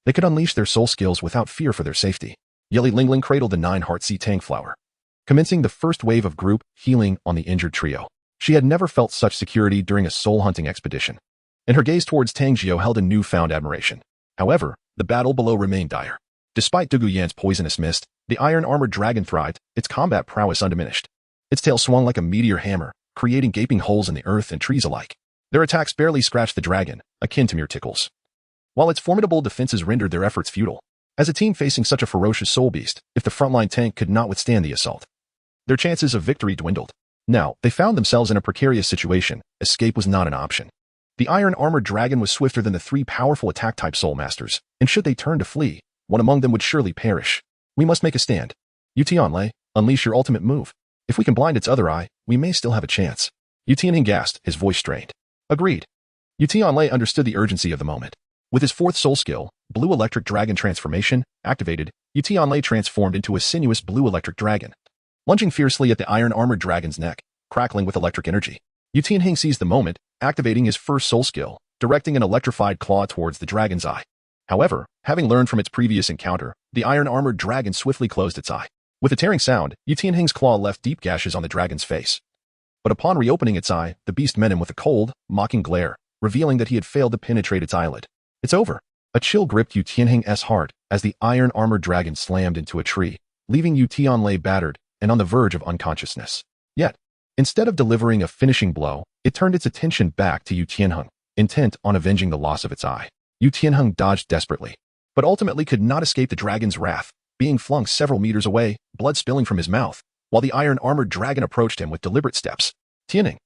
they could unleash their soul skills without fear for their safety. Lingling cradled the 9-heart-sea Tang flower, commencing the first wave of group healing on the injured trio. She had never felt such security during a soul-hunting expedition, and her gaze towards Tang Jiu held a newfound admiration. However, the battle below remained dire. Despite Dugu Yan's poisonous mist, the iron-armored dragon thrived, its combat prowess undiminished. Its tail swung like a meteor hammer, creating gaping holes in the earth and trees alike. Their attacks barely scratched the dragon, akin to mere tickles, while its formidable defenses rendered their efforts futile. As a team facing such a ferocious soul beast, if the frontline tank could not withstand the assault, their chances of victory dwindled. Now, they found themselves in a precarious situation. Escape was not an option. The iron-armored dragon was swifter than the 3 powerful attack-type soul masters, and should they turn to flee, one among them would surely perish. We must make a stand. Yutianlei, unleash your ultimate move. If we can blind its other eye, we may still have a chance. Yutianhing gasped, his voice strained. Agreed. Yutianlei understood the urgency of the moment. With his fourth soul skill, Blue Electric Dragon Transformation, activated, Yutianlei transformed into a sinuous blue electric dragon. Lunging fiercely at the iron-armored dragon's neck, crackling with electric energy. Yutianhing seized the moment, activating his first soul skill, directing an electrified claw towards the dragon's eye. However, having learned from its previous encounter, the iron-armored dragon swiftly closed its eye. With a tearing sound, Yutianhing's claw left deep gashes on the dragon's face. But upon reopening its eye, the beast met him with a cold, mocking glare, revealing that he had failed to penetrate its eyelid. It's over. A chill gripped Yutianhing's heart as the iron-armored dragon slammed into a tree, leaving Yutianlei battered and on the verge of unconsciousness. Yet, instead of delivering a finishing blow, it turned its attention back to Yutianheng, intent on avenging the loss of its eye. Yutianheng dodged desperately, but ultimately could not escape the dragon's wrath, being flung several meters away, blood spilling from his mouth, while the iron-armored dragon approached him with deliberate steps. Tianheng.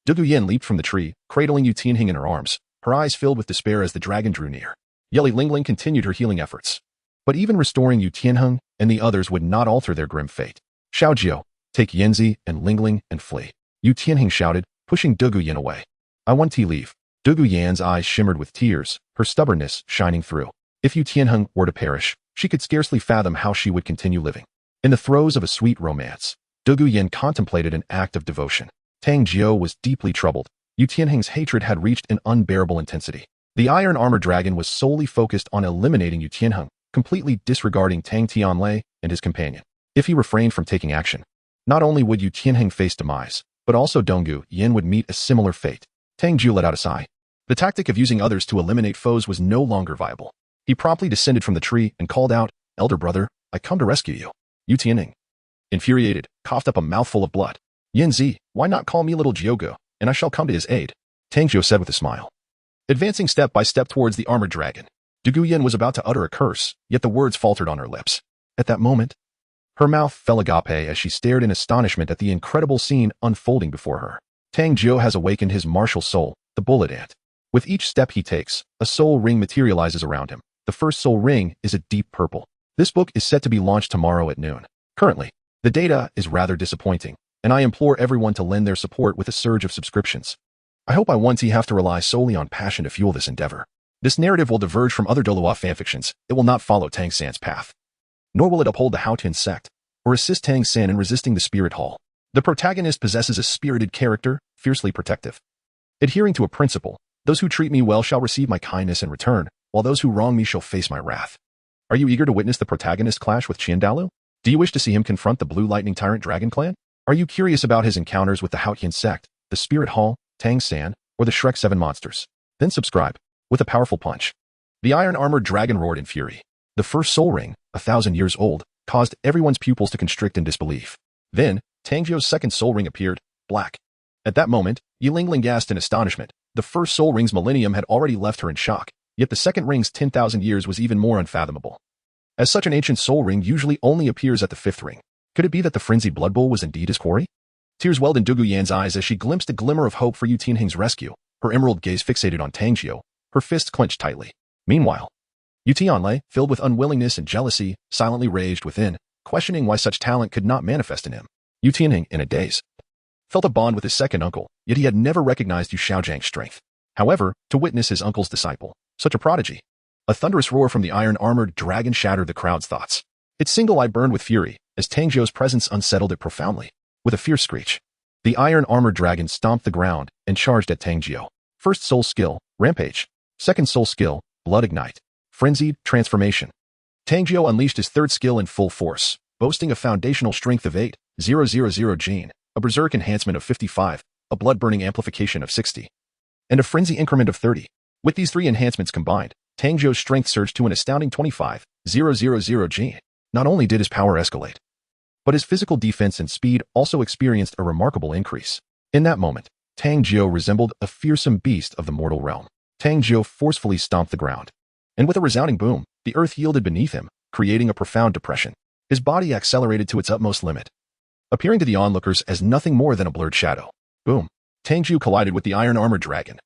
Dugu Yin leaped from the tree, cradling Yutianheng in her arms, her eyes filled with despair as the dragon drew near. Yeli Lingling continued her healing efforts. But even restoring Yutianheng and the others would not alter their grim fate. Xiaojiu, take Yanzi and Lingling and flee. Yutianheng shouted, pushing Dugu Yin away. I want to leave. Dugu Yan's eyes shimmered with tears, her stubbornness shining through. If Yutianheng were to perish, she could scarcely fathom how she would continue living. In the throes of a sweet romance, Dugu Yin contemplated an act of devotion. Tang Jiu was deeply troubled. Yutianheng's hatred had reached an unbearable intensity. The iron-armored dragon was solely focused on eliminating Yutianheng, completely disregarding Tang Tianlei and his companion. If he refrained from taking action, not only would Yutianheng face demise, but also Donggu Yin would meet a similar fate. Tang Jiu let out a sigh. The tactic of using others to eliminate foes was no longer viable. He promptly descended from the tree and called out, Elder brother, I come to rescue you. Yutianheng, infuriated, coughed up a mouthful of blood. Yanzi, why not call me little Jiugu, and I shall come to his aid, Tang Jiu said with a smile. Advancing step by step towards the armored dragon, Dugu Yin was about to utter a curse, yet the words faltered on her lips. At that moment, her mouth fell agape as she stared in astonishment at the incredible scene unfolding before her. Tang Jiu has awakened his martial soul, the bullet ant. With each step he takes, a soul ring materializes around him. The first soul ring is a deep purple. This book is set to be launched tomorrow at noon. Currently, the data is rather disappointing, and I implore everyone to lend their support with a surge of subscriptions. I hope I won't have to rely solely on passion to fuel this endeavor. This narrative will diverge from other Douluo fanfictions. It will not follow Tang San's path. Nor will it uphold the Haotian sect, or assist Tang San in resisting the spirit hall. The protagonist possesses a spirited character, fiercely protective. Adhering to a principle, those who treat me well shall receive my kindness in return, while those who wrong me shall face my wrath. Are you eager to witness the protagonist clash with Qiandalu? Do you wish to see him confront the Blue Lightning Tyrant Dragon Clan? Are you curious about his encounters with the Haotian sect, the Spirit Hall, Tang San, or the Shrek 7 monsters? Then subscribe. With a powerful punch, the iron-armored dragon roared in fury. The first soul ring, 1,000 years old, caused everyone's pupils to constrict in disbelief. Then, Tang Jiu's second soul ring appeared, black. At that moment, Yilingling gasped in astonishment. The first soul ring's millennium had already left her in shock, yet the second ring's 10,000 years was even more unfathomable. As such an ancient soul ring usually only appears at the fifth ring. Could it be that the frenzied blood bowl was indeed his quarry? Tears welled in Dugu Yan's eyes as she glimpsed a glimmer of hope for Yutianheng's rescue, her emerald gaze fixated on Tang Jiu, her fists clenched tightly. Meanwhile, Yutianlei, filled with unwillingness and jealousy, silently raged within, questioning why such talent could not manifest in him. Yutianheng, in a daze, felt a bond with his second uncle, yet he had never recognized Yu Xiaojiang's strength. However, to witness his uncle's disciple, such a prodigy. A thunderous roar from the iron-armored dragon shattered the crowd's thoughts. Its single eye burned with fury, as Tang Jiu's presence unsettled it profoundly. With a fierce screech, the iron-armored dragon stomped the ground and charged at Tang Jiu. First soul skill, Rampage. Second soul skill, Blood Ignite. Frenzied Transformation. Tang Jiu unleashed his third skill in full force, boasting a foundational strength of 8,000 gene, a berserk enhancement of 55, a blood-burning amplification of 60, and a frenzy increment of 30. With these three enhancements combined, Tang Jiu's strength surged to an astounding 25,000 gene. Not only did his power escalate, but his physical defense and speed also experienced a remarkable increase. In that moment, Tang Jiu resembled a fearsome beast of the mortal realm. Tang Jiu forcefully stomped the ground, and with a resounding boom, the earth yielded beneath him, creating a profound depression. His body accelerated to its utmost limit, appearing to the onlookers as nothing more than a blurred shadow. Boom! Tang Jiu collided with the iron-armored dragon,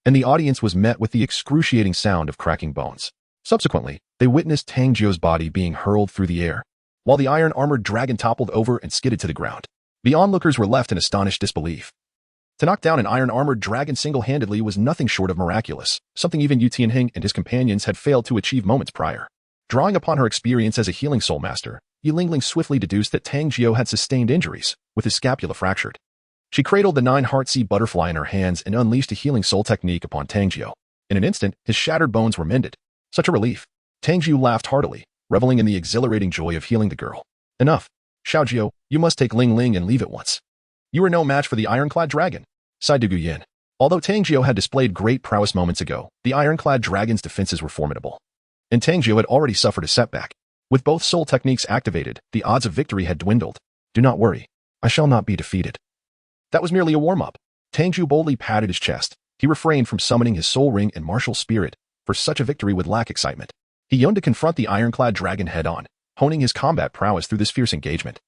and the audience was met with the excruciating sound of cracking bones. Subsequently, they witnessed Tang Jiu's body being hurled through the air, while the iron-armored dragon toppled over and skidded to the ground. The onlookers were left in astonished disbelief. To knock down an iron-armored dragon single-handedly was nothing short of miraculous, something even Yu Tianheng and his companions had failed to achieve moments prior. Drawing upon her experience as a healing soul master, Yi Lingling swiftly deduced that Tang Jiu had sustained injuries, with his scapula fractured. She cradled the 9-heart-sea butterfly in her hands and unleashed a healing soul technique upon Tang Jiu. In an instant, his shattered bones were mended. Such a relief. Tang Jiu laughed heartily, reveling in the exhilarating joy of healing the girl. Enough. Xiaojiu, you must take Ling Ling and leave at once. You are no match for the ironclad dragon, sighed Du Guyan. Although Tang Jiu had displayed great prowess moments ago, the ironclad dragon's defenses were formidable. And Tang Jiu had already suffered a setback. With both soul techniques activated, the odds of victory had dwindled. Do not worry. I shall not be defeated. That was merely a warm-up. Tang Jiu boldly patted his chest. He refrained from summoning his soul ring and martial spirit, for such a victory would lack excitement. He yearned to confront the ironclad dragon head-on, honing his combat prowess through this fierce engagement.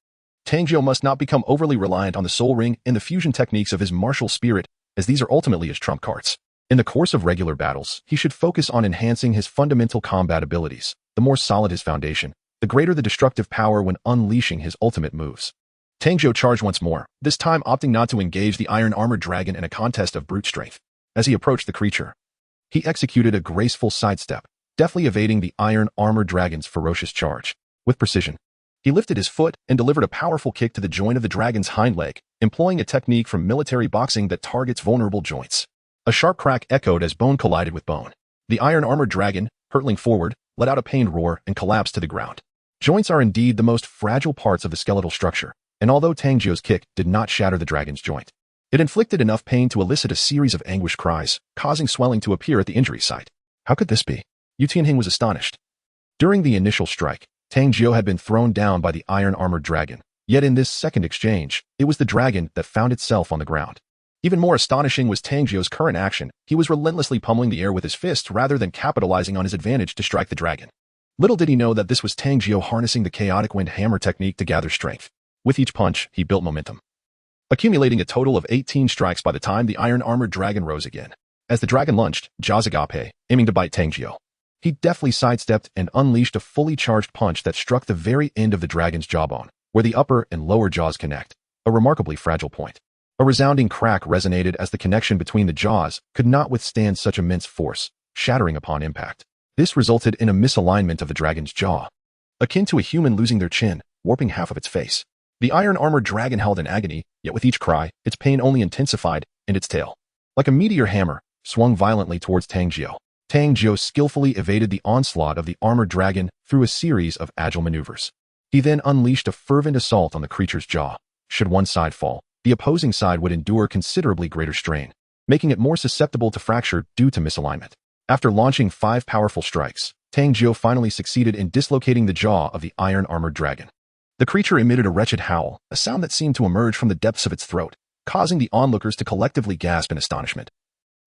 Tang Jiu must not become overly reliant on the soul ring and the fusion techniques of his martial spirit, as these are ultimately his trump cards. In the course of regular battles, he should focus on enhancing his fundamental combat abilities. The more solid his foundation, the greater the destructive power when unleashing his ultimate moves. Tang Jiu charged once more, this time opting not to engage the iron-armored dragon in a contest of brute strength. As he approached the creature, he executed a graceful sidestep, deftly evading the iron-armored dragon's ferocious charge. With precision, he lifted his foot and delivered a powerful kick to the joint of the dragon's hind leg, employing a technique from military boxing that targets vulnerable joints. A sharp crack echoed as bone collided with bone. The iron-armored dragon, hurtling forward, let out a pained roar and collapsed to the ground. Joints are indeed the most fragile parts of the skeletal structure, and although Tang Jiu's kick did not shatter the dragon's joint, it inflicted enough pain to elicit a series of anguished cries, causing swelling to appear at the injury site. How could this be? Yu Tianheng was astonished. During the initial strike, Tang Jiu had been thrown down by the iron-armored dragon, yet in this second exchange, it was the dragon that found itself on the ground. Even more astonishing was Tang Jiu's current action. He was relentlessly pummeling the air with his fists rather than capitalizing on his advantage to strike the dragon. Little did he know that this was Tang Jiu harnessing the chaotic wind hammer technique to gather strength. With each punch, he built momentum, accumulating a total of 18 strikes by the time the iron-armored dragon rose again. As the dragon lunged, jaws agape, aiming to bite Tang Jiu, he deftly sidestepped and unleashed a fully charged punch that struck the very end of the dragon's jawbone, where the upper and lower jaws connect, a remarkably fragile point. A resounding crack resonated as the connection between the jaws could not withstand such immense force, shattering upon impact. This resulted in a misalignment of the dragon's jaw, akin to a human losing their chin, warping half of its face. The iron-armored dragon held in agony, yet with each cry, its pain only intensified, and its tail, like a meteor hammer, swung violently towards Tang Jiu. Tang Jiu skillfully evaded the onslaught of the armored dragon through a series of agile maneuvers. He then unleashed a fervent assault on the creature's jaw. Should one side fall, the opposing side would endure considerably greater strain, making it more susceptible to fracture due to misalignment. After launching 5 powerful strikes, Tang Jiu finally succeeded in dislocating the jaw of the iron-armored dragon. The creature emitted a wretched howl, a sound that seemed to emerge from the depths of its throat, causing the onlookers to collectively gasp in astonishment.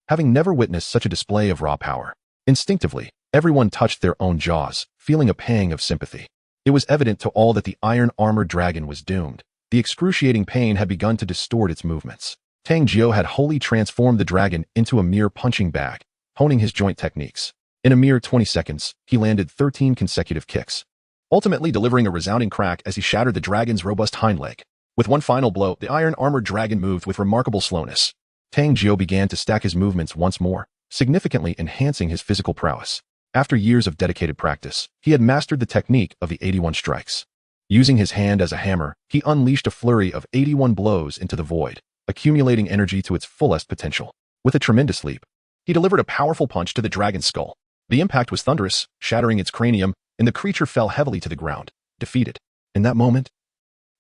Having never witnessed such a display of raw power, instinctively, everyone touched their own jaws, feeling a pang of sympathy. It was evident to all that the iron-armored dragon was doomed. The excruciating pain had begun to distort its movements. Tang Jiu had wholly transformed the dragon into a mere punching bag, honing his joint techniques. In a mere 20 seconds, he landed 13 consecutive kicks, ultimately delivering a resounding crack as he shattered the dragon's robust hind leg. With one final blow, the iron-armored dragon moved with remarkable slowness. Tang Jiu began to stack his movements once more, significantly enhancing his physical prowess. After years of dedicated practice, he had mastered the technique of the 81 strikes. Using his hand as a hammer, he unleashed a flurry of 81 blows into the void, accumulating energy to its fullest potential. With a tremendous leap, he delivered a powerful punch to the dragon's skull. The impact was thunderous, shattering its cranium, and the creature fell heavily to the ground, defeated. In that moment,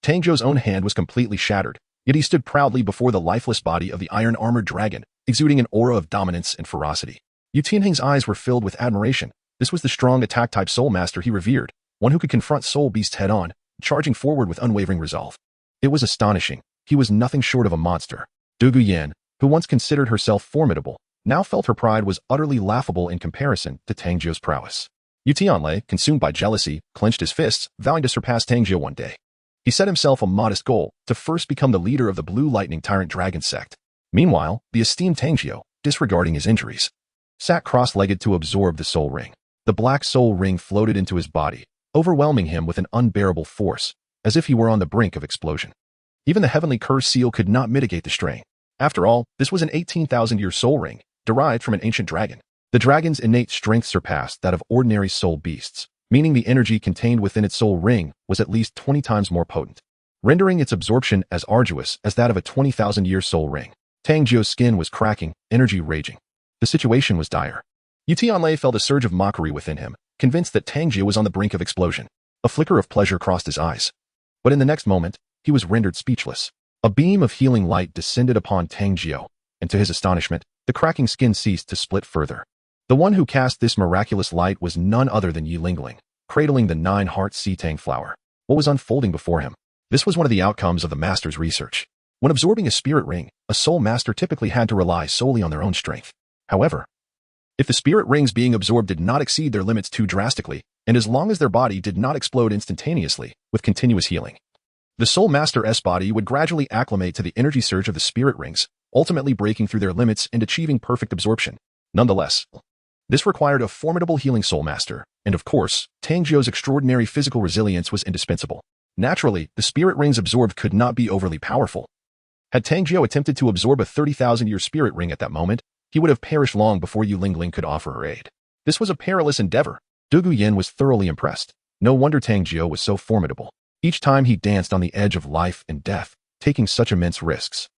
Tang Jiu's own hand was completely shattered, yet he stood proudly before the lifeless body of the iron-armored dragon, exuding an aura of dominance and ferocity. Yu Tianheng's eyes were filled with admiration. This was the strong attack-type soul master he revered, one who could confront soul beasts head-on, charging forward with unwavering resolve. It was astonishing. He was nothing short of a monster. Du Guyan, who once considered herself formidable, now felt her pride was utterly laughable in comparison to Tang Jiu's prowess. Yu Tianlei, consumed by jealousy, clenched his fists, vowing to surpass Tang Jiu one day. He set himself a modest goal, to first become the leader of the Blue Lightning Tyrant Dragon sect. Meanwhile, the esteemed Tang Jiu, disregarding his injuries, sat cross-legged to absorb the soul ring. The black soul ring floated into his body, overwhelming him with an unbearable force, as if he were on the brink of explosion. Even the heavenly curse seal could not mitigate the strain. After all, this was an 18,000-year soul ring, derived from an ancient dragon. The dragon's innate strength surpassed that of ordinary soul beasts, meaning the energy contained within its soul ring was at least 20 times more potent, rendering its absorption as arduous as that of a 20,000-year soul ring. Tang Jiu's skin was cracking, energy raging. The situation was dire. Yuntao felt a surge of mockery within him, convinced that Tang Jiu was on the brink of explosion. A flicker of pleasure crossed his eyes. But in the next moment, he was rendered speechless. A beam of healing light descended upon Tang Jiu, and to his astonishment, the cracking skin ceased to split further. The one who cast this miraculous light was none other than Yuntao, cradling the 9-heart sea tang flower. What was unfolding before him? This was one of the outcomes of the master's research. When absorbing a spirit ring, a soul master typically had to rely solely on their own strength. However, if the spirit rings being absorbed did not exceed their limits too drastically, and as long as their body did not explode instantaneously, with continuous healing, the soul master's body would gradually acclimate to the energy surge of the spirit rings, ultimately breaking through their limits and achieving perfect absorption. Nonetheless, this required a formidable healing soul master, and of course, Tang Jiu's extraordinary physical resilience was indispensable. Naturally, the spirit rings absorbed could not be overly powerful. Had Tang Jiu attempted to absorb a 30,000-year spirit ring at that moment, he would have perished long before Yuntao could offer her aid. This was a perilous endeavor. Dueling was thoroughly impressed. No wonder Tang Jiu was so formidable. Each time he danced on the edge of life and death, taking such immense risks.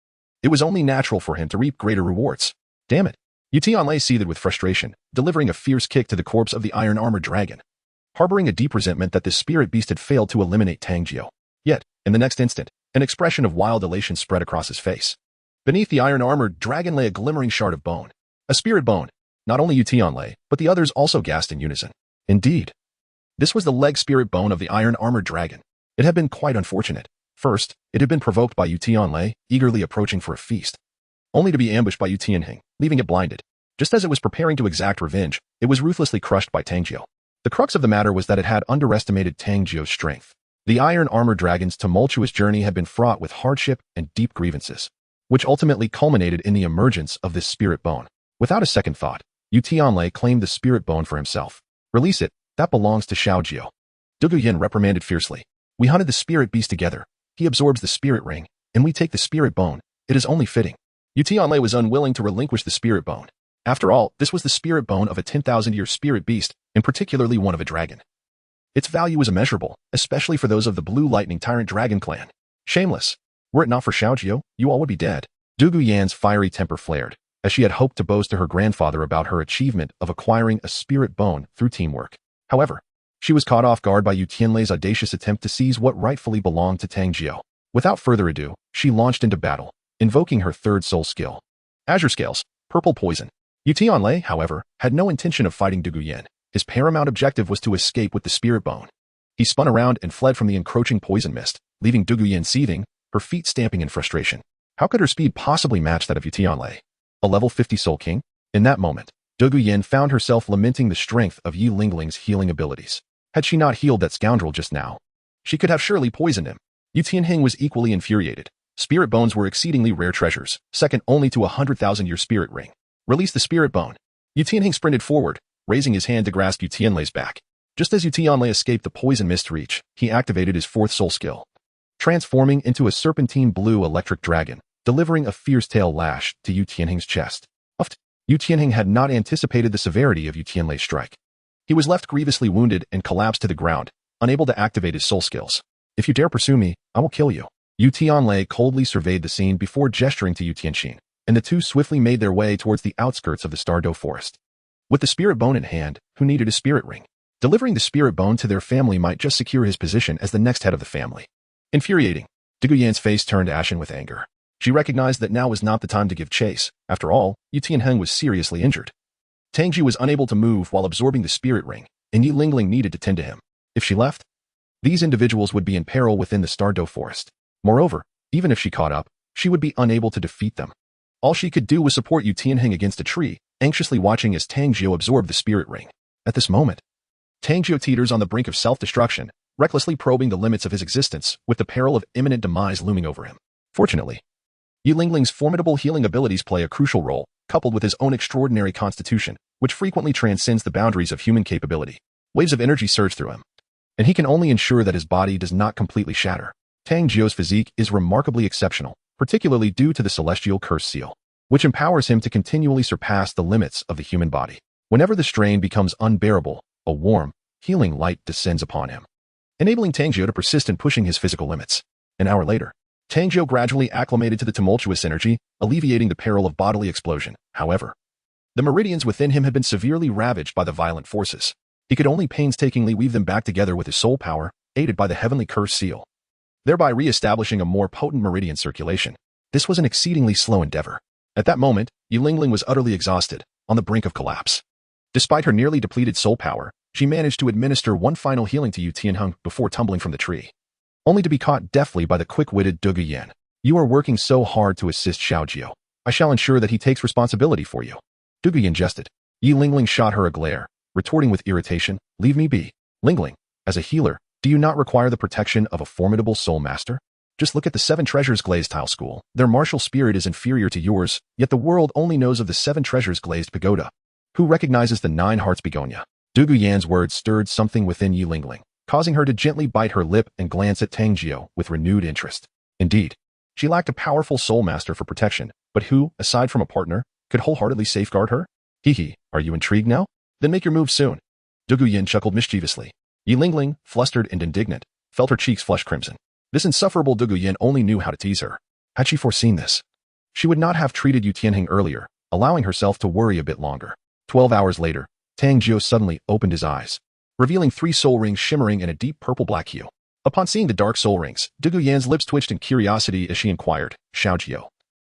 It was only natural for him to reap greater rewards. Damn it. Yuntao seethed with frustration, delivering a fierce kick to the corpse of the iron-armored dragon, harboring a deep resentment that this spirit beast had failed to eliminate Tang Jiu. Yet, in the next instant, an expression of wild elation spread across his face. Beneath the iron-armored dragon lay a glimmering shard of bone. A spirit bone. Not only Yuntao, but the others also gasped in unison. Indeed, this was the leg spirit bone of the iron-armored dragon. It had been quite unfortunate. First, it had been provoked by Yuntao, eagerly approaching for a feast, only to be ambushed by Yuntao, leaving it blinded. Just as it was preparing to exact revenge, it was ruthlessly crushed by Tang Jiu. The crux of the matter was that it had underestimated Tang Jiu's strength. The iron-armored dragon's tumultuous journey had been fraught with hardship and deep grievances, which ultimately culminated in the emergence of this spirit bone. Without a second thought, Yuntao claimed the spirit bone for himself. Release it, that belongs to Xiaojiu. Dueling reprimanded fiercely. We hunted the spirit beast together. He absorbs the spirit ring, and we take the spirit bone. It is only fitting. Yuntao was unwilling to relinquish the spirit bone. After all, this was the spirit bone of a 10,000-year spirit beast, and particularly one of a dragon. Its value was immeasurable, especially for those of the Blue Lightning Tyrant Dragon clan. Shameless. Were it not for Xiaojiu, you all would be dead. Dueuling's fiery temper flared, as she had hoped to boast to her grandfather about her achievement of acquiring a spirit bone through teamwork. However, she was caught off guard by Yutianlei's audacious attempt to seize what rightfully belonged to Tang Jiu. Without further ado, she launched into battle, invoking her third soul skill. Azure Scales, Purple Poison. Yuntao, however, had no intention of fighting Dueling. His paramount objective was to escape with the spirit bone. He spun around and fled from the encroaching poison mist, leaving Dueling seething, her feet stamping in frustration. How could her speed possibly match that of Yuntao? A level 50 Soul King? In that moment, Dueling found herself lamenting the strength of Yuntang's healing abilities. Had she not healed that scoundrel just now, she could have surely poisoned him. Yuntao was equally infuriated. Spirit bones were exceedingly rare treasures, second only to a 100,000-year spirit ring. Release the spirit bone. Yuntao sprinted forward, raising his hand to grasp Yuntang's back. Just as Yuntao escaped the poison mist reach, he activated his fourth soul skill, transforming into a serpentine blue electric dragon, delivering a fierce tail lash to Yuntang's chest. Yuntang had not anticipated the severity of Yuntang's strike. He was left grievously wounded and collapsed to the ground, unable to activate his soul skills. If you dare pursue me, I will kill you. Yuntao coldly surveyed the scene before gesturing to Yuntang, and the two swiftly made their way towards the outskirts of the Stardow Forest. With the spirit bone in hand, who needed a spirit ring? Delivering the spirit bone to their family might just secure his position as the next head of the family. Infuriating. Dueuling's face turned ashen with anger. She recognized that now was not the time to give chase. After all, Yuntao was seriously injured. Tang Jiu was unable to move while absorbing the spirit ring, and Yuntao needed to tend to him. If she left, these individuals would be in peril within the Stardow Forest. Moreover, even if she caught up, she would be unable to defeat them. All she could do was support Yuntao against a tree, anxiously watching as Tang Jiu absorbed the spirit ring. At this moment, Tang Jiu teeters on the brink of self-destruction, recklessly probing the limits of his existence with the peril of imminent demise looming over him. Fortunately, Yuntang's formidable healing abilities play a crucial role, coupled with his own extraordinary constitution, which frequently transcends the boundaries of human capability. Waves of energy surge through him, and he can only ensure that his body does not completely shatter. Tang Jiu's physique is remarkably exceptional, particularly due to the celestial curse seal, which empowers him to continually surpass the limits of the human body. Whenever the strain becomes unbearable, a warm, healing light descends upon him, enabling Tang Jiu to persist in pushing his physical limits. An hour later, Tang Jiu gradually acclimated to the tumultuous energy, alleviating the peril of bodily explosion. However, the meridians within him had been severely ravaged by the violent forces. He could only painstakingly weave them back together with his soul power, aided by the heavenly curse seal, thereby re-establishing a more potent meridian circulation. This was an exceedingly slow endeavor. At that moment, Yuling was utterly exhausted, on the brink of collapse. Despite her nearly depleted soul power, she managed to administer one final healing to Yu Tianheng before tumbling from the tree, only to be caught deftly by the quick-witted Dugu Yan. You are working so hard to assist Xiaojiu. I shall ensure that he takes responsibility for you. Dugu Yan jested. Yi Lingling shot her a glare, retorting with irritation, leave me be. Lingling, as a healer, do you not require the protection of a formidable soul master? Just look at the Seven Treasures Glazed Tile School. Their martial spirit is inferior to yours, yet the world only knows of the Seven Treasures Glazed Pagoda. Who recognizes the Nine Hearts Begonia? Dugu Yan's words stirred something within Yi Lingling, causing her to gently bite her lip and glance at Tang Jiu with renewed interest. Indeed, she lacked a powerful soul master for protection, but who, aside from a partner, could wholeheartedly safeguard her? Hee, are you intrigued now? Then make your move soon. Dugu Yan chuckled mischievously. Yi Lingling, flustered and indignant, felt her cheeks flush crimson. This insufferable Dugu Yan only knew how to tease her. Had she foreseen this, she would not have treated Yu Tianheng earlier, allowing herself to worry a bit longer. 12 hours later, Tang Jiu suddenly opened his eyes, revealing 3 soul rings shimmering in a deep purple-black hue. Upon seeing the dark soul rings, Dugu Yan's lips twitched in curiosity as she inquired, Xiaojiu,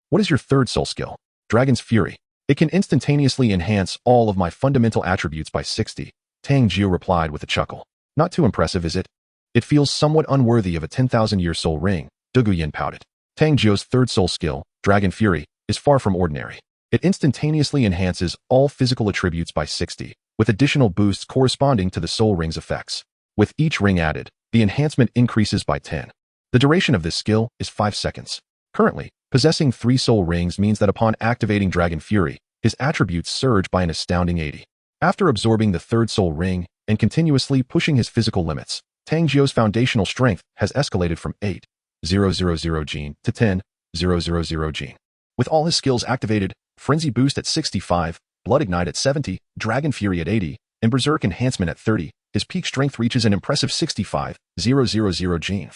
what is your third soul skill? Dragon's Fury. It can instantaneously enhance all of my fundamental attributes by 60. Tang Jiu replied with a chuckle. Not too impressive, is it? It feels somewhat unworthy of a 10,000-year soul ring. Dugu Yan pouted. Tang Jiu's third soul skill, Dragon Fury, is far from ordinary. It instantaneously enhances all physical attributes by 60, with additional boosts corresponding to the soul ring's effects. With each ring added, the enhancement increases by 10. The duration of this skill is 5 seconds. Currently, possessing 3 soul rings means that upon activating Dragon Fury, his attributes surge by an astounding 80. After absorbing the third soul ring and continuously pushing his physical limits, Tang Jiu's foundational strength has escalated from 8,000 gene to 10,000 gene. With all his skills activated, Frenzy Boost at 65, Blood Ignite at 70, Dragon Fury at 80, and Berserk Enhancement at 30, his peak strength reaches an impressive 65,000 gene.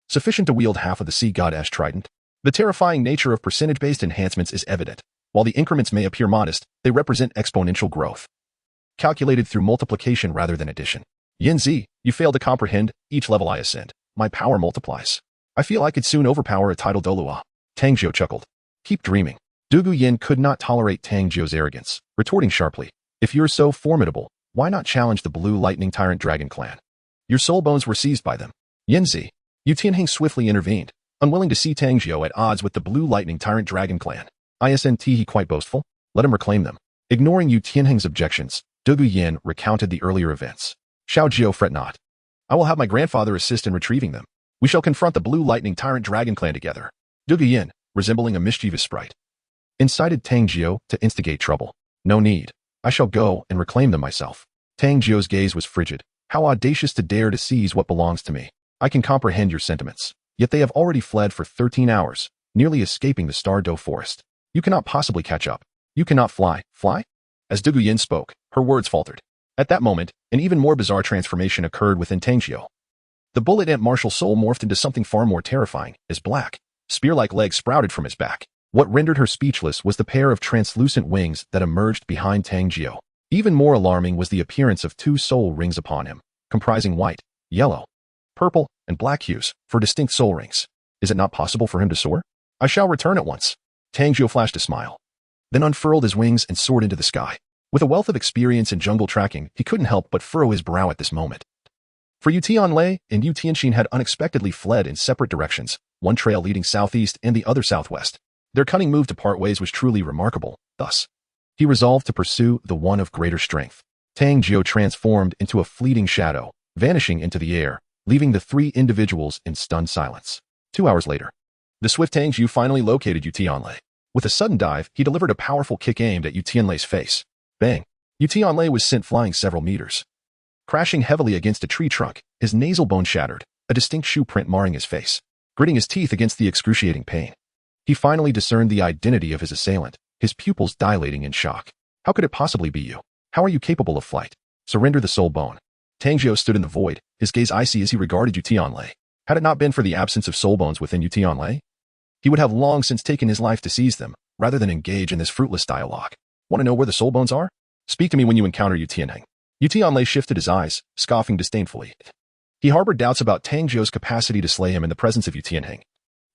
Sufficient to wield half of the Sea Goddess Trident. The terrifying nature of percentage-based enhancements is evident. While the increments may appear modest, they represent exponential growth, calculated through multiplication rather than addition. Yanzi, you fail to comprehend. Each level I ascend, my power multiplies. I feel I could soon overpower a tidal Douluo. Tang Jiu chuckled. Keep dreaming. Dugu Yan could not tolerate Tang Jiu's arrogance, retorting sharply. If you're so formidable, why not challenge the Blue Lightning Tyrant Dragon Clan? Your soul bones were seized by them. Yanzi, Yu Tianheng swiftly intervened, unwilling to see Tang Jiu at odds with the Blue Lightning Tyrant Dragon Clan. Isn't he quite boastful? Let him reclaim them. Ignoring Yu Tianheng's objections, Dugu Yan recounted the earlier events. Xiaojiu, fret not. I will have my grandfather assist in retrieving them. We shall confront the Blue Lightning Tyrant Dragon Clan together. Dugu Yan, resembling a mischievous sprite, incited Tang Jiu to instigate trouble. No need. I shall go and reclaim them myself. Tang Jiu's gaze was frigid. How audacious to dare to seize what belongs to me. I can comprehend your sentiments. Yet they have already fled for 13 hours, nearly escaping the Star Doe forest. You cannot possibly catch up. You cannot fly. Fly? As Dugu Yan spoke, her words faltered. At that moment, an even more bizarre transformation occurred within Tang Jiu. The bullet ant martial soul morphed into something far more terrifying, as black, spear-like legs sprouted from his back. What rendered her speechless was the pair of translucent wings that emerged behind Tang Jiu. Even more alarming was the appearance of 2 soul rings upon him, comprising white, yellow, purple, and black hues, for distinct soul rings. Is it not possible for him to soar? I shall return at once. Tang Jiu flashed a smile, then unfurled his wings and soared into the sky. With a wealth of experience in jungle tracking, he couldn't help but furrow his brow at this moment. For Yu Tianlei and Yu Tianxin had unexpectedly fled in separate directions, one trail leading southeast and the other southwest. Their cunning move to part ways was truly remarkable. Thus, he resolved to pursue the one of greater strength. Tang Jiu transformed into a fleeting shadow, vanishing into the air, leaving the 3 individuals in stunned silence. 2 hours later, the swift Tang Jiu finally located Yu Tianlei. With a sudden dive, he delivered a powerful kick aimed at Yu Tianlei's face. Bang! Yu Tianlei was sent flying several meters, crashing heavily against a tree trunk, his nasal bone shattered, a distinct shoe print marring his face. Gritting his teeth against the excruciating pain, he finally discerned the identity of his assailant, his pupils dilating in shock. How could it possibly be you? How are you capable of flight? Surrender the soul bone. Tang Jiu stood in the void, his gaze icy as he regarded Yu Tianlei. Had it not been for the absence of soul bones within Yu Tianlei, he would have long since taken his life to seize them, rather than engage in this fruitless dialogue. Want to know where the soul bones are? Speak to me when you encounter Yu Tianheng. Yu Tianlei shifted his eyes, scoffing disdainfully. He harbored doubts about Tang Jiu's capacity to slay him in the presence of Yu Tianheng,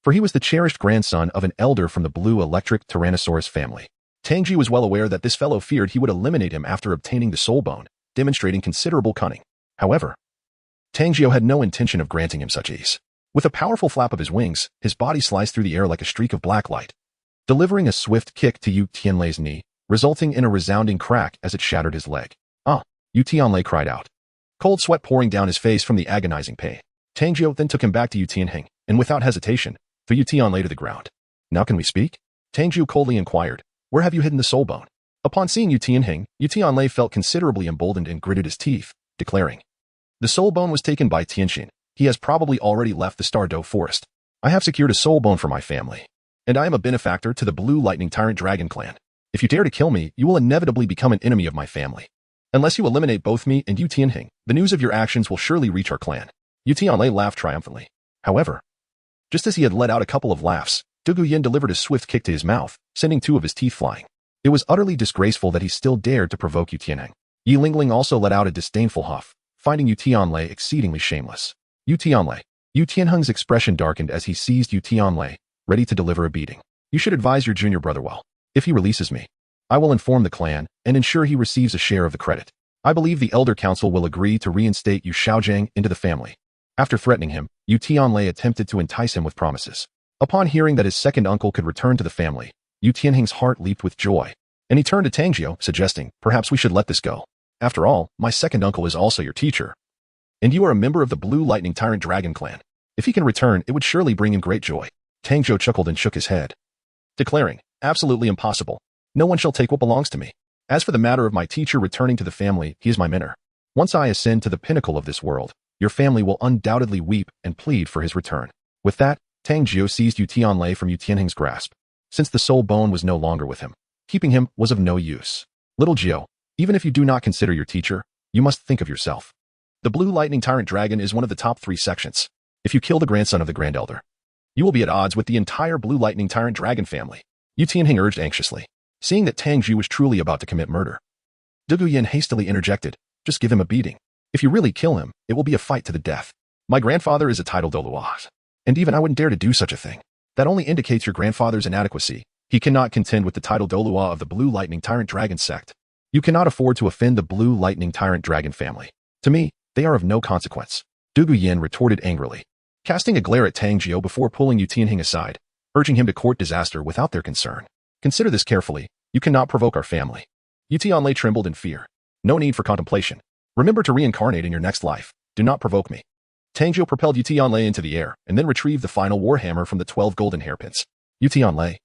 for he was the cherished grandson of an elder from the blue electric Tyrannosaurus family. Tang Jiu was well aware that this fellow feared he would eliminate him after obtaining the soul bone, demonstrating considerable cunning. However, Tang Jiu had no intention of granting him such ease. With a powerful flap of his wings, his body sliced through the air like a streak of black light, delivering a swift kick to Yu Tianlei's knee, resulting in a resounding crack as it shattered his leg. Ah! Yu Tianlei cried out, cold sweat pouring down his face from the agonizing pain. Tang Jiu then took him back to Yu Tianheng, and without hesitation, threw Yu Tianlei to the ground. Now can we speak? Tang Jiu coldly inquired, where have you hidden the soul bone? Upon seeing Yu Tianheng, Yu Tianlei felt considerably emboldened and gritted his teeth, declaring, the soul bone was taken by Tianxin. He has probably already left the Stardow Forest. I have secured a soul bone for my family, and I am a benefactor to the Blue Lightning Tyrant Dragon clan. If you dare to kill me, you will inevitably become an enemy of my family. Unless you eliminate both me and Yu Tianheng, the news of your actions will surely reach our clan. Yu Tianlei laughed triumphantly. However, just as he had let out a couple of laughs, Dugu Yin delivered a swift kick to his mouth, sending two of his teeth flying. It was utterly disgraceful that he still dared to provoke Yu Tianheng. Yi Lingling also let out a disdainful huff, finding Yu Tianlei exceedingly shameless. Yu Tianlei. Yu Tianheng's expression darkened as he seized Yu Tianlei, ready to deliver a beating. You should advise your junior brother well. If he releases me, I will inform the clan and ensure he receives a share of the credit. I believe the Elder Council will agree to reinstate Yu Xiaojiang into the family. After threatening him, Yu Tianlei attempted to entice him with promises. Upon hearing that his second uncle could return to the family, Yu Tianheng's heart leaped with joy, and he turned to Tang Jiu, suggesting, perhaps we should let this go. After all, my second uncle is also your teacher, and you are a member of the Blue Lightning Tyrant Dragon clan. If he can return, it would surely bring him great joy. Tang Jiu chuckled and shook his head, declaring, absolutely impossible. No one shall take what belongs to me. As for the matter of my teacher returning to the family, he is my mentor. Once I ascend to the pinnacle of this world, your family will undoubtedly weep and plead for his return. With that, Tang Jiu seized Yu Tianlei from Yu Tianheng's grasp, since the soul bone was no longer with him. Keeping him was of no use. Little Jiu, even if you do not consider your teacher, you must think of yourself. The Blue Lightning Tyrant Dragon is one of the top 3 sections. If you kill the grandson of the Grand Elder, you will be at odds with the entire Blue Lightning Tyrant Dragon family. Yu Tianheng urged anxiously, seeing that Tang Jiu was truly about to commit murder. Dugu Yin hastily interjected, just give him a beating. If you really kill him, it will be a fight to the death. My grandfather is a titled Douluo, and even I wouldn't dare to do such a thing. That only indicates your grandfather's inadequacy. He cannot contend with the titled Douluo of the Blue Lightning Tyrant Dragon sect. You cannot afford to offend the Blue Lightning Tyrant Dragon family. To me, they are of no consequence. Dugu Yin retorted angrily, casting a glare at Tang Jiu before pulling Yu Tianheng aside, urging him to court disaster without their concern. Consider this carefully. You cannot provoke our family. Yu Tianlei trembled in fear. No need for contemplation. Remember to reincarnate in your next life. Do not provoke me. Tang Jiu propelled Yu Tianlei into the air and then retrieved the final warhammer from the 12 golden hairpins. Yu Tianlei,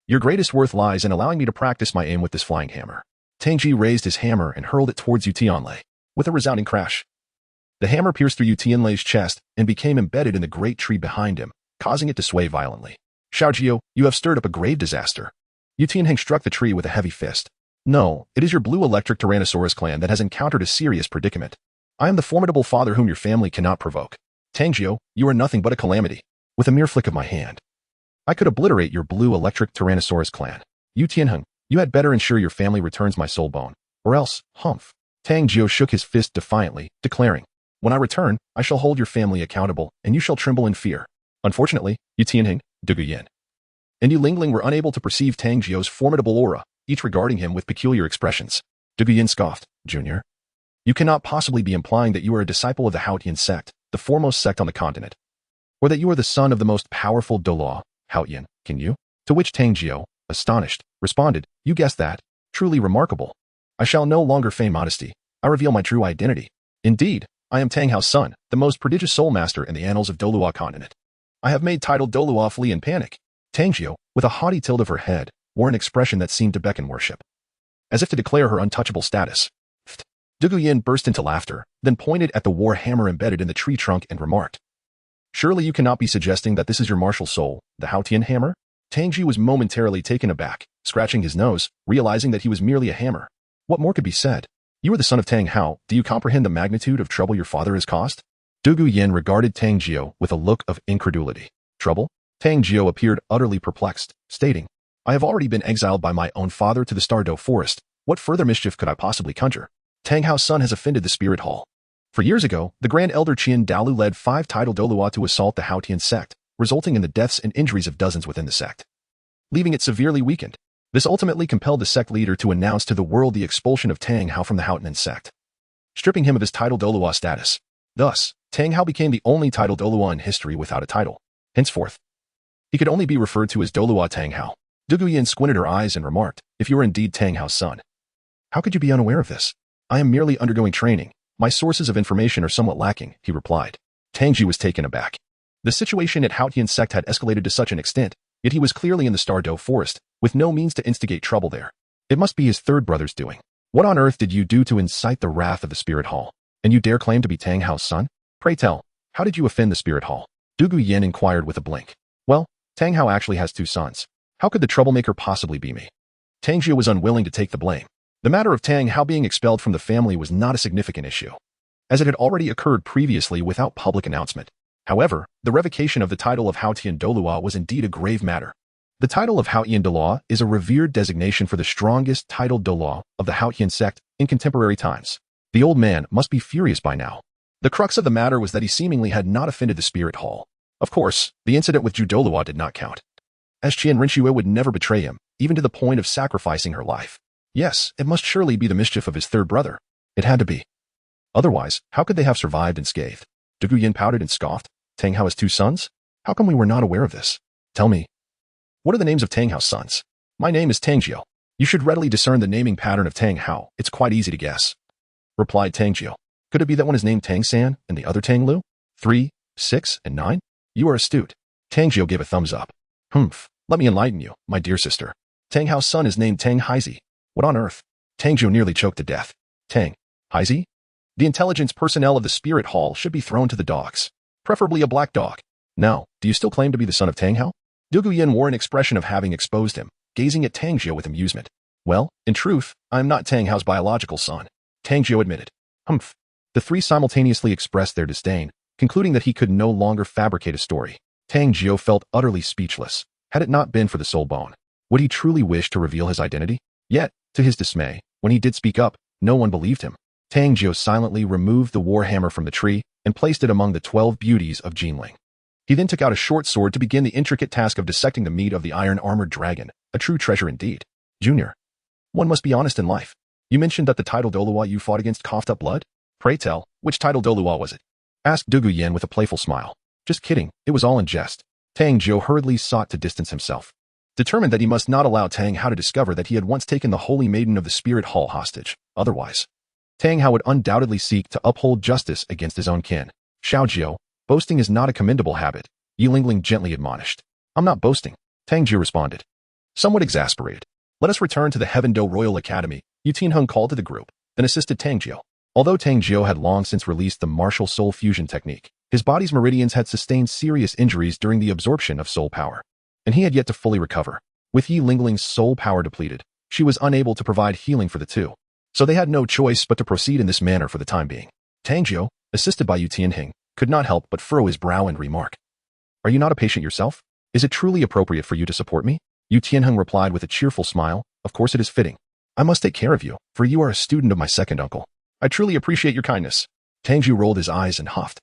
your greatest worth lies in allowing me to practice my aim with this flying hammer. Tang Jiu raised his hammer and hurled it towards Yu Tianlei. With a resounding crash, the hammer pierced through Yu Tianlei's chest and became embedded in the great tree behind him, causing it to sway violently. Xiaojiu, you have stirred up a grave disaster. Yu Tianheng struck the tree with a heavy fist. No, it is your blue electric Tyrannosaurus clan that has encountered a serious predicament. I am the formidable father whom your family cannot provoke. Tang Jiu, you are nothing but a calamity. With a mere flick of my hand, I could obliterate your blue electric Tyrannosaurus clan. Yu Tianheng, you had better ensure your family returns my soul bone, or else, humph. Tang Jiu shook his fist defiantly, declaring, when I return, I shall hold your family accountable, and you shall tremble in fear. Unfortunately, Yu Tianheng, Dugu Yin, and Yu Lingling were unable to perceive Tang Jiu's formidable aura, each regarding him with peculiar expressions. Dugu Yin scoffed, Junior, you cannot possibly be implying that you are a disciple of the Haotian sect, the foremost sect on the continent, or that you are the son of the most powerful Douluo, Haotian, can you? To which Tang Jiu, astonished, responded, you guessed that. Truly remarkable. I shall no longer feign modesty. I reveal my true identity. Indeed, I am Tang Hao's son, the most prodigious soul master in the annals of Douluo Continent. I have made titled Douluo flee in panic. Tang Jiu, with a haughty tilt of her head, wore an expression that seemed to beckon worship, as if to declare her untouchable status. Dugu Yin burst into laughter, then pointed at the war hammer embedded in the tree trunk and remarked, "Surely you cannot be suggesting that this is your martial soul, the Haotian hammer?" Tang Jiu was momentarily taken aback, scratching his nose, realizing that he was merely a hammer. What more could be said? "You are the son of Tang Hao. Do you comprehend the magnitude of trouble your father has caused?" Dugu Yin regarded Tang Jiu with a look of incredulity. "Trouble?" Tang Jiu appeared utterly perplexed, stating, "I have already been exiled by my own father to the Stardow Forest. What further mischief could I possibly conjure? Tang Hao's son has offended the Spirit Hall. For years ago, the Grand Elder Qian Daolu led 5 title Douluo to assault the Haotian sect, resulting in the deaths and injuries of dozens within the sect, leaving it severely weakened. This ultimately compelled the sect leader to announce to the world the expulsion of Tang Hao from the Haotian sect, stripping him of his title Douluo status. Thus, Tang Hao became the only title Douluo in history without a title. Henceforth, he could only be referred to as Douluo Tang Hao." Dugu Yin squinted her eyes and remarked, "If you are indeed Tang Hao's son, how could you be unaware of this?" "I am merely undergoing training. My sources of information are somewhat lacking," he replied. Tang Jiu was taken aback. The situation at Haotian sect had escalated to such an extent, yet he was clearly in the Stardow Forest, with no means to instigate trouble there. It must be his third brother's doing. "What on earth did you do to incite the wrath of the Spirit Hall? And you dare claim to be Tang Hao's son? Pray tell, how did you offend the Spirit Hall?" Dugu Yin inquired with a blink. "Well, Tang Hao actually has 2 sons. How could the troublemaker possibly be me?" Tang Jiu was unwilling to take the blame. The matter of Tang Hao being expelled from the family was not a significant issue, as it had already occurred previously without public announcement. However, the revocation of the title of Haotian Douluo was indeed a grave matter. The title of Haotian Douluo is a revered designation for the strongest titled Douluo of the Haotian sect in contemporary times. The old man must be furious by now. The crux of the matter was that he seemingly had not offended the Spirit Hall. Of course, the incident with Ju Douluo did not count, as Qian Rinxue would never betray him, even to the point of sacrificing her life. Yes, it must surely be the mischief of his third brother. It had to be. Otherwise, how could they have survived unscathed? Dugu Yin pouted and scoffed. "Tang Hao has 2 sons? How come we were not aware of this? Tell me, what are the names of Tang Hao's sons?" "My name is Tang Jiu. You should readily discern the naming pattern of Tang Hao. It's quite easy to guess," replied Tang Jiu. "Could it be that one is named Tang San and the other Tang Lu? 3, 6, and 9? You are astute." Tang Jiu gave a thumbs up. "Humph, let me enlighten you, my dear sister. Tang Hao's son is named Tang Haizi." "What on earth?" Tang Jiu nearly choked to death. "Tang Haizi? The intelligence personnel of the Spirit Hall should be thrown to the dogs. Preferably a black dog. Now, do you still claim to be the son of Tang Hao?" Dugu Yin wore an expression of having exposed him, gazing at Tang Jiu with amusement. "Well, in truth, I am not Tang Hao's biological son," Tang Jiu admitted. "Humph." The 3 simultaneously expressed their disdain, concluding that he could no longer fabricate a story. Tang Jiu felt utterly speechless. Had it not been for the soul bone, would he truly wish to reveal his identity? Yet, to his dismay, when he did speak up, no one believed him. Tang Jiu silently removed the war hammer from the tree and placed it among the 12 beauties of Jinling. He then took out a short sword to begin the intricate task of dissecting the meat of the iron-armored dragon, a true treasure indeed. "Junior, one must be honest in life. You mentioned that the title Douluo you fought against coughed up blood? Pray tell, which title Douluo was it?" asked Dugu Yin with a playful smile. "Just kidding, it was all in jest." Tang Jiu hurriedly sought to distance himself, determined that he must not allow Tang Hao to discover that he had once taken the holy maiden of the Spirit Hall hostage. Otherwise, Tang Hao would undoubtedly seek to uphold justice against his own kin. "Xiaojiu, boasting is not a commendable habit," Yilingling gently admonished. "I'm not boasting," Tang Jiu responded, somewhat exasperated. "Let us return to the Heaven Do Royal Academy," Yu Tianheng called to the group, then assisted Tang Jiu. Although Tang Jiu had long since released the martial soul fusion technique, his body's meridians had sustained serious injuries during the absorption of soul power, and he had yet to fully recover. With Yi Lingling's soul power depleted, she was unable to provide healing for the two, so they had no choice but to proceed in this manner for the time being. Tang Jiu, assisted by Yu Tianheng, could not help but furrow his brow and remark, "Are you not a patient yourself? Is it truly appropriate for you to support me?" Yu Tianheng replied with a cheerful smile, "Of course it is fitting. I must take care of you, for you are a student of my second uncle. I truly appreciate your kindness." Tang Jiu rolled his eyes and huffed.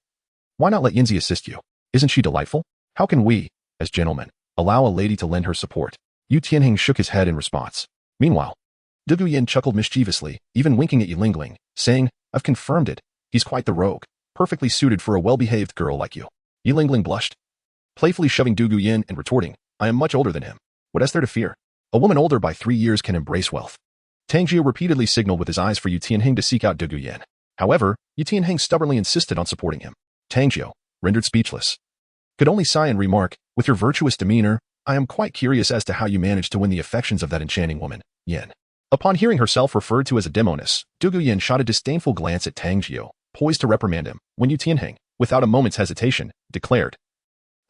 "Why not let Yinzi assist you? Isn't she delightful? How can we, as gentlemen, allow a lady to lend her support?" Yu Tianheng shook his head in response. Meanwhile, Dugu Yin chuckled mischievously, even winking at Yilingling, saying, "I've confirmed it. He's quite the rogue, perfectly suited for a well-behaved girl like you." Yilingling blushed, playfully shoving Dugu Yin and retorting, "I am much older than him. What is there to fear? A woman older by 3 years can embrace wealth." Tang Jiu repeatedly signaled with his eyes for Yu Tianheng to seek out Dugu Yin. However, Yu Tianheng stubbornly insisted on supporting him. Tang Jiu, rendered speechless, could only sigh and remark, "With your virtuous demeanor, I am quite curious as to how you managed to win the affections of that enchanting woman, Yin." Upon hearing herself referred to as a demoness, Duguyan shot a disdainful glance at Tang Jiu, poised to reprimand him, when Yu Tianheng, without a moment's hesitation, declared,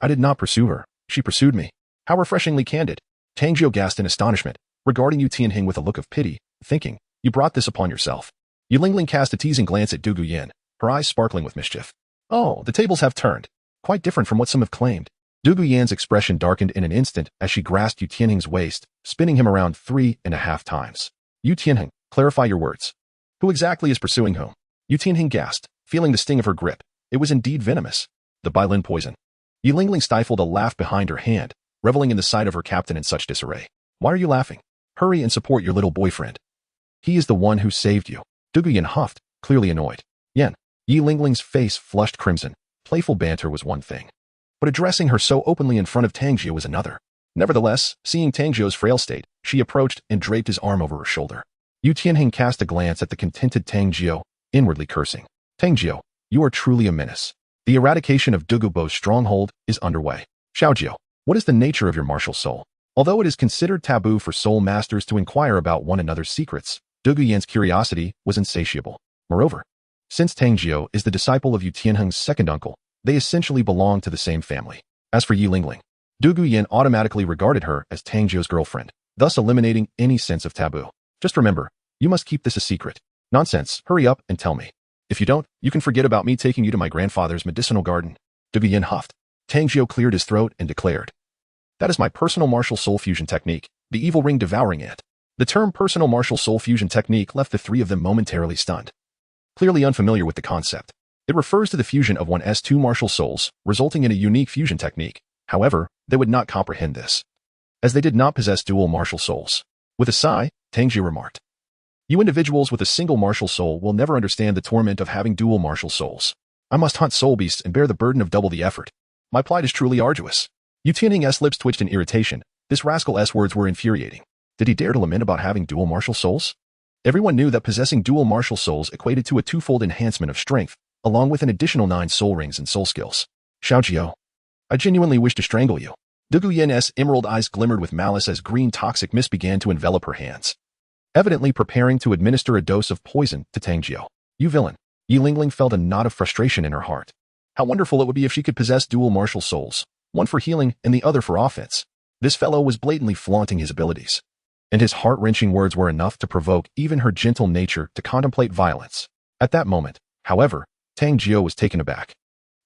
"I did not pursue her. She pursued me." How refreshingly candid. Tang Jiu gasped in astonishment, regarding Yu Tianheng with a look of pity, thinking, "You brought this upon yourself." Yu Lingling cast a teasing glance at Duguyan, her eyes sparkling with mischief. "Oh, the tables have turned. Quite different from what some have claimed." Duguyan's expression darkened in an instant as she grasped Yu Tianheng's waist, spinning him around 3.5 times. "Yu Tianheng, clarify your words. Who exactly is pursuing whom?" Yu Tianheng gasped, feeling the sting of her grip. It was indeed venomous. The Bailin poison. Yu Lingling stifled a laugh behind her hand, reveling in the sight of her captain in such disarray. "Why are you laughing? Hurry and support your little boyfriend. He is the one who saved you." Duguyan huffed, clearly annoyed. Yu Lingling's face flushed crimson. Playful banter was one thing, but addressing her so openly in front of Tang Jiu was another. Nevertheless, seeing Tang Jiu's frail state, she approached and draped his arm over her shoulder. Yu Tianheng cast a glance at the contented Tang Jiu, inwardly cursing. "Tang Jiu, you are truly a menace. The eradication of Dugubo's stronghold is underway. Xiaojiu, what is the nature of your martial soul?" Although it is considered taboo for soul masters to inquire about one another's secrets, Duguyan's curiosity was insatiable. Moreover, since Tang Jiu is the disciple of Yu Tianheng's second uncle, they essentially belong to the same family. As for Yu Lingling, Duguyan automatically regarded her as Tang Jiu's girlfriend, thus eliminating any sense of taboo. "Just remember, you must keep this a secret." "Nonsense, hurry up and tell me. If you don't, you can forget about me taking you to my grandfather's medicinal garden." Duguyan huffed. Tang Jiu cleared his throat and declared, "That is my personal martial soul fusion technique, the evil ring devouring it." The term personal martial soul fusion technique left the three of them momentarily stunned. Clearly unfamiliar with the concept. It refers to the fusion of one's two martial souls, resulting in a unique fusion technique. However, they would not comprehend this, as they did not possess dual martial souls. With a sigh, Tang Jiu remarked, "You individuals with a single martial soul will never understand the torment of having dual martial souls. I must hunt soul beasts and bear the burden of double the effort. My plight is truly arduous." Yu Tianheng's lips twitched in irritation. This rascal's words were infuriating. Did he dare to lament about having dual martial souls? Everyone knew that possessing dual martial souls equated to a twofold enhancement of strength, along with an additional 9 soul rings and soul skills. "Xiaojiu, I genuinely wish to strangle you." Duguyan's emerald eyes glimmered with malice as green toxic mist began to envelop her hands, evidently preparing to administer a dose of poison to Tang Jiu. "You villain." Yu Lingling felt a knot of frustration in her heart. How wonderful it would be if she could possess dual martial souls, one for healing and the other for offense. This fellow was blatantly flaunting his abilities, and his heart-wrenching words were enough to provoke even her gentle nature to contemplate violence. At that moment, however, Tang Jiu was taken aback.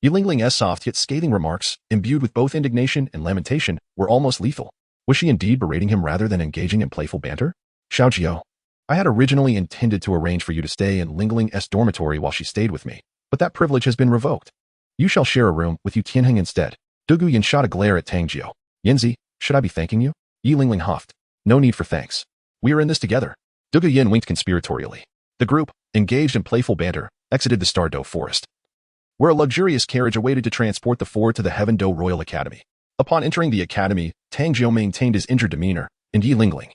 Yu Lingling's soft yet scathing remarks, imbued with both indignation and lamentation, were almost lethal. Was she indeed berating him rather than engaging in playful banter? "Xiaojiu, I had originally intended to arrange for you to stay in Lingling's dormitory while she stayed with me, but that privilege has been revoked. You shall share a room with Yu Tianheng instead." Duguyan shot a glare at Tang Jiu. "Yanzi, should I be thanking you?" Yu Lingling huffed. "No need for thanks. We are in this together." Duguyan winked conspiratorially. The group, engaged in playful banter, exited the Stardow Forest, where a luxurious carriage awaited to transport the four to the Heaven Do Royal Academy. Upon entering the academy, Tang Jiu maintained his injured demeanor, and Yu Lingling,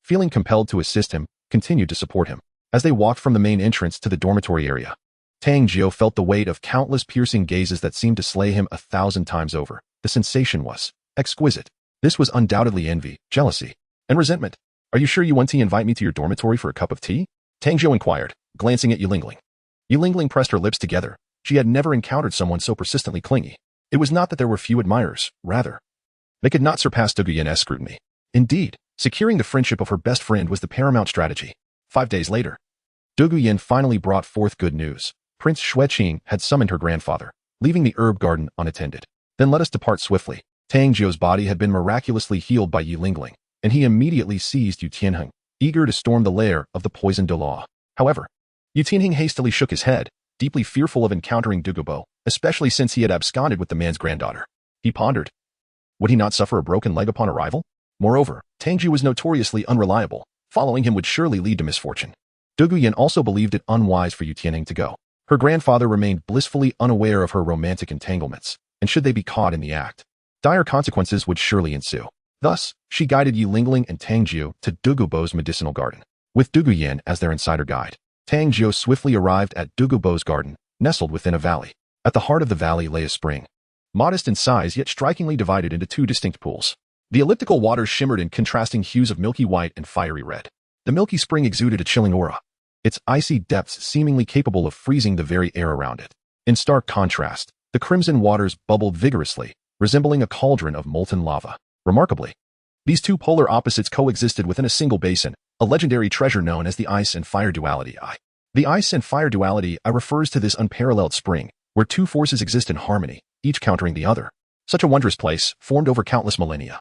feeling compelled to assist him, continued to support him. As they walked from the main entrance to the dormitory area, Tang Jiu felt the weight of countless piercing gazes that seemed to slay him 1,000 times over. The sensation was exquisite. This was undoubtedly envy, jealousy, and resentment. "Are you sure you want to invite me to your dormitory for a cup of tea?" Tang Jiu inquired, glancing at Yu Lingling. Yu Lingling pressed her lips together. She had never encountered someone so persistently clingy. It was not that there were few admirers, rather, they could not surpass Duguyan's scrutiny. Indeed, securing the friendship of her best friend was the paramount strategy. 5 days later, Duguyan finally brought forth good news. Prince Xueqing had summoned her grandfather, leaving the herb garden unattended. "Then let us depart swiftly." Tang Jiu's body had been miraculously healed by Yu Lingling, and he immediately seized Yu Tianheng, eager to storm the lair of the poisoned Douluo. However, Yu Tianheng hastily shook his head, deeply fearful of encountering Dugubo, especially since he had absconded with the man's granddaughter. He pondered, would he not suffer a broken leg upon arrival? Moreover, Tang Jiu was notoriously unreliable. Following him would surely lead to misfortune. Duguyan also believed it unwise for Yu Tianheng to go. Her grandfather remained blissfully unaware of her romantic entanglements, and should they be caught in the act, dire consequences would surely ensue. Thus, she guided Yu Lingling and Tang Jiu to Dugubo's medicinal garden, with Duguyan as their insider guide. Tang Jiu swiftly arrived at Dugubo's garden, nestled within a valley. At the heart of the valley lay a spring, modest in size yet strikingly divided into 2 distinct pools. The elliptical waters shimmered in contrasting hues of milky white and fiery red. The milky spring exuded a chilling aura, its icy depths seemingly capable of freezing the very air around it. In stark contrast, the crimson waters bubbled vigorously, resembling a cauldron of molten lava. Remarkably, these two polar opposites coexisted within a single basin, a legendary treasure known as the ice and fire duality. The ice and fire duality refers to this unparalleled spring, where two forces exist in harmony, each countering the other. Such a wondrous place, formed over countless millennia,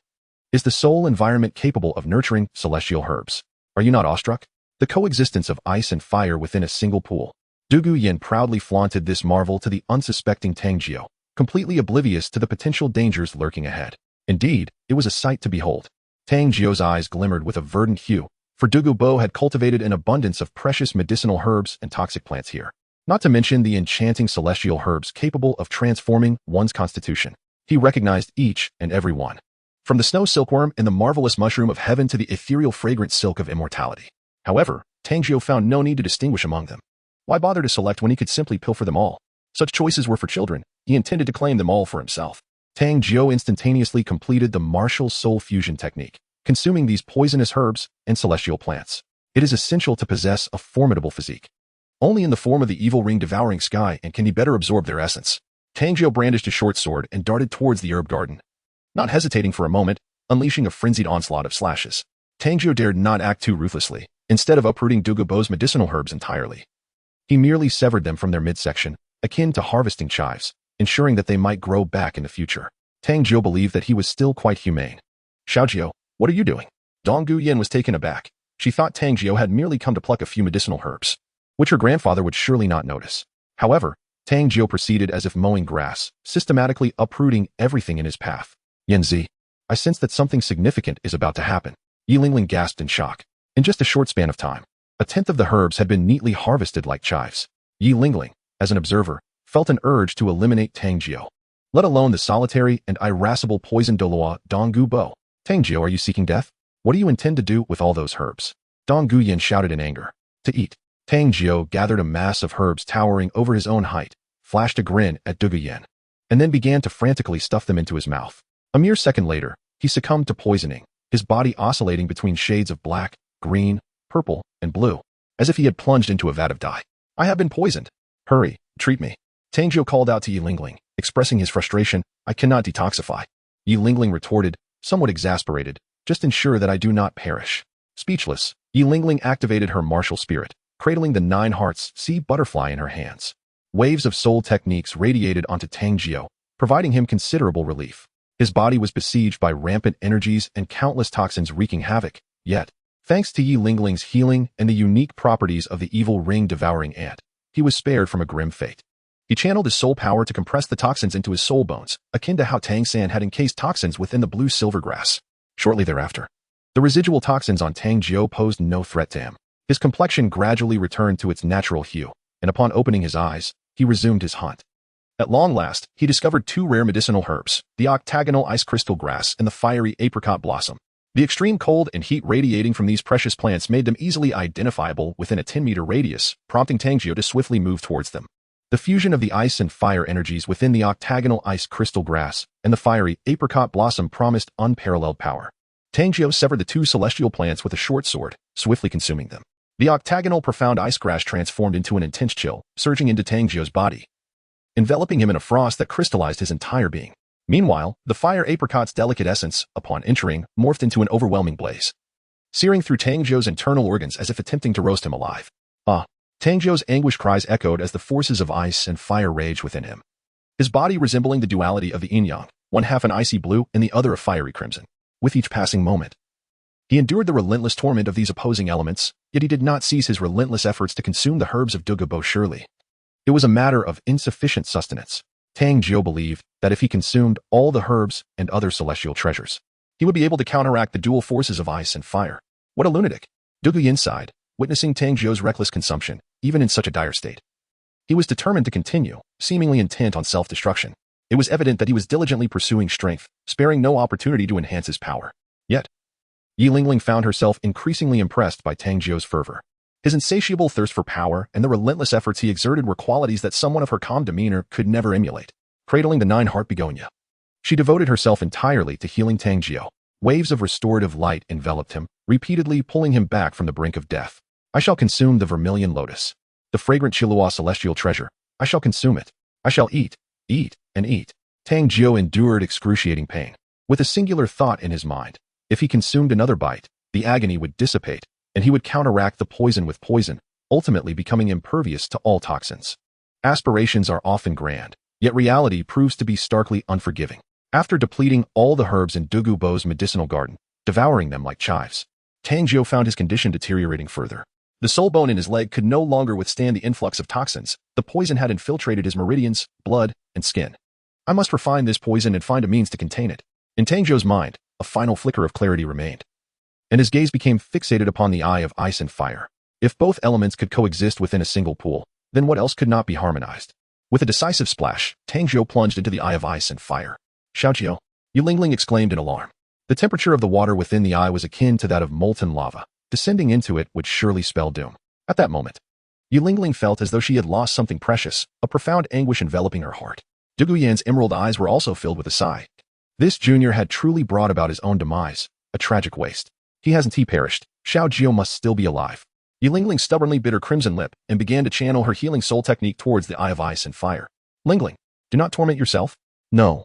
is the sole environment capable of nurturing celestial herbs. Are you not awestruck? The coexistence of ice and fire within a single pool. Dugu Yin proudly flaunted this marvel to the unsuspecting Tang Jiu, completely oblivious to the potential dangers lurking ahead. Indeed, it was a sight to behold. Tang Jiu's eyes glimmered with a verdant hue, for Dugu Bo had cultivated an abundance of precious medicinal herbs and toxic plants here. Not to mention the enchanting celestial herbs capable of transforming one's constitution. He recognized each and every one, from the snow silkworm and the marvelous mushroom of heaven to the ethereal fragrant silk of immortality. However, Tang Jiu found no need to distinguish among them. Why bother to select when he could simply pilfer them all? Such choices were for children. He intended to claim them all for himself. Tang Jiu instantaneously completed the martial soul fusion technique, consuming these poisonous herbs and celestial plants. It is essential to possess a formidable physique. Only in the form of the evil ring devouring sky and can he better absorb their essence. Tang Jiu brandished a short sword and darted towards the herb garden. Not hesitating for a moment, unleashing a frenzied onslaught of slashes. Tang Jiu dared not act too ruthlessly. Instead of uprooting Dugu Bo's medicinal herbs entirely, he merely severed them from their midsection, akin to harvesting chives, ensuring that they might grow back in the future. Tang Jiu believed that he was still quite humane. Xiaojiu, what are you doing? Donggu Yin was taken aback. She thought Tang Jiu had merely come to pluck a few medicinal herbs, which her grandfather would surely not notice. However, Tang Jiu proceeded as if mowing grass, systematically uprooting everything in his path. Yanzi, I sense that something significant is about to happen. Yi Lingling gasped in shock. In just a short span of time, a tenth of the herbs had been neatly harvested like chives. Yi Lingling, as an observer, felt an urge to eliminate Tang Jiu, let alone the solitary and irascible poison Douluo Donggu Bo. Tang Jiu, are you seeking death? What do you intend to do with all those herbs? Donggu Yin shouted in anger. To eat. Tang Jiu gathered a mass of herbs towering over his own height, flashed a grin at Dugu Yin, and then began to frantically stuff them into his mouth. A mere second later, he succumbed to poisoning, his body oscillating between shades of black, green, purple, and blue, as if he had plunged into a vat of dye. I have been poisoned. Hurry, treat me. Tang Jiu called out to Yi Lingling, expressing his frustration. I cannot detoxify. Yi Lingling retorted, somewhat exasperated, just ensure that I do not perish. Speechless, Yi Lingling activated her martial spirit, cradling the 9 hearts sea butterfly in her hands. Waves of soul techniques radiated onto Tang Jiu, providing him considerable relief. His body was besieged by rampant energies and countless toxins wreaking havoc, yet, thanks to Yi Lingling's healing and the unique properties of the evil ring-devouring ant, he was spared from a grim fate. He channeled his soul power to compress the toxins into his soul bones, akin to how Tang San had encased toxins within the blue-silver grass. Shortly thereafter, the residual toxins on Tang Jiu posed no threat to him. His complexion gradually returned to its natural hue, and upon opening his eyes, he resumed his hunt. At long last, he discovered 2 rare medicinal herbs, the octagonal ice crystal grass and the fiery apricot blossom. The extreme cold and heat radiating from these precious plants made them easily identifiable within a 10-meter radius, prompting Tang Jiu to swiftly move towards them. The fusion of the ice and fire energies within the octagonal ice crystal grass and the fiery apricot blossom promised unparalleled power. Tang Jiu severed the 2 celestial plants with a short sword, swiftly consuming them. The octagonal profound ice grass transformed into an intense chill, surging into Tang Jiu's body, enveloping him in a frost that crystallized his entire being. Meanwhile, the fire apricot's delicate essence, upon entering, morphed into an overwhelming blaze, searing through Tang Jiu's internal organs as if attempting to roast him alive. Tang Jiu's anguish cries echoed as the forces of ice and fire raged within him, his body resembling the duality of the yin-yang, one half an icy blue and the other a fiery crimson. With each passing moment, he endured the relentless torment of these opposing elements, yet he did not cease his relentless efforts to consume the herbs of Dugu Bo surely. It was a matter of insufficient sustenance. Tang Jiu believed that if he consumed all the herbs and other celestial treasures, he would be able to counteract the dual forces of ice and fire. What a lunatic! Dugu Yin sighed, witnessing Tang Jiu's reckless consumption, even in such a dire state. He was determined to continue, seemingly intent on self-destruction. It was evident that he was diligently pursuing strength, sparing no opportunity to enhance his power. Yet, Yi Lingling found herself increasingly impressed by Tang Jiu's fervor. His insatiable thirst for power and the relentless efforts he exerted were qualities that someone of her calm demeanor could never emulate. Cradling the 9-heart begonia, she devoted herself entirely to healing Tang Jiu. Waves of restorative light enveloped him, repeatedly pulling him back from the brink of death. I shall consume the vermilion lotus. The fragrant Chilua celestial treasure. I shall consume it. I shall eat, and eat. Tang Jiu endured excruciating pain. With a singular thought in his mind. If he consumed another bite, the agony would dissipate, and he would counteract the poison with poison, ultimately becoming impervious to all toxins. Aspirations are often grand, yet reality proves to be starkly unforgiving. After depleting all the herbs in Dugu Bo's medicinal garden, devouring them like chives, Tang Jiu found his condition deteriorating further. The soul bone in his leg could no longer withstand the influx of toxins. The poison had infiltrated his meridians, blood, and skin. I must refine this poison and find a means to contain it. In Tang Jiu's mind, a final flicker of clarity remained, and his gaze became fixated upon the eye of ice and fire. If both elements could coexist within a single pool, then what else could not be harmonized? With a decisive splash, Tang Jiu plunged into the eye of ice and fire. Xiaojiu, Yuntao exclaimed in alarm. The temperature of the water within the eye was akin to that of molten lava. Descending into it would surely spell doom. At that moment, Yuntao felt as though she had lost something precious, a profound anguish enveloping her heart. Dugu Yan's emerald eyes were also filled with a sigh. This junior had truly brought about his own demise, a tragic waste. He perished. Xiaojiu must still be alive. Yuntao stubbornly bit her crimson lip and began to channel her healing soul technique towards the eye of ice and fire. Lingling, do not torment yourself. No.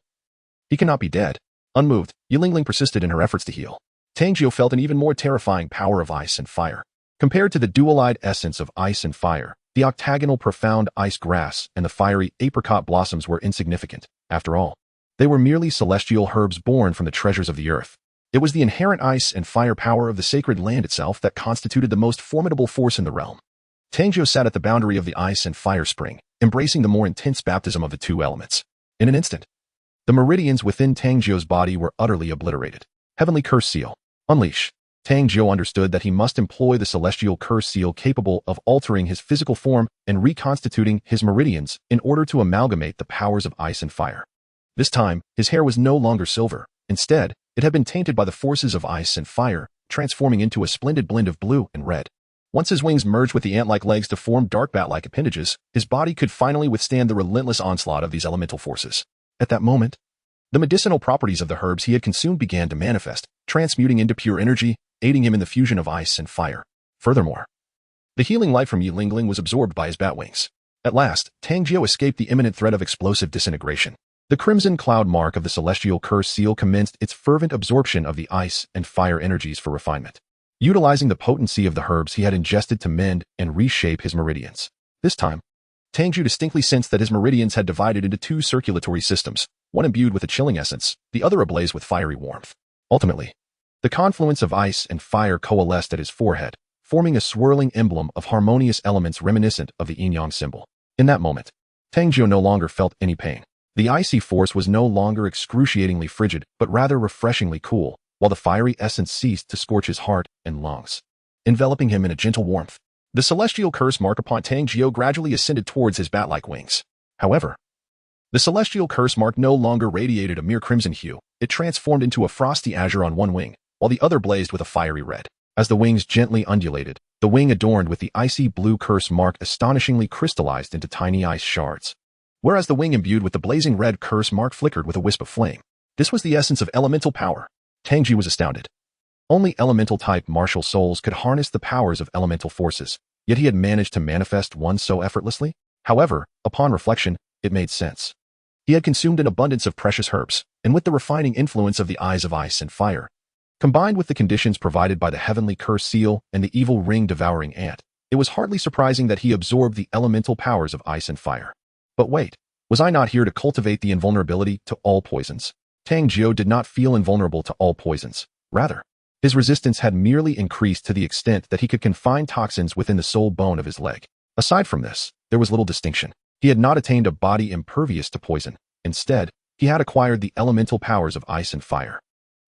He cannot be dead. Unmoved, Yuntao persisted in her efforts to heal. Tang Jiu felt an even more terrifying power of ice and fire. Compared to the dual-eyed essence of ice and fire, the octagonal profound ice grass and the fiery apricot blossoms were insignificant. After all, they were merely celestial herbs born from the treasures of the earth. It was the inherent ice and fire power of the sacred land itself that constituted the most formidable force in the realm. Tang Jiu sat at the boundary of the ice and fire spring, embracing the more intense baptism of the two elements. In an instant, the meridians within Tang Jiu's body were utterly obliterated. Heavenly Curse Seal. Unleash. Tang Jiu understood that he must employ the celestial curse seal capable of altering his physical form and reconstituting his meridians in order to amalgamate the powers of ice and fire. This time, his hair was no longer silver. Instead, it had been tainted by the forces of ice and fire, transforming into a splendid blend of blue and red. Once his wings merged with the ant-like legs to form dark bat-like appendages, his body could finally withstand the relentless onslaught of these elemental forces. At that moment, the medicinal properties of the herbs he had consumed began to manifest, transmuting into pure energy, aiding him in the fusion of ice and fire. Furthermore, the healing light from Yuntao was absorbed by his bat wings. At last, Tang Jiu escaped the imminent threat of explosive disintegration. The crimson cloud mark of the celestial curse seal commenced its fervent absorption of the ice and fire energies for refinement, utilizing the potency of the herbs he had ingested to mend and reshape his meridians. This time, Tang Jiu distinctly sensed that his meridians had divided into two circulatory systems, one imbued with a chilling essence, the other ablaze with fiery warmth. Ultimately, the confluence of ice and fire coalesced at his forehead, forming a swirling emblem of harmonious elements reminiscent of the yin-yang symbol. In that moment, Tang Jiu no longer felt any pain. The icy force was no longer excruciatingly frigid, but rather refreshingly cool, while the fiery essence ceased to scorch his heart and lungs, enveloping him in a gentle warmth. The celestial curse mark upon Tang Jiu gradually ascended towards his bat-like wings. However, the celestial curse mark no longer radiated a mere crimson hue. It transformed into a frosty azure on one wing, while the other blazed with a fiery red. As the wings gently undulated, the wing adorned with the icy blue curse mark astonishingly crystallized into tiny ice shards, whereas the wing imbued with the blazing red curse mark flickered with a wisp of flame. This was the essence of elemental power. Tang Jiu was astounded. Only elemental-type martial souls could harness the powers of elemental forces, yet he had managed to manifest one so effortlessly. However, upon reflection, it made sense. He had consumed an abundance of precious herbs, and with the refining influence of the eyes of ice and fire, combined with the conditions provided by the heavenly curse seal and the evil ring-devouring ant, it was hardly surprising that he absorbed the elemental powers of ice and fire. But wait, was I not here to cultivate the invulnerability to all poisons? Tang Jiu did not feel invulnerable to all poisons. Rather, his resistance had merely increased to the extent that he could confine toxins within the soul bone of his leg. Aside from this, there was little distinction. He had not attained a body impervious to poison. Instead, he had acquired the elemental powers of ice and fire,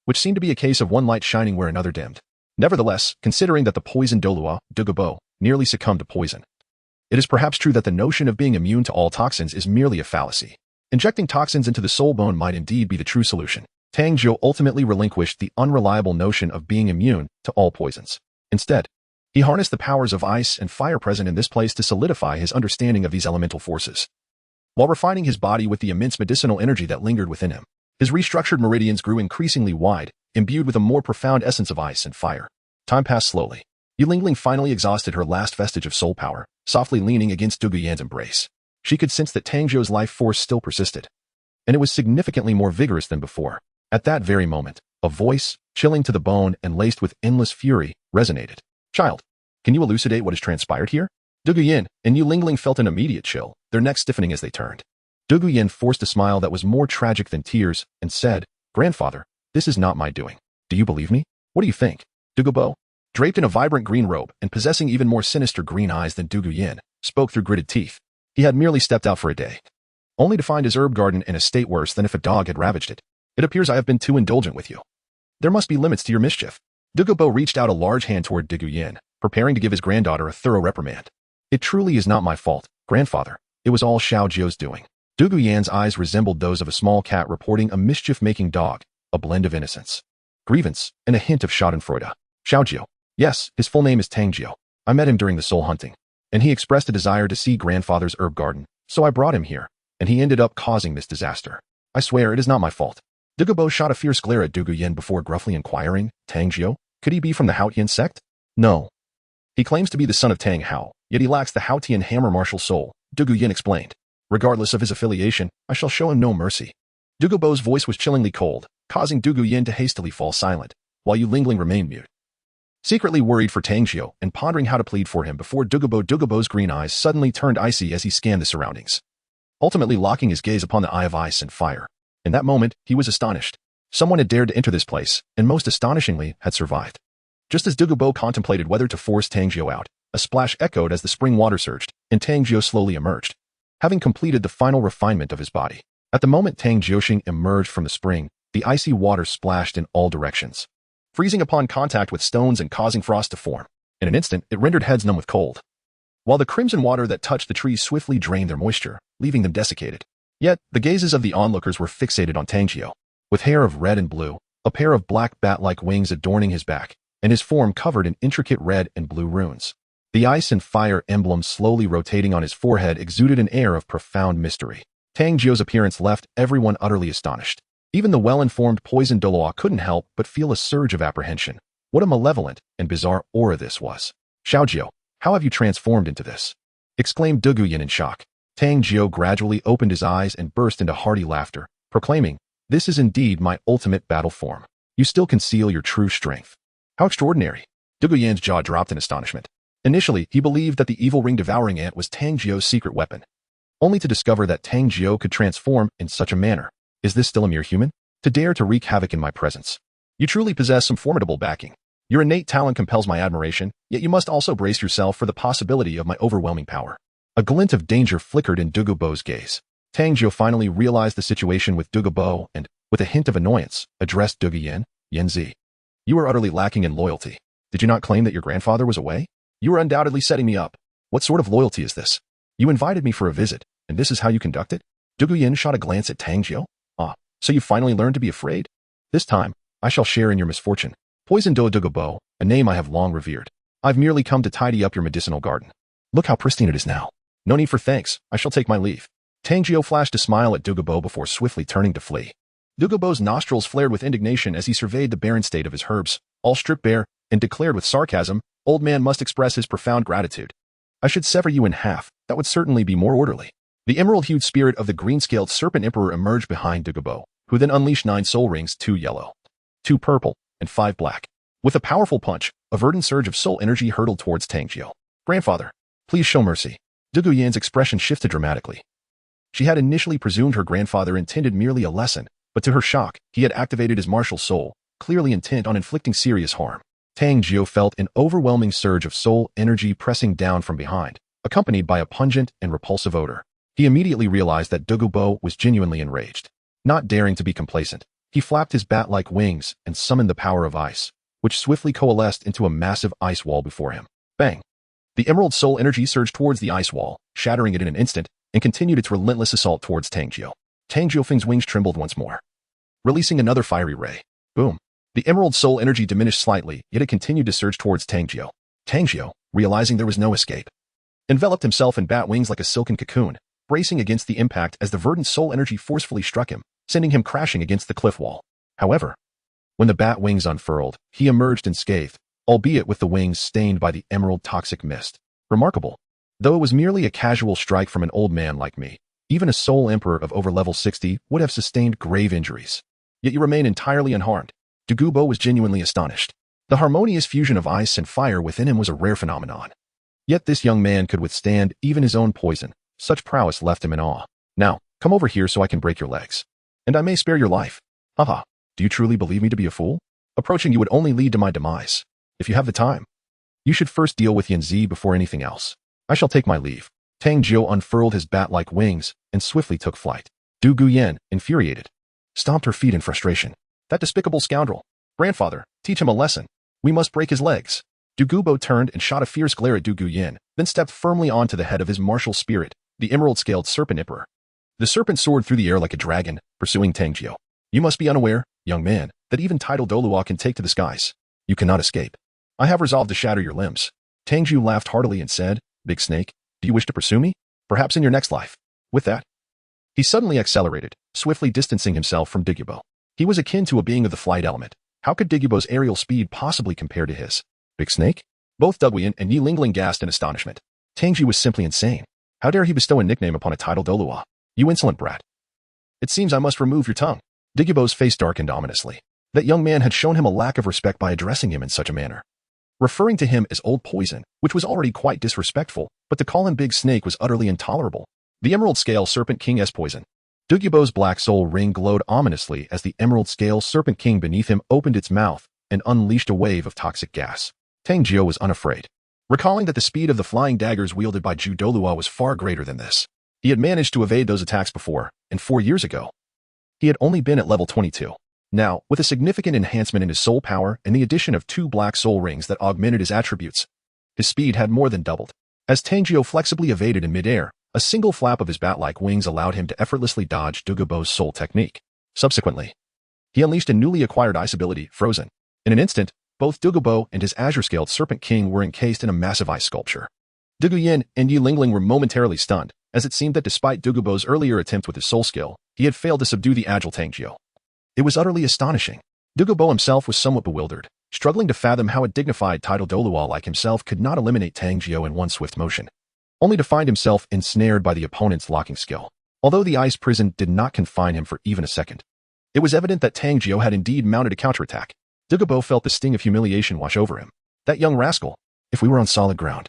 which seemed to be a case of one light shining where another dimmed. Nevertheless, considering that the poison Douluo, Dugu nearly succumbed to poison, it is perhaps true that the notion of being immune to all toxins is merely a fallacy. Injecting toxins into the soul bone might indeed be the true solution. Tang Jiu ultimately relinquished the unreliable notion of being immune to all poisons. Instead, he harnessed the powers of ice and fire present in this place to solidify his understanding of these elemental forces. While refining his body with the immense medicinal energy that lingered within him, his restructured meridians grew increasingly wide, imbued with a more profound essence of ice and fire. Time passed slowly. Yuling finally exhausted her last vestige of soul power, softly leaning against Duguyan's embrace. She could sense that Tang Jiu's life force still persisted, and it was significantly more vigorous than before. At that very moment, a voice, chilling to the bone and laced with endless fury, resonated. "Child, can you elucidate what has transpired here?" Duguyan and Yuling felt an immediate chill, their necks stiffening as they turned. Duguyan forced a smile that was more tragic than tears and said, "Grandfather, this is not my doing. Do you believe me? What do you think?" Dugubo, draped in a vibrant green robe and possessing even more sinister green eyes than Duguyan, spoke through gritted teeth. He had merely stepped out for a day, only to find his herb garden in a state worse than if a dog had ravaged it. "It appears I have been too indulgent with you. There must be limits to your mischief." Dugubo reached out a large hand toward Duguyan, preparing to give his granddaughter a thorough reprimand. "It truly is not my fault, grandfather. It was all Xiaojiu's doing." Duguyan's eyes resembled those of a small cat reporting a mischief-making dog, a blend of innocence, grievance, and a hint of schadenfreude. "Xiaojiu. Yes, his full name is Tang Jiu. I met him during the soul hunting, and he expressed a desire to see grandfather's herb garden, so I brought him here, and he ended up causing this disaster. I swear it is not my fault." Dugubo shot a fierce glare at Duguyan before gruffly inquiring, "Tang Jiu? Could he be from the Haotian sect?" "No. He claims to be the son of Tang Hao, yet he lacks the Haotian hammer martial soul," Duguyan explained. "Regardless of his affiliation, I shall show him no mercy." Dugubo's voice was chillingly cold, causing Duguyan to hastily fall silent, while Yuling remained mute, secretly worried for Tang Jiu and pondering how to plead for him before Dugubo's green eyes suddenly turned icy as he scanned the surroundings, ultimately locking his gaze upon the eye of ice and fire. In that moment, he was astonished. Someone had dared to enter this place, and most astonishingly, had survived. Just as Dugubo contemplated whether to force Tang Jiu out, a splash echoed as the spring water surged, and Tang Jiu slowly emerged, having completed the final refinement of his body. At the moment Tang Jiuxing emerged from the spring, the icy water splashed in all directions, freezing upon contact with stones and causing frost to form. In an instant, it rendered heads numb with cold, while the crimson water that touched the trees swiftly drained their moisture, leaving them desiccated. Yet, the gazes of the onlookers were fixated on Tang Jiu, with hair of red and blue, a pair of black bat-like wings adorning his back, and his form covered in intricate red and blue runes. The ice and fire emblem slowly rotating on his forehead exuded an air of profound mystery. Tang Jiu's appearance left everyone utterly astonished. Even the well-informed poison Douluo couldn't help but feel a surge of apprehension. What a malevolent and bizarre aura this was. "Xiaojiu, how have you transformed into this?" exclaimed Duguyan in shock. Tang Jiu gradually opened his eyes and burst into hearty laughter, proclaiming, "This is indeed my ultimate battle form. You still conceal your true strength. How extraordinary." Duguyan's jaw dropped in astonishment. Initially, he believed that the evil ring-devouring ant was Tang Jiu's secret weapon, only to discover that Tang Jiu could transform in such a manner. Is this still a mere human? To dare to wreak havoc in my presence? You truly possess some formidable backing. Your innate talent compels my admiration, yet you must also brace yourself for the possibility of my overwhelming power. A glint of danger flickered in Dugubo's gaze. Tang Jiu finally realized the situation with Dugubo and, with a hint of annoyance, addressed Duguyan, "Yanzi, you are utterly lacking in loyalty. Did you not claim that your grandfather was away? You are undoubtedly setting me up. What sort of loyalty is this? You invited me for a visit, and this is how you conduct it?" Duguyan shot a glance at Tang Jiu. "Ah, so you finally learned to be afraid? This time, I shall share in your misfortune. Poison Dugubo, a name I have long revered. I've merely come to tidy up your medicinal garden. Look how pristine it is now. No need for thanks, I shall take my leave." Tang Jiu flashed a smile at Dugubo before swiftly turning to flee. Dugubo's nostrils flared with indignation as he surveyed the barren state of his herbs, all stripped bare, and declared with sarcasm, "Old man must express his profound gratitude. I should sever you in half, that would certainly be more orderly." The emerald-hued spirit of the green-scaled serpent emperor emerged behind Dugubo, who then unleashed 9 soul rings, 2 yellow, 2 purple, and 5 black. With a powerful punch, a verdant surge of soul energy hurtled towards Tang Jiu. "Grandfather, please show mercy." Duguyan's expression shifted dramatically. She had initially presumed her grandfather intended merely a lesson, but to her shock, he had activated his martial soul, clearly intent on inflicting serious harm. Tang Jiu felt an overwhelming surge of soul energy pressing down from behind, accompanied by a pungent and repulsive odor. He immediately realized that Dugubo was genuinely enraged. Not daring to be complacent, he flapped his bat-like wings and summoned the power of ice, which swiftly coalesced into a massive ice wall before him. Bang! The emerald soul energy surged towards the ice wall, shattering it in an instant, and continued its relentless assault towards Tang Jiu. Tang Jiufeng's wings trembled once more, releasing another fiery ray. Boom! The emerald soul energy diminished slightly, yet it continued to surge towards Tang Jiu. Tang Jiu, realizing there was no escape, enveloped himself in bat wings like a silken cocoon, bracing against the impact as the verdant soul energy forcefully struck him, sending him crashing against the cliff wall. However, When the bat wings unfurled, he emerged unscathed, albeit with the wings stained by the emerald toxic mist. Remarkable. Though it was merely a casual strike from an old man like me, even a soul emperor of over level 60 would have sustained grave injuries. Yet you remain entirely unharmed. Dugubo was genuinely astonished. The harmonious fusion of ice and fire within him was a rare phenomenon. Yet this young man could withstand even his own poison. Such prowess left him in awe. Now, come over here so I can break your legs. And I may spare your life. Haha, do you truly believe me to be a fool? Approaching you would only lead to my demise. If you have the time, you should first deal with Yanzi before anything else. I shall take my leave. Tang Jiu unfurled his bat-like wings and swiftly took flight. Du Guyan, infuriated, stomped her feet in frustration. That despicable scoundrel. Grandfather, teach him a lesson. We must break his legs. Dugubo turned and shot a fierce glare at Du Guyan, then stepped firmly onto the head of his martial spirit, the emerald-scaled serpent emperor. The serpent soared through the air like a dragon, pursuing Tang Jiu. You must be unaware, young man, that even title Douluo can take to the skies. You cannot escape. I have resolved to shatter your limbs. Tang Jiu laughed heartily and said, Big Snake, do you wish to pursue me? Perhaps in your next life. With that, he suddenly accelerated, swiftly distancing himself from Dugubo. He was akin to a being of the flight element. How could Dugubo's aerial speed possibly compare to his? Big Snake? Both Duguyan and Yi Lingling gasped in astonishment. Tang Jiu was simply insane. How dare he bestow a nickname upon a title Douluo? You insolent brat. It seems I must remove your tongue. Dugubo's face darkened ominously. That young man had shown him a lack of respect by addressing him in such a manner. Referring to him as Old Poison, which was already quite disrespectful, but to call him Big Snake was utterly intolerable. The Emerald Scale Serpent King S Poison. Dugubo's black soul ring glowed ominously as the Emerald Scale Serpent King beneath him opened its mouth and unleashed a wave of toxic gas. Tang Jiu was unafraid. Recalling that the speed of the flying daggers wielded by Ju Douluo was far greater than this. He had managed to evade those attacks before, and 4 years ago, he had only been at level 22. Now, with a significant enhancement in his soul power and the addition of 2 black soul rings that augmented his attributes, his speed had more than doubled. As Tang Jiu flexibly evaded in midair, a single flap of his bat-like wings allowed him to effortlessly dodge Dugubo's soul technique. Subsequently, he unleashed a newly acquired ice ability, Frozen. In an instant, both Dugubo and his azure-scaled Serpent King were encased in a massive ice sculpture. Duguyan and Yi Lingling were momentarily stunned, as it seemed that despite Dugubo's earlier attempt with his soul skill, he had failed to subdue the agile Tang Jiu. It was utterly astonishing. Dugubo himself was somewhat bewildered, struggling to fathom how a dignified title Douluo like himself could not eliminate Tang Jiu in one swift motion, only to find himself ensnared by the opponent's locking skill. Although the ice prison did not confine him for even a second, it was evident that Tang Jiu had indeed mounted a counterattack. Dugubo felt the sting of humiliation wash over him. That young rascal, if we were on solid ground,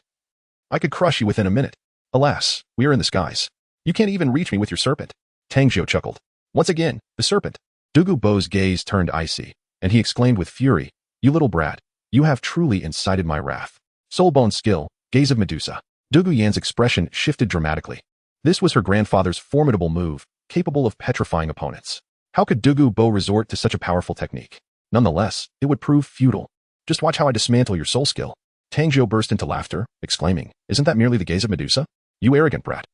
I could crush you within a minute. Alas, we are in the skies. You can't even reach me with your serpent. Tang Jiu chuckled. Once again, the serpent. Dugubo's gaze turned icy, and he exclaimed with fury, You little brat, you have truly incited my wrath. Soulbone skill, gaze of Medusa. Duguyan's expression shifted dramatically. This was her grandfather's formidable move, capable of petrifying opponents. How could Dugubo resort to such a powerful technique? Nonetheless, it would prove futile. Just watch how I dismantle your soul skill. Tang Jiu burst into laughter, exclaiming, Isn't that merely the gaze of Medusa? You arrogant brat.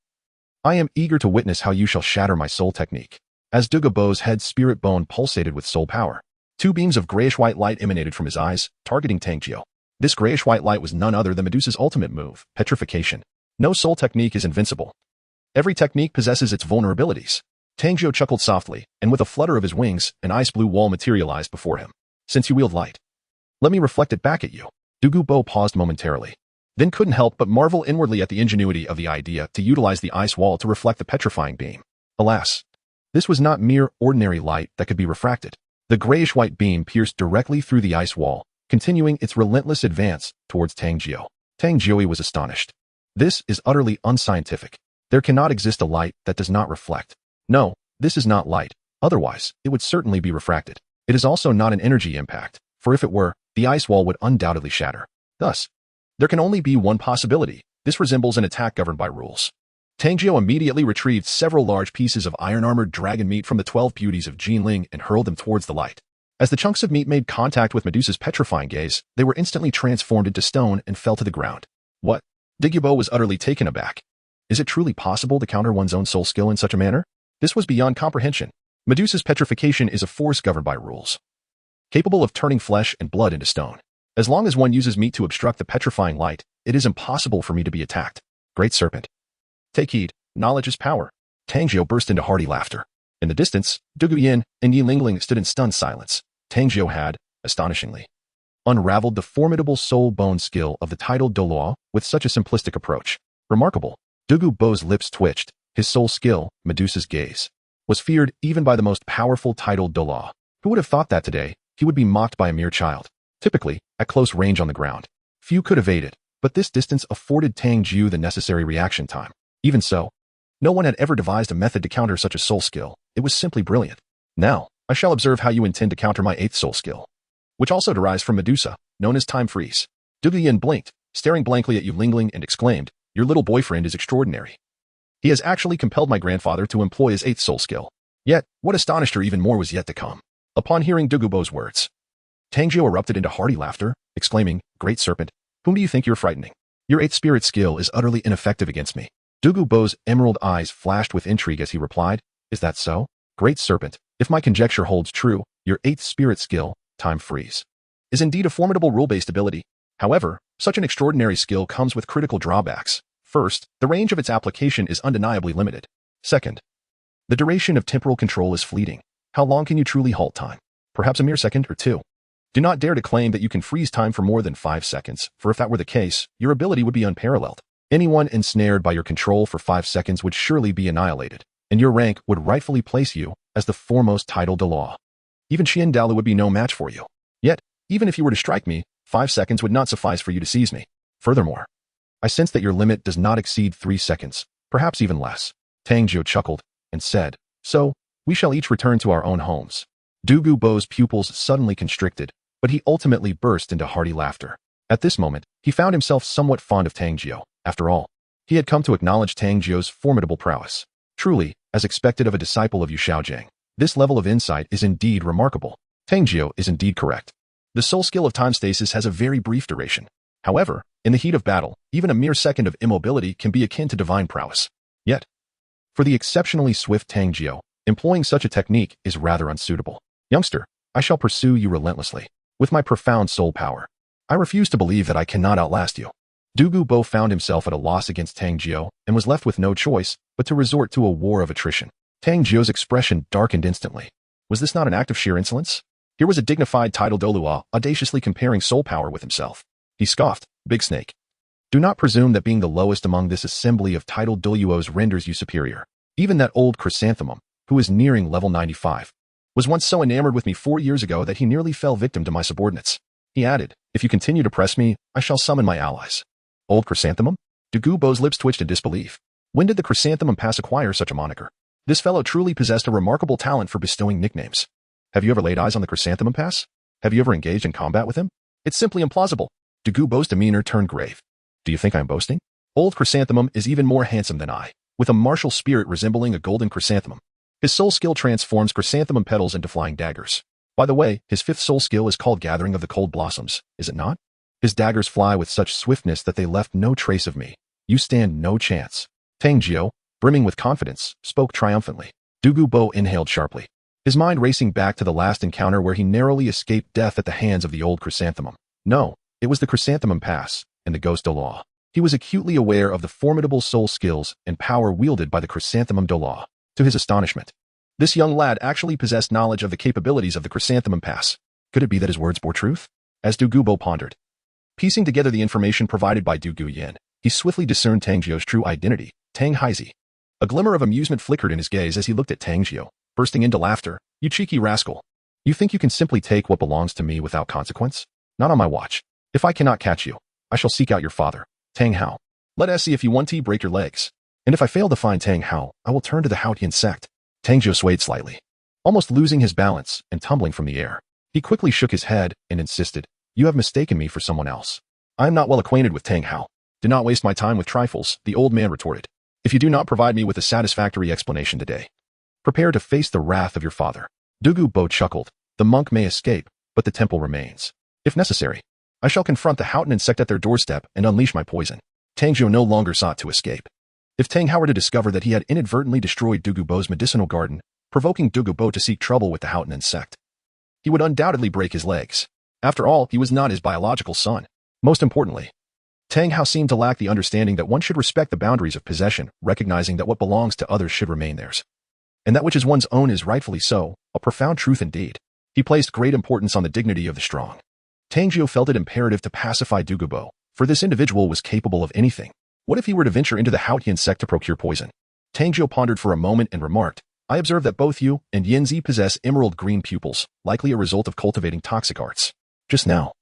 I am eager to witness how you shall shatter my soul technique. As Dugubo's head spirit bone pulsated with soul power, 2 beams of grayish-white light emanated from his eyes, targeting Tang Jiu. This grayish-white light was none other than Medusa's ultimate move, Petrification. No soul technique is invincible. Every technique possesses its vulnerabilities. Tang Jiu chuckled softly, and with a flutter of his wings, an ice-blue wall materialized before him. Since you wield light, let me reflect it back at you. Dugubo paused momentarily, then couldn't help but marvel inwardly at the ingenuity of the idea to utilize the ice wall to reflect the petrifying beam. Alas, this was not mere ordinary light that could be refracted. The grayish-white beam pierced directly through the ice wall, continuing its relentless advance towards Tang Jiu. Tang Jiu was astonished. This is utterly unscientific. There cannot exist a light that does not reflect. No, this is not light. Otherwise, it would certainly be refracted. It is also not an energy impact, for if it were, the ice wall would undoubtedly shatter. Thus, there can only be one possibility. This resembles an attack governed by rules. Tang Jiu immediately retrieved several large pieces of iron-armored dragon meat from the 12 beauties of Jinling and hurled them towards the light. As the chunks of meat made contact with Medusa's petrifying gaze, they were instantly transformed into stone and fell to the ground. What? Dugubo was utterly taken aback. Is it truly possible to counter one's own soul skill in such a manner? This was beyond comprehension. Medusa's petrification is a force governed by rules, capable of turning flesh and blood into stone. As long as one uses meat to obstruct the petrifying light, it is impossible for me to be attacked. Great serpent. Take heed, knowledge is power. Tang Jiu burst into hearty laughter. In the distance, Duguyan and Yi Lingling stood in stunned silence. Tang Jiu had, astonishingly, unraveled the formidable soul-bone skill of the titled Dueling with such a simplistic approach. Remarkable. Dugubo's lips twitched. His soul skill, Medusa's gaze, was feared even by the most powerful titled Dueling. Who would have thought that today he would be mocked by a mere child? Typically, at close range on the ground, few could evade it, but this distance afforded Tang Jiu the necessary reaction time. Even so, no one had ever devised a method to counter such a soul skill. It was simply brilliant. Now, I shall observe how you intend to counter my 8th soul skill, which also derives from Medusa, known as time freeze. Duguyin blinked, staring blankly at Yuling and exclaimed, "Your little boyfriend is extraordinary. He has actually compelled my grandfather to employ his 8th soul skill." Yet, what astonished her even more was yet to come. Upon hearing Dugubo's words, Tang Jiu erupted into hearty laughter, exclaiming, "Great serpent, whom do you think you're frightening? Your 8th spirit skill is utterly ineffective against me." Dugubo's emerald eyes flashed with intrigue as he replied, "Is that so? Great serpent, if my conjecture holds true, your 8th spirit skill, time freeze, is indeed a formidable rule-based ability. However, such an extraordinary skill comes with critical drawbacks. First, the range of its application is undeniably limited. Second, the duration of temporal control is fleeting. How long can you truly halt time? Perhaps a mere second or two. Do not dare to claim that you can freeze time for more than 5 seconds, for if that were the case, your ability would be unparalleled. Anyone ensnared by your control for 5 seconds would surely be annihilated, and your rank would rightfully place you as the foremost titled Dueling. Even Xiaojiu would be no match for you. Yet, even if you were to strike me, 5 seconds would not suffice for you to seize me. Furthermore, I sense that your limit does not exceed 3 seconds, perhaps even less." Tang Jiu chuckled and said, "So, we shall each return to our own homes." Dugubo's pupils suddenly constricted, but he ultimately burst into hearty laughter. At this moment, he found himself somewhat fond of Tang Jiu. After all, he had come to acknowledge Tang Jiu's formidable prowess. Truly, as expected of a disciple of Yu Xiaojiang, this level of insight is indeed remarkable. Tang Jiu is indeed correct. The soul skill of time stasis has a very brief duration. However, in the heat of battle, even a mere second of immobility can be akin to divine prowess. Yet, for the exceptionally swift Tang Jiu, employing such a technique is rather unsuitable. Youngster, I shall pursue you relentlessly, with my profound soul power. I refuse to believe that I cannot outlast you." Dugubo found himself at a loss against Tang Jiu and was left with no choice but to resort to a war of attrition. Tang Jiu's expression darkened instantly. Was this not an act of sheer insolence? Here was a dignified titled Douluo audaciously comparing soul power with himself. He scoffed, "Big snake. Do not presume that being the lowest among this assembly of titled Douluos renders you superior. Even that old chrysanthemum, who is nearing level 95, was once so enamored with me 4 years ago that he nearly fell victim to my subordinates." He added, "If you continue to press me, I shall summon my allies." Old chrysanthemum? Dugubo's lips twitched in disbelief. When did the chrysanthemum pass acquire such a moniker? This fellow truly possessed a remarkable talent for bestowing nicknames. Have you ever laid eyes on the chrysanthemum pass? Have you ever engaged in combat with him? It's simply implausible. Dugubo's demeanor turned grave. Do you think I am boasting? Old chrysanthemum is even more handsome than I, with a martial spirit resembling a golden chrysanthemum. His soul skill transforms chrysanthemum petals into flying daggers. By the way, his 5th soul skill is called Gathering of the Cold Blossoms, is it not? His daggers fly with such swiftness that they left no trace of me. You stand no chance. Tang Jiu, brimming with confidence, spoke triumphantly. Dugubo inhaled sharply, his mind racing back to the last encounter where he narrowly escaped death at the hands of the old chrysanthemum. No, it was the chrysanthemum pass and the ghost Dueling. He was acutely aware of the formidable soul skills and power wielded by the chrysanthemum Dueling. To his astonishment, this young lad actually possessed knowledge of the capabilities of the chrysanthemum pass. Could it be that his words bore truth? As Dugubo pondered, piecing together the information provided by Duguyin, he swiftly discerned Tang Jiu's true identity, Tang Haizi. A glimmer of amusement flickered in his gaze as he looked at Tang Jiu, bursting into laughter. "You cheeky rascal. You think you can simply take what belongs to me without consequence? Not on my watch. If I cannot catch you, I shall seek out your father, Tang Hao. Let us see if you want to break your legs. And if I fail to find Tang Hao, I will turn to the Haotian sect." Tang Jiu swayed slightly, almost losing his balance and tumbling from the air. He quickly shook his head and insisted, "You have mistaken me for someone else. I am not well acquainted with Tang Hao." "Do not waste my time with trifles," the old man retorted. "If you do not provide me with a satisfactory explanation today, prepare to face the wrath of your father." Dugubo chuckled. "The monk may escape, but the temple remains. If necessary, I shall confront the Haotian sect at their doorstep and unleash my poison." Tang Jiu no longer sought to escape. If Tang Hao were to discover that he had inadvertently destroyed Dugubo's medicinal garden, provoking Dugubo to seek trouble with the Haotian sect, he would undoubtedly break his legs. After all, he was not his biological son. Most importantly, Tang Hao seemed to lack the understanding that one should respect the boundaries of possession, recognizing that what belongs to others should remain theirs, and that which is one's own is rightfully so, a profound truth indeed. He placed great importance on the dignity of the strong. Tang Jiu felt it imperative to pacify Dugubo, for this individual was capable of anything. What if he were to venture into the Haotian sect to procure poison? Tang Jiu pondered for a moment and remarked, I observe that both you and Yanzi possess emerald green pupils, likely a result of cultivating toxic arts. Just now,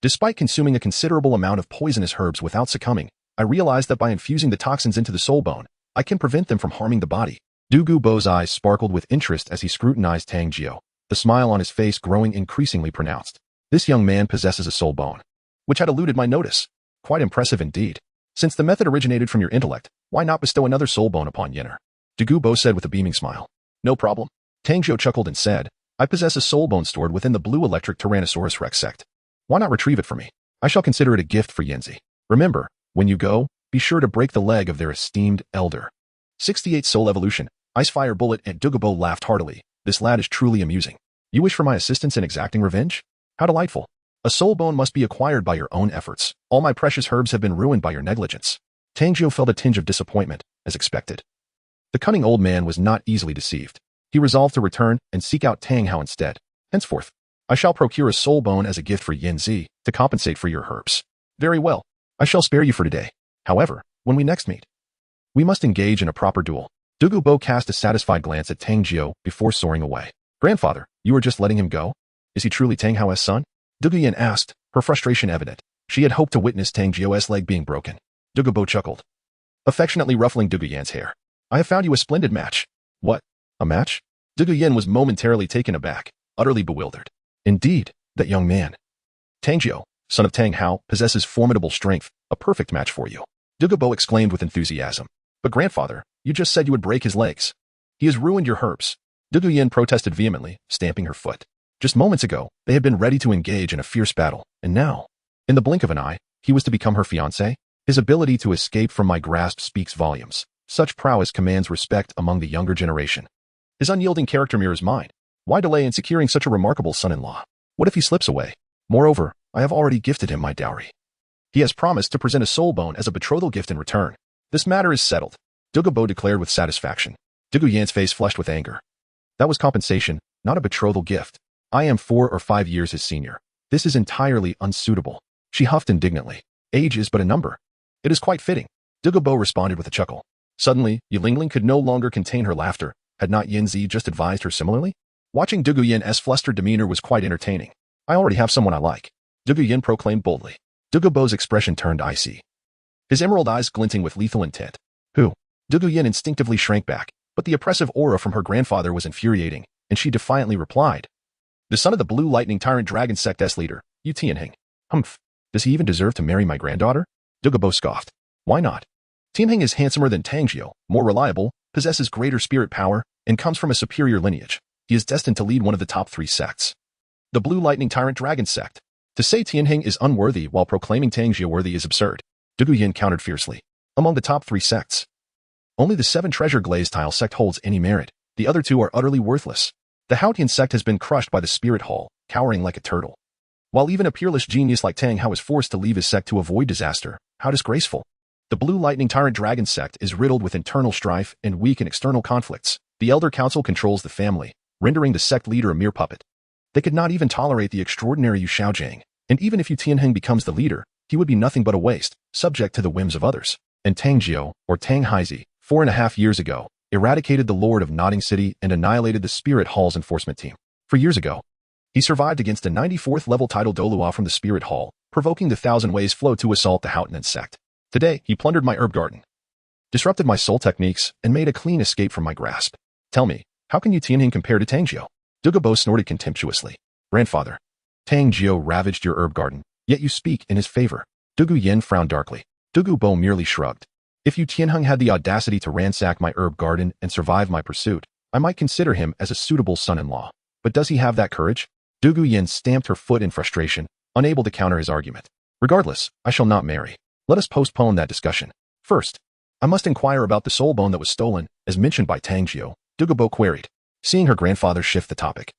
despite consuming a considerable amount of poisonous herbs without succumbing, I realized that by infusing the toxins into the soul bone, I can prevent them from harming the body. Dugubo's eyes sparkled with interest as he scrutinized Tang Jiu, the smile on his face growing increasingly pronounced. This young man possesses a soul bone, which had eluded my notice. Quite impressive indeed. Since the method originated from your intellect, why not bestow another soul bone upon Yenner? Dugubo said with a beaming smile. No problem. Tang Jiu chuckled and said, I possess a soul bone stored within the blue electric Tyrannosaurus Rex sect. Why not retrieve it for me? I shall consider it a gift for Yanzi. Remember, when you go, be sure to break the leg of their esteemed elder. 68 Soul Evolution, Icefire Bullet and Dugubo laughed heartily. This lad is truly amusing. You wish for my assistance in exacting revenge? How delightful. A soul bone must be acquired by your own efforts. All my precious herbs have been ruined by your negligence. Tang Jiu felt a tinge of disappointment, as expected. The cunning old man was not easily deceived. He resolved to return and seek out Tang Hao instead. Henceforth, I shall procure a soul bone as a gift for Yanzi to compensate for your herbs. Very well. I shall spare you for today. However, when we next meet, we must engage in a proper duel. Dugubo cast a satisfied glance at Tang Jiu before soaring away. Grandfather, you are just letting him go? Is he truly Tang Hao's son? Duguyan asked, her frustration evident. She had hoped to witness Tang Jiu's leg being broken. Dugubo chuckled, affectionately ruffling Duguyan's hair. I have found you a splendid match. What? A match? Duguyan was momentarily taken aback, utterly bewildered. Indeed, that young man, Tang Jiu, son of Tang Hao, possesses formidable strength, a perfect match for you. Dugubo exclaimed with enthusiasm. But grandfather, you just said you would break his legs. He has ruined your herbs. Duguyan protested vehemently, stamping her foot. Just moments ago, they had been ready to engage in a fierce battle, and now, in the blink of an eye, he was to become her fiancé? His ability to escape from my grasp speaks volumes. Such prowess commands respect among the younger generation. His unyielding character mirrors mine. Why delay in securing such a remarkable son-in-law? What if he slips away? Moreover, I have already gifted him my dowry. He has promised to present a soul bone as a betrothal gift in return. This matter is settled, Dugubo declared with satisfaction. Duguyan's face flushed with anger. That was compensation, not a betrothal gift. I am 4 or 5 years his senior. This is entirely unsuitable. She huffed indignantly. Age is but a number. It is quite fitting. Dugubo responded with a chuckle. Suddenly, Yilingling could no longer contain her laughter. Had not Yanzi just advised her similarly? Watching Duguyan's flustered demeanor was quite entertaining. I already have someone I like, Duguyan proclaimed boldly. Dugubo's expression turned icy, his emerald eyes glinting with lethal intent. Who? Duguyan instinctively shrank back, but the oppressive aura from her grandfather was infuriating, and she defiantly replied. The son of the Blue Lightning Tyrant Dragon Sect's leader, Yu Tianheng. Humph. Does he even deserve to marry my granddaughter? Dugubo scoffed. Why not? Tianheng is handsomer than Tang Jiu, more reliable, possesses greater spirit power, and comes from a superior lineage. He is destined to lead one of the top 3 sects. The Blue Lightning Tyrant Dragon Sect. To say Tianheng is unworthy while proclaiming Tang Jiu worthy is absurd. Duguyan countered fiercely. Among the top 3 sects, only the 7 Treasure Glaze Tile sect holds any merit. The other 2 are utterly worthless. The Haotian sect has been crushed by the Spirit Hall, cowering like a turtle. While even a peerless genius like Tang Hao is forced to leave his sect to avoid disaster, how disgraceful. The Blue Lightning Tyrant Dragon Sect is riddled with internal strife and weak in external conflicts. The Elder Council controls the family, rendering the sect leader a mere puppet. They could not even tolerate the extraordinary Yu Xiaojiu, and even if Yu Tianheng becomes the leader, he would be nothing but a waste, subject to the whims of others. And Tang Jiu, or Tang Haizi, 4.5 years ago, eradicated the Lord of Nodding City and annihilated the Spirit Hall's enforcement team. 4 years ago, he survived against a 94th level title Douluo from the Spirit Hall, provoking the Thousand Ways flow to assault the Haotian sect. Today, he plundered my herb garden, disrupted my soul techniques, and made a clean escape from my grasp. Tell me, how can Yu Tianheng compare to Tang Jiu? Dugubo snorted contemptuously. Grandfather, Tang Jiu ravaged your herb garden, yet you speak in his favor. Duguyan frowned darkly. Dugubo merely shrugged. If Yu Tianheng had the audacity to ransack my herb garden and survive my pursuit, I might consider him as a suitable son-in-law. But does he have that courage? Duguyan stamped her foot in frustration, unable to counter his argument. Regardless, I shall not marry. Let us postpone that discussion. First, I must inquire about the soul bone that was stolen, as mentioned by Tang Jiu, Dugubo queried, seeing her grandfather shift the topic.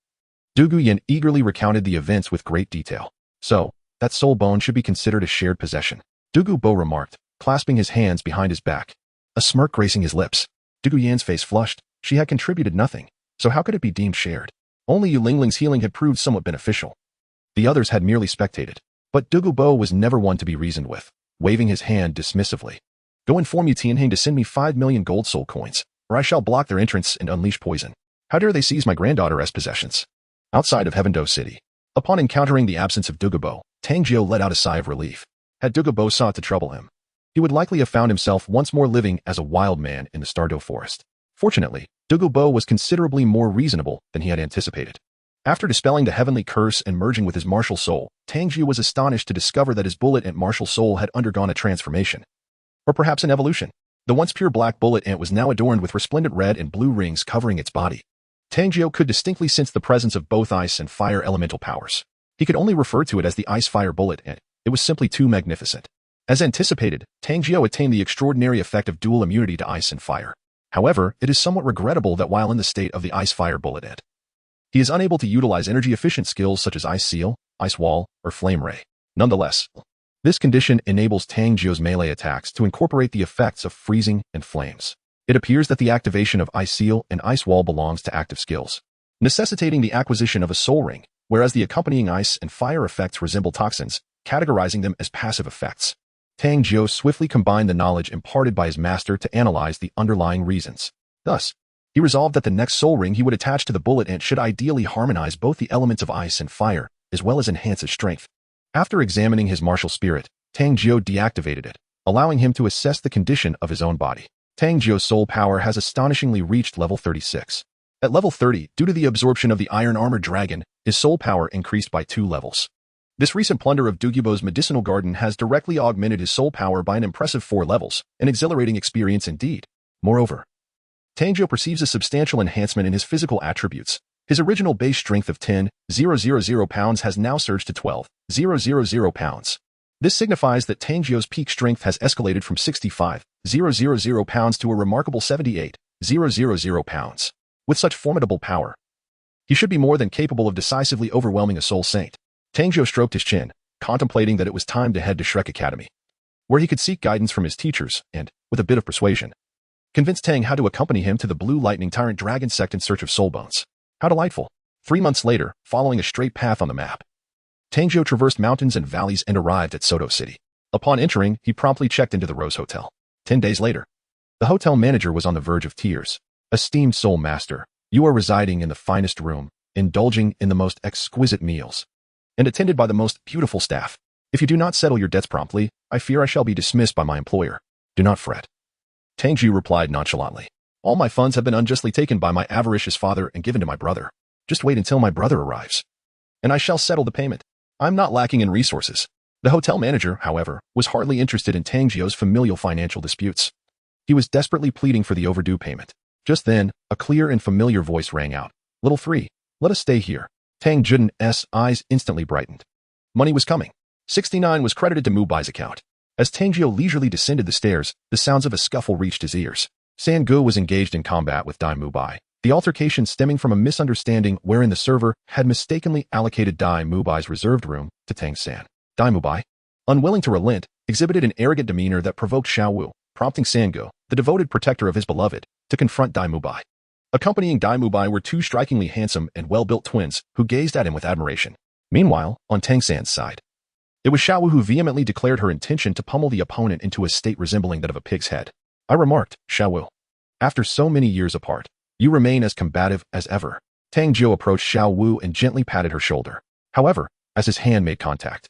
Duguyan eagerly recounted the events with great detail. So, that soul bone should be considered a shared possession, Dugubo remarked, clasping his hands behind his back, a smirk gracing his lips. Duguyan's face flushed. She had contributed nothing, so how could it be deemed shared? Only Yu Lingling's healing had proved somewhat beneficial. The others had merely spectated. But Dugubo was never one to be reasoned with, waving his hand dismissively. Go inform Yu Tianheng to send me 5 million gold soul coins, or I shall block their entrance and unleash poison. How dare they seize my granddaughter as possessions? Outside of Heavendo City. Upon encountering the absence of Dugubo, Tang Jiu let out a sigh of relief. Had Dugubo sought to trouble him, he would likely have found himself once more living as a wild man in the Stardo Forest. Fortunately, Dugubo was considerably more reasonable than he had anticipated. After dispelling the heavenly curse and merging with his martial soul, Tang Jiu was astonished to discover that his bullet ant martial soul had undergone a transformation. Or perhaps an evolution. The once pure black bullet ant was now adorned with resplendent red and blue rings covering its body. Tang Jiu could distinctly sense the presence of both ice and fire elemental powers. He could only refer to it as the ice-fire bullet ant. It was simply too magnificent. As anticipated, Tang Jiu attained the extraordinary effect of dual immunity to ice and fire. However, it is somewhat regrettable that while in the state of the ice-fire bullet ant, he is unable to utilize energy-efficient skills such as Ice Seal, Ice Wall, or Flame Ray. Nonetheless, this condition enables Tang Jiu's melee attacks to incorporate the effects of freezing and flames. It appears that the activation of Ice Seal and Ice Wall belongs to active skills, necessitating the acquisition of a soul ring, whereas the accompanying ice and fire effects resemble toxins, categorizing them as passive effects. Tang Jiu swiftly combined the knowledge imparted by his master to analyze the underlying reasons. Thus, he resolved that the next soul ring he would attach to the bullet ant should ideally harmonize both the elements of ice and fire, as well as enhance its strength. After examining his martial spirit, Tang Jiu deactivated it, allowing him to assess the condition of his own body. Tang Jiu's soul power has astonishingly reached level 36. At level 30, due to the absorption of the iron armored dragon, his soul power increased by 2 levels. This recent plunder of Dugubo's medicinal garden has directly augmented his soul power by an impressive 4 levels, an exhilarating experience indeed. Moreover, Tang Jiu perceives a substantial enhancement in his physical attributes. His original base strength of 10,000 pounds has now surged to 12,000 pounds. This signifies that Tang Jiu's peak strength has escalated from 65,000 pounds to a remarkable 78,000 pounds. With such formidable power, he should be more than capable of decisively overwhelming a soul saint. Tang Jiu stroked his chin, contemplating that it was time to head to Shrek Academy, where he could seek guidance from his teachers and, with a bit of persuasion, convince Tang Hao to accompany him to the Blue Lightning Tyrant Dragon Sect in search of soul bones. How delightful. 3 months later, following a straight path on the map, Tang Jiu traversed mountains and valleys and arrived at Soto City. Upon entering, he promptly checked into the Rose Hotel. 10 days later, the hotel manager was on the verge of tears. Esteemed soul master, you are residing in the finest room, indulging in the most exquisite meals, and attended by the most beautiful staff. If you do not settle your debts promptly, I fear I shall be dismissed by my employer. Do not fret. Tang Jiu replied nonchalantly. All my funds have been unjustly taken by my avaricious father and given to my brother. Just wait until my brother arrives, and I shall settle the payment. I'm not lacking in resources. The hotel manager, however, was hardly interested in Tang Jiu's familial financial disputes. He was desperately pleading for the overdue payment. Just then, a clear and familiar voice rang out. Little 3, let us stay here. Tang Jiu's eyes instantly brightened. Money was coming. 69 was credited to Mubai's account. As Tang Jiu leisurely descended the stairs, the sounds of a scuffle reached his ears. San Gu was engaged in combat with Dai Mubai. The altercation stemming from a misunderstanding wherein the server had mistakenly allocated Dai Mubai's reserved room to Tang San. Dai Mubai, unwilling to relent, exhibited an arrogant demeanor that provoked Xiao Wu, prompting San Gu, the devoted protector of his beloved, to confront Dai Mubai. Accompanying Dai Mubai were 2 strikingly handsome and well-built twins who gazed at him with admiration. Meanwhile, on Tang San's side, it was Xiao Wu who vehemently declared her intention to pummel the opponent into a state resembling that of a pig's head. I remarked, Xiao Wu, after so many years apart, you remain as combative as ever. Tang Jiu approached Xiao Wu and gently patted her shoulder. However, as his hand made contact,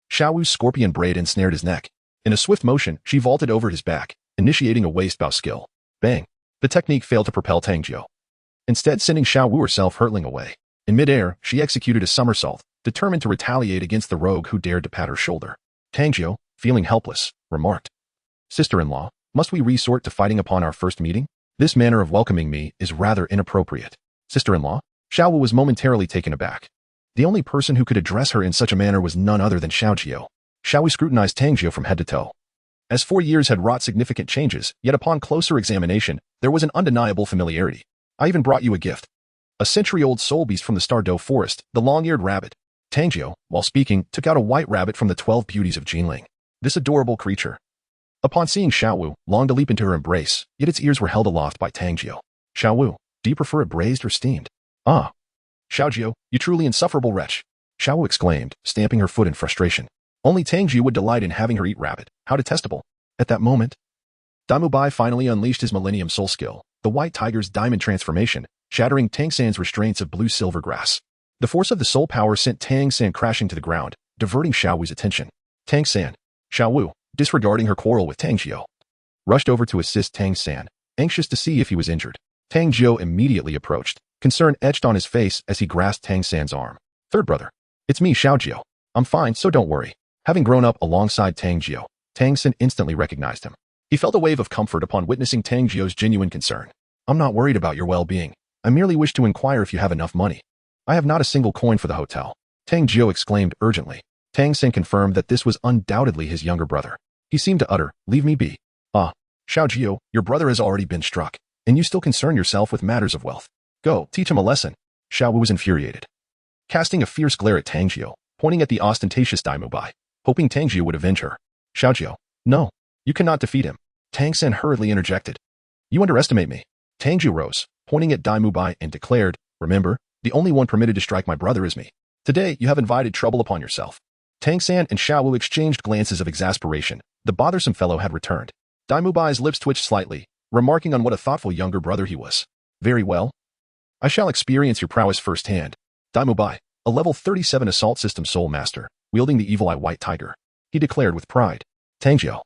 Xiao Wu's scorpion braid ensnared his neck. In a swift motion, she vaulted over his back, initiating a waist bow skill. Bang! The technique failed to propel Tang Jiu, instead sending Xiao Wu herself hurtling away. In midair, she executed a somersault, determined to retaliate against the rogue who dared to pat her shoulder. Tang Jiu, feeling helpless, remarked, Sister-in-law, must we resort to fighting upon our first meeting? This manner of welcoming me is rather inappropriate. Sister-in-law? Xiao Wu was momentarily taken aback. The only person who could address her in such a manner was none other than Xiaojiu. Xiao Wu scrutinized Tang Jiu from head to toe. As 4 years had wrought significant changes, yet upon closer examination, there was an undeniable familiarity. I even brought you a gift. A century-old soul beast from the Stardo Forest, the long-eared rabbit. Tang Jiu, while speaking, took out a white rabbit from the 12 beauties of Jinling. This adorable creature. Upon seeing Xiao Wu, longed to leap into her embrace, yet its ears were held aloft by Tang Jiu. Xiao Wu, do you prefer it braised or steamed? Ah. Xiaojiu, you truly insufferable wretch. Xiao Wu exclaimed, stamping her foot in frustration. Only Tang Jiu would delight in having her eat rabbit. How detestable. At that moment, Daimubai finally unleashed his Millennium Soul skill, the White Tiger's Diamond Transformation, shattering Tang San's restraints of blue-silver grass. The force of the soul power sent Tang San crashing to the ground, diverting Xiao Wu's attention. Tang San, Xiao Wu, disregarding her quarrel with Tang Jiu, rushed over to assist Tang San, anxious to see if he was injured. Tang Jiu immediately approached, concern etched on his face as he grasped Tang San's arm. Third brother. It's me, Xiaojiu. I'm fine, so don't worry. Having grown up alongside Tang Jiu, Tang San instantly recognized him. He felt a wave of comfort upon witnessing Tang Jiu's genuine concern. I'm not worried about your well-being. I merely wish to inquire if you have enough money. I have not a single coin for the hotel. Tang Jiu exclaimed urgently. Tang San confirmed that this was undoubtedly his younger brother. He seemed to utter, leave me be. Xiaojiu, your brother has already been struck, and you still concern yourself with matters of wealth. Go, teach him a lesson. Xiao Wu was infuriated, casting a fierce glare at Tang Jiu, pointing at the ostentatious Daimubai, hoping Tang Jiu would avenge her. Xiaojiu, no, you cannot defeat him. Tang San hurriedly interjected. You underestimate me. Tang Jiu rose, pointing at Daimubai and declared, remember, the only one permitted to strike my brother is me. Today, you have invited trouble upon yourself. Tang San and Xiao Wu exchanged glances of exasperation. The bothersome fellow had returned. Daimubai's lips twitched slightly, remarking on what a thoughtful younger brother he was. Very well. I shall experience your prowess firsthand. Daimubai, a level 37 assault system soul master, wielding the evil eye White Tiger, he declared with pride. Tang Jiu,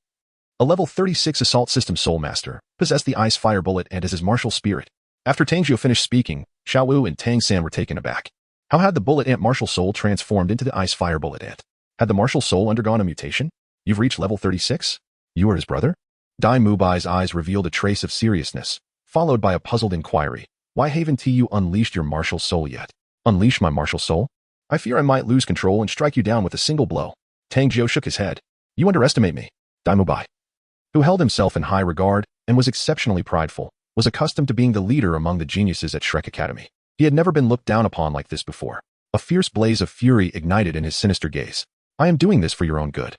a level 36 assault system soul master, possessed the ice fire bullet and as his martial spirit. After Tang Jiu finished speaking, Xiao Wu and Tang San were taken aback. How had the bullet ant martial soul transformed into the ice fire bullet ant? Had the martial soul undergone a mutation? You've reached level 36? You are his brother? Daimubai's eyes revealed a trace of seriousness, followed by a puzzled inquiry. Why haven't you unleashed your martial soul yet? Unleash my martial soul? I fear I might lose control and strike you down with a single blow. Tang Jiu shook his head. You underestimate me. Daimubai, who held himself in high regard and was exceptionally prideful, was accustomed to being the leader among the geniuses at Shrek Academy. He had never been looked down upon like this before. A fierce blaze of fury ignited in his sinister gaze. I am doing this for your own good.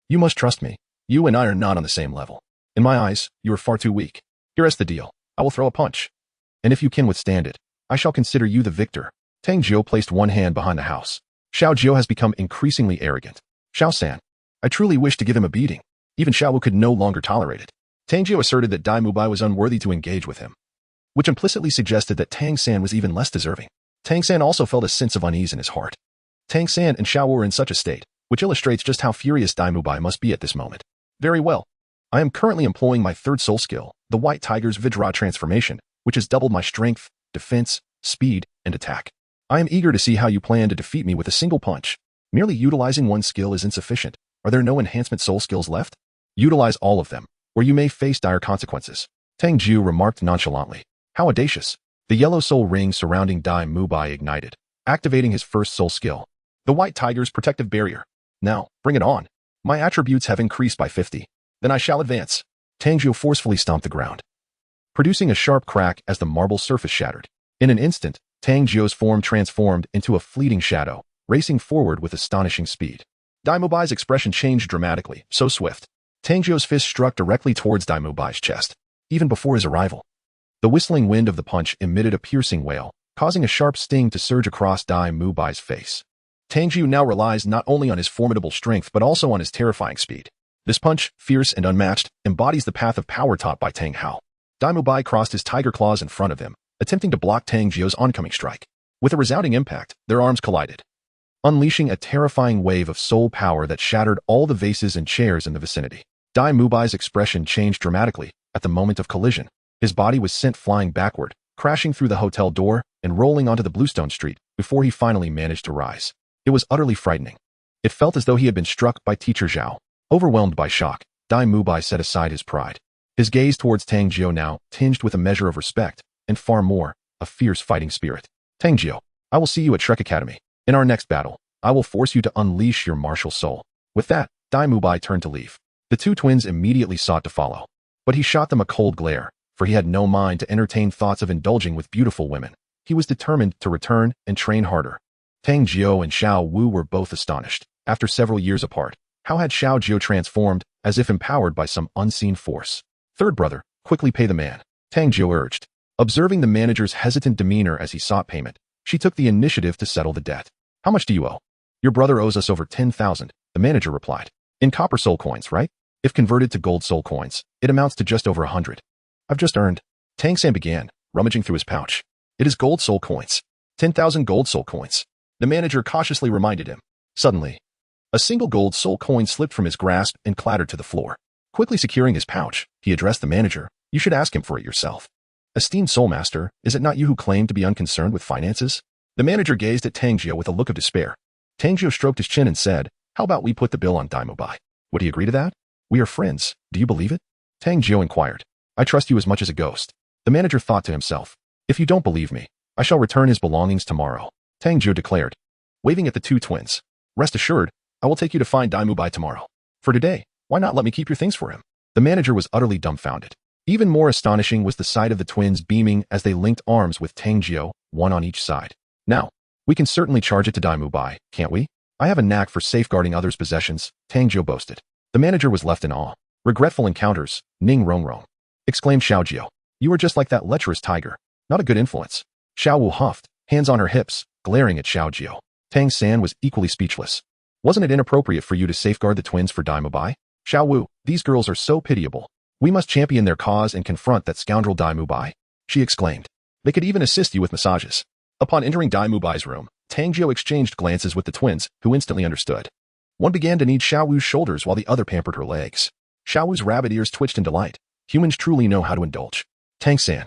You must trust me. You and I are not on the same level. In my eyes, you are far too weak. Here is the deal. I will throw a punch. And if you can withstand it, I shall consider you the victor. Tang Jiu placed one hand behind the house. Xiaojiu has become increasingly arrogant. Xiao San, I truly wish to give him a beating. Even Xiao Wu could no longer tolerate it. Tang Jiu asserted that Daimubai was unworthy to engage with him, which implicitly suggested that Tang San was even less deserving. Tang San also felt a sense of unease in his heart. Tang San and Xiao Wu were in such a state, which illustrates just how furious Daimubai must be at this moment. Very well. I am currently employing my third soul skill, the White Tiger's Vajra transformation, which has doubled my strength, defense, speed, and attack. I am eager to see how you plan to defeat me with a single punch. Merely utilizing one skill is insufficient. Are there no enhancement soul skills left? Utilize all of them, or you may face dire consequences. Tang Jiu remarked nonchalantly. How audacious. The yellow soul ring surrounding Daimubai ignited, activating his first soul skill, the White Tiger's protective barrier. Now, bring it on. My attributes have increased by 50. Then I shall advance. Tang Jiu forcefully stomped the ground, producing a sharp crack as the marble surface shattered. In an instant, Tang Jiu's form transformed into a fleeting shadow, racing forward with astonishing speed. Daimubai's expression changed dramatically, so swift. Tang Jiu's fist struck directly towards Daimubai's chest. Even before his arrival, the whistling wind of the punch emitted a piercing wail, causing a sharp sting to surge across Daimubai's face. Tang Jiu now relies not only on his formidable strength but also on his terrifying speed. This punch, fierce and unmatched, embodies the path of power taught by Tang Hao. Daimubai crossed his tiger claws in front of him, attempting to block Tang Jiu's oncoming strike. With a resounding impact, their arms collided, unleashing a terrifying wave of soul power that shattered all the vases and chairs in the vicinity. Daimubai's expression changed dramatically at the moment of collision. His body was sent flying backward, crashing through the hotel door and rolling onto the bluestone street before he finally managed to rise. It was utterly frightening. It felt as though he had been struck by Teacher Zhao. Overwhelmed by shock, Daimubai set aside his pride. His gaze towards Tang Jiu now tinged with a measure of respect, and far more, a fierce fighting spirit. Tang Jiu, I will see you at Shrek Academy. In our next battle, I will force you to unleash your martial soul. With that, Daimubai turned to leave. The two twins immediately sought to follow, but he shot them a cold glare, for he had no mind to entertain thoughts of indulging with beautiful women. He was determined to return and train harder. Tang Jiu and Xiao Wu were both astonished. After several years apart, how had Xiaojiu transformed, as if empowered by some unseen force? Third brother, quickly pay the man, Tang Jiu urged. Observing the manager's hesitant demeanor as he sought payment, She took the initiative to settle the debt. How much do you owe? Your brother owes us over 10,000, the manager replied. In copper soul coins, right? If converted to gold soul coins, it amounts to just over 100. I've just earned. Tang San began, rummaging through his pouch. It is gold soul coins. 10,000 gold soul coins. The manager cautiously reminded him. Suddenly, a single gold soul coin slipped from his grasp and clattered to the floor. Quickly securing his pouch, he addressed the manager. You should ask him for it yourself. Esteemed soul master, is it not you who claim to be unconcerned with finances? The manager gazed at Tang Jiu with a look of despair. Tang Jiu stroked his chin and said, how about we put the bill on Daimubai? Would he agree to that? We are friends, do you believe it? Tang Jiu inquired. I trust you as much as a ghost. The manager thought to himself. If you don't believe me, I shall return his belongings tomorrow. Tang Jiu declared, waving at the two twins. Rest assured, I will take you to find Daimubai tomorrow. For today, why not let me keep your things for him? The manager was utterly dumbfounded. Even more astonishing was the sight of the twins beaming as they linked arms with Tang Jiu, one on each side. Now, we can certainly charge it to Daimubai, can't we? I have a knack for safeguarding others' possessions, Tang Jiu boasted. The manager was left in awe. Regretful encounters, Ning Rong Rong, exclaimed Xiaojiu. You are just like that lecherous tiger. Not a good influence. Xiao Wu huffed, hands on her hips, glaring at Xiaojiu. Tang San was equally speechless. Wasn't it inappropriate for you to safeguard the twins for Daimubai? Xiao Wu, these girls are so pitiable. We must champion their cause and confront that scoundrel Daimubai, she exclaimed. They could even assist you with massages. Upon entering Daimubai's room, Tang Jiu exchanged glances with the twins, who instantly understood. One began to knead Xiao Wu's shoulders while the other pampered her legs. Xiao Wu's rabbit ears twitched in delight. Humans truly know how to indulge. Tang San.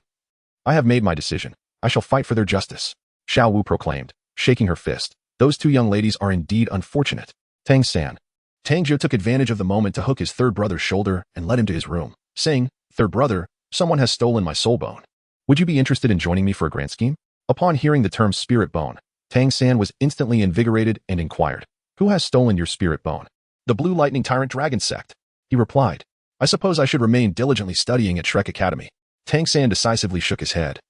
I have made my decision. I shall fight for their justice, Xiao Wu proclaimed, shaking her fist. Those two young ladies are indeed unfortunate. Tang San. Tang Jiu took advantage of the moment to hook his third brother's shoulder and led him to his room, saying, Third brother, someone has stolen my soul bone. Would you be interested in joining me for a grand scheme? Upon hearing the term spirit bone, Tang San was instantly invigorated and inquired, Who has stolen your spirit bone? The Blue Lightning Tyrant Dragon Sect. He replied, I suppose I should remain diligently studying at Shrek Academy. Tang San decisively shook his head.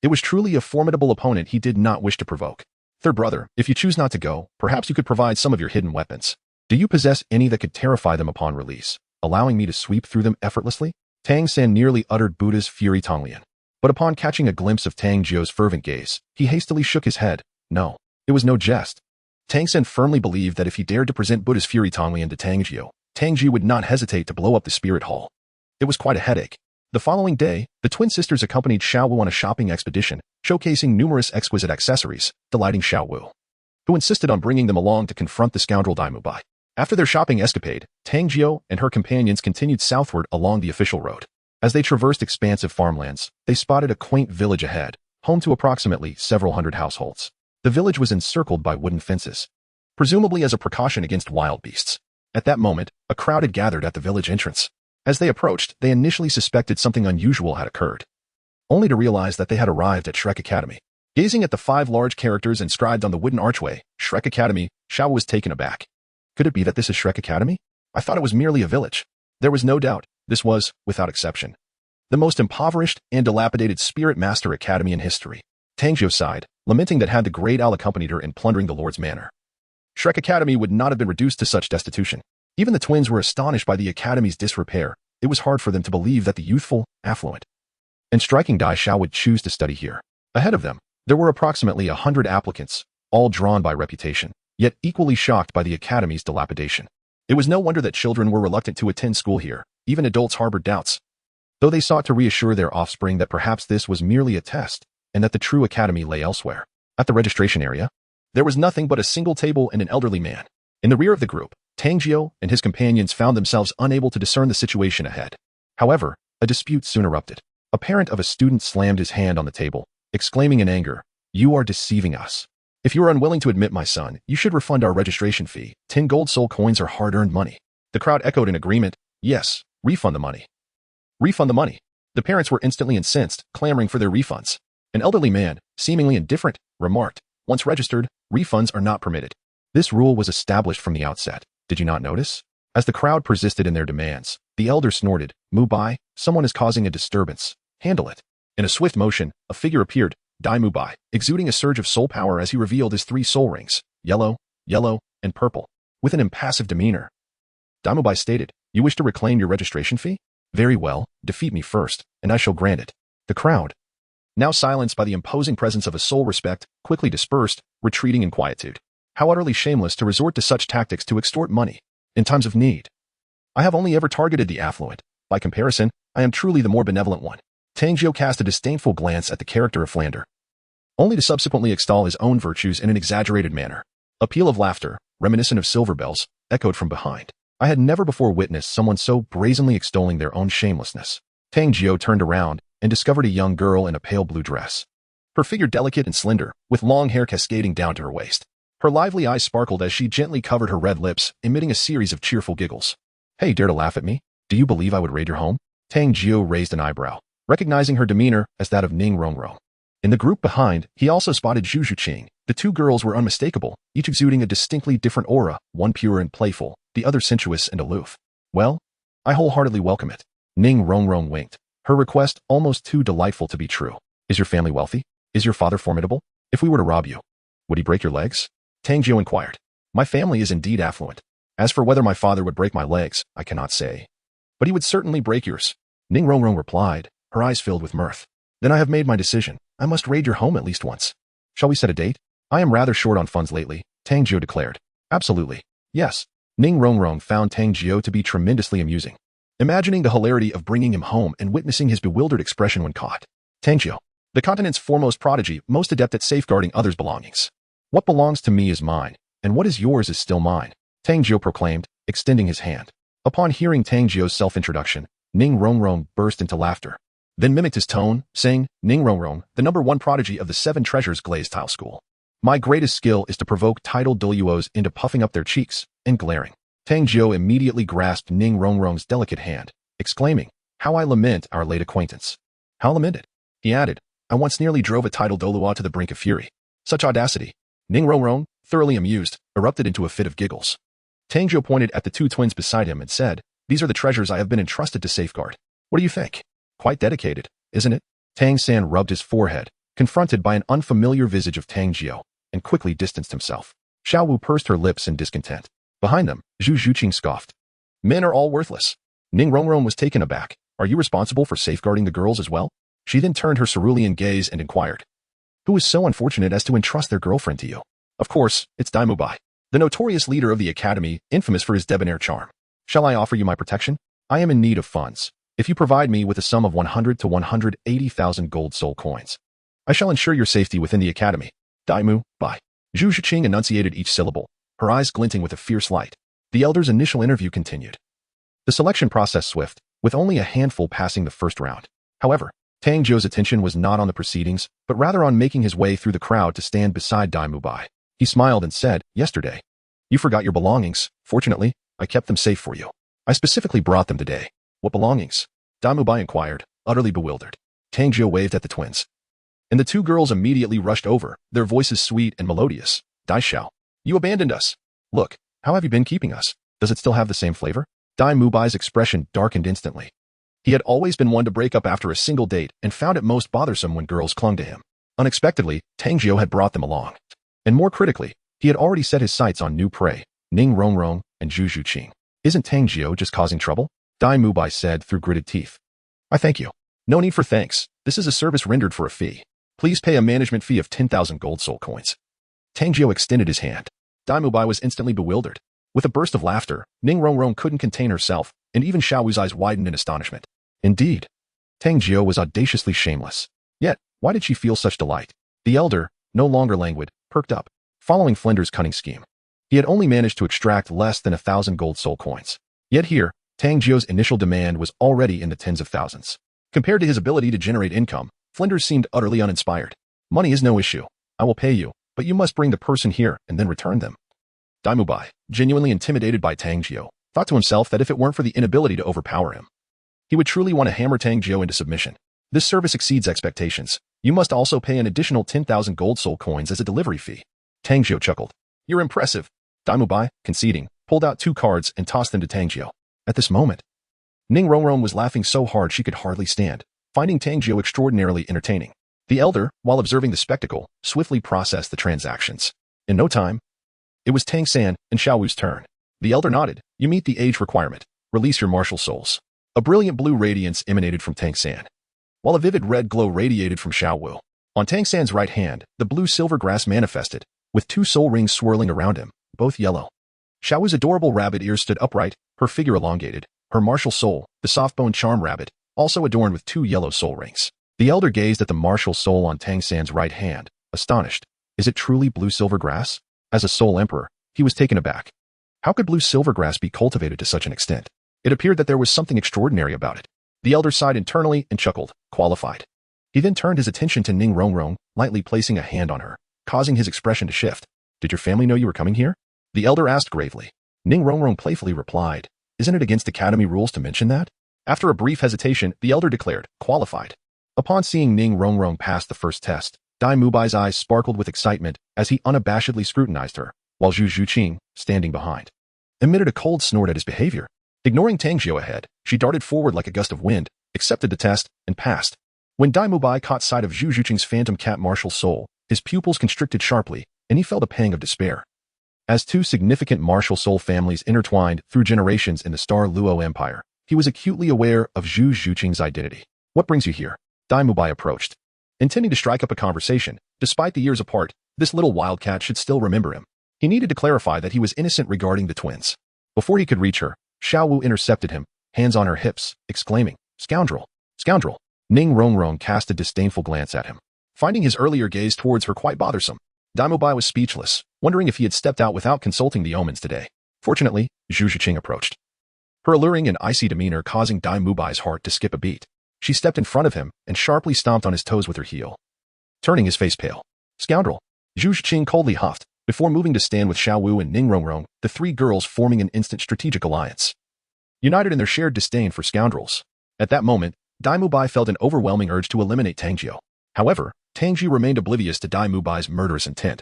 It was truly a formidable opponent he did not wish to provoke. Third brother, if you choose not to go, perhaps you could provide some of your hidden weapons. Do you possess any that could terrify them upon release, allowing me to sweep through them effortlessly? Tang San nearly uttered Buddha's fury Tonglian. But upon catching a glimpse of Tang Jiu's fervent gaze, he hastily shook his head. No, it was no jest. Tang San firmly believed that if he dared to present Buddha's fury Tonglian to Tang Jiu would not hesitate to blow up the spirit hall. It was quite a headache. The following day, the twin sisters accompanied Xiao Wu on a shopping expedition, showcasing numerous exquisite accessories, delighting Xiao Wu, who insisted on bringing them along to confront the scoundrel Daimubai. After their shopping escapade, Tang Jiu and her companions continued southward along the official road. As they traversed expansive farmlands, they spotted a quaint village ahead, home to approximately several hundred households. The village was encircled by wooden fences, presumably as a precaution against wild beasts. At that moment, a crowd had gathered at the village entrance. As they approached, they initially suspected something unusual had occurred, only to realize that they had arrived at Shrek Academy. Gazing at the 5 large characters inscribed on the wooden archway, Shrek Academy, Xiao was taken aback. Could it be that this is Shrek Academy? I thought it was merely a village. There was no doubt, this was, without exception, the most impoverished and dilapidated Spirit Master Academy in history. Tang Jiu sighed, lamenting that had the Great Owl accompanied her in plundering the Lord's manor, Shrek Academy would not have been reduced to such destitution. Even the twins were astonished by the Academy's disrepair. It was hard for them to believe that the youthful, affluent, and striking Dai Xiao would choose to study here. Ahead of them, there were approximately 100 applicants, all drawn by reputation, yet equally shocked by the Academy's dilapidation. It was no wonder that children were reluctant to attend school here. Even adults harbored doubts, though they sought to reassure their offspring that perhaps this was merely a test, and that the true academy lay elsewhere. At the registration area, there was nothing but a single table and an elderly man. In the rear of the group, Tang Jiu and his companions found themselves unable to discern the situation ahead. However, a dispute soon erupted. A parent of a student slammed his hand on the table, exclaiming in anger, "You are deceiving us. If you are unwilling to admit my son, you should refund our registration fee. 10 gold soul coins are hard-earned money." The crowd echoed in agreement. Yes, refund the money. Refund the money. The parents were instantly incensed, clamoring for their refunds. An elderly man, seemingly indifferent, remarked, "Once registered, refunds are not permitted. This rule was established from the outset. Did you not notice?" As the crowd persisted in their demands, the elder snorted, "Move by, someone is causing a disturbance. Handle it." In a swift motion, a figure appeared, Dai Mubai, exuding a surge of soul power as he revealed his 3 soul rings, yellow, and purple, with an impassive demeanor. Dai Mubai stated, "You wish to reclaim your registration fee? Very well, defeat me first, and I shall grant it." The crowd, now silenced by the imposing presence of a soul respect, quickly dispersed, retreating in quietude. How utterly shameless to resort to such tactics to extort money in times of need. I have only ever targeted the affluent. By comparison, I am truly the more benevolent one. Tang Jiu cast a disdainful glance at the character of Flender, only to subsequently extol his own virtues in an exaggerated manner. A peal of laughter, reminiscent of silver bells, echoed from behind. I had never before witnessed someone so brazenly extolling their own shamelessness. Tang Jiu turned around and discovered a young girl in a pale blue dress. Her figure delicate and slender, with long hair cascading down to her waist. Her lively eyes sparkled as she gently covered her red lips, emitting a series of cheerful giggles. Hey, dare to laugh at me? Do you believe I would raid your home? Tang Jiu raised an eyebrow, recognizing her demeanor as that of Ning Rongrong. In the group behind, he also spotted Zhu Zhuqing. The two girls were unmistakable, each exuding a distinctly different aura, one pure and playful, the other sensuous and aloof. Well, I wholeheartedly welcome it. Ning Rongrong winked, her request almost too delightful to be true. Is your family wealthy? Is your father formidable? If we were to rob you, would he break your legs? Tang Jiu inquired. My family is indeed affluent. As for whether my father would break my legs, I cannot say. But he would certainly break yours. Ning Rongrong replied, her eyes filled with mirth. Then I have made my decision. I must raid your home at least once. Shall we set a date? I am rather short on funds lately, Tang Jiu declared. Absolutely. Yes. Ning Rongrong found Tang Jiu to be tremendously amusing. Imagining the hilarity of bringing him home and witnessing his bewildered expression when caught. Tang Jiu, the continent's foremost prodigy, most adept at safeguarding others' belongings. What belongs to me is mine, and what is yours is still mine, Tang Jiu proclaimed, extending his hand. Upon hearing Tang Jiu's self-introduction, Ning Rongrong burst into laughter, then mimicked his tone, saying, Ning Rongrong, the #1 prodigy of the 7 treasures glazed tile school. My greatest skill is to provoke titled Douluos into puffing up their cheeks and glaring. Tang Jiu immediately grasped Ning Rongrong's delicate hand, exclaiming, how I lament our late acquaintance. How lament it? He added, I once nearly drove a titled Douluo to the brink of fury. Such audacity. Ning Rongrong, thoroughly amused, erupted into a fit of giggles. Tang Jiu pointed at the 2 twins beside him and said, these are the treasures I have been entrusted to safeguard. What do you think? Quite dedicated, isn't it? Tang San rubbed his forehead, confronted by an unfamiliar visage of Tang Jiu, and quickly distanced himself. Xiao Wu pursed her lips in discontent. Behind them, Zhu Zhuqing scoffed. Men are all worthless. Ning Rongrong was taken aback. Are you responsible for safeguarding the girls as well? She then turned her cerulean gaze and inquired. Who is so unfortunate as to entrust their girlfriend to you? Of course, it's Daimu Bai, the notorious leader of the academy, infamous for his debonair charm. Shall I offer you my protection? I am in need of funds. If you provide me with a sum of 100 to 180,000 gold soul coins, I shall ensure your safety within the academy. Daimu Bai. Zhu Zhuqing enunciated each syllable, her eyes glinting with a fierce light. The elder's initial interview continued. The selection process swift, with only a handful passing the first round. However, Tang Jiu's attention was not on the proceedings, but rather on making his way through the crowd to stand beside Daimu Bai. He smiled and said, yesterday, you forgot your belongings. Fortunately, I kept them safe for you. I specifically brought them today. What belongings? Daimu Bai inquired, utterly bewildered. Tang Jiu waved at the twins, and the 2 girls immediately rushed over, their voices sweet and melodious. Dai Xiao, you abandoned us. Look, how have you been keeping us? Does it still have the same flavor? Daimu Bai's expression darkened instantly. He had always been one to break up after a single date and found it most bothersome when girls clung to him. Unexpectedly, Tang Jiu had brought them along. And more critically, he had already set his sights on new prey, Ning Rongrong and Zhu Zhuqing. Isn't Tang Jiu just causing trouble? Daimu Bai said through gritted teeth. I thank you. No need for thanks. This is a service rendered for a fee. Please pay a management fee of 10,000 gold soul coins. Tang Jiu extended his hand. Daimu Bai was instantly bewildered. With a burst of laughter, Ning Rongrong couldn't contain herself, and even Xiao Wu's eyes widened in astonishment. Indeed, Tang Jiu was audaciously shameless. Yet, why did she feel such delight? The elder, no longer languid, perked up, following Flender's cunning scheme. He had only managed to extract less than 1,000 gold soul coins. Yet here, Tang Jiu's initial demand was already in the tens of thousands. Compared to his ability to generate income, Flender seemed utterly uninspired. Money is no issue. I will pay you, but you must bring the person here and then return them. Daimu Bai, genuinely intimidated by Tang Jiu, thought to himself that if it weren't for the inability to overpower him, he would truly want to hammer Tang Jiu into submission. This service exceeds expectations. You must also pay an additional 10,000 gold soul coins as a delivery fee. Tang Jiu chuckled. You're impressive. Daimu Bai, conceding, pulled out 2 cards and tossed them to Tang Jiu. At this moment, Ning Rongrong was laughing so hard she could hardly stand, finding Tang Jiu extraordinarily entertaining. The elder, while observing the spectacle, swiftly processed the transactions. In no time, it was Tang San and Xiao Wu's turn. The elder nodded. You meet the age requirement. Release your martial souls. A brilliant blue radiance emanated from Tang San. while a vivid red glow radiated from Xiao Wu. On Tang San's right hand, the blue-silver grass manifested, with 2 soul rings swirling around him, both yellow. Xiao Wu's adorable rabbit ears stood upright, her figure elongated. Her martial soul, the soft-boned charm rabbit, also adorned with 2 yellow soul rings. The elder gazed at the martial soul on Tang San's right hand, astonished. Is it truly blue-silver grass? As a soul emperor, he was taken aback. How could blue-silver grass be cultivated to such an extent? It appeared that there was something extraordinary about it. The elder sighed internally and chuckled, qualified. He then turned his attention to Ning Rongrong, lightly placing a hand on her, causing his expression to shift. Did your family know you were coming here? The elder asked gravely. Ning Rongrong playfully replied, Isn't it against academy rules to mention that? After a brief hesitation, the elder declared, qualified. Upon seeing Ning Rongrong pass the first test, Dai Mubai's eyes sparkled with excitement as he unabashedly scrutinized her, while Zhu Zhuqing, standing behind, emitted a cold snort at his behavior. Ignoring Tang Jiu ahead, she darted forward like a gust of wind, accepted the test, and passed. When Dai Mubai caught sight of Zhu Zhuqing's phantom cat martial soul, his pupils constricted sharply, and he felt a pang of despair. As 2 significant martial soul families intertwined through generations in the Star Luo Empire, he was acutely aware of Zhu Zhuqing's identity. What brings you here? Dai Mubai approached. Intending to strike up a conversation, despite the years apart, this little wildcat should still remember him. He needed to clarify that he was innocent regarding the twins. Before he could reach her, Xiao Wu intercepted him, hands on her hips, exclaiming, Scoundrel! Scoundrel! Ning Rongrong cast a disdainful glance at him. Finding his earlier gaze towards her quite bothersome, Dai Mubai was speechless, wondering if he had stepped out without consulting the omens today. Fortunately, Zhu Zhuqing approached. Her alluring and icy demeanor causing Dai Mubai's heart to skip a beat. She stepped in front of him and sharply stomped on his toes with her heel, turning his face pale. Scoundrel! Zhu Zhuqing coldly huffed, before moving to stand with Xiao Wu and Ning Rongrong, the 3 girls forming an instant strategic alliance. United in their shared disdain for scoundrels. At that moment, Dai Mubai felt an overwhelming urge to eliminate Tang Jiu. However, Tang Jiu remained oblivious to Dai Mubai's murderous intent.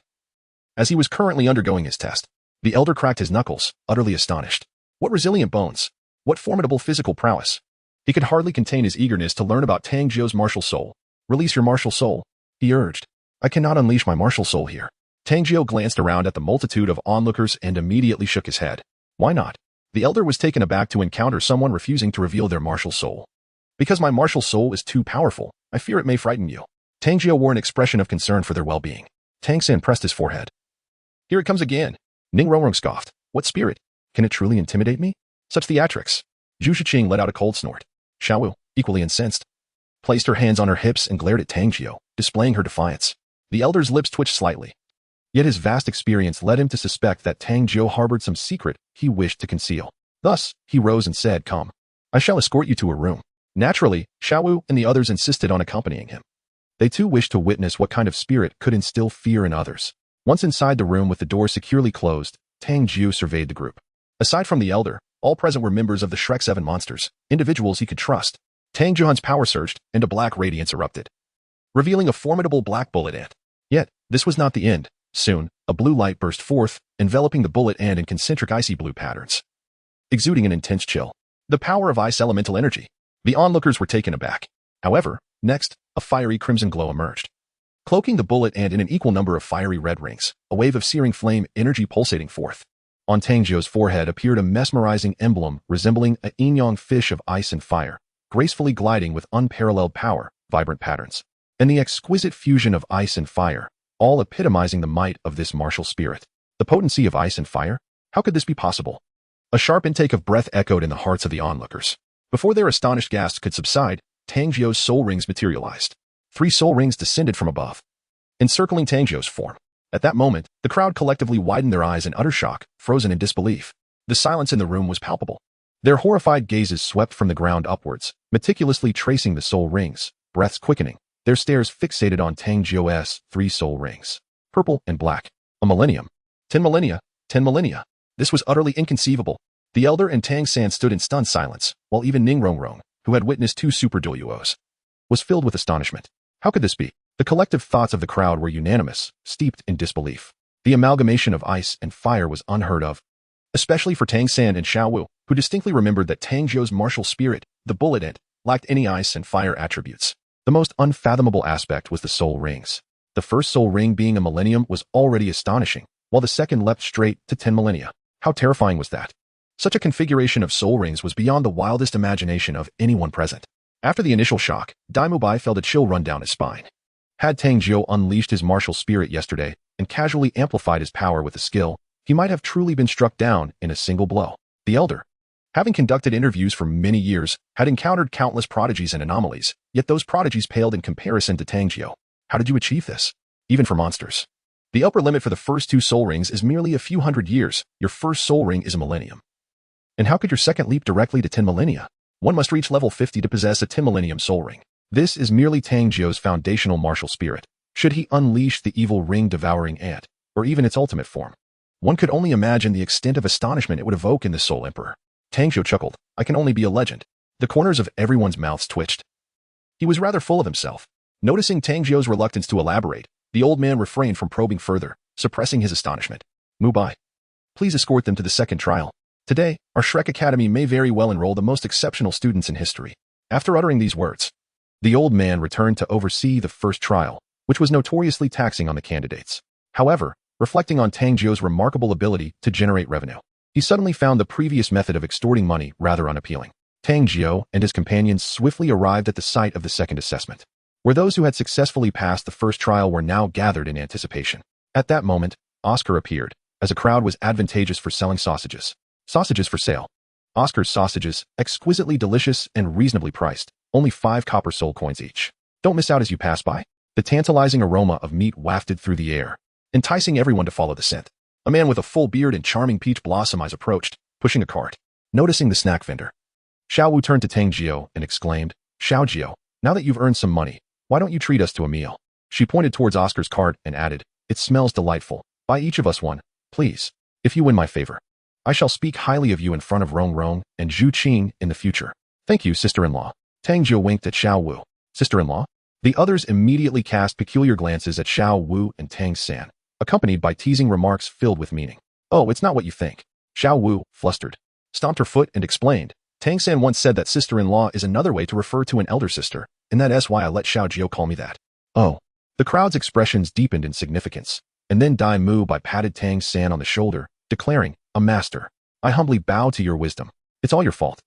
As he was currently undergoing his test, the elder cracked his knuckles, utterly astonished. What resilient bones! What formidable physical prowess! He could hardly contain his eagerness to learn about Tang Jiu's martial soul. Release your martial soul, he urged. I cannot unleash my martial soul here. Tang Jiu glanced around at the multitude of onlookers and immediately shook his head. Why not? The elder was taken aback to encounter someone refusing to reveal their martial soul. Because my martial soul is too powerful, I fear it may frighten you. Tang Jiu wore an expression of concern for their well-being. Tang San pressed his forehead. Here it comes again. Ning Rongrong scoffed. What spirit? Can it truly intimidate me? Such theatrics. Zhu Zhuqing let out a cold snort. Xiao Wu, equally incensed, placed her hands on her hips and glared at Tang Jiu, displaying her defiance. The elder's lips twitched slightly. Yet his vast experience led him to suspect that Tang Jiu harbored some secret he wished to conceal. Thus, he rose and said, Come. I shall escort you to her room. Naturally, Xiao Wu and the others insisted on accompanying him. They too wished to witness what kind of spirit could instill fear in others. Once inside the room with the door securely closed, Tang Jiu surveyed the group. Aside from the elder, all present were members of the Shrek 7 monsters, individuals he could trust. Tang Jiu's power surged, and a black radiance erupted, revealing a formidable black bullet ant. Yet, this was not the end. Soon, a blue light burst forth, enveloping the bullet ant in concentric icy blue patterns, exuding an intense chill. The power of ice elemental energy. The onlookers were taken aback. However, next, a fiery crimson glow emerged, cloaking the bullet ant in an equal number of fiery red rings, a wave of searing flame energy pulsating forth. On Tang Jiu's forehead appeared a mesmerizing emblem resembling a yin-yang fish of ice and fire, gracefully gliding with unparalleled power, vibrant patterns, and the exquisite fusion of ice and fire, all epitomizing the might of this martial spirit. The potency of ice and fire? How could this be possible? A sharp intake of breath echoed in the hearts of the onlookers. Before their astonished gasps could subside, Tang Jiu's soul rings materialized. 3 soul rings descended from above, encircling Tang Jiu's form. At that moment, the crowd collectively widened their eyes in utter shock, frozen in disbelief. The silence in the room was palpable. Their horrified gazes swept from the ground upwards, meticulously tracing the soul rings, breaths quickening, their stares fixated on Tang Jiu's 3 soul rings. Purple and black. A millennium. 10 millennia. 10 millennia. This was utterly inconceivable. The elder and Tang San stood in stunned silence, while even Ning Rongrong, who had witnessed 2 super duels, was filled with astonishment. How could this be? The collective thoughts of the crowd were unanimous, steeped in disbelief. The amalgamation of ice and fire was unheard of, especially for Tang San and Xiao Wu, who distinctly remembered that Tang Jiu's martial spirit, the bullet ant, lacked any ice and fire attributes. The most unfathomable aspect was the soul rings. The first soul ring being a millennium was already astonishing, while the second leapt straight to 10 millennia. How terrifying was that? Such a configuration of soul rings was beyond the wildest imagination of anyone present. After the initial shock, Dai Mubai felt a chill run down his spine. Had Tang Jiu unleashed his martial spirit yesterday and casually amplified his power with a skill, he might have truly been struck down in a single blow. The elder, having conducted interviews for many years, had encountered countless prodigies and anomalies, yet those prodigies paled in comparison to Tang Jiu. How did you achieve this? Even for monsters. The upper limit for the first 2 soul rings is merely a few hundred years. Your first soul ring is a millennium. And how could your second leap directly to 10 millennia? One must reach level 50 to possess a 10 millennium soul ring. This is merely Tang Jiu's foundational martial spirit. Should he unleash the evil ring-devouring ant, or even its ultimate form, one could only imagine the extent of astonishment it would evoke in the Soul Emperor. Tang Jiu chuckled. I can only be a legend. The corners of everyone's mouths twitched. He was rather full of himself. Noticing Tang Jiu's reluctance to elaborate, the old man refrained from probing further, suppressing his astonishment. Mubai, please escort them to the second trial. Today, our Shrek Academy may very well enroll the most exceptional students in history. After uttering these words, the old man returned to oversee the first trial, which was notoriously taxing on the candidates. However, reflecting on Tang Jiu's remarkable ability to generate revenue, he suddenly found the previous method of extorting money rather unappealing. Tang Jiu and his companions swiftly arrived at the site of the second assessment, where those who had successfully passed the first trial were now gathered in anticipation. At that moment, Oscar appeared, as a crowd was advantageous for selling sausages. Sausages for sale. Oscar's sausages, exquisitely delicious and reasonably priced, only 5 copper soul coins each. Don't miss out as you pass by. The tantalizing aroma of meat wafted through the air, enticing everyone to follow the scent. A man with a full beard and charming peach blossom eyes approached, pushing a cart. Noticing the snack vendor, Xiao Wu turned to Tang Jiu and exclaimed, Xiaojiu, now that you've earned some money, why don't you treat us to a meal? She pointed towards Oscar's cart and added, it smells delightful. Buy each of us one, please. If you win my favor, I shall speak highly of you in front of Rong Rong and Zhu Qing in the future. Thank you, sister-in-law. Tang Jiu winked at Xiao Wu. Sister-in-law? The others immediately cast peculiar glances at Xiao Wu and Tang San, accompanied by teasing remarks filled with meaning. Oh, it's not what you think. Xiao Wu, flustered, stomped her foot and explained. Tang San once said that sister-in-law is another way to refer to an elder sister, and that's why I let Xiaojiu call me that. Oh. The crowd's expressions deepened in significance, and then Dai Mubai patted Tang San on the shoulder, declaring, a master, I humbly bow to your wisdom. It's all your fault.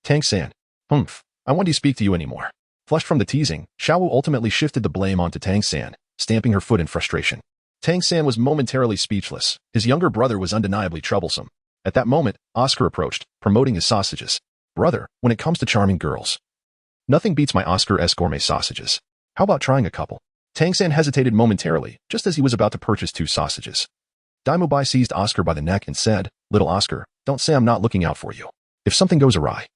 Tang San, humph, I won't speak to you anymore. Flushed from the teasing, Xiao Wu ultimately shifted the blame onto Tang San, stamping her foot in frustration. Tang San was momentarily speechless. His younger brother was undeniably troublesome. At that moment, Oscar approached, promoting his sausages. Brother, when it comes to charming girls, nothing beats my Oscar-esque gourmet sausages. How about trying a couple? Tang San hesitated momentarily, just as he was about to purchase 2 sausages. Dai Mubai seized Oscar by the neck and said, Little Oscar, don't say I'm not looking out for you. If something goes awry,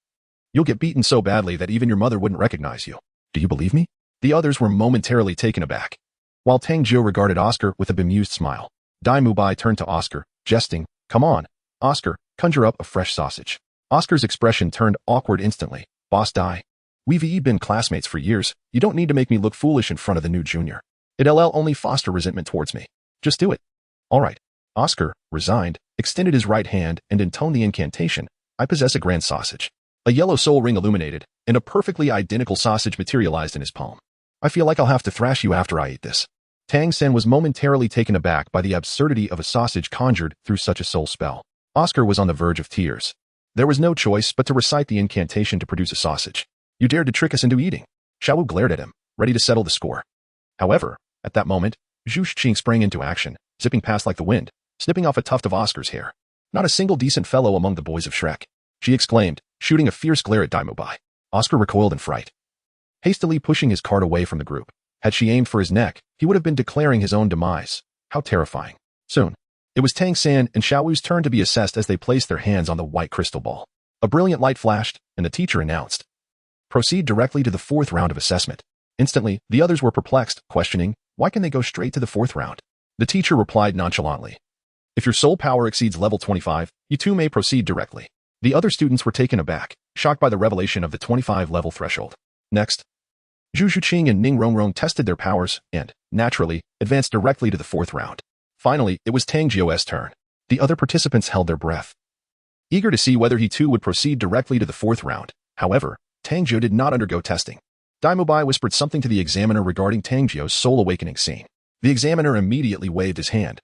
you'll get beaten so badly that even your mother wouldn't recognize you. Do you believe me? The others were momentarily taken aback. While Tang Jiu regarded Oscar with a bemused smile, Dai Mubai turned to Oscar, jesting, Come on, Oscar, conjure up a fresh sausage. Oscar's expression turned awkward instantly. Boss Dai, we've been classmates for years. You don't need to make me look foolish in front of the new junior. It'll only foster resentment towards me. Just do it. All right. Oscar, resigned, extended his right hand and intoned the incantation. I possess a grand sausage. A yellow soul ring illuminated, and a perfectly identical sausage materialized in his palm. I feel like I'll have to thrash you after I eat this. Tang San was momentarily taken aback by the absurdity of a sausage conjured through such a soul spell. Oscar was on the verge of tears. There was no choice but to recite the incantation to produce a sausage. You dared to trick us into eating. Xiao Wu glared at him, ready to settle the score. However, at that moment, Zhu Qing sprang into action, zipping past like the wind, snipping off a tuft of Oscar's hair. Not a single decent fellow among the boys of Shrek, she exclaimed, shooting a fierce glare at Dai Mubai. Oscar recoiled in fright, hastily pushing his cart away from the group. Had she aimed for his neck, he would have been declaring his own demise. How terrifying. Soon, it was Tang San and Xiao Wu's turn to be assessed as they placed their hands on the white crystal ball. A brilliant light flashed, and the teacher announced, Proceed directly to the 4th round of assessment. Instantly, the others were perplexed, questioning, why can they go straight to the 4th round? The teacher replied nonchalantly, If your soul power exceeds level 25, you too may proceed directly. The other students were taken aback, shocked by the revelation of the 25 level threshold. Next, Zhu Qing and Ning Rongrong tested their powers and, naturally, advanced directly to the 4th round. Finally, it was Tang Jiu's turn. The other participants held their breath, eager to see whether he too would proceed directly to the 4th round. However, Tang Jiu did not undergo testing. Dai Mubai whispered something to the examiner regarding Tang Jiu's soul awakening scene. The examiner immediately waved his hand,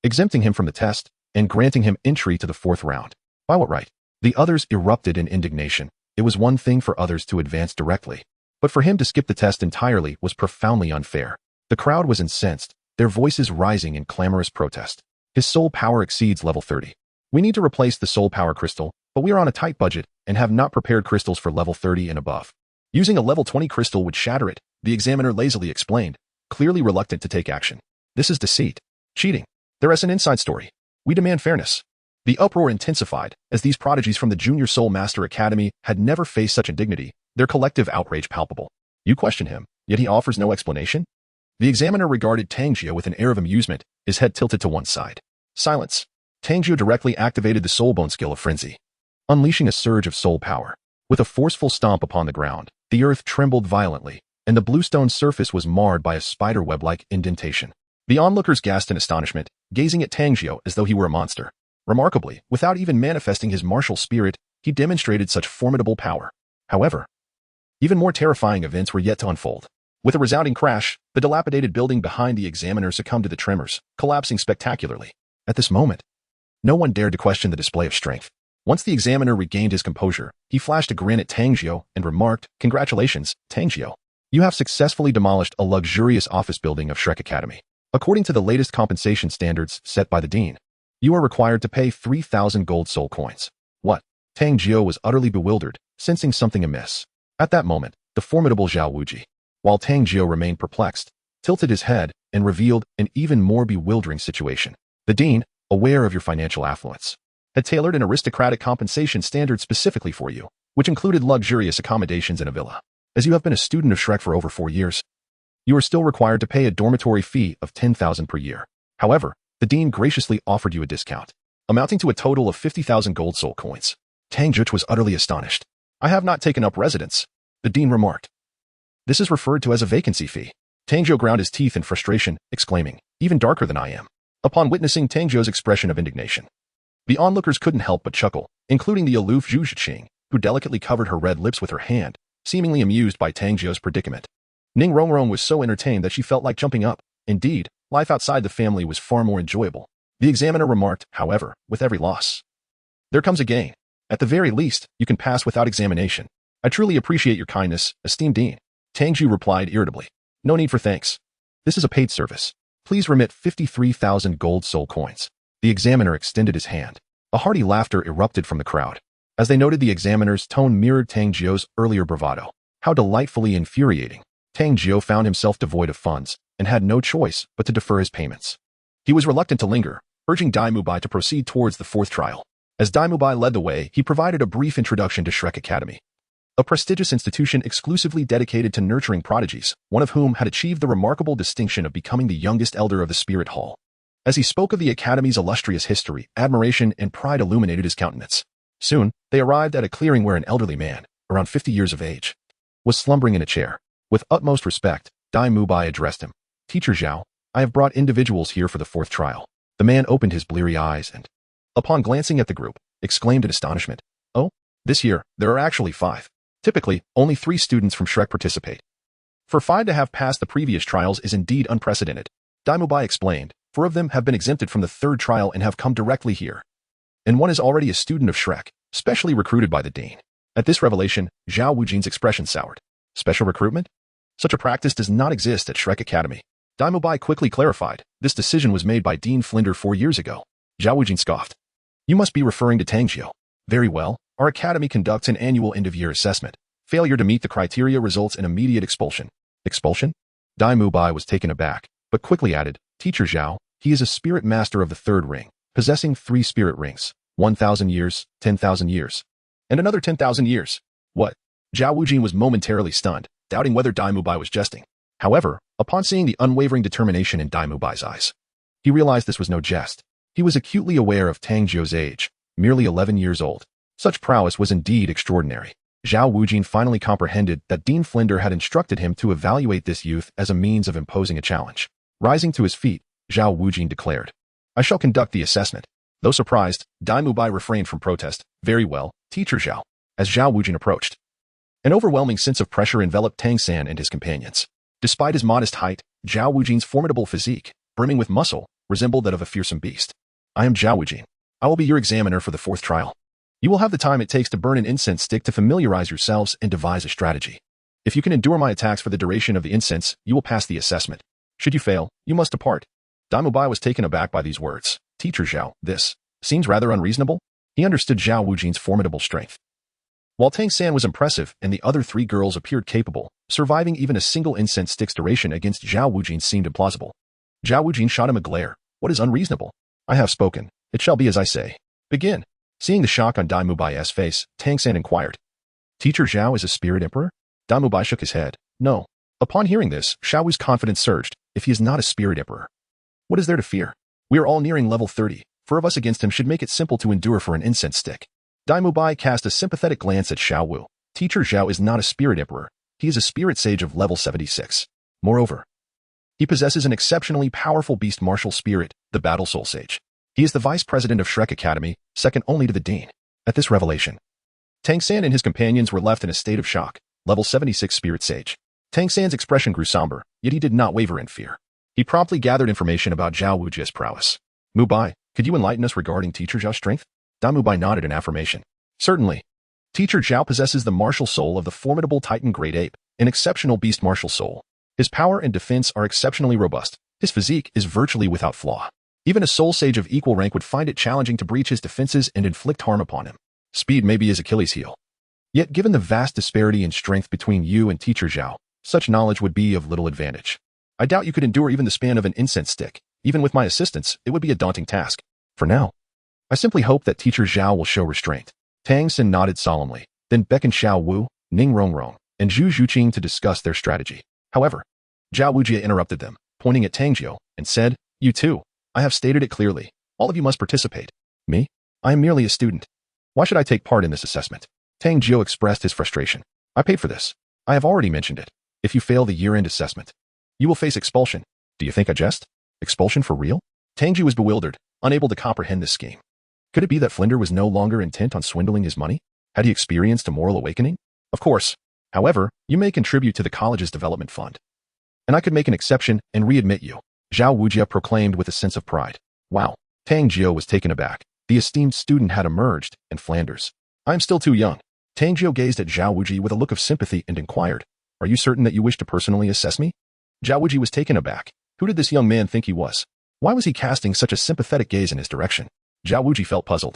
exempting him from the test and granting him entry to the 4th round. By what right? The others erupted in indignation. It was one thing for others to advance directly, but for him to skip the test entirely was profoundly unfair. The crowd was incensed, their voices rising in clamorous protest. His soul power exceeds level 30. We need to replace the soul power crystal, but we are on a tight budget and have not prepared crystals for level 30 and above. Using a level 20 crystal would shatter it, the examiner lazily explained, clearly reluctant to take action. This is deceit. Cheating. There is an inside story. We demand fairness. The uproar intensified, as these prodigies from the Junior Soul Master Academy had never faced such indignity, their collective outrage palpable. You question him, yet he offers no explanation? The examiner regarded Tang Jiu with an air of amusement, his head tilted to one side. Silence. Tang Jiu directly activated the soul bone skill of frenzy, unleashing a surge of soul power. With a forceful stomp upon the ground, the earth trembled violently, and the bluestone surface was marred by a spider-web-like indentation. The onlookers gasped in astonishment, gazing at Tang Jiu as though he were a monster. Remarkably, without even manifesting his martial spirit, he demonstrated such formidable power. However, even more terrifying events were yet to unfold. With a resounding crash, the dilapidated building behind the examiner succumbed to the tremors, collapsing spectacularly. At this moment, no one dared to question the display of strength. Once the examiner regained his composure, he flashed a grin at Tang Jiu and remarked, "Congratulations, Tang Jiu. You have successfully demolished a luxurious office building of Shrek Academy. According to the latest compensation standards set by the dean, you are required to pay 3,000 gold soul coins." What? Tang Jiu was utterly bewildered, sensing something amiss. At that moment, the formidable Xiao Wu, while Tang Jiu remained perplexed, tilted his head and revealed an even more bewildering situation. The dean, aware of your financial affluence, had tailored an aristocratic compensation standard specifically for you, which included luxurious accommodations in a villa. As you have been a student of Shrek for over 4 years, you are still required to pay a dormitory fee of 10,000 per year. However, the dean graciously offered you a discount, amounting to a total of 50,000 gold soul coins. Tang Jiu was utterly astonished. "I have not taken up residence," the dean remarked. "This is referred to as a vacancy fee." Tang Jiu ground his teeth in frustration, exclaiming, "Even darker than I am." Upon witnessing Tang Jiu's expression of indignation, the onlookers couldn't help but chuckle, including the aloof Zhu Zhiqing, who delicately covered her red lips with her hand, seemingly amused by Tang Jiu's predicament. Ning Rongrong was so entertained that she felt like jumping up. Indeed, life outside the family was far more enjoyable. The examiner remarked, however, with every loss, there comes a gain. At the very least, you can pass without examination. I truly appreciate your kindness, esteemed dean. Tang Jiu replied irritably. No need for thanks. This is a paid service. Please remit 53,000 gold soul coins. The examiner extended his hand. A hearty laughter erupted from the crowd, as they noted the examiner's tone mirrored Tang Jiu's earlier bravado. How delightfully infuriating. Tang Jiu found himself devoid of funds, and had no choice but to defer his payments. He was reluctant to linger, urging Dai Mubai to proceed towards the fourth trial. As Dai Mubai led the way, he provided a brief introduction to Shrek Academy, a prestigious institution exclusively dedicated to nurturing prodigies, one of whom had achieved the remarkable distinction of becoming the youngest elder of the Spirit Hall. As he spoke of the Academy's illustrious history, admiration and pride illuminated his countenance. Soon, they arrived at a clearing where an elderly man, around 50 years of age, was slumbering in a chair. With utmost respect, Dai Mubai addressed him. Teacher Xiao, I have brought individuals here for the fourth trial. The man opened his bleary eyes and, upon glancing at the group, exclaimed in astonishment. Oh, this year, there are actually 5. Typically, only 3 students from Shrek participate. For 5 to have passed the previous trials is indeed unprecedented. Dai Mubai explained. 4 of them have been exempted from the 3rd trial and have come directly here. And one is already a student of Shrek, specially recruited by the dean. At this revelation, Xiao Wujian's expression soured. Special recruitment? Such a practice does not exist at Shrek Academy. Dai Mubai quickly clarified. This decision was made by Dean Flender 4 years ago. Xiao Wujian scoffed. You must be referring to Tang Jiu. Very well. Our academy conducts an annual end-of-year assessment. Failure to meet the criteria results in immediate expulsion. Expulsion? Dai Mubai was taken aback, but quickly added, Teacher Xiao, he is a spirit master of the 3rd ring, possessing 3 spirit rings, 1,000 years, 10,000 years, and another 10,000 years. What? Xiao Wujian was momentarily stunned, doubting whether Dai Mubai was jesting. However, upon seeing the unwavering determination in Dai Mubai's eyes, he realized this was no jest. He was acutely aware of Tang Jiu's age, merely 11 years old. Such prowess was indeed extraordinary. Xiao Wujian finally comprehended that Dean Flender had instructed him to evaluate this youth as a means of imposing a challenge. Rising to his feet, Xiao Wujian declared, I shall conduct the assessment. Though surprised, Dai Mubai refrained from protest. Very well, Teacher Xiao. As Xiao Wujian approached, an overwhelming sense of pressure enveloped Tang San and his companions. Despite his modest height, Xiao Wujian's formidable physique, brimming with muscle, resembled that of a fearsome beast. I am Xiao Wujian. I will be your examiner for the 4th trial. You will have the time it takes to burn an incense stick to familiarize yourselves and devise a strategy. If you can endure my attacks for the duration of the incense, you will pass the assessment. Should you fail, you must depart. Daimubai was taken aback by these words. Teacher Xiao, this seems rather unreasonable. He understood Zhao Wujin's formidable strength. While Tang San was impressive and the other 3 girls appeared capable, surviving even a single incense stick's duration against Zhao Wujin seemed implausible. Zhao Wujin shot him a glare. What is unreasonable? I have spoken. It shall be as I say. Begin. Seeing the shock on Daimubai's face, Tang San inquired. Teacher Xiao is a spirit emperor? Daimubai shook his head. No. Upon hearing this, Xiao Wu's confidence surged. If he is not a spirit emperor, what is there to fear? We are all nearing level 30. 4 of us against him should make it simple to endure for an incense stick. Daimubai cast a sympathetic glance at Xiao Wu. Teacher Xiao is not a spirit emperor. He is a spirit sage of level 76. Moreover, he possesses an exceptionally powerful beast martial spirit, the Battle Soul Sage. He is the vice president of Shrek Academy, second only to the Dean. At this revelation, Tang San and his companions were left in a state of shock. Level 76 spirit sage. Tang San's expression grew somber, yet he did not waver in fear. He promptly gathered information about Zhao Wuji's prowess. Mubai, could you enlighten us regarding Teacher Zhao's strength? Daimubai nodded in affirmation. Certainly. Teacher Zhao possesses the martial soul of the formidable Titan Great Ape, an exceptional beast martial soul. His power and defense are exceptionally robust. His physique is virtually without flaw. Even a soul sage of equal rank would find it challenging to breach his defenses and inflict harm upon him. Speed may be his Achilles heel. Yet given the vast disparity in strength between you and Teacher Zhao, such knowledge would be of little advantage. I doubt you could endure even the span of an incense stick. Even with my assistance, it would be a daunting task. For now, I simply hope that Teacher Zhao will show restraint. Tang San nodded solemnly, then beckoned Xiao Wu, Ning Rongrong, and Zhu Zhuqing to discuss their strategy. However, Zhao Wujia interrupted them, pointing at Tang Jiu, and said, You too. I have stated it clearly. All of you must participate. Me? I am merely a student. Why should I take part in this assessment? Tang Jiu expressed his frustration. I paid for this. I have already mentioned it. If you fail the year-end assessment, you will face expulsion. Do you think I jest? Expulsion for real? Tang Jiu was bewildered, unable to comprehend this scheme. Could it be that Flender was no longer intent on swindling his money? Had he experienced a moral awakening? Of course. However, you may contribute to the college's development fund. And I could make an exception and readmit you. Zhao Wujia proclaimed with a sense of pride. Wow. Tang Jiu was taken aback. The esteemed student had emerged, and Flanders. I am still too young. Tang Jiu gazed at Zhao Wuji with a look of sympathy and inquired, Are you certain that you wish to personally assess me? Zhao Wuji was taken aback. Who did this young man think he was? Why was he casting such a sympathetic gaze in his direction? Zhao Wuji felt puzzled.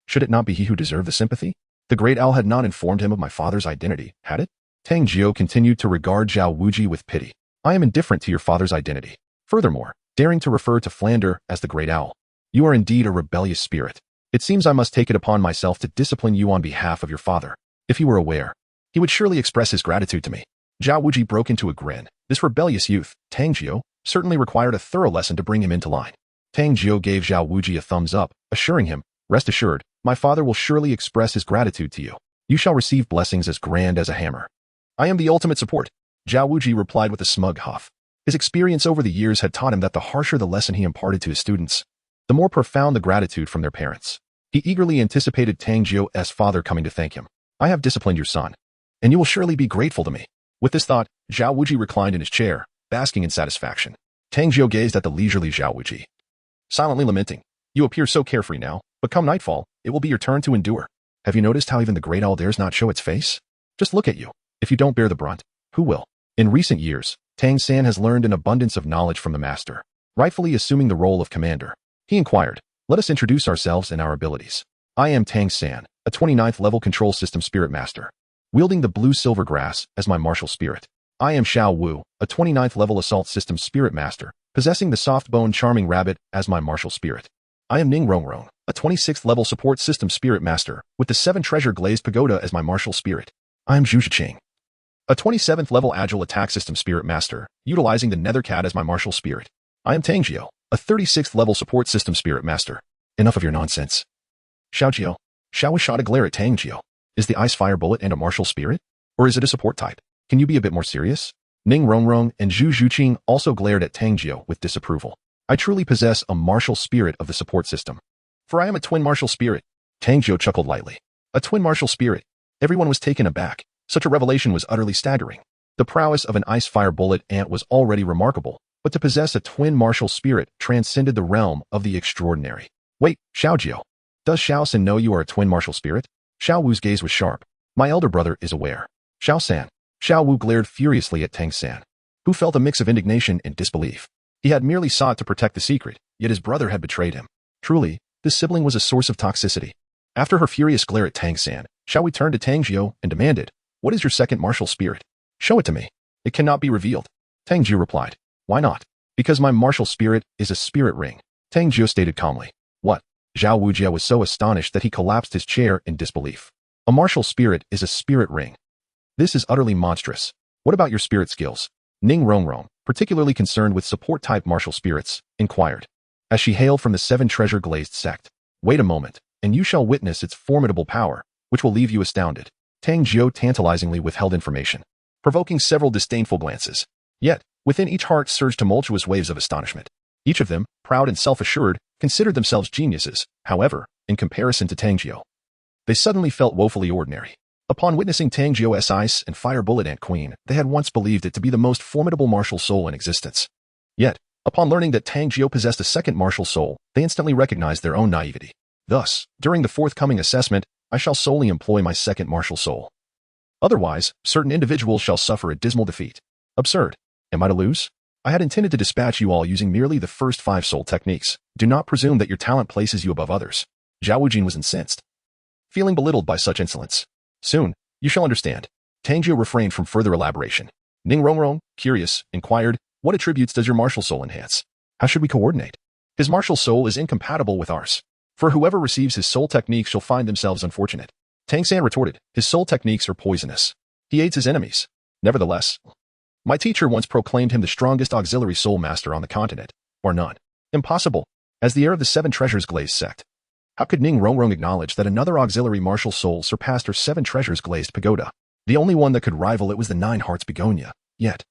Should it not be he who deserved the sympathy? The great owl had not informed him of my father's identity, had it? Tang Jiu continued to regard Zhao Wuji with pity. I am indifferent to your father's identity. Furthermore, daring to refer to Flender as the great owl. You are indeed a rebellious spirit. It seems I must take it upon myself to discipline you on behalf of your father. If he were aware, he would surely express his gratitude to me. Zhao Wuji broke into a grin. This rebellious youth, Tang Jiu, certainly required a thorough lesson to bring him into line. Tang Jiu gave Zhao Wuji a thumbs up, assuring him, Rest assured, my father will surely express his gratitude to you. You shall receive blessings as grand as a hammer. I am the ultimate support. Zhao Wuji replied with a smug huff. His experience over the years had taught him that the harsher the lesson he imparted to his students, the more profound the gratitude from their parents. He eagerly anticipated Tang Jiu's father coming to thank him. I have disciplined your son, and you will surely be grateful to me. With this thought, Zhao Wuji reclined in his chair, basking in satisfaction. Tang Jiu gazed at the leisurely Zhao Wuji, silently lamenting. You appear so carefree now, but come nightfall, it will be your turn to endure. Have you noticed how even the great owl dares not show its face? Just look at you. If you don't bear the brunt, who will? In recent years, Tang San has learned an abundance of knowledge from the master, rightfully assuming the role of commander. He inquired, Let us introduce ourselves and our abilities. I am Tang San, a 29th level control system spirit master, wielding the blue silver grass as my martial spirit. I am Xiao Wu, a 29th level assault system spirit master, possessing the soft bone charming rabbit as my martial spirit. I am Ning Rongrong, a 26th level support system spirit master, with the 7 treasure glazed pagoda as my martial spirit. I am Zhu Zhuqing, a 27th level agile attack system spirit master, utilizing the nether cat as my martial spirit. I am Tang Jiu, a 36th level support system spirit master. Enough of your nonsense. Xiaojiu. Xiao Wu shot a glare at Tang Jiu. Is the ice fire bullet and a martial spirit? Or is it a support type? Can you be a bit more serious? Ning Rongrong and Zhu Zhuqing also glared at Tang Jiu with disapproval. I truly possess a martial spirit of the support system. For I am a twin martial spirit. Tang Jiu chuckled lightly. A twin martial spirit. Everyone was taken aback. Such a revelation was utterly staggering. The prowess of an ice fire bullet ant was already remarkable, but to possess a twin martial spirit transcended the realm of the extraordinary. Wait, Xiaojiu. Does Xiao San know you are a twin martial spirit? Xiao Wu's gaze was sharp. My elder brother is aware. Xiao San. Xiao Wu glared furiously at Tang San, who felt a mix of indignation and disbelief. He had merely sought to protect the secret, yet his brother had betrayed him. Truly, this sibling was a source of toxicity. After her furious glare at Tang San, Xiao Wu turned to Tang Jiu and demanded, "What is your second martial spirit? Show it to me." "It cannot be revealed." Tang Jiu replied. "Why not?" "Because my martial spirit is a spirit ring," Tang Jiu stated calmly. "What?" Xiao Wu was so astonished that he collapsed his chair in disbelief. "A martial spirit is a spirit ring. This is utterly monstrous. What about your spirit skills?" Ning Rongrong, particularly concerned with support-type martial spirits, inquired, as she hailed from the Seven Treasure Glazed sect. "Wait a moment, and you shall witness its formidable power, which will leave you astounded." Tang Jiu tantalizingly withheld information, provoking several disdainful glances. Yet, within each heart surged tumultuous waves of astonishment. Each of them, proud and self-assured, considered themselves geniuses. However, in comparison to Tang Jiu, they suddenly felt woefully ordinary. Upon witnessing Tang Jiu's ice and fire bullet ant queen, they had once believed it to be the most formidable martial soul in existence. Yet, upon learning that Tang Jiu possessed a second martial soul, they instantly recognized their own naivety. Thus, during the forthcoming assessment, I shall solely employ my second martial soul. Otherwise, certain individuals shall suffer a dismal defeat. Absurd. Am I to lose? I had intended to dispatch you all using merely the first 5 soul techniques. Do not presume that your talent places you above others. Xiao Wu was incensed, feeling belittled by such insolence. "Soon, you shall understand." Tang Jiu refrained from further elaboration. Ning Rongrong, curious, inquired, "What attributes does your martial soul enhance? How should we coordinate?" "His martial soul is incompatible with ours. For whoever receives his soul techniques shall find themselves unfortunate." Tang San retorted, "His soul techniques are poisonous. He aids his enemies. Nevertheless, my teacher once proclaimed him the strongest auxiliary soul master on the continent, or none." "Impossible. As the heir of the Seven Treasures Glazed sect, how could Ning Rongrong acknowledge that another auxiliary martial soul surpassed her Seven Treasures Glazed pagoda? The only one that could rival it was the Nine Hearts begonia. Yet,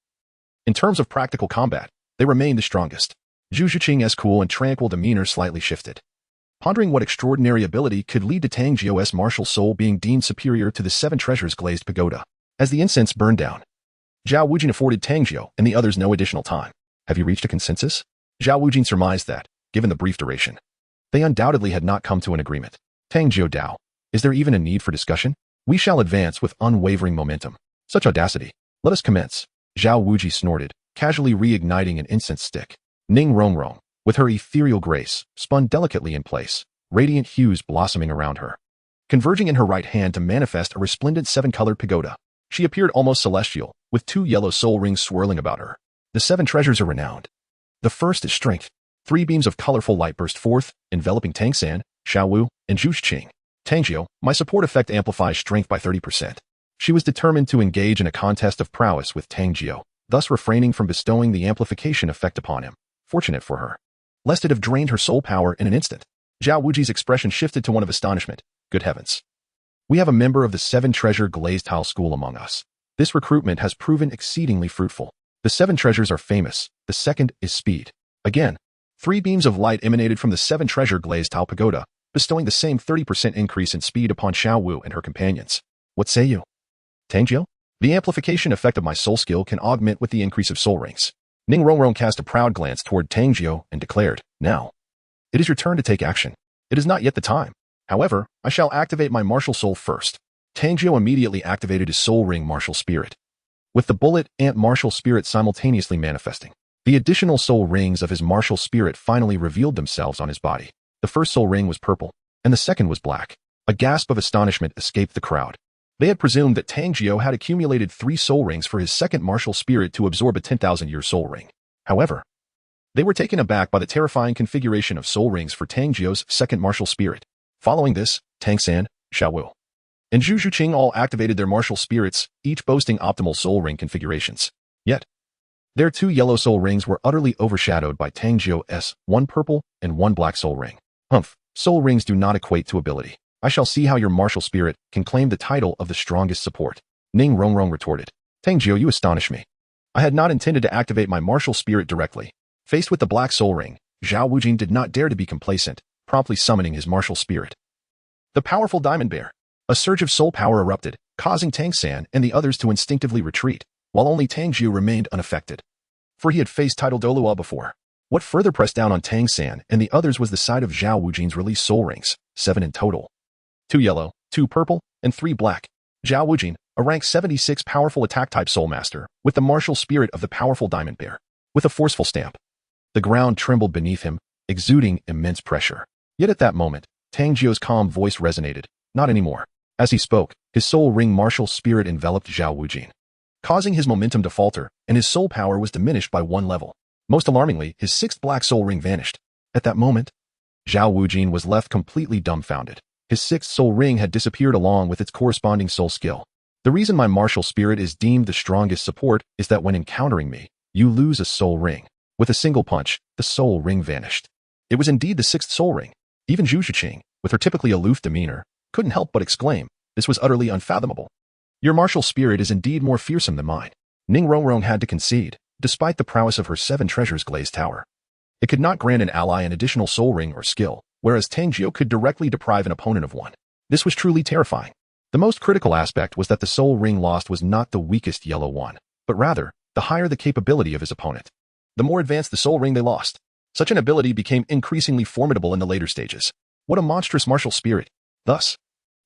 in terms of practical combat, they remained the strongest. Zhu Zhiqing's cool and tranquil demeanor slightly shifted, pondering what extraordinary ability could lead to Tang Jiu's martial soul being deemed superior to the Seven Treasures Glazed pagoda. As the incense burned down, Xiao Wu afforded Tang Jiu and the others no additional time. "Have you reached a consensus?" Xiao Wu surmised that, given the brief duration, they undoubtedly had not come to an agreement. "Tang Jiu Dao, is there even a need for discussion? We shall advance with unwavering momentum." "Such audacity. Let us commence." Xiao Wu snorted, casually reigniting an incense stick. Ning Rongrong, with her ethereal grace, spun delicately in place, radiant hues blossoming around her, converging in her right hand to manifest a resplendent 7-colored pagoda. She appeared almost celestial, with 2 yellow soul rings swirling about her. The 7 treasures are renowned. The first is strength. 3 beams of colorful light burst forth, enveloping Tang San, Xiao Wu, and Zhu Zhiqing. "Tang Jiu, my support effect amplifies strength by 30%. She was determined to engage in a contest of prowess with Tang Jiu, thus refraining from bestowing the amplification effect upon him. Fortunate for her, lest it have drained her soul power in an instant. Xiao Wu's expression shifted to one of astonishment. "Good heavens. We have a member of the 7 Treasure Glazed Tile School among us. This recruitment has proven exceedingly fruitful. The 7 treasures are famous. The second is speed." Again, 3 beams of light emanated from the 7 Treasure Glazed Tile pagoda, bestowing the same 30% increase in speed upon Xiao Wu and her companions. "What say you, Tang Jiu? The amplification effect of my soul skill can augment with the increase of soul rings." Ning Rongrong cast a proud glance toward Tang Jiu and declared, "Now, it is your turn to take action. It is not yet the time. However, I shall activate my martial soul first." Tang Jiu immediately activated his soul ring martial spirit, with the bullet ant martial spirit simultaneously manifesting. The additional soul rings of his martial spirit finally revealed themselves on his body. The first soul ring was purple, and the second was black. A gasp of astonishment escaped the crowd. They had presumed that Tang Jiu had accumulated 3 soul rings for his second martial spirit to absorb a 10,000-year soul ring. However, they were taken aback by the terrifying configuration of soul rings for Tang Jiu's second martial spirit. Following this, Tang San, Xiao Wu, and Zhu Zhiqing all activated their martial spirits, each boasting optimal soul ring configurations. Yet, their 2 yellow soul rings were utterly overshadowed by Tang Jiu's 1 purple and 1 black soul ring. "Humph, soul rings do not equate to ability. I shall see how your martial spirit can claim the title of the strongest support." Ning Rongrong retorted. "Tang Jiu, you astonish me. I had not intended to activate my martial spirit directly." Faced with the black soul ring, Xiao Wu did not dare to be complacent, promptly summoning his martial spirit. The powerful Diamond Bear. A surge of soul power erupted, causing Tang San and the others to instinctively retreat, while only Tang Jiu remained unaffected. For he had faced title Douluo before. What further pressed down on Tang San and the others was the sight of Xiao Wujin's released soul rings, 7 in total. 2 yellow, 2 purple, and 3 black. Xiao Wujin, a rank 76 powerful attack-type soul master, with the martial spirit of the powerful diamond bear, with a forceful stamp. The ground trembled beneath him, exuding immense pressure. Yet at that moment, Tang Jiu's calm voice resonated. Not anymore. As he spoke, his soul ring martial spirit enveloped Xiao Wujin, causing his momentum to falter, and his soul power was diminished by 1 level. Most alarmingly, his 6th black soul ring vanished. At that moment, Xiao Wujin was left completely dumbfounded. His 6th soul ring had disappeared along with its corresponding soul skill. The reason my martial spirit is deemed the strongest support is that when encountering me, you lose a soul ring. With a single punch, the soul ring vanished. It was indeed the 6th soul ring. Even Zhu Shiqing, with her typically aloof demeanor, couldn't help but exclaim, this was utterly unfathomable. Your martial spirit is indeed more fearsome than mine. Ning Rongrong had to concede, despite the prowess of her 7 treasures glazed tower. It could not grant an ally an additional soul ring or skill, whereas Tang Jiu could directly deprive an opponent of one. This was truly terrifying. The most critical aspect was that the soul ring lost was not the weakest yellow one, but rather, the higher the capability of his opponent, the more advanced the soul ring they lost. Such an ability became increasingly formidable in the later stages. What a monstrous martial spirit. Thus,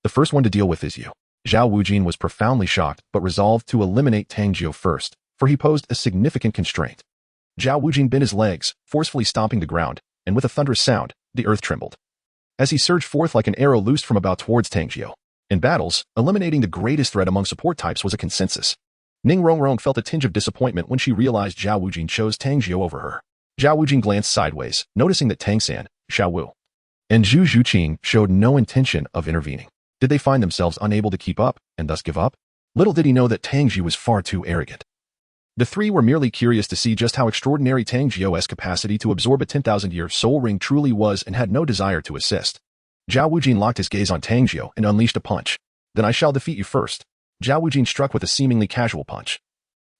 the first one to deal with is you. Xiao Wujin was profoundly shocked but resolved to eliminate Tang Jiu first, for he posed a significant constraint. Xiao Wujin bent his legs, forcefully stomping the ground, and with a thunderous sound, the earth trembled. As he surged forth like an arrow loosed from about towards Tang Jiu. In battles, eliminating the greatest threat among support types was a consensus. Ning Rongrong felt a tinge of disappointment when she realized Xiao Wujin chose Tang Jiu over her. Xiao Wujin glanced sideways, noticing that Tang San, Xiao Wu, and Zhu Shiqing showed no intention of intervening. Did they find themselves unable to keep up, and thus give up? Little did he know that Tang Jiu was far too arrogant. The three were merely curious to see just how extraordinary Tang Jiu's capacity to absorb a 10,000-year soul ring truly was and had no desire to assist. Xiao Wujin locked his gaze on Tang Jiu and unleashed a punch. Then I shall defeat you first. Xiao Wujin struck with a seemingly casual punch.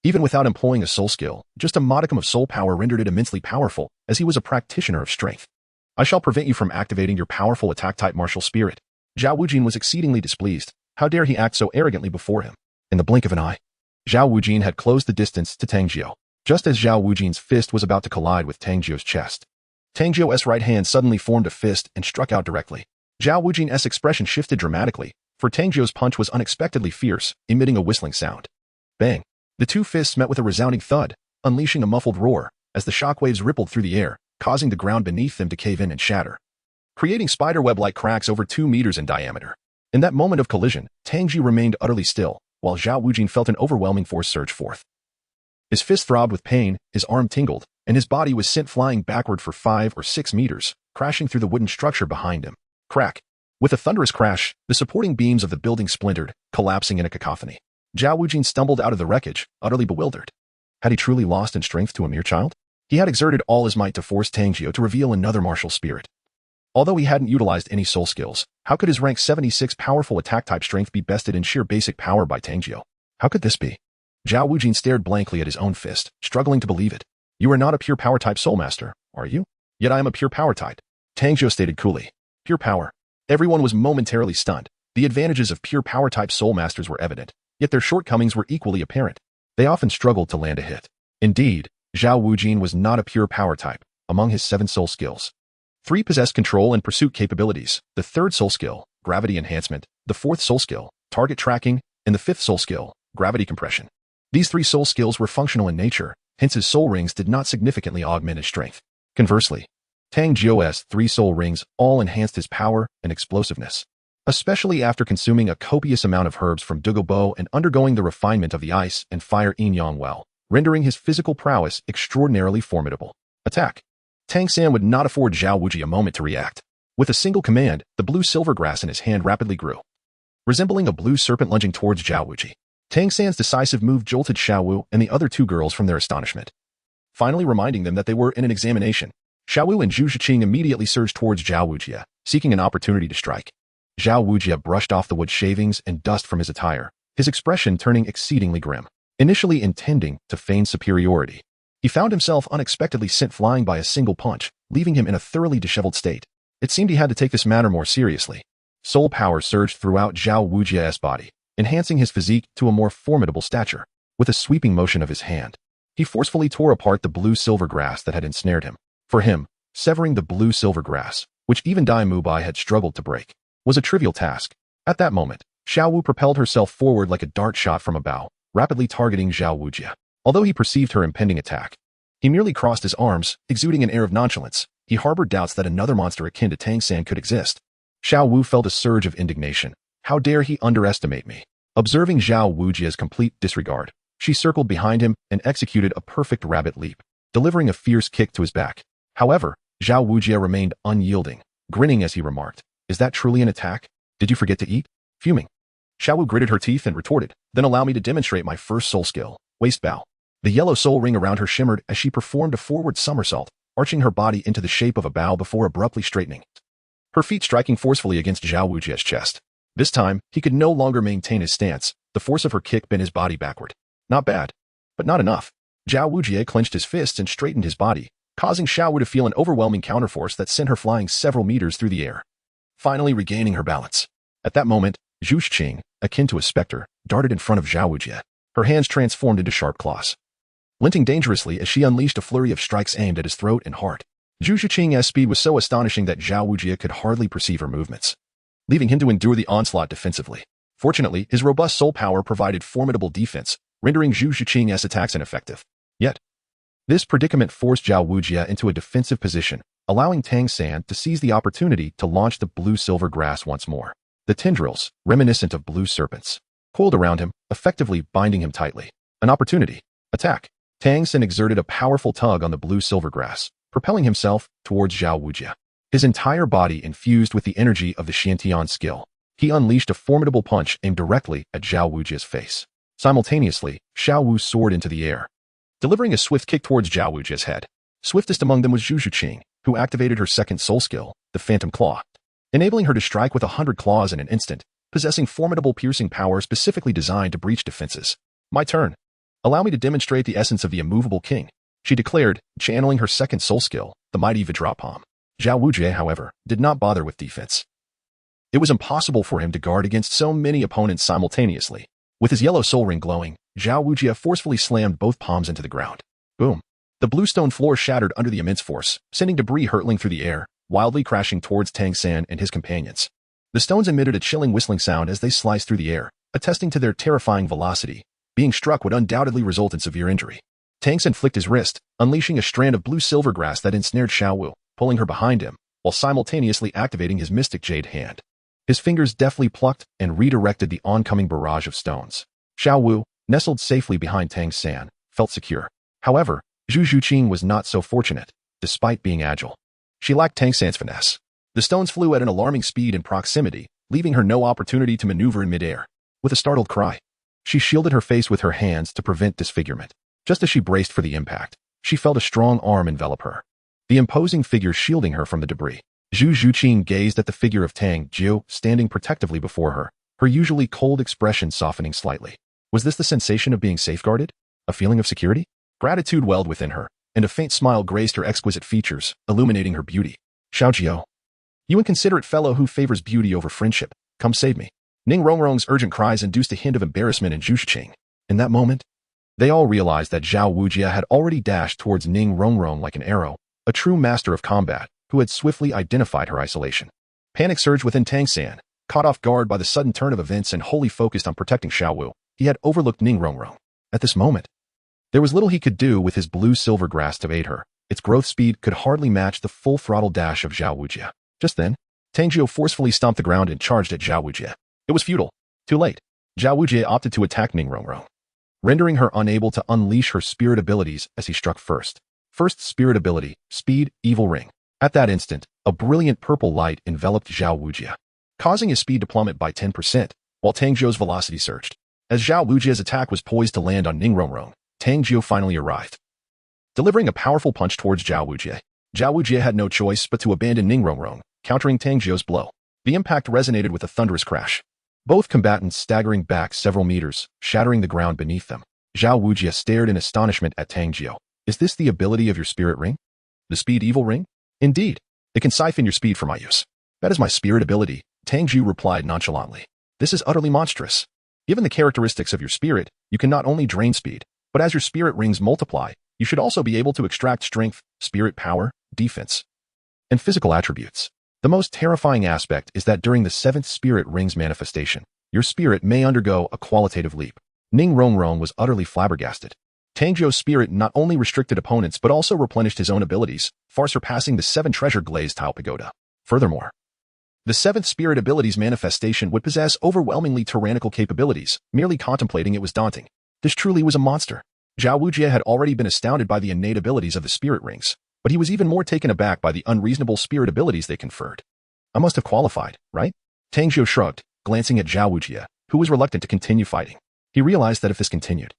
Even without employing a soul skill, just a modicum of soul power rendered it immensely powerful, as he was a practitioner of strength. I shall prevent you from activating your powerful attack-type martial spirit. Xiao Wujin was exceedingly displeased. How dare he act so arrogantly before him? In the blink of an eye, Xiao Wujin had closed the distance to Tang Jiu, just as Xiao Wujin's fist was about to collide with Tang Jiu's chest. Tang Jiu's right hand suddenly formed a fist and struck out directly. Xiao Wujin's expression shifted dramatically, for Tang Jiu's punch was unexpectedly fierce, emitting a whistling sound. Bang! The two fists met with a resounding thud, unleashing a muffled roar, as the shockwaves rippled through the air, causing the ground beneath them to cave in and shatter, creating spiderweb-like cracks over 2 meters in diameter. In that moment of collision, Tang Jiu remained utterly still, while Xiao Wujin felt an overwhelming force surge forth. His fist throbbed with pain, his arm tingled, and his body was sent flying backward for 5 or 6 meters, crashing through the wooden structure behind him. Crack! With a thunderous crash, the supporting beams of the building splintered, collapsing in a cacophony. Xiao Wujin stumbled out of the wreckage, utterly bewildered. Had he truly lost in strength to a mere child? He had exerted all his might to force Tang Jiu to reveal another martial spirit. Although he hadn't utilized any soul skills, how could his rank 76 powerful attack-type strength be bested in sheer basic power by Tang Jiu? How could this be? Xiao Wujin stared blankly at his own fist, struggling to believe it. You are not a pure power-type soul master, are you? Yet I am a pure power type. Tang Jiu stated coolly. Pure power. Everyone was momentarily stunned. The advantages of pure power-type soul masters were evident, yet their shortcomings were equally apparent. They often struggled to land a hit. Indeed, Xiao Wujin was not a pure power type. Among his 7 soul skills, 3 possessed control and pursuit capabilities, the 3rd soul skill, gravity enhancement, the 4th soul skill, target tracking, and the 5th soul skill, gravity compression. These 3 soul skills were functional in nature, hence his soul rings did not significantly augment his strength. Conversely, Tang Jiu's 3 soul rings all enhanced his power and explosiveness, especially after consuming a copious amount of herbs from Dugubo and undergoing the refinement of the ice and fire yin-yang well, rendering his physical prowess extraordinarily formidable. Attack! Tang San would not afford Xiao Wujin a moment to react. With a single command, the blue silver grass in his hand rapidly grew, resembling a blue serpent lunging towards Xiao Wujin. Tang San's decisive move jolted Xiao Wu and the other 2 girls from their astonishment, finally reminding them that they were in an examination. Xiao Wu and Zhu Shiqing immediately surged towards Xiao Wujia, seeking an opportunity to strike. Xiao Wujia brushed off the wood shavings and dust from his attire, his expression turning exceedingly grim. Initially intending to feign superiority, he found himself unexpectedly sent flying by a single punch, leaving him in a thoroughly disheveled state. It seemed he had to take this matter more seriously. Soul power surged throughout Xiao Wujia's body, enhancing his physique to a more formidable stature. With a sweeping motion of his hand, he forcefully tore apart the blue-silver grass that had ensnared him. For him, severing the blue-silver grass, which even Dai Mubai had struggled to break, was a trivial task. At that moment, Xiao Wu propelled herself forward like a dart shot from a bow, rapidly targeting Xiao Wujie. Although he perceived her impending attack, he merely crossed his arms, exuding an air of nonchalance. He harbored doubts that another monster akin to Tang San could exist. Xiao Wu felt a surge of indignation. How dare he underestimate me? Observing Xiao Wujie's complete disregard, she circled behind him and executed a perfect rabbit leap, delivering a fierce kick to his back. However, Xiao Wujie remained unyielding, grinning as he remarked, "Is that truly an attack? Did you forget to eat?" Fuming, Xiao Wu gritted her teeth and retorted, "Then allow me to demonstrate my first soul skill, waist bow." The yellow soul ring around her shimmered as she performed a forward somersault, arching her body into the shape of a bow before abruptly straightening, her feet striking forcefully against Xiao Wujie's chest. This time, he could no longer maintain his stance. The force of her kick bent his body backward. Not bad, but not enough. Xiao Wujie clenched his fists and straightened his body, causing Xiao Wu to feel an overwhelming counterforce that sent her flying several meters through the air, finally regaining her balance. At that moment, Zhu Shiqing, akin to a specter, darted in front of Xiao Wujie. Her hands transformed into sharp claws, glinting dangerously as she unleashed a flurry of strikes aimed at his throat and heart. Zhu Shiqing's speed was so astonishing that Xiao Wujie could hardly perceive her movements, leaving him to endure the onslaught defensively. Fortunately, his robust soul power provided formidable defense, rendering Zhu Shiqing's attacks ineffective. Yet, this predicament forced Xiao Wujie into a defensive position, allowing Tang San to seize the opportunity to launch the blue-silver grass once more. The tendrils, reminiscent of blue serpents, coiled around him, effectively binding him tightly. An opportunity. Attack. Tang San exerted a powerful tug on the blue-silver grass, propelling himself towards Xiao Wujie. His entire body infused with the energy of the Xiantian skill, he unleashed a formidable punch aimed directly at Xiao Wujie's face. Simultaneously, Xiao Wu soared into the air, delivering a swift kick towards Xiao Wujie's head. Swiftest among them was Zhu Shiqing, who activated her second soul skill, the Phantom Claw, enabling her to strike with 100 claws in an instant, possessing formidable piercing power specifically designed to breach defenses. "My turn. Allow me to demonstrate the essence of the immovable king," she declared, channeling her second soul skill, the mighty Vajrapalm. Xiao Wujie, however, did not bother with defense. It was impossible for him to guard against so many opponents simultaneously. With his yellow soul ring glowing, Xiao Wujie forcefully slammed both palms into the ground. Boom. The blue stone floor shattered under the immense force, sending debris hurtling through the air, wildly crashing towards Tang San and his companions. The stones emitted a chilling whistling sound as they sliced through the air, attesting to their terrifying velocity. Being struck would undoubtedly result in severe injury. Tang San flicked his wrist, unleashing a strand of blue-silver grass that ensnared Xiao Wu, pulling her behind him, while simultaneously activating his mystic jade hand. His fingers deftly plucked and redirected the oncoming barrage of stones. Xiao Wu, nestled safely behind Tang San, felt secure. However, Zhu Shiqing was not so fortunate, despite being agile. She lacked Tang San's finesse. The stones flew at an alarming speed in proximity, leaving her no opportunity to maneuver in midair. With a startled cry, she shielded her face with her hands to prevent disfigurement. Just as she braced for the impact, she felt a strong arm envelop her, the imposing figure shielding her from the debris. Zhu Shiqing gazed at the figure of Tang Jiu standing protectively before her, her usually cold expression softening slightly. Was this the sensation of being safeguarded? A feeling of security? Gratitude welled within her, and a faint smile graced her exquisite features, illuminating her beauty. "Xiaojiu, you inconsiderate fellow who favors beauty over friendship, come save me." Ning Rongrong's urgent cries induced a hint of embarrassment in Zhu Shiqing. In that moment, they all realized that Xiao Wujie had already dashed towards Ning Rongrong like an arrow, a true master of combat, who had swiftly identified her isolation. Panic surged within Tang San, caught off guard by the sudden turn of events and wholly focused on protecting Xiao Wu. He had overlooked Ning Rongrong. At this moment, there was little he could do with his blue-silver grass to aid her. Its growth speed could hardly match the full-throttle dash of Xiao Wujie. Just then, Tang Jiu forcefully stomped the ground and charged at Xiao Wujie. It was futile. Too late. Xiao Wujie opted to attack Ning Rongrong, rendering her unable to unleash her spirit abilities as he struck first. First spirit ability, Speed, Evil Ring. At that instant, a brilliant purple light enveloped Xiao Wujie, causing his speed to plummet by 10%, while Tang Jiu's velocity surged. As Xiao Wujie's attack was poised to land on Ning Rongrong, Tang Jiu finally arrived, delivering a powerful punch towards Xiao Wujie. Xiao Wujie had no choice but to abandon Ning Rongrong, countering Tang Jiu's blow. The impact resonated with a thunderous crash, both combatants staggering back several meters, shattering the ground beneath them. Xiao Wujie stared in astonishment at Tang Jiu. "Is this the ability of your spirit ring? The Speed Evil Ring? Indeed. It can siphon your speed for my use." "That is my spirit ability," Tang Jiu replied nonchalantly. "This is utterly monstrous. Given the characteristics of your spirit, you can not only drain speed, but as your spirit rings multiply, you should also be able to extract strength, spirit power, defense, and physical attributes. The most terrifying aspect is that during the 7th Spirit Ring's manifestation, your spirit may undergo a qualitative leap. Ning Rongrong was utterly flabbergasted. Tang Jiu's spirit not only restricted opponents but also replenished his own abilities, far surpassing the 7 treasure glazed Tao Pagoda. Furthermore, the 7th Spirit ability's manifestation would possess overwhelmingly tyrannical capabilities. Merely contemplating it was daunting. This truly was a monster. Xiaojiu had already been astounded by the innate abilities of the Spirit Rings, but he was even more taken aback by the unreasonable spirit abilities they conferred. I must have qualified, right? Tang Jiu shrugged, glancing at Xiaojiu, who was reluctant to continue fighting. He realized that if this continued,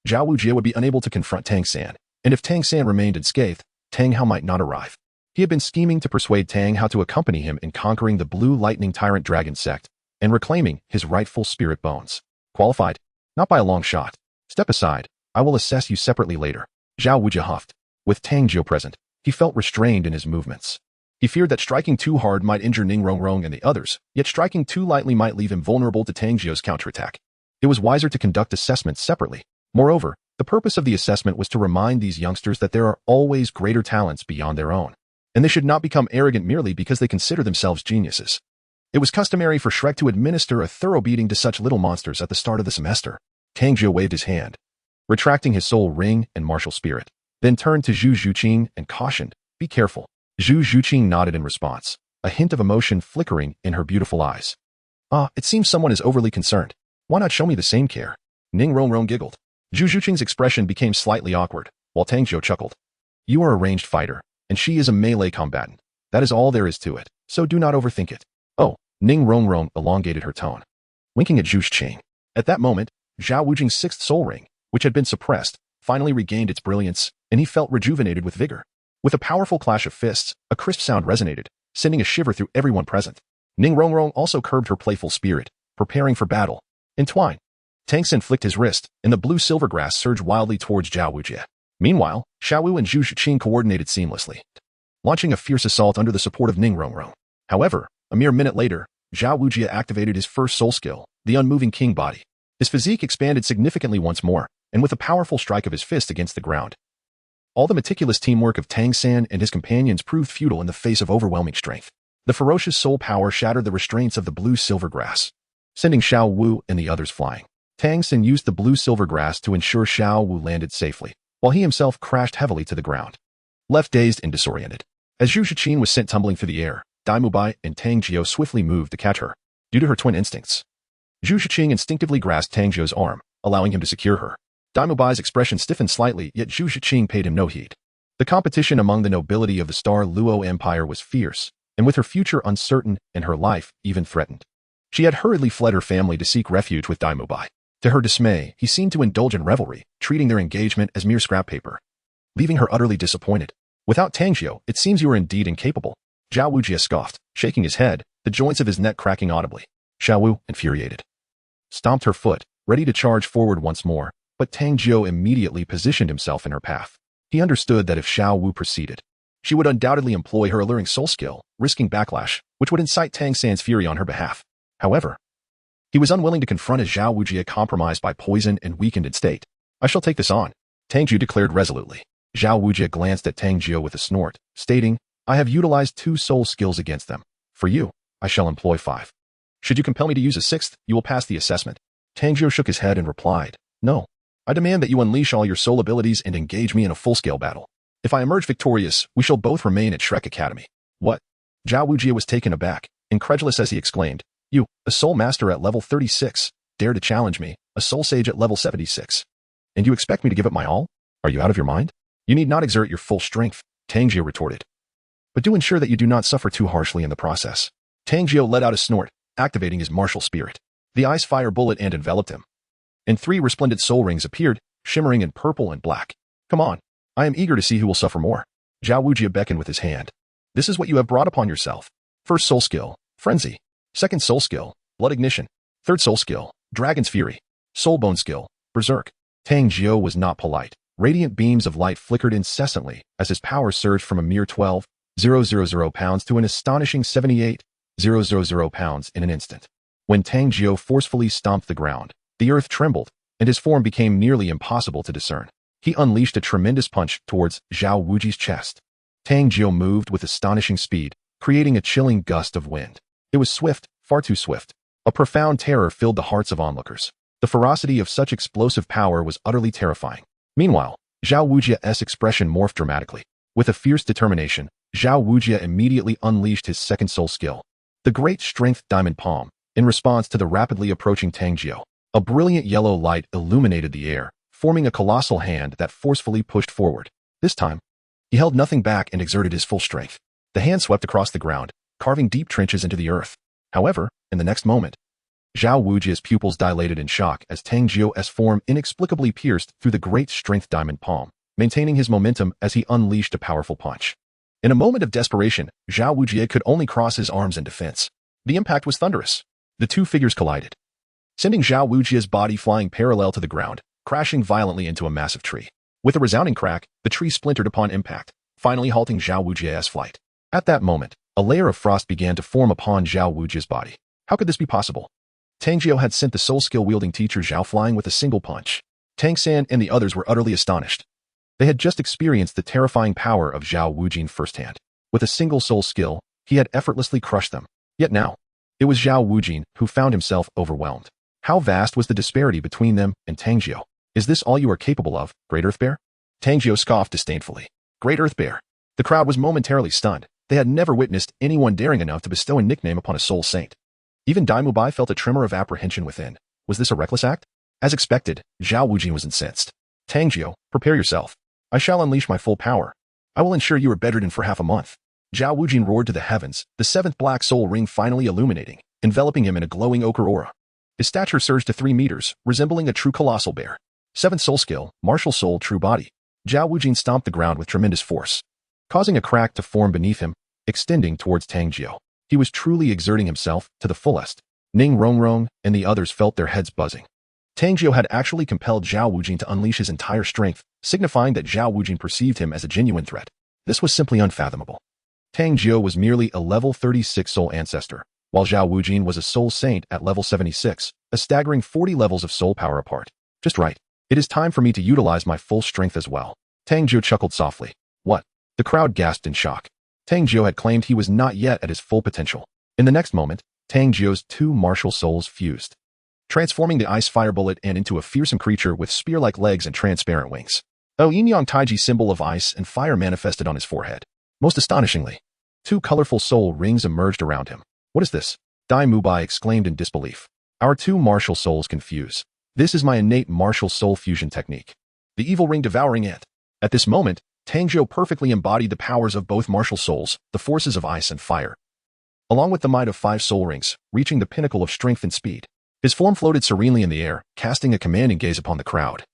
Xiaojiu would be unable to confront Tang San, and if Tang San remained unscathed, Tang Hao might not arrive. He had been scheming to persuade Tang Hao to accompany him in conquering the Blue Lightning Tyrant Dragon sect and reclaiming his rightful spirit bones. Qualified? Not by a long shot. Step aside. I will assess you separately later. Xiaojiu huffed. With Tang Jiu present, he felt restrained in his movements. He feared that striking too hard might injure Ning Rongrong and the others, yet striking too lightly might leave him vulnerable to Tang Jiu's counterattack. It was wiser to conduct assessments separately. Moreover, the purpose of the assessment was to remind these youngsters that there are always greater talents beyond their own, and they should not become arrogant merely because they consider themselves geniuses. It was customary for Shrek to administer a thorough beating to such little monsters at the start of the semester. Tang Jiu waved his hand, retracting his soul ring and martial spirit, then turned to Zhu Zhuqing and cautioned, "Be careful." Zhu Zhuqing nodded in response, a hint of emotion flickering in her beautiful eyes. It seems someone is overly concerned. Why not show me the same care? Ning Rongrong giggled. Zhu Zhuqing's expression became slightly awkward, while Tang Jiu chuckled. You are a ranged fighter, and she is a melee combatant. That is all there is to it, so do not overthink it. Oh, Ning Rongrong elongated her tone, winking at Zhu Zhuqing. At that moment, Xiao Wujing's 6th soul ring, which had been suppressed, finally regained its brilliance, and he felt rejuvenated with vigor. With a powerful clash of fists, a crisp sound resonated, sending a shiver through everyone present. Ning Rongrong also curbed her playful spirit, preparing for battle. Entwine. Tang San flicked his wrist, and the blue silver grass surged wildly towards Xiaojiu. Meanwhile, Xiao Wu and Zhu Zhuqing coordinated seamlessly, launching a fierce assault under the support of Ning Rongrong. However, a mere minute later, Xiaojiu activated his first soul skill, the unmoving king body. His physique expanded significantly once more, and with a powerful strike of his fist against the ground. All the meticulous teamwork of Tang San and his companions proved futile in the face of overwhelming strength. The ferocious soul power shattered the restraints of the blue-silver grass, sending Xiao Wu and the others flying. Tang San used the blue-silver grass to ensure Xiao Wu landed safely, while he himself crashed heavily to the ground, left dazed and disoriented. As Zhu Zhuqing was sent tumbling through the air, Daimubai and Tang Jiu swiftly moved to catch her. Due to her twin instincts, Zhu Zhuqing instinctively grasped Tang Jiu's arm, allowing him to secure her. Daimubai's expression stiffened slightly, yet Zhu Zhuqing paid him no heed. The competition among the nobility of the Star Luo Empire was fierce, and with her future uncertain and her life even threatened, she had hurriedly fled her family to seek refuge with Daimubai. To her dismay, he seemed to indulge in revelry, treating their engagement as mere scrap paper, leaving her utterly disappointed. Without Tang Jiu, it seems you are indeed incapable. Xiaojiu scoffed, shaking his head, the joints of his neck cracking audibly. Xiao Wu, infuriated, stomped her foot, ready to charge forward once more, but Tang Jiu immediately positioned himself in her path. He understood that if Xiao Wu proceeded, she would undoubtedly employ her alluring soul skill, risking backlash, which would incite Tang San's fury on her behalf. However, he was unwilling to confront a Xiaojiu compromised by poison and weakened in state. I shall take this on, Tang Jiu declared resolutely. Xiaojiu glanced at Tang Jiu with a snort, stating, I have utilized 2 soul skills against them. For you, I shall employ 5. Should you compel me to use a 6th, you will pass the assessment. Tang Jiu shook his head and replied, No. I demand that you unleash all your soul abilities and engage me in a full-scale battle. If I emerge victorious, we shall both remain at Shrek Academy. What? Xiaojiu was taken aback, incredulous as he exclaimed, You, a soul master at level 36, dare to challenge me, a soul sage at level 76. And you expect me to give up my all? Are you out of your mind? You need not exert your full strength, Tang Jiu retorted. But do ensure that you do not suffer too harshly in the process. Tang Jiu let out a snort, activating his martial spirit. The ice fire bullet and enveloped him, and 3 resplendent soul rings appeared, shimmering in purple and black. Come on, I am eager to see who will suffer more. Xiaojiu beckoned with his hand. This is what you have brought upon yourself. First soul skill, Frenzy. Second soul skill, Blood Ignition. Third soul skill, Dragon's Fury. Soul bone skill, Berserk. Tang Jiu was not polite. Radiant beams of light flickered incessantly as his power surged from a mere 12,000 pounds to an astonishing 78,000 pounds in an instant. When Tang Jiu forcefully stomped the ground, the earth trembled, and his form became nearly impossible to discern. He unleashed a tremendous punch towards Xiaojiu's chest, Tang Jiu moved with astonishing speed, creating a chilling gust of wind. It was swift, far too swift. A profound terror filled the hearts of onlookers. The ferocity of such explosive power was utterly terrifying. Meanwhile, Xiao Wujia's expression morphed dramatically. With a fierce determination, Xiao Wujia immediately unleashed his second soul skill, the Great Strength Diamond Palm, in response to the rapidly approaching Tang Jiu. A brilliant yellow light illuminated the air, forming a colossal hand that forcefully pushed forward. This time, he held nothing back and exerted his full strength. The hand swept across the ground, carving deep trenches into the earth. However, in the next moment, Xiao Wujia's pupils dilated in shock as Tang Jiu's form inexplicably pierced through the Great Strength Diamond Palm, maintaining his momentum as he unleashed a powerful punch. In a moment of desperation, Xiao Wujia could only cross his arms in defense. The impact was thunderous. The two figures collided, sending Xiao Wujia's body flying parallel to the ground, crashing violently into a massive tree. With a resounding crack, the tree splintered upon impact, finally halting Xiao Wujia's flight. At that moment, a layer of frost began to form upon Xiao Wujia's body. How could this be possible? Tang Jiu had sent the soul skill-wielding teacher Xiao flying with a single punch. Tang San and the others were utterly astonished. They had just experienced the terrifying power of Xiao Wujin firsthand. With a single soul skill, he had effortlessly crushed them. Yet now, it was Xiao Wujin who found himself overwhelmed. How vast was the disparity between them and Tang Jiu? Is this all you are capable of, Great Earth Bear? Tang Jiu scoffed disdainfully. Great Earth Bear. The crowd was momentarily stunned. They had never witnessed anyone daring enough to bestow a nickname upon a soul saint. Even Dai Mubai felt a tremor of apprehension within. Was this a reckless act? As expected, Xiao Wujin was incensed. Tang Jiu, prepare yourself. I shall unleash my full power. I will ensure you are bedridden for half a month. Xiao Wujin roared to the heavens, the seventh black soul ring finally illuminating, enveloping him in a glowing ochre aura. His stature surged to 3 meters, resembling a true colossal bear. 7th soul skill, martial soul, true body. Xiao Wujin stomped the ground with tremendous force, causing a crack to form beneath him, extending towards Tang Jiu. He was truly exerting himself to the fullest. Ning Rongrong and the others felt their heads buzzing. Tang Jiu had actually compelled Xiao Wujin to unleash his entire strength, signifying that Xiao Wujin perceived him as a genuine threat. This was simply unfathomable. Tang Jiu was merely a level 36 soul ancestor, while Xiao Wujin was a soul saint at level 76, a staggering 40 levels of soul power apart. Just right. It is time for me to utilize my full strength as well. Tang Jiu chuckled softly. What? The crowd gasped in shock. Tang Jiu had claimed he was not yet at his full potential. In the next moment, Tang Jiu's 2 martial souls fused, transforming the ice fire bullet and into a fearsome creature with spear-like legs and transparent wings. A yin-yang taiji symbol of ice and fire manifested on his forehead. Most astonishingly, 2 colorful soul rings emerged around him. What is this? Dai Mubai exclaimed in disbelief. Our 2 martial souls can fuse. This is my innate martial soul fusion technique. The evil ring devouring it. At this moment, Tang Jiu perfectly embodied the powers of both martial souls, the forces of ice and fire, along with the might of 5 soul rings, reaching the pinnacle of strength and speed. His form floated serenely in the air, casting a commanding gaze upon the crowd,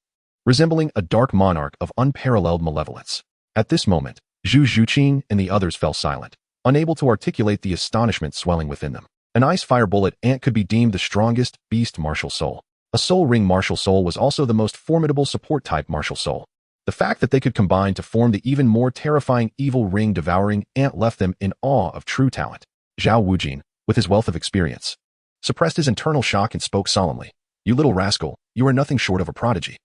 resembling a dark monarch of unparalleled malevolence. At this moment, Zhu Zhuqing and the others fell silent, unable to articulate the astonishment swelling within them. An ice fire bullet ant could be deemed the strongest beast martial soul. A soul ring martial soul was also the most formidable support type martial soul. The fact that they could combine to form the even more terrifying evil ring devouring ant left them in awe of true talent. Xiao Wujin, with his wealth of experience, suppressed his internal shock and spoke solemnly. You little rascal, you are nothing short of a prodigy.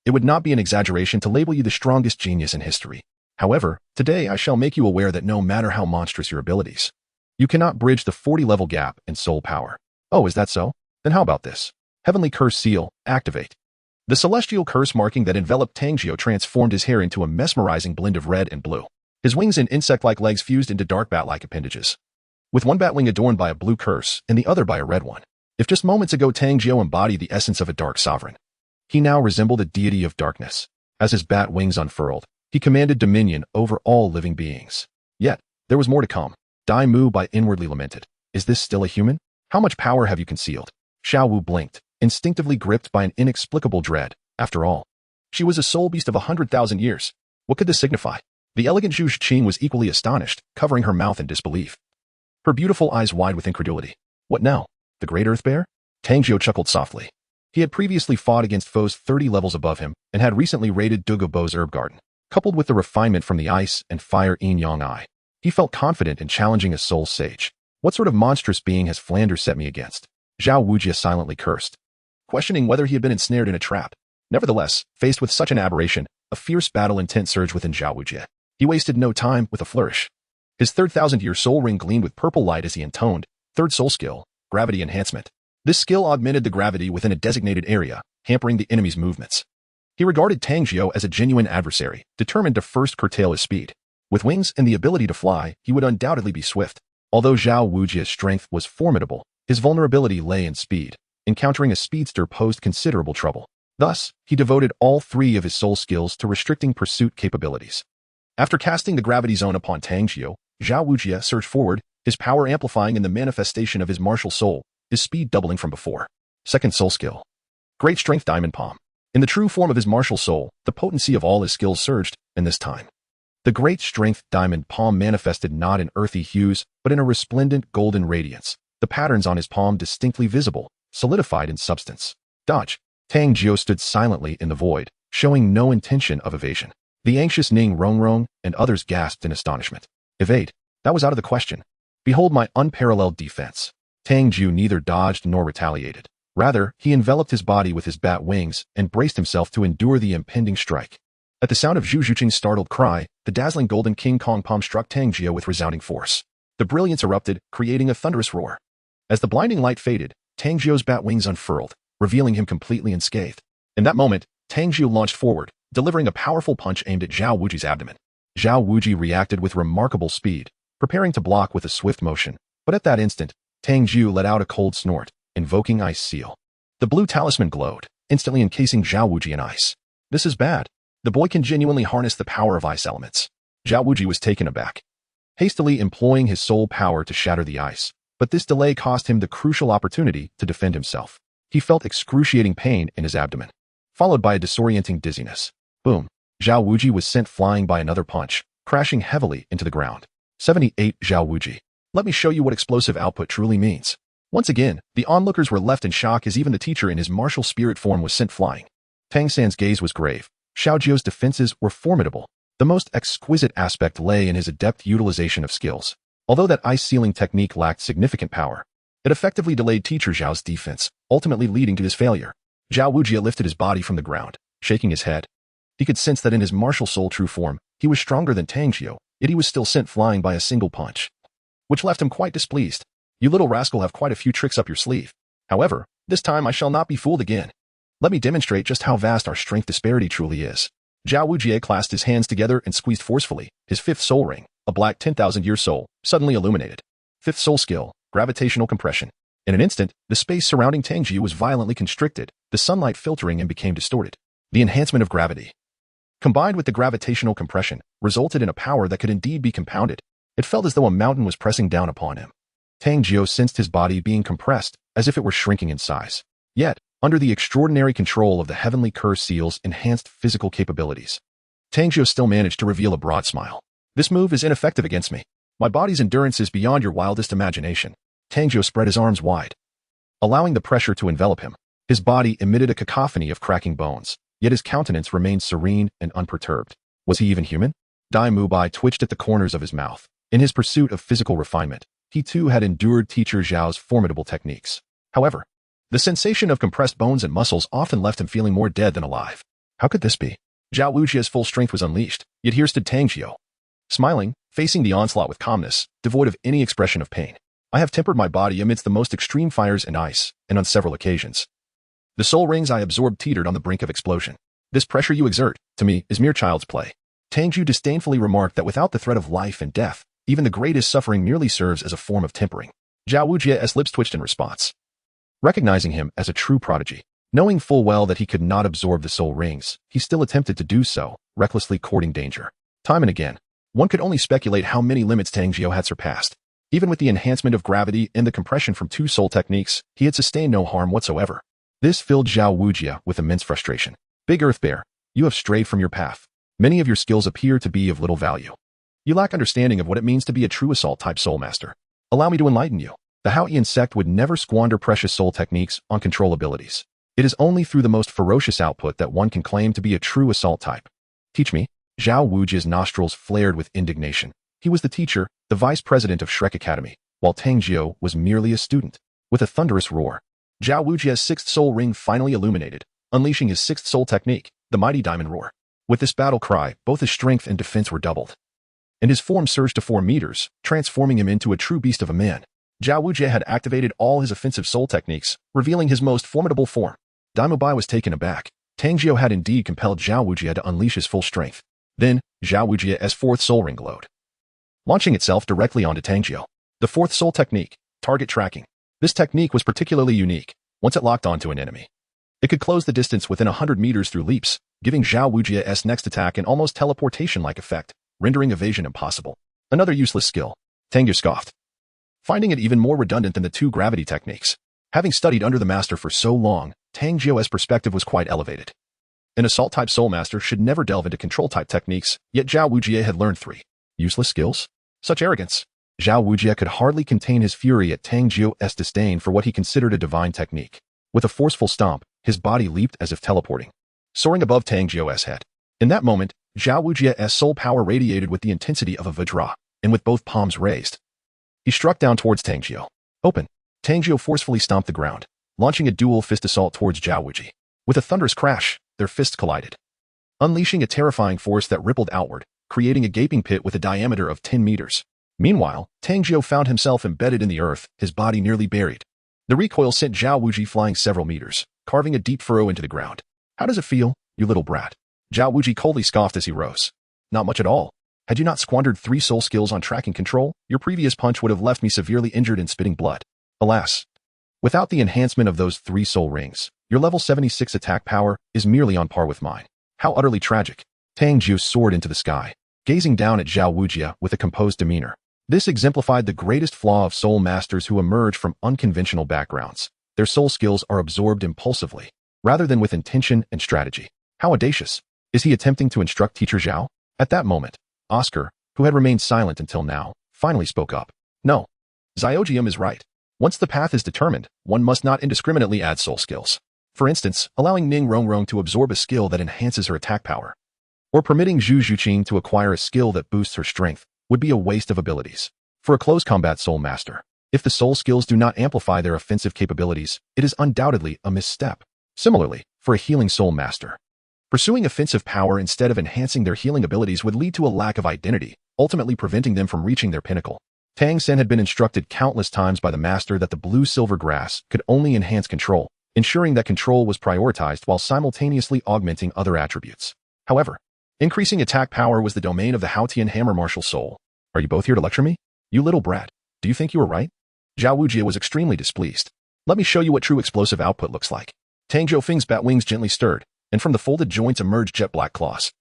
It would not be an exaggeration to label you the strongest genius in history. However, today I shall make you aware that no matter how monstrous your abilities, you cannot bridge the 40-level gap in soul power. Oh, is that so? Then how about this? Heavenly Curse Seal, activate. The celestial curse marking that enveloped Tang Jiu transformed his hair into a mesmerizing blend of red and blue. His wings and insect-like legs fused into dark bat-like appendages, with one bat wing adorned by a blue curse and the other by a red one. If just moments ago Tang Jiu embodied the essence of a dark sovereign, he now resembled a deity of darkness. As his bat wings unfurled, he commanded dominion over all living beings. Yet, there was more to come. Dai Mubai inwardly lamented. Is this still a human? How much power have you concealed? Xiao Wu blinked, instinctively gripped by an inexplicable dread. After all, she was a soul beast of 100,000 years. What could this signify? The elegant Zhu Zhuqing was equally astonished, covering her mouth in disbelief, her beautiful eyes wide with incredulity. What now? The Great Earth Bear? Tang Jiu chuckled softly. He had previously fought against foes 30 levels above him and had recently raided Dugo Bo's herb garden. Coupled with the refinement from the ice and fire yin-yang eye, he felt confident in challenging a soul sage. What sort of monstrous being has Flender set me against? Xiao Wujia silently cursed, questioning whether he had been ensnared in a trap. Nevertheless, faced with such an aberration, a fierce battle intent surged within Xiao Wujia. He wasted no time with a flourish. His third thousand-year soul ring gleamed with purple light as he intoned, third soul skill, gravity enhancement. This skill augmented the gravity within a designated area, hampering the enemy's movements. He regarded Tang Jiu as a genuine adversary, determined to first curtail his speed. With wings and the ability to fly, he would undoubtedly be swift. Although Xiaojiu's strength was formidable, his vulnerability lay in speed. Encountering a speedster posed considerable trouble. Thus, he devoted all three of his soul skills to restricting pursuit capabilities. After casting the gravity zone upon Tang Jiu, Xiaojiu surged forward, his power amplifying in the manifestation of his martial soul, his speed doubling from before. Second soul skill. Great strength diamond palm. In the true form of his martial soul, the potency of all his skills surged, and this time. The great strength diamond palm manifested not in earthy hues, but in a resplendent golden radiance, the patterns on his palm distinctly visible, solidified in substance. Dodge. Tang Jiu stood silently in the void, showing no intention of evasion. The anxious Ning Rongrong and others gasped in astonishment. Evade? That was out of the question. Behold my unparalleled defense. Tang Jiu neither dodged nor retaliated. Rather, he enveloped his body with his bat wings and braced himself to endure the impending strike. At the sound of Zhu Zhuqing's startled cry, the dazzling golden King Kong palm struck Tang Jiu with resounding force. The brilliance erupted, creating a thunderous roar. As the blinding light faded, Tang Jiu's bat wings unfurled, revealing him completely unscathed. In that moment, Tang Jiu launched forward, delivering a powerful punch aimed at Xiaojiu's abdomen. Xiaojiu reacted with remarkable speed, preparing to block with a swift motion, but at that instant, Tang Jiu let out a cold snort, invoking Ice Seal. The blue talisman glowed, instantly encasing Xiaojiu in ice. This is bad. The boy can genuinely harness the power of ice elements. Xiaojiu was taken aback, hastily employing his soul power to shatter the ice, but this delay cost him the crucial opportunity to defend himself. He felt excruciating pain in his abdomen, followed by a disorienting dizziness. Boom. Xiaojiu was sent flying by another punch, crashing heavily into the ground. 78 Xiaojiu. Let me show you what explosive output truly means. Once again, the onlookers were left in shock as even the teacher in his martial spirit form was sent flying. Tang San's gaze was grave. Xiaojiu's defenses were formidable. The most exquisite aspect lay in his adept utilization of skills. Although that ice-sealing technique lacked significant power, it effectively delayed teacher Zhao's defense, ultimately leading to his failure. Xiaojiu lifted his body from the ground, shaking his head. He could sense that in his martial soul true form, he was stronger than Tang Jiu, yet he was still sent flying by a single punch, which left him quite displeased. You little rascal have quite a few tricks up your sleeve. However, this time I shall not be fooled again. Let me demonstrate just how vast our strength disparity truly is. Xiaojiu clasped his hands together and squeezed forcefully. His fifth soul ring, a black 10,000-year soul, suddenly illuminated. Fifth soul skill, gravitational compression. In an instant, the space surrounding Tang Jiu was violently constricted, the sunlight filtering and became distorted. The enhancement of gravity, combined with the gravitational compression, resulted in a power that could indeed be compounded. It felt as though a mountain was pressing down upon him. Tang Jiu sensed his body being compressed, as if it were shrinking in size. Yet, under the extraordinary control of the heavenly curse seal's enhanced physical capabilities, Tang Jiu still managed to reveal a broad smile. This move is ineffective against me. My body's endurance is beyond your wildest imagination. Tang Jiu spread his arms wide, allowing the pressure to envelop him. His body emitted a cacophony of cracking bones, yet his countenance remained serene and unperturbed. Was he even human? Dai Mubai twitched at the corners of his mouth. In his pursuit of physical refinement, he too had endured teacher Zhao's formidable techniques. However, the sensation of compressed bones and muscles often left him feeling more dead than alive. How could this be? Xiaojiu's full strength was unleashed, yet here stood Tang Jiu, smiling, facing the onslaught with calmness, devoid of any expression of pain. I have tempered my body amidst the most extreme fires and ice, and on several occasions, the soul rings I absorbed teetered on the brink of explosion. This pressure you exert, to me, is mere child's play. Tang Jiu disdainfully remarked that without the threat of life and death, even the greatest suffering merely serves as a form of tempering. Xiaojiu's lips twitched in response. Recognizing him as a true prodigy, knowing full well that he could not absorb the soul rings, he still attempted to do so, recklessly courting danger. Time and again, one could only speculate how many limits Tang Jiu had surpassed. Even with the enhancement of gravity and the compression from two soul techniques, he had sustained no harm whatsoever. This filled Xiaojiu with immense frustration. Big Earth Bear, you have strayed from your path. Many of your skills appear to be of little value. You lack understanding of what it means to be a true assault-type soul master. Allow me to enlighten you. The Haoyan sect would never squander precious soul techniques on control abilities. It is only through the most ferocious output that one can claim to be a true assault type. Teach me. Xiaojiu's nostrils flared with indignation. He was the teacher, the vice president of Shrek Academy, while Tang Jiu was merely a student. With a thunderous roar, Xiaojiu's sixth soul ring finally illuminated, unleashing his sixth soul technique, the mighty diamond roar. With this battle cry, both his strength and defense were doubled. and his form surged to 4 meters, transforming him into a true beast of a man. Xiaojiu had activated all his offensive soul techniques, revealing his most formidable form. Daimubai was taken aback. Tang Jiu had indeed compelled Xiaojiu to unleash his full strength. Then, Xiaojiu's fourth soul ring glowed, launching itself directly onto Tang Jiu. The fourth soul technique, target tracking. This technique was particularly unique. Once it locked onto an enemy, it could close the distance within 100 meters through leaps, giving Xiaojiu's next attack an almost teleportation-like effect, rendering evasion impossible. Another useless skill. Tang Jiu scoffed, finding it even more redundant than the 2 gravity techniques. Having studied under the master for so long, Tang Jiu's perspective was quite elevated. An assault-type soul master should never delve into control-type techniques, yet Xiaojiu had learned 3 useless skills? Such arrogance. Xiaojiu could hardly contain his fury at Tang Jiu's disdain for what he considered a divine technique. With a forceful stomp, his body leaped as if teleporting, soaring above Tang Jiu's head. In that moment, Xiaojiu's soul power radiated with the intensity of a Vajra, and with both palms raised, he struck down towards Tang Jiu. Open. Tang Jiu forcefully stomped the ground, launching a dual fist assault towards Xiaojiu. With a thunderous crash, their fists collided, unleashing a terrifying force that rippled outward, creating a gaping pit with a diameter of 10 meters. Meanwhile, Tang Jiu found himself embedded in the earth, his body nearly buried. The recoil sent Xiaojiu flying several meters, carving a deep furrow into the ground. How does it feel, you little brat? Xiaojiu coldly scoffed as he rose. Not much at all. Had you not squandered 3 soul skills on tracking control, your previous punch would have left me severely injured and spitting blood. Alas, without the enhancement of those 3 soul rings, your level 76 attack power is merely on par with mine. How utterly tragic. Tang Jiu soared into the sky, gazing down at Xiaojiu with a composed demeanor. This exemplified the greatest flaw of soul masters who emerge from unconventional backgrounds. Their soul skills are absorbed impulsively, rather than with intention and strategy. How audacious. Is he attempting to instruct Teacher Xiao? At that moment, Oscar, who had remained silent until now, finally spoke up. No. Xiaojiu is right. Once the path is determined, one must not indiscriminately add soul skills. For instance, allowing Ning Rongrong to absorb a skill that enhances her attack power, or permitting Zhu Zhuqing to acquire a skill that boosts her strength, would be a waste of abilities. For a close combat soul master, if the soul skills do not amplify their offensive capabilities, it is undoubtedly a misstep. Similarly, for a healing soul master, pursuing offensive power instead of enhancing their healing abilities would lead to a lack of identity, ultimately preventing them from reaching their pinnacle. Tang San had been instructed countless times by the master that the blue-silver grass could only enhance control, ensuring that control was prioritized while simultaneously augmenting other attributes. However, increasing attack power was the domain of the Haotian hammer martial soul. Are you both here to lecture me? You little brat. Do you think you were right? Xiaojiu was extremely displeased. Let me show you what true explosive output looks like. Tang Jiufeng's bat wings gently stirred, and from the folded joints emerged jet black claws,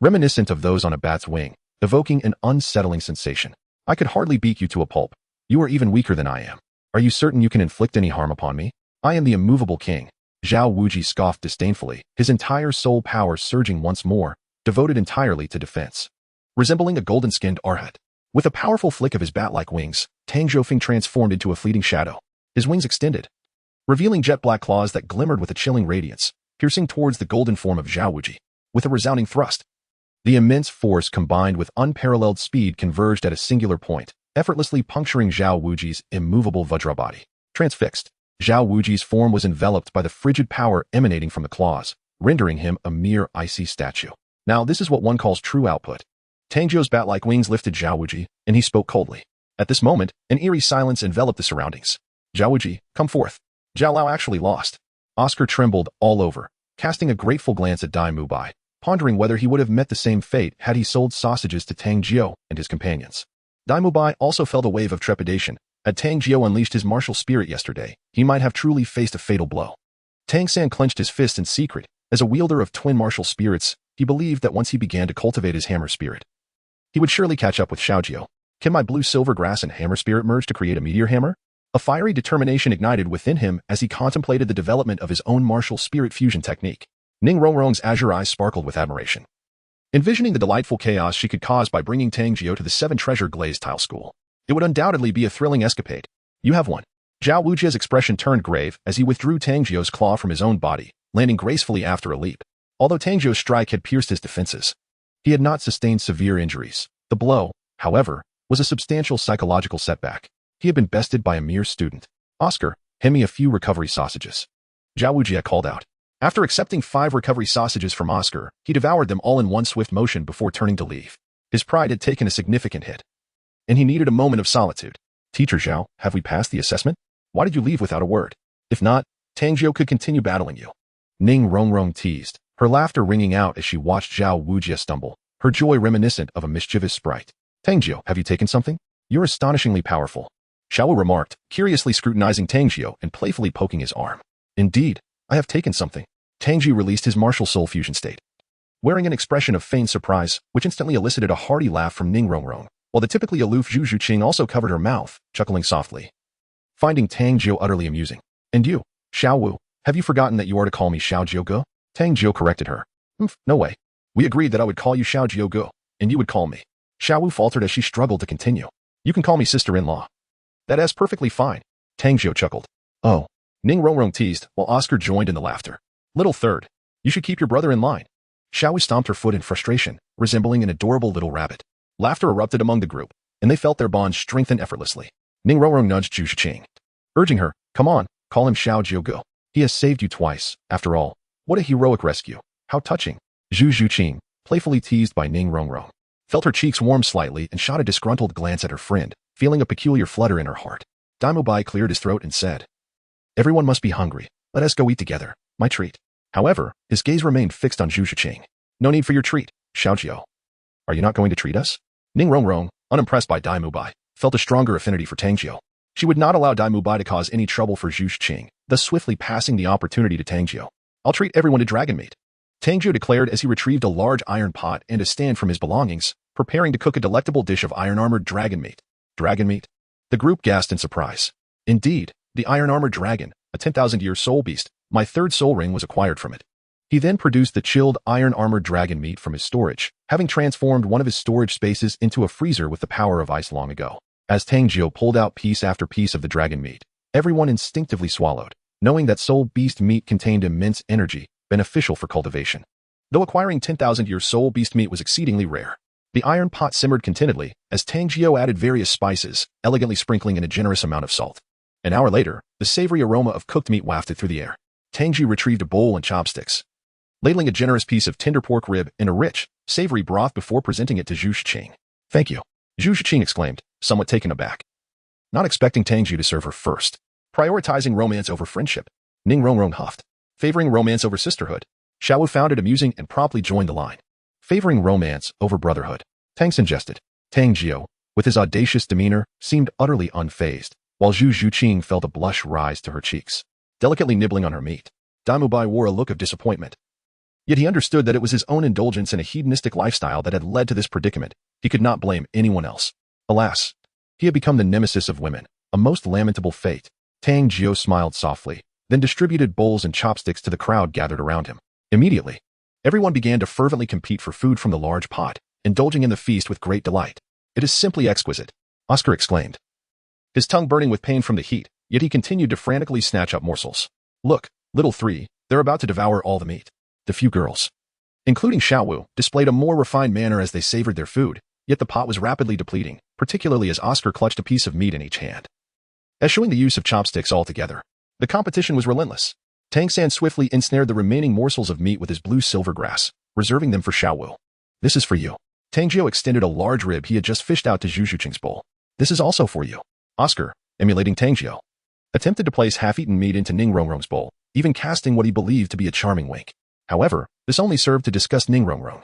reminiscent of those on a bat's wing, evoking an unsettling sensation. I could hardly beat you to a pulp. You are even weaker than I am. Are you certain you can inflict any harm upon me? I am the immovable king. Xiaojiu scoffed disdainfully, his entire soul power surging once more, devoted entirely to defense. Resembling a golden-skinned arhat, with a powerful flick of his bat-like wings, Tang Jiufeng transformed into a fleeting shadow. His wings extended, revealing jet-black claws that glimmered with a chilling radiance, piercing towards the golden form of Xiaojiu. With a resounding thrust, the immense force combined with unparalleled speed converged at a singular point, effortlessly puncturing Xiaojiu's immovable Vajra body. Transfixed, Xiaojiu's form was enveloped by the frigid power emanating from the claws, rendering him a mere icy statue. Now this is what one calls true output. Tang Jiu's bat-like wings lifted Xiaojiu, and he spoke coldly. At this moment, an eerie silence enveloped the surroundings. Xiaojiu, come forth. Zhao Lao actually lost. Oscar trembled all over, casting a grateful glance at Dai Mubai, pondering whether he would have met the same fate had he sold sausages to Tang Jiu and his companions. Dai Mubai also felt a wave of trepidation. Had Tang Jiu unleashed his martial spirit yesterday, he might have truly faced a fatal blow. Tang San clenched his fist in secret. As a wielder of twin martial spirits, he believed that once he began to cultivate his hammer spirit, he would surely catch up with Xiaojiu. Can my blue-silver grass and hammer spirit merge to create a meteor hammer? A fiery determination ignited within him as he contemplated the development of his own martial spirit fusion technique. Ning Rongrong's azure eyes sparkled with admiration, envisioning the delightful chaos she could cause by bringing Tang Jiu to the 7-treasure glazed tile school. It would undoubtedly be a thrilling escapade. You have won. Xiaojiu's expression turned grave as he withdrew Tang Jiu's claw from his own body, landing gracefully after a leap. Although Tang Jiu's strike had pierced his defenses, he had not sustained severe injuries. The blow, however, was a substantial psychological setback. He had been bested by a mere student. Oscar, hand me a few recovery sausages. Xiaojiu called out. After accepting 5 recovery sausages from Oscar, he devoured them all in one swift motion before turning to leave. His pride had taken a significant hit, and he needed a moment of solitude. Teacher Xiao, have we passed the assessment? Why did you leave without a word? If not, Tang Jiu could continue battling you. Ning Rongrong teased, her laughter ringing out as she watched Xiao Wu stumble, her joy reminiscent of a mischievous sprite. Tang Jiu, have you taken something? You're astonishingly powerful. Xiao Wu remarked, curiously scrutinizing Tang Jiu and playfully poking his arm. Indeed, I have taken something. Tang Jiu released his martial soul fusion state, wearing an expression of feigned surprise, which instantly elicited a hearty laugh from Ning Rongrong, while the typically aloof Zhu Zhuqing also covered her mouth, chuckling softly, finding Tang Jiu utterly amusing. And you, Xiao Wu, have you forgotten that you are to call me Xiaojiu? Tang Jiu corrected her. No way. We agreed that I would call you Xiaojiu, and you would call me. Xiao Wu faltered as she struggled to continue. You can call me sister-in-law. That is perfectly fine. Tang Jiu chuckled. Oh. Ning Rongrong teased, while Oscar joined in the laughter. Little third. You should keep your brother in line. Xiao Wu stomped her foot in frustration, resembling an adorable little rabbit. Laughter erupted among the group, and they felt their bond strengthen effortlessly. Ning Rongrong nudged Zhu Zhuqing, urging her, come on, call him Xiaojiu. He has saved you twice, after all. What a heroic rescue. How touching. Zhu Zhuqing, playfully teased by Ning Rongrong, felt her cheeks warm slightly and shot a disgruntled glance at her friend, feeling a peculiar flutter in her heart. Daimo Bai cleared his throat and said, everyone must be hungry. Let us go eat together. My treat. However, his gaze remained fixed on Zhu Zhuqing. No need for your treat, Xiaojiu. Are you not going to treat us? Ning Rongrong, unimpressed by Daimo Bai, felt a stronger affinity for Tang Jiu. She would not allow Daimo Bai to cause any trouble for Zhu Zhuqing, thus swiftly passing the opportunity to Tang Jiu. I'll treat everyone to dragon meat, Tang Jiu declared as he retrieved a large iron pot and a stand from his belongings, preparing to cook a delectable dish of iron-armored dragon meat. Dragon meat? The group gasped in surprise. Indeed, the iron-armored dragon, a 10,000-year soul beast, my third soul ring was acquired from it. He then produced the chilled iron-armored dragon meat from his storage, having transformed one of his storage spaces into a freezer with the power of ice long ago. As Tang Jiu pulled out piece after piece of the dragon meat, everyone instinctively swallowed, knowing that soul beast meat contained immense energy, beneficial for cultivation. Though acquiring 10,000-year soul beast meat was exceedingly rare, the iron pot simmered contentedly as Tang Jiu added various spices, elegantly sprinkling in a generous amount of salt. An hour later, the savory aroma of cooked meat wafted through the air. Tang Jiu retrieved a bowl and chopsticks, ladling a generous piece of tender pork rib in a rich, savory broth before presenting it to Zhu Zhuqing. Thank you, Zhu Zhuqing exclaimed, somewhat taken aback. Not expecting Tang Jiu to serve her first. Prioritizing romance over friendship, Ning Rongrong huffed. Favoring romance over sisterhood, Xiao Wu found it amusing and promptly joined the line. Favoring romance over brotherhood, Tang San jested. Tang Jiu, with his audacious demeanor, seemed utterly unfazed, while Zhu Zhuqing felt a blush rise to her cheeks, delicately nibbling on her meat. Daimo Bai wore a look of disappointment. Yet he understood that it was his own indulgence in a hedonistic lifestyle that had led to this predicament. He could not blame anyone else. Alas, he had become the nemesis of women, a most lamentable fate. Tang Jiu smiled softly, then distributed bowls and chopsticks to the crowd gathered around him. Immediately, everyone began to fervently compete for food from the large pot, indulging in the feast with great delight. It is simply exquisite, Oscar exclaimed, his tongue burning with pain from the heat, yet he continued to frantically snatch up morsels. Look, little three, they're about to devour all the meat. The few girls, including Xiao Wu, displayed a more refined manner as they savored their food, yet the pot was rapidly depleting, particularly as Oscar clutched a piece of meat in each hand. Eschewing the use of chopsticks altogether, the competition was relentless. Tang San swiftly ensnared the remaining morsels of meat with his blue-silver grass, reserving them for Xiao Wu. This is for you. Tang Jiu extended a large rib he had just fished out to Zhu Zhuqing's bowl. This is also for you. Oscar, emulating Tang Jiu, attempted to place half-eaten meat into Ning Rongrong's bowl, even casting what he believed to be a charming wink. However, this only served to disgust Ning Rongrong,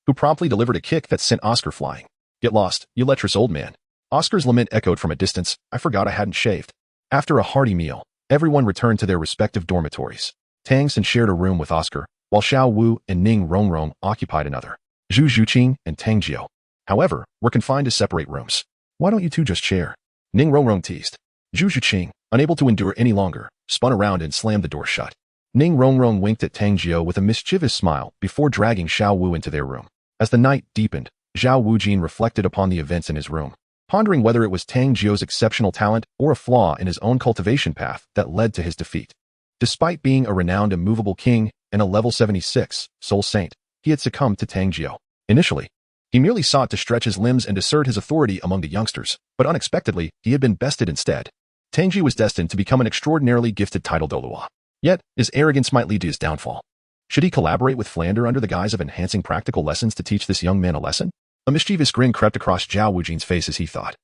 who promptly delivered a kick that sent Oscar flying. Get lost, you lecherous old man. Oscar's lament echoed from a distance. I forgot I hadn't shaved. After a hearty meal, everyone returned to their respective dormitories. Tang San shared a room with Oscar, while Xiao Wu and Ning Rongrong occupied another. Zhu Zhuqing and Tang Jiu, however, were confined to separate rooms. Why don't you two just share? Ning Rongrong teased. Zhu Zhuqing, unable to endure any longer, spun around and slammed the door shut. Ning Rongrong winked at Tang Jiu with a mischievous smile before dragging Xiao Wu into their room. As the night deepened, Xiao Wu reflected upon the events in his room, pondering whether it was Tang Jiu's exceptional talent or a flaw in his own cultivation path that led to his defeat. Despite being a renowned immovable king and a level 76 soul saint, he had succumbed to Tang Jiu. Initially, he merely sought to stretch his limbs and assert his authority among the youngsters, but unexpectedly, he had been bested instead. Tang Jiu was destined to become an extraordinarily gifted title Douluo. Yet, his arrogance might lead to his downfall. Should he collaborate with Flender under the guise of enhancing practical lessons to teach this young man a lesson? A mischievous grin crept across Xiao Wuji's face as he thought.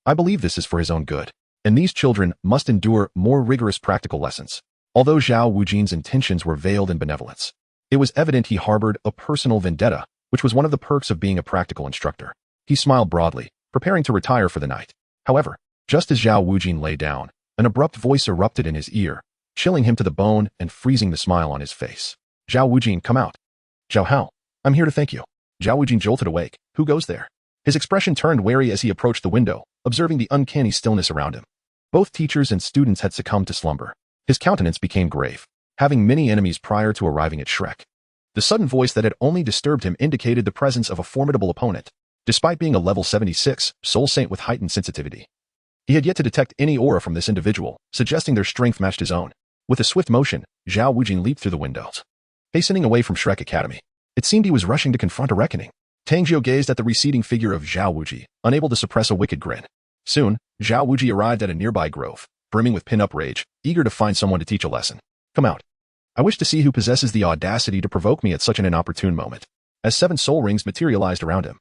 I believe this is for his own good, and these children must endure more rigorous practical lessons. Although Xiao Wuji's intentions were veiled in benevolence, it was evident he harbored a personal vendetta, which was one of the perks of being a practical instructor. He smiled broadly, preparing to retire for the night. However, just as Xiao Wuji lay down, an abrupt voice erupted in his ear, chilling him to the bone and freezing the smile on his face. Xiao Wuji, come out. Xiao Hao, I'm here to thank you. Xiao Wuji jolted awake. Who goes there? His expression turned wary as he approached the window, observing the uncanny stillness around him. Both teachers and students had succumbed to slumber. His countenance became grave, having many enemies prior to arriving at Shrek. The sudden voice that had only disturbed him indicated the presence of a formidable opponent, despite being a level 76 soul saint with heightened sensitivity. He had yet to detect any aura from this individual, suggesting their strength matched his own. With a swift motion, Xiao Wuji leaped through the windows, hastening away from Shrek Academy. It seemed he was rushing to confront a reckoning. Tang Jiu gazed at the receding figure of Xiao Wuji, unable to suppress a wicked grin. Soon, Xiao Wuji arrived at a nearby grove, brimming with pin-up rage, eager to find someone to teach a lesson. Come out. I wish to see who possesses the audacity to provoke me at such an inopportune moment. As 7 soul rings materialized around him,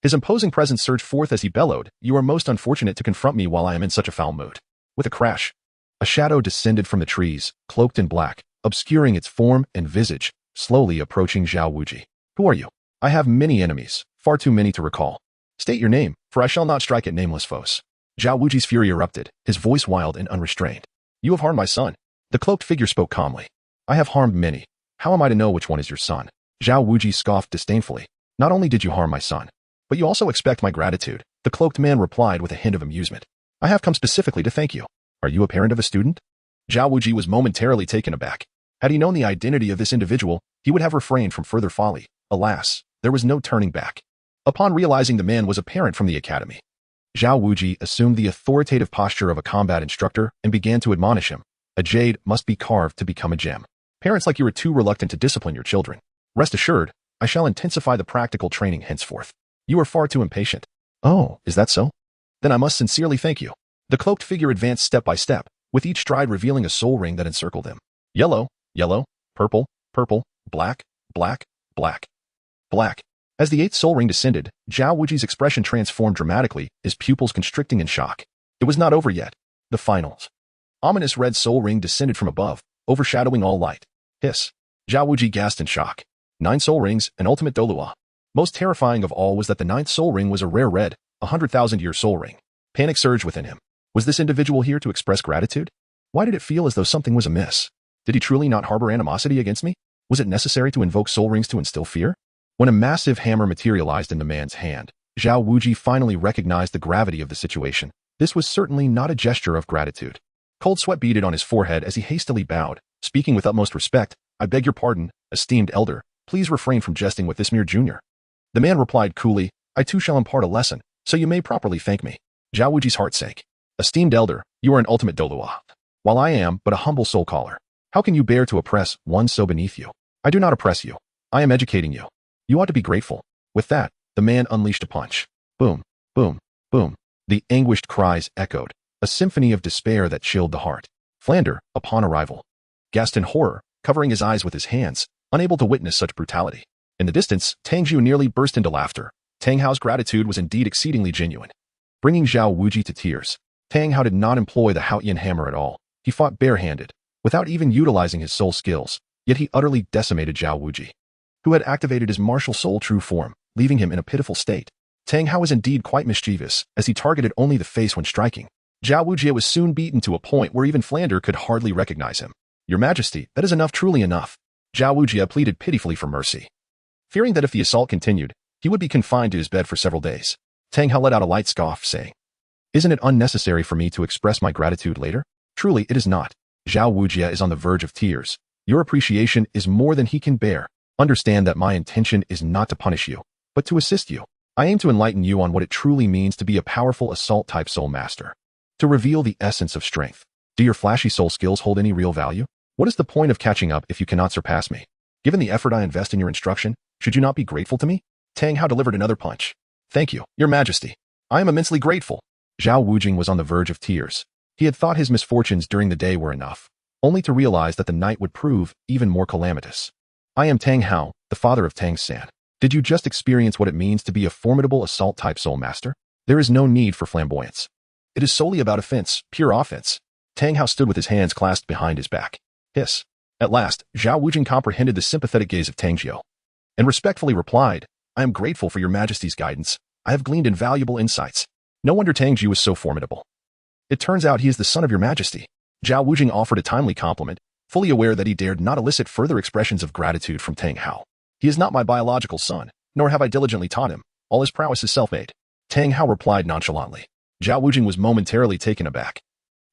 his imposing presence surged forth as he bellowed, You are most unfortunate to confront me while I am in such a foul mood. With a crash, a shadow descended from the trees, cloaked in black, obscuring its form and visage, slowly approaching Xiao Wuji. Who are you? I have many enemies, far too many to recall. State your name, for I shall not strike at nameless foes. Xiao Wuji's fury erupted, his voice wild and unrestrained. You have harmed my son. The cloaked figure spoke calmly. I have harmed many. How am I to know which one is your son? Xiao Wuji scoffed disdainfully. Not only did you harm my son, but you also expect my gratitude, the cloaked man replied with a hint of amusement. I have come specifically to thank you. Are you a parent of a student? Xiao Wuji was momentarily taken aback. Had he known the identity of this individual, he would have refrained from further folly. Alas, there was no turning back. Upon realizing the man was a parent from the academy, Xiao Wuji assumed the authoritative posture of a combat instructor and began to admonish him. A jade must be carved to become a gem. Parents like you are too reluctant to discipline your children. Rest assured, I shall intensify the practical training henceforth. You are far too impatient. Oh, is that so? Then I must sincerely thank you. The cloaked figure advanced step by step, with each stride revealing a soul ring that encircled him. Yellow, yellow, purple, purple, black, black, black, black. As the 8th soul ring descended, Xiao Wuji's expression transformed dramatically, his pupils constricting in shock. It was not over yet. The finals. Ominous red soul ring descended from above, overshadowing all light. Hiss. Xiao Wuji gasped in shock. 9 soul rings, an ultimate Douluo. Most terrifying of all was that the 9th soul ring was a rare red, 100,000-year soul ring. Panic surged within him. Was this individual here to express gratitude? Why did it feel as though something was amiss? Did he truly not harbor animosity against me? Was it necessary to invoke soul rings to instill fear? When a massive hammer materialized in the man's hand, Xiao Wuji finally recognized the gravity of the situation. This was certainly not a gesture of gratitude. Cold sweat beaded on his forehead as he hastily bowed, speaking with utmost respect. I beg your pardon, esteemed elder. Please refrain from jesting with this mere junior. The man replied coolly, I too shall impart a lesson, so you may properly thank me. Xiao Wuji's heart sank. Esteemed elder, you are an ultimate Douluo, while I am but a humble soul caller. How can you bear to oppress one so beneath you? I do not oppress you. I am educating you. You ought to be grateful. With that, the man unleashed a punch. Boom, boom, boom. The anguished cries echoed, a symphony of despair that chilled the heart. Flender, upon arrival, gasped in horror, covering his eyes with his hands, unable to witness such brutality. In the distance, Tang Jiu nearly burst into laughter. Tang Hao's gratitude was indeed exceedingly genuine, bringing Xiao Wuji to tears. Tang Hao did not employ the Haotian hammer at all. He fought barehanded, without even utilizing his soul skills, yet he utterly decimated Xiao Wuji, who had activated his martial soul true form, leaving him in a pitiful state. Tang Hao was indeed quite mischievous, as he targeted only the face when striking. Xiao Wuji was soon beaten to a point where even Flender could hardly recognize him. Your Majesty, that is enough, truly enough. Xiao Wuji pleaded pitifully for mercy, fearing that if the assault continued, he would be confined to his bed for several days. Tang Hao let out a light scoff, saying, Isn't it unnecessary for me to express my gratitude later? Truly, it is not. Xiao Wuji is on the verge of tears. Your appreciation is more than he can bear. Understand that my intention is not to punish you, but to assist you. I aim to enlighten you on what it truly means to be a powerful assault-type soul master, to reveal the essence of strength. Do your flashy soul skills hold any real value? What is the point of catching up if you cannot surpass me? Given the effort I invest in your instruction, should you not be grateful to me? Tang Hao delivered another punch. Thank you, Your Majesty. I am immensely grateful. Xiao Wuji was on the verge of tears. He had thought his misfortunes during the day were enough, only to realize that the night would prove even more calamitous. I am Tang Hao, the father of Tang San. Did you just experience what it means to be a formidable assault-type soul master? There is no need for flamboyance. It is solely about offense, pure offense. Tang Hao stood with his hands clasped behind his back. Hiss. At last, Xiao Wu comprehended the sympathetic gaze of Tang Jiu, and respectfully replied, I am grateful for your majesty's guidance. I have gleaned invaluable insights. No wonder Tang Jiu is so formidable. It turns out he is the son of your majesty. Xiao Wu offered a timely compliment, fully aware that he dared not elicit further expressions of gratitude from Tang Hao. He is not my biological son, nor have I diligently taught him. All his prowess is self-made. Tang Hao replied nonchalantly. Xiao Wu was momentarily taken aback,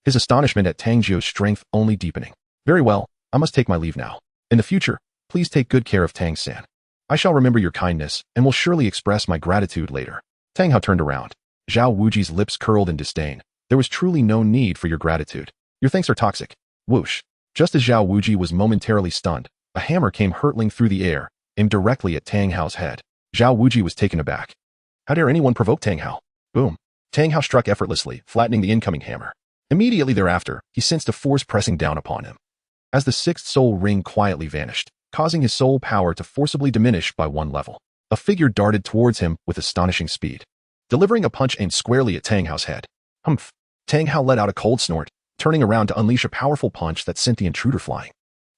his astonishment at Tang Jiu's strength only deepening. Very well, I must take my leave now. In the future, please take good care of Tang San. I shall remember your kindness and will surely express my gratitude later. Tang Hao turned around. Xiao Wu's lips curled in disdain. There was truly no need for your gratitude. Your thanks are toxic. Whoosh. Just as Xiao Wu was momentarily stunned, a hammer came hurtling through the air, aimed directly at Tang Hao's head. Xiao Wu was taken aback. How dare anyone provoke Tang Hao? Boom. Tang Hao struck effortlessly, flattening the incoming hammer. Immediately thereafter, he sensed a force pressing down upon him, as the sixth soul ring quietly vanished, causing his soul power to forcibly diminish by one level. A figure darted towards him with astonishing speed, delivering a punch aimed squarely at Tang Hao's head. Humph. Tang Hao let out a cold snort, turning around to unleash a powerful punch that sent the intruder flying.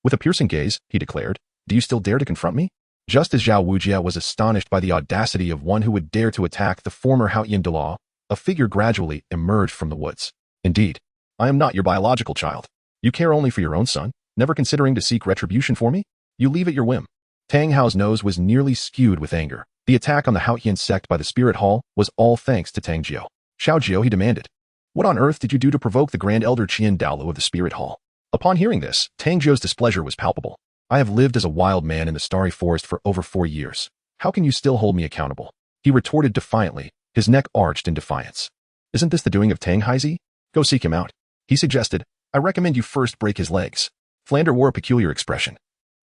With a piercing gaze, he declared, Do you still dare to confront me? Just as Xiao Wu was astonished by the audacity of one who would dare to attack the former Haotian Dueling, a figure gradually emerged from the woods. Indeed, I am not your biological child. You care only for your own son, never considering to seek retribution for me? You leave at your whim. Tang Hao's nose was nearly skewed with anger. The attack on the Haotian sect by the Spirit Hall was all thanks to Tang Jiu. Xiaojiu, he demanded. What on earth did you do to provoke the Grand Elder Douluo of the Spirit Hall? Upon hearing this, Tang Jiu's displeasure was palpable. I have lived as a wild man in the Starry Forest for over 4 years. How can you still hold me accountable? He retorted defiantly, his neck arched in defiance. Isn't this the doing of Tang Haizi? Go seek him out. He suggested, I recommend you first break his legs. Flender wore a peculiar expression,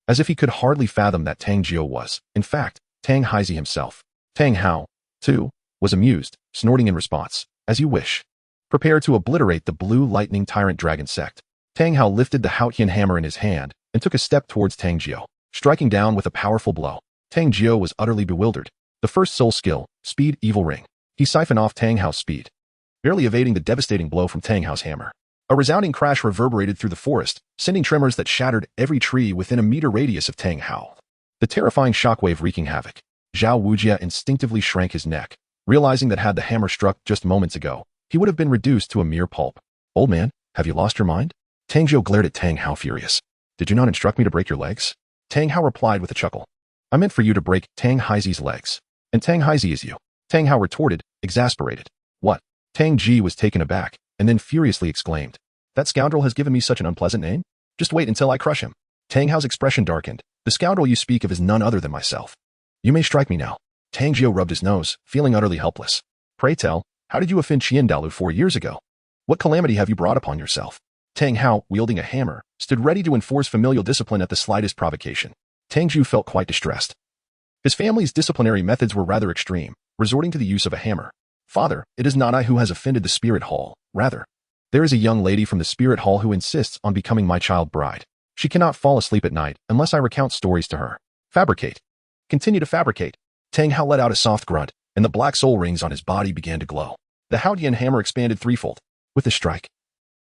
as if he could hardly fathom that Tang Jiu was, in fact, Tang Haizi himself. Tang Hao, too, was amused, snorting in response, as you wish. Prepare to obliterate the Blue Lightning Tyrant Dragon sect. Tang Hao lifted the Haotian hammer in his hand and took a step towards Tang Jiu, striking down with a powerful blow. Tang Jiu was utterly bewildered. The first soul skill, Speed Evil Ring. He siphoned off Tang Hao's speed, barely evading the devastating blow from Tang Hao's hammer. A resounding crash reverberated through the forest, sending tremors that shattered every tree within a meter radius of Tang Hao. The terrifying shockwave wreaking havoc. Xiao Wu instinctively shrank his neck, realizing that had the hammer struck just moments ago, he would have been reduced to a mere pulp. Old man, have you lost your mind? Tang Jiu glared at Tang Hao furious. Did you not instruct me to break your legs? Tang Hao replied with a chuckle. I meant for you to break Tang Haizi's legs. And Tang Haizi is you. Tang Hao retorted, exasperated. What? Tang Ji was taken aback, and then furiously exclaimed. That scoundrel has given me such an unpleasant name? Just wait until I crush him. Tang Hao's expression darkened. The scoundrel you speak of is none other than myself. You may strike me now. Tang Jiu rubbed his nose, feeling utterly helpless. Pray tell, how did you offend Yuntao 4 years ago? What calamity have you brought upon yourself? Tang Hao, wielding a hammer, stood ready to enforce familial discipline at the slightest provocation. Tang Jiu felt quite distressed. His family's disciplinary methods were rather extreme, resorting to the use of a hammer. Father, it is not I who has offended the Spirit Hall. Rather, there is a young lady from the Spirit Hall who insists on becoming my child bride. She cannot fall asleep at night unless I recount stories to her. Fabricate. Continue to fabricate. Tang Hao let out a soft grunt, and the black soul rings on his body began to glow. The Haotian hammer expanded threefold. With a strike,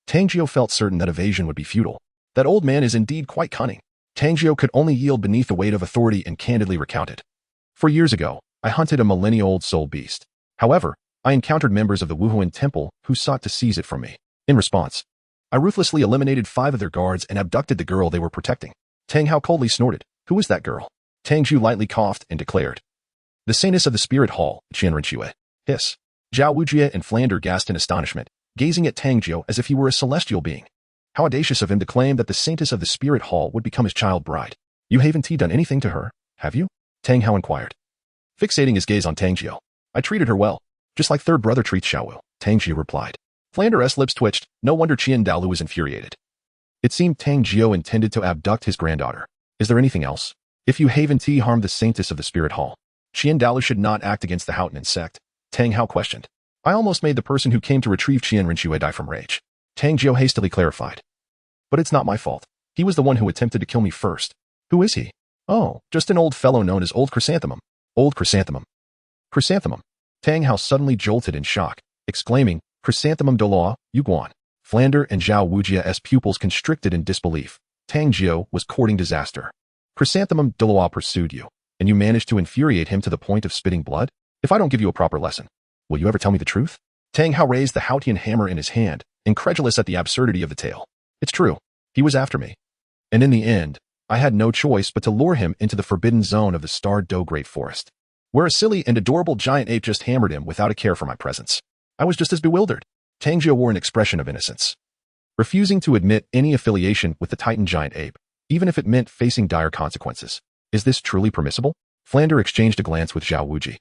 Tang Jiu felt certain that evasion would be futile. That old man is indeed quite cunning. Tang Jiu could only yield beneath the weight of authority and candidly recounted. 4 years ago, I hunted a millennia-old soul beast. However, I encountered members of the Wuhuan temple who sought to seize it from me. In response, I ruthlessly eliminated 5 of their guards and abducted the girl they were protecting. Tang Hao coldly snorted. Who is that girl? Tang Jiu lightly coughed and declared. The saintess of the Spirit Hall, Qianrenxue. Hiss. Xiao Wu and Flender gasped in astonishment, gazing at Tang Jiu as if he were a celestial being. How audacious of him to claim that the saintess of the Spirit Hall would become his child bride. You haven't done anything to her, have you? Tang Hao inquired, fixating his gaze on Tang Jiu. I treated her well, just like third brother treats Xiao Wu, Tang Jiu replied. Flander's lips twitched. No wonder Yuntao was infuriated. It seemed Tang Jiu intended to abduct his granddaughter. Is there anything else? If you haven't harmed the saintess of the Spirit Hall, Yuntao should not act against the Haotian sect. Tang Hao questioned. I almost made the person who came to retrieve Qianrenxue die from rage. Tang Jiu hastily clarified. But it's not my fault. He was the one who attempted to kill me first. Who is he? Oh, just an old fellow known as Old Chrysanthemum. Old chrysanthemum. Chrysanthemum. Tang Hao suddenly jolted in shock, exclaiming, Chrysanthemum Douluo, Yuguan. Flender and Xiao Wujia's pupils constricted in disbelief. Tang Jiu was courting disaster. Chrysanthemum Douluo pursued you, and you managed to infuriate him to the point of spitting blood? If I don't give you a proper lesson, will you ever tell me the truth? Tang Hao raised the Haotian hammer in his hand, incredulous at the absurdity of the tale. It's true. He was after me. And in the end, I had no choice but to lure him into the forbidden zone of the starred Do Great Forest, where a silly and adorable giant ape just hammered him without a care for my presence. I was just as bewildered. Tang Jiu wore an expression of innocence, refusing to admit any affiliation with the Titan giant ape, even if it meant facing dire consequences. Is this truly permissible? Flender exchanged a glance with Xiao Wuji,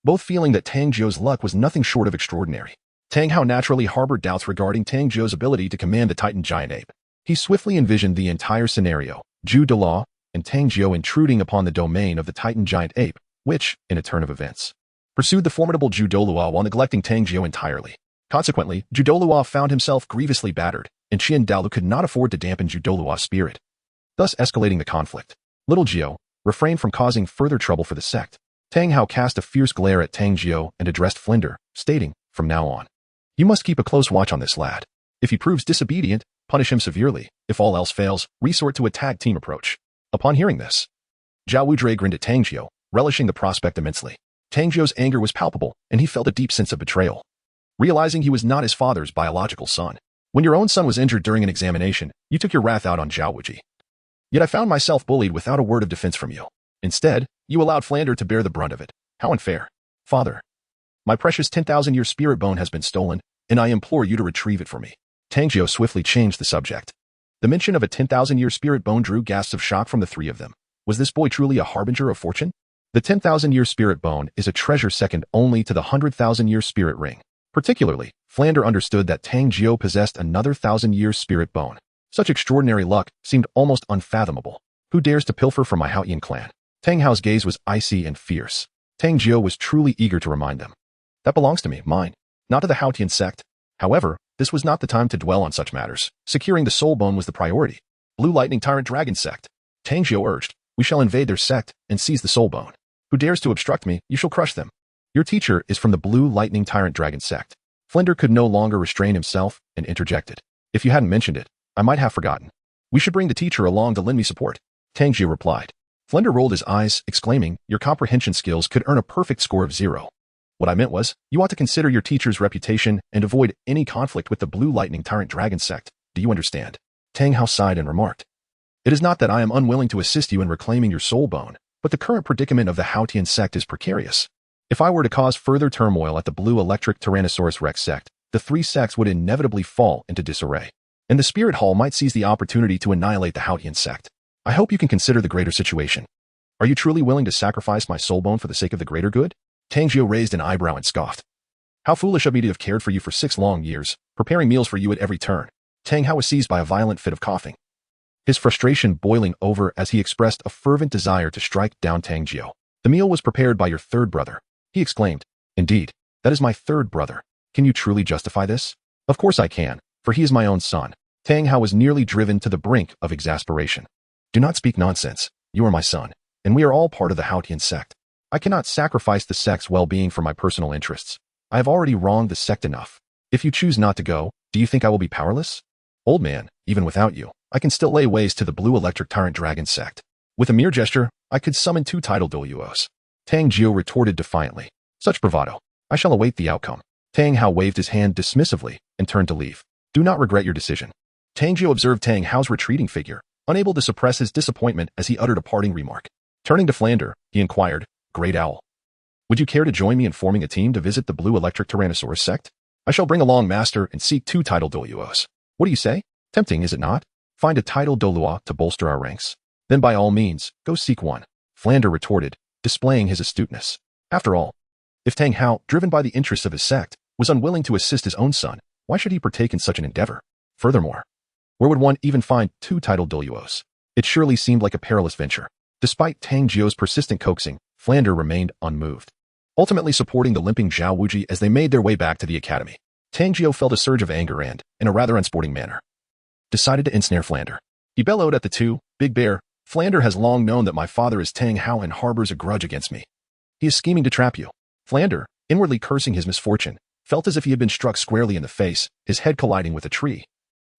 both feeling that Tang Jiu's luck was nothing short of extraordinary. Tang Hao naturally harbored doubts regarding Tang Jiu's ability to command the Titan giant ape. He swiftly envisioned the entire scenario, Zhu Douluo and Tang Jiu intruding upon the domain of the Titan giant ape, which, in a turn of events, pursued the formidable Zhu Douluo while neglecting Tang Jiu entirely. Consequently, Zhu Douluo found himself grievously battered, and Yuntao could not afford to dampen Zhu Douluo's spirit, thus escalating the conflict. Little Jiu refrained from causing further trouble for the sect. Tang Hao cast a fierce glare at Tang Jiu and addressed Flender, stating, from now on, you must keep a close watch on this lad. If he proves disobedient, punish him severely. If all else fails, resort to a tag-team approach. Upon hearing this, Xiao Wu grinned at Tang Jiu, relishing the prospect immensely. Tang Jiu's anger was palpable, and he felt a deep sense of betrayal, realizing he was not his father's biological son. When your own son was injured during an examination, you took your wrath out on Xiao Wuji. Yet I found myself bullied without a word of defense from you. Instead, you allowed Flender to bear the brunt of it. How unfair. Father, my precious 10,000-year spirit bone has been stolen, and I implore you to retrieve it for me. Tang Jiu swiftly changed the subject. The mention of a 10,000-year spirit bone drew gasps of shock from the three of them. Was this boy truly a harbinger of fortune? The 10,000-year spirit bone is a treasure second only to the 100,000-year spirit ring. Particularly, Flender understood that Tang Jiu possessed another 1,000-year spirit bone. Such extraordinary luck seemed almost unfathomable. Who dares to pilfer from my Haotian clan? Tang Hao's gaze was icy and fierce. Tang Jiu was truly eager to remind them. That belongs to me, mine, not to the Haotian sect. However, this was not the time to dwell on such matters. Securing the soul bone was the priority. Blue Lightning Tyrant Dragon Sect. Tang Jiu urged, we shall invade their sect and seize the soul bone. Who dares to obstruct me, you shall crush them. Your teacher is from the Blue Lightning Tyrant Dragon Sect. Flender could no longer restrain himself and interjected. If you hadn't mentioned it, I might have forgotten. We should bring the teacher along to lend me support. Tang Jiu replied. Flender rolled his eyes, exclaiming, your comprehension skills could earn a perfect score of 0. What I meant was, you ought to consider your teacher's reputation and avoid any conflict with the Blue Lightning Tyrant Dragon Sect. Do you understand? Tang Hao sighed and remarked. It is not that I am unwilling to assist you in reclaiming your soul bone, but the current predicament of the Haotian sect is precarious. If I were to cause further turmoil at the Blue Electric Tyrannosaurus Rex sect, the three sects would inevitably fall into disarray, and the Spirit Hall might seize the opportunity to annihilate the Haotian sect. I hope you can consider the greater situation. Are you truly willing to sacrifice my soul bone for the sake of the greater good? Tang Jiu raised an eyebrow and scoffed. How foolish of me to have cared for you for 6 long years, preparing meals for you at every turn. Tang Hao was seized by a violent fit of coughing, his frustration boiling over as he expressed a fervent desire to strike down Tang Jiu. The meal was prepared by your third brother, he exclaimed. Indeed, that is my third brother. Can you truly justify this? Of course I can, for he is my own son. Tang Hao was nearly driven to the brink of exasperation. Do not speak nonsense. You are my son, and we are all part of the Haotian sect. I cannot sacrifice the sect's well-being for my personal interests. I have already wronged the sect enough. If you choose not to go, do you think I will be powerless? Old man, even without you, I can still lay waste to the Blue Electric Tyrant Dragon sect. With a mere gesture, I could summon 2 tidal Douluos. Tang Jiu retorted defiantly. Such bravado. I shall await the outcome. Tang Hao waved his hand dismissively and turned to leave. Do not regret your decision. Tang Jiu observed Tang Hao's retreating figure, unable to suppress his disappointment as he uttered a parting remark. Turning to Flender, he inquired, Great Owl, would you care to join me in forming a team to visit the Blue Electric Tyrannosaurus sect? I shall bring along Master and seek 2 tidal Douluos. What do you say? Tempting, is it not? Find a tidal Douluo to bolster our ranks. Then by all means, go seek one. Flender retorted, displaying his astuteness. After all, if Tang Hao, driven by the interests of his sect, was unwilling to assist his own son, why should he partake in such an endeavor? Furthermore, where would one even find 2 tidal Douluos? It surely seemed like a perilous venture. Despite Tang Jiu's persistent coaxing, Flender remained unmoved, ultimately supporting the limping Xiao Wuji as they made their way back to the academy. Tang Jiu felt a surge of anger and, in a rather unsporting manner, decided to ensnare Flender. He bellowed at the two, Big Bear, Flender has long known that my father is Tang Hao and harbors a grudge against me. He is scheming to trap you. Flender, inwardly cursing his misfortune, felt as if he had been struck squarely in the face, his head colliding with a tree.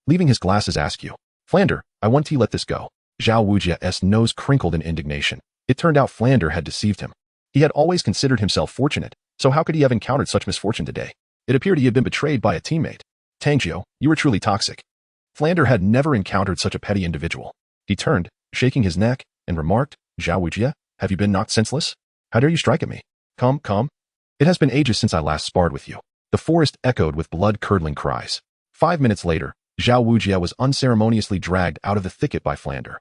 Leaving his glasses askew. Flender, I want to let this go. Xiao Wu's nose crinkled in indignation. It turned out Flender had deceived him. He had always considered himself fortunate, so how could he have encountered such misfortune today? It appeared he had been betrayed by a teammate. Tang Jiu, you were truly toxic. Flender had never encountered such a petty individual. He turned, shaking his neck, and remarked, Xiao Wu, have you been knocked senseless? How dare you strike at me? Come. It has been ages since I last sparred with you. The forest echoed with blood-curdling cries. 5 minutes later, Xiao Wu was unceremoniously dragged out of the thicket by Flender.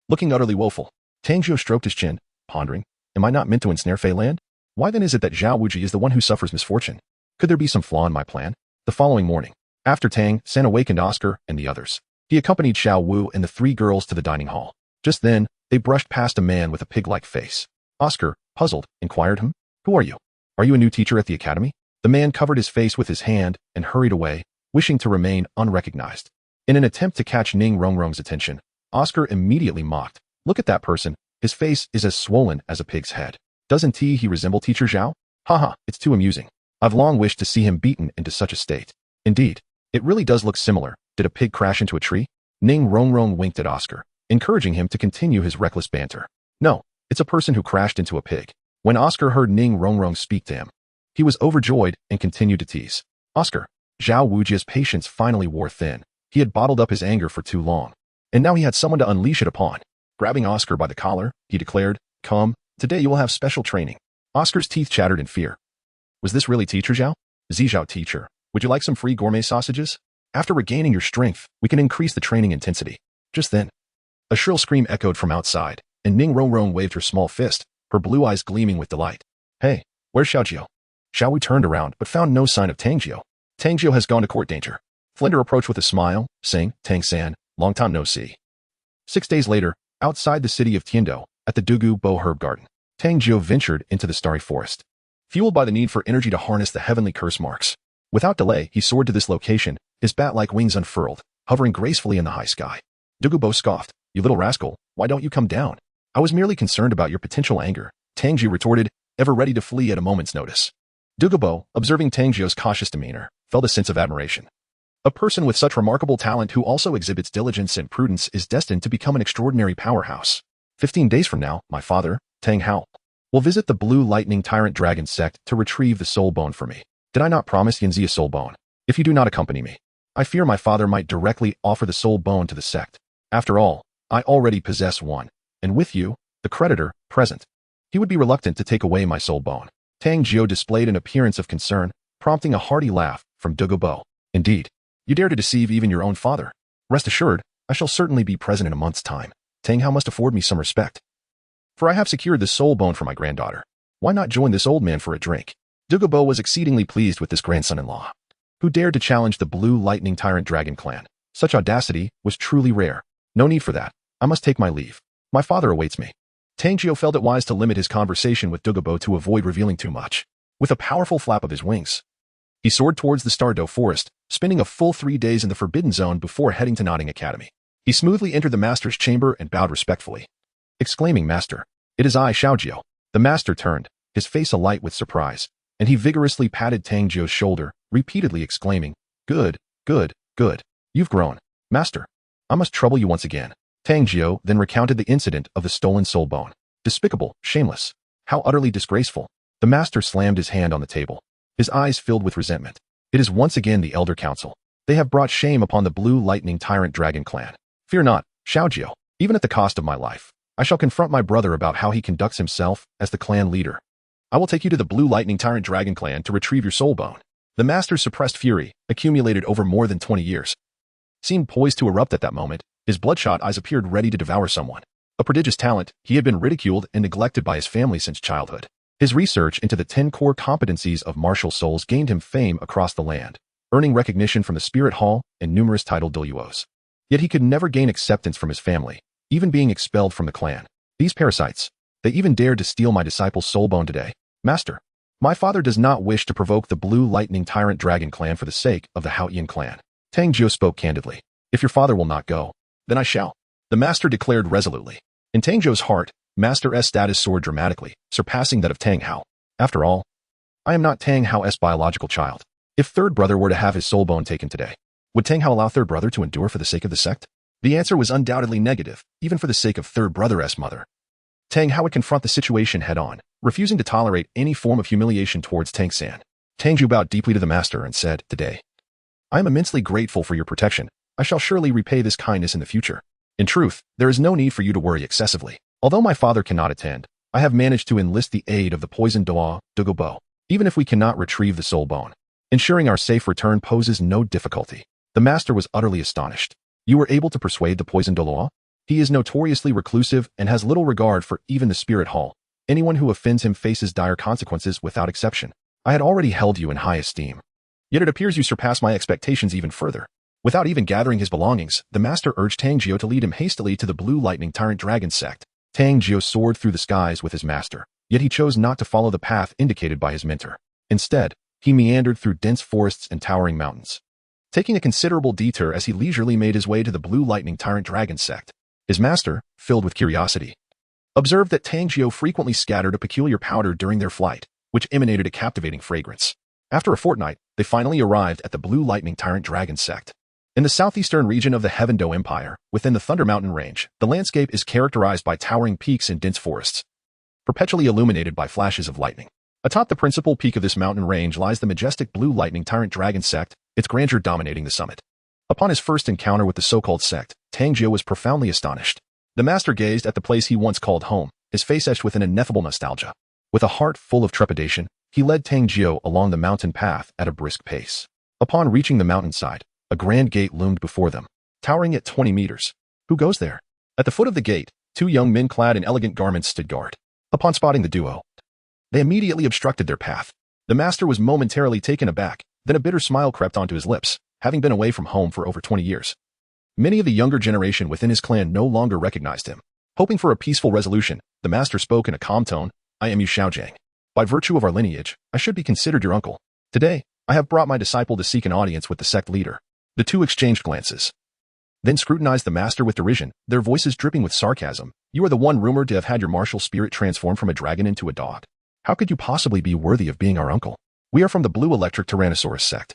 Looking utterly woeful, Tang Jiu stroked his chin, pondering, am I not meant to ensnare Fei Land? Why then is it that Xiao Wu is the one who suffers misfortune? Could there be some flaw in my plan? The following morning, after Tang San awakened Oscar and the others, he accompanied Xiao Wu and the 3 girls to the dining hall. Just then, they brushed past a man with a pig-like face. Oscar, puzzled, inquired him, who are you? Are you a new teacher at the academy? The man covered his face with his hand and hurried away, wishing to remain unrecognized. In an attempt to catch Ning Rongrong's attention, Oscar immediately mocked, look at that person, his face is as swollen as a pig's head. Doesn't he resemble Teacher Zhao? Haha, it's too amusing. I've long wished to see him beaten into such a state. Indeed, it really does look similar. Did a pig crash into a tree? Ning Rongrong winked at Oscar, encouraging him to continue his reckless banter. No, it's a person who crashed into a pig. When Oscar heard Ning Rongrong speak to him, he was overjoyed and continued to tease. Oscar, Xiao Wu's patience finally wore thin. He had bottled up his anger for too long, and now he had someone to unleash it upon. Grabbing Oscar by the collar, he declared, come, today you will have special training. Oscar's teeth chattered in fear. Was this really Teacher Zhao? Zhao teacher, would you like some free gourmet sausages? After regaining your strength, we can increase the training intensity. Just then, a shrill scream echoed from outside, and Ning Rongrong waved her small fist, her blue eyes gleaming with delight. Hey, where's Xiaojiu? Xiao Wu turned around, but found no sign of Tang Jiu. Tang Jiu has gone to court danger. Flender approached with a smile, saying, Tang San, long time no see. 6 days later, outside the city of Tiandou, at the Dugu Bo Herb Garden, Tang Jiu ventured into the starry forest. Fueled by the need for energy to harness the heavenly curse marks, without delay, he soared to this location, his bat-like wings unfurled, hovering gracefully in the high sky. Dugu Bo scoffed, you little rascal, why don't you come down? I was merely concerned about your potential anger, Tang Jiu retorted, ever ready to flee at a moment's notice. Dugu Bo, observing Tang Jiu's cautious demeanor, felt a sense of admiration. A person with such remarkable talent who also exhibits diligence and prudence is destined to become an extraordinary powerhouse. 15 days from now, my father, Tang Hao, will visit the Blue Lightning Tyrant Dragon sect to retrieve the soul bone for me. Did I not promise Yanzi a soul bone? If you do not accompany me, I fear my father might directly offer the soul bone to the sect. After all, I already possess one, and with you, the creditor, present, he would be reluctant to take away my soul bone. Tang Jiu displayed an appearance of concern, prompting a hearty laugh from Dugu Bo. Indeed, you dare to deceive even your own father. Rest assured, I shall certainly be present in a month's time. Tang Hao must afford me some respect. For I have secured the soul bone for my granddaughter. Why not join this old man for a drink? Dugu Bo was exceedingly pleased with this grandson-in-law, who dared to challenge the Blue Lightning Tyrant Dragon clan. Such audacity was truly rare. No need for that. I must take my leave. My father awaits me. Tang Jiu felt it wise to limit his conversation with Dugu Bo to avoid revealing too much. With a powerful flap of his wings, he soared towards the Stardow Forest, spending a full 3 days in the Forbidden Zone before heading to Notting Academy. He smoothly entered the master's chamber and bowed respectfully, exclaiming, Master, it is I, Xiaojiu. The master turned, his face alight with surprise, and he vigorously patted Tang Jiu's shoulder, repeatedly exclaiming, Good. You've grown, master. I must trouble you once again. Tang Jiu then recounted the incident of the stolen soul bone. Despicable, shameless. How utterly disgraceful. The master slammed his hand on the table, his eyes filled with resentment. It is once again the Elder Council. They have brought shame upon the Blue Lightning Tyrant Dragon clan. Fear not, Xiaojiu. Even at the cost of my life, I shall confront my brother about how he conducts himself as the clan leader. I will take you to the Blue Lightning Tyrant Dragon clan to retrieve your soul bone. The master's suppressed fury, accumulated over more than 20 years, seemed poised to erupt at that moment. His bloodshot eyes appeared ready to devour someone. A prodigious talent, he had been ridiculed and neglected by his family since childhood. His research into the 10 core competencies of martial souls gained him fame across the land, earning recognition from the Spirit Hall and numerous titled Douluos. Yet he could never gain acceptance from his family, even being expelled from the clan. These parasites, they even dared to steal my disciple's soul bone today. Master, my father does not wish to provoke the Blue Lightning Tyrant Dragon clan for the sake of the Haoyan clan. Tang Jiu spoke candidly. If your father will not go, then I shall. The master declared resolutely. In Tang Jiu's heart, Master S status soared dramatically, surpassing that of Tang Hao. After all, I am not Tang Hao's biological child. If third brother were to have his soul bone taken today, would Tang Hao allow third brother to endure for the sake of the sect? The answer was undoubtedly negative, even for the sake of third brother's mother. Tang Hao would confront the situation head-on, refusing to tolerate any form of humiliation towards Tang San. Tang Jiu bowed deeply to the master and said, "Today, I am immensely grateful for your protection. I shall surely repay this kindness in the future. In truth, there is no need for you to worry excessively. Although my father cannot attend, I have managed to enlist the aid of the poisoned Dueling Bo, even if we cannot retrieve the soul bone. Ensuring our safe return poses no difficulty." The master was utterly astonished. "You were able to persuade the poisoned Dueling? He is notoriously reclusive and has little regard for even the spirit hall. Anyone who offends him faces dire consequences without exception. I had already held you in high esteem. Yet it appears you surpass my expectations even further." Without even gathering his belongings, the master urged Tang Jiu to lead him hastily to the Blue Lightning Tyrant Dragon sect. Tang Jiu soared through the skies with his master, yet he chose not to follow the path indicated by his mentor. Instead, he meandered through dense forests and towering mountains, taking a considerable detour as he leisurely made his way to the Blue Lightning Tyrant Dragon sect. His master, filled with curiosity, observed that Tang Jiu frequently scattered a peculiar powder during their flight, which emanated a captivating fragrance. After a fortnight, they finally arrived at the Blue Lightning Tyrant Dragon sect. In the southeastern region of the Heavendo Empire, within the Thunder Mountain Range, the landscape is characterized by towering peaks and dense forests, perpetually illuminated by flashes of lightning. Atop the principal peak of this mountain range lies the majestic Blue Lightning Tyrant Dragon sect, its grandeur dominating the summit. Upon his first encounter with the so-called sect, Tang Jiu was profoundly astonished. The master gazed at the place he once called home, his face etched with an ineffable nostalgia. With a heart full of trepidation, he led Tang Jiu along the mountain path at a brisk pace. Upon reaching the mountainside, a grand gate loomed before them, towering at 20 meters. Who goes there? At the foot of the gate, two young men clad in elegant garments stood guard. Upon spotting the duo, they immediately obstructed their path. The master was momentarily taken aback, then a bitter smile crept onto his lips, having been away from home for over 20 years. Many of the younger generation within his clan no longer recognized him. Hoping for a peaceful resolution, the master spoke in a calm tone, "I am Xiaojiu. By virtue of our lineage, I should be considered your uncle. Today, I have brought my disciple to seek an audience with the sect leader." The two exchanged glances, then scrutinized the master with derision, their voices dripping with sarcasm. "You are the one rumored to have had your martial spirit transformed from a dragon into a dog. How could you possibly be worthy of being our uncle? We are from the Blue Electric Tyrannosaurus sect,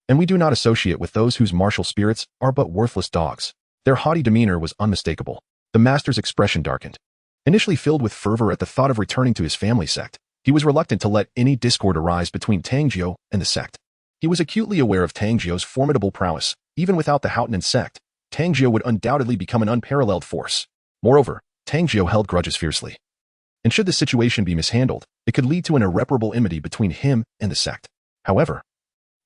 and we do not associate with those whose martial spirits are but worthless dogs." Their haughty demeanor was unmistakable. The master's expression darkened. Initially filled with fervor at the thought of returning to his family sect, he was reluctant to let any discord arise between Tang Jiu and the sect. He was acutely aware of Tang Jiu's formidable prowess. Even without the Haotian sect, Tang Jiu would undoubtedly become an unparalleled force. Moreover, Tang Jiu held grudges fiercely, and should the situation be mishandled, it could lead to an irreparable enmity between him and the sect. However,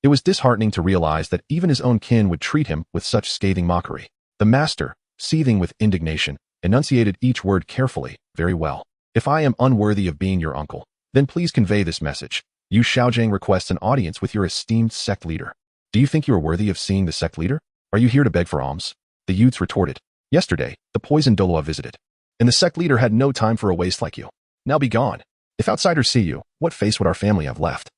it was disheartening to realize that even his own kin would treat him with such scathing mockery. The master, seething with indignation, enunciated each word carefully. "Very well. If I am unworthy of being your uncle, then please convey this message. Yu Xiaojiang requests an audience with your esteemed sect leader. Do you think you are worthy of seeing the sect leader? Are you here to beg for alms?" The youths retorted. "Yesterday, the poisoned Dueling visited, and the sect leader had no time for a waste like you. Now be gone. If outsiders see you, what face would our family have left?"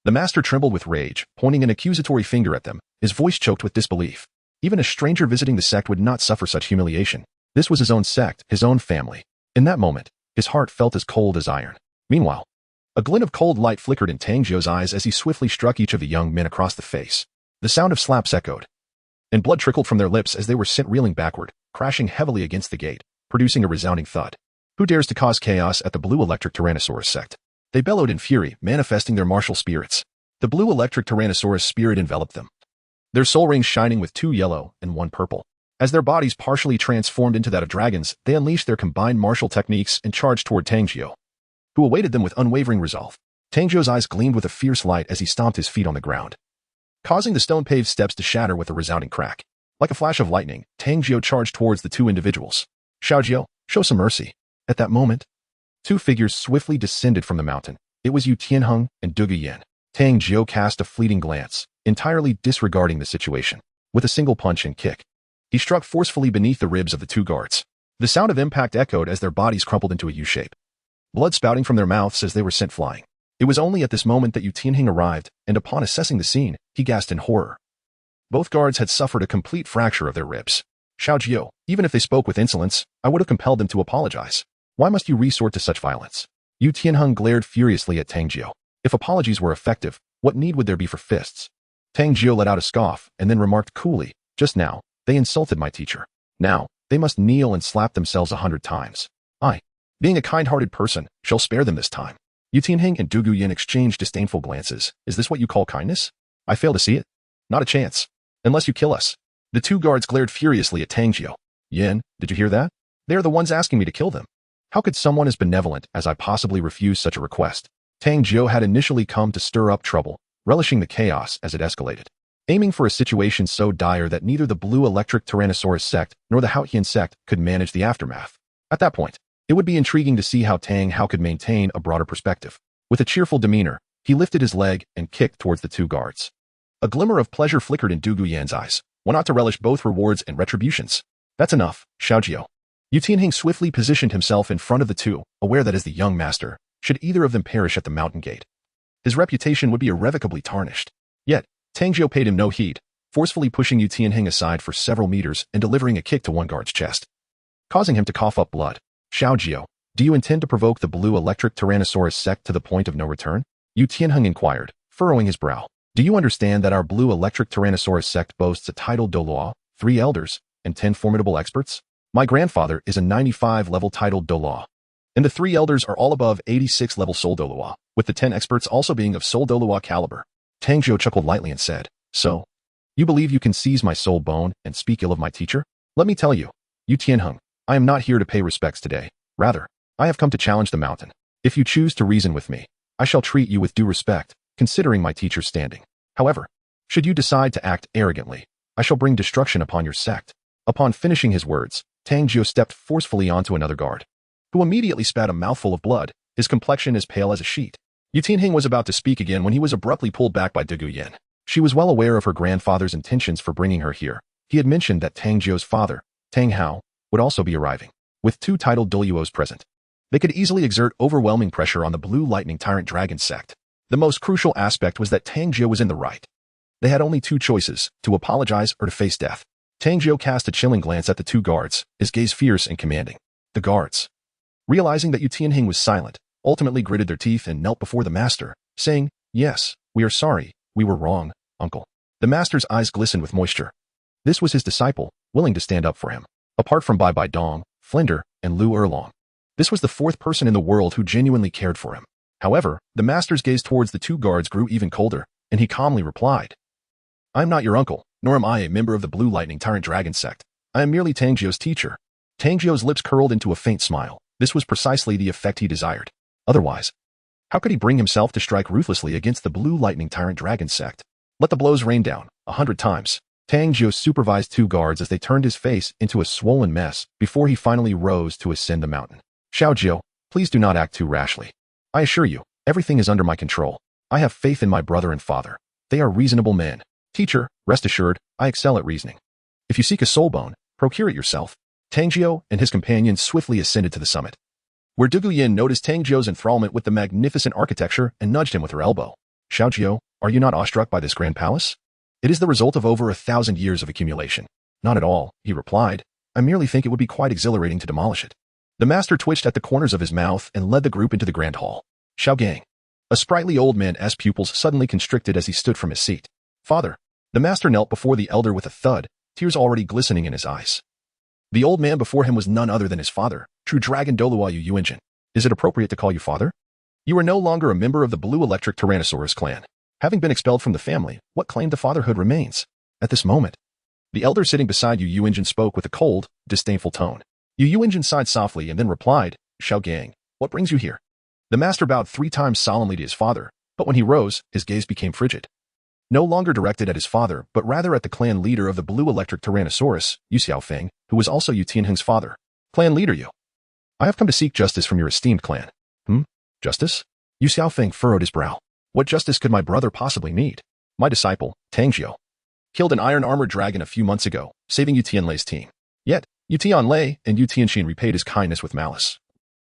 The master trembled with rage, pointing an accusatory finger at them, his voice choked with disbelief. Even a stranger visiting the sect would not suffer such humiliation. This was his own sect, his own family. In that moment, his heart felt as cold as iron. Meanwhile, a glint of cold light flickered in Tang Jiu's eyes as he swiftly struck each of the young men across the face. The sound of slaps echoed, and blood trickled from their lips as they were sent reeling backward, crashing heavily against the gate, producing a resounding thud. "Who dares to cause chaos at the Blue Electric Tyrannosaurus sect?" They bellowed in fury, manifesting their martial spirits. The Blue Electric Tyrannosaurus spirit enveloped them, their soul rings shining with 2 yellow and 1 purple. As their bodies partially transformed into that of dragons, they unleashed their combined martial techniques and charged toward Tang Jiu, who awaited them with unwavering resolve. Tang Jiu's eyes gleamed with a fierce light as he stomped his feet on the ground, causing the stone-paved steps to shatter with a resounding crack. Like a flash of lightning, Tang Jiu charged towards the two individuals. "Xiaojiu, show some mercy." At that moment, 2 figures swiftly descended from the mountain. It was Yu Tianheng and Duge Yan. Tang Jiu cast a fleeting glance, entirely disregarding the situation. With a single punch and kick, he struck forcefully beneath the ribs of the 2 guards. The sound of impact echoed as their bodies crumpled into a U-shape, blood spouting from their mouths as they were sent flying. It was only at this moment that Yu Tianheng arrived, and upon assessing the scene, he gasped in horror. Both guards had suffered a complete fracture of their ribs. "Xiaojiu, even if they spoke with insolence, I would have compelled them to apologize. Why must you resort to such violence?" Yu Tianheng glared furiously at Tang Jiu. If apologies were effective, what need would there be for fists? Tang Jiu let out a scoff and then remarked coolly, just now, they insulted my teacher. Now, they must kneel and slap themselves 100 times. I, being a kind-hearted person, shall spare them this time. Yu Tianheng and Du Yin exchanged disdainful glances. Is this what you call kindness? I fail to see it. Not a chance. Unless you kill us. The two guards glared furiously at Tang Jiu. Yin, did you hear that? They are the ones asking me to kill them. How could someone as benevolent as I possibly refuse such a request? Tang Jiu had initially come to stir up trouble, relishing the chaos as it escalated. Aiming for a situation so dire that neither the Blue Electric Tyrannosaurus sect nor the Haotian sect could manage the aftermath. At that point, it would be intriguing to see how Tang Hao could maintain a broader perspective. With a cheerful demeanor, he lifted his leg and kicked towards the two guards. A glimmer of pleasure flickered in Du Yan's eyes. One ought to relish both rewards and retributions. That's enough, Xiaojiu. Yu Tianheng swiftly positioned himself in front of the two, aware that as the young master, should either of them perish at the mountain gate, his reputation would be irrevocably tarnished. Yet, Tang Jiu paid him no heed, forcefully pushing Yu Tianheng aside for several meters and delivering a kick to one guard's chest, causing him to cough up blood. Xiaojiu, do you intend to provoke the Blue Electric Tyrannosaurus sect to the point of no return? Yu Tianheng inquired, furrowing his brow. Do you understand that our Blue Electric Tyrannosaurus sect boasts a titled Douluo, 3 elders, and 10 formidable experts? My grandfather is a 95-level titled Douluo, and the 3 elders are all above 86-level soul Douluo, with the 10 experts also being of soul Douluo caliber. Tang Jiu chuckled lightly and said, So, you believe you can seize my soul bone and speak ill of my teacher? Let me tell you, Yu Tianheng, I am not here to pay respects today. Rather, I have come to challenge the mountain. If you choose to reason with me, I shall treat you with due respect, considering my teacher's standing. However, should you decide to act arrogantly, I shall bring destruction upon your sect. Upon finishing his words, Tang Jiu stepped forcefully onto another guard, who immediately spat a mouthful of blood, his complexion as pale as a sheet. Yu Tianheng was about to speak again when he was abruptly pulled back by Du Yin. She was well aware of her grandfather's intentions for bringing her here. He had mentioned that Tang Jiu's father, Tang Hao, would also be arriving, with 2 titled Dueluos present. They could easily exert overwhelming pressure on the Blue Lightning Tyrant Dragon sect. The most crucial aspect was that Tang Jiu was in the right. They had only 2 choices, to apologize or to face death. Tang Jiu cast a chilling glance at the 2 guards, his gaze fierce and commanding. The guards, realizing that Yu Tianheng was silent, ultimately gritted their teeth and knelt before the master, saying, Yes, we are sorry, we were wrong, uncle. The master's eyes glistened with moisture. This was his disciple, willing to stand up for him. Apart from Bai Bai Dong, Flender, and Lu Erlong, this was the 4th person in the world who genuinely cared for him. However, the master's gaze towards the 2 guards grew even colder, and he calmly replied, I am not your uncle, nor am I a member of the Blue Lightning Tyrant Dragon sect. I am merely Tang Jiu's teacher. Tang Jiu's lips curled into a faint smile. This was precisely the effect he desired. Otherwise, how could he bring himself to strike ruthlessly against the Blue Lightning Tyrant Dragon sect? Let the blows rain down, 100 times. Tang Jiu supervised 2 guards as they turned his face into a swollen mess before he finally rose to ascend the mountain. Xiaojiu, please do not act too rashly. I assure you, everything is under my control. I have faith in my brother and father. They are reasonable men. Teacher, rest assured, I excel at reasoning. If you seek a soul bone, procure it yourself. Tang Jiu and his companions swiftly ascended to the summit, where Du Yin noticed Tang Jiu's enthrallment with the magnificent architecture and nudged him with her elbow. Xiaojiu, are you not awestruck by this grand palace? It is the result of over 1,000 years of accumulation. Not at all, he replied. I merely think it would be quite exhilarating to demolish it. The master twitched at the corners of his mouth and led the group into the grand hall. Xiaogang, a sprightly old man's pupils suddenly constricted as he stood from his seat. Father, the master knelt before the elder with a thud, tears already glistening in his eyes. The old man before him was none other than his father, true dragon Douluo Yuanjin. Is it appropriate to call you father? You are no longer a member of the Blue Electric Tyrannosaurus clan. Having been expelled from the family, what claim to fatherhood remains? At this moment, the elder sitting beside Yuanjin spoke with a cold, disdainful tone. Yuanjin sighed softly and then replied, Xiaogang, what brings you here? The master bowed 3 times solemnly to his father, but when he rose, his gaze became frigid. No longer directed at his father, but rather at the clan leader of the Blue Electric Tyrannosaurus, Yu Xiaofeng, who was also Yu Tianheng's father. Clan leader Yu. I have come to seek justice from your esteemed clan. Justice? Yu Xiaofeng furrowed his brow. What justice could my brother possibly need? My disciple, Tang Jiu, killed an iron-armored dragon a few months ago, saving Yu Tianlei's team. Yet, Yu Tianlei and Yu Tianxin repaid his kindness with malice,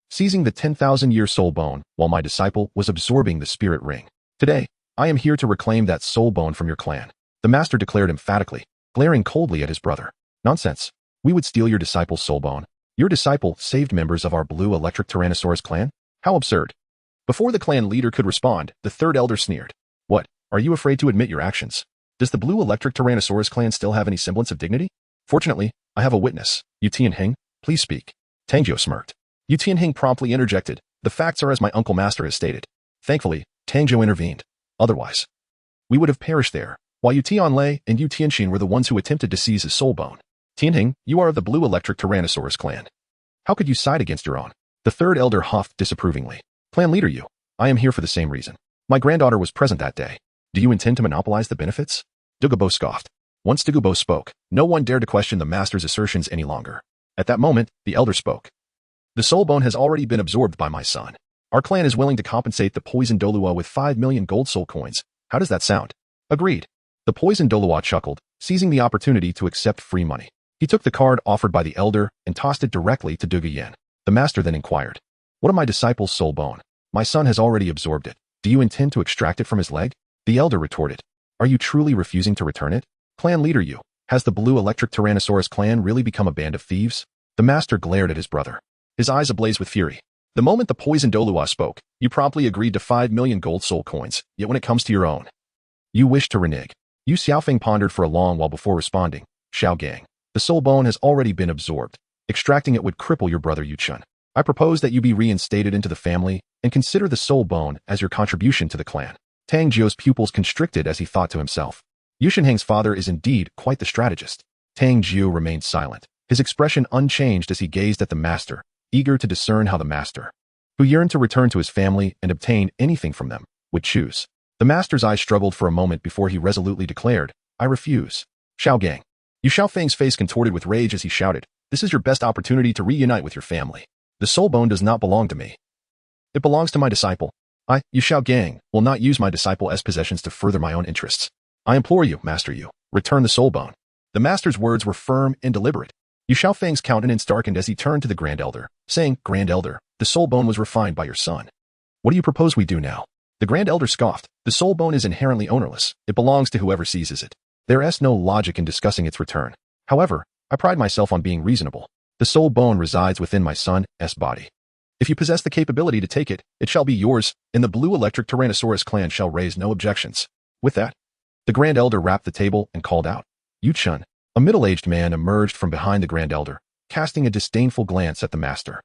seizing the 10,000-year soul bone while my disciple was absorbing the spirit ring. Today, I am here to reclaim that soul bone from your clan, the master declared emphatically, glaring coldly at his brother. Nonsense. We would steal your disciple's soul bone. Your disciple saved members of our Blue Electric Tyrannosaurus clan? How absurd. Before the clan leader could respond, the third elder sneered. What? Are you afraid to admit your actions? Does the blue electric Tyrannosaurus clan still have any semblance of dignity? Fortunately, I have a witness. Yu Tianhing, please speak. Tang Jiu smirked. Yu Tianhing promptly interjected. The facts are as my uncle master has stated. Thankfully, Tang Jiu intervened. Otherwise, we would have perished there, while Yu Tianlei and Yu Tianxin were the ones who attempted to seize his soul bone. Tianhing, you are of the blue electric Tyrannosaurus clan. How could you side against your own? The third elder huffed disapprovingly. Clan leader Yu, I am here for the same reason. My granddaughter was present that day. Do you intend to monopolize the benefits? Dugubo scoffed. Once Dugubo spoke, no one dared to question the master's assertions any longer. At that moment, the elder spoke. The soul bone has already been absorbed by my son. Our clan is willing to compensate the poisoned Douluo with 5 million gold soul coins. How does that sound? Agreed. The poisoned Douluo chuckled, seizing the opportunity to accept free money. He took the card offered by the elder and tossed it directly to Dugu Yen. The master then inquired. What of my disciple's soul bone? My son has already absorbed it. Do you intend to extract it from his leg? The elder retorted. Are you truly refusing to return it? Clan leader Yu, has the blue electric Tyrannosaurus clan really become a band of thieves? The master glared at his brother, his eyes ablaze with fury. The moment the poisoned Douluo spoke, you promptly agreed to 5 million gold soul coins, yet when it comes to your own, you wish to renege. Yu Xiaofeng pondered for a long while before responding. Xiao Gang, the soul bone has already been absorbed. Extracting it would cripple your brother Yu Chun. I propose that you be reinstated into the family and consider the soul bone as your contribution to the clan. Tang Jiu's pupils constricted as he thought to himself. Yu Shenhang's father is indeed quite the strategist. Tang Jiu remained silent, his expression unchanged as he gazed at the master, eager to discern how the master, who yearned to return to his family and obtain anything from them, would choose. The master's eyes struggled for a moment before he resolutely declared, I refuse. Xiao Gang. Yu Xiaofeng's face contorted with rage as he shouted, this is your best opportunity to reunite with your family. The soul bone does not belong to me. It belongs to my disciple. I, Yu Xiao Gang, will not use my disciple as possessions to further my own interests. I implore you, Master Yu, return the soul bone. The master's words were firm and deliberate. Yu Xiaofeng's countenance darkened as he turned to the Grand Elder, saying, Grand Elder, the soul bone was refined by your son. What do you propose we do now? The Grand Elder scoffed. The soul bone is inherently ownerless. It belongs to whoever seizes it. There is no logic in discussing its return. However, I pride myself on being reasonable. The soul bone resides within my son's body. If you possess the capability to take it, it shall be yours, and the blue electric Tyrannosaurus clan shall raise no objections. With that, the Grand Elder rapped the table and called out. Yu Chun, a middle-aged man, emerged from behind the Grand Elder, casting a disdainful glance at the master.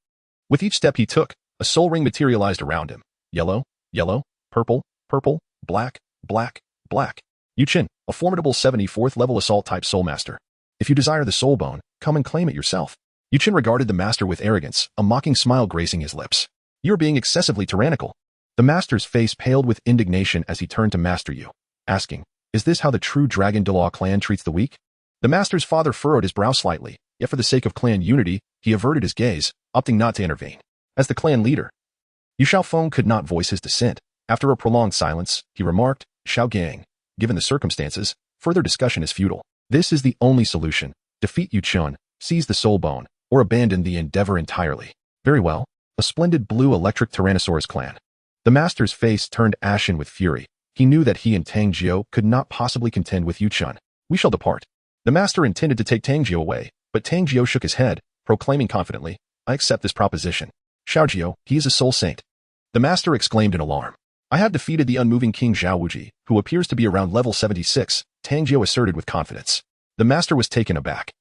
With each step he took, a soul ring materialized around him. Yellow, yellow, purple, purple, black, black, black. Yu Chin, a formidable 74th level assault type soul master. If you desire the soul bone, come and claim it yourself. Yu Chin regarded the master with arrogance, a mocking smile gracing his lips. You're being excessively tyrannical. The master's face paled with indignation as he turned to Master Yu, asking, is this how the true Dragon Dueling clan treats the weak? The master's father furrowed his brow slightly, yet for the sake of clan unity, he averted his gaze, opting not to intervene. As the clan leader, Yu Xiaofeng could not voice his dissent. After a prolonged silence, he remarked, Xiao Gang, given the circumstances, further discussion is futile. This is the only solution. Defeat Yu Chun, seize the soul bone, or abandon the endeavor entirely. Very well. A splendid blue electric Tyrannosaurus clan. The master's face turned ashen with fury. He knew that he and Tang Jiu could not possibly contend with Yu Chun. We shall depart. The master intended to take Tang Jiu away, but Tang Jiu shook his head, proclaiming confidently, I accept this proposition. Xiaojiu, he is a soul saint. The master exclaimed in alarm. I have defeated the unmoving King Xiao Wu, who appears to be around level 76, Tang Jiu asserted with confidence. The master was taken aback,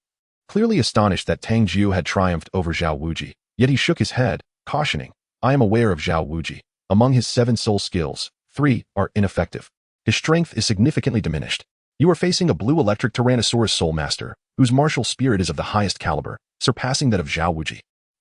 clearly astonished that Tang Jiu had triumphed over Xiao Wu, yet he shook his head, cautioning, I am aware of Xiao Wu. Among his 7 soul skills, 3 are ineffective. His strength is significantly diminished. You are facing a blue electric Tyrannosaurus soul master, whose martial spirit is of the highest caliber, surpassing that of Xiao Wu.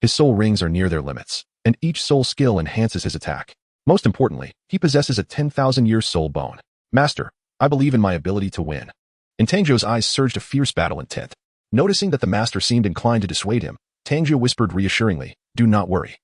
His soul rings are near their limits, and each soul skill enhances his attack. Most importantly, he possesses a 10,000-year soul bone. Master, I believe in my ability to win. In Tang Jiu's eyes surged a fierce battle intent. Noticing that the master seemed inclined to dissuade him, Tang Jiu whispered reassuringly, do not worry.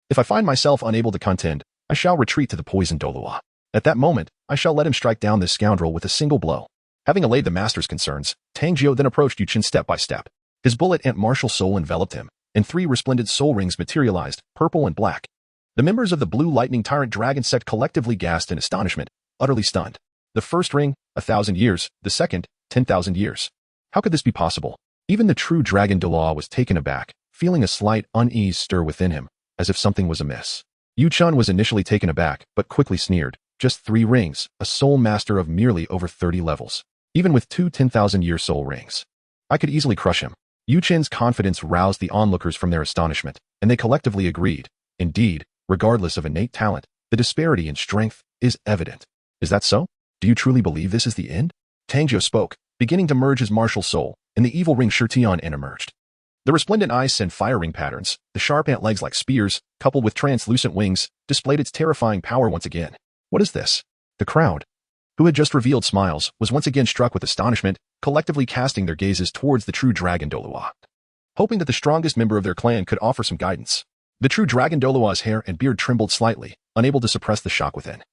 If I find myself unable to contend, I shall retreat to the poisoned Douluo. At that moment, I shall let him strike down this scoundrel with a single blow. Having allayed the master's concerns, Tang Jiu then approached Yu Chin step by step. His bullet ant martial soul enveloped him, and 3 resplendent soul rings materialized, purple and black. The members of the Blue Lightning Tyrant Dragon sect collectively gasped in astonishment, utterly stunned. The first ring, 1,000 years, the second, 10,000 years. How could this be possible? Even the true Dragon Dueling was taken aback, feeling a slight unease stir within him, as if something was amiss. Yu Chun was initially taken aback, but quickly sneered. Just 3 rings, a soul master of merely over 30 levels. Even with 2 10,000-year soul rings. I could easily crush him. Yu Chen's confidence roused the onlookers from their astonishment, and they collectively agreed. Indeed, regardless of innate talent, the disparity in strength is evident. Is that so? Do you truly believe this is the end? Tang Jiu spoke, beginning to merge his martial soul, and the evil ring Shurtian and emerged. The resplendent eyes sent fire ring patterns, the sharp ant legs like spears, coupled with translucent wings, displayed its terrifying power once again. What is this? The crowd, who had just revealed smiles, was once again struck with astonishment, collectively casting their gazes towards the true dragon Douluo, hoping that the strongest member of their clan could offer some guidance. The true dragon Douluo's hair and beard trembled slightly, unable to suppress the shock within.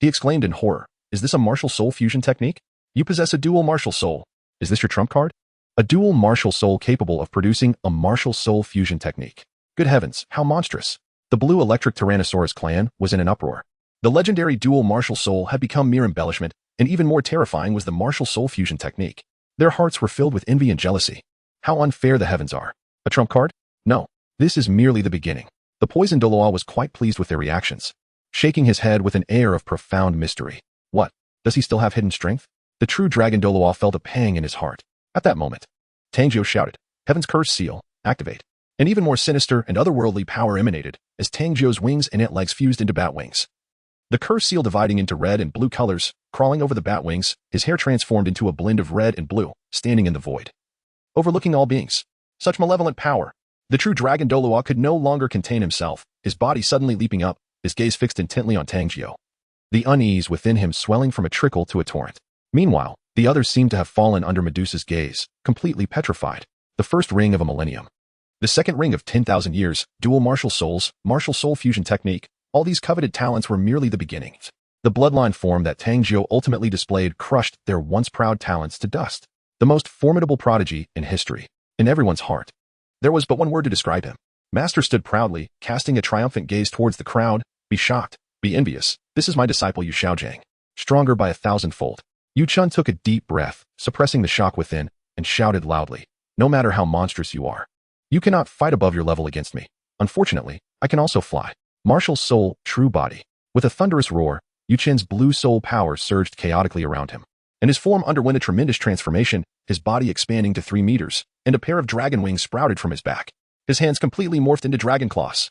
He exclaimed in horror, "Is this a martial soul fusion technique? You possess a dual martial soul. Is this your trump card? A dual martial soul capable of producing a martial soul fusion technique. Good heavens, how monstrous." The blue electric Tyrannosaurus clan was in an uproar. The legendary dual martial soul had become mere embellishment, and even more terrifying was the martial soul fusion technique. Their hearts were filled with envy and jealousy. How unfair the heavens are. A trump card? No. This is merely the beginning. The poisoned Douluo was quite pleased with their reactions, shaking his head with an air of profound mystery. What? Does he still have hidden strength? The true dragon Douluo felt a pang in his heart. At that moment, Tang Jiu shouted, "Heaven's curse seal, activate." An even more sinister and otherworldly power emanated as Tang Jiu's wings and ant legs fused into bat wings. The curse seal dividing into red and blue colors, crawling over the bat wings, his hair transformed into a blend of red and blue, standing in the void, overlooking all beings. Such malevolent power. The true dragon Douluo could no longer contain himself, his body suddenly leaping up, his gaze fixed intently on Tang Jiu. The unease within him swelling from a trickle to a torrent. Meanwhile, the others seemed to have fallen under Medusa's gaze, completely petrified. The first ring of a millennium. The second ring of 10,000 years, dual martial souls, martial soul fusion technique, all these coveted talents were merely the beginnings. The bloodline form that Tang Jiu ultimately displayed crushed their once proud talents to dust. The most formidable prodigy in history, in everyone's heart. There was but one word to describe him. Master stood proudly, casting a triumphant gaze towards the crowd. Be shocked, be envious. This is my disciple Yu Xiaojiu, stronger by 1,000-fold. Yu Chun took a deep breath, suppressing the shock within, and shouted loudly, "No matter how monstrous you are, you cannot fight above your level against me. Unfortunately, I can also fly." Martial soul, true body. With a thunderous roar, Yu Chen's blue soul power surged chaotically around him, and his form underwent a tremendous transformation, his body expanding to 3 meters, and a pair of dragon wings sprouted from his back. His hands completely morphed into dragon claws.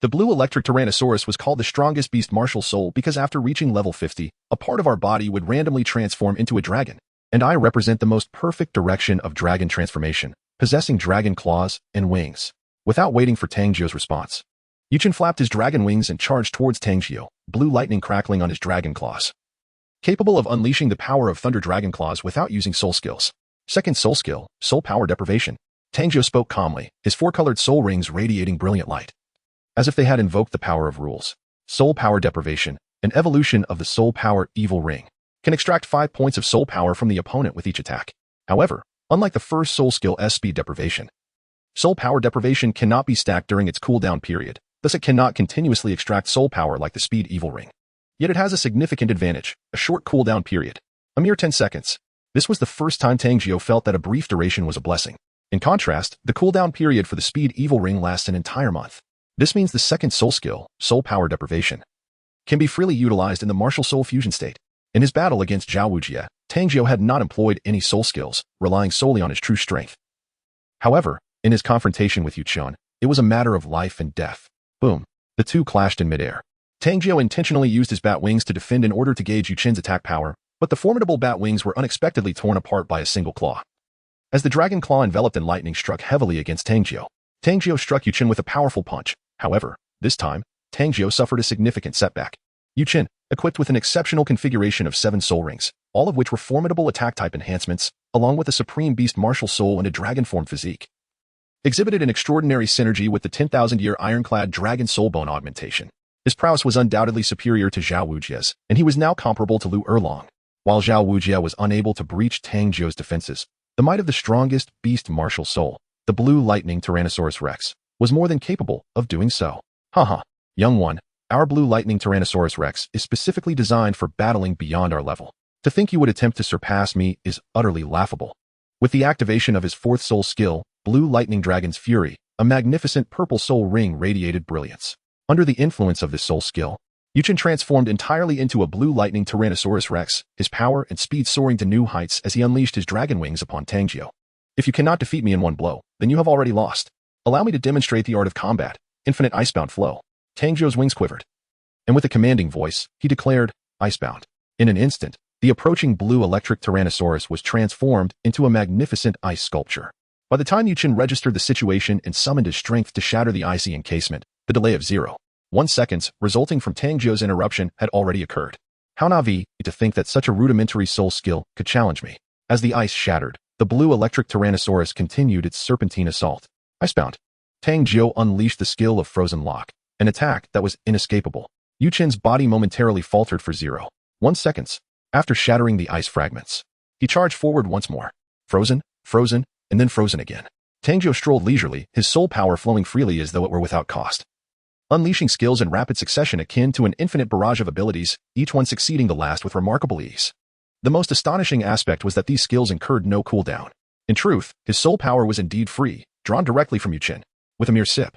The blue electric Tyrannosaurus was called the strongest beast martial soul because after reaching level 50, a part of our body would randomly transform into a dragon, and I represent the most perfect direction of dragon transformation, possessing dragon claws and wings. Without waiting for Tang Jiu's response, Yu Chen flapped his dragon wings and charged towards Tang Jiu, blue lightning crackling on his dragon claws. Capable of unleashing the power of thunder dragon claws without using soul skills. Second soul skill, soul power deprivation. Tang Jiu spoke calmly, his 4-colored soul rings radiating brilliant light, as if they had invoked the power of rules. Soul power deprivation, an evolution of the soul power evil ring, can extract 5 points of soul power from the opponent with each attack. However, unlike the first soul skill speed deprivation, soul power deprivation cannot be stacked during its cooldown period. Thus it cannot continuously extract soul power like the speed evil ring. Yet it has a significant advantage, a short cooldown period. A mere 10 seconds. This was the first time Tang Jiu felt that a brief duration was a blessing. In contrast, the cooldown period for the speed evil ring lasts an entire month. This means the second soul skill, soul power deprivation, can be freely utilized in the martial soul fusion state. In his battle against Xiaojiu, Tang Jiu had not employed any soul skills, relying solely on his true strength. However, in his confrontation with Yu Chun, it was a matter of life and death. Boom. The two clashed in midair. Tang Jiu intentionally used his bat wings to defend in order to gauge Yu Chen's attack power, but the formidable bat wings were unexpectedly torn apart by a single claw. As the dragon claw enveloped in lightning struck heavily against Tang Jiu struck Yu Chen with a powerful punch. However, this time, Tang Jiu suffered a significant setback. Yu Chen, equipped with an exceptional configuration of 7 soul rings, all of which were formidable attack type enhancements, along with a supreme beast martial soul and a dragon form physique, exhibited an extraordinary synergy with the 10,000-year ironclad dragon soul bone augmentation. His prowess was undoubtedly superior to Xiaojiu's, and he was now comparable to Lu Erlong. While Xiaojiu was unable to breach Tang Jiu's defenses, the might of the strongest beast martial soul, the blue lightning Tyrannosaurus Rex, was more than capable of doing so. Haha, young one, our blue lightning Tyrannosaurus Rex is specifically designed for battling beyond our level. To think you would attempt to surpass me is utterly laughable. With the activation of his 4th soul skill, Blue Lightning Dragon's Fury, a magnificent purple soul ring radiated brilliance. Under the influence of this soul skill, Yuchen transformed entirely into a blue lightning Tyrannosaurus Rex, his power and speed soaring to new heights as he unleashed his dragon wings upon Tang Jiu. If you cannot defeat me in one blow, then you have already lost. Allow me to demonstrate the art of combat, infinite icebound flow. Tang Jiu's wings quivered, and with a commanding voice, he declared, Icebound. In an instant, the approaching blue electric Tyrannosaurus was transformed into a magnificent ice sculpture. By the time Yuchen registered the situation and summoned his strength to shatter the icy encasement, the delay of 0.1 seconds resulting from Tang Jiu's interruption had already occurred. How naive to think that such a rudimentary soul skill could challenge me. As the ice shattered, the blue electric Tyrannosaurus continued its serpentine assault. Icebound. Tang Jiu unleashed the skill of Frozen Lock, an attack that was inescapable. Yuchen's body momentarily faltered for 0.1 seconds. After shattering the ice fragments, he charged forward once more. Frozen, frozen, and then frozen again. Tang Jiu strolled leisurely, his soul power flowing freely as though it were without cost. Unleashing skills in rapid succession akin to an infinite barrage of abilities, each one succeeding the last with remarkable ease. The most astonishing aspect was that these skills incurred no cooldown. In truth, his soul power was indeed free, drawn directly from Yuchen. With a mere sip,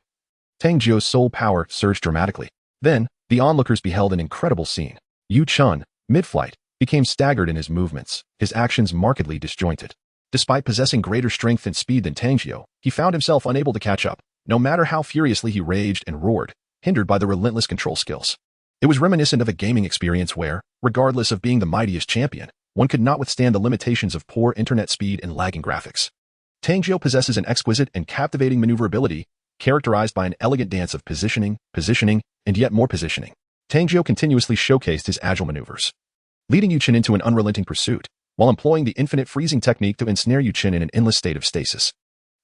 Tang Jiu's soul power surged dramatically. Then, the onlookers beheld an incredible scene. Yuchen, mid-flight, became staggered in his movements, his actions markedly disjointed. Despite possessing greater strength and speed than Tang Jiu, he found himself unable to catch up, no matter how furiously he raged and roared, hindered by the relentless control skills. It was reminiscent of a gaming experience where, regardless of being the mightiest champion, one could not withstand the limitations of poor internet speed and lagging graphics. Tang Jiu possesses an exquisite and captivating maneuverability, characterized by an elegant dance of positioning, and yet more positioning. Tang Jiu continuously showcased his agile maneuvers, leading Yuchen into an unrelenting pursuit, while employing the infinite freezing technique to ensnare Yuchen in an endless state of stasis.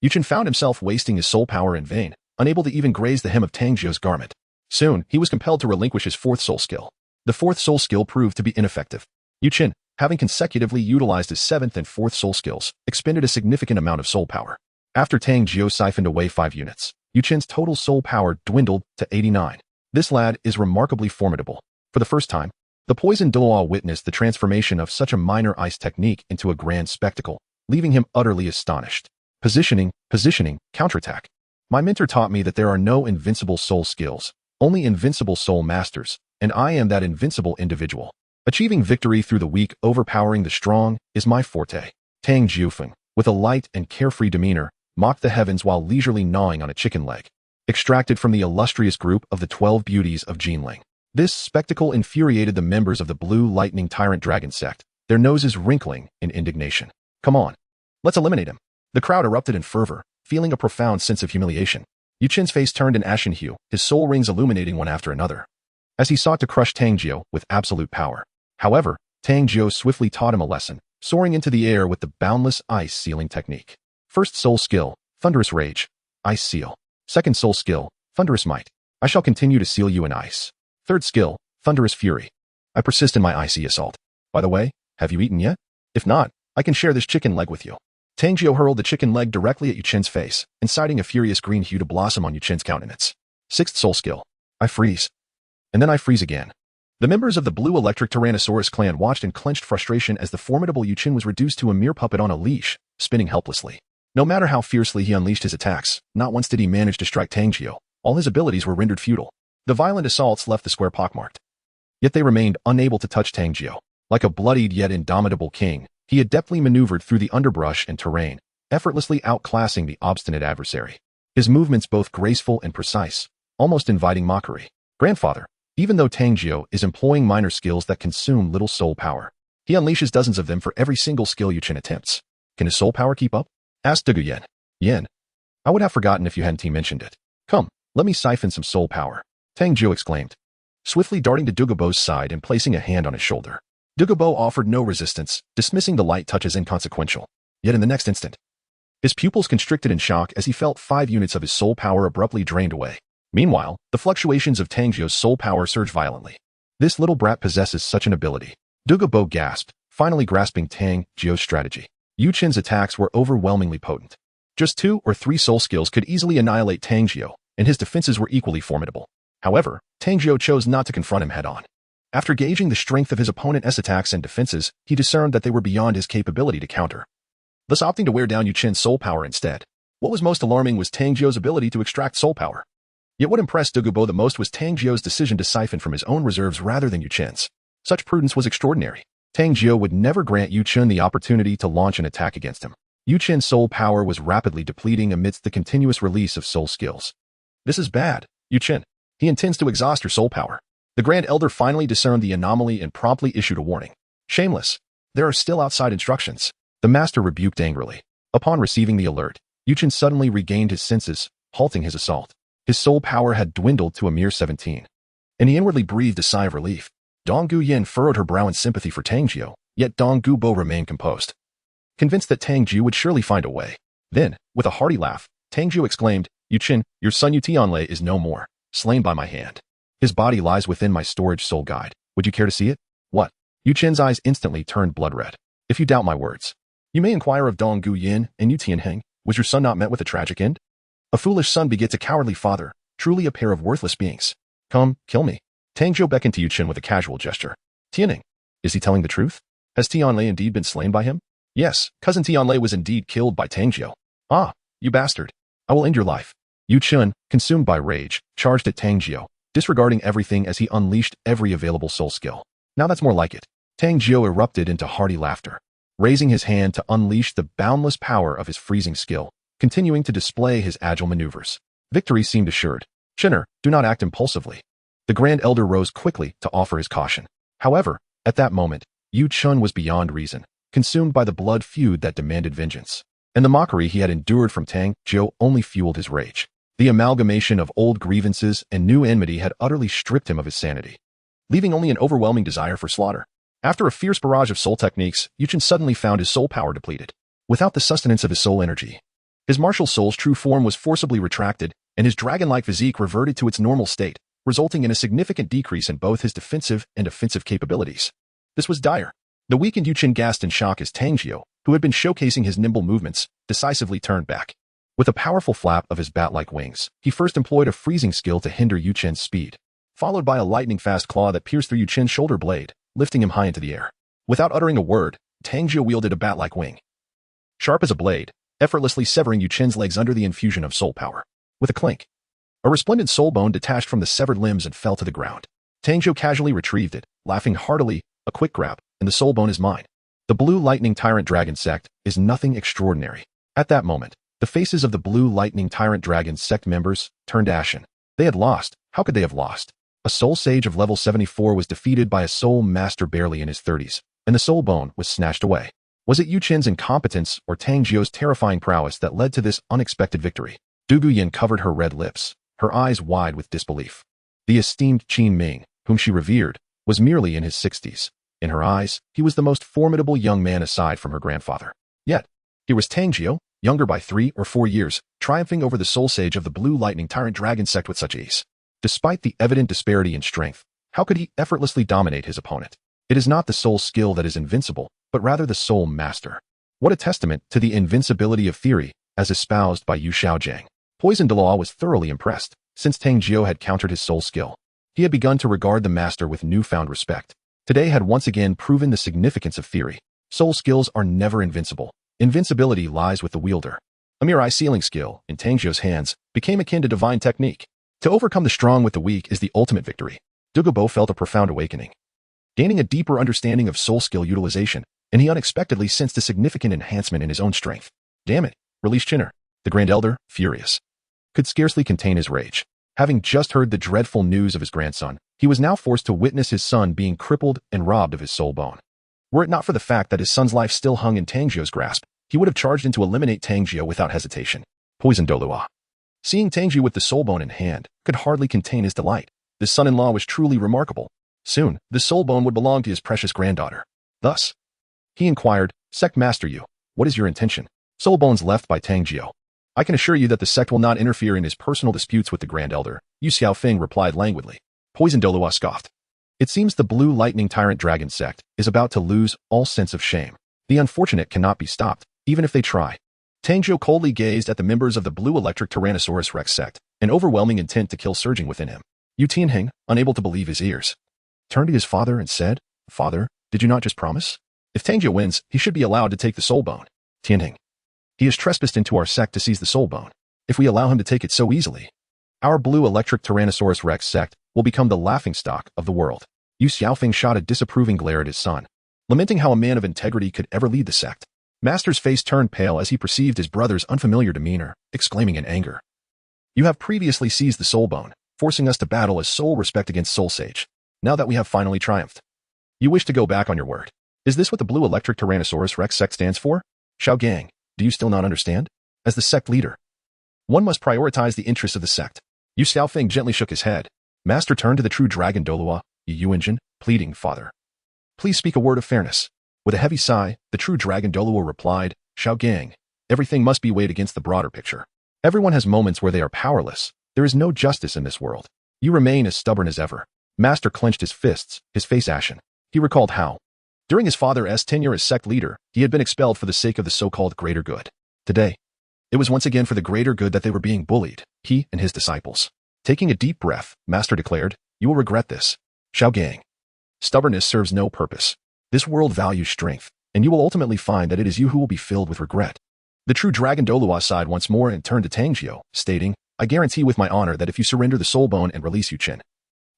Yuchen found himself wasting his soul power in vain, unable to even graze the hem of Tang Jiu's garment. Soon, he was compelled to relinquish his fourth soul skill. The fourth soul skill proved to be ineffective. Yuchen, having consecutively utilized his seventh and fourth soul skills, expended a significant amount of soul power. After Tang Jiu siphoned away 5 units, Yuchen's total soul power dwindled to 89. This lad is remarkably formidable. For the first time, the poisoned Douluo witnessed the transformation of such a minor ice technique into a grand spectacle, leaving him utterly astonished. Positioning, counterattack. My mentor taught me that there are no invincible soul skills, only invincible soul masters, and I am that invincible individual. Achieving victory through the weak, overpowering the strong, is my forte. Tang Jiufeng, with a light and carefree demeanor, mocked the heavens while leisurely gnawing on a chicken leg, extracted from the illustrious group of the 12 beauties of Jinling. This spectacle infuriated the members of the Blue Lightning Tyrant Dragon sect, their noses wrinkling in indignation. Come on, let's eliminate him. The crowd erupted in fervor, feeling a profound sense of humiliation. Yuchen's face turned an ashen hue, his soul rings illuminating one after another, as he sought to crush Tang Jiu with absolute power. However, Tang Jiu swiftly taught him a lesson, soaring into the air with the boundless ice sealing technique. First soul skill, Thunderous Rage, Ice Seal. Second soul skill, Thunderous Might. I shall continue to seal you in ice. Third skill, Thunderous Fury. I persist in my icy assault. By the way, have you eaten yet? If not, I can share this chicken leg with you. Tang Jiu hurled the chicken leg directly at Yuchen's face, inciting a furious green hue to blossom on Yuchen's countenance. Sixth soul skill, I freeze. And then I freeze again. The members of the Blue Electric Tyrannosaurus clan watched in clenched frustration as the formidable Yuchen was reduced to a mere puppet on a leash, spinning helplessly. No matter how fiercely he unleashed his attacks, not once did he manage to strike Tang Jiu. All his abilities were rendered futile. The violent assaults left the square pockmarked. Yet they remained unable to touch Tang Jiu. Like a bloodied yet indomitable king, he adeptly maneuvered through the underbrush and terrain, effortlessly outclassing the obstinate adversary. His movements both graceful and precise, almost inviting mockery. Grandfather, even though Tang Jiu is employing minor skills that consume little soul power, he unleashes dozens of them for every single skill Yuchen attempts. Can his soul power keep up? Asked Dugu Yen. Yen, I would have forgotten if you hadn't mentioned it. Come, let me siphon some soul power. Tang Jiu exclaimed, swiftly darting to Dugubo's side and placing a hand on his shoulder. Dugubo offered no resistance, dismissing the light touch as inconsequential. Yet in the next instant, his pupils constricted in shock as he felt 5 units of his soul power abruptly drained away. Meanwhile, the fluctuations of Tang Jiu's soul power surged violently. This little brat possesses such an ability. Dugubo gasped, finally grasping Tang Jiu's strategy. Yuchen's attacks were overwhelmingly potent. Just 2 or 3 soul skills could easily annihilate Tang Jiu, and his defenses were equally formidable. However, Tang Jiu chose not to confront him head-on. After gauging the strength of his opponent's attacks and defenses, he discerned that they were beyond his capability to counter, thus opting to wear down Yuchen's soul power instead. What was most alarming was Tang Jiu's ability to extract soul power. Yet what impressed Dugubo the most was Tang Jiu's decision to siphon from his own reserves rather than Yu Qin's. Such prudence was extraordinary. Tang Jiu would never grant Yu Qin the opportunity to launch an attack against him. Yu Qin's soul power was rapidly depleting amidst the continuous release of soul skills. This is bad, Yu Qin. He intends to exhaust your soul power. The Grand Elder finally discerned the anomaly and promptly issued a warning. Shameless. There are still outside instructions. The master rebuked angrily. Upon receiving the alert, Yu Qin suddenly regained his senses, halting his assault. His soul power had dwindled to a mere 17. And he inwardly breathed a sigh of relief. Dong Gu Yin furrowed her brow in sympathy for Tang Jiu, yet Dong Gu Bo remained composed. Convinced that Tang Jiu would surely find a way. Then, with a hearty laugh, Tang Jiu exclaimed, Yu Qin, your son Yu Tianlei is no more, slain by my hand. His body lies within my storage soul guide. Would you care to see it? What? Yu Qin's eyes instantly turned blood red. If you doubt my words, you may inquire of Dong Gu Yin and Yu Tianheng. Was your son not met with a tragic end? A foolish son begets a cowardly father, truly a pair of worthless beings. Come, kill me. Tang Jiu beckoned to Yu Qin with a casual gesture. Tianheng, is he telling the truth? Has Tianlei indeed been slain by him? Yes, cousin Tianlei was indeed killed by Tang Jiu. Ah, you bastard. I will end your life. Yu Qin, consumed by rage, charged at Tang Jiu, disregarding everything as he unleashed every available soul skill. Now that's more like it. Tang Jiu erupted into hearty laughter, raising his hand to unleash the boundless power of his freezing skill, continuing to display his agile maneuvers. Victory seemed assured. Qin'er, do not act impulsively. The Grand Elder rose quickly to offer his caution. However, at that moment, Yu Qin was beyond reason, consumed by the blood feud that demanded vengeance. And the mockery he had endured from Tang Jiu only fueled his rage. The amalgamation of old grievances and new enmity had utterly stripped him of his sanity, leaving only an overwhelming desire for slaughter. After a fierce barrage of soul techniques, Yu Qin suddenly found his soul power depleted. Without the sustenance of his soul energy, his martial soul's true form was forcibly retracted, and his dragon-like physique reverted to its normal state, resulting in a significant decrease in both his defensive and offensive capabilities. This was dire. The weakened Yu Qin gasped in shock as Tang Jiu, who had been showcasing his nimble movements, decisively turned back. With a powerful flap of his bat-like wings, he first employed a freezing skill to hinder Yu Qin's speed, followed by a lightning-fast claw that pierced through Yu Qin's shoulder blade, lifting him high into the air. Without uttering a word, Tang Jiu wielded a bat-like wing, sharp as a blade, effortlessly severing Yu Qin's legs under the infusion of soul power. With a clink, a resplendent soul bone detached from the severed limbs and fell to the ground. Tang Jiu casually retrieved it, laughing heartily. A quick grab, and the soul bone is mine. The Blue Lightning Tyrant Dragon Sect is nothing extraordinary. At that moment, the faces of the Blue Lightning Tyrant Dragon Sect members turned ashen. They had lost. How could they have lost? A soul sage of level 74 was defeated by a soul master barely in his 30s, and the soul bone was snatched away. Was it Yu Qin's incompetence or Tang Jiu's terrifying prowess that led to this unexpected victory? Du Guyan covered her red lips, her eyes wide with disbelief. The esteemed Qin Ming, whom she revered, was merely in his 60s. In her eyes, he was the most formidable young man aside from her grandfather. Yet, here was Tang Jiu, younger by 3 or 4 years, triumphing over the soul sage of the Blue Lightning Tyrant Dragon Sect with such ease. Despite the evident disparity in strength, how could he effortlessly dominate his opponent? It is not the soul skill that is invincible, but rather the soul master. What a testament to the invincibility of theory, as espoused by Yu Xiaojiang. Poison Douluo was thoroughly impressed. Since Tang Jiu had countered his soul skill, he had begun to regard the master with newfound respect. Today had once again proven the significance of theory. Soul skills are never invincible. Invincibility lies with the wielder. A mere eye-sealing skill, in Tang Jiu's hands, became akin to divine technique. To overcome the strong with the weak is the ultimate victory. Dugubo felt a profound awakening, gaining a deeper understanding of soul skill utilization, and he unexpectedly sensed a significant enhancement in his own strength. Damn it, released Qin'er. The Grand Elder, furious, could scarcely contain his rage. Having just heard the dreadful news of his grandson, he was now forced to witness his son being crippled and robbed of his soul bone. Were it not for the fact that his son's life still hung in Tang Jiu's grasp, he would have charged in to eliminate Tang Jiu without hesitation. Poison Douluo, seeing Tang Jiu with the soul bone in hand, could hardly contain his delight. This son-in-law was truly remarkable. Soon, the soul bone would belong to his precious granddaughter. Thus, he inquired, Sect Master Yu, what is your intention? Soul bones left by Tang Jiu. I can assure you that the sect will not interfere in his personal disputes with the Grand Elder, Yu Xiaofeng replied languidly. Poison Douluo scoffed. It seems the Blue Lightning Tyrant Dragon Sect is about to lose all sense of shame. The unfortunate cannot be stopped, even if they try. Tang Jiu coldly gazed at the members of the Blue Electric Tyrannosaurus Rex sect, an overwhelming intent to kill surging within him. Yu Tianheng, unable to believe his ears, turned to his father and said, Father, did you not just promise? If Tang Jiu wins, he should be allowed to take the soul bone. Tianheng, he has trespassed into our sect to seize the soul bone. If we allow him to take it so easily, Our blue electric Tyrannosaurus Rex sect will become the laughingstock of the world. Yu Xiaofeng shot a disapproving glare at his son, lamenting how a man of integrity could ever lead the sect. Master's face turned pale as he perceived his brother's unfamiliar demeanor, exclaiming in anger. You have previously seized the soul bone, forcing us to battle as soul respect against soul sage. Now that we have finally triumphed, you wish to go back on your word. Is this what the blue electric Tyrannosaurus Rex sect stands for? Xiao Gang, do you still not understand? As the sect leader, one must prioritize the interests of the sect. Yu Xiaofeng gently shook his head. Master turned to the true dragon Douluo, Yuanjin, pleading, Father, please speak a word of fairness. With a heavy sigh, the true dragon Douluo replied, Xiao Gang, everything must be weighed against the broader picture. Everyone has moments where they are powerless. There is no justice in this world. You remain as stubborn as ever. Master clenched his fists, his face ashen. He recalled how, during his father's tenure as sect leader, he had been expelled for the sake of the so-called greater good. Today, it was once again for the greater good that they were being bullied, he and his disciples. Taking a deep breath, Master declared, you will regret this. Xiao Gang. Stubbornness serves no purpose. This world values strength, and you will ultimately find that it is you who will be filled with regret. The true dragon Douluo sighed once more and turned to Tang Jiu, stating, I guarantee with my honor that if you surrender the soul bone and release Yuqin,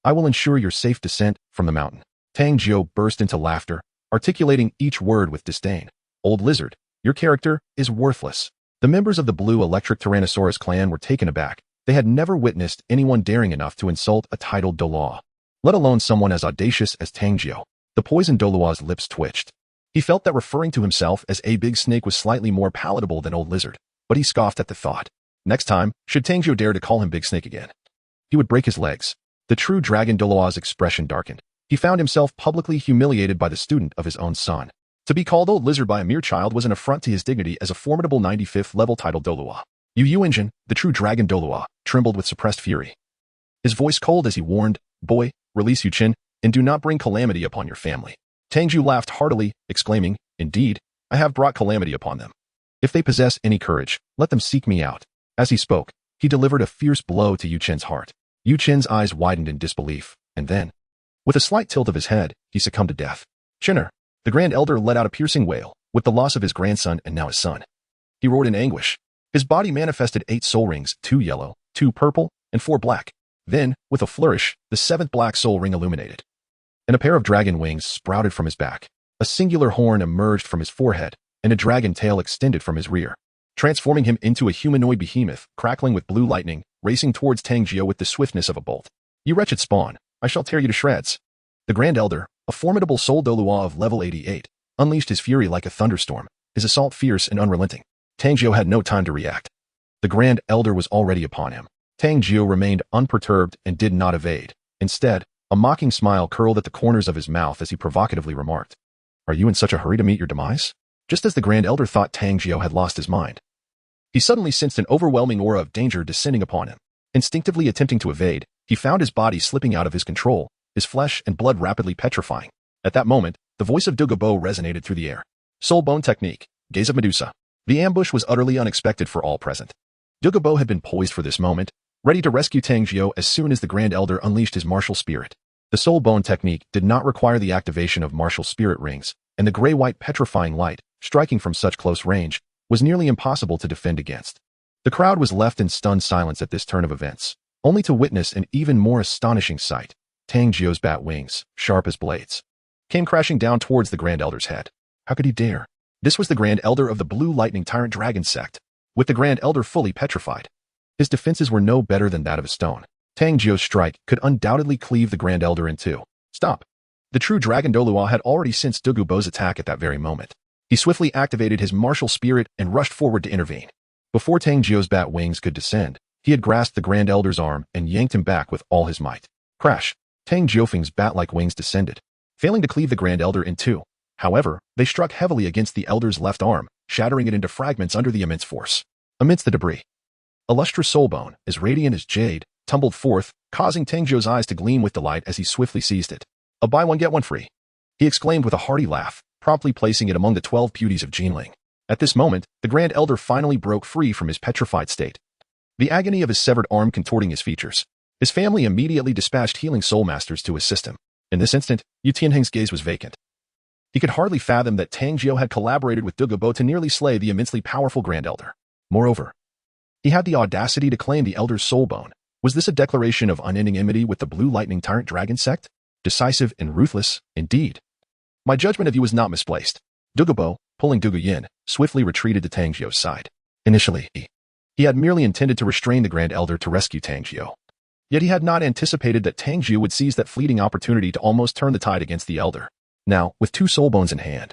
I will ensure your safe descent from the mountain. Tang Jiu burst into laughter, articulating each word with disdain. Old lizard, your character is worthless. The members of the blue electric Tyrannosaurus clan were taken aback. They had never witnessed anyone daring enough to insult a titled Douluo, let alone someone as audacious as Tang Jiu. The poisoned Douluo's lips twitched. He felt that referring to himself as a big snake was slightly more palatable than old lizard, but he scoffed at the thought. Next time, should Tang Jiu dare to call him big snake again, he would break his legs. The true dragon Douluo's expression darkened. He found himself publicly humiliated by the student of his own son. To be called old lizard by a mere child was an affront to his dignity as a formidable 95th level titled Douluo. Yuanjin, the true dragon Douluo, trembled with suppressed fury. His voice cold as he warned, boy, release Yuqin, and do not bring calamity upon your family. Tang Jiu laughed heartily, exclaiming, indeed, I have brought calamity upon them. If they possess any courage, let them seek me out. As he spoke, he delivered a fierce blow to Yuqin's heart. Yuqin's eyes widened in disbelief, and then, with a slight tilt of his head, he succumbed to death. Chinner, the Grand Elder let out a piercing wail, with the loss of his grandson and now his son. He roared in anguish. His body manifested 8 soul rings, 2 yellow, 2 purple, and 4 black. Then, with a flourish, the 7th black soul ring illuminated, and a pair of dragon wings sprouted from his back. A singular horn emerged from his forehead, and a dragon tail extended from his rear, transforming him into a humanoid behemoth, crackling with blue lightning, racing towards Tang Jiu with the swiftness of a bolt. You wretched spawn, I shall tear you to shreds. The Grand Elder, a formidable soul Douluo of level 88, unleashed his fury like a thunderstorm, his assault fierce and unrelenting. Tang Jiu had no time to react. The Grand Elder was already upon him. Tang Jiu remained unperturbed and did not evade. Instead, a mocking smile curled at the corners of his mouth as he provocatively remarked, Are you in such a hurry to meet your demise? Just as the Grand Elder thought Tang Jiu had lost his mind, he suddenly sensed an overwhelming aura of danger descending upon him. Instinctively attempting to evade, he found his body slipping out of his control, his flesh and blood rapidly petrifying. At that moment, the voice of Dueling resonated through the air. Soul Bone Technique, Gaze of Medusa. The ambush was utterly unexpected for all present. Dueling had been poised for this moment, ready to rescue Tang Jiu as soon as the Grand Elder unleashed his martial spirit. The Soul Bone Technique did not require the activation of martial spirit rings, and the gray-white petrifying light, striking from such close range, was nearly impossible to defend against. The crowd was left in stunned silence at this turn of events, only to witness an even more astonishing sight. Tang Jiu's bat wings, sharp as blades, came crashing down towards the Grand Elder's head. How could he dare? This was the Grand Elder of the Blue Lightning Tyrant Dragon sect, with the Grand Elder fully petrified. His defenses were no better than that of a stone. Tang Jiu's strike could undoubtedly cleave the Grand Elder in two. Stop! The true Dragon Douluo had already sensed Dueling attack at that very moment. He swiftly activated his martial spirit and rushed forward to intervene. Before Tang Jiu's bat wings could descend, he had grasped the Grand Elder's arm and yanked him back with all his might. Crash! Tang Jiufeng's bat-like wings descended, failing to cleave the Grand Elder in two. However, they struck heavily against the Elder's left arm, shattering it into fragments under the immense force. Amidst the debris, a lustrous soul bone, as radiant as jade, tumbled forth, causing Tang Jiu's eyes to gleam with delight as he swiftly seized it. A buy one get one free, he exclaimed with a hearty laugh, promptly placing it among the 12 beauties of Jinling. At this moment, the Grand Elder finally broke free from his petrified state, the agony of his severed arm contorting his features. His family immediately dispatched healing soul masters to assist him. In this instant, Yu Tianheng's gaze was vacant. He could hardly fathom that Tang Jiu had collaborated with Dueling to nearly slay the immensely powerful Grand Elder. Moreover, he had the audacity to claim the Elder's soul bone, Was this a declaration of unending enmity with the Blue Lightning Tyrant Dragon sect? Decisive and ruthless, indeed. My judgment of you was not misplaced. Dugubo, pulling Dugu Yin, swiftly retreated to Tang Jiu's side. Initially, he had merely intended to restrain the Grand Elder to rescue Tang Jiu. Yet he had not anticipated that Tang Jiu would seize that fleeting opportunity to almost turn the tide against the Elder. Now, with 2 soul bones in hand,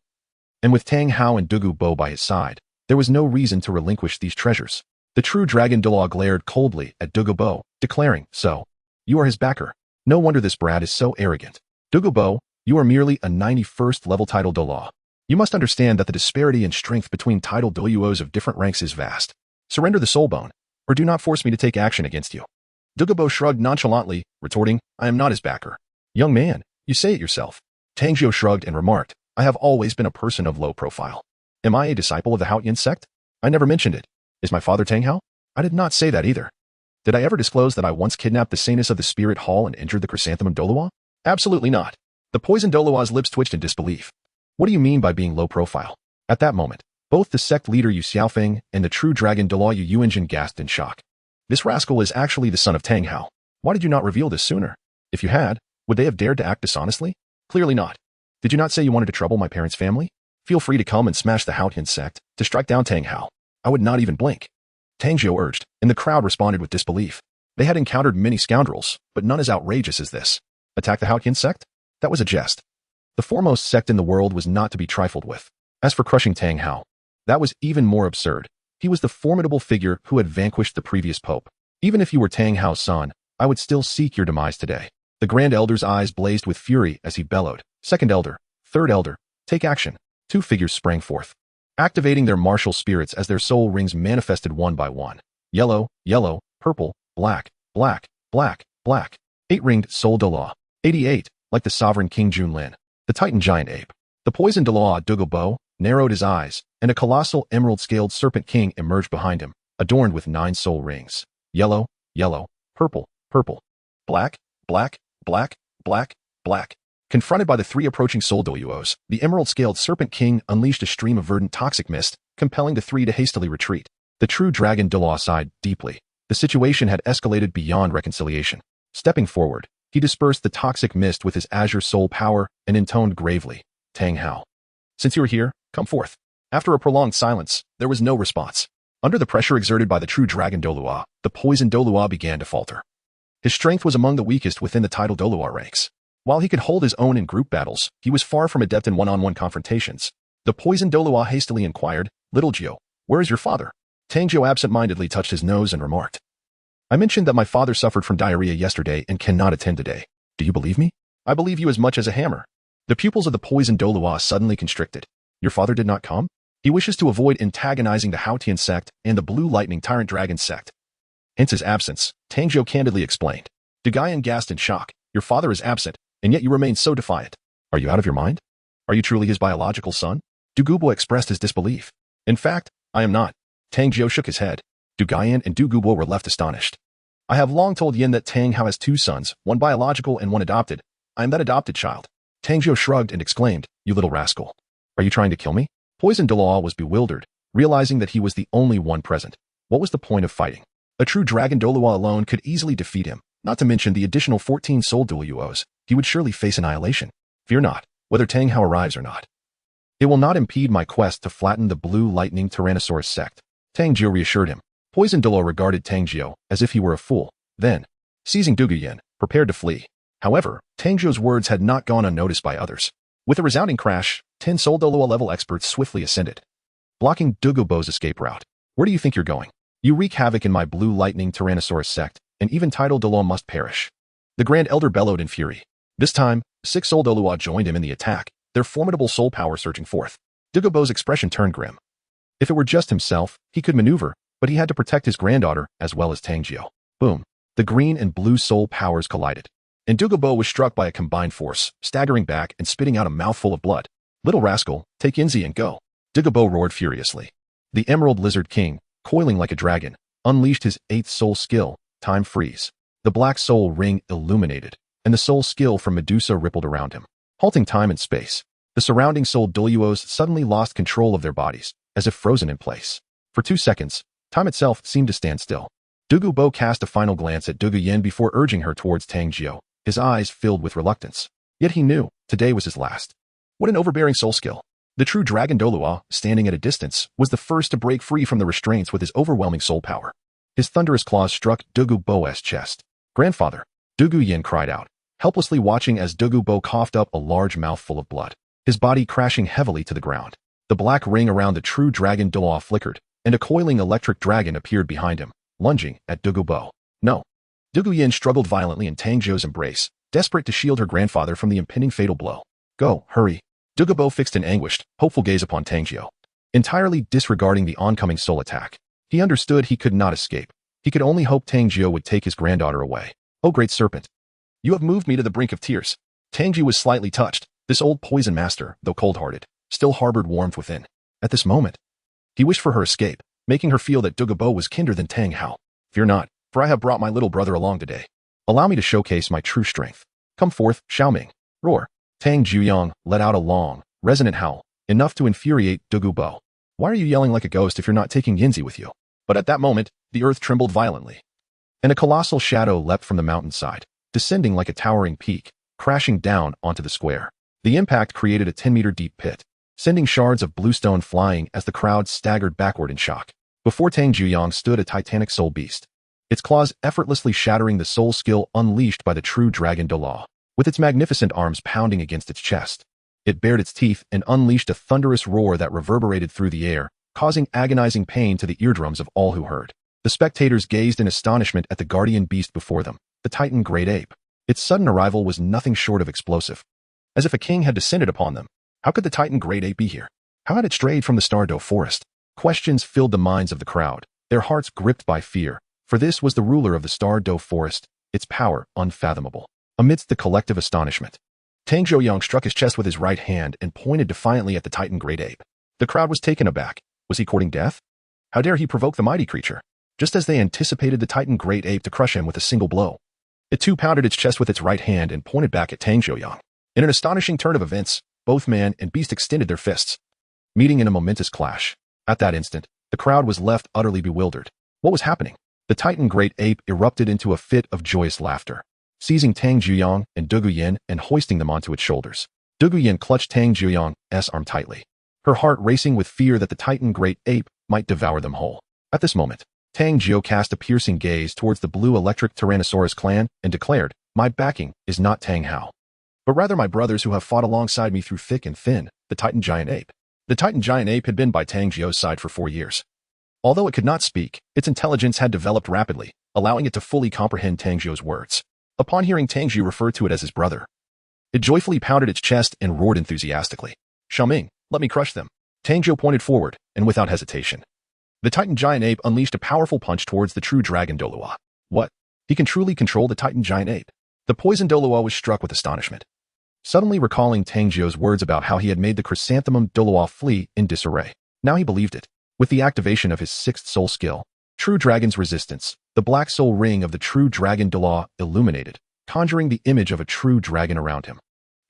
and with Tang Hao and Dugu Bo by his side, there was no reason to relinquish these treasures. The true Dragon Dulau glared coldly at Dugu Bo, declaring, "So, you are his backer. No wonder this brat is so arrogant. Dugu Bo, you are merely a 91st level title Dulau. You must understand that the disparity in strength between title Douluos of different ranks is vast. Surrender the soul bone, or do not force me to take action against you." Dugu Bo shrugged nonchalantly, retorting, "I am not his backer." "Young man, you say it yourself." Tang Jiu shrugged and remarked, "I have always been a person of low profile. Am I a disciple of the Haotian sect? I never mentioned it. Is my father Tang Hao? I did not say that either. Did I ever disclose that I once kidnapped the Sainess of the Spirit Hall and injured the Chrysanthemum Douluo? Absolutely not." The poisoned Douluo's lips twitched in disbelief. "What do you mean by being low profile?" At that moment, both the sect leader Yu Xiaofeng and the true dragon Dulau Yu Yuanjin gasped in shock. "This rascal is actually the son of Tang Hao. Why did you not reveal this sooner? If you had, would they have dared to act dishonestly? Clearly not. Did you not say you wanted to trouble my parents' family? Feel free to come and smash the Haotian sect, to strike down Tang Hao. I would not even blink." Tang Jiu urged, and the crowd responded with disbelief. They had encountered many scoundrels, but none as outrageous as this. Attack the Haotian sect? That was a jest. The foremost sect in the world was not to be trifled with. As for crushing Tang Hao, that was even more absurd. He was the formidable figure who had vanquished the previous pope. Even if you were Tang Hao's son, I would still seek your demise today. The Grand Elder's eyes blazed with fury as he bellowed, "Second Elder, Third Elder, take action." 2 figures sprang forth, activating their martial spirits as their soul rings manifested one by one. Yellow, yellow, purple, black, black, black, black. 8-ringed soul Dulau. 88, like the sovereign King Junlin, the Titan giant ape. The poisoned Dulau Dugu Bo narrowed his eyes, and a colossal emerald-scaled serpent king emerged behind him, adorned with 9 soul rings. Yellow, yellow, purple, purple, black, black, black, black, black. Confronted by the 3 approaching soul Douluos, the emerald-scaled serpent king unleashed a stream of verdant toxic mist, compelling the 3 to hastily retreat. The true dragon Dulau sighed deeply. The situation had escalated beyond reconciliation. Stepping forward, he dispersed the toxic mist with his azure soul power and intoned gravely, "Tang Hao, since you are here, come forth." After a prolonged silence, there was no response. Under the pressure exerted by the true dragon Douluo, the poisoned Douluo began to falter. His strength was among the weakest within the title Douluo ranks. While he could hold his own in group battles, he was far from adept in one-on-one confrontations. The poisoned Douluo hastily inquired, "Little Jiu, where is your father?" Tang Jiu absent-mindedly touched his nose and remarked, "I mentioned that my father suffered from diarrhea yesterday and cannot attend today. Do you believe me?" "I believe you as much as a hammer." The pupils of the poisoned Douluo suddenly constricted. "Your father did not come? He wishes to avoid antagonizing the Haotian sect and the Blue Lightning Tyrant Dragon sect. Hence his absence," Tang Jiu candidly explained. Dugayan gasped in shock. "Your father is absent, and yet you remain so defiant. Are you out of your mind? Are you truly his biological son?" Dugubo expressed his disbelief. "In fact, I am not." Tang Jiu shook his head. Dugayan and Dugubo were left astonished. "I have long told Yin that Tang Hao has 2 sons, one biological and one adopted. I am that adopted child." Tang Jiu shrugged and exclaimed, "You little rascal. Are you trying to kill me?" Poisoned Dulau was bewildered, realizing that he was the only one present. What was the point of fighting? A true dragon Douluo alone could easily defeat him, not to mention the additional 14 soul Douluos. He would surely face annihilation. "Fear not, whether Tang Hao arrives or not. It will not impede my quest to flatten the Blue Lightning Tyrannosaurus sect." Tang Jiu reassured him. Poisoned Dulau regarded Tang Jiu as if he were a fool, then, seizing Dugu Yin, prepared to flee. However, Tang Jiu's words had not gone unnoticed by others. With a resounding crash, 10 soul Douluo level experts swiftly ascended, blocking Dugu Bo's escape route. "Where do you think you're going? You wreak havoc in my Blue Lightning Tyrannosaurus sect, and even title Dulau must perish." The Grand Elder bellowed in fury. This time, 6 soul Douluo joined him in the attack, their formidable soul power surging forth. Dugu Bo's expression turned grim. If it were just himself, he could maneuver, but he had to protect his granddaughter as well as Tang Jiu. Boom. The green and blue soul powers collided, and Dugu Bo was struck by a combined force, staggering back and spitting out a mouthful of blood. "Little rascal, take Yinzi and go." Dugu Bo roared furiously. The Emerald Lizard King, coiling like a dragon, unleashed his 8th soul skill, Time Freeze. The black soul ring illuminated, and the soul skill from Medusa rippled around him, halting time and space. The surrounding soul Douluos suddenly lost control of their bodies, as if frozen in place. For 2 seconds, time itself seemed to stand still. Dugubo cast a final glance at Duguyen before urging her towards Tang Jiu, his eyes filled with reluctance. Yet he knew, today was his last. What an overbearing soul skill. The true dragon Douluo, standing at a distance, was the first to break free from the restraints with his overwhelming soul power. His thunderous claws struck Dugubo's chest. "Grandfather!" Duguyen cried out, helplessly watching as Dugubo coughed up a large mouthful of blood, his body crashing heavily to the ground. The black ring around the true dragon Douluo flickered, and a coiling electric dragon appeared behind him, lunging at Dugubo. No. Duguyen struggled violently in Tang Jiu's embrace, desperate to shield her grandfather from the impending fatal blow. "Go, hurry." Dugubo fixed an anguished, hopeful gaze upon Tang Jiu, entirely disregarding the oncoming soul attack. He understood he could not escape. He could only hope Tang Jiu would take his granddaughter away. "Oh, great serpent. You have moved me to the brink of tears." Tang Jiu was slightly touched. This old poison master, though cold-hearted, still harbored warmth within. At this moment, he wished for her escape, making her feel that Dugubo was kinder than Tang Hao. "Fear not, for I have brought my little brother along today. Allow me to showcase my true strength. Come forth, Xiaoming." Roar. Tang Jiuyang let out a long, resonant howl, enough to infuriate Dugubo. "Why are you yelling like a ghost if you're not taking Yinzi with you?" But at that moment, the earth trembled violently, and a colossal shadow leapt from the mountainside, descending like a towering peak, crashing down onto the square. The impact created a 10-meter-deep pit, sending shards of bluestone flying as the crowd staggered backward in shock. Before Tang Jiuyang stood a titanic soul beast, its claws effortlessly shattering the soul skill unleashed by the true dragon Douluo. With its magnificent arms pounding against its chest, it bared its teeth and unleashed a thunderous roar that reverberated through the air, causing agonizing pain to the eardrums of all who heard. The spectators gazed in astonishment at the guardian beast before them, the Titan Great Ape. Its sudden arrival was nothing short of explosive. As if a king had descended upon them. How could the Titan Great Ape be here? How had it strayed from the Stardow Forest? Questions filled the minds of the crowd, their hearts gripped by fear, for this was the ruler of the Stardow Forest, its power unfathomable. Amidst the collective astonishment, Tang Jiuyang struck his chest with his right hand and pointed defiantly at the Titan Great Ape. The crowd was taken aback. Was he courting death? How dare he provoke the mighty creature? Just as they anticipated the Titan Great Ape to crush him with a single blow, it too pounded its chest with its right hand and pointed back at Tang Jiuyang. In an astonishing turn of events, both man and beast extended their fists, meeting in a momentous clash. At that instant, the crowd was left utterly bewildered. What was happening? The Titan Great Ape erupted into a fit of joyous laughter, seizing Tang Jiuyang and Duguyen and hoisting them onto its shoulders. Duguyen clutched Tang Jiuyang's arm tightly, her heart racing with fear that the Titan Great Ape might devour them whole. At this moment, Tang Jiu cast a piercing gaze towards the blue electric Tyrannosaurus clan and declared, "My backing is not Tang Hao, but rather my brothers who have fought alongside me through thick and thin, the Titan Giant Ape." The Titan Giant Ape had been by Tang Jiu's side for 4 years. Although it could not speak, its intelligence had developed rapidly, allowing it to fully comprehend Tang Jiu's words. Upon hearing Tang Jiu refer to it as his brother, it joyfully pounded its chest and roared enthusiastically. "Xiaoming, let me crush them." Tang Jiu pointed forward, and without hesitation, the Titan Giant Ape unleashed a powerful punch towards the true dragon Douluo. What? He can truly control the Titan Giant Ape? The poison Douluo was struck with astonishment, suddenly recalling Tang Jiu's words about how he had made the chrysanthemum Douluo flee in disarray. Now he believed it. With the activation of his sixth soul skill, True Dragon's Resistance, the black soul ring of the true dragon Douluo illuminated, conjuring the image of a true dragon around him,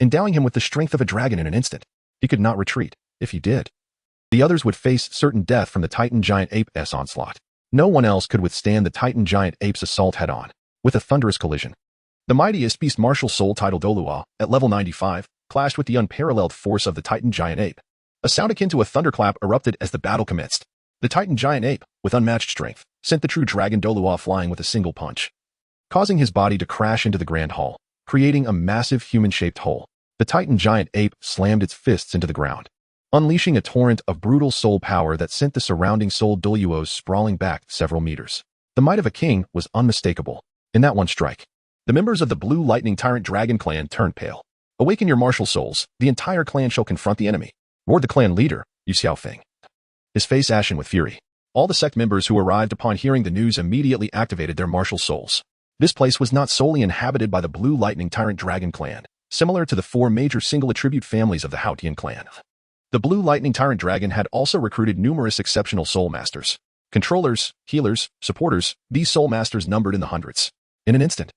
endowing him with the strength of a dragon in an instant. He could not retreat. If he did, the others would face certain death from the Titan Giant Ape's onslaught. No one else could withstand the Titan Giant Ape's assault head-on. With a thunderous collision, the mightiest beast martial soul title Douluo, at level 95, clashed with the unparalleled force of the Titan Giant Ape. A sound akin to a thunderclap erupted as the battle commenced. The Titan Giant Ape, with unmatched strength, sent the true dragon Douluo flying with a single punch, causing his body to crash into the grand hall, creating a massive human-shaped hole. The Titan Giant Ape slammed its fists into the ground, unleashing a torrent of brutal soul power that sent the surrounding soul Douluos sprawling back several meters. The might of a king was unmistakable. In that one strike, the members of the Blue Lightning Tyrant Dragon clan turned pale. "Awaken your martial souls. The entire clan shall confront the enemy," roared the clan leader, Yu Xiaofeng, his face ashen with fury. All the sect members who arrived upon hearing the news immediately activated their martial souls. This place was not solely inhabited by the Blue Lightning Tyrant Dragon clan, similar to the 4 major single-attribute families of the Haotian clan. The Blue Lightning Tyrant Dragon had also recruited numerous exceptional soul masters, controllers, healers, supporters. These soul masters numbered in the hundreds. In an instant,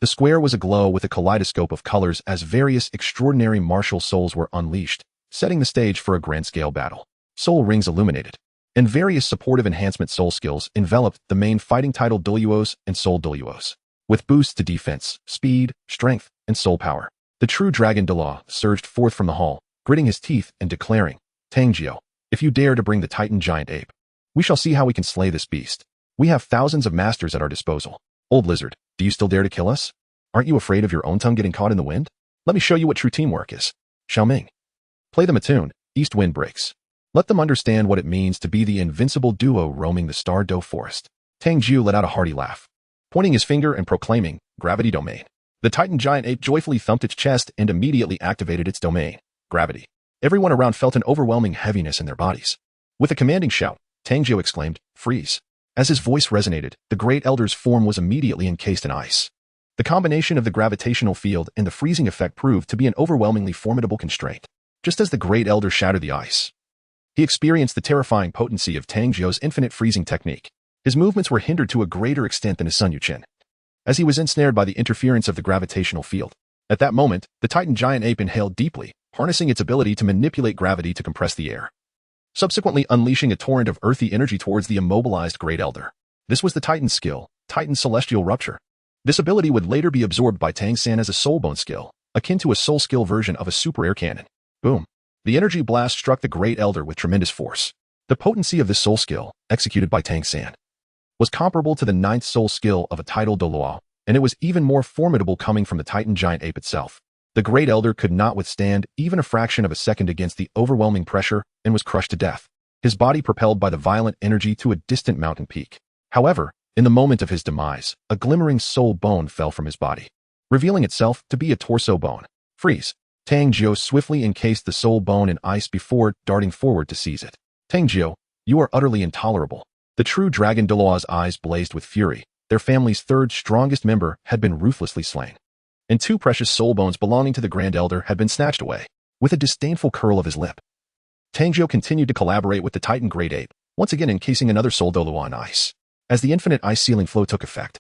the square was aglow with a kaleidoscope of colors as various extraordinary martial souls were unleashed, setting the stage for a grand-scale battle. Soul rings illuminated, and various supportive enhancement soul skills enveloped the main fighting title Douluos and soul Douluos, with boosts to defense, speed, strength, and soul power. The true dragon Dueling surged forth from the hall, gritting his teeth and declaring, Tang Jiu, if you dare to bring the Titan giant ape, we shall see how we can slay this beast. We have thousands of masters at our disposal. Old lizard, do you still dare to kill us? Aren't you afraid of your own tongue getting caught in the wind? Let me show you what true teamwork is. Xiaoming. Play them a tune, East Wind Breaks. Let them understand what it means to be the invincible duo roaming the Star Doe forest. Tang Jiu let out a hearty laugh, pointing his finger and proclaiming, Gravity Domain. The Titan giant ape joyfully thumped its chest and immediately activated its domain, gravity. Everyone around felt an overwhelming heaviness in their bodies. With a commanding shout, Tang Jiu exclaimed, Freeze. As his voice resonated, the Great Elder's form was immediately encased in ice. The combination of the gravitational field and the freezing effect proved to be an overwhelmingly formidable constraint. Just as the Great Elder shattered the ice, he experienced the terrifying potency of Tang Jiu's infinite freezing technique. His movements were hindered to a greater extent than his son Yuqin, as he was ensnared by the interference of the gravitational field. At that moment, the Titan giant ape inhaled deeply, harnessing its ability to manipulate gravity to compress the air, subsequently unleashing a torrent of earthy energy towards the immobilized Great Elder. This was the Titan's skill, Titan's Celestial Rupture. This ability would later be absorbed by Tang San as a soul bone skill, akin to a soul skill version of a super air cannon. Boom. The energy blast struck the Great Elder with tremendous force. The potency of this soul skill, executed by Tang San, was comparable to the 9th soul skill of a title Douluo, and it was even more formidable coming from the Titan giant ape itself. The Great Elder could not withstand even a fraction of a second against the overwhelming pressure and was crushed to death, his body propelled by the violent energy to a distant mountain peak. However, in the moment of his demise, a glimmering soul bone fell from his body, revealing itself to be a torso bone. Freeze. Tang Jiu swiftly encased the soul bone in ice before darting forward to seize it. Tang Jiu, you are utterly intolerable. The true dragon Douluo's eyes blazed with fury. Their family's third strongest member had been ruthlessly slain, and 2 precious soul bones belonging to the Grand Elder had been snatched away. With a disdainful curl of his lip, Tang Jiu continued to collaborate with the Titan Great Ape, once again encasing another soul Douluo in ice. As the infinite ice sealing flow took effect,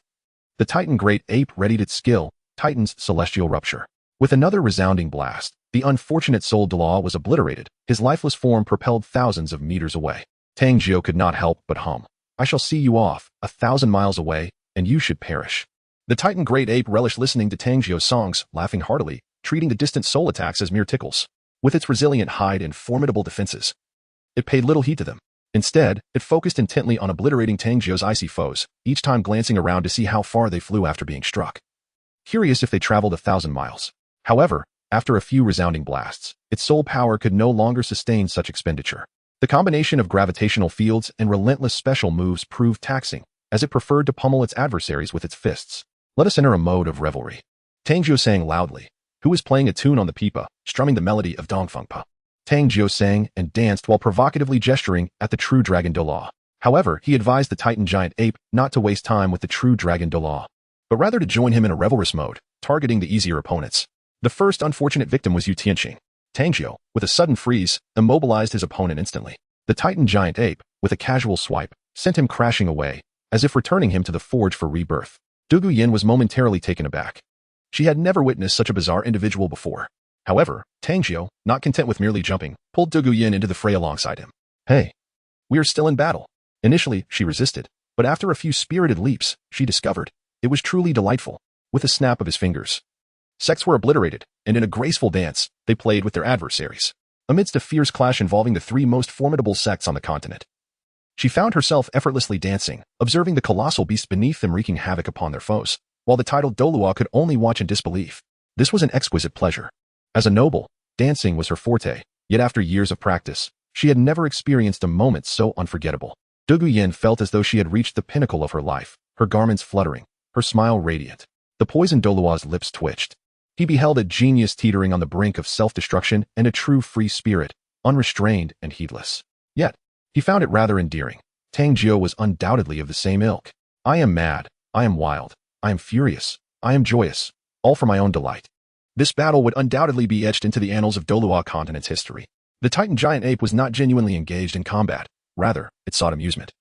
the Titan Great Ape readied its skill, Titan's Celestial Rupture. With another resounding blast, the unfortunate soul Douluo was obliterated, his lifeless form propelled thousands of meters away. Tang Jiu could not help but hum, I shall see you off, 1,000 miles away, and you should perish. The Titan Great Ape relished listening to Tang Jiu's songs, laughing heartily, treating the distant soul attacks as mere tickles. With its resilient hide and formidable defenses, it paid little heed to them. Instead, it focused intently on obliterating Tang Jiu's icy foes, each time glancing around to see how far they flew after being struck, curious if they traveled 1,000 miles. However, after a few resounding blasts, its soul power could no longer sustain such expenditure. The combination of gravitational fields and relentless special moves proved taxing, as it preferred to pummel its adversaries with its fists. Let us enter a mode of revelry. Tang Jiu sang loudly, who was playing a tune on the pipa, strumming the melody of Dongfengpa. Tang Jiu sang and danced while provocatively gesturing at the true dragon Douluo. However, he advised the Titan giant ape not to waste time with the true dragon Douluo, but rather to join him in a revelrous mode, targeting the easier opponents. The first unfortunate victim was Yu Tianqing. Tang Jiu, with a sudden freeze, immobilized his opponent instantly. The Titan giant ape, with a casual swipe, sent him crashing away, as if returning him to the forge for rebirth. Du Guyan was momentarily taken aback. She had never witnessed such a bizarre individual before. However, Tang Jiu, not content with merely jumping, pulled Du Guyan into the fray alongside him. Hey, we are still in battle. Initially, she resisted, but after a few spirited leaps, she discovered it was truly delightful. With a snap of his fingers, sects were obliterated, and in a graceful dance, they played with their adversaries. Amidst a fierce clash involving the 3 most formidable sects on the continent, she found herself effortlessly dancing, observing the colossal beasts beneath them wreaking havoc upon their foes, while the titled Douluo could only watch in disbelief. This was an exquisite pleasure. As a noble, dancing was her forte, yet after years of practice, she had never experienced a moment so unforgettable. Du Guyan felt as though she had reached the pinnacle of her life, her garments fluttering, her smile radiant. The poisoned Douluo's lips twitched. He beheld a genius teetering on the brink of self-destruction and a true free spirit, unrestrained and heedless. Yet, he found it rather endearing. Tang Jiu was undoubtedly of the same ilk. I am mad, I am wild, I am furious, I am joyous, all for my own delight. This battle would undoubtedly be etched into the annals of Douluo Continent's history. The Titan giant ape was not genuinely engaged in combat. Rather, it sought amusement,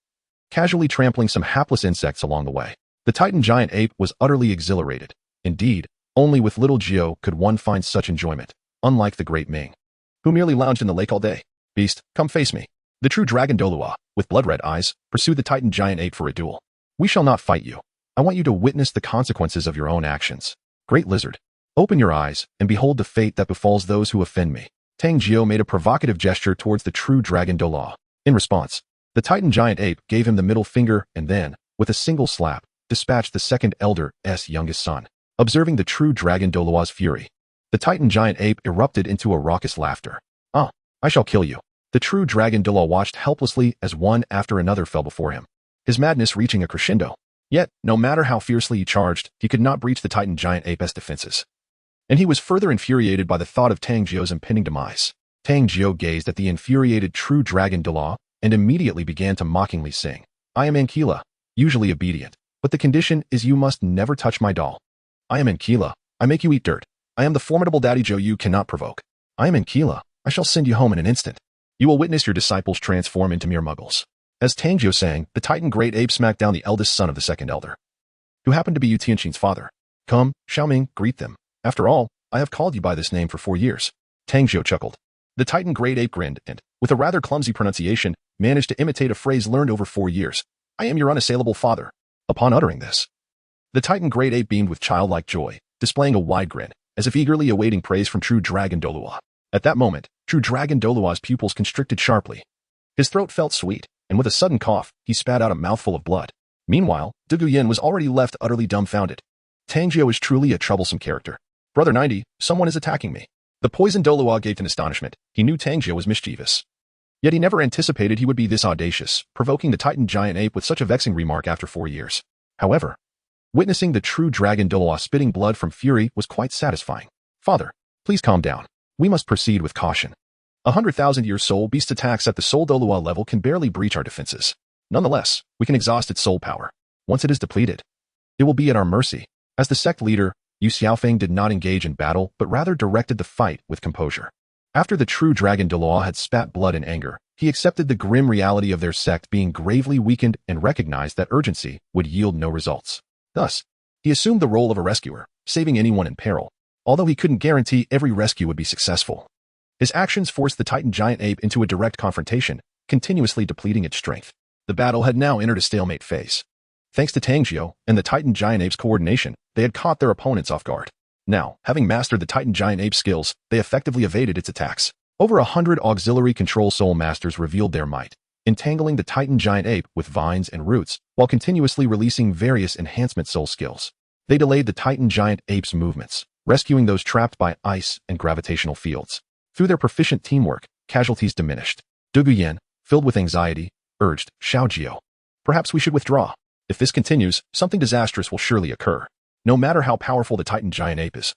casually trampling some hapless insects along the way. The Titan giant ape was utterly exhilarated. Indeed, only with little Jiu could one find such enjoyment, unlike the great Ming, who merely lounged in the lake all day. Beast, come face me. The true dragon Douluo, with blood-red eyes, pursued the Titan giant ape for a duel. We shall not fight you. I want you to witness the consequences of your own actions. Great lizard, open your eyes and behold the fate that befalls those who offend me. Tang Jiu made a provocative gesture towards the true dragon Douluo. In response, the Titan giant ape gave him the middle finger and then, with a single slap, dispatched the second elder's youngest son. Observing the true dragon Douluo's fury, the Titan giant ape erupted into a raucous laughter. Ah, I shall kill you. The true dragon Douluo watched helplessly as one after another fell before him, his madness reaching a crescendo. Yet, no matter how fiercely he charged, he could not breach the Titan giant ape's defenses. And he was further infuriated by the thought of Tang Jiu's impending demise. Tang Jiu gazed at the infuriated true dragon Douluo and immediately began to mockingly sing. I am Ankila, usually obedient, but the condition is you must never touch my doll. I am Ankila, I make you eat dirt. I am the formidable daddy Joe you cannot provoke. I am Ankila, I shall send you home in an instant. You will witness your disciples transform into mere muggles. As Tang Jiu sang, the Titan great ape smacked down the eldest son of the second elder, who happened to be Yu Tianxin's father. Come, Xiaoming, greet them. After all, I have called you by this name for 4 years. Tang Jiu chuckled. The Titan great ape grinned and, with a rather clumsy pronunciation, managed to imitate a phrase learned over 4 years. I am your unassailable father. Upon uttering this, the Titan great ape beamed with childlike joy, displaying a wide grin, as if eagerly awaiting praise from true dragon Douluo. At that moment, true dragon Douluo's pupils constricted sharply. His throat felt sweet, and with a sudden cough, he spat out a mouthful of blood. Meanwhile, Dueling was already left utterly dumbfounded. Tang Jiu is truly a troublesome character. Brother 90, someone is attacking me. The poisoned Douluo gaped in astonishment. He knew Tang Jiu was mischievous. Yet he never anticipated he would be this audacious, provoking the Titan giant ape with such a vexing remark after 4 years. However, witnessing the true dragon Douluo spitting blood from fury was quite satisfying. Father, please calm down. We must proceed with caution. 100,000-year soul beast attacks at the soul Douluo level can barely breach our defenses. Nonetheless, we can exhaust its soul power. Once it is depleted, it will be at our mercy. As the sect leader, Yu Xiaofeng did not engage in battle, but rather directed the fight with composure. After the true dragon Douluo had spat blood in anger, he accepted the grim reality of their sect being gravely weakened and recognized that urgency would yield no results. Thus, he assumed the role of a rescuer, saving anyone in peril, although he couldn't guarantee every rescue would be successful. His actions forced the Titan giant ape into a direct confrontation, continuously depleting its strength. The battle had now entered a stalemate phase. Thanks to Tang Jiu and the Titan giant ape's coordination, they had caught their opponents off guard. Now, having mastered the Titan giant ape's skills, they effectively evaded its attacks. Over 100 auxiliary control soul masters revealed their might, entangling the Titan giant ape with vines and roots, while continuously releasing various enhancement soul skills. They delayed the Titan giant ape's movements, rescuing those trapped by ice and gravitational fields. Through their proficient teamwork, casualties diminished. Dueling, filled with anxiety, urged Xiaojiu. Perhaps we should withdraw. If this continues, something disastrous will surely occur. No matter how powerful the Titan giant ape is,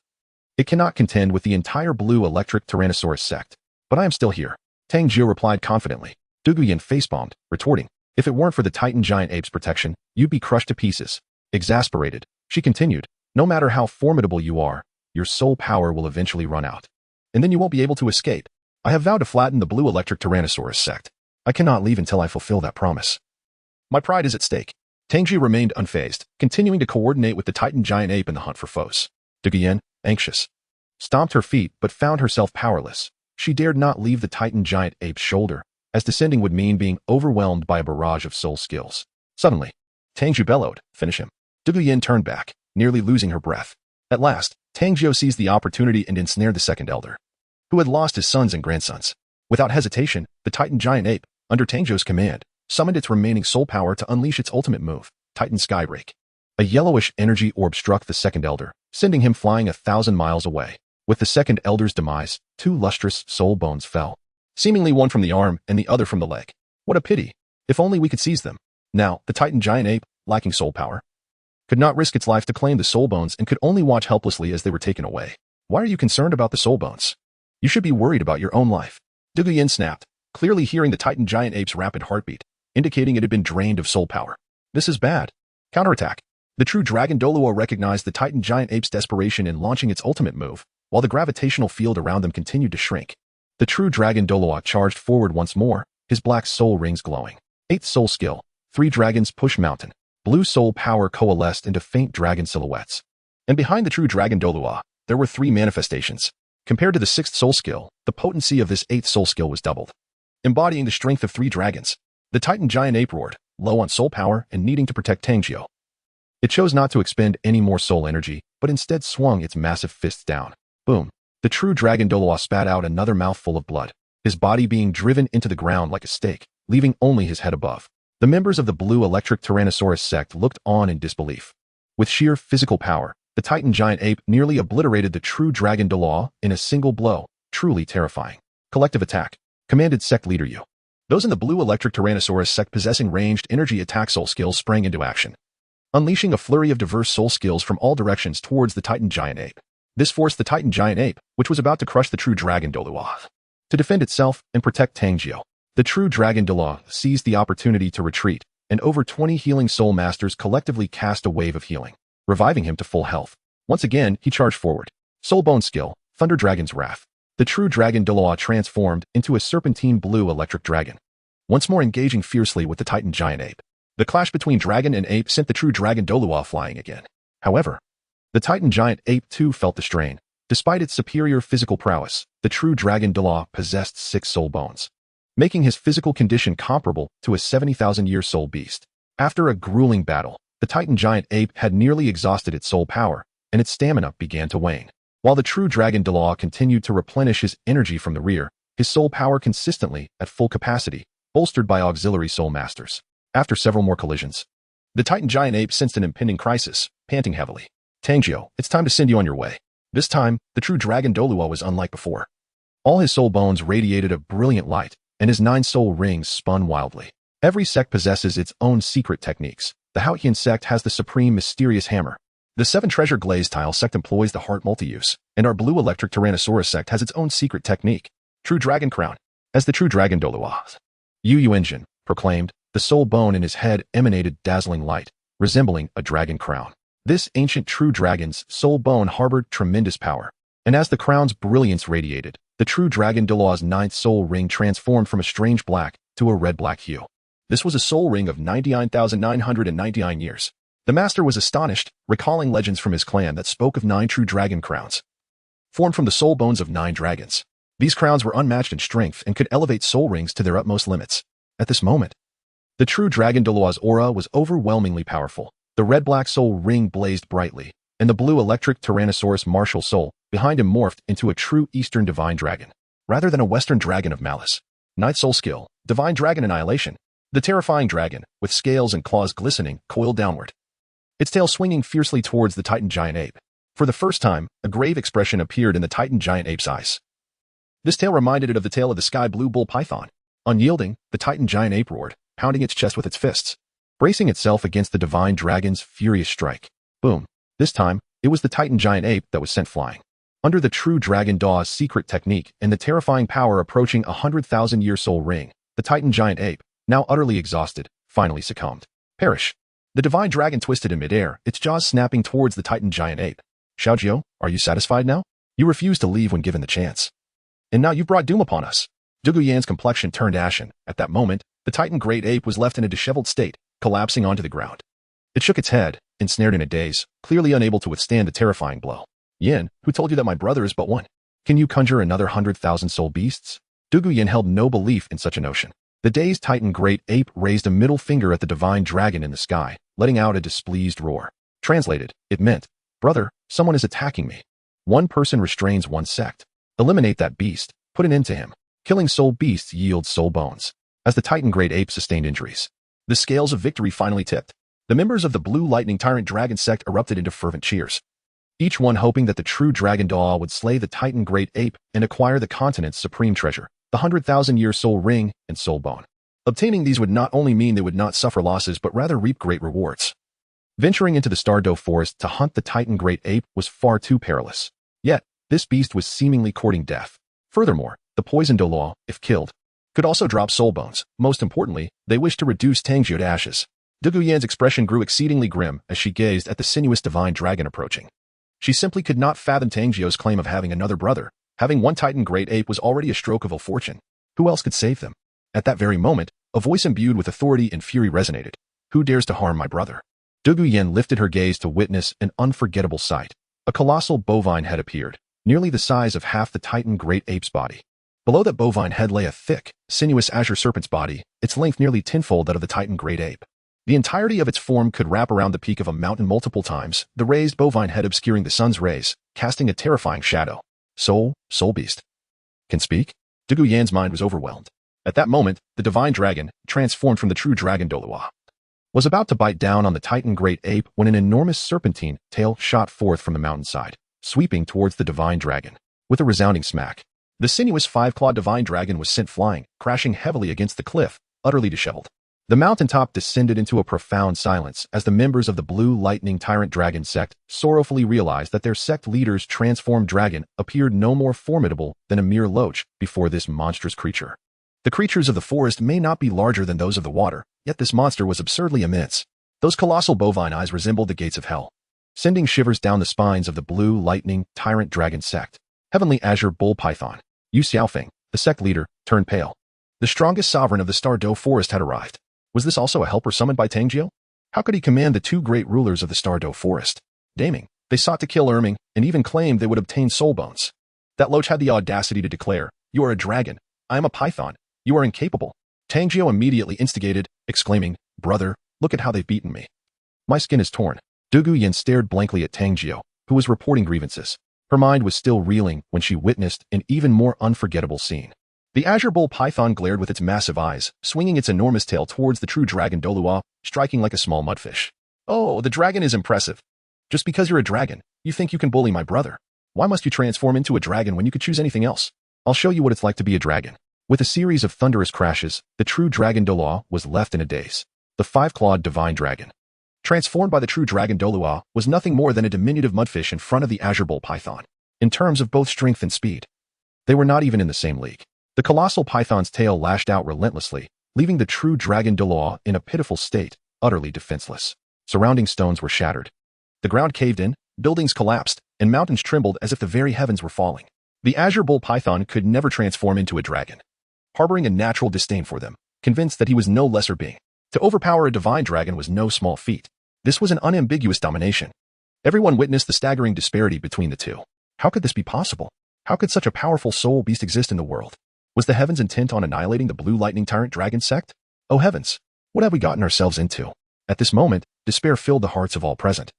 it cannot contend with the entire blue electric Tyrannosaurus sect. But I am still here. Tang Jiu replied confidently. Dueling facepalmed, retorting, if it weren't for the Titan giant ape's protection, you'd be crushed to pieces. Exasperated, she continued, no matter how formidable you are, your soul power will eventually run out. And then you won't be able to escape. I have vowed to flatten the blue electric Tyrannosaurus sect. I cannot leave until I fulfill that promise. My pride is at stake. Tang Jiu remained unfazed, continuing to coordinate with the Titan giant ape in the hunt for foes. Dueling, anxious, stomped her feet but found herself powerless. She dared not leave the Titan giant ape's shoulder, as descending would mean being overwhelmed by a barrage of soul skills. Suddenly, Tang Jiu bellowed, finish him. Dueling turned back, nearly losing her breath. At last, Tang Jiu seized the opportunity and ensnared the second elder, who had lost his sons and grandsons. Without hesitation, the Titan giant ape, under Tang Jiu's command, summoned its remaining soul power to unleash its ultimate move, Titan Skybreak. A yellowish energy orb struck the second elder, sending him flying 1,000 miles away. With the second elder's demise, 2 lustrous soul bones fell, seemingly one from the arm and the other from the leg. What a pity. If only we could seize them. Now, the Titan giant ape, lacking soul power, could not risk its life to claim the soul bones and could only watch helplessly as they were taken away. Why are you concerned about the soul bones? You should be worried about your own life. Dueling snapped, clearly hearing the Titan giant ape's rapid heartbeat, indicating it had been drained of soul power. This is bad. Counterattack. The true dragon Douluo recognized the Titan giant ape's desperation in launching its ultimate move, while the gravitational field around them continued to shrink. The true dragon Douluo charged forward once more, his black soul rings glowing. 8th soul skill, 3 dragons push mountain. Blue soul power coalesced into faint dragon silhouettes. And behind the true dragon Douluo, there were 3 manifestations. Compared to the 6th soul skill, the potency of this 8th soul skill was doubled. Embodying the strength of 3 dragons, The Titan giant ape roared, low on soul power and needing to protect Tang Jiu. It chose not to expend any more soul energy, but instead swung its massive fists down. Boom. The true dragon Douluo spat out another mouthful of blood, his body being driven into the ground like a stake, leaving only his head above. The members of the blue electric Tyrannosaurus sect looked on in disbelief. With sheer physical power, the Titan giant ape nearly obliterated the true dragon Douluo in a single blow, truly terrifying. Collective attack, commanded sect leader Yu. Those in the blue electric Tyrannosaurus sect possessing ranged energy attack soul skills sprang into action, unleashing a flurry of diverse soul skills from all directions towards the Titan giant ape. This forced the Titan giant ape, which was about to crush the true dragon Douluo, to defend itself and protect Tang Jiu. The true dragon Douluo seized the opportunity to retreat, and over 20 healing soul masters collectively cast a wave of healing, reviving him to full health. Once again, he charged forward. Soul Bone skill, Thunder Dragon's Wrath. The true dragon Douluo transformed into a serpentine blue electric dragon, once more engaging fiercely with the Titan giant ape. The clash between dragon and ape sent the true dragon Douluo flying again. However, the Titan giant ape too felt the strain. Despite its superior physical prowess, the true dragon Douluo possessed 6 soul bones, making his physical condition comparable to a 70,000-year soul beast. After a grueling battle, the Titan giant ape had nearly exhausted its soul power, and its stamina began to wane. While the true dragon Douluo continued to replenish his energy from the rear, his soul power consistently at full capacity, bolstered by auxiliary soul masters. After several more collisions, the Titan giant ape sensed an impending crisis, panting heavily. Tang Jiu, it's time to send you on your way. This time, the true dragon Douluo was unlike before. All his soul bones radiated a brilliant light, and his 9 soul rings spun wildly. Every sect possesses its own secret techniques. The Xiaojiu sect has the supreme mysterious hammer. The 7 treasure glaze tile sect employs the heart multi-use, and our blue electric Tyrannosaurus sect has its own secret technique, True Dragon Crown. As the true dragon Douluo Yu engine proclaimed, the soul bone in his head emanated dazzling light, resembling a dragon crown. This ancient true dragon's soul bone harbored tremendous power, and as the crown's brilliance radiated, the true dragon Douluo's 9th soul ring transformed from a strange black to a red-black hue. This was a soul ring of 99,999 years. The master was astonished, recalling legends from his clan that spoke of 9 true dragon crowns, formed from the soul bones of 9 dragons. These crowns were unmatched in strength and could elevate soul rings to their utmost limits. At this moment, the true dragon Douluo's aura was overwhelmingly powerful. The red-black soul ring blazed brightly, and the blue electric Tyrannosaurus martial soul behind him morphed into a true Eastern divine dragon, rather than a Western dragon of malice. 9th soul skill, Divine Dragon Annihilation. The terrifying dragon, with scales and claws glistening, coiled downward, its tail swinging fiercely towards the Titan giant ape. For the first time, a grave expression appeared in the Titan giant ape's eyes. This tail reminded it of the tail of the sky blue bull python. Unyielding, the Titan giant ape roared, pounding its chest with its fists, bracing itself against the divine dragon's furious strike. Boom. This time, it was the Titan giant ape that was sent flying. Under the true dragon Daw's secret technique and the terrifying power approaching a 100,000-year soul ring, the Titan giant ape, now utterly exhausted, finally succumbed. Perish. The divine dragon twisted in midair, its jaws snapping towards the Titan giant ape. Xiaojiu, are you satisfied now? You refused to leave when given the chance, and now you've brought doom upon us. Dugu Yan's complexion turned ashen. At that moment, the Titan great ape was left in a disheveled state, collapsing onto the ground. It shook its head, ensnared in a daze, clearly unable to withstand the terrifying blow. Yin, who told you that my brother is but one? Can you conjure another 100,000 soul beasts? Dugu Yin held no belief in such a notion. The dazed Titan great ape raised a middle finger at the divine dragon in the sky, letting out a displeased roar. Translated, it meant, brother, someone is attacking me. One person restrains one sect. Eliminate that beast, put an end to him. Killing soul beasts yields soul bones. As the Titan great ape sustained injuries, the scales of victory finally tipped. The members of the Blue Lightning Tyrant Dragon sect erupted into fervent cheers, each one hoping that the true dragon Douluo would slay the Titan great ape and acquire the continent's supreme treasure, the 100,000-year soul ring and soul bone. Obtaining these would not only mean they would not suffer losses but rather reap great rewards. Venturing into the Stardoe forest to hunt the Titan great ape was far too perilous. Yet, this beast was seemingly courting death. Furthermore, the poisoned Douluo, if killed, could also drop soul bones. Most importantly, they wished to reduce Tang Jiu to ashes. Dugu Yan's expression grew exceedingly grim as she gazed at the sinuous divine dragon approaching. She simply could not fathom Tang Jiu's claim of having another brother. Having one Titan great ape was already a stroke of ill fortune. Who else could save them? At that very moment, a voice imbued with authority and fury resonated. Who dares to harm my brother? Dugu Yan lifted her gaze to witness an unforgettable sight. A colossal bovine head appeared, nearly the size of half the Titan great ape's body. Below that bovine head lay a thick, sinuous azure serpent's body, its length nearly tenfold that of the Titan great ape. The entirety of its form could wrap around the peak of a mountain multiple times, the raised bovine head obscuring the sun's rays, casting a terrifying shadow. Soul beast. Can speak? Dugu Yan's mind was overwhelmed. At that moment, the divine dragon, transformed from the true dragon Douluo, was about to bite down on the Titan great ape when an enormous serpentine tail shot forth from the mountainside, sweeping towards the divine dragon. With a resounding smack, the sinuous five-clawed divine dragon was sent flying, crashing heavily against the cliff, utterly disheveled. The mountaintop descended into a profound silence as the members of the Blue Lightning Tyrant Dragon sect sorrowfully realized that their sect leader's transformed dragon appeared no more formidable than a mere loach before this monstrous creature. The creatures of the forest may not be larger than those of the water, yet this monster was absurdly immense. Those colossal bovine eyes resembled the gates of hell, sending shivers down the spines of the Blue Lightning Tyrant Dragon sect. Heavenly Azure Bull Python, Yu Xiaofeng, the sect leader, turned pale. The strongest sovereign of the Star Doe forest had arrived. Was this also a helper summoned by Tang Jiu? How could he command the two great rulers of the Star Doe forest? Damning, they sought to kill Erming and even claimed they would obtain soul bones. That loach had the audacity to declare, "You are a dragon. I am a python. You are incapable." Tang Jiu immediately instigated, exclaiming, "Brother, look at how they've beaten me. My skin is torn." Dugu Yan stared blankly at Tang Jiu, who was reporting grievances. Her mind was still reeling when she witnessed an even more unforgettable scene. The Azure Bull Python glared with its massive eyes, swinging its enormous tail towards the true dragon Douluo, striking like a small mudfish. "Oh, the dragon is impressive. Just because you're a dragon, you think you can bully my brother. Why must you transform into a dragon when you could choose anything else? I'll show you what it's like to be a dragon." With a series of thunderous crashes, the true dragon Douluo was left in a daze. The five-clawed divine dragon, transformed by the true dragon Douluo, was nothing more than a diminutive mudfish in front of the Azure Bull Python. In terms of both strength and speed, they were not even in the same league. The colossal python's tail lashed out relentlessly, leaving the true dragon Douluo in a pitiful state, utterly defenseless. Surrounding stones were shattered. The ground caved in, buildings collapsed, and mountains trembled as if the very heavens were falling. The Azure Bull Python could never transform into a dragon, harboring a natural disdain for them, convinced that he was no lesser being. To overpower a divine dragon was no small feat. This was an unambiguous domination. Everyone witnessed the staggering disparity between the two. How could this be possible? How could such a powerful soul beast exist in the world? Was the heavens intent on annihilating the Blue Lightning Tyrant Dragon sect? Oh heavens, what have we gotten ourselves into? At this moment, despair filled the hearts of all present,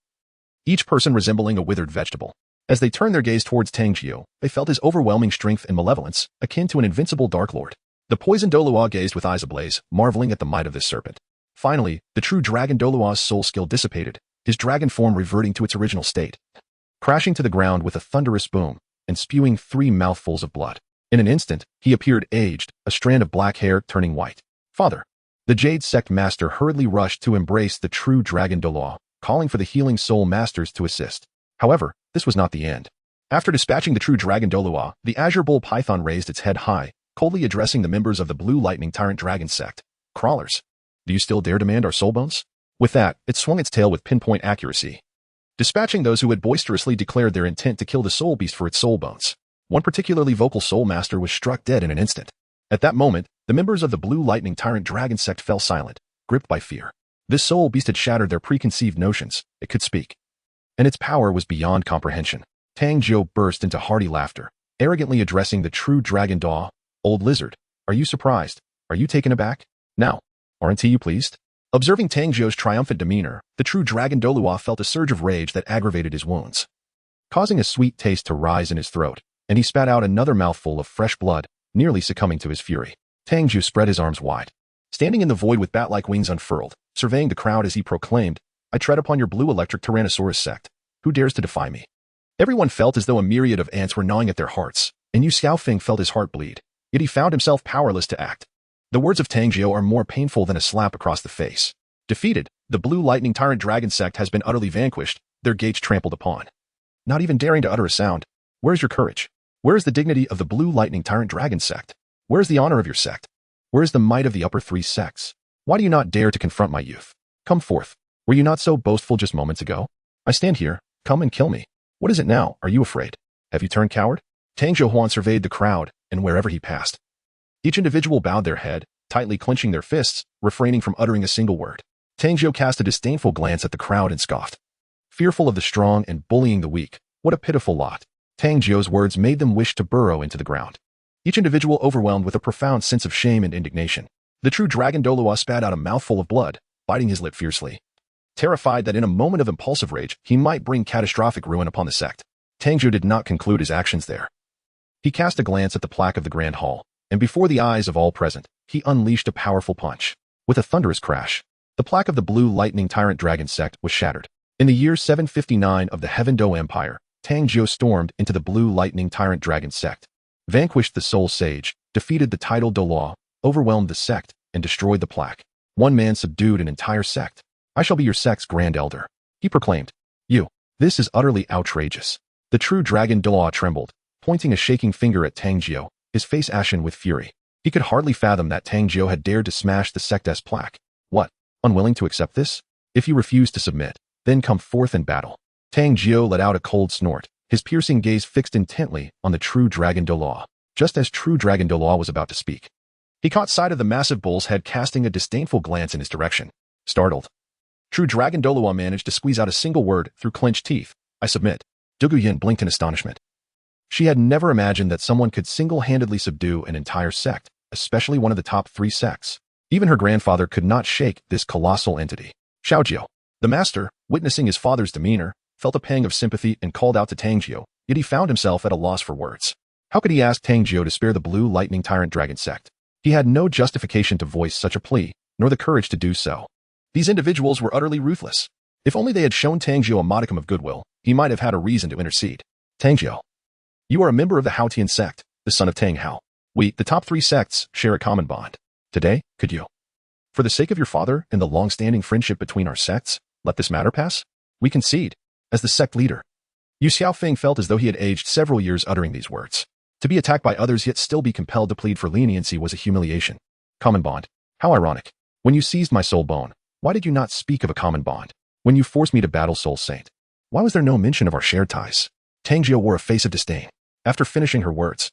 each person resembling a withered vegetable. As they turned their gaze towards Tang Jiu, they felt his overwhelming strength and malevolence, akin to an invincible Dark Lord. The poisoned Douluo gazed with eyes ablaze, marveling at the might of this serpent. Finally, the true dragon Douluo's soul skill dissipated, his dragon form reverting to its original state, crashing to the ground with a thunderous boom and spewing 3 mouthfuls of blood. In an instant, he appeared aged, a strand of black hair turning white. "Father!" The Jade Sect Master hurriedly rushed to embrace the true dragon Douluo, calling for the healing soul masters to assist. However, this was not the end. After dispatching the true dragon Douluo, the Azure Bull Python raised its head high, coldly addressing the members of the Blue Lightning Tyrant Dragon sect. "Crawlers, do you still dare demand our soul bones?" With that, it swung its tail with pinpoint accuracy, dispatching those who had boisterously declared their intent to kill the soul beast for its soul bones. One particularly vocal soul master was struck dead in an instant. At that moment, the members of the Blue Lightning Tyrant Dragon sect fell silent, gripped by fear. This soul beast had shattered their preconceived notions. It could speak, and its power was beyond comprehension. Tang Jiu burst into hearty laughter, arrogantly addressing the true dragon Daw. "Old lizard, are you surprised? Are you taken aback? Now, aren't you pleased?" Observing Tang Jiu's triumphant demeanor, the true dragon Douluo felt a surge of rage that aggravated his wounds, causing a sweet taste to rise in his throat, and he spat out another mouthful of fresh blood, nearly succumbing to his fury. Tang Jiu spread his arms wide, standing in the void with bat-like wings unfurled, surveying the crowd as he proclaimed, "I tread upon your blue electric Tyrannosaurus sect. Who dares to defy me?" Everyone felt as though a myriad of ants were gnawing at their hearts, and Yu Xiaofeng felt his heart bleed, yet he found himself powerless to act. The words of Tang Jiu are more painful than a slap across the face. Defeated, the Blue Lightning Tyrant Dragon sect has been utterly vanquished, their gates trampled upon. Not even daring to utter a sound. Where is your courage? Where is the dignity of the Blue Lightning Tyrant Dragon sect? Where is the honor of your sect? Where is the might of the upper 3 sects? Why do you not dare to confront my youth? Come forth. Were you not so boastful just moments ago? I stand here. Come and kill me. What is it now? Are you afraid? Have you turned coward? Tang Jiu surveyed the crowd, and wherever he passed, each individual bowed their head, tightly clenching their fists, refraining from uttering a single word. Tang Jiu cast a disdainful glance at the crowd and scoffed. Fearful of the strong and bullying the weak, what a pitiful lot. Tang Jiu's words made them wish to burrow into the ground. each individual overwhelmed with a profound sense of shame and indignation. The true dragon Douluo spat out a mouthful of blood, biting his lip fiercely. Terrified that in a moment of impulsive rage, he might bring catastrophic ruin upon the sect, Tang Jiu did not conclude his actions there. He cast a glance at the plaque of the Grand Hall, and before the eyes of all present, he unleashed a powerful punch. With a thunderous crash, the plaque of the Blue Lightning Tyrant Dragon sect was shattered. In the year 759 of the Heaven Do Empire, Tang Jiu stormed into the Blue Lightning Tyrant Dragon sect, vanquished the Soul Sage, defeated the title Douluo, overwhelmed the sect, and destroyed the plaque. One man subdued an entire sect. I shall be your sect's Grand Elder, he proclaimed. This is utterly outrageous. The true dragon Douluo trembled, pointing a shaking finger at Tang Jiu, his face ashen with fury. He could hardly fathom that Tang Jiu had dared to smash the sect's plaque. What? Unwilling to accept this? If you refuse to submit, then come forth in battle. Tang Jiu let out a cold snort, his piercing gaze fixed intently on the true dragon Douluo. Just as true dragon Douluo was about to speak, he caught sight of the massive bull's head casting a disdainful glance in his direction. Startled, true dragon Douluo managed to squeeze out a single word through clenched teeth. I submit. Dugu Yin blinked in astonishment. She had never imagined that someone could single-handedly subdue an entire sect, especially one of the top 3 sects. Even her grandfather could not shake this colossal entity. Xiaojiu, the master, witnessing his father's demeanor, felt a pang of sympathy and called out to Tang Jiu, yet he found himself at a loss for words. How could he ask Tang Jiu to spare the Blue Lightning Tyrant Dragon sect? He had no justification to voice such a plea, nor the courage to do so. These individuals were utterly ruthless. If only they had shown Tang Jiu a modicum of goodwill, he might have had a reason to intercede. Tang Jiu, you are a member of the Haotian sect, the son of Tang Hao. We, the top 3 sects, share a common bond. Today, could you, for the sake of your father and the long-standing friendship between our sects, let this matter pass? We concede. As the sect leader, Yu Xiaofeng felt as though he had aged several years uttering these words. To be attacked by others yet still be compelled to plead for leniency was a humiliation. Common bond. How ironic. When you seized my soul bone, why did you not speak of a common bond? When you forced me to battle Soul Saint, why was there no mention of our shared ties? Tang Jiu wore a face of disdain. After finishing her words,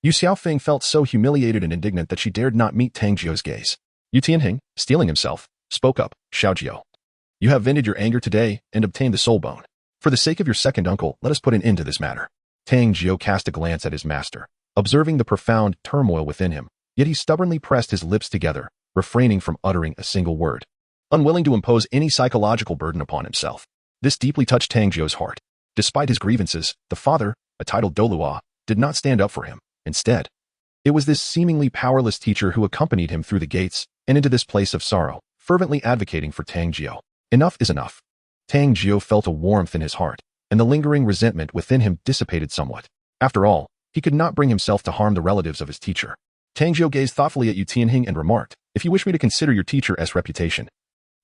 Yu Xiaofeng felt so humiliated and indignant that she dared not meet Tang Jiu's gaze. Yu Tianheng, steeling himself, spoke up. Xiaojiu, you have vented your anger today and obtained the soul bone. For the sake of your second uncle, let us put an end to this matter. Tang Jiu cast a glance at his master, observing the profound turmoil within him, yet he stubbornly pressed his lips together, refraining from uttering a single word. Unwilling to impose any psychological burden upon himself, this deeply touched Tang Jiu's heart. Despite his grievances, the father, a titled Douluo, did not stand up for him. Instead, it was this seemingly powerless teacher who accompanied him through the gates and into this place of sorrow, fervently advocating for Tang Jiu. Enough is enough. Tang Jiu felt a warmth in his heart, and the lingering resentment within him dissipated somewhat. After all, he could not bring himself to harm the relatives of his teacher. Tang Jiu gazed thoughtfully at Yu Tianheng and remarked, if you wish me to consider your teacher as reputation,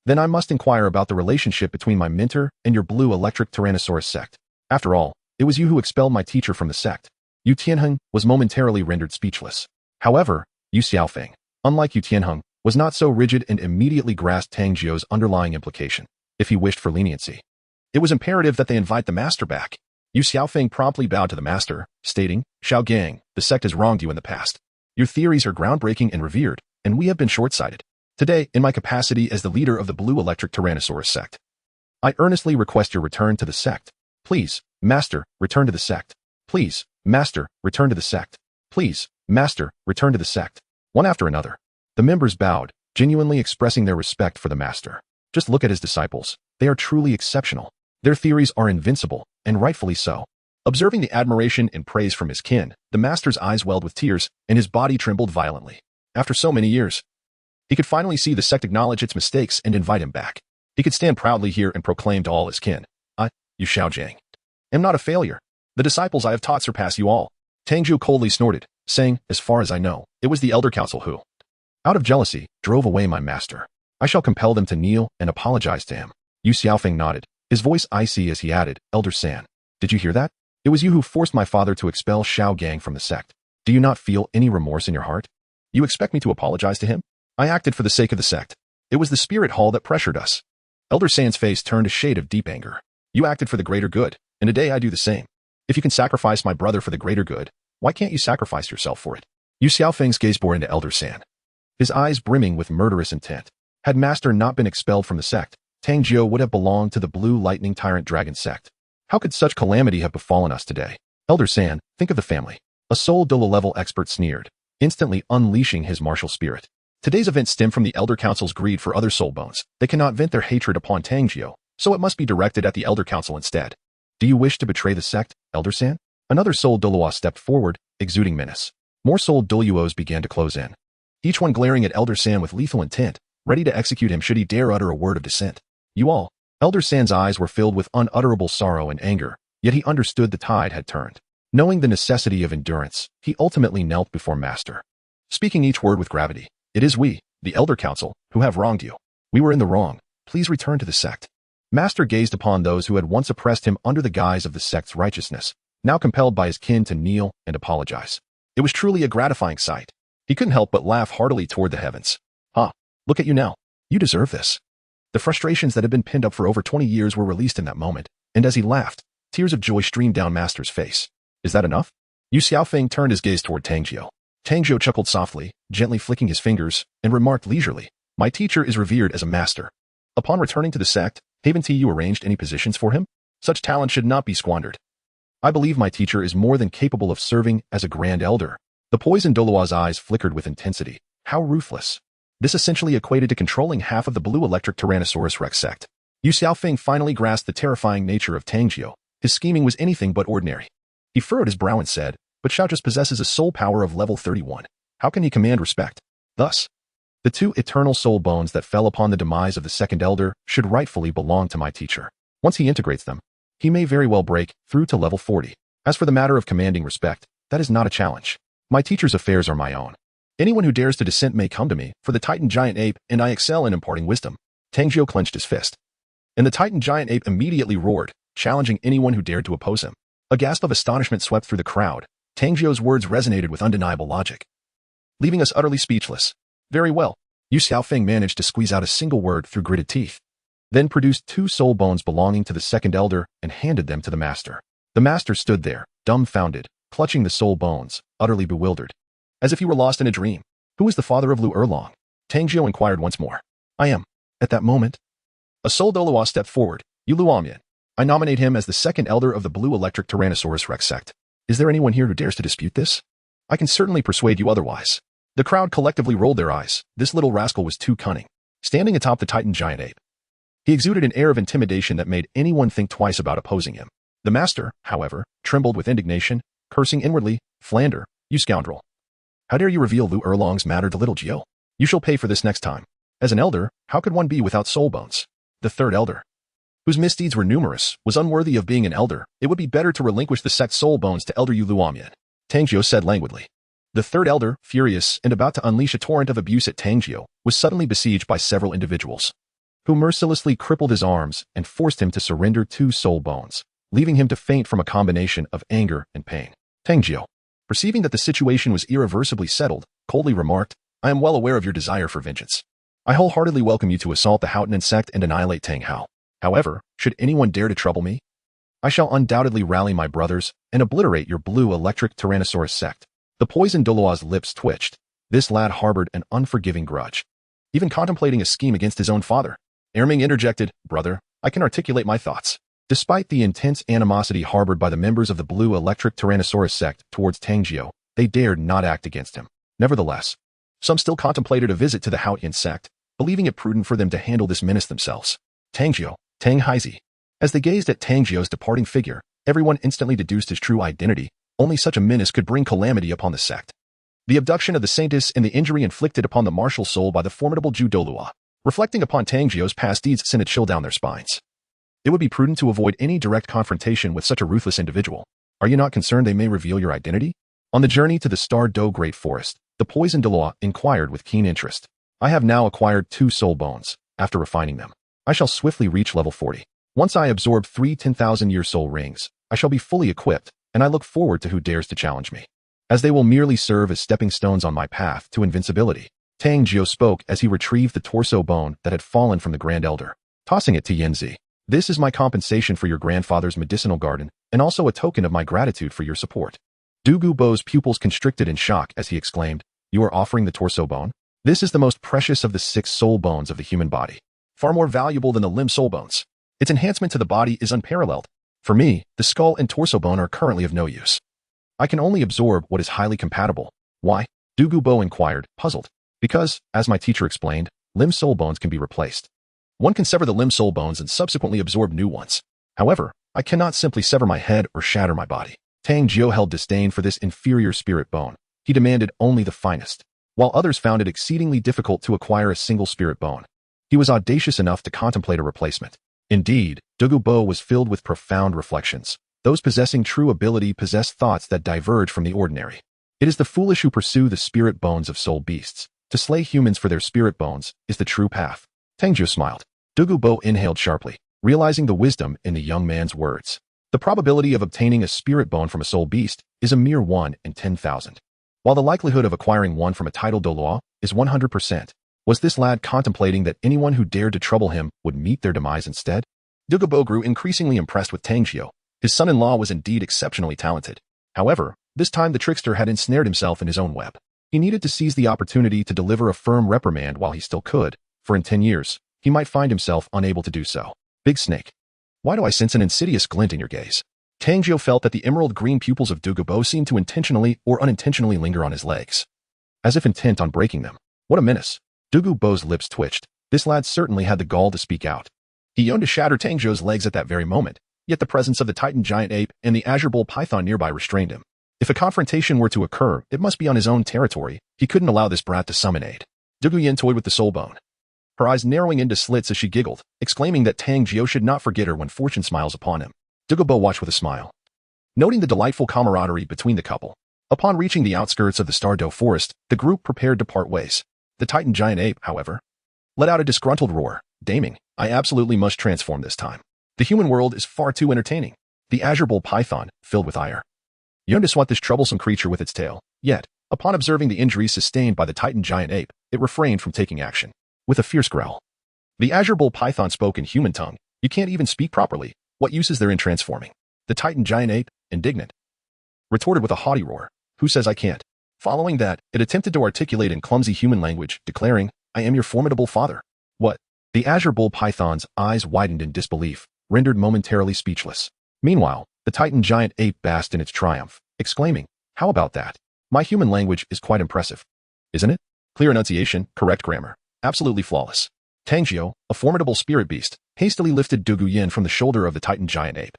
then I must inquire about the relationship between my mentor and your blue electric Tyrannosaurus sect. After all, it was you who expelled my teacher from the sect. Yu Tianheng was momentarily rendered speechless. However, Yu Xiaofeng, unlike Yu Tianheng, was not so rigid and immediately grasped Tang Jiu's underlying implication. If he wished for leniency, it was imperative that they invite the master back. Yu Xiaofeng promptly bowed to the master, stating, Xiao Gang, the sect has wronged you in the past. Your theories are groundbreaking and revered, and we have been short-sighted. Today, in my capacity as the leader of the Blue Electric Tyrannosaurus sect, I earnestly request your return to the sect. Please, Master, return to the sect. Please, Master, return to the sect. Please, Master, return to the sect. One after another, the members bowed, genuinely expressing their respect for the Master. Just look at his disciples. They are truly exceptional. Their theories are invincible, and rightfully so. Observing the admiration and praise from his kin, the Master's eyes welled with tears, and his body trembled violently. After so many years, he could finally see the sect acknowledge its mistakes and invite him back. He could stand proudly here and proclaim to all his kin, I, Yu Xiaojiang, am not a failure. The disciples I have taught surpass you all. Tang Jiu coldly snorted, saying, as far as I know, it was the Elder Council who, out of jealousy, drove away my master. I shall compel them to kneel and apologize to him. Yu Xiaofeng nodded, his voice icy as he added, Elder San, did you hear that? It was you who forced my father to expel Xiao Gang from the sect. Do you not feel any remorse in your heart? You expect me to apologize to him? I acted for the sake of the sect. It was the spirit hall that pressured us. Elder San's face turned a shade of deep anger. You acted for the greater good, and today I do the same. If you can sacrifice my brother for the greater good, why can't you sacrifice yourself for it? Yu Xiaofeng's gaze bore into Elder San, his eyes brimming with murderous intent. Had Master not been expelled from the sect, Tang Jiu would have belonged to the Blue Lightning Tyrant Dragon sect. How could such calamity have befallen us today? Elder San, think of the family. A soul Douluo level expert sneered, instantly unleashing his martial spirit. Today's event stemmed from the Elder Council's greed for other soul bones. They cannot vent their hatred upon Tang Jiu, so it must be directed at the Elder Council instead. Do you wish to betray the sect, Elder San? Another soul Douluo stepped forward, exuding menace. More soul Douluos began to close in, each one glaring at Elder San with lethal intent, ready to execute him should he dare utter a word of dissent. You all. Elder San's eyes were filled with unutterable sorrow and anger, yet he understood the tide had turned. Knowing the necessity of endurance, he ultimately knelt before Master, speaking each word with gravity. It is we, the Elder Council, who have wronged you. We were in the wrong. Please return to the sect. Master gazed upon those who had once oppressed him under the guise of the sect's righteousness, now compelled by his kin to kneel and apologize. It was truly a gratifying sight. He couldn't help but laugh heartily toward the heavens. Look at you now. You deserve this. The frustrations that had been pinned up for over 20 years were released in that moment, and as he laughed, tears of joy streamed down Master's face. Is that enough? Yu Xiaofeng turned his gaze toward Tang Jiu. Tang Jiu chuckled softly, gently flicking his fingers, and remarked leisurely, My teacher is revered as a master. Upon returning to the sect, haven't you arranged any positions for him? Such talent should not be squandered. I believe my teacher is more than capable of serving as a grand elder. The poisoned Douluo's eyes flickered with intensity. How ruthless. This essentially equated to controlling half of the blue electric Tyrannosaurus Rex sect. Yu Xiaofeng finally grasped the terrifying nature of Tang Jiu. His scheming was anything but ordinary. He furrowed his brow and said, But Xiaojiu possesses a soul power of level 31. How can he command respect? Thus, the two eternal soul bones that fell upon the demise of the second elder should rightfully belong to my teacher. Once he integrates them, he may very well break through to level 40. As for the matter of commanding respect, that is not a challenge. My teacher's affairs are my own. Anyone who dares to dissent may come to me, for the Titan Giant Ape and I excel in imparting wisdom. Tang Jiu clenched his fist, and the Titan Giant Ape immediately roared, challenging anyone who dared to oppose him. A gasp of astonishment swept through the crowd. Tang Jiu's words resonated with undeniable logic, leaving us utterly speechless. Very well. Yu Xiaofeng managed to squeeze out a single word through gritted teeth, then produced 2 soul bones belonging to the second elder and handed them to the master. The master stood there, dumbfounded, clutching the soul bones, utterly bewildered, as if he were lost in a dream. Who is the father of Lu Erlong? Tang Jiu inquired once more. I am. At that moment, a soul Douluo stepped forward. Yu Luomian. I nominate him as the second elder of the blue electric Tyrannosaurus Rex sect. Is there anyone here who dares to dispute this? I can certainly persuade you otherwise. The crowd collectively rolled their eyes. This little rascal was too cunning. Standing atop the Titan Giant Ape, he exuded an air of intimidation that made anyone think twice about opposing him. The master, however, trembled with indignation, cursing inwardly, Flender, you scoundrel. How dare you reveal Lu Erlong's matter to little Jiu? You shall pay for this next time. As an elder, how could one be without soul bones? The third elder, whose misdeeds were numerous, was unworthy of being an elder. It would be better to relinquish the sect's soul bones to Elder Yu Luomian. Tang Jiu said languidly. The third elder, furious and about to unleash a torrent of abuse at Tang Jiu, was suddenly besieged by several individuals, who mercilessly crippled his arms and forced him to surrender 2 soul bones, leaving him to faint from a combination of anger and pain. Tang Jiu, perceiving that the situation was irreversibly settled, coldly remarked, I am well aware of your desire for vengeance. I wholeheartedly welcome you to assault the Haotian sect and annihilate Tang Hao. However, should anyone dare to trouble me, I shall undoubtedly rally my brothers and obliterate your blue electric Tyrannosaurus sect. The poisoned Douluo's lips twitched. This lad harbored an unforgiving grudge, even contemplating a scheme against his own father. Erming interjected, Brother, I can articulate my thoughts. Despite the intense animosity harbored by the members of the blue electric Tyrannosaurus sect towards Tang Jiu, they dared not act against him. Nevertheless, some still contemplated a visit to the Haotian sect, believing it prudent for them to handle this menace themselves. Tang Jiu, Tang Haizi. As they gazed at Tang Jiu's departing figure, everyone instantly deduced his true identity. Only such a menace could bring calamity upon the sect. The abduction of the saintess and the injury inflicted upon the martial soul by the formidable Jiu Douluo. Reflecting upon Tang Jiu's past deeds sent a chill down their spines. It would be prudent to avoid any direct confrontation with such a ruthless individual. Are you not concerned they may reveal your identity? On the journey to the Star Do Great Forest, the poisoned Douluo inquired with keen interest. I have now acquired 2 soul bones. After refining them, I shall swiftly reach level 40. Once I absorb 3 10,000-year soul rings, I shall be fully equipped, and I look forward to who dares to challenge me, as they will merely serve as stepping stones on my path to invincibility. Tang Jiu spoke as he retrieved the torso bone that had fallen from the Grand Elder, tossing it to Yanzi. This is my compensation for your grandfather's medicinal garden, and also a token of my gratitude for your support. Dugu Bo's pupils constricted in shock as he exclaimed, You are offering the torso bone? This is the most precious of the 6 soul bones of the human body, far more valuable than the limb soul bones. Its enhancement to the body is unparalleled. For me, the skull and torso bone are currently of no use. I can only absorb what is highly compatible. Why? Dugubo inquired, puzzled. Because, as my teacher explained, limb soul bones can be replaced. One can sever the limb soul bones and subsequently absorb new ones. However, I cannot simply sever my head or shatter my body. Tang Jiu held disdain for this inferior spirit bone. He demanded only the finest, while others found it exceedingly difficult to acquire a single spirit bone. He was audacious enough to contemplate a replacement. Indeed, Dugubo was filled with profound reflections. Those possessing true ability possess thoughts that diverge from the ordinary. It is the foolish who pursue the spirit bones of soul beasts. To slay humans for their spirit bones is the true path. Tang Jiu smiled. Dugubo inhaled sharply, realizing the wisdom in the young man's words. The probability of obtaining a spirit bone from a soul beast is a mere 1 in 10,000, while the likelihood of acquiring one from a tidal Douluo is 100%. Was this lad contemplating that anyone who dared to trouble him would meet their demise instead? Dugubo grew increasingly impressed with Tang Jiu. His son-in-law was indeed exceptionally talented. However, this time the trickster had ensnared himself in his own web. He needed to seize the opportunity to deliver a firm reprimand while he still could, for in 10 years, he might find himself unable to do so. Big Snake. Why do I sense an insidious glint in your gaze? Tang Jiu felt that the emerald green pupils of Dugubo seemed to intentionally or unintentionally linger on his legs, as if intent on breaking them. What a menace. Dugubo's lips twitched. This lad certainly had the gall to speak out. He yearned to shatter Tang Jiu's legs at that very moment, yet the presence of the Titan giant ape and the azure bull python nearby restrained him. If a confrontation were to occur, it must be on his own territory. He couldn't allow this brat to summon aid. Duguyin toyed with the soul bone, her eyes narrowing into slits as she giggled, exclaiming that Tang Jiu should not forget her when fortune smiles upon him. Dugubo watched with a smile, noting the delightful camaraderie between the couple. Upon reaching the outskirts of the Stardoe forest, the group prepared to part ways. The Titan giant ape, however, let out a disgruntled roar. Damning, I absolutely must transform this time. The human world is far too entertaining. The azure bull python, filled with ire, yearned to swat this troublesome creature with its tail. Yet, upon observing the injuries sustained by the Titan giant ape, it refrained from taking action. With a fierce growl, the azure bull python spoke in human tongue. You can't even speak properly. What use is there in transforming? The Titan giant ape, indignant, retorted with a haughty roar. Who says I can't? Following that, it attempted to articulate in clumsy human language, declaring, I am your formidable father. What? The azure bull python's eyes widened in disbelief, rendered momentarily speechless. Meanwhile, the Titan giant ape basked in its triumph, exclaiming, how about that? My human language is quite impressive. Isn't it? Clear enunciation, correct grammar. Absolutely flawless. Tang Jiu, a formidable spirit beast, hastily lifted Duguyin from the shoulder of the Titan giant ape,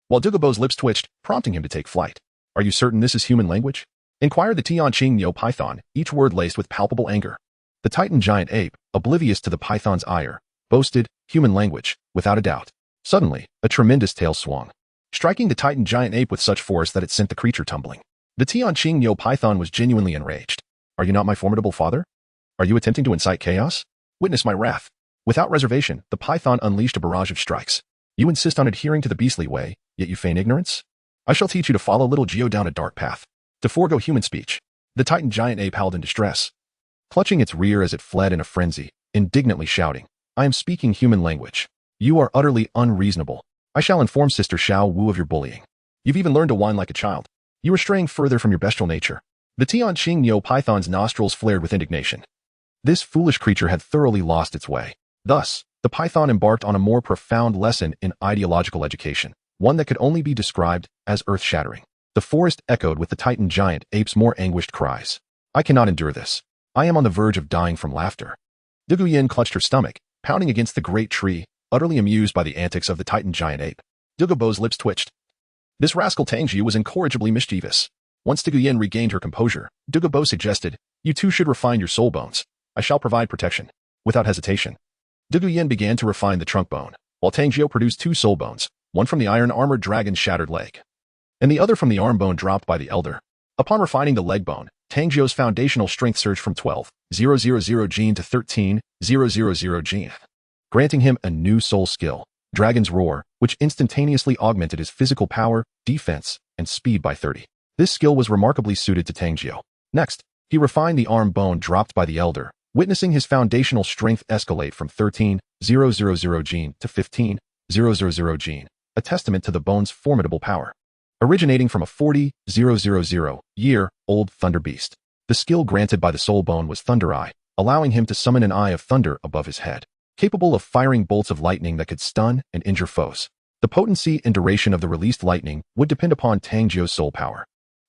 while Dugubo's lips twitched, prompting him to take flight. Are you certain this is human language? Inquired the Tianqing Neo python, each word laced with palpable anger. The Titan giant ape, oblivious to the python's ire, boasted, human language, without a doubt. Suddenly, a tremendous tail swung, striking the Titan giant ape with such force that it sent the creature tumbling. The Tianqing Neo python was genuinely enraged. Are you not my formidable father? Are you attempting to incite chaos? Witness my wrath. Without reservation, the python unleashed a barrage of strikes. You insist on adhering to the beastly way, yet you feign ignorance? I shall teach you to follow little Geo down a dark path, to forego human speech. The Titan giant ape howled in distress, clutching its rear as it fled in a frenzy, indignantly shouting, I am speaking human language. You are utterly unreasonable. I shall inform Sister Xiao Wu of your bullying. You've even learned to whine like a child. You are straying further from your bestial nature. The Tianqing Neo python's nostrils flared with indignation. This foolish creature had thoroughly lost its way. Thus, the python embarked on a more profound lesson in ideological education, one that could only be described as earth-shattering. The forest echoed with the Titan giant ape's more anguished cries. I cannot endure this. I am on the verge of dying from laughter. Duguyin clutched her stomach, pounding against the great tree, utterly amused by the antics of the Titan giant ape. Dugubo's lips twitched. This rascal Tang Jiu was incorrigibly mischievous. Once Duguyin regained her composure, Dugubo suggested, you two should refine your soul bones. I shall provide protection. Without hesitation, Duguyin began to refine the trunk bone, while Tang Jiu produced 2 soul bones, one from the iron-armored dragon's shattered leg, and the other from the arm bone dropped by the elder. Upon refining the leg bone, Tang Jiu's foundational strength surged from 12,000 gene to 13,000 gene, granting him a new soul skill, Dragon's Roar, which instantaneously augmented his physical power, defense, and speed by 30. This skill was remarkably suited to Tang Jiu. Next, he refined the arm bone dropped by the elder, witnessing his foundational strength escalate from 13,000 gene to 15,000 gene, a testament to the bone's formidable power. Originating from a 40,000-year-old thunder beast, the skill granted by the soul bone was Thunder Eye, allowing him to summon an eye of thunder above his head, capable of firing bolts of lightning that could stun and injure foes. The potency and duration of the released lightning would depend upon Tang Jiu's soul power.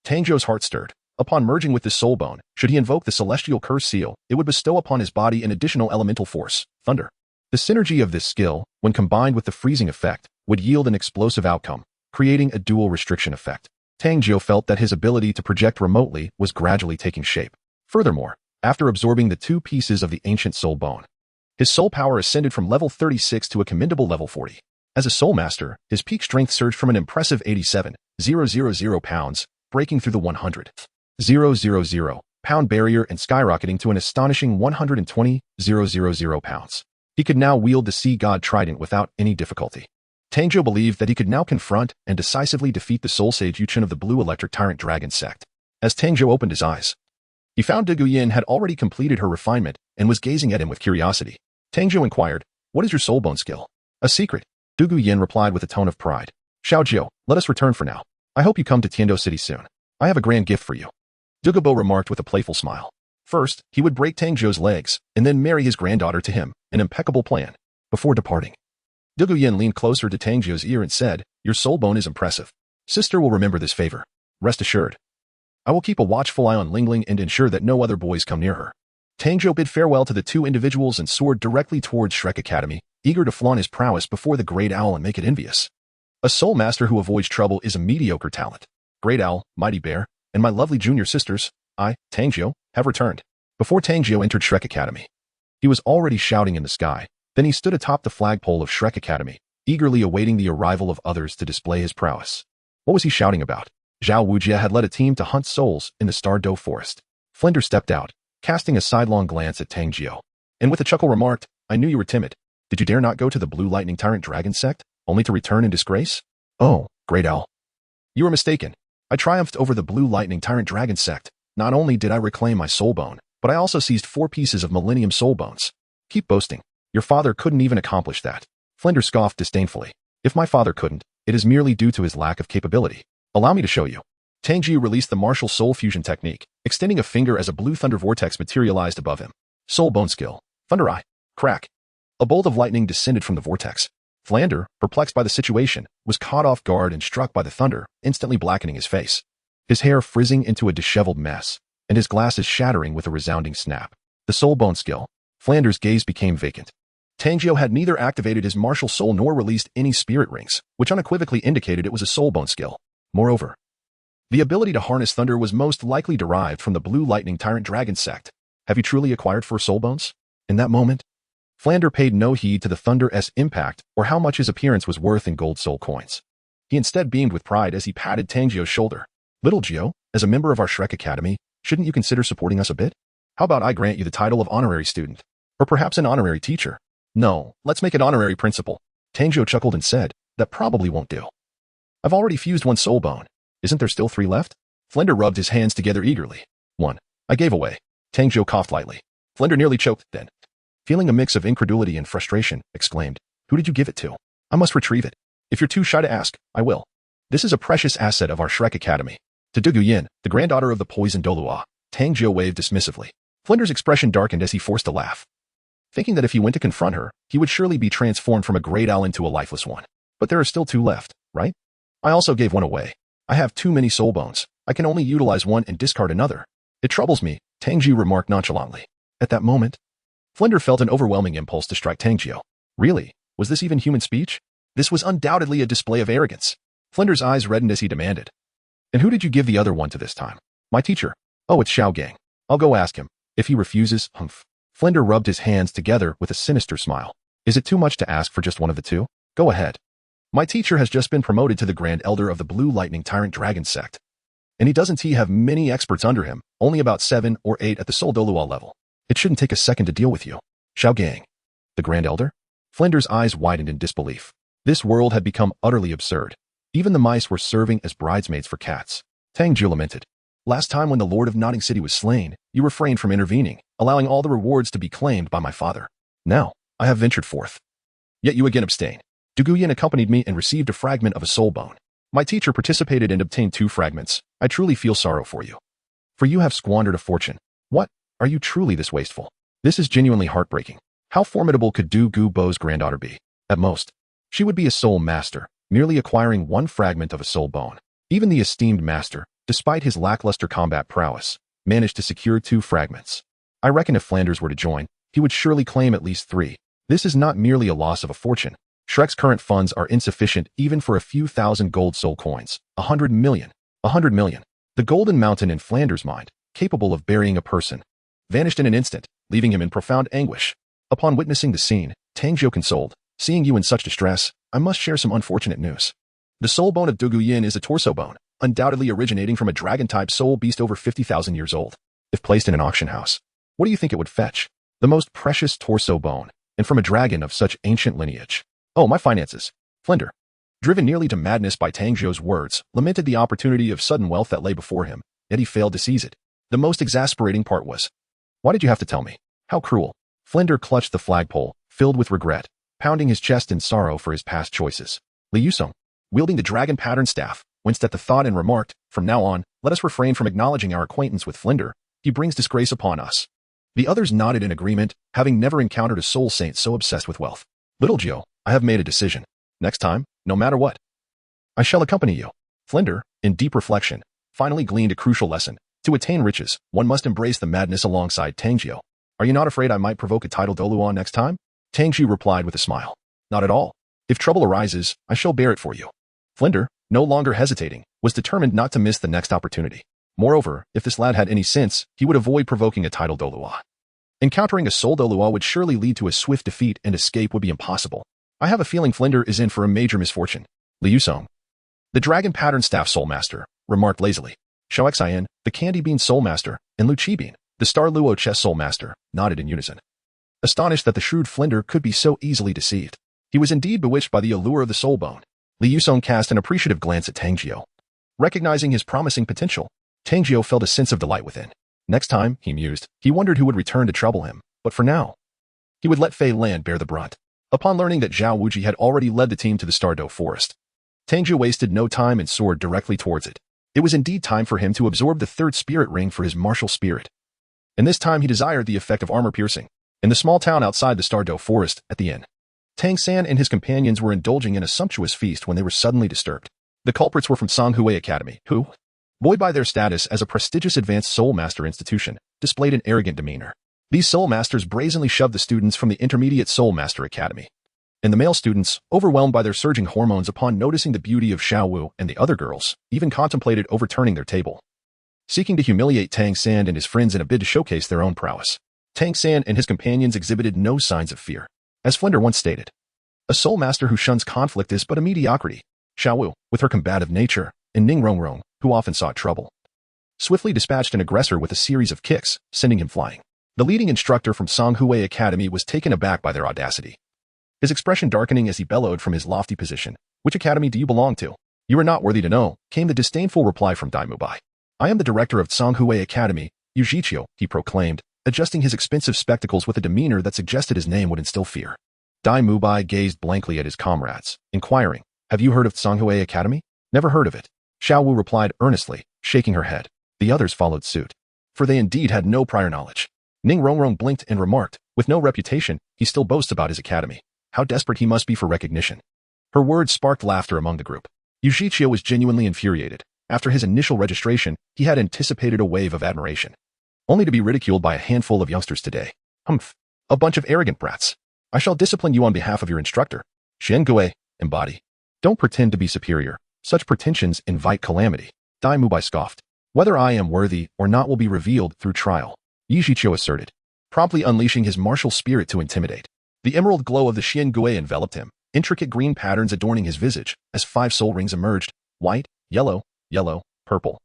Tang Jiu's heart stirred. Upon merging with this soul bone, should he invoke the celestial curse seal, it would bestow upon his body an additional elemental force, thunder. The synergy of this skill, when combined with the freezing effect, would yield an explosive outcome, creating a dual restriction effect. Tang Jiu felt that his ability to project remotely was gradually taking shape. Furthermore, after absorbing the 2 pieces of the ancient soul bone, his soul power ascended from level 36 to a commendable level 40. As a soul master, his peak strength surged from an impressive 87,000 pounds, breaking through the 100,000 pound barrier and skyrocketing to an astonishing 120,000 pounds. He could now wield the Sea God Trident without any difficulty. Tang Jiu believed that he could now confront and decisively defeat the soul sage Yuchen of the Blue Electric Tyrant Dragon Sect. As Tang Jiu opened his eyes, he found Dugu Yin had already completed her refinement and was gazing at him with curiosity. Tang Jiu inquired, "What is your soul bone skill?" "A secret," Dugu Yin replied with a tone of pride. "Xiaojiu, let us return for now. I hope you come to Tiando City soon. I have a grand gift for you," Dugubo remarked with a playful smile. First, he would break Tang Jiu's legs and then marry his granddaughter to him, an impeccable plan. Before departing, Dugu Yin leaned closer to Tang Jiu's ear and said, "Your soul bone is impressive. Sister will remember this favor. Rest assured. I will keep a watchful eye on Lingling and ensure that no other boys come near her." Tang Jiu bid farewell to the 2 individuals and soared directly towards Shrek Academy, eager to flaunt his prowess before the Great Owl and make it envious. A soul master who avoids trouble is a mediocre talent. Great Owl, Mighty Bear, and my lovely junior sisters, I, Tang Jiu, have returned. Before Tang Jiu entered Shrek Academy, he was already shouting in the sky. Then he stood atop the flagpole of Shrek Academy, eagerly awaiting the arrival of others to display his prowess. What was he shouting about? Xiao Wu had led a team to hunt souls in the Star Doe Forest. Flender stepped out, casting a sidelong glance at Tang Jiu, and with a chuckle remarked, "I knew you were timid. Did you dare not go to the Blue Lightning Tyrant Dragon Sect, only to return in disgrace?" "Oh, Great Owl. You were mistaken. I triumphed over the Blue Lightning Tyrant Dragon Sect. Not only did I reclaim my soul bone, but I also seized 4 pieces of Millennium Soul Bones." "Keep boasting. Your father couldn't even accomplish that." Flender scoffed disdainfully. "If my father couldn't, it is merely due to his lack of capability. Allow me to show you." Tang Jiu released the martial soul fusion technique, extending a finger as a blue thunder vortex materialized above him. Soul bone skill. Thunder Eye. Crack. A bolt of lightning descended from the vortex. Flender, perplexed by the situation, was caught off guard and struck by the thunder, instantly blackening his face. His hair frizzing into a disheveled mess, and his glasses shattering with a resounding snap. The soul bone skill. Flander's gaze became vacant. Tang Jiu had neither activated his martial soul nor released any spirit rings, which unequivocally indicated it was a soul bone skill. Moreover, the ability to harness thunder was most likely derived from the Blue Lightning Tyrant Dragon Sect. Have you truly acquired 4 soul bones? In that moment, Flender paid no heed to the thunder's impact or how much his appearance was worth in gold soul coins. He instead beamed with pride as he patted Tang Jiu's shoulder. "Little Jiu, as a member of our Shrek Academy, shouldn't you consider supporting us a bit? How about I grant you the title of honorary student? Or perhaps an honorary teacher? No, let's make it honorary principal." Tang Jiu chuckled and said, "That probably won't do. I've already fused 1 soul bone. Isn't there still 3 left?" Flender rubbed his hands together eagerly. "1. I gave away." Tang Jiu coughed lightly. Flender nearly choked, then, feeling a mix of incredulity and frustration, exclaimed, "Who did you give it to? I must retrieve it. If you're too shy to ask, I will. This is a precious asset of our Shrek Academy." To Dugu Yin, the granddaughter of the poisoned Douluo, Tang Jiu waved dismissively. Flender's expression darkened as he forced a laugh, thinking that if he went to confront her, he would surely be transformed from a great owl into a lifeless one. But there are still 2 left, right? I also gave 1 away. I have too many soul bones. I can only utilize 1 and discard another. It troubles me, Tang Jiu remarked nonchalantly. At that moment, Flender felt an overwhelming impulse to strike Tang Jiu. Really? Was this even human speech? This was undoubtedly a display of arrogance. Flender's eyes reddened as he demanded, "And who did you give the other 1 to this time?" "My teacher." "Oh, it's Xiao Gang. I'll go ask him. If he refuses, humph." Flender rubbed his hands together with a sinister smile. "Is it too much to ask for just 1 of the 2? Go ahead. My teacher has just been promoted to the Grand Elder of the Blue Lightning Tyrant Dragon Sect. And doesn't he have many experts under him, only about 7 or 8 at the Soul Douluo level. It shouldn't take a second to deal with you." "Xiao Gang. The Grand Elder?" Flender's eyes widened in disbelief. This world had become utterly absurd. Even the mice were serving as bridesmaids for cats. Tang Jiu lamented. "Last time when the Lord of Notting City was slain, you refrained from intervening, allowing all the rewards to be claimed by my father. Now, I have ventured forth. Yet you again abstain. Dugu Yin accompanied me and received a fragment of a soul bone. My teacher participated and obtained 2 fragments. I truly feel sorrow for you. For you have squandered a fortune. What? Are you truly this wasteful? This is genuinely heartbreaking. How formidable could Du Gu Bo's granddaughter be? At most, she would be a soul master, merely acquiring 1 fragment of a soul bone. Even the esteemed master, despite his lackluster combat prowess, managed to secure 2 fragments. I reckon if Flanders were to join, he would surely claim at least 3. This is not merely a loss of a fortune. Shrek's current funds are insufficient even for a few thousand gold soul coins. 100 million. 100 million. The golden mountain in Flanders' mind, capable of burying a person, vanished in an instant, leaving him in profound anguish. Upon witnessing the scene, Tang Jiu consoled, "Seeing you in such distress, I must share some unfortunate news. The soul bone of Duguyin is a torso bone, undoubtedly originating from a dragon-type soul beast over 50,000 years old. If placed in an auction house, what do you think it would fetch? The most precious torso bone, and from a dragon of such ancient lineage. Oh, my finances." Flender, driven nearly to madness by Tang Jiu's words, lamented the opportunity of sudden wealth that lay before him, yet he failed to seize it. The most exasperating part was, "Why did you have to tell me? How cruel." Flender clutched the flagpole, filled with regret, pounding his chest in sorrow for his past choices. Li Yusong, wielding the dragon pattern staff, winced at the thought and remarked, "From now on, let us refrain from acknowledging our acquaintance with Flender. He brings disgrace upon us." The others nodded in agreement, having never encountered a soul saint so obsessed with wealth. "Little Jiu, I have made a decision. Next time, no matter what, I shall accompany you." Flender, in deep reflection, finally gleaned a crucial lesson. To attain riches, one must embrace the madness alongside Tang Jiu. "Are you not afraid I might provoke a tidal Douluo next time?" Tang Jiu replied with a smile. "Not at all. If trouble arises, I shall bear it for you." Flender, no longer hesitating, was determined not to miss the next opportunity. Moreover, if this lad had any sense, he would avoid provoking a tidal Douluo. Encountering a soul Douluo would surely lead to a swift defeat, and escape would be impossible. "I have a feeling Flender is in for a major misfortune." Li Yusong, the dragon pattern staff soul master, remarked lazily. Xiao Xian, the candy bean soul master, and Lu Qibin, the star Luo chess soul master, nodded in unison. Astonished that the shrewd Flender could be so easily deceived, he was indeed bewitched by the allure of the soul bone. Li Yusong cast an appreciative glance at Tang Jiu. Recognizing his promising potential, Tang Jiu felt a sense of delight within. Next time, he mused, he wondered who would return to trouble him, but for now, he would let Fei Lan bear the brunt. Upon learning that Xiaojiu had already led the team to the Stardow Forest, Tang Jiu wasted no time and soared directly towards it. It was indeed time for him to absorb the 3rd spirit ring for his martial spirit. And this time he desired the effect of armor piercing. In the small town outside the Stardow Forest, at the inn, Tang San and his companions were indulging in a sumptuous feast when they were suddenly disturbed. The culprits were from Songhue Academy, who, buoyed by their status as a prestigious advanced soul master institution, displayed an arrogant demeanor. These soul masters brazenly shoved the students from the intermediate soul master academy. And the male students, overwhelmed by their surging hormones upon noticing the beauty of Xiao Wu and the other girls, even contemplated overturning their table, seeking to humiliate Tang San and his friends in a bid to showcase their own prowess. Tang San and his companions exhibited no signs of fear. As Flender once stated, "A soul master who shuns conflict is but a mediocrity." Xiao Wu, with her combative nature, and Ning Rongrong, who often sought trouble, swiftly dispatched an aggressor with a series of kicks, sending him flying. The leading instructor from Songhue Academy was taken aback by their audacity, his expression darkening as he bellowed from his lofty position. "Which academy do you belong to?" "You are not worthy to know," came the disdainful reply from Dai Mubai. "I am the director of Songhue Academy, Yujiqiu," he proclaimed, adjusting his expensive spectacles with a demeanor that suggested his name would instill fear. Dai Mubai gazed blankly at his comrades, inquiring, "Have you heard of Songhue Academy?" "Never heard of it," Xiao Wu replied earnestly, shaking her head. The others followed suit, for they indeed had no prior knowledge. Ning Rongrong blinked and remarked, "With no reputation, he still boasts about his academy. How desperate he must be for recognition." Her words sparked laughter among the group. Yujiqiu was genuinely infuriated. After his initial registration, he had anticipated a wave of admiration, only to be ridiculed by a handful of youngsters today. "Humph, a bunch of arrogant brats. I shall discipline you on behalf of your instructor." Xiangui, embody. "Don't pretend to be superior. Such pretensions invite calamity." Dai Mubai scoffed. "Whether I am worthy or not will be revealed through trial," Yujiqiu asserted, promptly unleashing his martial spirit to intimidate. The emerald glow of the Xiangui enveloped him, intricate green patterns adorning his visage, as 5 soul rings emerged, white, yellow, yellow, purple.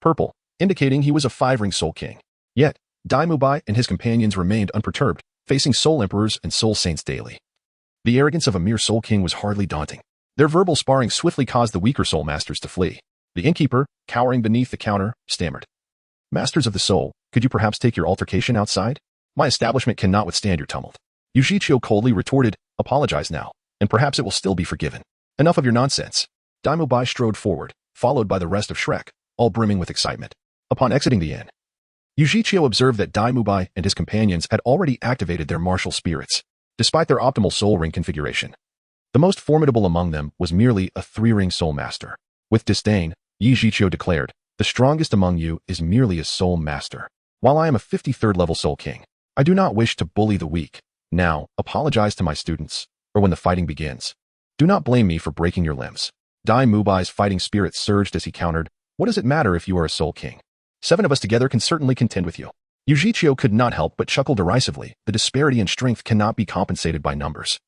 Purple, indicating he was a 5-ring soul king. Yet, Dai Mubai and his companions remained unperturbed, facing soul emperors and soul saints daily. The arrogance of a mere soul king was hardly daunting. Their verbal sparring swiftly caused the weaker soul masters to flee. The innkeeper, cowering beneath the counter, stammered, "Masters of the soul, could you perhaps take your altercation outside? My establishment cannot withstand your tumult." Yujiqiu coldly retorted, "Apologize now, and perhaps it will still be forgiven." "Enough of your nonsense." Dai Mubai strode forward, followed by the rest of Shrek, all brimming with excitement. Upon exiting the inn, Yujiqiu observed that Dai Mubai and his companions had already activated their martial spirits, despite their optimal soul ring configuration. The most formidable among them was merely a 3-ring soul master. With disdain, Yujiqiu declared, The strongest among you is merely a soul master, while I am a 53rd level soul king. I do not wish to bully the weak. Now, apologize to my students, or when the fighting begins. Do not blame me for breaking your limbs. Dai Mubai's fighting spirit surged as he countered, what does it matter if you are a soul king? 7 of us together can certainly contend with you. Xiaojiu could not help but chuckle derisively. The disparity in strength cannot be compensated by numbers.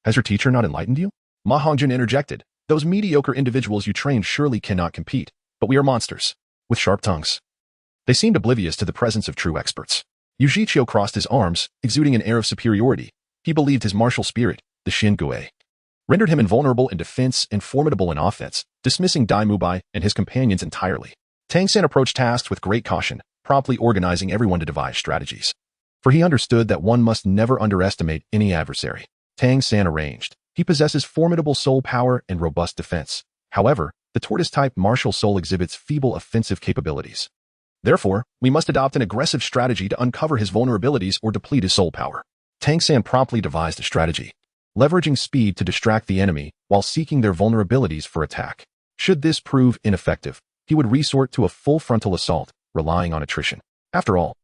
Has your teacher not enlightened you? Ma Hongjun interjected. Those mediocre individuals you trained surely cannot compete, but we are monsters, with sharp tongues. They seemed oblivious to the presence of true experts. Xiaojiu crossed his arms, exuding an air of superiority. He believed his martial spirit, the Xin Gui, rendered him invulnerable in defense and formidable in offense, dismissing Dai Mubai and his companions entirely. Tang San approached tasks with great caution, promptly organizing everyone to devise strategies. For he understood that one must never underestimate any adversary. Tang San arranged. He possesses formidable soul power and robust defense. However, the tortoise-type martial soul exhibits feeble offensive capabilities. Therefore, we must adopt an aggressive strategy to uncover his vulnerabilities or deplete his soul power. Tang San promptly devised a strategy, leveraging speed to distract the enemy while seeking their vulnerabilities for attack. Should this prove ineffective, he would resort to a full frontal assault, relying on attrition. After all,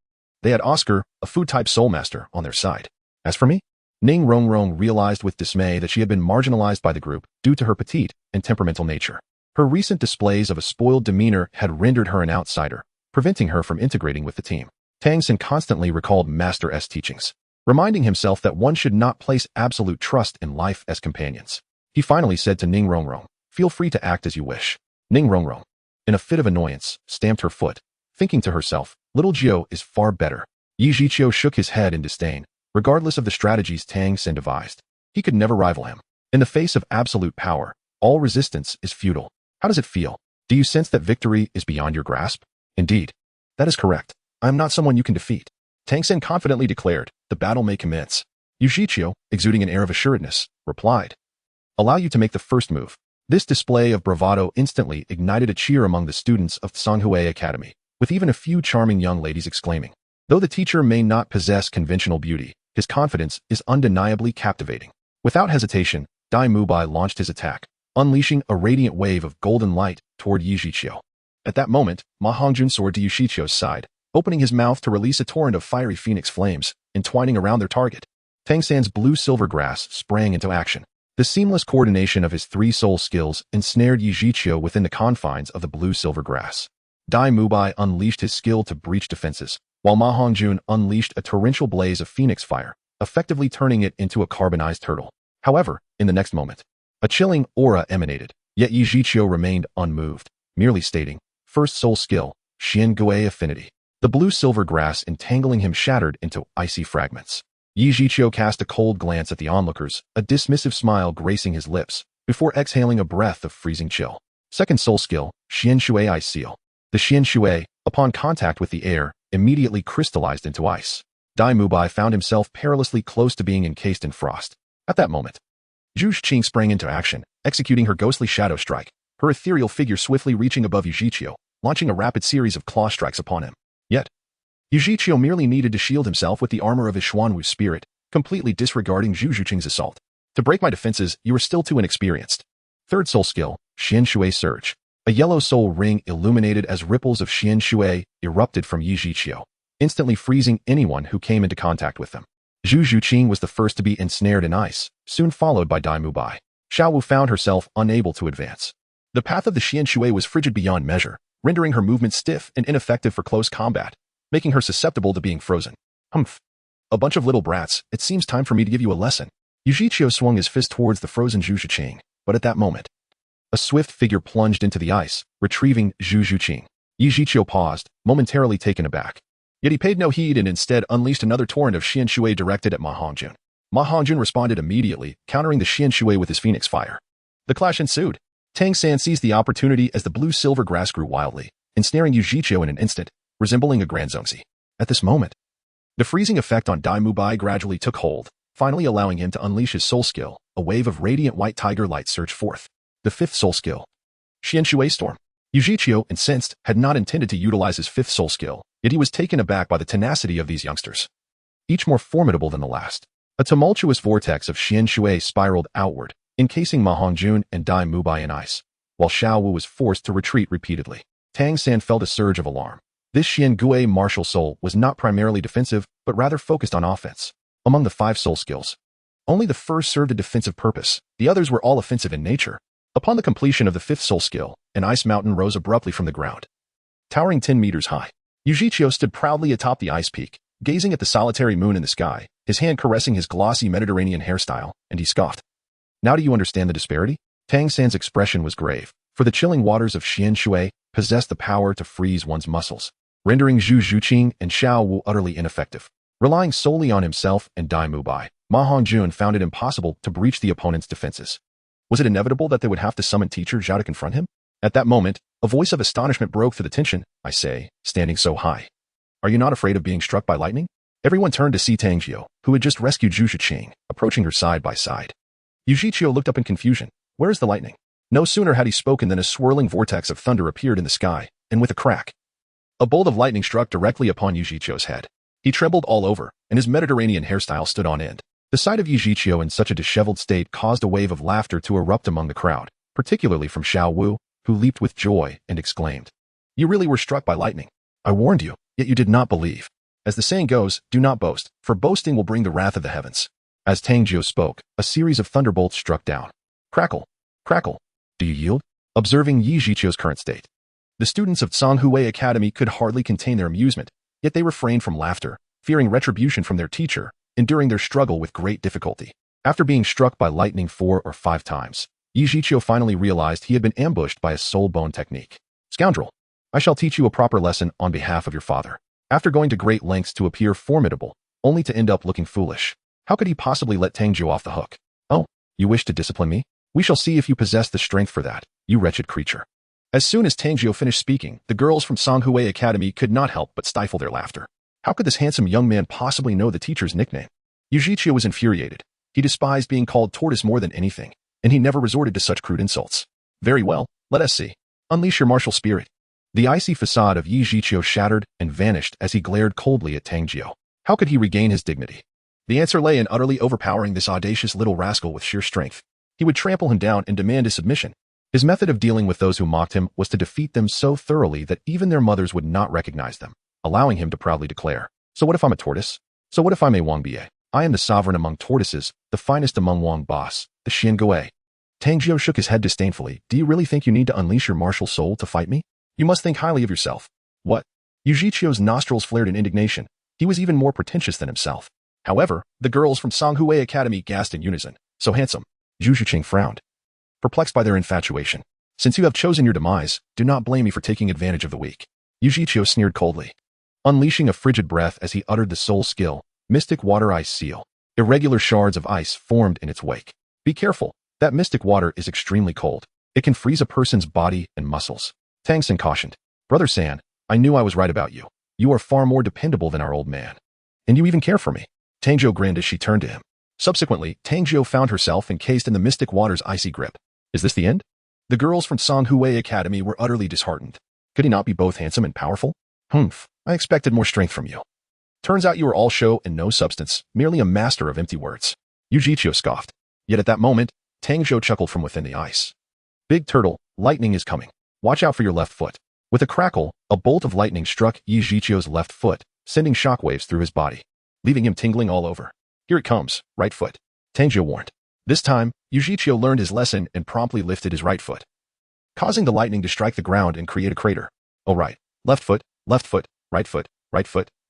they had Oscar, a food-type soul master, on their side. As for me, Ning Rongrong realized with dismay that she had been marginalized by the group due to her petite and temperamental nature. Her recent displays of a spoiled demeanor had rendered her an outsider, preventing her from integrating with the team. Tang San constantly recalled Master S teachings, reminding himself that one should not place absolute trust in life as companions. He finally said to Ning Rongrong, feel free to act as you wish. Ning Rongrong, in a fit of annoyance, stamped her foot, thinking to herself, little Jiu is far better. Xiaojiu shook his head in disdain. Regardless of the strategies Tang San devised, he could never rival him. In the face of absolute power, all resistance is futile. How does it feel? Do you sense that victory is beyond your grasp? Indeed, that is correct. I am not someone you can defeat. Tang San confidently declared, the battle may commence. Xiaojiu, exuding an air of assuredness, replied, allow you to make the first move. This display of bravado instantly ignited a cheer among the students of Tsanghui Academy, with even a few charming young ladies exclaiming, though the teacher may not possess conventional beauty, his confidence is undeniably captivating. Without hesitation, Dai Mubai launched his attack, unleashing a radiant wave of golden light toward Xiaojiu. At that moment, Ma Hongjun soared to Xiaojiu's side, opening his mouth to release a torrent of fiery phoenix flames, entwining around their target. Tang San's blue-silver grass sprang into action. The seamless coordination of his 3 soul skills ensnared Xiaojiu within the confines of the blue-silver grass. Dai Mubai unleashed his skill to breach defenses, while Ma Hongjun unleashed a torrential blaze of phoenix fire, effectively turning it into a carbonized turtle. However, in the next moment, a chilling aura emanated, yet Xiaojiu remained unmoved, merely stating, first soul skill, Xian Gui affinity. The blue-silver grass entangling him shattered into icy fragments. Xiaojiu cast a cold glance at the onlookers, a dismissive smile gracing his lips, before exhaling a breath of freezing chill. Second soul skill, Xian Shui Ice Seal. The Xian Shui, upon contact with the air, immediately crystallized into ice. Dai Mubai found himself perilously close to being encased in frost. At that moment, Zhu Xing sprang into action, executing her ghostly shadow strike, her ethereal figure swiftly reaching above Xiaojiu, launching a rapid series of claw strikes upon him. Yet, Xiaojiu merely needed to shield himself with the armor of his Xuanwu spirit, completely disregarding Zhu Xing's assault. To break my defenses, you are still too inexperienced. Third soul skill, Xian Shui Surge. A yellow soul ring illuminated as ripples of Xian Shui erupted from Xiaojiu, instantly freezing anyone who came into contact with them. Zhu Xing was the first to be ensnared in ice, soon followed by Dai Mubai. Xiao Wu found herself unable to advance. The path of the Xian Shui was frigid beyond measure, rendering her movement stiff and ineffective for close combat, making her susceptible to being frozen. Humph. A bunch of little brats, it seems time for me to give you a lesson. Xiaojiu swung his fist towards the frozen Zhu Xing, but at that moment, a swift figure plunged into the ice, retrieving Zhu Xing. Xiaojiu paused, momentarily taken aback. Yet he paid no heed and instead unleashed another torrent of Xian Shui directed at Ma Hongjun. Ma Hongjun responded immediately, countering the Xian Shui with his phoenix fire. The clash ensued. Tang San seized the opportunity as the blue-silver grass grew wildly, ensnaring Xiaojiu in an instant, resembling a grand zongzi. At this moment, the freezing effect on Dai Mubai gradually took hold, finally allowing him to unleash his soul skill. A wave of radiant white tiger light surged forth. The fifth soul skill, Xian Shui Storm. Xiaojiu, incensed, had not intended to utilize his fifth soul skill, yet he was taken aback by the tenacity of these youngsters, each more formidable than the last. A tumultuous vortex of Xian Shui spiraled outward, encasing Ma Hongjun and Dai Mubai in ice, while Xiao Wu was forced to retreat repeatedly. Tang San felt a surge of alarm. This Xian Gui martial soul was not primarily defensive, but rather focused on offense. Among the 5 soul skills, only the first served a defensive purpose. The others were all offensive in nature. Upon the completion of the 5th soul skill, an ice mountain rose abruptly from the ground. Towering 10 meters high, Xiaojiu stood proudly atop the ice peak, gazing at the solitary moon in the sky, his hand caressing his glossy Mediterranean hairstyle, and he scoffed. Now do you understand the disparity? Tang San's expression was grave, for the chilling waters of Xian Shui possessed the power to freeze one's muscles, rendering Zhu Zhuqing and Xiao Wu utterly ineffective. Relying solely on himself and Dai Mubai, Ma Hongjun found it impossible to breach the opponent's defenses. Was it inevitable that they would have to summon teacher Zhao to confront him? At that moment, a voice of astonishment broke through the tension. I say, standing so high. Are you not afraid of being struck by lightning? Everyone turned to see Tang Jiu, who had just rescued Zhu Zhuqing, approaching her side by side. Xiaojiu looked up in confusion. Where is the lightning? No sooner had he spoken than a swirling vortex of thunder appeared in the sky, and with a crack, a bolt of lightning struck directly upon Xiaojiu's head. He trembled all over, and his Mediterranean hairstyle stood on end. The sight of Xiaojiu in such a disheveled state caused a wave of laughter to erupt among the crowd, particularly from Xiao Wu, who leaped with joy and exclaimed, You really were struck by lightning. I warned you, yet you did not believe. As the saying goes, do not boast, for boasting will bring the wrath of the heavens. As Tang Jiu spoke, a series of thunderbolts struck down. Crackle, crackle. Do you yield? Observing Xiaojiu's current state, the students of Tsanghui Academy could hardly contain their amusement, yet they refrained from laughter, fearing retribution from their teacher, enduring their struggle with great difficulty. After being struck by lightning 4 or 5 times, Xiaojiu finally realized he had been ambushed by a soul bone technique. Scoundrel, I shall teach you a proper lesson on behalf of your father. After going to great lengths to appear formidable, only to end up looking foolish, how could he possibly let Tang Jiu off the hook? Oh, you wish to discipline me? We shall see if you possess the strength for that, you wretched creature. As soon as Tang Jiu finished speaking, the girls from Tsanghui Academy could not help but stifle their laughter. How could this handsome young man possibly know the teacher's nickname? Xiaojiu was infuriated. He despised being called tortoise more than anything, and he never resorted to such crude insults. Very well, let us see. Unleash your martial spirit. The icy facade of Xiaojiu shattered and vanished as he glared coldly at Tang Jiu. How could he regain his dignity? The answer lay in utterly overpowering this audacious little rascal with sheer strength. He would trample him down and demand his submission. His method of dealing with those who mocked him was to defeat them so thoroughly that even their mothers would not recognize them, allowing him to proudly declare, So what if I'm a tortoise? So what if I'm a Wang Bie? I am the sovereign among tortoises, the finest among Wang Boss, the Xian Gui. Tang Jiu shook his head disdainfully. Do you really think you need to unleash your martial soul to fight me? You must think highly of yourself. What? Xiaojiu's nostrils flared in indignation. He was even more pretentious than himself. However, the girls from Tsanghui Academy gasped in unison. So handsome. Zhu Zhuqing frowned, perplexed by their infatuation. Since you have chosen your demise, do not blame me for taking advantage of the weak. Xiaojiu sneered coldly, unleashing a frigid breath as he uttered the soul skill, Mystic Water Ice Seal. Irregular shards of ice formed in its wake. Be careful, that mystic water is extremely cold. It can freeze a person's body and muscles. Tang San cautioned. Brother San, I knew I was right about you. You are far more dependable than our old man. And you even care for me. Tang Jiu grinned as she turned to him. Subsequently, Tang Jiu found herself encased in the mystic water's icy grip. Is this the end? The girls from Tsanghui Academy were utterly disheartened. Could he not be both handsome and powerful? Humph, I expected more strength from you. Turns out you are all show and no substance, merely a master of empty words. Xiaojiu scoffed. Yet at that moment, Tang Jiu chuckled from within the ice. Big turtle, lightning is coming. Watch out for your left foot. With a crackle, a bolt of lightning struck Xiaojiu's left foot, sending shockwaves through his body, leaving him tingling all over. Here it comes, right foot. Tang Jiu warned. This time, Xiaojiu learned his lesson and promptly lifted his right foot, causing the lightning to strike the ground and create a crater. All right, left foot, right foot,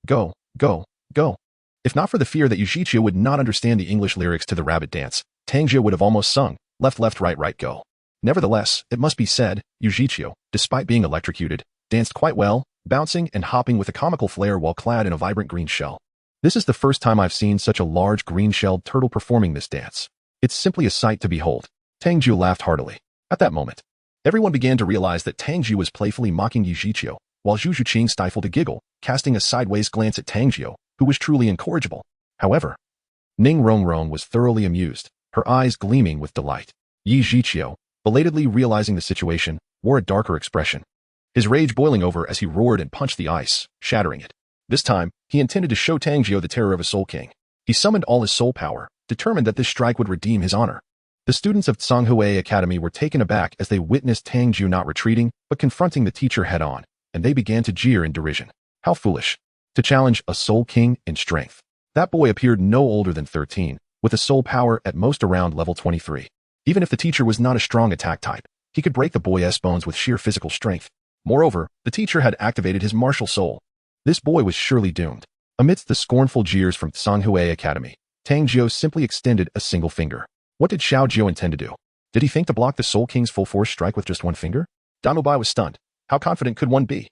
go, go, go. If not for the fear that Xiaojiu would not understand the English lyrics to the rabbit dance, Tang Jiu would have almost sung, left, right, go. Nevertheless, it must be said, Xiaojiu, despite being electrocuted, danced quite well, bouncing and hopping with a comical flair while clad in a vibrant green shell. This is the first time I've seen such a large green-shelled turtle performing this dance. It's simply a sight to behold. Tang Jiu laughed heartily. At that moment, everyone began to realize that Tang Jiu was playfully mocking Xiaojiu, while Zhu Zhuqing stifled a giggle, casting a sideways glance at Tang Jiu, who was truly incorrigible. However, Ning Rongrong was thoroughly amused, her eyes gleaming with delight. Xiaojiu, belatedly realizing the situation, wore a darker expression, his rage boiling over as he roared and punched the ice, shattering it. This time, he intended to show Tang Jiu the terror of a soul king. He summoned all his soul power, determined that this strike would redeem his honor. The students of Tang Hao Academy were taken aback as they witnessed Tang Jiu not retreating, but confronting the teacher head-on, and they began to jeer in derision. How foolish. To challenge a soul king in strength. That boy appeared no older than 13, with a soul power at most around level 23. Even if the teacher was not a strong attack type, he could break the boy's bones with sheer physical strength. Moreover, the teacher had activated his martial soul. This boy was surely doomed. Amidst the scornful jeers from Tang Hao Academy, Tang Jiu simply extended a single finger. What did Xiaojiu intend to do? Did he think to block the Soul King's full-force strike with just one finger? Damubai was stunned. How confident could one be?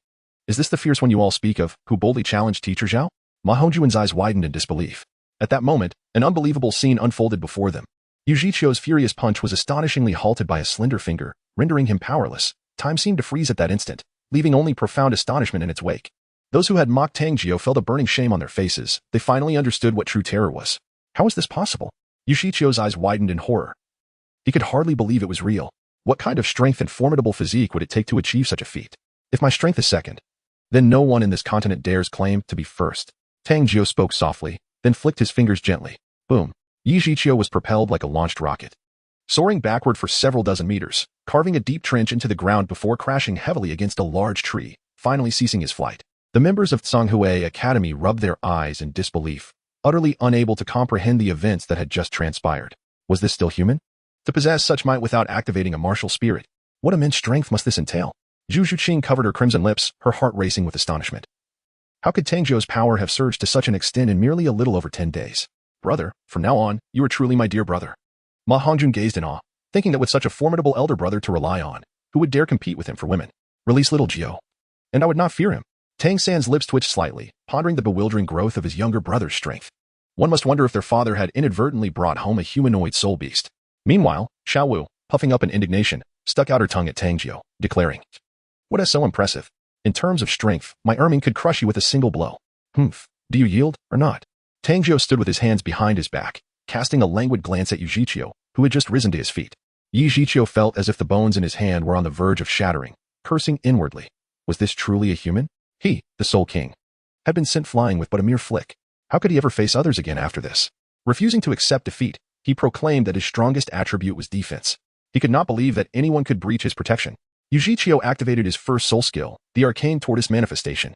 Is this the fierce one you all speak of, who boldly challenged Teacher Zhao? Ma Hongjuan's eyes widened in disbelief. At that moment, an unbelievable scene unfolded before them. Yujichio's furious punch was astonishingly halted by a slender finger, rendering him powerless. Time seemed to freeze at that instant, leaving only profound astonishment in its wake. Those who had mocked Tang Jiu felt a burning shame on their faces. They finally understood what true terror was. How was this possible? Yujichio's eyes widened in horror. He could hardly believe it was real. What kind of strength and formidable physique would it take to achieve such a feat? If my strength is second, then no one in this continent dares claim to be first. Tang Jiu spoke softly, then flicked his fingers gently. Boom. Yujichio was propelled like a launched rocket, soaring backward for several dozen meters, carving a deep trench into the ground before crashing heavily against a large tree, finally ceasing his flight. The members of Tang Hao Academy rubbed their eyes in disbelief, utterly unable to comprehend the events that had just transpired. Was this still human? To possess such might without activating a martial spirit, what immense strength must this entail? Zhu Zhuqing covered her crimson lips, her heart racing with astonishment. How could Tang Jiu's power have surged to such an extent in merely a little over 10 days? Brother, from now on, you are truly my dear brother. Ma Hongjun gazed in awe, thinking that with such a formidable elder brother to rely on, who would dare compete with him for women? Release little Jiu. And I would not fear him. Tang San's lips twitched slightly, pondering the bewildering growth of his younger brother's strength. One must wonder if their father had inadvertently brought home a humanoid soul beast. Meanwhile, Xiao Wu, puffing up in indignation, stuck out her tongue at Tang Jiu, declaring, "What is so impressive? In terms of strength, my Ermine could crush you with a single blow. Humph, do you yield or not?" Tang Jiu stood with his hands behind his back, casting a languid glance at Yujichio, who had just risen to his feet. Yujichio felt as if the bones in his hand were on the verge of shattering, cursing inwardly. Was this truly a human? He, the Soul King, had been sent flying with but a mere flick. How could he ever face others again after this? Refusing to accept defeat, he proclaimed that his strongest attribute was defense. He could not believe that anyone could breach his protection. Yujichio activated his first soul skill, the arcane tortoise manifestation.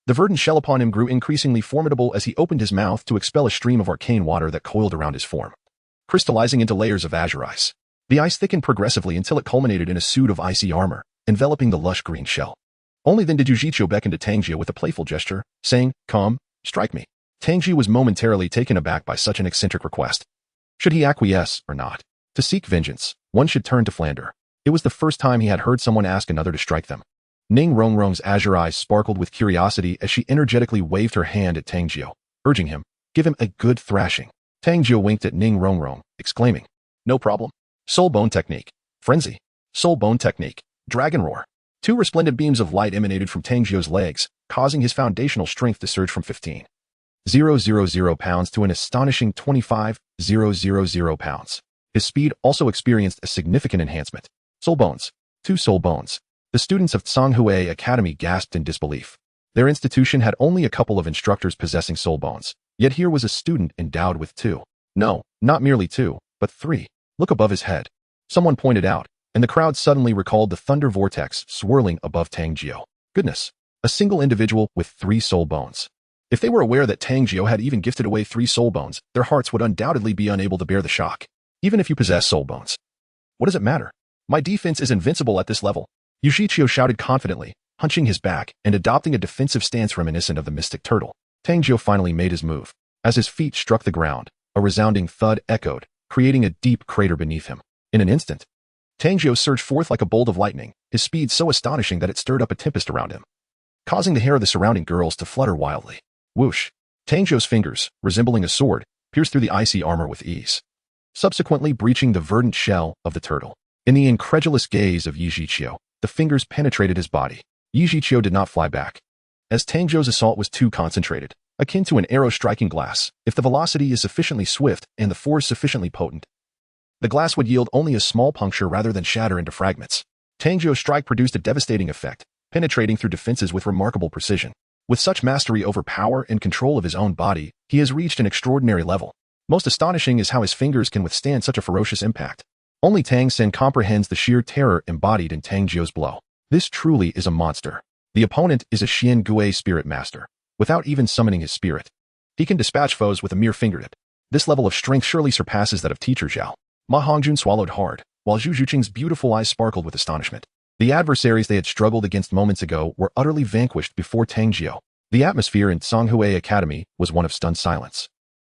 The verdant shell upon him grew increasingly formidable as he opened his mouth to expel a stream of arcane water that coiled around his form, crystallizing into layers of azure ice. The ice thickened progressively until it culminated in a suit of icy armor, enveloping the lush green shell. Only then did Yujichio beckon to Tang Jiu with a playful gesture, saying, "Come, strike me." Tang Jiu was momentarily taken aback by such an eccentric request. Should he acquiesce or not? To seek vengeance, one should turn to Flender. It was the first time he had heard someone ask another to strike them. Ning Rongrong's azure eyes sparkled with curiosity as she energetically waved her hand at Tang Jiu, urging him, "Give him a good thrashing." Tang Jiu winked at Ning Rongrong, exclaiming, "No problem. Soul Bone Technique. Frenzy. Soul Bone Technique. Dragon Roar." Two resplendent beams of light emanated from Tang Jiu's legs, causing his foundational strength to surge from 15,000 pounds to an astonishing 25,000 pounds. His speed also experienced a significant enhancement. Soul Bones. 2 soul bones. The students of Tang Hao Academy gasped in disbelief. Their institution had only a couple of instructors possessing soul bones, yet here was a student endowed with 2. No, not merely 2, but 3. Look above his head. Someone pointed out, and the crowd suddenly recalled the thunder vortex swirling above Tang Jiu. Goodness, a single individual with 3 soul bones. If they were aware that Tang Jiu had even gifted away 3 soul bones, their hearts would undoubtedly be unable to bear the shock. Even if you possess soul bones, what does it matter? My defense is invincible at this level. Yujichio shouted confidently, hunching his back and adopting a defensive stance reminiscent of the mystic turtle. Tang Jiu finally made his move. As his feet struck the ground, a resounding thud echoed, creating a deep crater beneath him. In an instant, Tang Jiu surged forth like a bolt of lightning, his speed so astonishing that it stirred up a tempest around him, causing the hair of the surrounding girls to flutter wildly. Whoosh! Tang Jiu's fingers, resembling a sword, pierced through the icy armor with ease, subsequently breaching the verdant shell of the turtle. In the incredulous gaze of Yujichio, the fingers penetrated his body. Yujichio did not fly back, as Tang Jiu's assault was too concentrated, akin to an arrow striking glass. If the velocity is sufficiently swift and the force sufficiently potent, the glass would yield only a small puncture rather than shatter into fragments. Tang Jiu's strike produced a devastating effect, penetrating through defenses with remarkable precision. With such mastery over power and control of his own body, he has reached an extraordinary level. Most astonishing is how his fingers can withstand such a ferocious impact. Only Tang San comprehends the sheer terror embodied in Tang Jiu's blow. This truly is a monster. The opponent is a Xian Gui spirit master. Without even summoning his spirit, he can dispatch foes with a mere fingertip. This level of strength surely surpasses that of teacher Zhao. Ma Hongjun swallowed hard, while Zhu Zhuqing's beautiful eyes sparkled with astonishment. The adversaries they had struggled against moments ago were utterly vanquished before Tang Jiu. The atmosphere in Songhui Academy was one of stunned silence.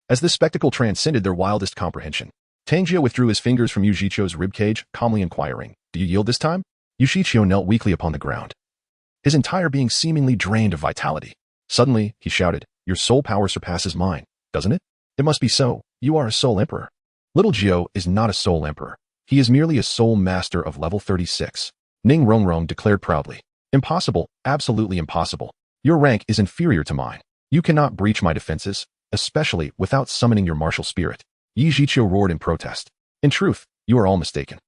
As this spectacle transcended their wildest comprehension, Tang Jiu withdrew his fingers from Yu Zhiqiu's ribcage, calmly inquiring, "Do you yield this time?" Yu Zhiqiu knelt weakly upon the ground, his entire being seemingly drained of vitality. Suddenly, he shouted, "Your soul power surpasses mine, doesn't it? It must be so. You are a soul emperor." Little Jiu is not a soul emperor. He is merely a soul master of level 36. Ning Rongrong declared proudly. "Impossible, absolutely impossible. Your rank is inferior to mine. You cannot breach my defenses, especially without summoning your martial spirit." Yi Zhiqiu roared in protest. "In truth, you are all mistaken.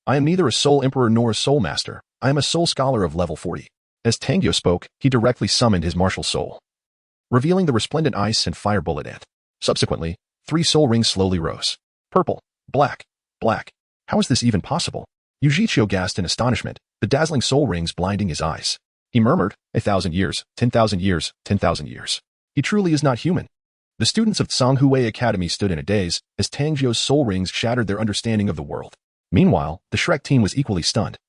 I am neither a soul emperor nor a soul master. I am a soul scholar of level 40. As Tang Jiu spoke, he directly summoned his martial soul, revealing the resplendent ice and fire bullet ant. Subsequently, 3 soul rings slowly rose. Purple, black, black. How is this even possible? Yu Zhiqiu gasped in astonishment, the dazzling soul rings blinding his eyes. He murmured, 1,000 years, 10,000 years, 10,000 years. He truly is not human. The students of Songhui Academy stood in a daze as Tang Jiu's soul rings shattered their understanding of the world. Meanwhile, the Shrek team was equally stunned.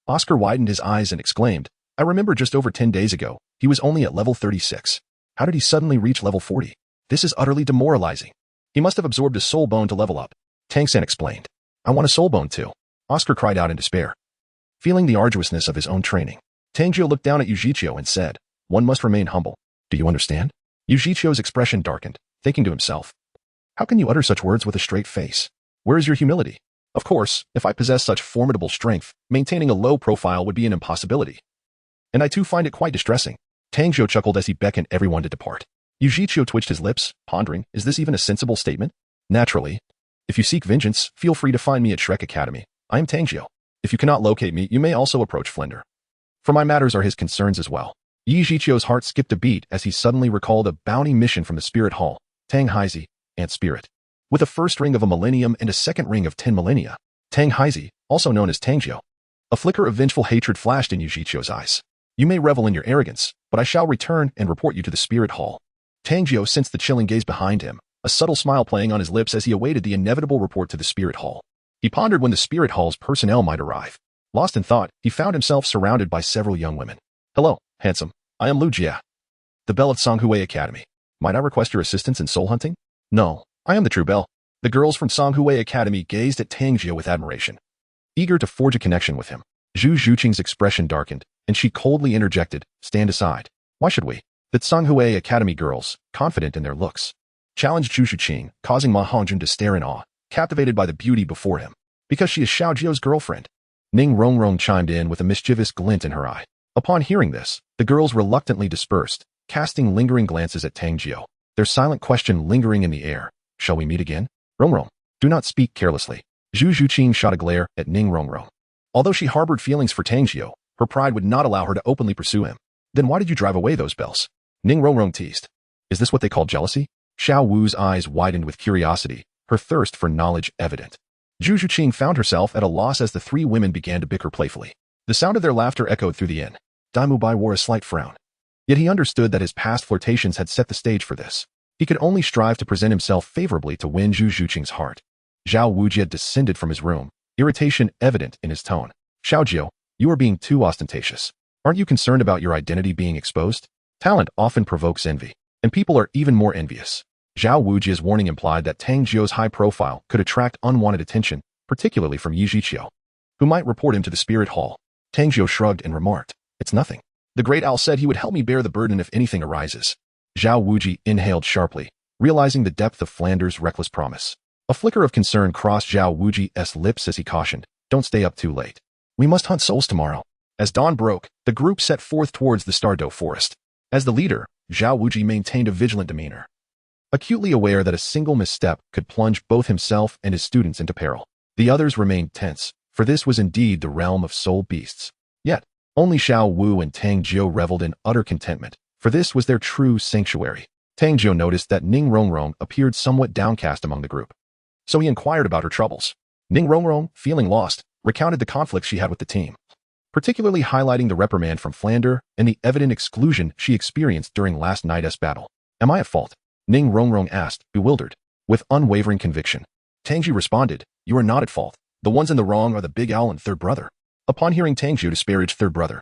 Oscar widened his eyes and exclaimed, "I remember just over 10 days ago, he was only at level 36. How did he suddenly reach level 40? This is utterly demoralizing. He must have absorbed a soul bone to level up." Tang San explained. "I want a soul bone too." Oscar cried out in despair, feeling the arduousness of his own training. Tang Jiu looked down at Yu Zhiqiu and said, "One must remain humble. Do you understand?" Yu Zhiqiu's expression darkened, thinking to himself, "How can you utter such words with a straight face? Where is your humility? Of course, if I possess such formidable strength, maintaining a low profile would be an impossibility. And I too find it quite distressing." Tang Jiu chuckled as he beckoned everyone to depart. Yu Zhiqiu twitched his lips, pondering, is this even a sensible statement? Naturally. If you seek vengeance, feel free to find me at Shrek Academy. I am Tang Jiu. If you cannot locate me, you may also approach Flender. For my matters are his concerns as well. Yi Zhiqiu's heart skipped a beat as he suddenly recalled a bounty mission from the Spirit Hall, Tang Haizi, Ant Spirit. With a first ring of a millennium and a second ring of 10 millennia, Tang Haizi, also known as Tang Jiu. A flicker of vengeful hatred flashed in Yu Zhiqiu's eyes. "You may revel in your arrogance, but I shall return and report you to the Spirit Hall." Tang Jiu sensed the chilling gaze behind him, a subtle smile playing on his lips as he awaited the inevitable report to the Spirit Hall. He pondered when the Spirit Hall's personnel might arrive. Lost in thought, he found himself surrounded by several young women. "Hello, handsome. I am Lu Jia, the belle of Songhui Academy. Might I request your assistance in soul hunting?" "No, I am the true belle." The girls from Songhui Academy gazed at Tang Jiu with admiration, eager to forge a connection with him. Zhu Zhuqing's expression darkened, and she coldly interjected, "Stand aside." "Why should we?" The Songhui Academy girls, confident in their looks, challenged Zhu Zhuqing, causing Ma Hongjun to stare in awe, captivated by the beauty before him. "Because she is Xiaojiu's girlfriend." Ning Rongrong chimed in with a mischievous glint in her eye. Upon hearing this, the girls reluctantly dispersed, casting lingering glances at Tang Jiu, their silent question lingering in the air. "Shall we meet again?" "Rongrong, do not speak carelessly." Zhu Zhuqing shot a glare at Ning Rongrong. Although she harbored feelings for Tang Jiu, her pride would not allow her to openly pursue him. "Then why did you drive away those bells?" Ning Rongrong teased. "Is this what they call jealousy?" Xiao Wu's eyes widened with curiosity, her thirst for knowledge evident. Zhu Zhuqing found herself at a loss as the 3 women began to bicker playfully. The sound of their laughter echoed through the inn. Daimu Bai wore a slight frown. Yet he understood that his past flirtations had set the stage for this. He could only strive to present himself favorably to win Zhu Zhuqing's heart. Xiao Wu had descended from his room, irritation evident in his tone. "Xiaojiu, you are being too ostentatious. Aren't you concerned about your identity being exposed? Talent often provokes envy, and people are even more envious." Xiao Wujia's warning implied that Tang Jiu's high profile could attract unwanted attention, particularly from Yi Zhiqiu, who might report him to the Spirit Hall. Tang Jiu shrugged and remarked, "It's nothing. The Great Owl said he would help me bear the burden if anything arises." Xiao Wuji inhaled sharply, realizing the depth of Flander's reckless promise. A flicker of concern crossed Xiao Wuji's lips as he cautioned, "Don't stay up too late. We must hunt souls tomorrow." As dawn broke, the group set forth towards the Stardow Forest. As the leader, Xiao Wuji maintained a vigilant demeanor, acutely aware that a single misstep could plunge both himself and his students into peril. The others remained tense, for this was indeed the realm of soul beasts. Yet, only Xiao Wu and Tang Jiu reveled in utter contentment, for this was their true sanctuary. Tang Jiu noticed that Ning Rongrong appeared somewhat downcast among the group, so he inquired about her troubles. Ning Rongrong, feeling lost, recounted the conflicts she had with the team, particularly highlighting the reprimand from Flender and the evident exclusion she experienced during last night's battle. Am I at fault? Ning Rongrong asked, bewildered. With unwavering conviction. Tang Jiu responded, you are not at fault. The ones in the wrong are the Big Owl and third brother. Upon hearing Tang Jiu disparage third brother,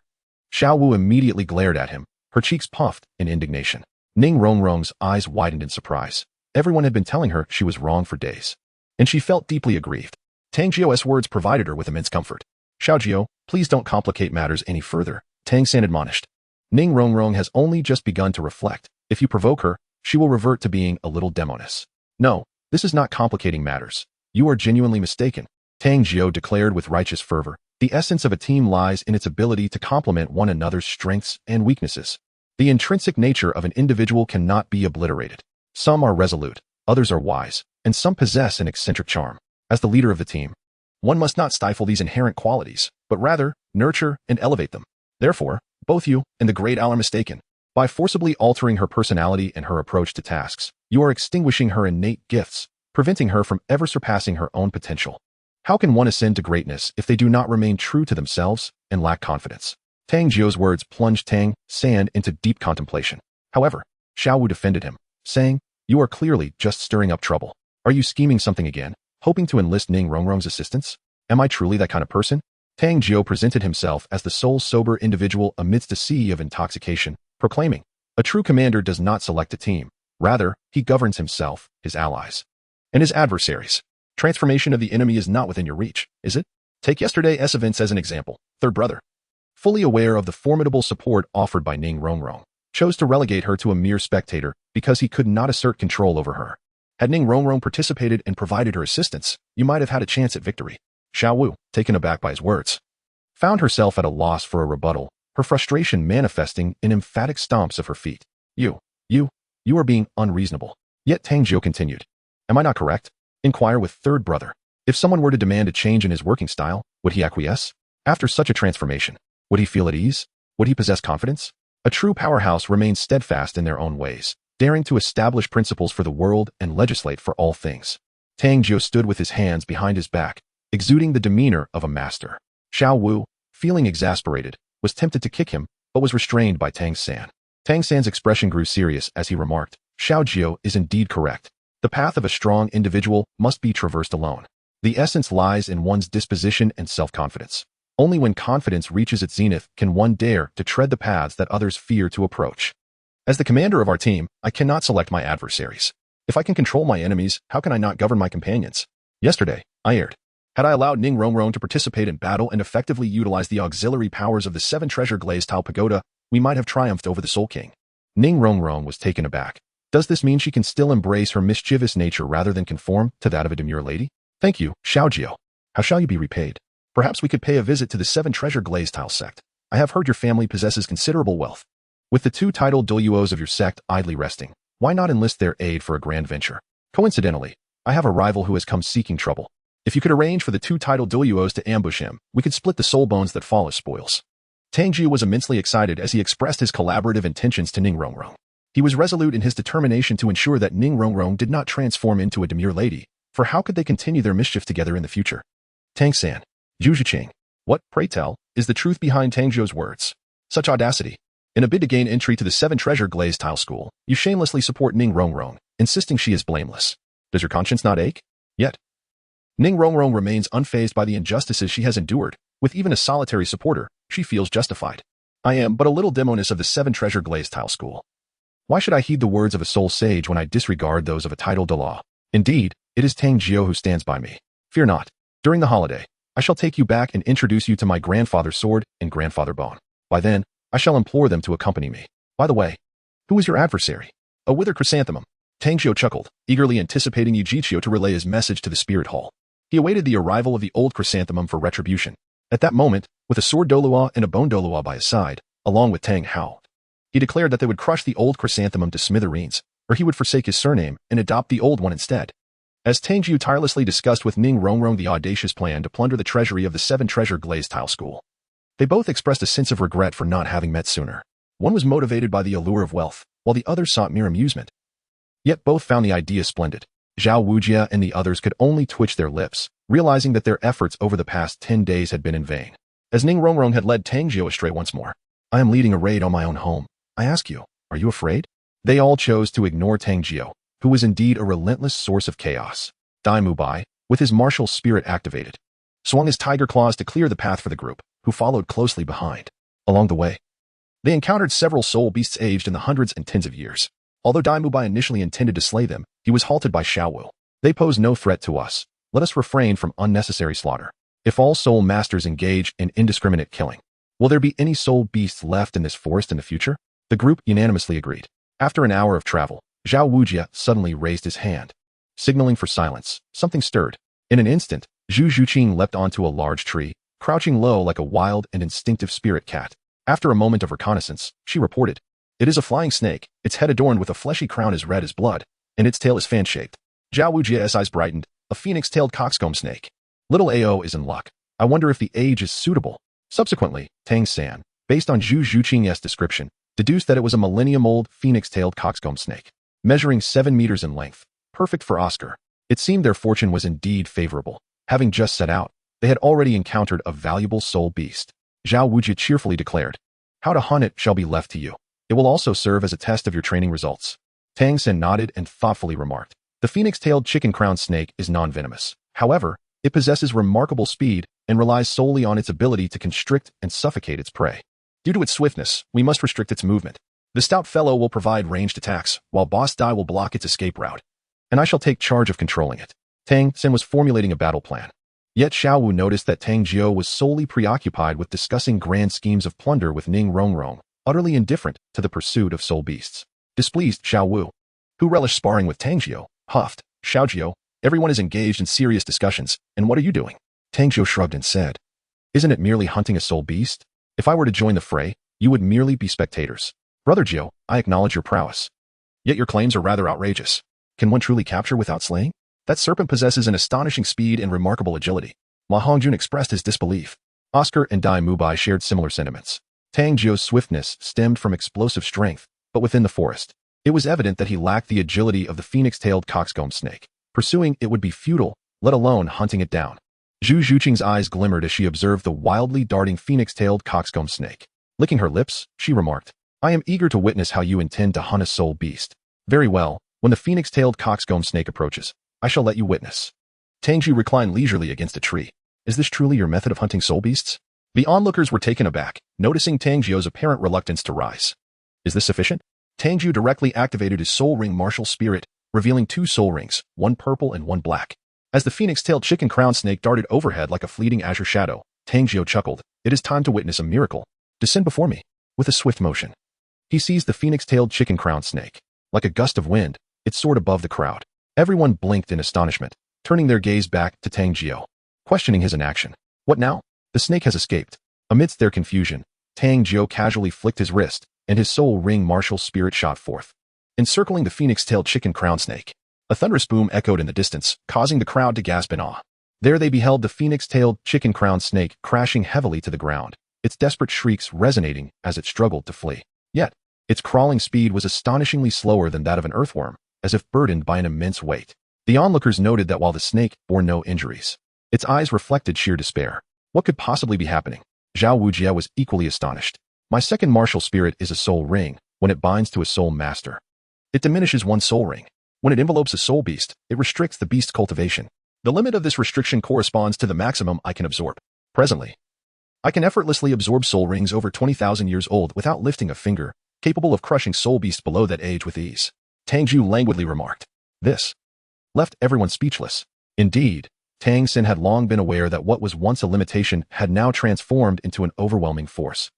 Xiao Wu immediately glared at him, her cheeks puffed in indignation. Ning Rongrong's eyes widened in surprise. Everyone had been telling her she was wrong for days, and she felt deeply aggrieved. Tang Jiu's words provided her with immense comfort. Xiaojiu, please don't complicate matters any further, Tang San admonished. Ning Rongrong has only just begun to reflect. If you provoke her, she will revert to being a little demoness. No, this is not complicating matters. You are genuinely mistaken, Tang Jiu declared with righteous fervor. The essence of a team lies in its ability to complement one another's strengths and weaknesses. The intrinsic nature of an individual cannot be obliterated. Some are resolute, others are wise, and some possess an eccentric charm. As the leader of the team, one must not stifle these inherent qualities, but rather nurture and elevate them. Therefore, both you and the Great Owl are mistaken. By forcibly altering her personality and her approach to tasks, you are extinguishing her innate gifts, preventing her from ever surpassing her own potential. How can one ascend to greatness if they do not remain true to themselves and lack confidence? Tang Jiu's words plunged Tang San into deep contemplation. However, Xiao Wu defended him, saying, you are clearly just stirring up trouble. Are you scheming something again, hoping to enlist Ning Rongrong's assistance? Am I truly that kind of person? Tang Jiu presented himself as the sole sober individual amidst a sea of intoxication, proclaiming, a true commander does not select a team. Rather, he governs himself, his allies, and his adversaries. Transformation of the enemy is not within your reach, is it? Take yesterday's events as an example. Third brother, fully aware of the formidable support offered by Ning Rongrong, chose to relegate her to a mere spectator because he could not assert control over her. Had Ning Rongrong participated and provided her assistance, you might have had a chance at victory. Xiao Wu, taken aback by his words, found herself at a loss for a rebuttal, her frustration manifesting in emphatic stomps of her feet. You are being unreasonable. Yet Tang Jiu continued. Am I not correct? Inquire with third brother. If someone were to demand a change in his working style, would he acquiesce? After such a transformation, would he feel at ease? Would he possess confidence? A true powerhouse remains steadfast in their own ways, daring to establish principles for the world and legislate for all things. Tang Jiu stood with his hands behind his back, exuding the demeanor of a master. Xiao Wu, feeling exasperated, was tempted to kick him, but was restrained by Tang San. Tang San's expression grew serious as he remarked, Xiaojiu is indeed correct. The path of a strong individual must be traversed alone. The essence lies in one's disposition and self-confidence. Only when confidence reaches its zenith can one dare to tread the paths that others fear to approach. As the commander of our team, I cannot select my adversaries. If I can control my enemies, how can I not govern my companions? Yesterday, I erred. Had I allowed Ning Rongrong to participate in battle and effectively utilize the auxiliary powers of the 7 treasure glazed Tao Pagoda, we might have triumphed over the Soul King. Ning Rongrong was taken aback. Does this mean she can still embrace her mischievous nature rather than conform to that of a demure lady? Thank you, Xiaojiu. How shall you be repaid? Perhaps we could pay a visit to the 7 treasure glazed Tile sect. I have heard your family possesses considerable wealth. With the 2 titled Douluos of your sect idly resting, why not enlist their aid for a grand venture? Coincidentally, I have a rival who has come seeking trouble. If you could arrange for the 2 titled Douluos to ambush him, we could split the soul bones that fall as spoils. Tang Jiu was immensely excited as he expressed his collaborative intentions to Ning Rongrong. He was resolute in his determination to ensure that Ning Rongrong did not transform into a demure lady, for how could they continue their mischief together in the future? Tang San, Zhujiqing, what, pray tell, is the truth behind Tang Jiu's words? Such audacity. In a bid to gain entry to the 7 treasure glazed tile school, you shamelessly support Ning Rongrong, insisting she is blameless. Does your conscience not ache? Yet, Ning Rongrong remains unfazed by the injustices she has endured. With even a solitary supporter, she feels justified. I am but a little demoness of the 7 treasure glazed tile school. Why should I heed the words of a soul sage when I disregard those of a titled Douluo? Indeed, it is Tang Jiu who stands by me. Fear not. During the holiday, I shall take you back and introduce you to my grandfather's sword and grandfather bone. By then, I shall implore them to accompany me. By the way, who is your adversary? A withered chrysanthemum. Tang Jiu chuckled, eagerly anticipating Yujiqiu to relay his message to the spirit hall. He awaited the arrival of the old chrysanthemum for retribution. At that moment, with a sword Douluo and a bone Douluo by his side, along with Tang Hao, he declared that they would crush the old chrysanthemum to smithereens, or he would forsake his surname and adopt the old one instead. As Tang Jiu tirelessly discussed with Ning Rongrong the audacious plan to plunder the treasury of the 7 treasure glazed tile school, they both expressed a sense of regret for not having met sooner. One was motivated by the allure of wealth, while the other sought mere amusement. Yet both found the idea splendid. Xiao Wu and the others could only twitch their lips, realizing that their efforts over the past 10 days had been in vain. As Ning Rongrong had led Tang Jiu astray once more. I am leading a raid on my own home. I ask you, are you afraid? They all chose to ignore Tang Jiu, who was indeed a relentless source of chaos. Dai Mubai, with his martial spirit activated, swung his tiger claws to clear the path for the group, who followed closely behind. Along the way, they encountered several soul beasts aged in the hundreds and tens of years. Although Dai Mubai initially intended to slay them, he was halted by Xiao Wu. They pose no threat to us. Let us refrain from unnecessary slaughter. If all soul masters engage in indiscriminate killing, will there be any soul beasts left in this forest in the future? The group unanimously agreed. After an hour of travel, Xiao Wu suddenly raised his hand, signaling for silence. Something stirred. In an instant, Zhu Zhuqing leapt onto a large tree, crouching low like a wild and instinctive spirit cat. After a moment of reconnaissance, she reported, "It is a flying snake, its head adorned with a fleshy crown as red as blood, and its tail is fan-shaped." Xiao Wu's eyes brightened. A phoenix-tailed coxcomb snake. Little Ao is in luck. I wonder if the age is suitable. Subsequently, Tang San, based on Zhu Zhuqing's description, deduced that it was a millennium-old phoenix-tailed coxcomb snake, measuring 7 meters in length, perfect for Oscar. It seemed their fortune was indeed favorable. Having just set out, they had already encountered a valuable soul beast. Xiao Wu cheerfully declared, "How to hunt it shall be left to you. It will also serve as a test of your training results." Tang San nodded and thoughtfully remarked, "The phoenix-tailed chicken-crowned snake is non-venomous. However, it possesses remarkable speed and relies solely on its ability to constrict and suffocate its prey. Due to its swiftness, we must restrict its movement. The stout fellow will provide ranged attacks, while Boss Dai will block its escape route, and I shall take charge of controlling it." Tang San was formulating a battle plan. Yet Xiao Wu noticed that Tang Jiu was solely preoccupied with discussing grand schemes of plunder with Ning Rongrong, utterly indifferent to the pursuit of soul beasts. Displeased, Xiao Wu, who relished sparring with Tang Jiu, huffed, "Xiaojiu, everyone is engaged in serious discussions, and what are you doing?" Tang Jiu shrugged and said, "Isn't it merely hunting a soul beast? If I were to join the fray, you would merely be spectators. Brother Jiu, I acknowledge your prowess. Yet your claims are rather outrageous. Can one truly capture without slaying? That serpent possesses an astonishing speed and remarkable agility." Ma Hongjun expressed his disbelief. Oscar and Dai Mubai shared similar sentiments. Tang Jiu's swiftness stemmed from explosive strength, but within the forest, it was evident that he lacked the agility of the phoenix-tailed coxcomb snake. Pursuing it would be futile, let alone hunting it down. Zhu Zhuqing's eyes glimmered as she observed the wildly darting phoenix-tailed coxcomb snake. Licking her lips, she remarked, "I am eager to witness how you intend to hunt a soul beast. Very well, when the phoenix-tailed coxcomb snake approaches, I shall let you witness." Tang Jiu reclined leisurely against a tree. "Is this truly your method of hunting soul beasts?" The onlookers were taken aback, noticing Tang Jiu's apparent reluctance to rise. "Is this sufficient?" Tang Jiu directly activated his soul ring martial spirit, revealing 2 soul rings, one purple and one black. As the phoenix-tailed chicken-crowned snake darted overhead like a fleeting azure shadow, Tang Jiu chuckled, "It is time to witness a miracle. Descend before me." With a swift motion, he seized the phoenix-tailed chicken-crowned snake. Like a gust of wind, it soared above the crowd. Everyone blinked in astonishment, turning their gaze back to Tang Jiu, questioning his inaction. What now? The snake has escaped. Amidst their confusion, Tang Jiu casually flicked his wrist, and his soul ring martial spirit shot forth, encircling the phoenix-tailed chicken-crowned snake. A thunderous boom echoed in the distance, causing the crowd to gasp in awe. There they beheld the phoenix-tailed chicken-crowned snake crashing heavily to the ground, its desperate shrieks resonating as it struggled to flee. Yet, its crawling speed was astonishingly slower than that of an earthworm, as if burdened by an immense weight. The onlookers noted that while the snake bore no injuries, its eyes reflected sheer despair. What could possibly be happening? Xiao Wu was equally astonished. "My second martial spirit is a soul ring. When it binds to a soul master, it diminishes one soul ring. When it envelopes a soul beast, it restricts the beast's cultivation. The limit of this restriction corresponds to the maximum I can absorb. Presently, I can effortlessly absorb soul rings over 20,000 years old without lifting a finger, capable of crushing soul beasts below that age with ease." Tang Jiu languidly remarked. This left everyone speechless. Indeed, Tang San had long been aware that what was once a limitation had now transformed into an overwhelming force.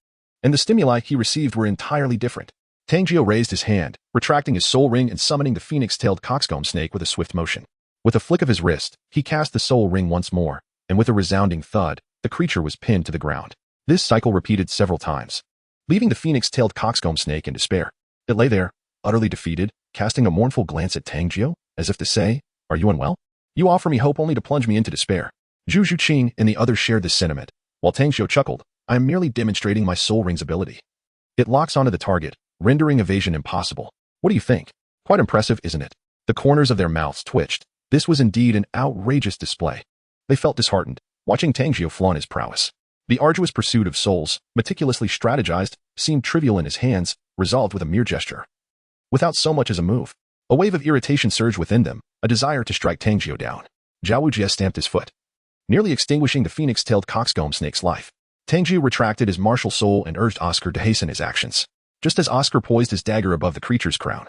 And the stimuli he received were entirely different. Tang Jiu raised his hand, retracting his soul ring and summoning the phoenix-tailed coxcomb snake with a swift motion. With a flick of his wrist, he cast the soul ring once more, and with a resounding thud, the creature was pinned to the ground. This cycle repeated several times, leaving the phoenix-tailed coxcomb snake in despair. It lay there, utterly defeated, casting a mournful glance at Tang Jiu, as if to say, "Are you unwell? You offer me hope only to plunge me into despair." Zhu Zhuqing and the others shared this sentiment, while Tang Jiu chuckled, "I am merely demonstrating my soul ring's ability. It locks onto the target, rendering evasion impossible. What do you think? Quite impressive, isn't it?" The corners of their mouths twitched. This was indeed an outrageous display. They felt disheartened, watching Tang Jiu flaunt his prowess. The arduous pursuit of souls, meticulously strategized, seemed trivial in his hands, resolved with a mere gesture. Without so much as a move, a wave of irritation surged within them, a desire to strike Tang Jiu down. Xiao Wu stamped his foot, nearly extinguishing the phoenix-tailed coxcomb snake's life. Tang Jiu retracted his martial soul and urged Oscar to hasten his actions. Just as Oscar poised his dagger above the creature's crown,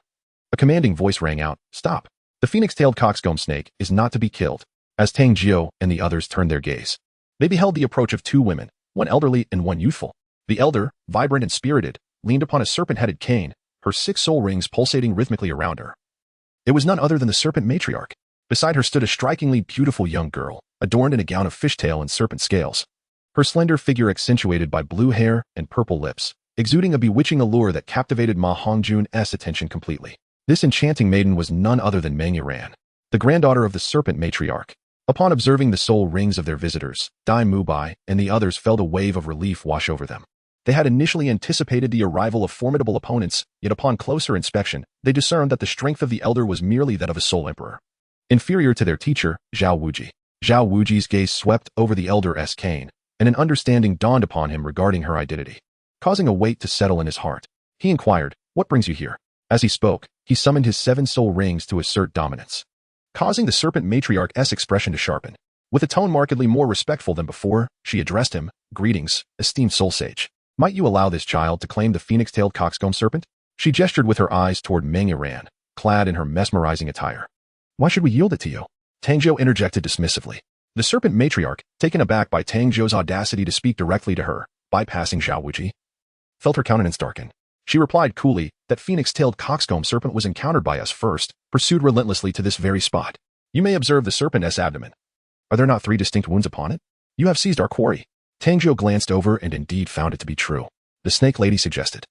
a commanding voice rang out, "Stop! The phoenix-tailed coxcomb snake is not to be killed." As Tang Jiu and the others turned their gaze, they beheld the approach of two women, one elderly and one youthful. The elder, vibrant and spirited, leaned upon a serpent-headed cane, her 6 soul rings pulsating rhythmically around her. It was none other than the serpent matriarch. Beside her stood a strikingly beautiful young girl, adorned in a gown of fishtail and serpent scales. Her slender figure accentuated by blue hair and purple lips, exuding a bewitching allure that captivated Ma Hongjun's attention completely. This enchanting maiden was none other than Meng Yiran, the granddaughter of the serpent matriarch. Upon observing the soul rings of their visitors, Dai Mubai and the others felt a wave of relief wash over them. They had initially anticipated the arrival of formidable opponents, yet upon closer inspection, they discerned that the strength of the elder was merely that of a soul emperor. Inferior to their teacher, Xiao Wu. Xiao Wu's gaze swept over the elder's cane, and an understanding dawned upon him regarding her identity. Causing a weight to settle in his heart, he inquired, "What brings you here?" As he spoke, he summoned his 7 soul rings to assert dominance, causing the serpent matriarch's expression to sharpen. With a tone markedly more respectful than before, she addressed him, "Greetings, esteemed soul sage. Might you allow this child to claim the phoenix-tailed coxcomb serpent?" She gestured with her eyes toward Meng Yiran, clad in her mesmerizing attire. "Why should we yield it to you?" Tang Jiu interjected dismissively. The serpent matriarch, taken aback by Tang Jiu's audacity to speak directly to her, bypassing Xiao Wu, felt her countenance darken. She replied coolly, "That phoenix-tailed coxcomb serpent was encountered by us first, pursued relentlessly to this very spot. You may observe the serpent's abdomen. Are there not 3 distinct wounds upon it? You have seized our quarry." Tang Jiu glanced over and indeed found it to be true. The snake lady suggested,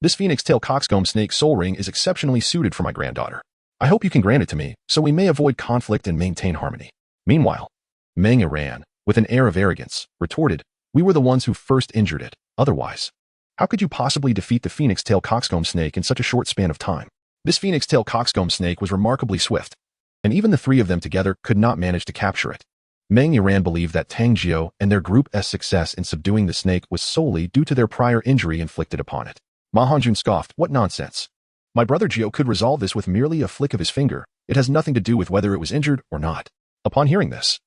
"This phoenix-tailed coxcomb snake soul ring is exceptionally suited for my granddaughter. I hope you can grant it to me, so we may avoid conflict and maintain harmony." Meanwhile, Meng Yiran, with an air of arrogance, retorted, "We were the ones who first injured it. Otherwise, how could you possibly defeat the phoenix-tailed coxcomb snake in such a short span of time?" This phoenix-tailed coxcomb snake was remarkably swift, and even the 3 of them together could not manage to capture it. Meng Yiran believed that Tang Jiu and their group's success in subduing the snake was solely due to their prior injury inflicted upon it. Ma Hongjun scoffed, "What nonsense. My brother Jiu could resolve this with merely a flick of his finger. It has nothing to do with whether it was injured or not." Upon hearing this,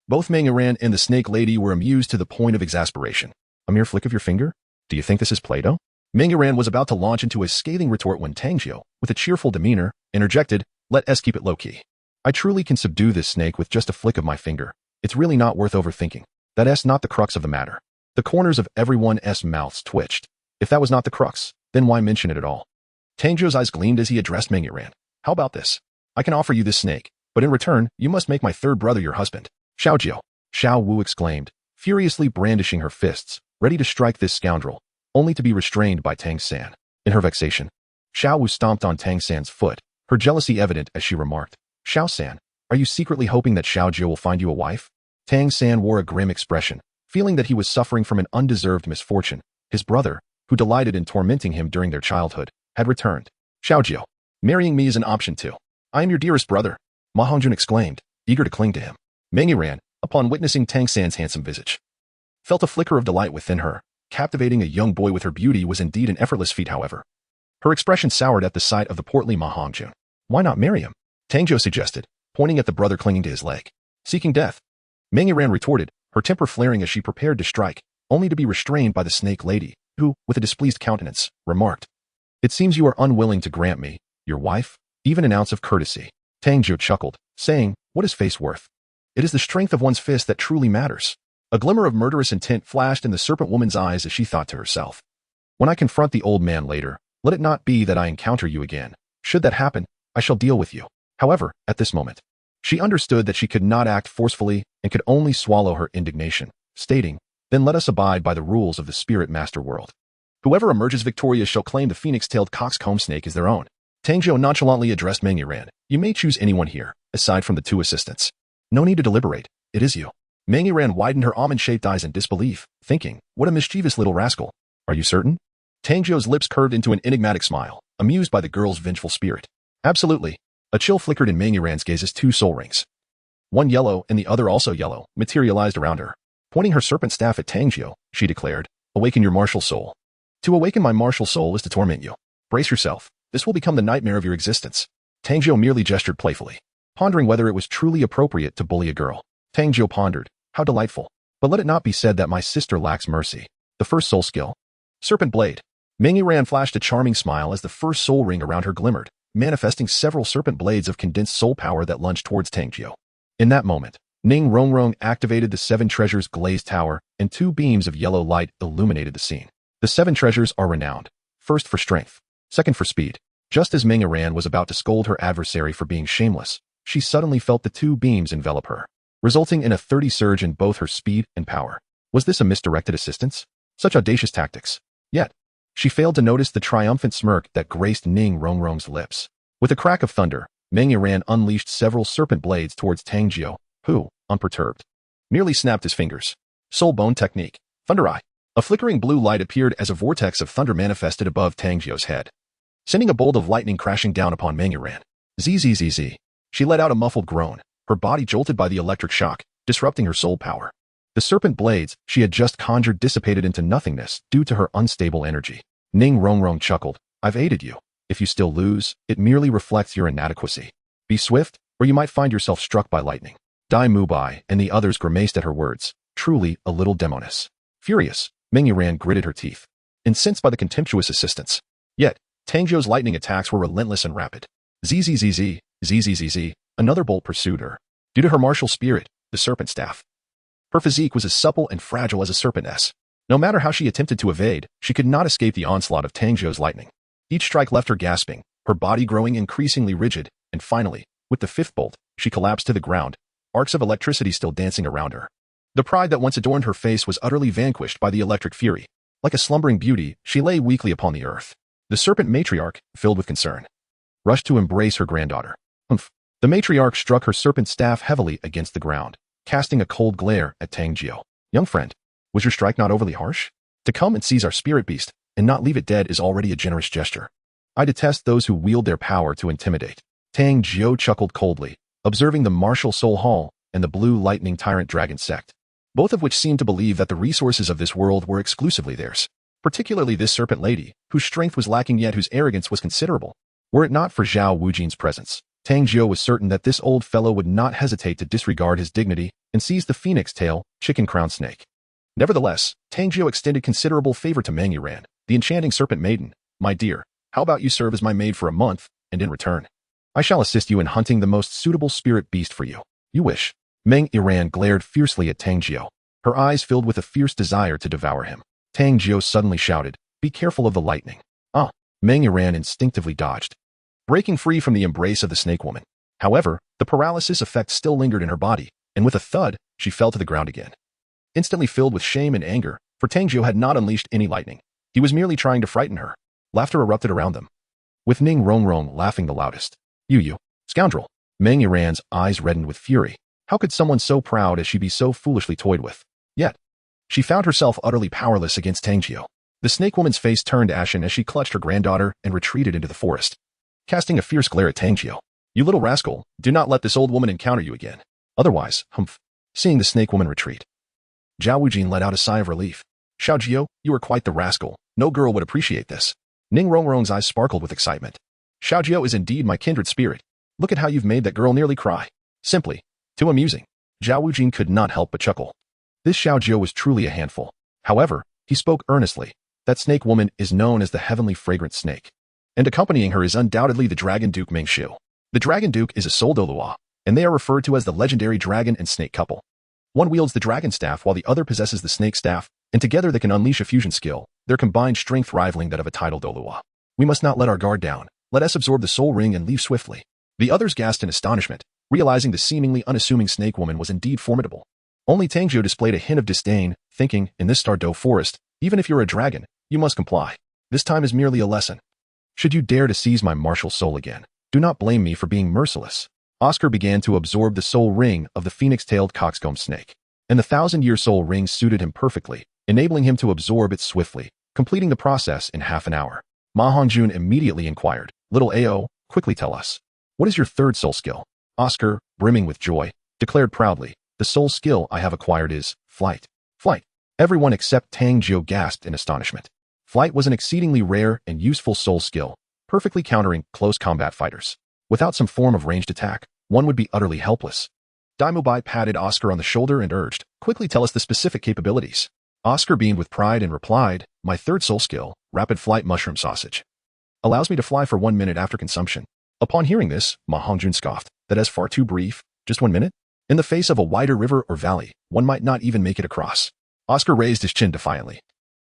both Meng Yiran and the snake lady were amused to the point of exasperation. "A mere flick of your finger? Do you think this is Play-Doh?" Meng Yiran was about to launch into a scathing retort when Tang Jiu, with a cheerful demeanor, interjected, "Let us keep it low-key. I truly can subdue this snake with just a flick of my finger. It's really not worth overthinking. That's not the crux of the matter." The corners of everyone's mouths twitched. If that was not the crux, then why mention it at all? Tang Jiu's eyes gleamed as he addressed Meng Yiran. "How about this? I can offer you this snake, but in return, you must make my 3rd brother your husband." "Xiaojiu!" Xiao Wu exclaimed, furiously brandishing her fists, ready to strike this scoundrel, only to be restrained by Tang San. In her vexation, Xiao Wu stomped on Tang San's foot, her jealousy evident as she remarked, "Xiao San, are you secretly hoping that Xiaojiu will find you a wife?" Tang San wore a grim expression, feeling that he was suffering from an undeserved misfortune. His brother, who delighted in tormenting him during their childhood, had returned. "Xiaojiu, marrying me is an option too. I am your dearest brother," Ma Hongjun exclaimed, eager to cling to him. Meng Yiran, upon witnessing Tang San's handsome visage, felt a flicker of delight within her. Captivating a young boy with her beauty was indeed an effortless feat, however. Her expression soured at the sight of the portly Ma Hongjun. "Why not marry him?" Tang Jiu suggested, pointing at the brother clinging to his leg. "Seeking death?" Meng Yiran retorted, her temper flaring as she prepared to strike, only to be restrained by the snake lady, who, with a displeased countenance, remarked, "It seems you are unwilling to grant me, your wife, even an ounce of courtesy." Tang Jiu chuckled, saying, "What is face worth? It is the strength of one's fist that truly matters." A glimmer of murderous intent flashed in the serpent woman's eyes as she thought to herself, "When I confront the old man later, let it not be that I encounter you again. Should that happen, I shall deal with you." However, at this moment, she understood that she could not act forcefully and could only swallow her indignation, stating, "Then let us abide by the rules of the spirit master world. Whoever emerges victorious shall claim the phoenix-tailed coxcomb snake as their own." Tang Jiu nonchalantly addressed Meng Yiran, "You may choose anyone here, aside from the 2 assistants. No need to deliberate. It is you." Meng Yiran widened her almond-shaped eyes in disbelief, thinking, "What a mischievous little rascal." "Are you certain?" Tang Jiu's lips curved into an enigmatic smile, amused by the girl's vengeful spirit. "Absolutely." A chill flickered in Meng Yiran's gaze as 2 soul rings one yellow and the other also yellow, materialized around her. Pointing her serpent staff at Tang Jiu, she declared, "Awaken your martial soul." "To awaken my martial soul is to torment you. Brace yourself. This will become the nightmare of your existence." Tang Jiu merely gestured playfully, pondering whether it was truly appropriate to bully a girl. Tang Jiu pondered, "How delightful. But let it not be said that my sister lacks mercy." The first soul skill. Serpent Blade. Meng Yuran flashed a charming smile as the first soul ring around her glimmered, manifesting several serpent blades of condensed soul power that lunged towards Tang Jiu. In that moment, Ning Rongrong activated the Seven Treasures glazed tower, and two beams of yellow light illuminated the scene. The Seven Treasures are renowned, first for strength, second for speed. Just as Meng Yuran was about to scold her adversary for being shameless, she suddenly felt the two beams envelop her, resulting in a 30 surge in both her speed and power. Was this a misdirected assistance? Such audacious tactics. Yet, she failed to notice the triumphant smirk that graced Ning Rongrong's lips. With a crack of thunder, Meng Yuran unleashed several serpent blades towards Tang Jiu, who, unperturbed, merely snapped his fingers. Soul Bone Technique. Thunder Eye. A flickering blue light appeared as a vortex of thunder manifested above Tang Jiu's head, sending a bolt of lightning crashing down upon Meng Yuran. Zzz. She let out a muffled groan, her body jolted by the electric shock, disrupting her soul power. The serpent blades she had just conjured dissipated into nothingness due to her unstable energy. Ning Rongrong chuckled, "I've aided you. If you still lose, it merely reflects your inadequacy. Be swift, or you might find yourself struck by lightning." Dai Mubai and the others grimaced at her words, truly a little demoness. Furious, Meng Yuran gritted her teeth, incensed by the contemptuous assistance. Yet, Tang Jiu's lightning attacks were relentless and rapid. Zzz. Another bolt pursued her. Due to her martial spirit, the serpent staff. Her physique was as supple and fragile as a serpentess. No matter how she attempted to evade, she could not escape the onslaught of Tang Jiu's lightning. Each strike left her gasping, her body growing increasingly rigid, and finally, with the fifth bolt, she collapsed to the ground, arcs of electricity still dancing around her. The pride that once adorned her face was utterly vanquished by the electric fury. Like a slumbering beauty, she lay weakly upon the earth. The serpent matriarch, filled with concern, rushed to embrace her granddaughter. Humph. The matriarch struck her serpent staff heavily against the ground, casting a cold glare at Tang Jiu. "Young friend, was your strike not overly harsh? To come and seize our spirit beast and not leave it dead is already a generous gesture. I detest those who wield their power to intimidate." Tang Jiu chuckled coldly, observing the martial soul hall and the blue lightning tyrant dragon sect, both of which seemed to believe that the resources of this world were exclusively theirs. Particularly this serpent lady, whose strength was lacking yet whose arrogance was considerable. Were it not for Xiao Wujin's presence, Tang Jiu was certain that this old fellow would not hesitate to disregard his dignity and seize the phoenix tail, chicken crown snake. Nevertheless, Tang Jiu extended considerable favor to Meng Yuran, the enchanting serpent maiden. "My dear, how about you serve as my maid for a month, and in return, I shall assist you in hunting the most suitable spirit beast for you." "You wish." Meng Yuran glared fiercely at Tang Jiu, her eyes filled with a fierce desire to devour him. Tang Jiu suddenly shouted, "Be careful of the lightning." "Ah!" Meng Yuran instinctively dodged, breaking free from the embrace of the snake woman. However, the paralysis effect still lingered in her body, and with a thud, she fell to the ground again. Instantly filled with shame and anger, for Tang Jiu had not unleashed any lightning. He was merely trying to frighten her. Laughter erupted around them, with Ning Rongrong laughing the loudest. "You, scoundrel!" Meng Yuran's eyes reddened with fury. How could someone so proud as she be so foolishly toyed with? Yet, she found herself utterly powerless against Tang Jiu. The snake woman's face turned ashen as she clutched her granddaughter and retreated into the forest, casting a fierce glare at Tang Jiu. "You little rascal, do not let this old woman encounter you again. Otherwise, humph." Seeing the snake woman retreat, Xiao Wujin let out a sigh of relief. "Xiaojiu, you are quite the rascal. No girl would appreciate this." Ning Rongrong's eyes sparkled with excitement. "Xiaojiu is indeed my kindred spirit. Look at how you've made that girl nearly cry. Simply too amusing." Xiao Wujin could not help but chuckle. This Xiaojiu was truly a handful. However, he spoke earnestly. "That snake woman is known as the Heavenly Fragrant Snake, and accompanying her is undoubtedly the Dragon Duke Ming Shu. The Dragon Duke is a soul Douluo, and they are referred to as the legendary dragon and snake couple. One wields the dragon staff while the other possesses the snake staff, and together they can unleash a fusion skill, their combined strength rivaling that of a tidal Douluo. We must not let our guard down. Let us absorb the soul ring and leave swiftly." The others gasped in astonishment, realizing the seemingly unassuming snake woman was indeed formidable. Only Tang Jiu displayed a hint of disdain, thinking, in this Stardew forest, even if you're a dragon, you must comply. This time is merely a lesson. Should you dare to seize my martial soul again, do not blame me for being merciless. Oscar began to absorb the soul ring of the phoenix-tailed coxcomb snake, and the 1,000-year soul ring suited him perfectly, enabling him to absorb it swiftly, completing the process in half an hour. Ma Hongjun immediately inquired, "Little Ao, quickly tell us, what is your third soul skill?" Oscar, brimming with joy, declared proudly, the sole skill I have acquired is flight. Flight. Everyone except Tang Jiu gasped in astonishment. Flight was an exceedingly rare and useful soul skill, perfectly countering close combat fighters. Without some form of ranged attack, one would be utterly helpless. Daimubai patted Oscar on the shoulder and urged, quickly tell us the specific capabilities. Oscar beamed with pride and replied, my third soul skill, rapid flight mushroom sausage. Allows me to fly for 1 minute after consumption. Upon hearing this, Ma Hongjun scoffed, that is far too brief, just 1 minute? In the face of a wider river or valley, one might not even make it across. Oscar raised his chin defiantly.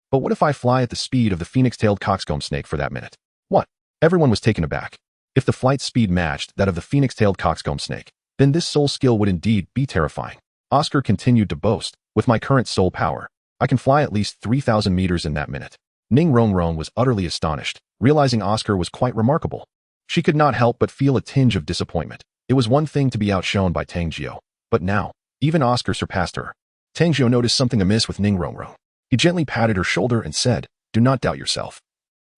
But what if I fly at the speed of the phoenix-tailed coxcomb snake for that minute? What? Everyone was taken aback. If the flight speed matched that of the phoenix-tailed coxcomb snake, then this soul skill would indeed be terrifying. Oscar continued to boast, with my current soul power, I can fly at least 3,000 meters in that minute. Ning Rongrong was utterly astonished, realizing Oscar was quite remarkable. She could not help but feel a tinge of disappointment. It was one thing to be outshone by Tang Jiu, but now, even Oscar surpassed her. Tang Jiu noticed something amiss with Ning Rongrong. He gently patted her shoulder and said, do not doubt yourself.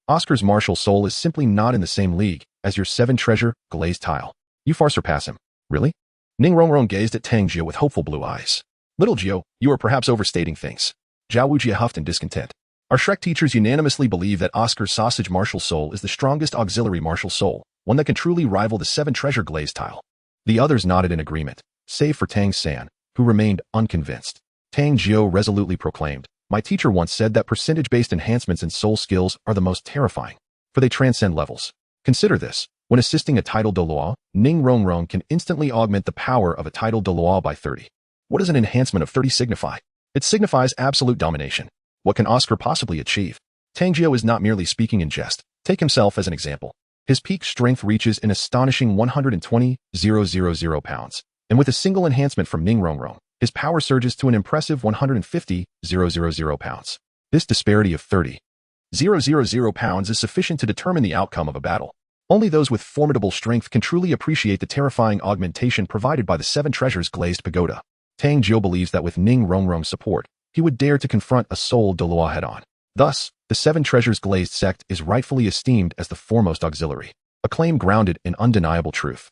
Oscar's martial soul is simply not in the same league as your 7-treasure glazed tile. You far surpass him. Really? Ning Rongrong gazed at Tang Jiu with hopeful blue eyes. Little Jiu, you are perhaps overstating things. Xiaojiu huffed in discontent. Our Shrek teachers unanimously believe that Oscar's sausage martial soul is the strongest auxiliary martial soul, one that can truly rival the 7-treasure glazed tile. The others nodded in agreement, save for Tang San, who remained unconvinced. Tang Jiu resolutely proclaimed, my teacher once said that percentage-based enhancements in soul skills are the most terrifying, for they transcend levels. Consider this. When assisting a title Dueluo, Ning Rongrong can instantly augment the power of a title Dueluo by 30. What does an enhancement of 30 signify? It signifies absolute domination. What can Oscar possibly achieve? Tang Jiu is not merely speaking in jest. Take himself as an example. His peak strength reaches an astonishing 120,000 pounds, and with a single enhancement from Ning Rongrong, his power surges to an impressive 150,000 pounds. This disparity of 30,000 pounds is sufficient to determine the outcome of a battle. Only those with formidable strength can truly appreciate the terrifying augmentation provided by the 7 treasures glazed pagoda. Tang Jiu believes that with Ning Rongrong's support, he would dare to confront a soul Dueluo head-on. Thus, the 7 treasures glazed sect is rightfully esteemed as the foremost auxiliary, a claim grounded in undeniable truth.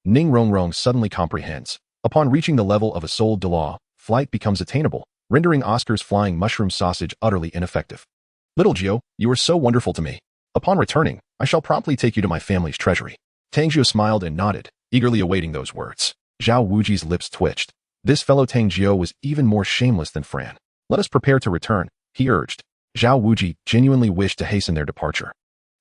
Ning Rongrong suddenly comprehends. Upon reaching the level of a soul Dueluo, flight becomes attainable, rendering Oscar's flying mushroom sausage utterly ineffective. Little Jiu, you are so wonderful to me. Upon returning, I shall promptly take you to my family's treasury. Tang Jiu smiled and nodded, eagerly awaiting those words. Xiao Wuji's lips twitched. This fellow Tang Jiu was even more shameless than Fran. Let us prepare to return, he urged. Xiao Wuji genuinely wished to hasten their departure.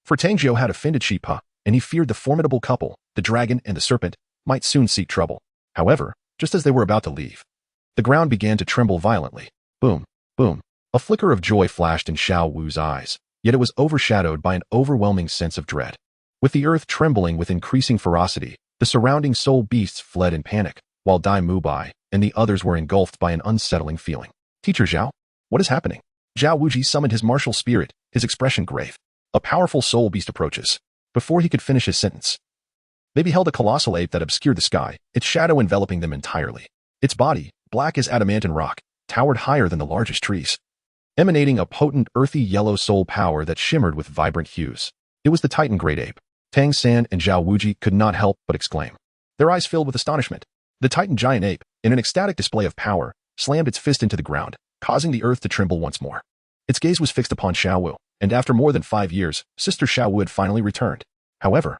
For Tang Jiu had offended Shipa, and he feared the formidable couple, the dragon and the serpent, might soon seek trouble. However, just as they were about to leave, the ground began to tremble violently. Boom, boom. A flicker of joy flashed in Xiao Wu's eyes, yet it was overshadowed by an overwhelming sense of dread. With the earth trembling with increasing ferocity, the surrounding soul beasts fled in panic, while Dai Mubai and the others were engulfed by an unsettling feeling. Teacher Xiao, what is happening? Xiao Wuji summoned his martial spirit, his expression grave. A powerful soul beast approaches. Before he could finish his sentence, they beheld a colossal ape that obscured the sky, its shadow enveloping them entirely. Its body, black as adamantine rock, towered higher than the largest trees, emanating a potent earthy yellow soul power that shimmered with vibrant hues. It was the Titan Great Ape. Tang San and Xiao Wuji could not help but exclaim. Their eyes filled with astonishment. The Titan Giant Ape, in an ecstatic display of power, slammed its fist into the ground, causing the earth to tremble once more. Its gaze was fixed upon Xiao Wu, and after more than 5 years, Sister Xiao Wu had finally returned. However,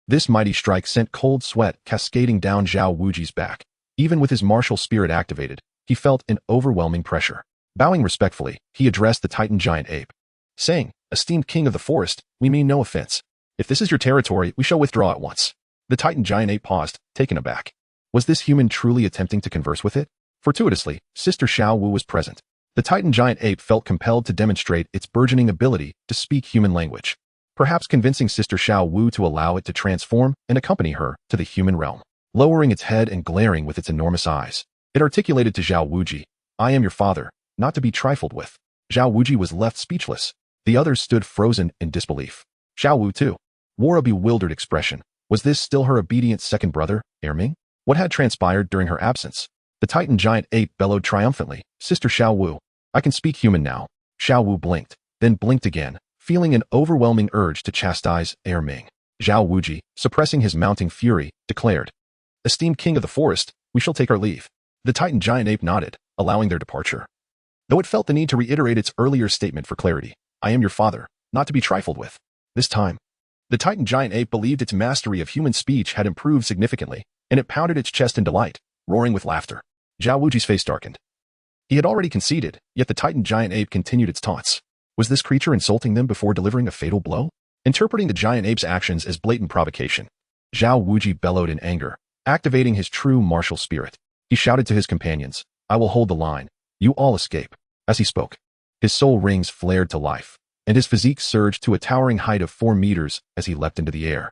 this mighty strike sent cold sweat cascading down Xiao Wuji's back. Even with his martial spirit activated, he felt an overwhelming pressure. Bowing respectfully, he addressed the Titan Giant Ape, saying, Esteemed King of the Forest, we mean no offense. If this is your territory, we shall withdraw at once. The Titan Giant Ape paused, taken aback. Was this human truly attempting to converse with it? Fortuitously, Sister Xiao Wu was present. The Titan Giant Ape felt compelled to demonstrate its burgeoning ability to speak human language, perhaps convincing Sister Xiao Wu to allow it to transform and accompany her to the human realm. Lowering its head and glaring with its enormous eyes, it articulated to Xiao Wuji, I am your father, not to be trifled with. Xiao Wuji was left speechless. The others stood frozen in disbelief. Xiao Wu too wore a bewildered expression. Was this still her obedient second brother, Erming? What had transpired during her absence? The Titan Giant Ape bellowed triumphantly, Sister Xiao Wu, I can speak human now. Xiao Wu blinked, then blinked again, feeling an overwhelming urge to chastise Erming. Xiao Wuji, suppressing his mounting fury, declared, Esteemed King of the Forest, We shall take our leave. The Titan giant ape nodded, allowing their departure. Though it felt the need to reiterate its earlier statement for clarity, I am your father, not to be trifled with. This time, the Titan giant ape believed its mastery of human speech had improved significantly, and it pounded its chest in delight, roaring with laughter. Xiaojiu's face darkened. He had already conceded, yet the Titan giant ape continued its taunts. Was this creature insulting them before delivering a fatal blow? Interpreting the giant ape's actions as blatant provocation, Xiaojiu bellowed in anger, activating his true martial spirit. He shouted to his companions, I will hold the line. You all escape. As he spoke, his soul rings flared to life, and his physique surged to a towering height of 4 meters as he leapt into the air,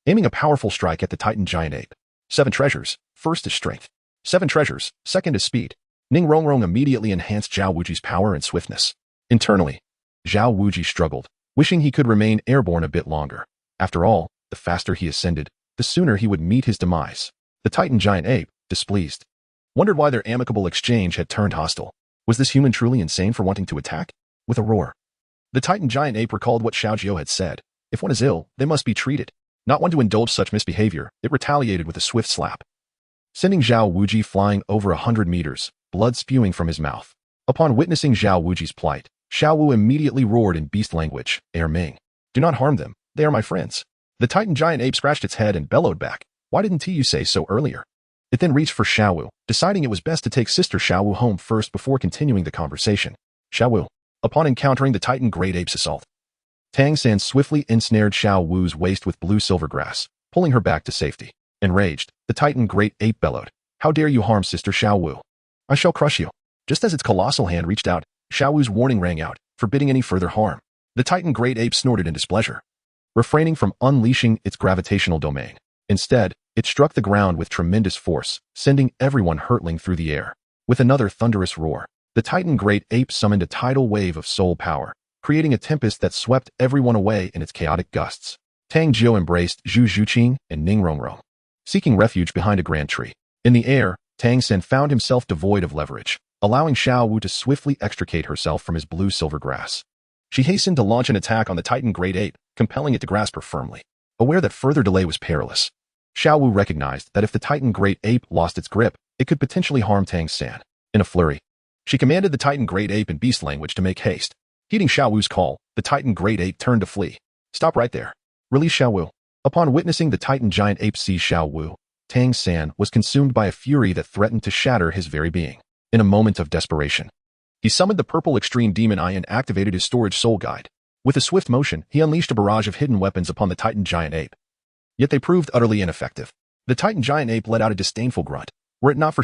aiming a powerful strike at the Titan giant ape. 7 treasures. First is strength. 7 treasures. Second is speed. Ning Rongrong immediately enhanced Xiaojiu's power and swiftness. Internally, Xiaojiu struggled, wishing he could remain airborne a bit longer. After all, the faster he ascended, the sooner he would meet his demise. The Titan giant ape, displeased, wondered why their amicable exchange had turned hostile. Was this human truly insane for wanting to attack? With a roar, the Titan giant ape recalled what Xiaojiu had said. If one is ill, they must be treated. Not one to indulge such misbehavior, it retaliated with a swift slap, sending Xiaojiu flying over 100 meters, blood spewing from his mouth. Upon witnessing Xiaojiu's plight, Xiao Wu immediately roared in beast language, "Air Ming. Do not harm them, they are my friends." The Titan giant ape scratched its head and bellowed back, "Why didn't you say so earlier?" It then reached for Xiao Wu, deciding it was best to take Sister Xiao Wu home first before continuing the conversation. Xiao Wu, upon encountering the Titan great ape's assault, Tang San swiftly ensnared Xiao Wu's waist with blue-silver grass, pulling her back to safety. Enraged, the Titan great ape bellowed, "How dare you harm Sister Xiao Wu? I shall crush you." Just as its colossal hand reached out, Xiao Wu's warning rang out, forbidding any further harm. The Titan great ape snorted in displeasure, refraining from unleashing its gravitational domain. Instead, it struck the ground with tremendous force, sending everyone hurtling through the air. With another thunderous roar, the Titan great ape summoned a tidal wave of soul power, creating a tempest that swept everyone away in its chaotic gusts. Tang Jiu embraced Zhu Zhuqing and Ning Rongrong, seeking refuge behind a grand tree. In the air, Tang San found himself devoid of leverage, allowing Xiao Wu to swiftly extricate herself from his blue-silver grass. She hastened to launch an attack on the Titan great ape, compelling it to grasp her firmly. Aware that further delay was perilous, Xiao Wu recognized that if the Titan great ape lost its grip, it could potentially harm Tang San. In a flurry, she commanded the Titan great ape in beast language to make haste. Heeding Xiao Wu's call, the Titan great ape turned to flee. "Stop right there. Release Xiao Wu." Upon witnessing the Titan giant ape seize Xiao Wu, Tang San was consumed by a fury that threatened to shatter his very being. In a moment of desperation, he summoned the purple extreme demon eye and activated his storage soul guide. With a swift motion, he unleashed a barrage of hidden weapons upon the Titan giant ape. Yet they proved utterly ineffective. The Titan giant ape let out a disdainful grunt. Were it not for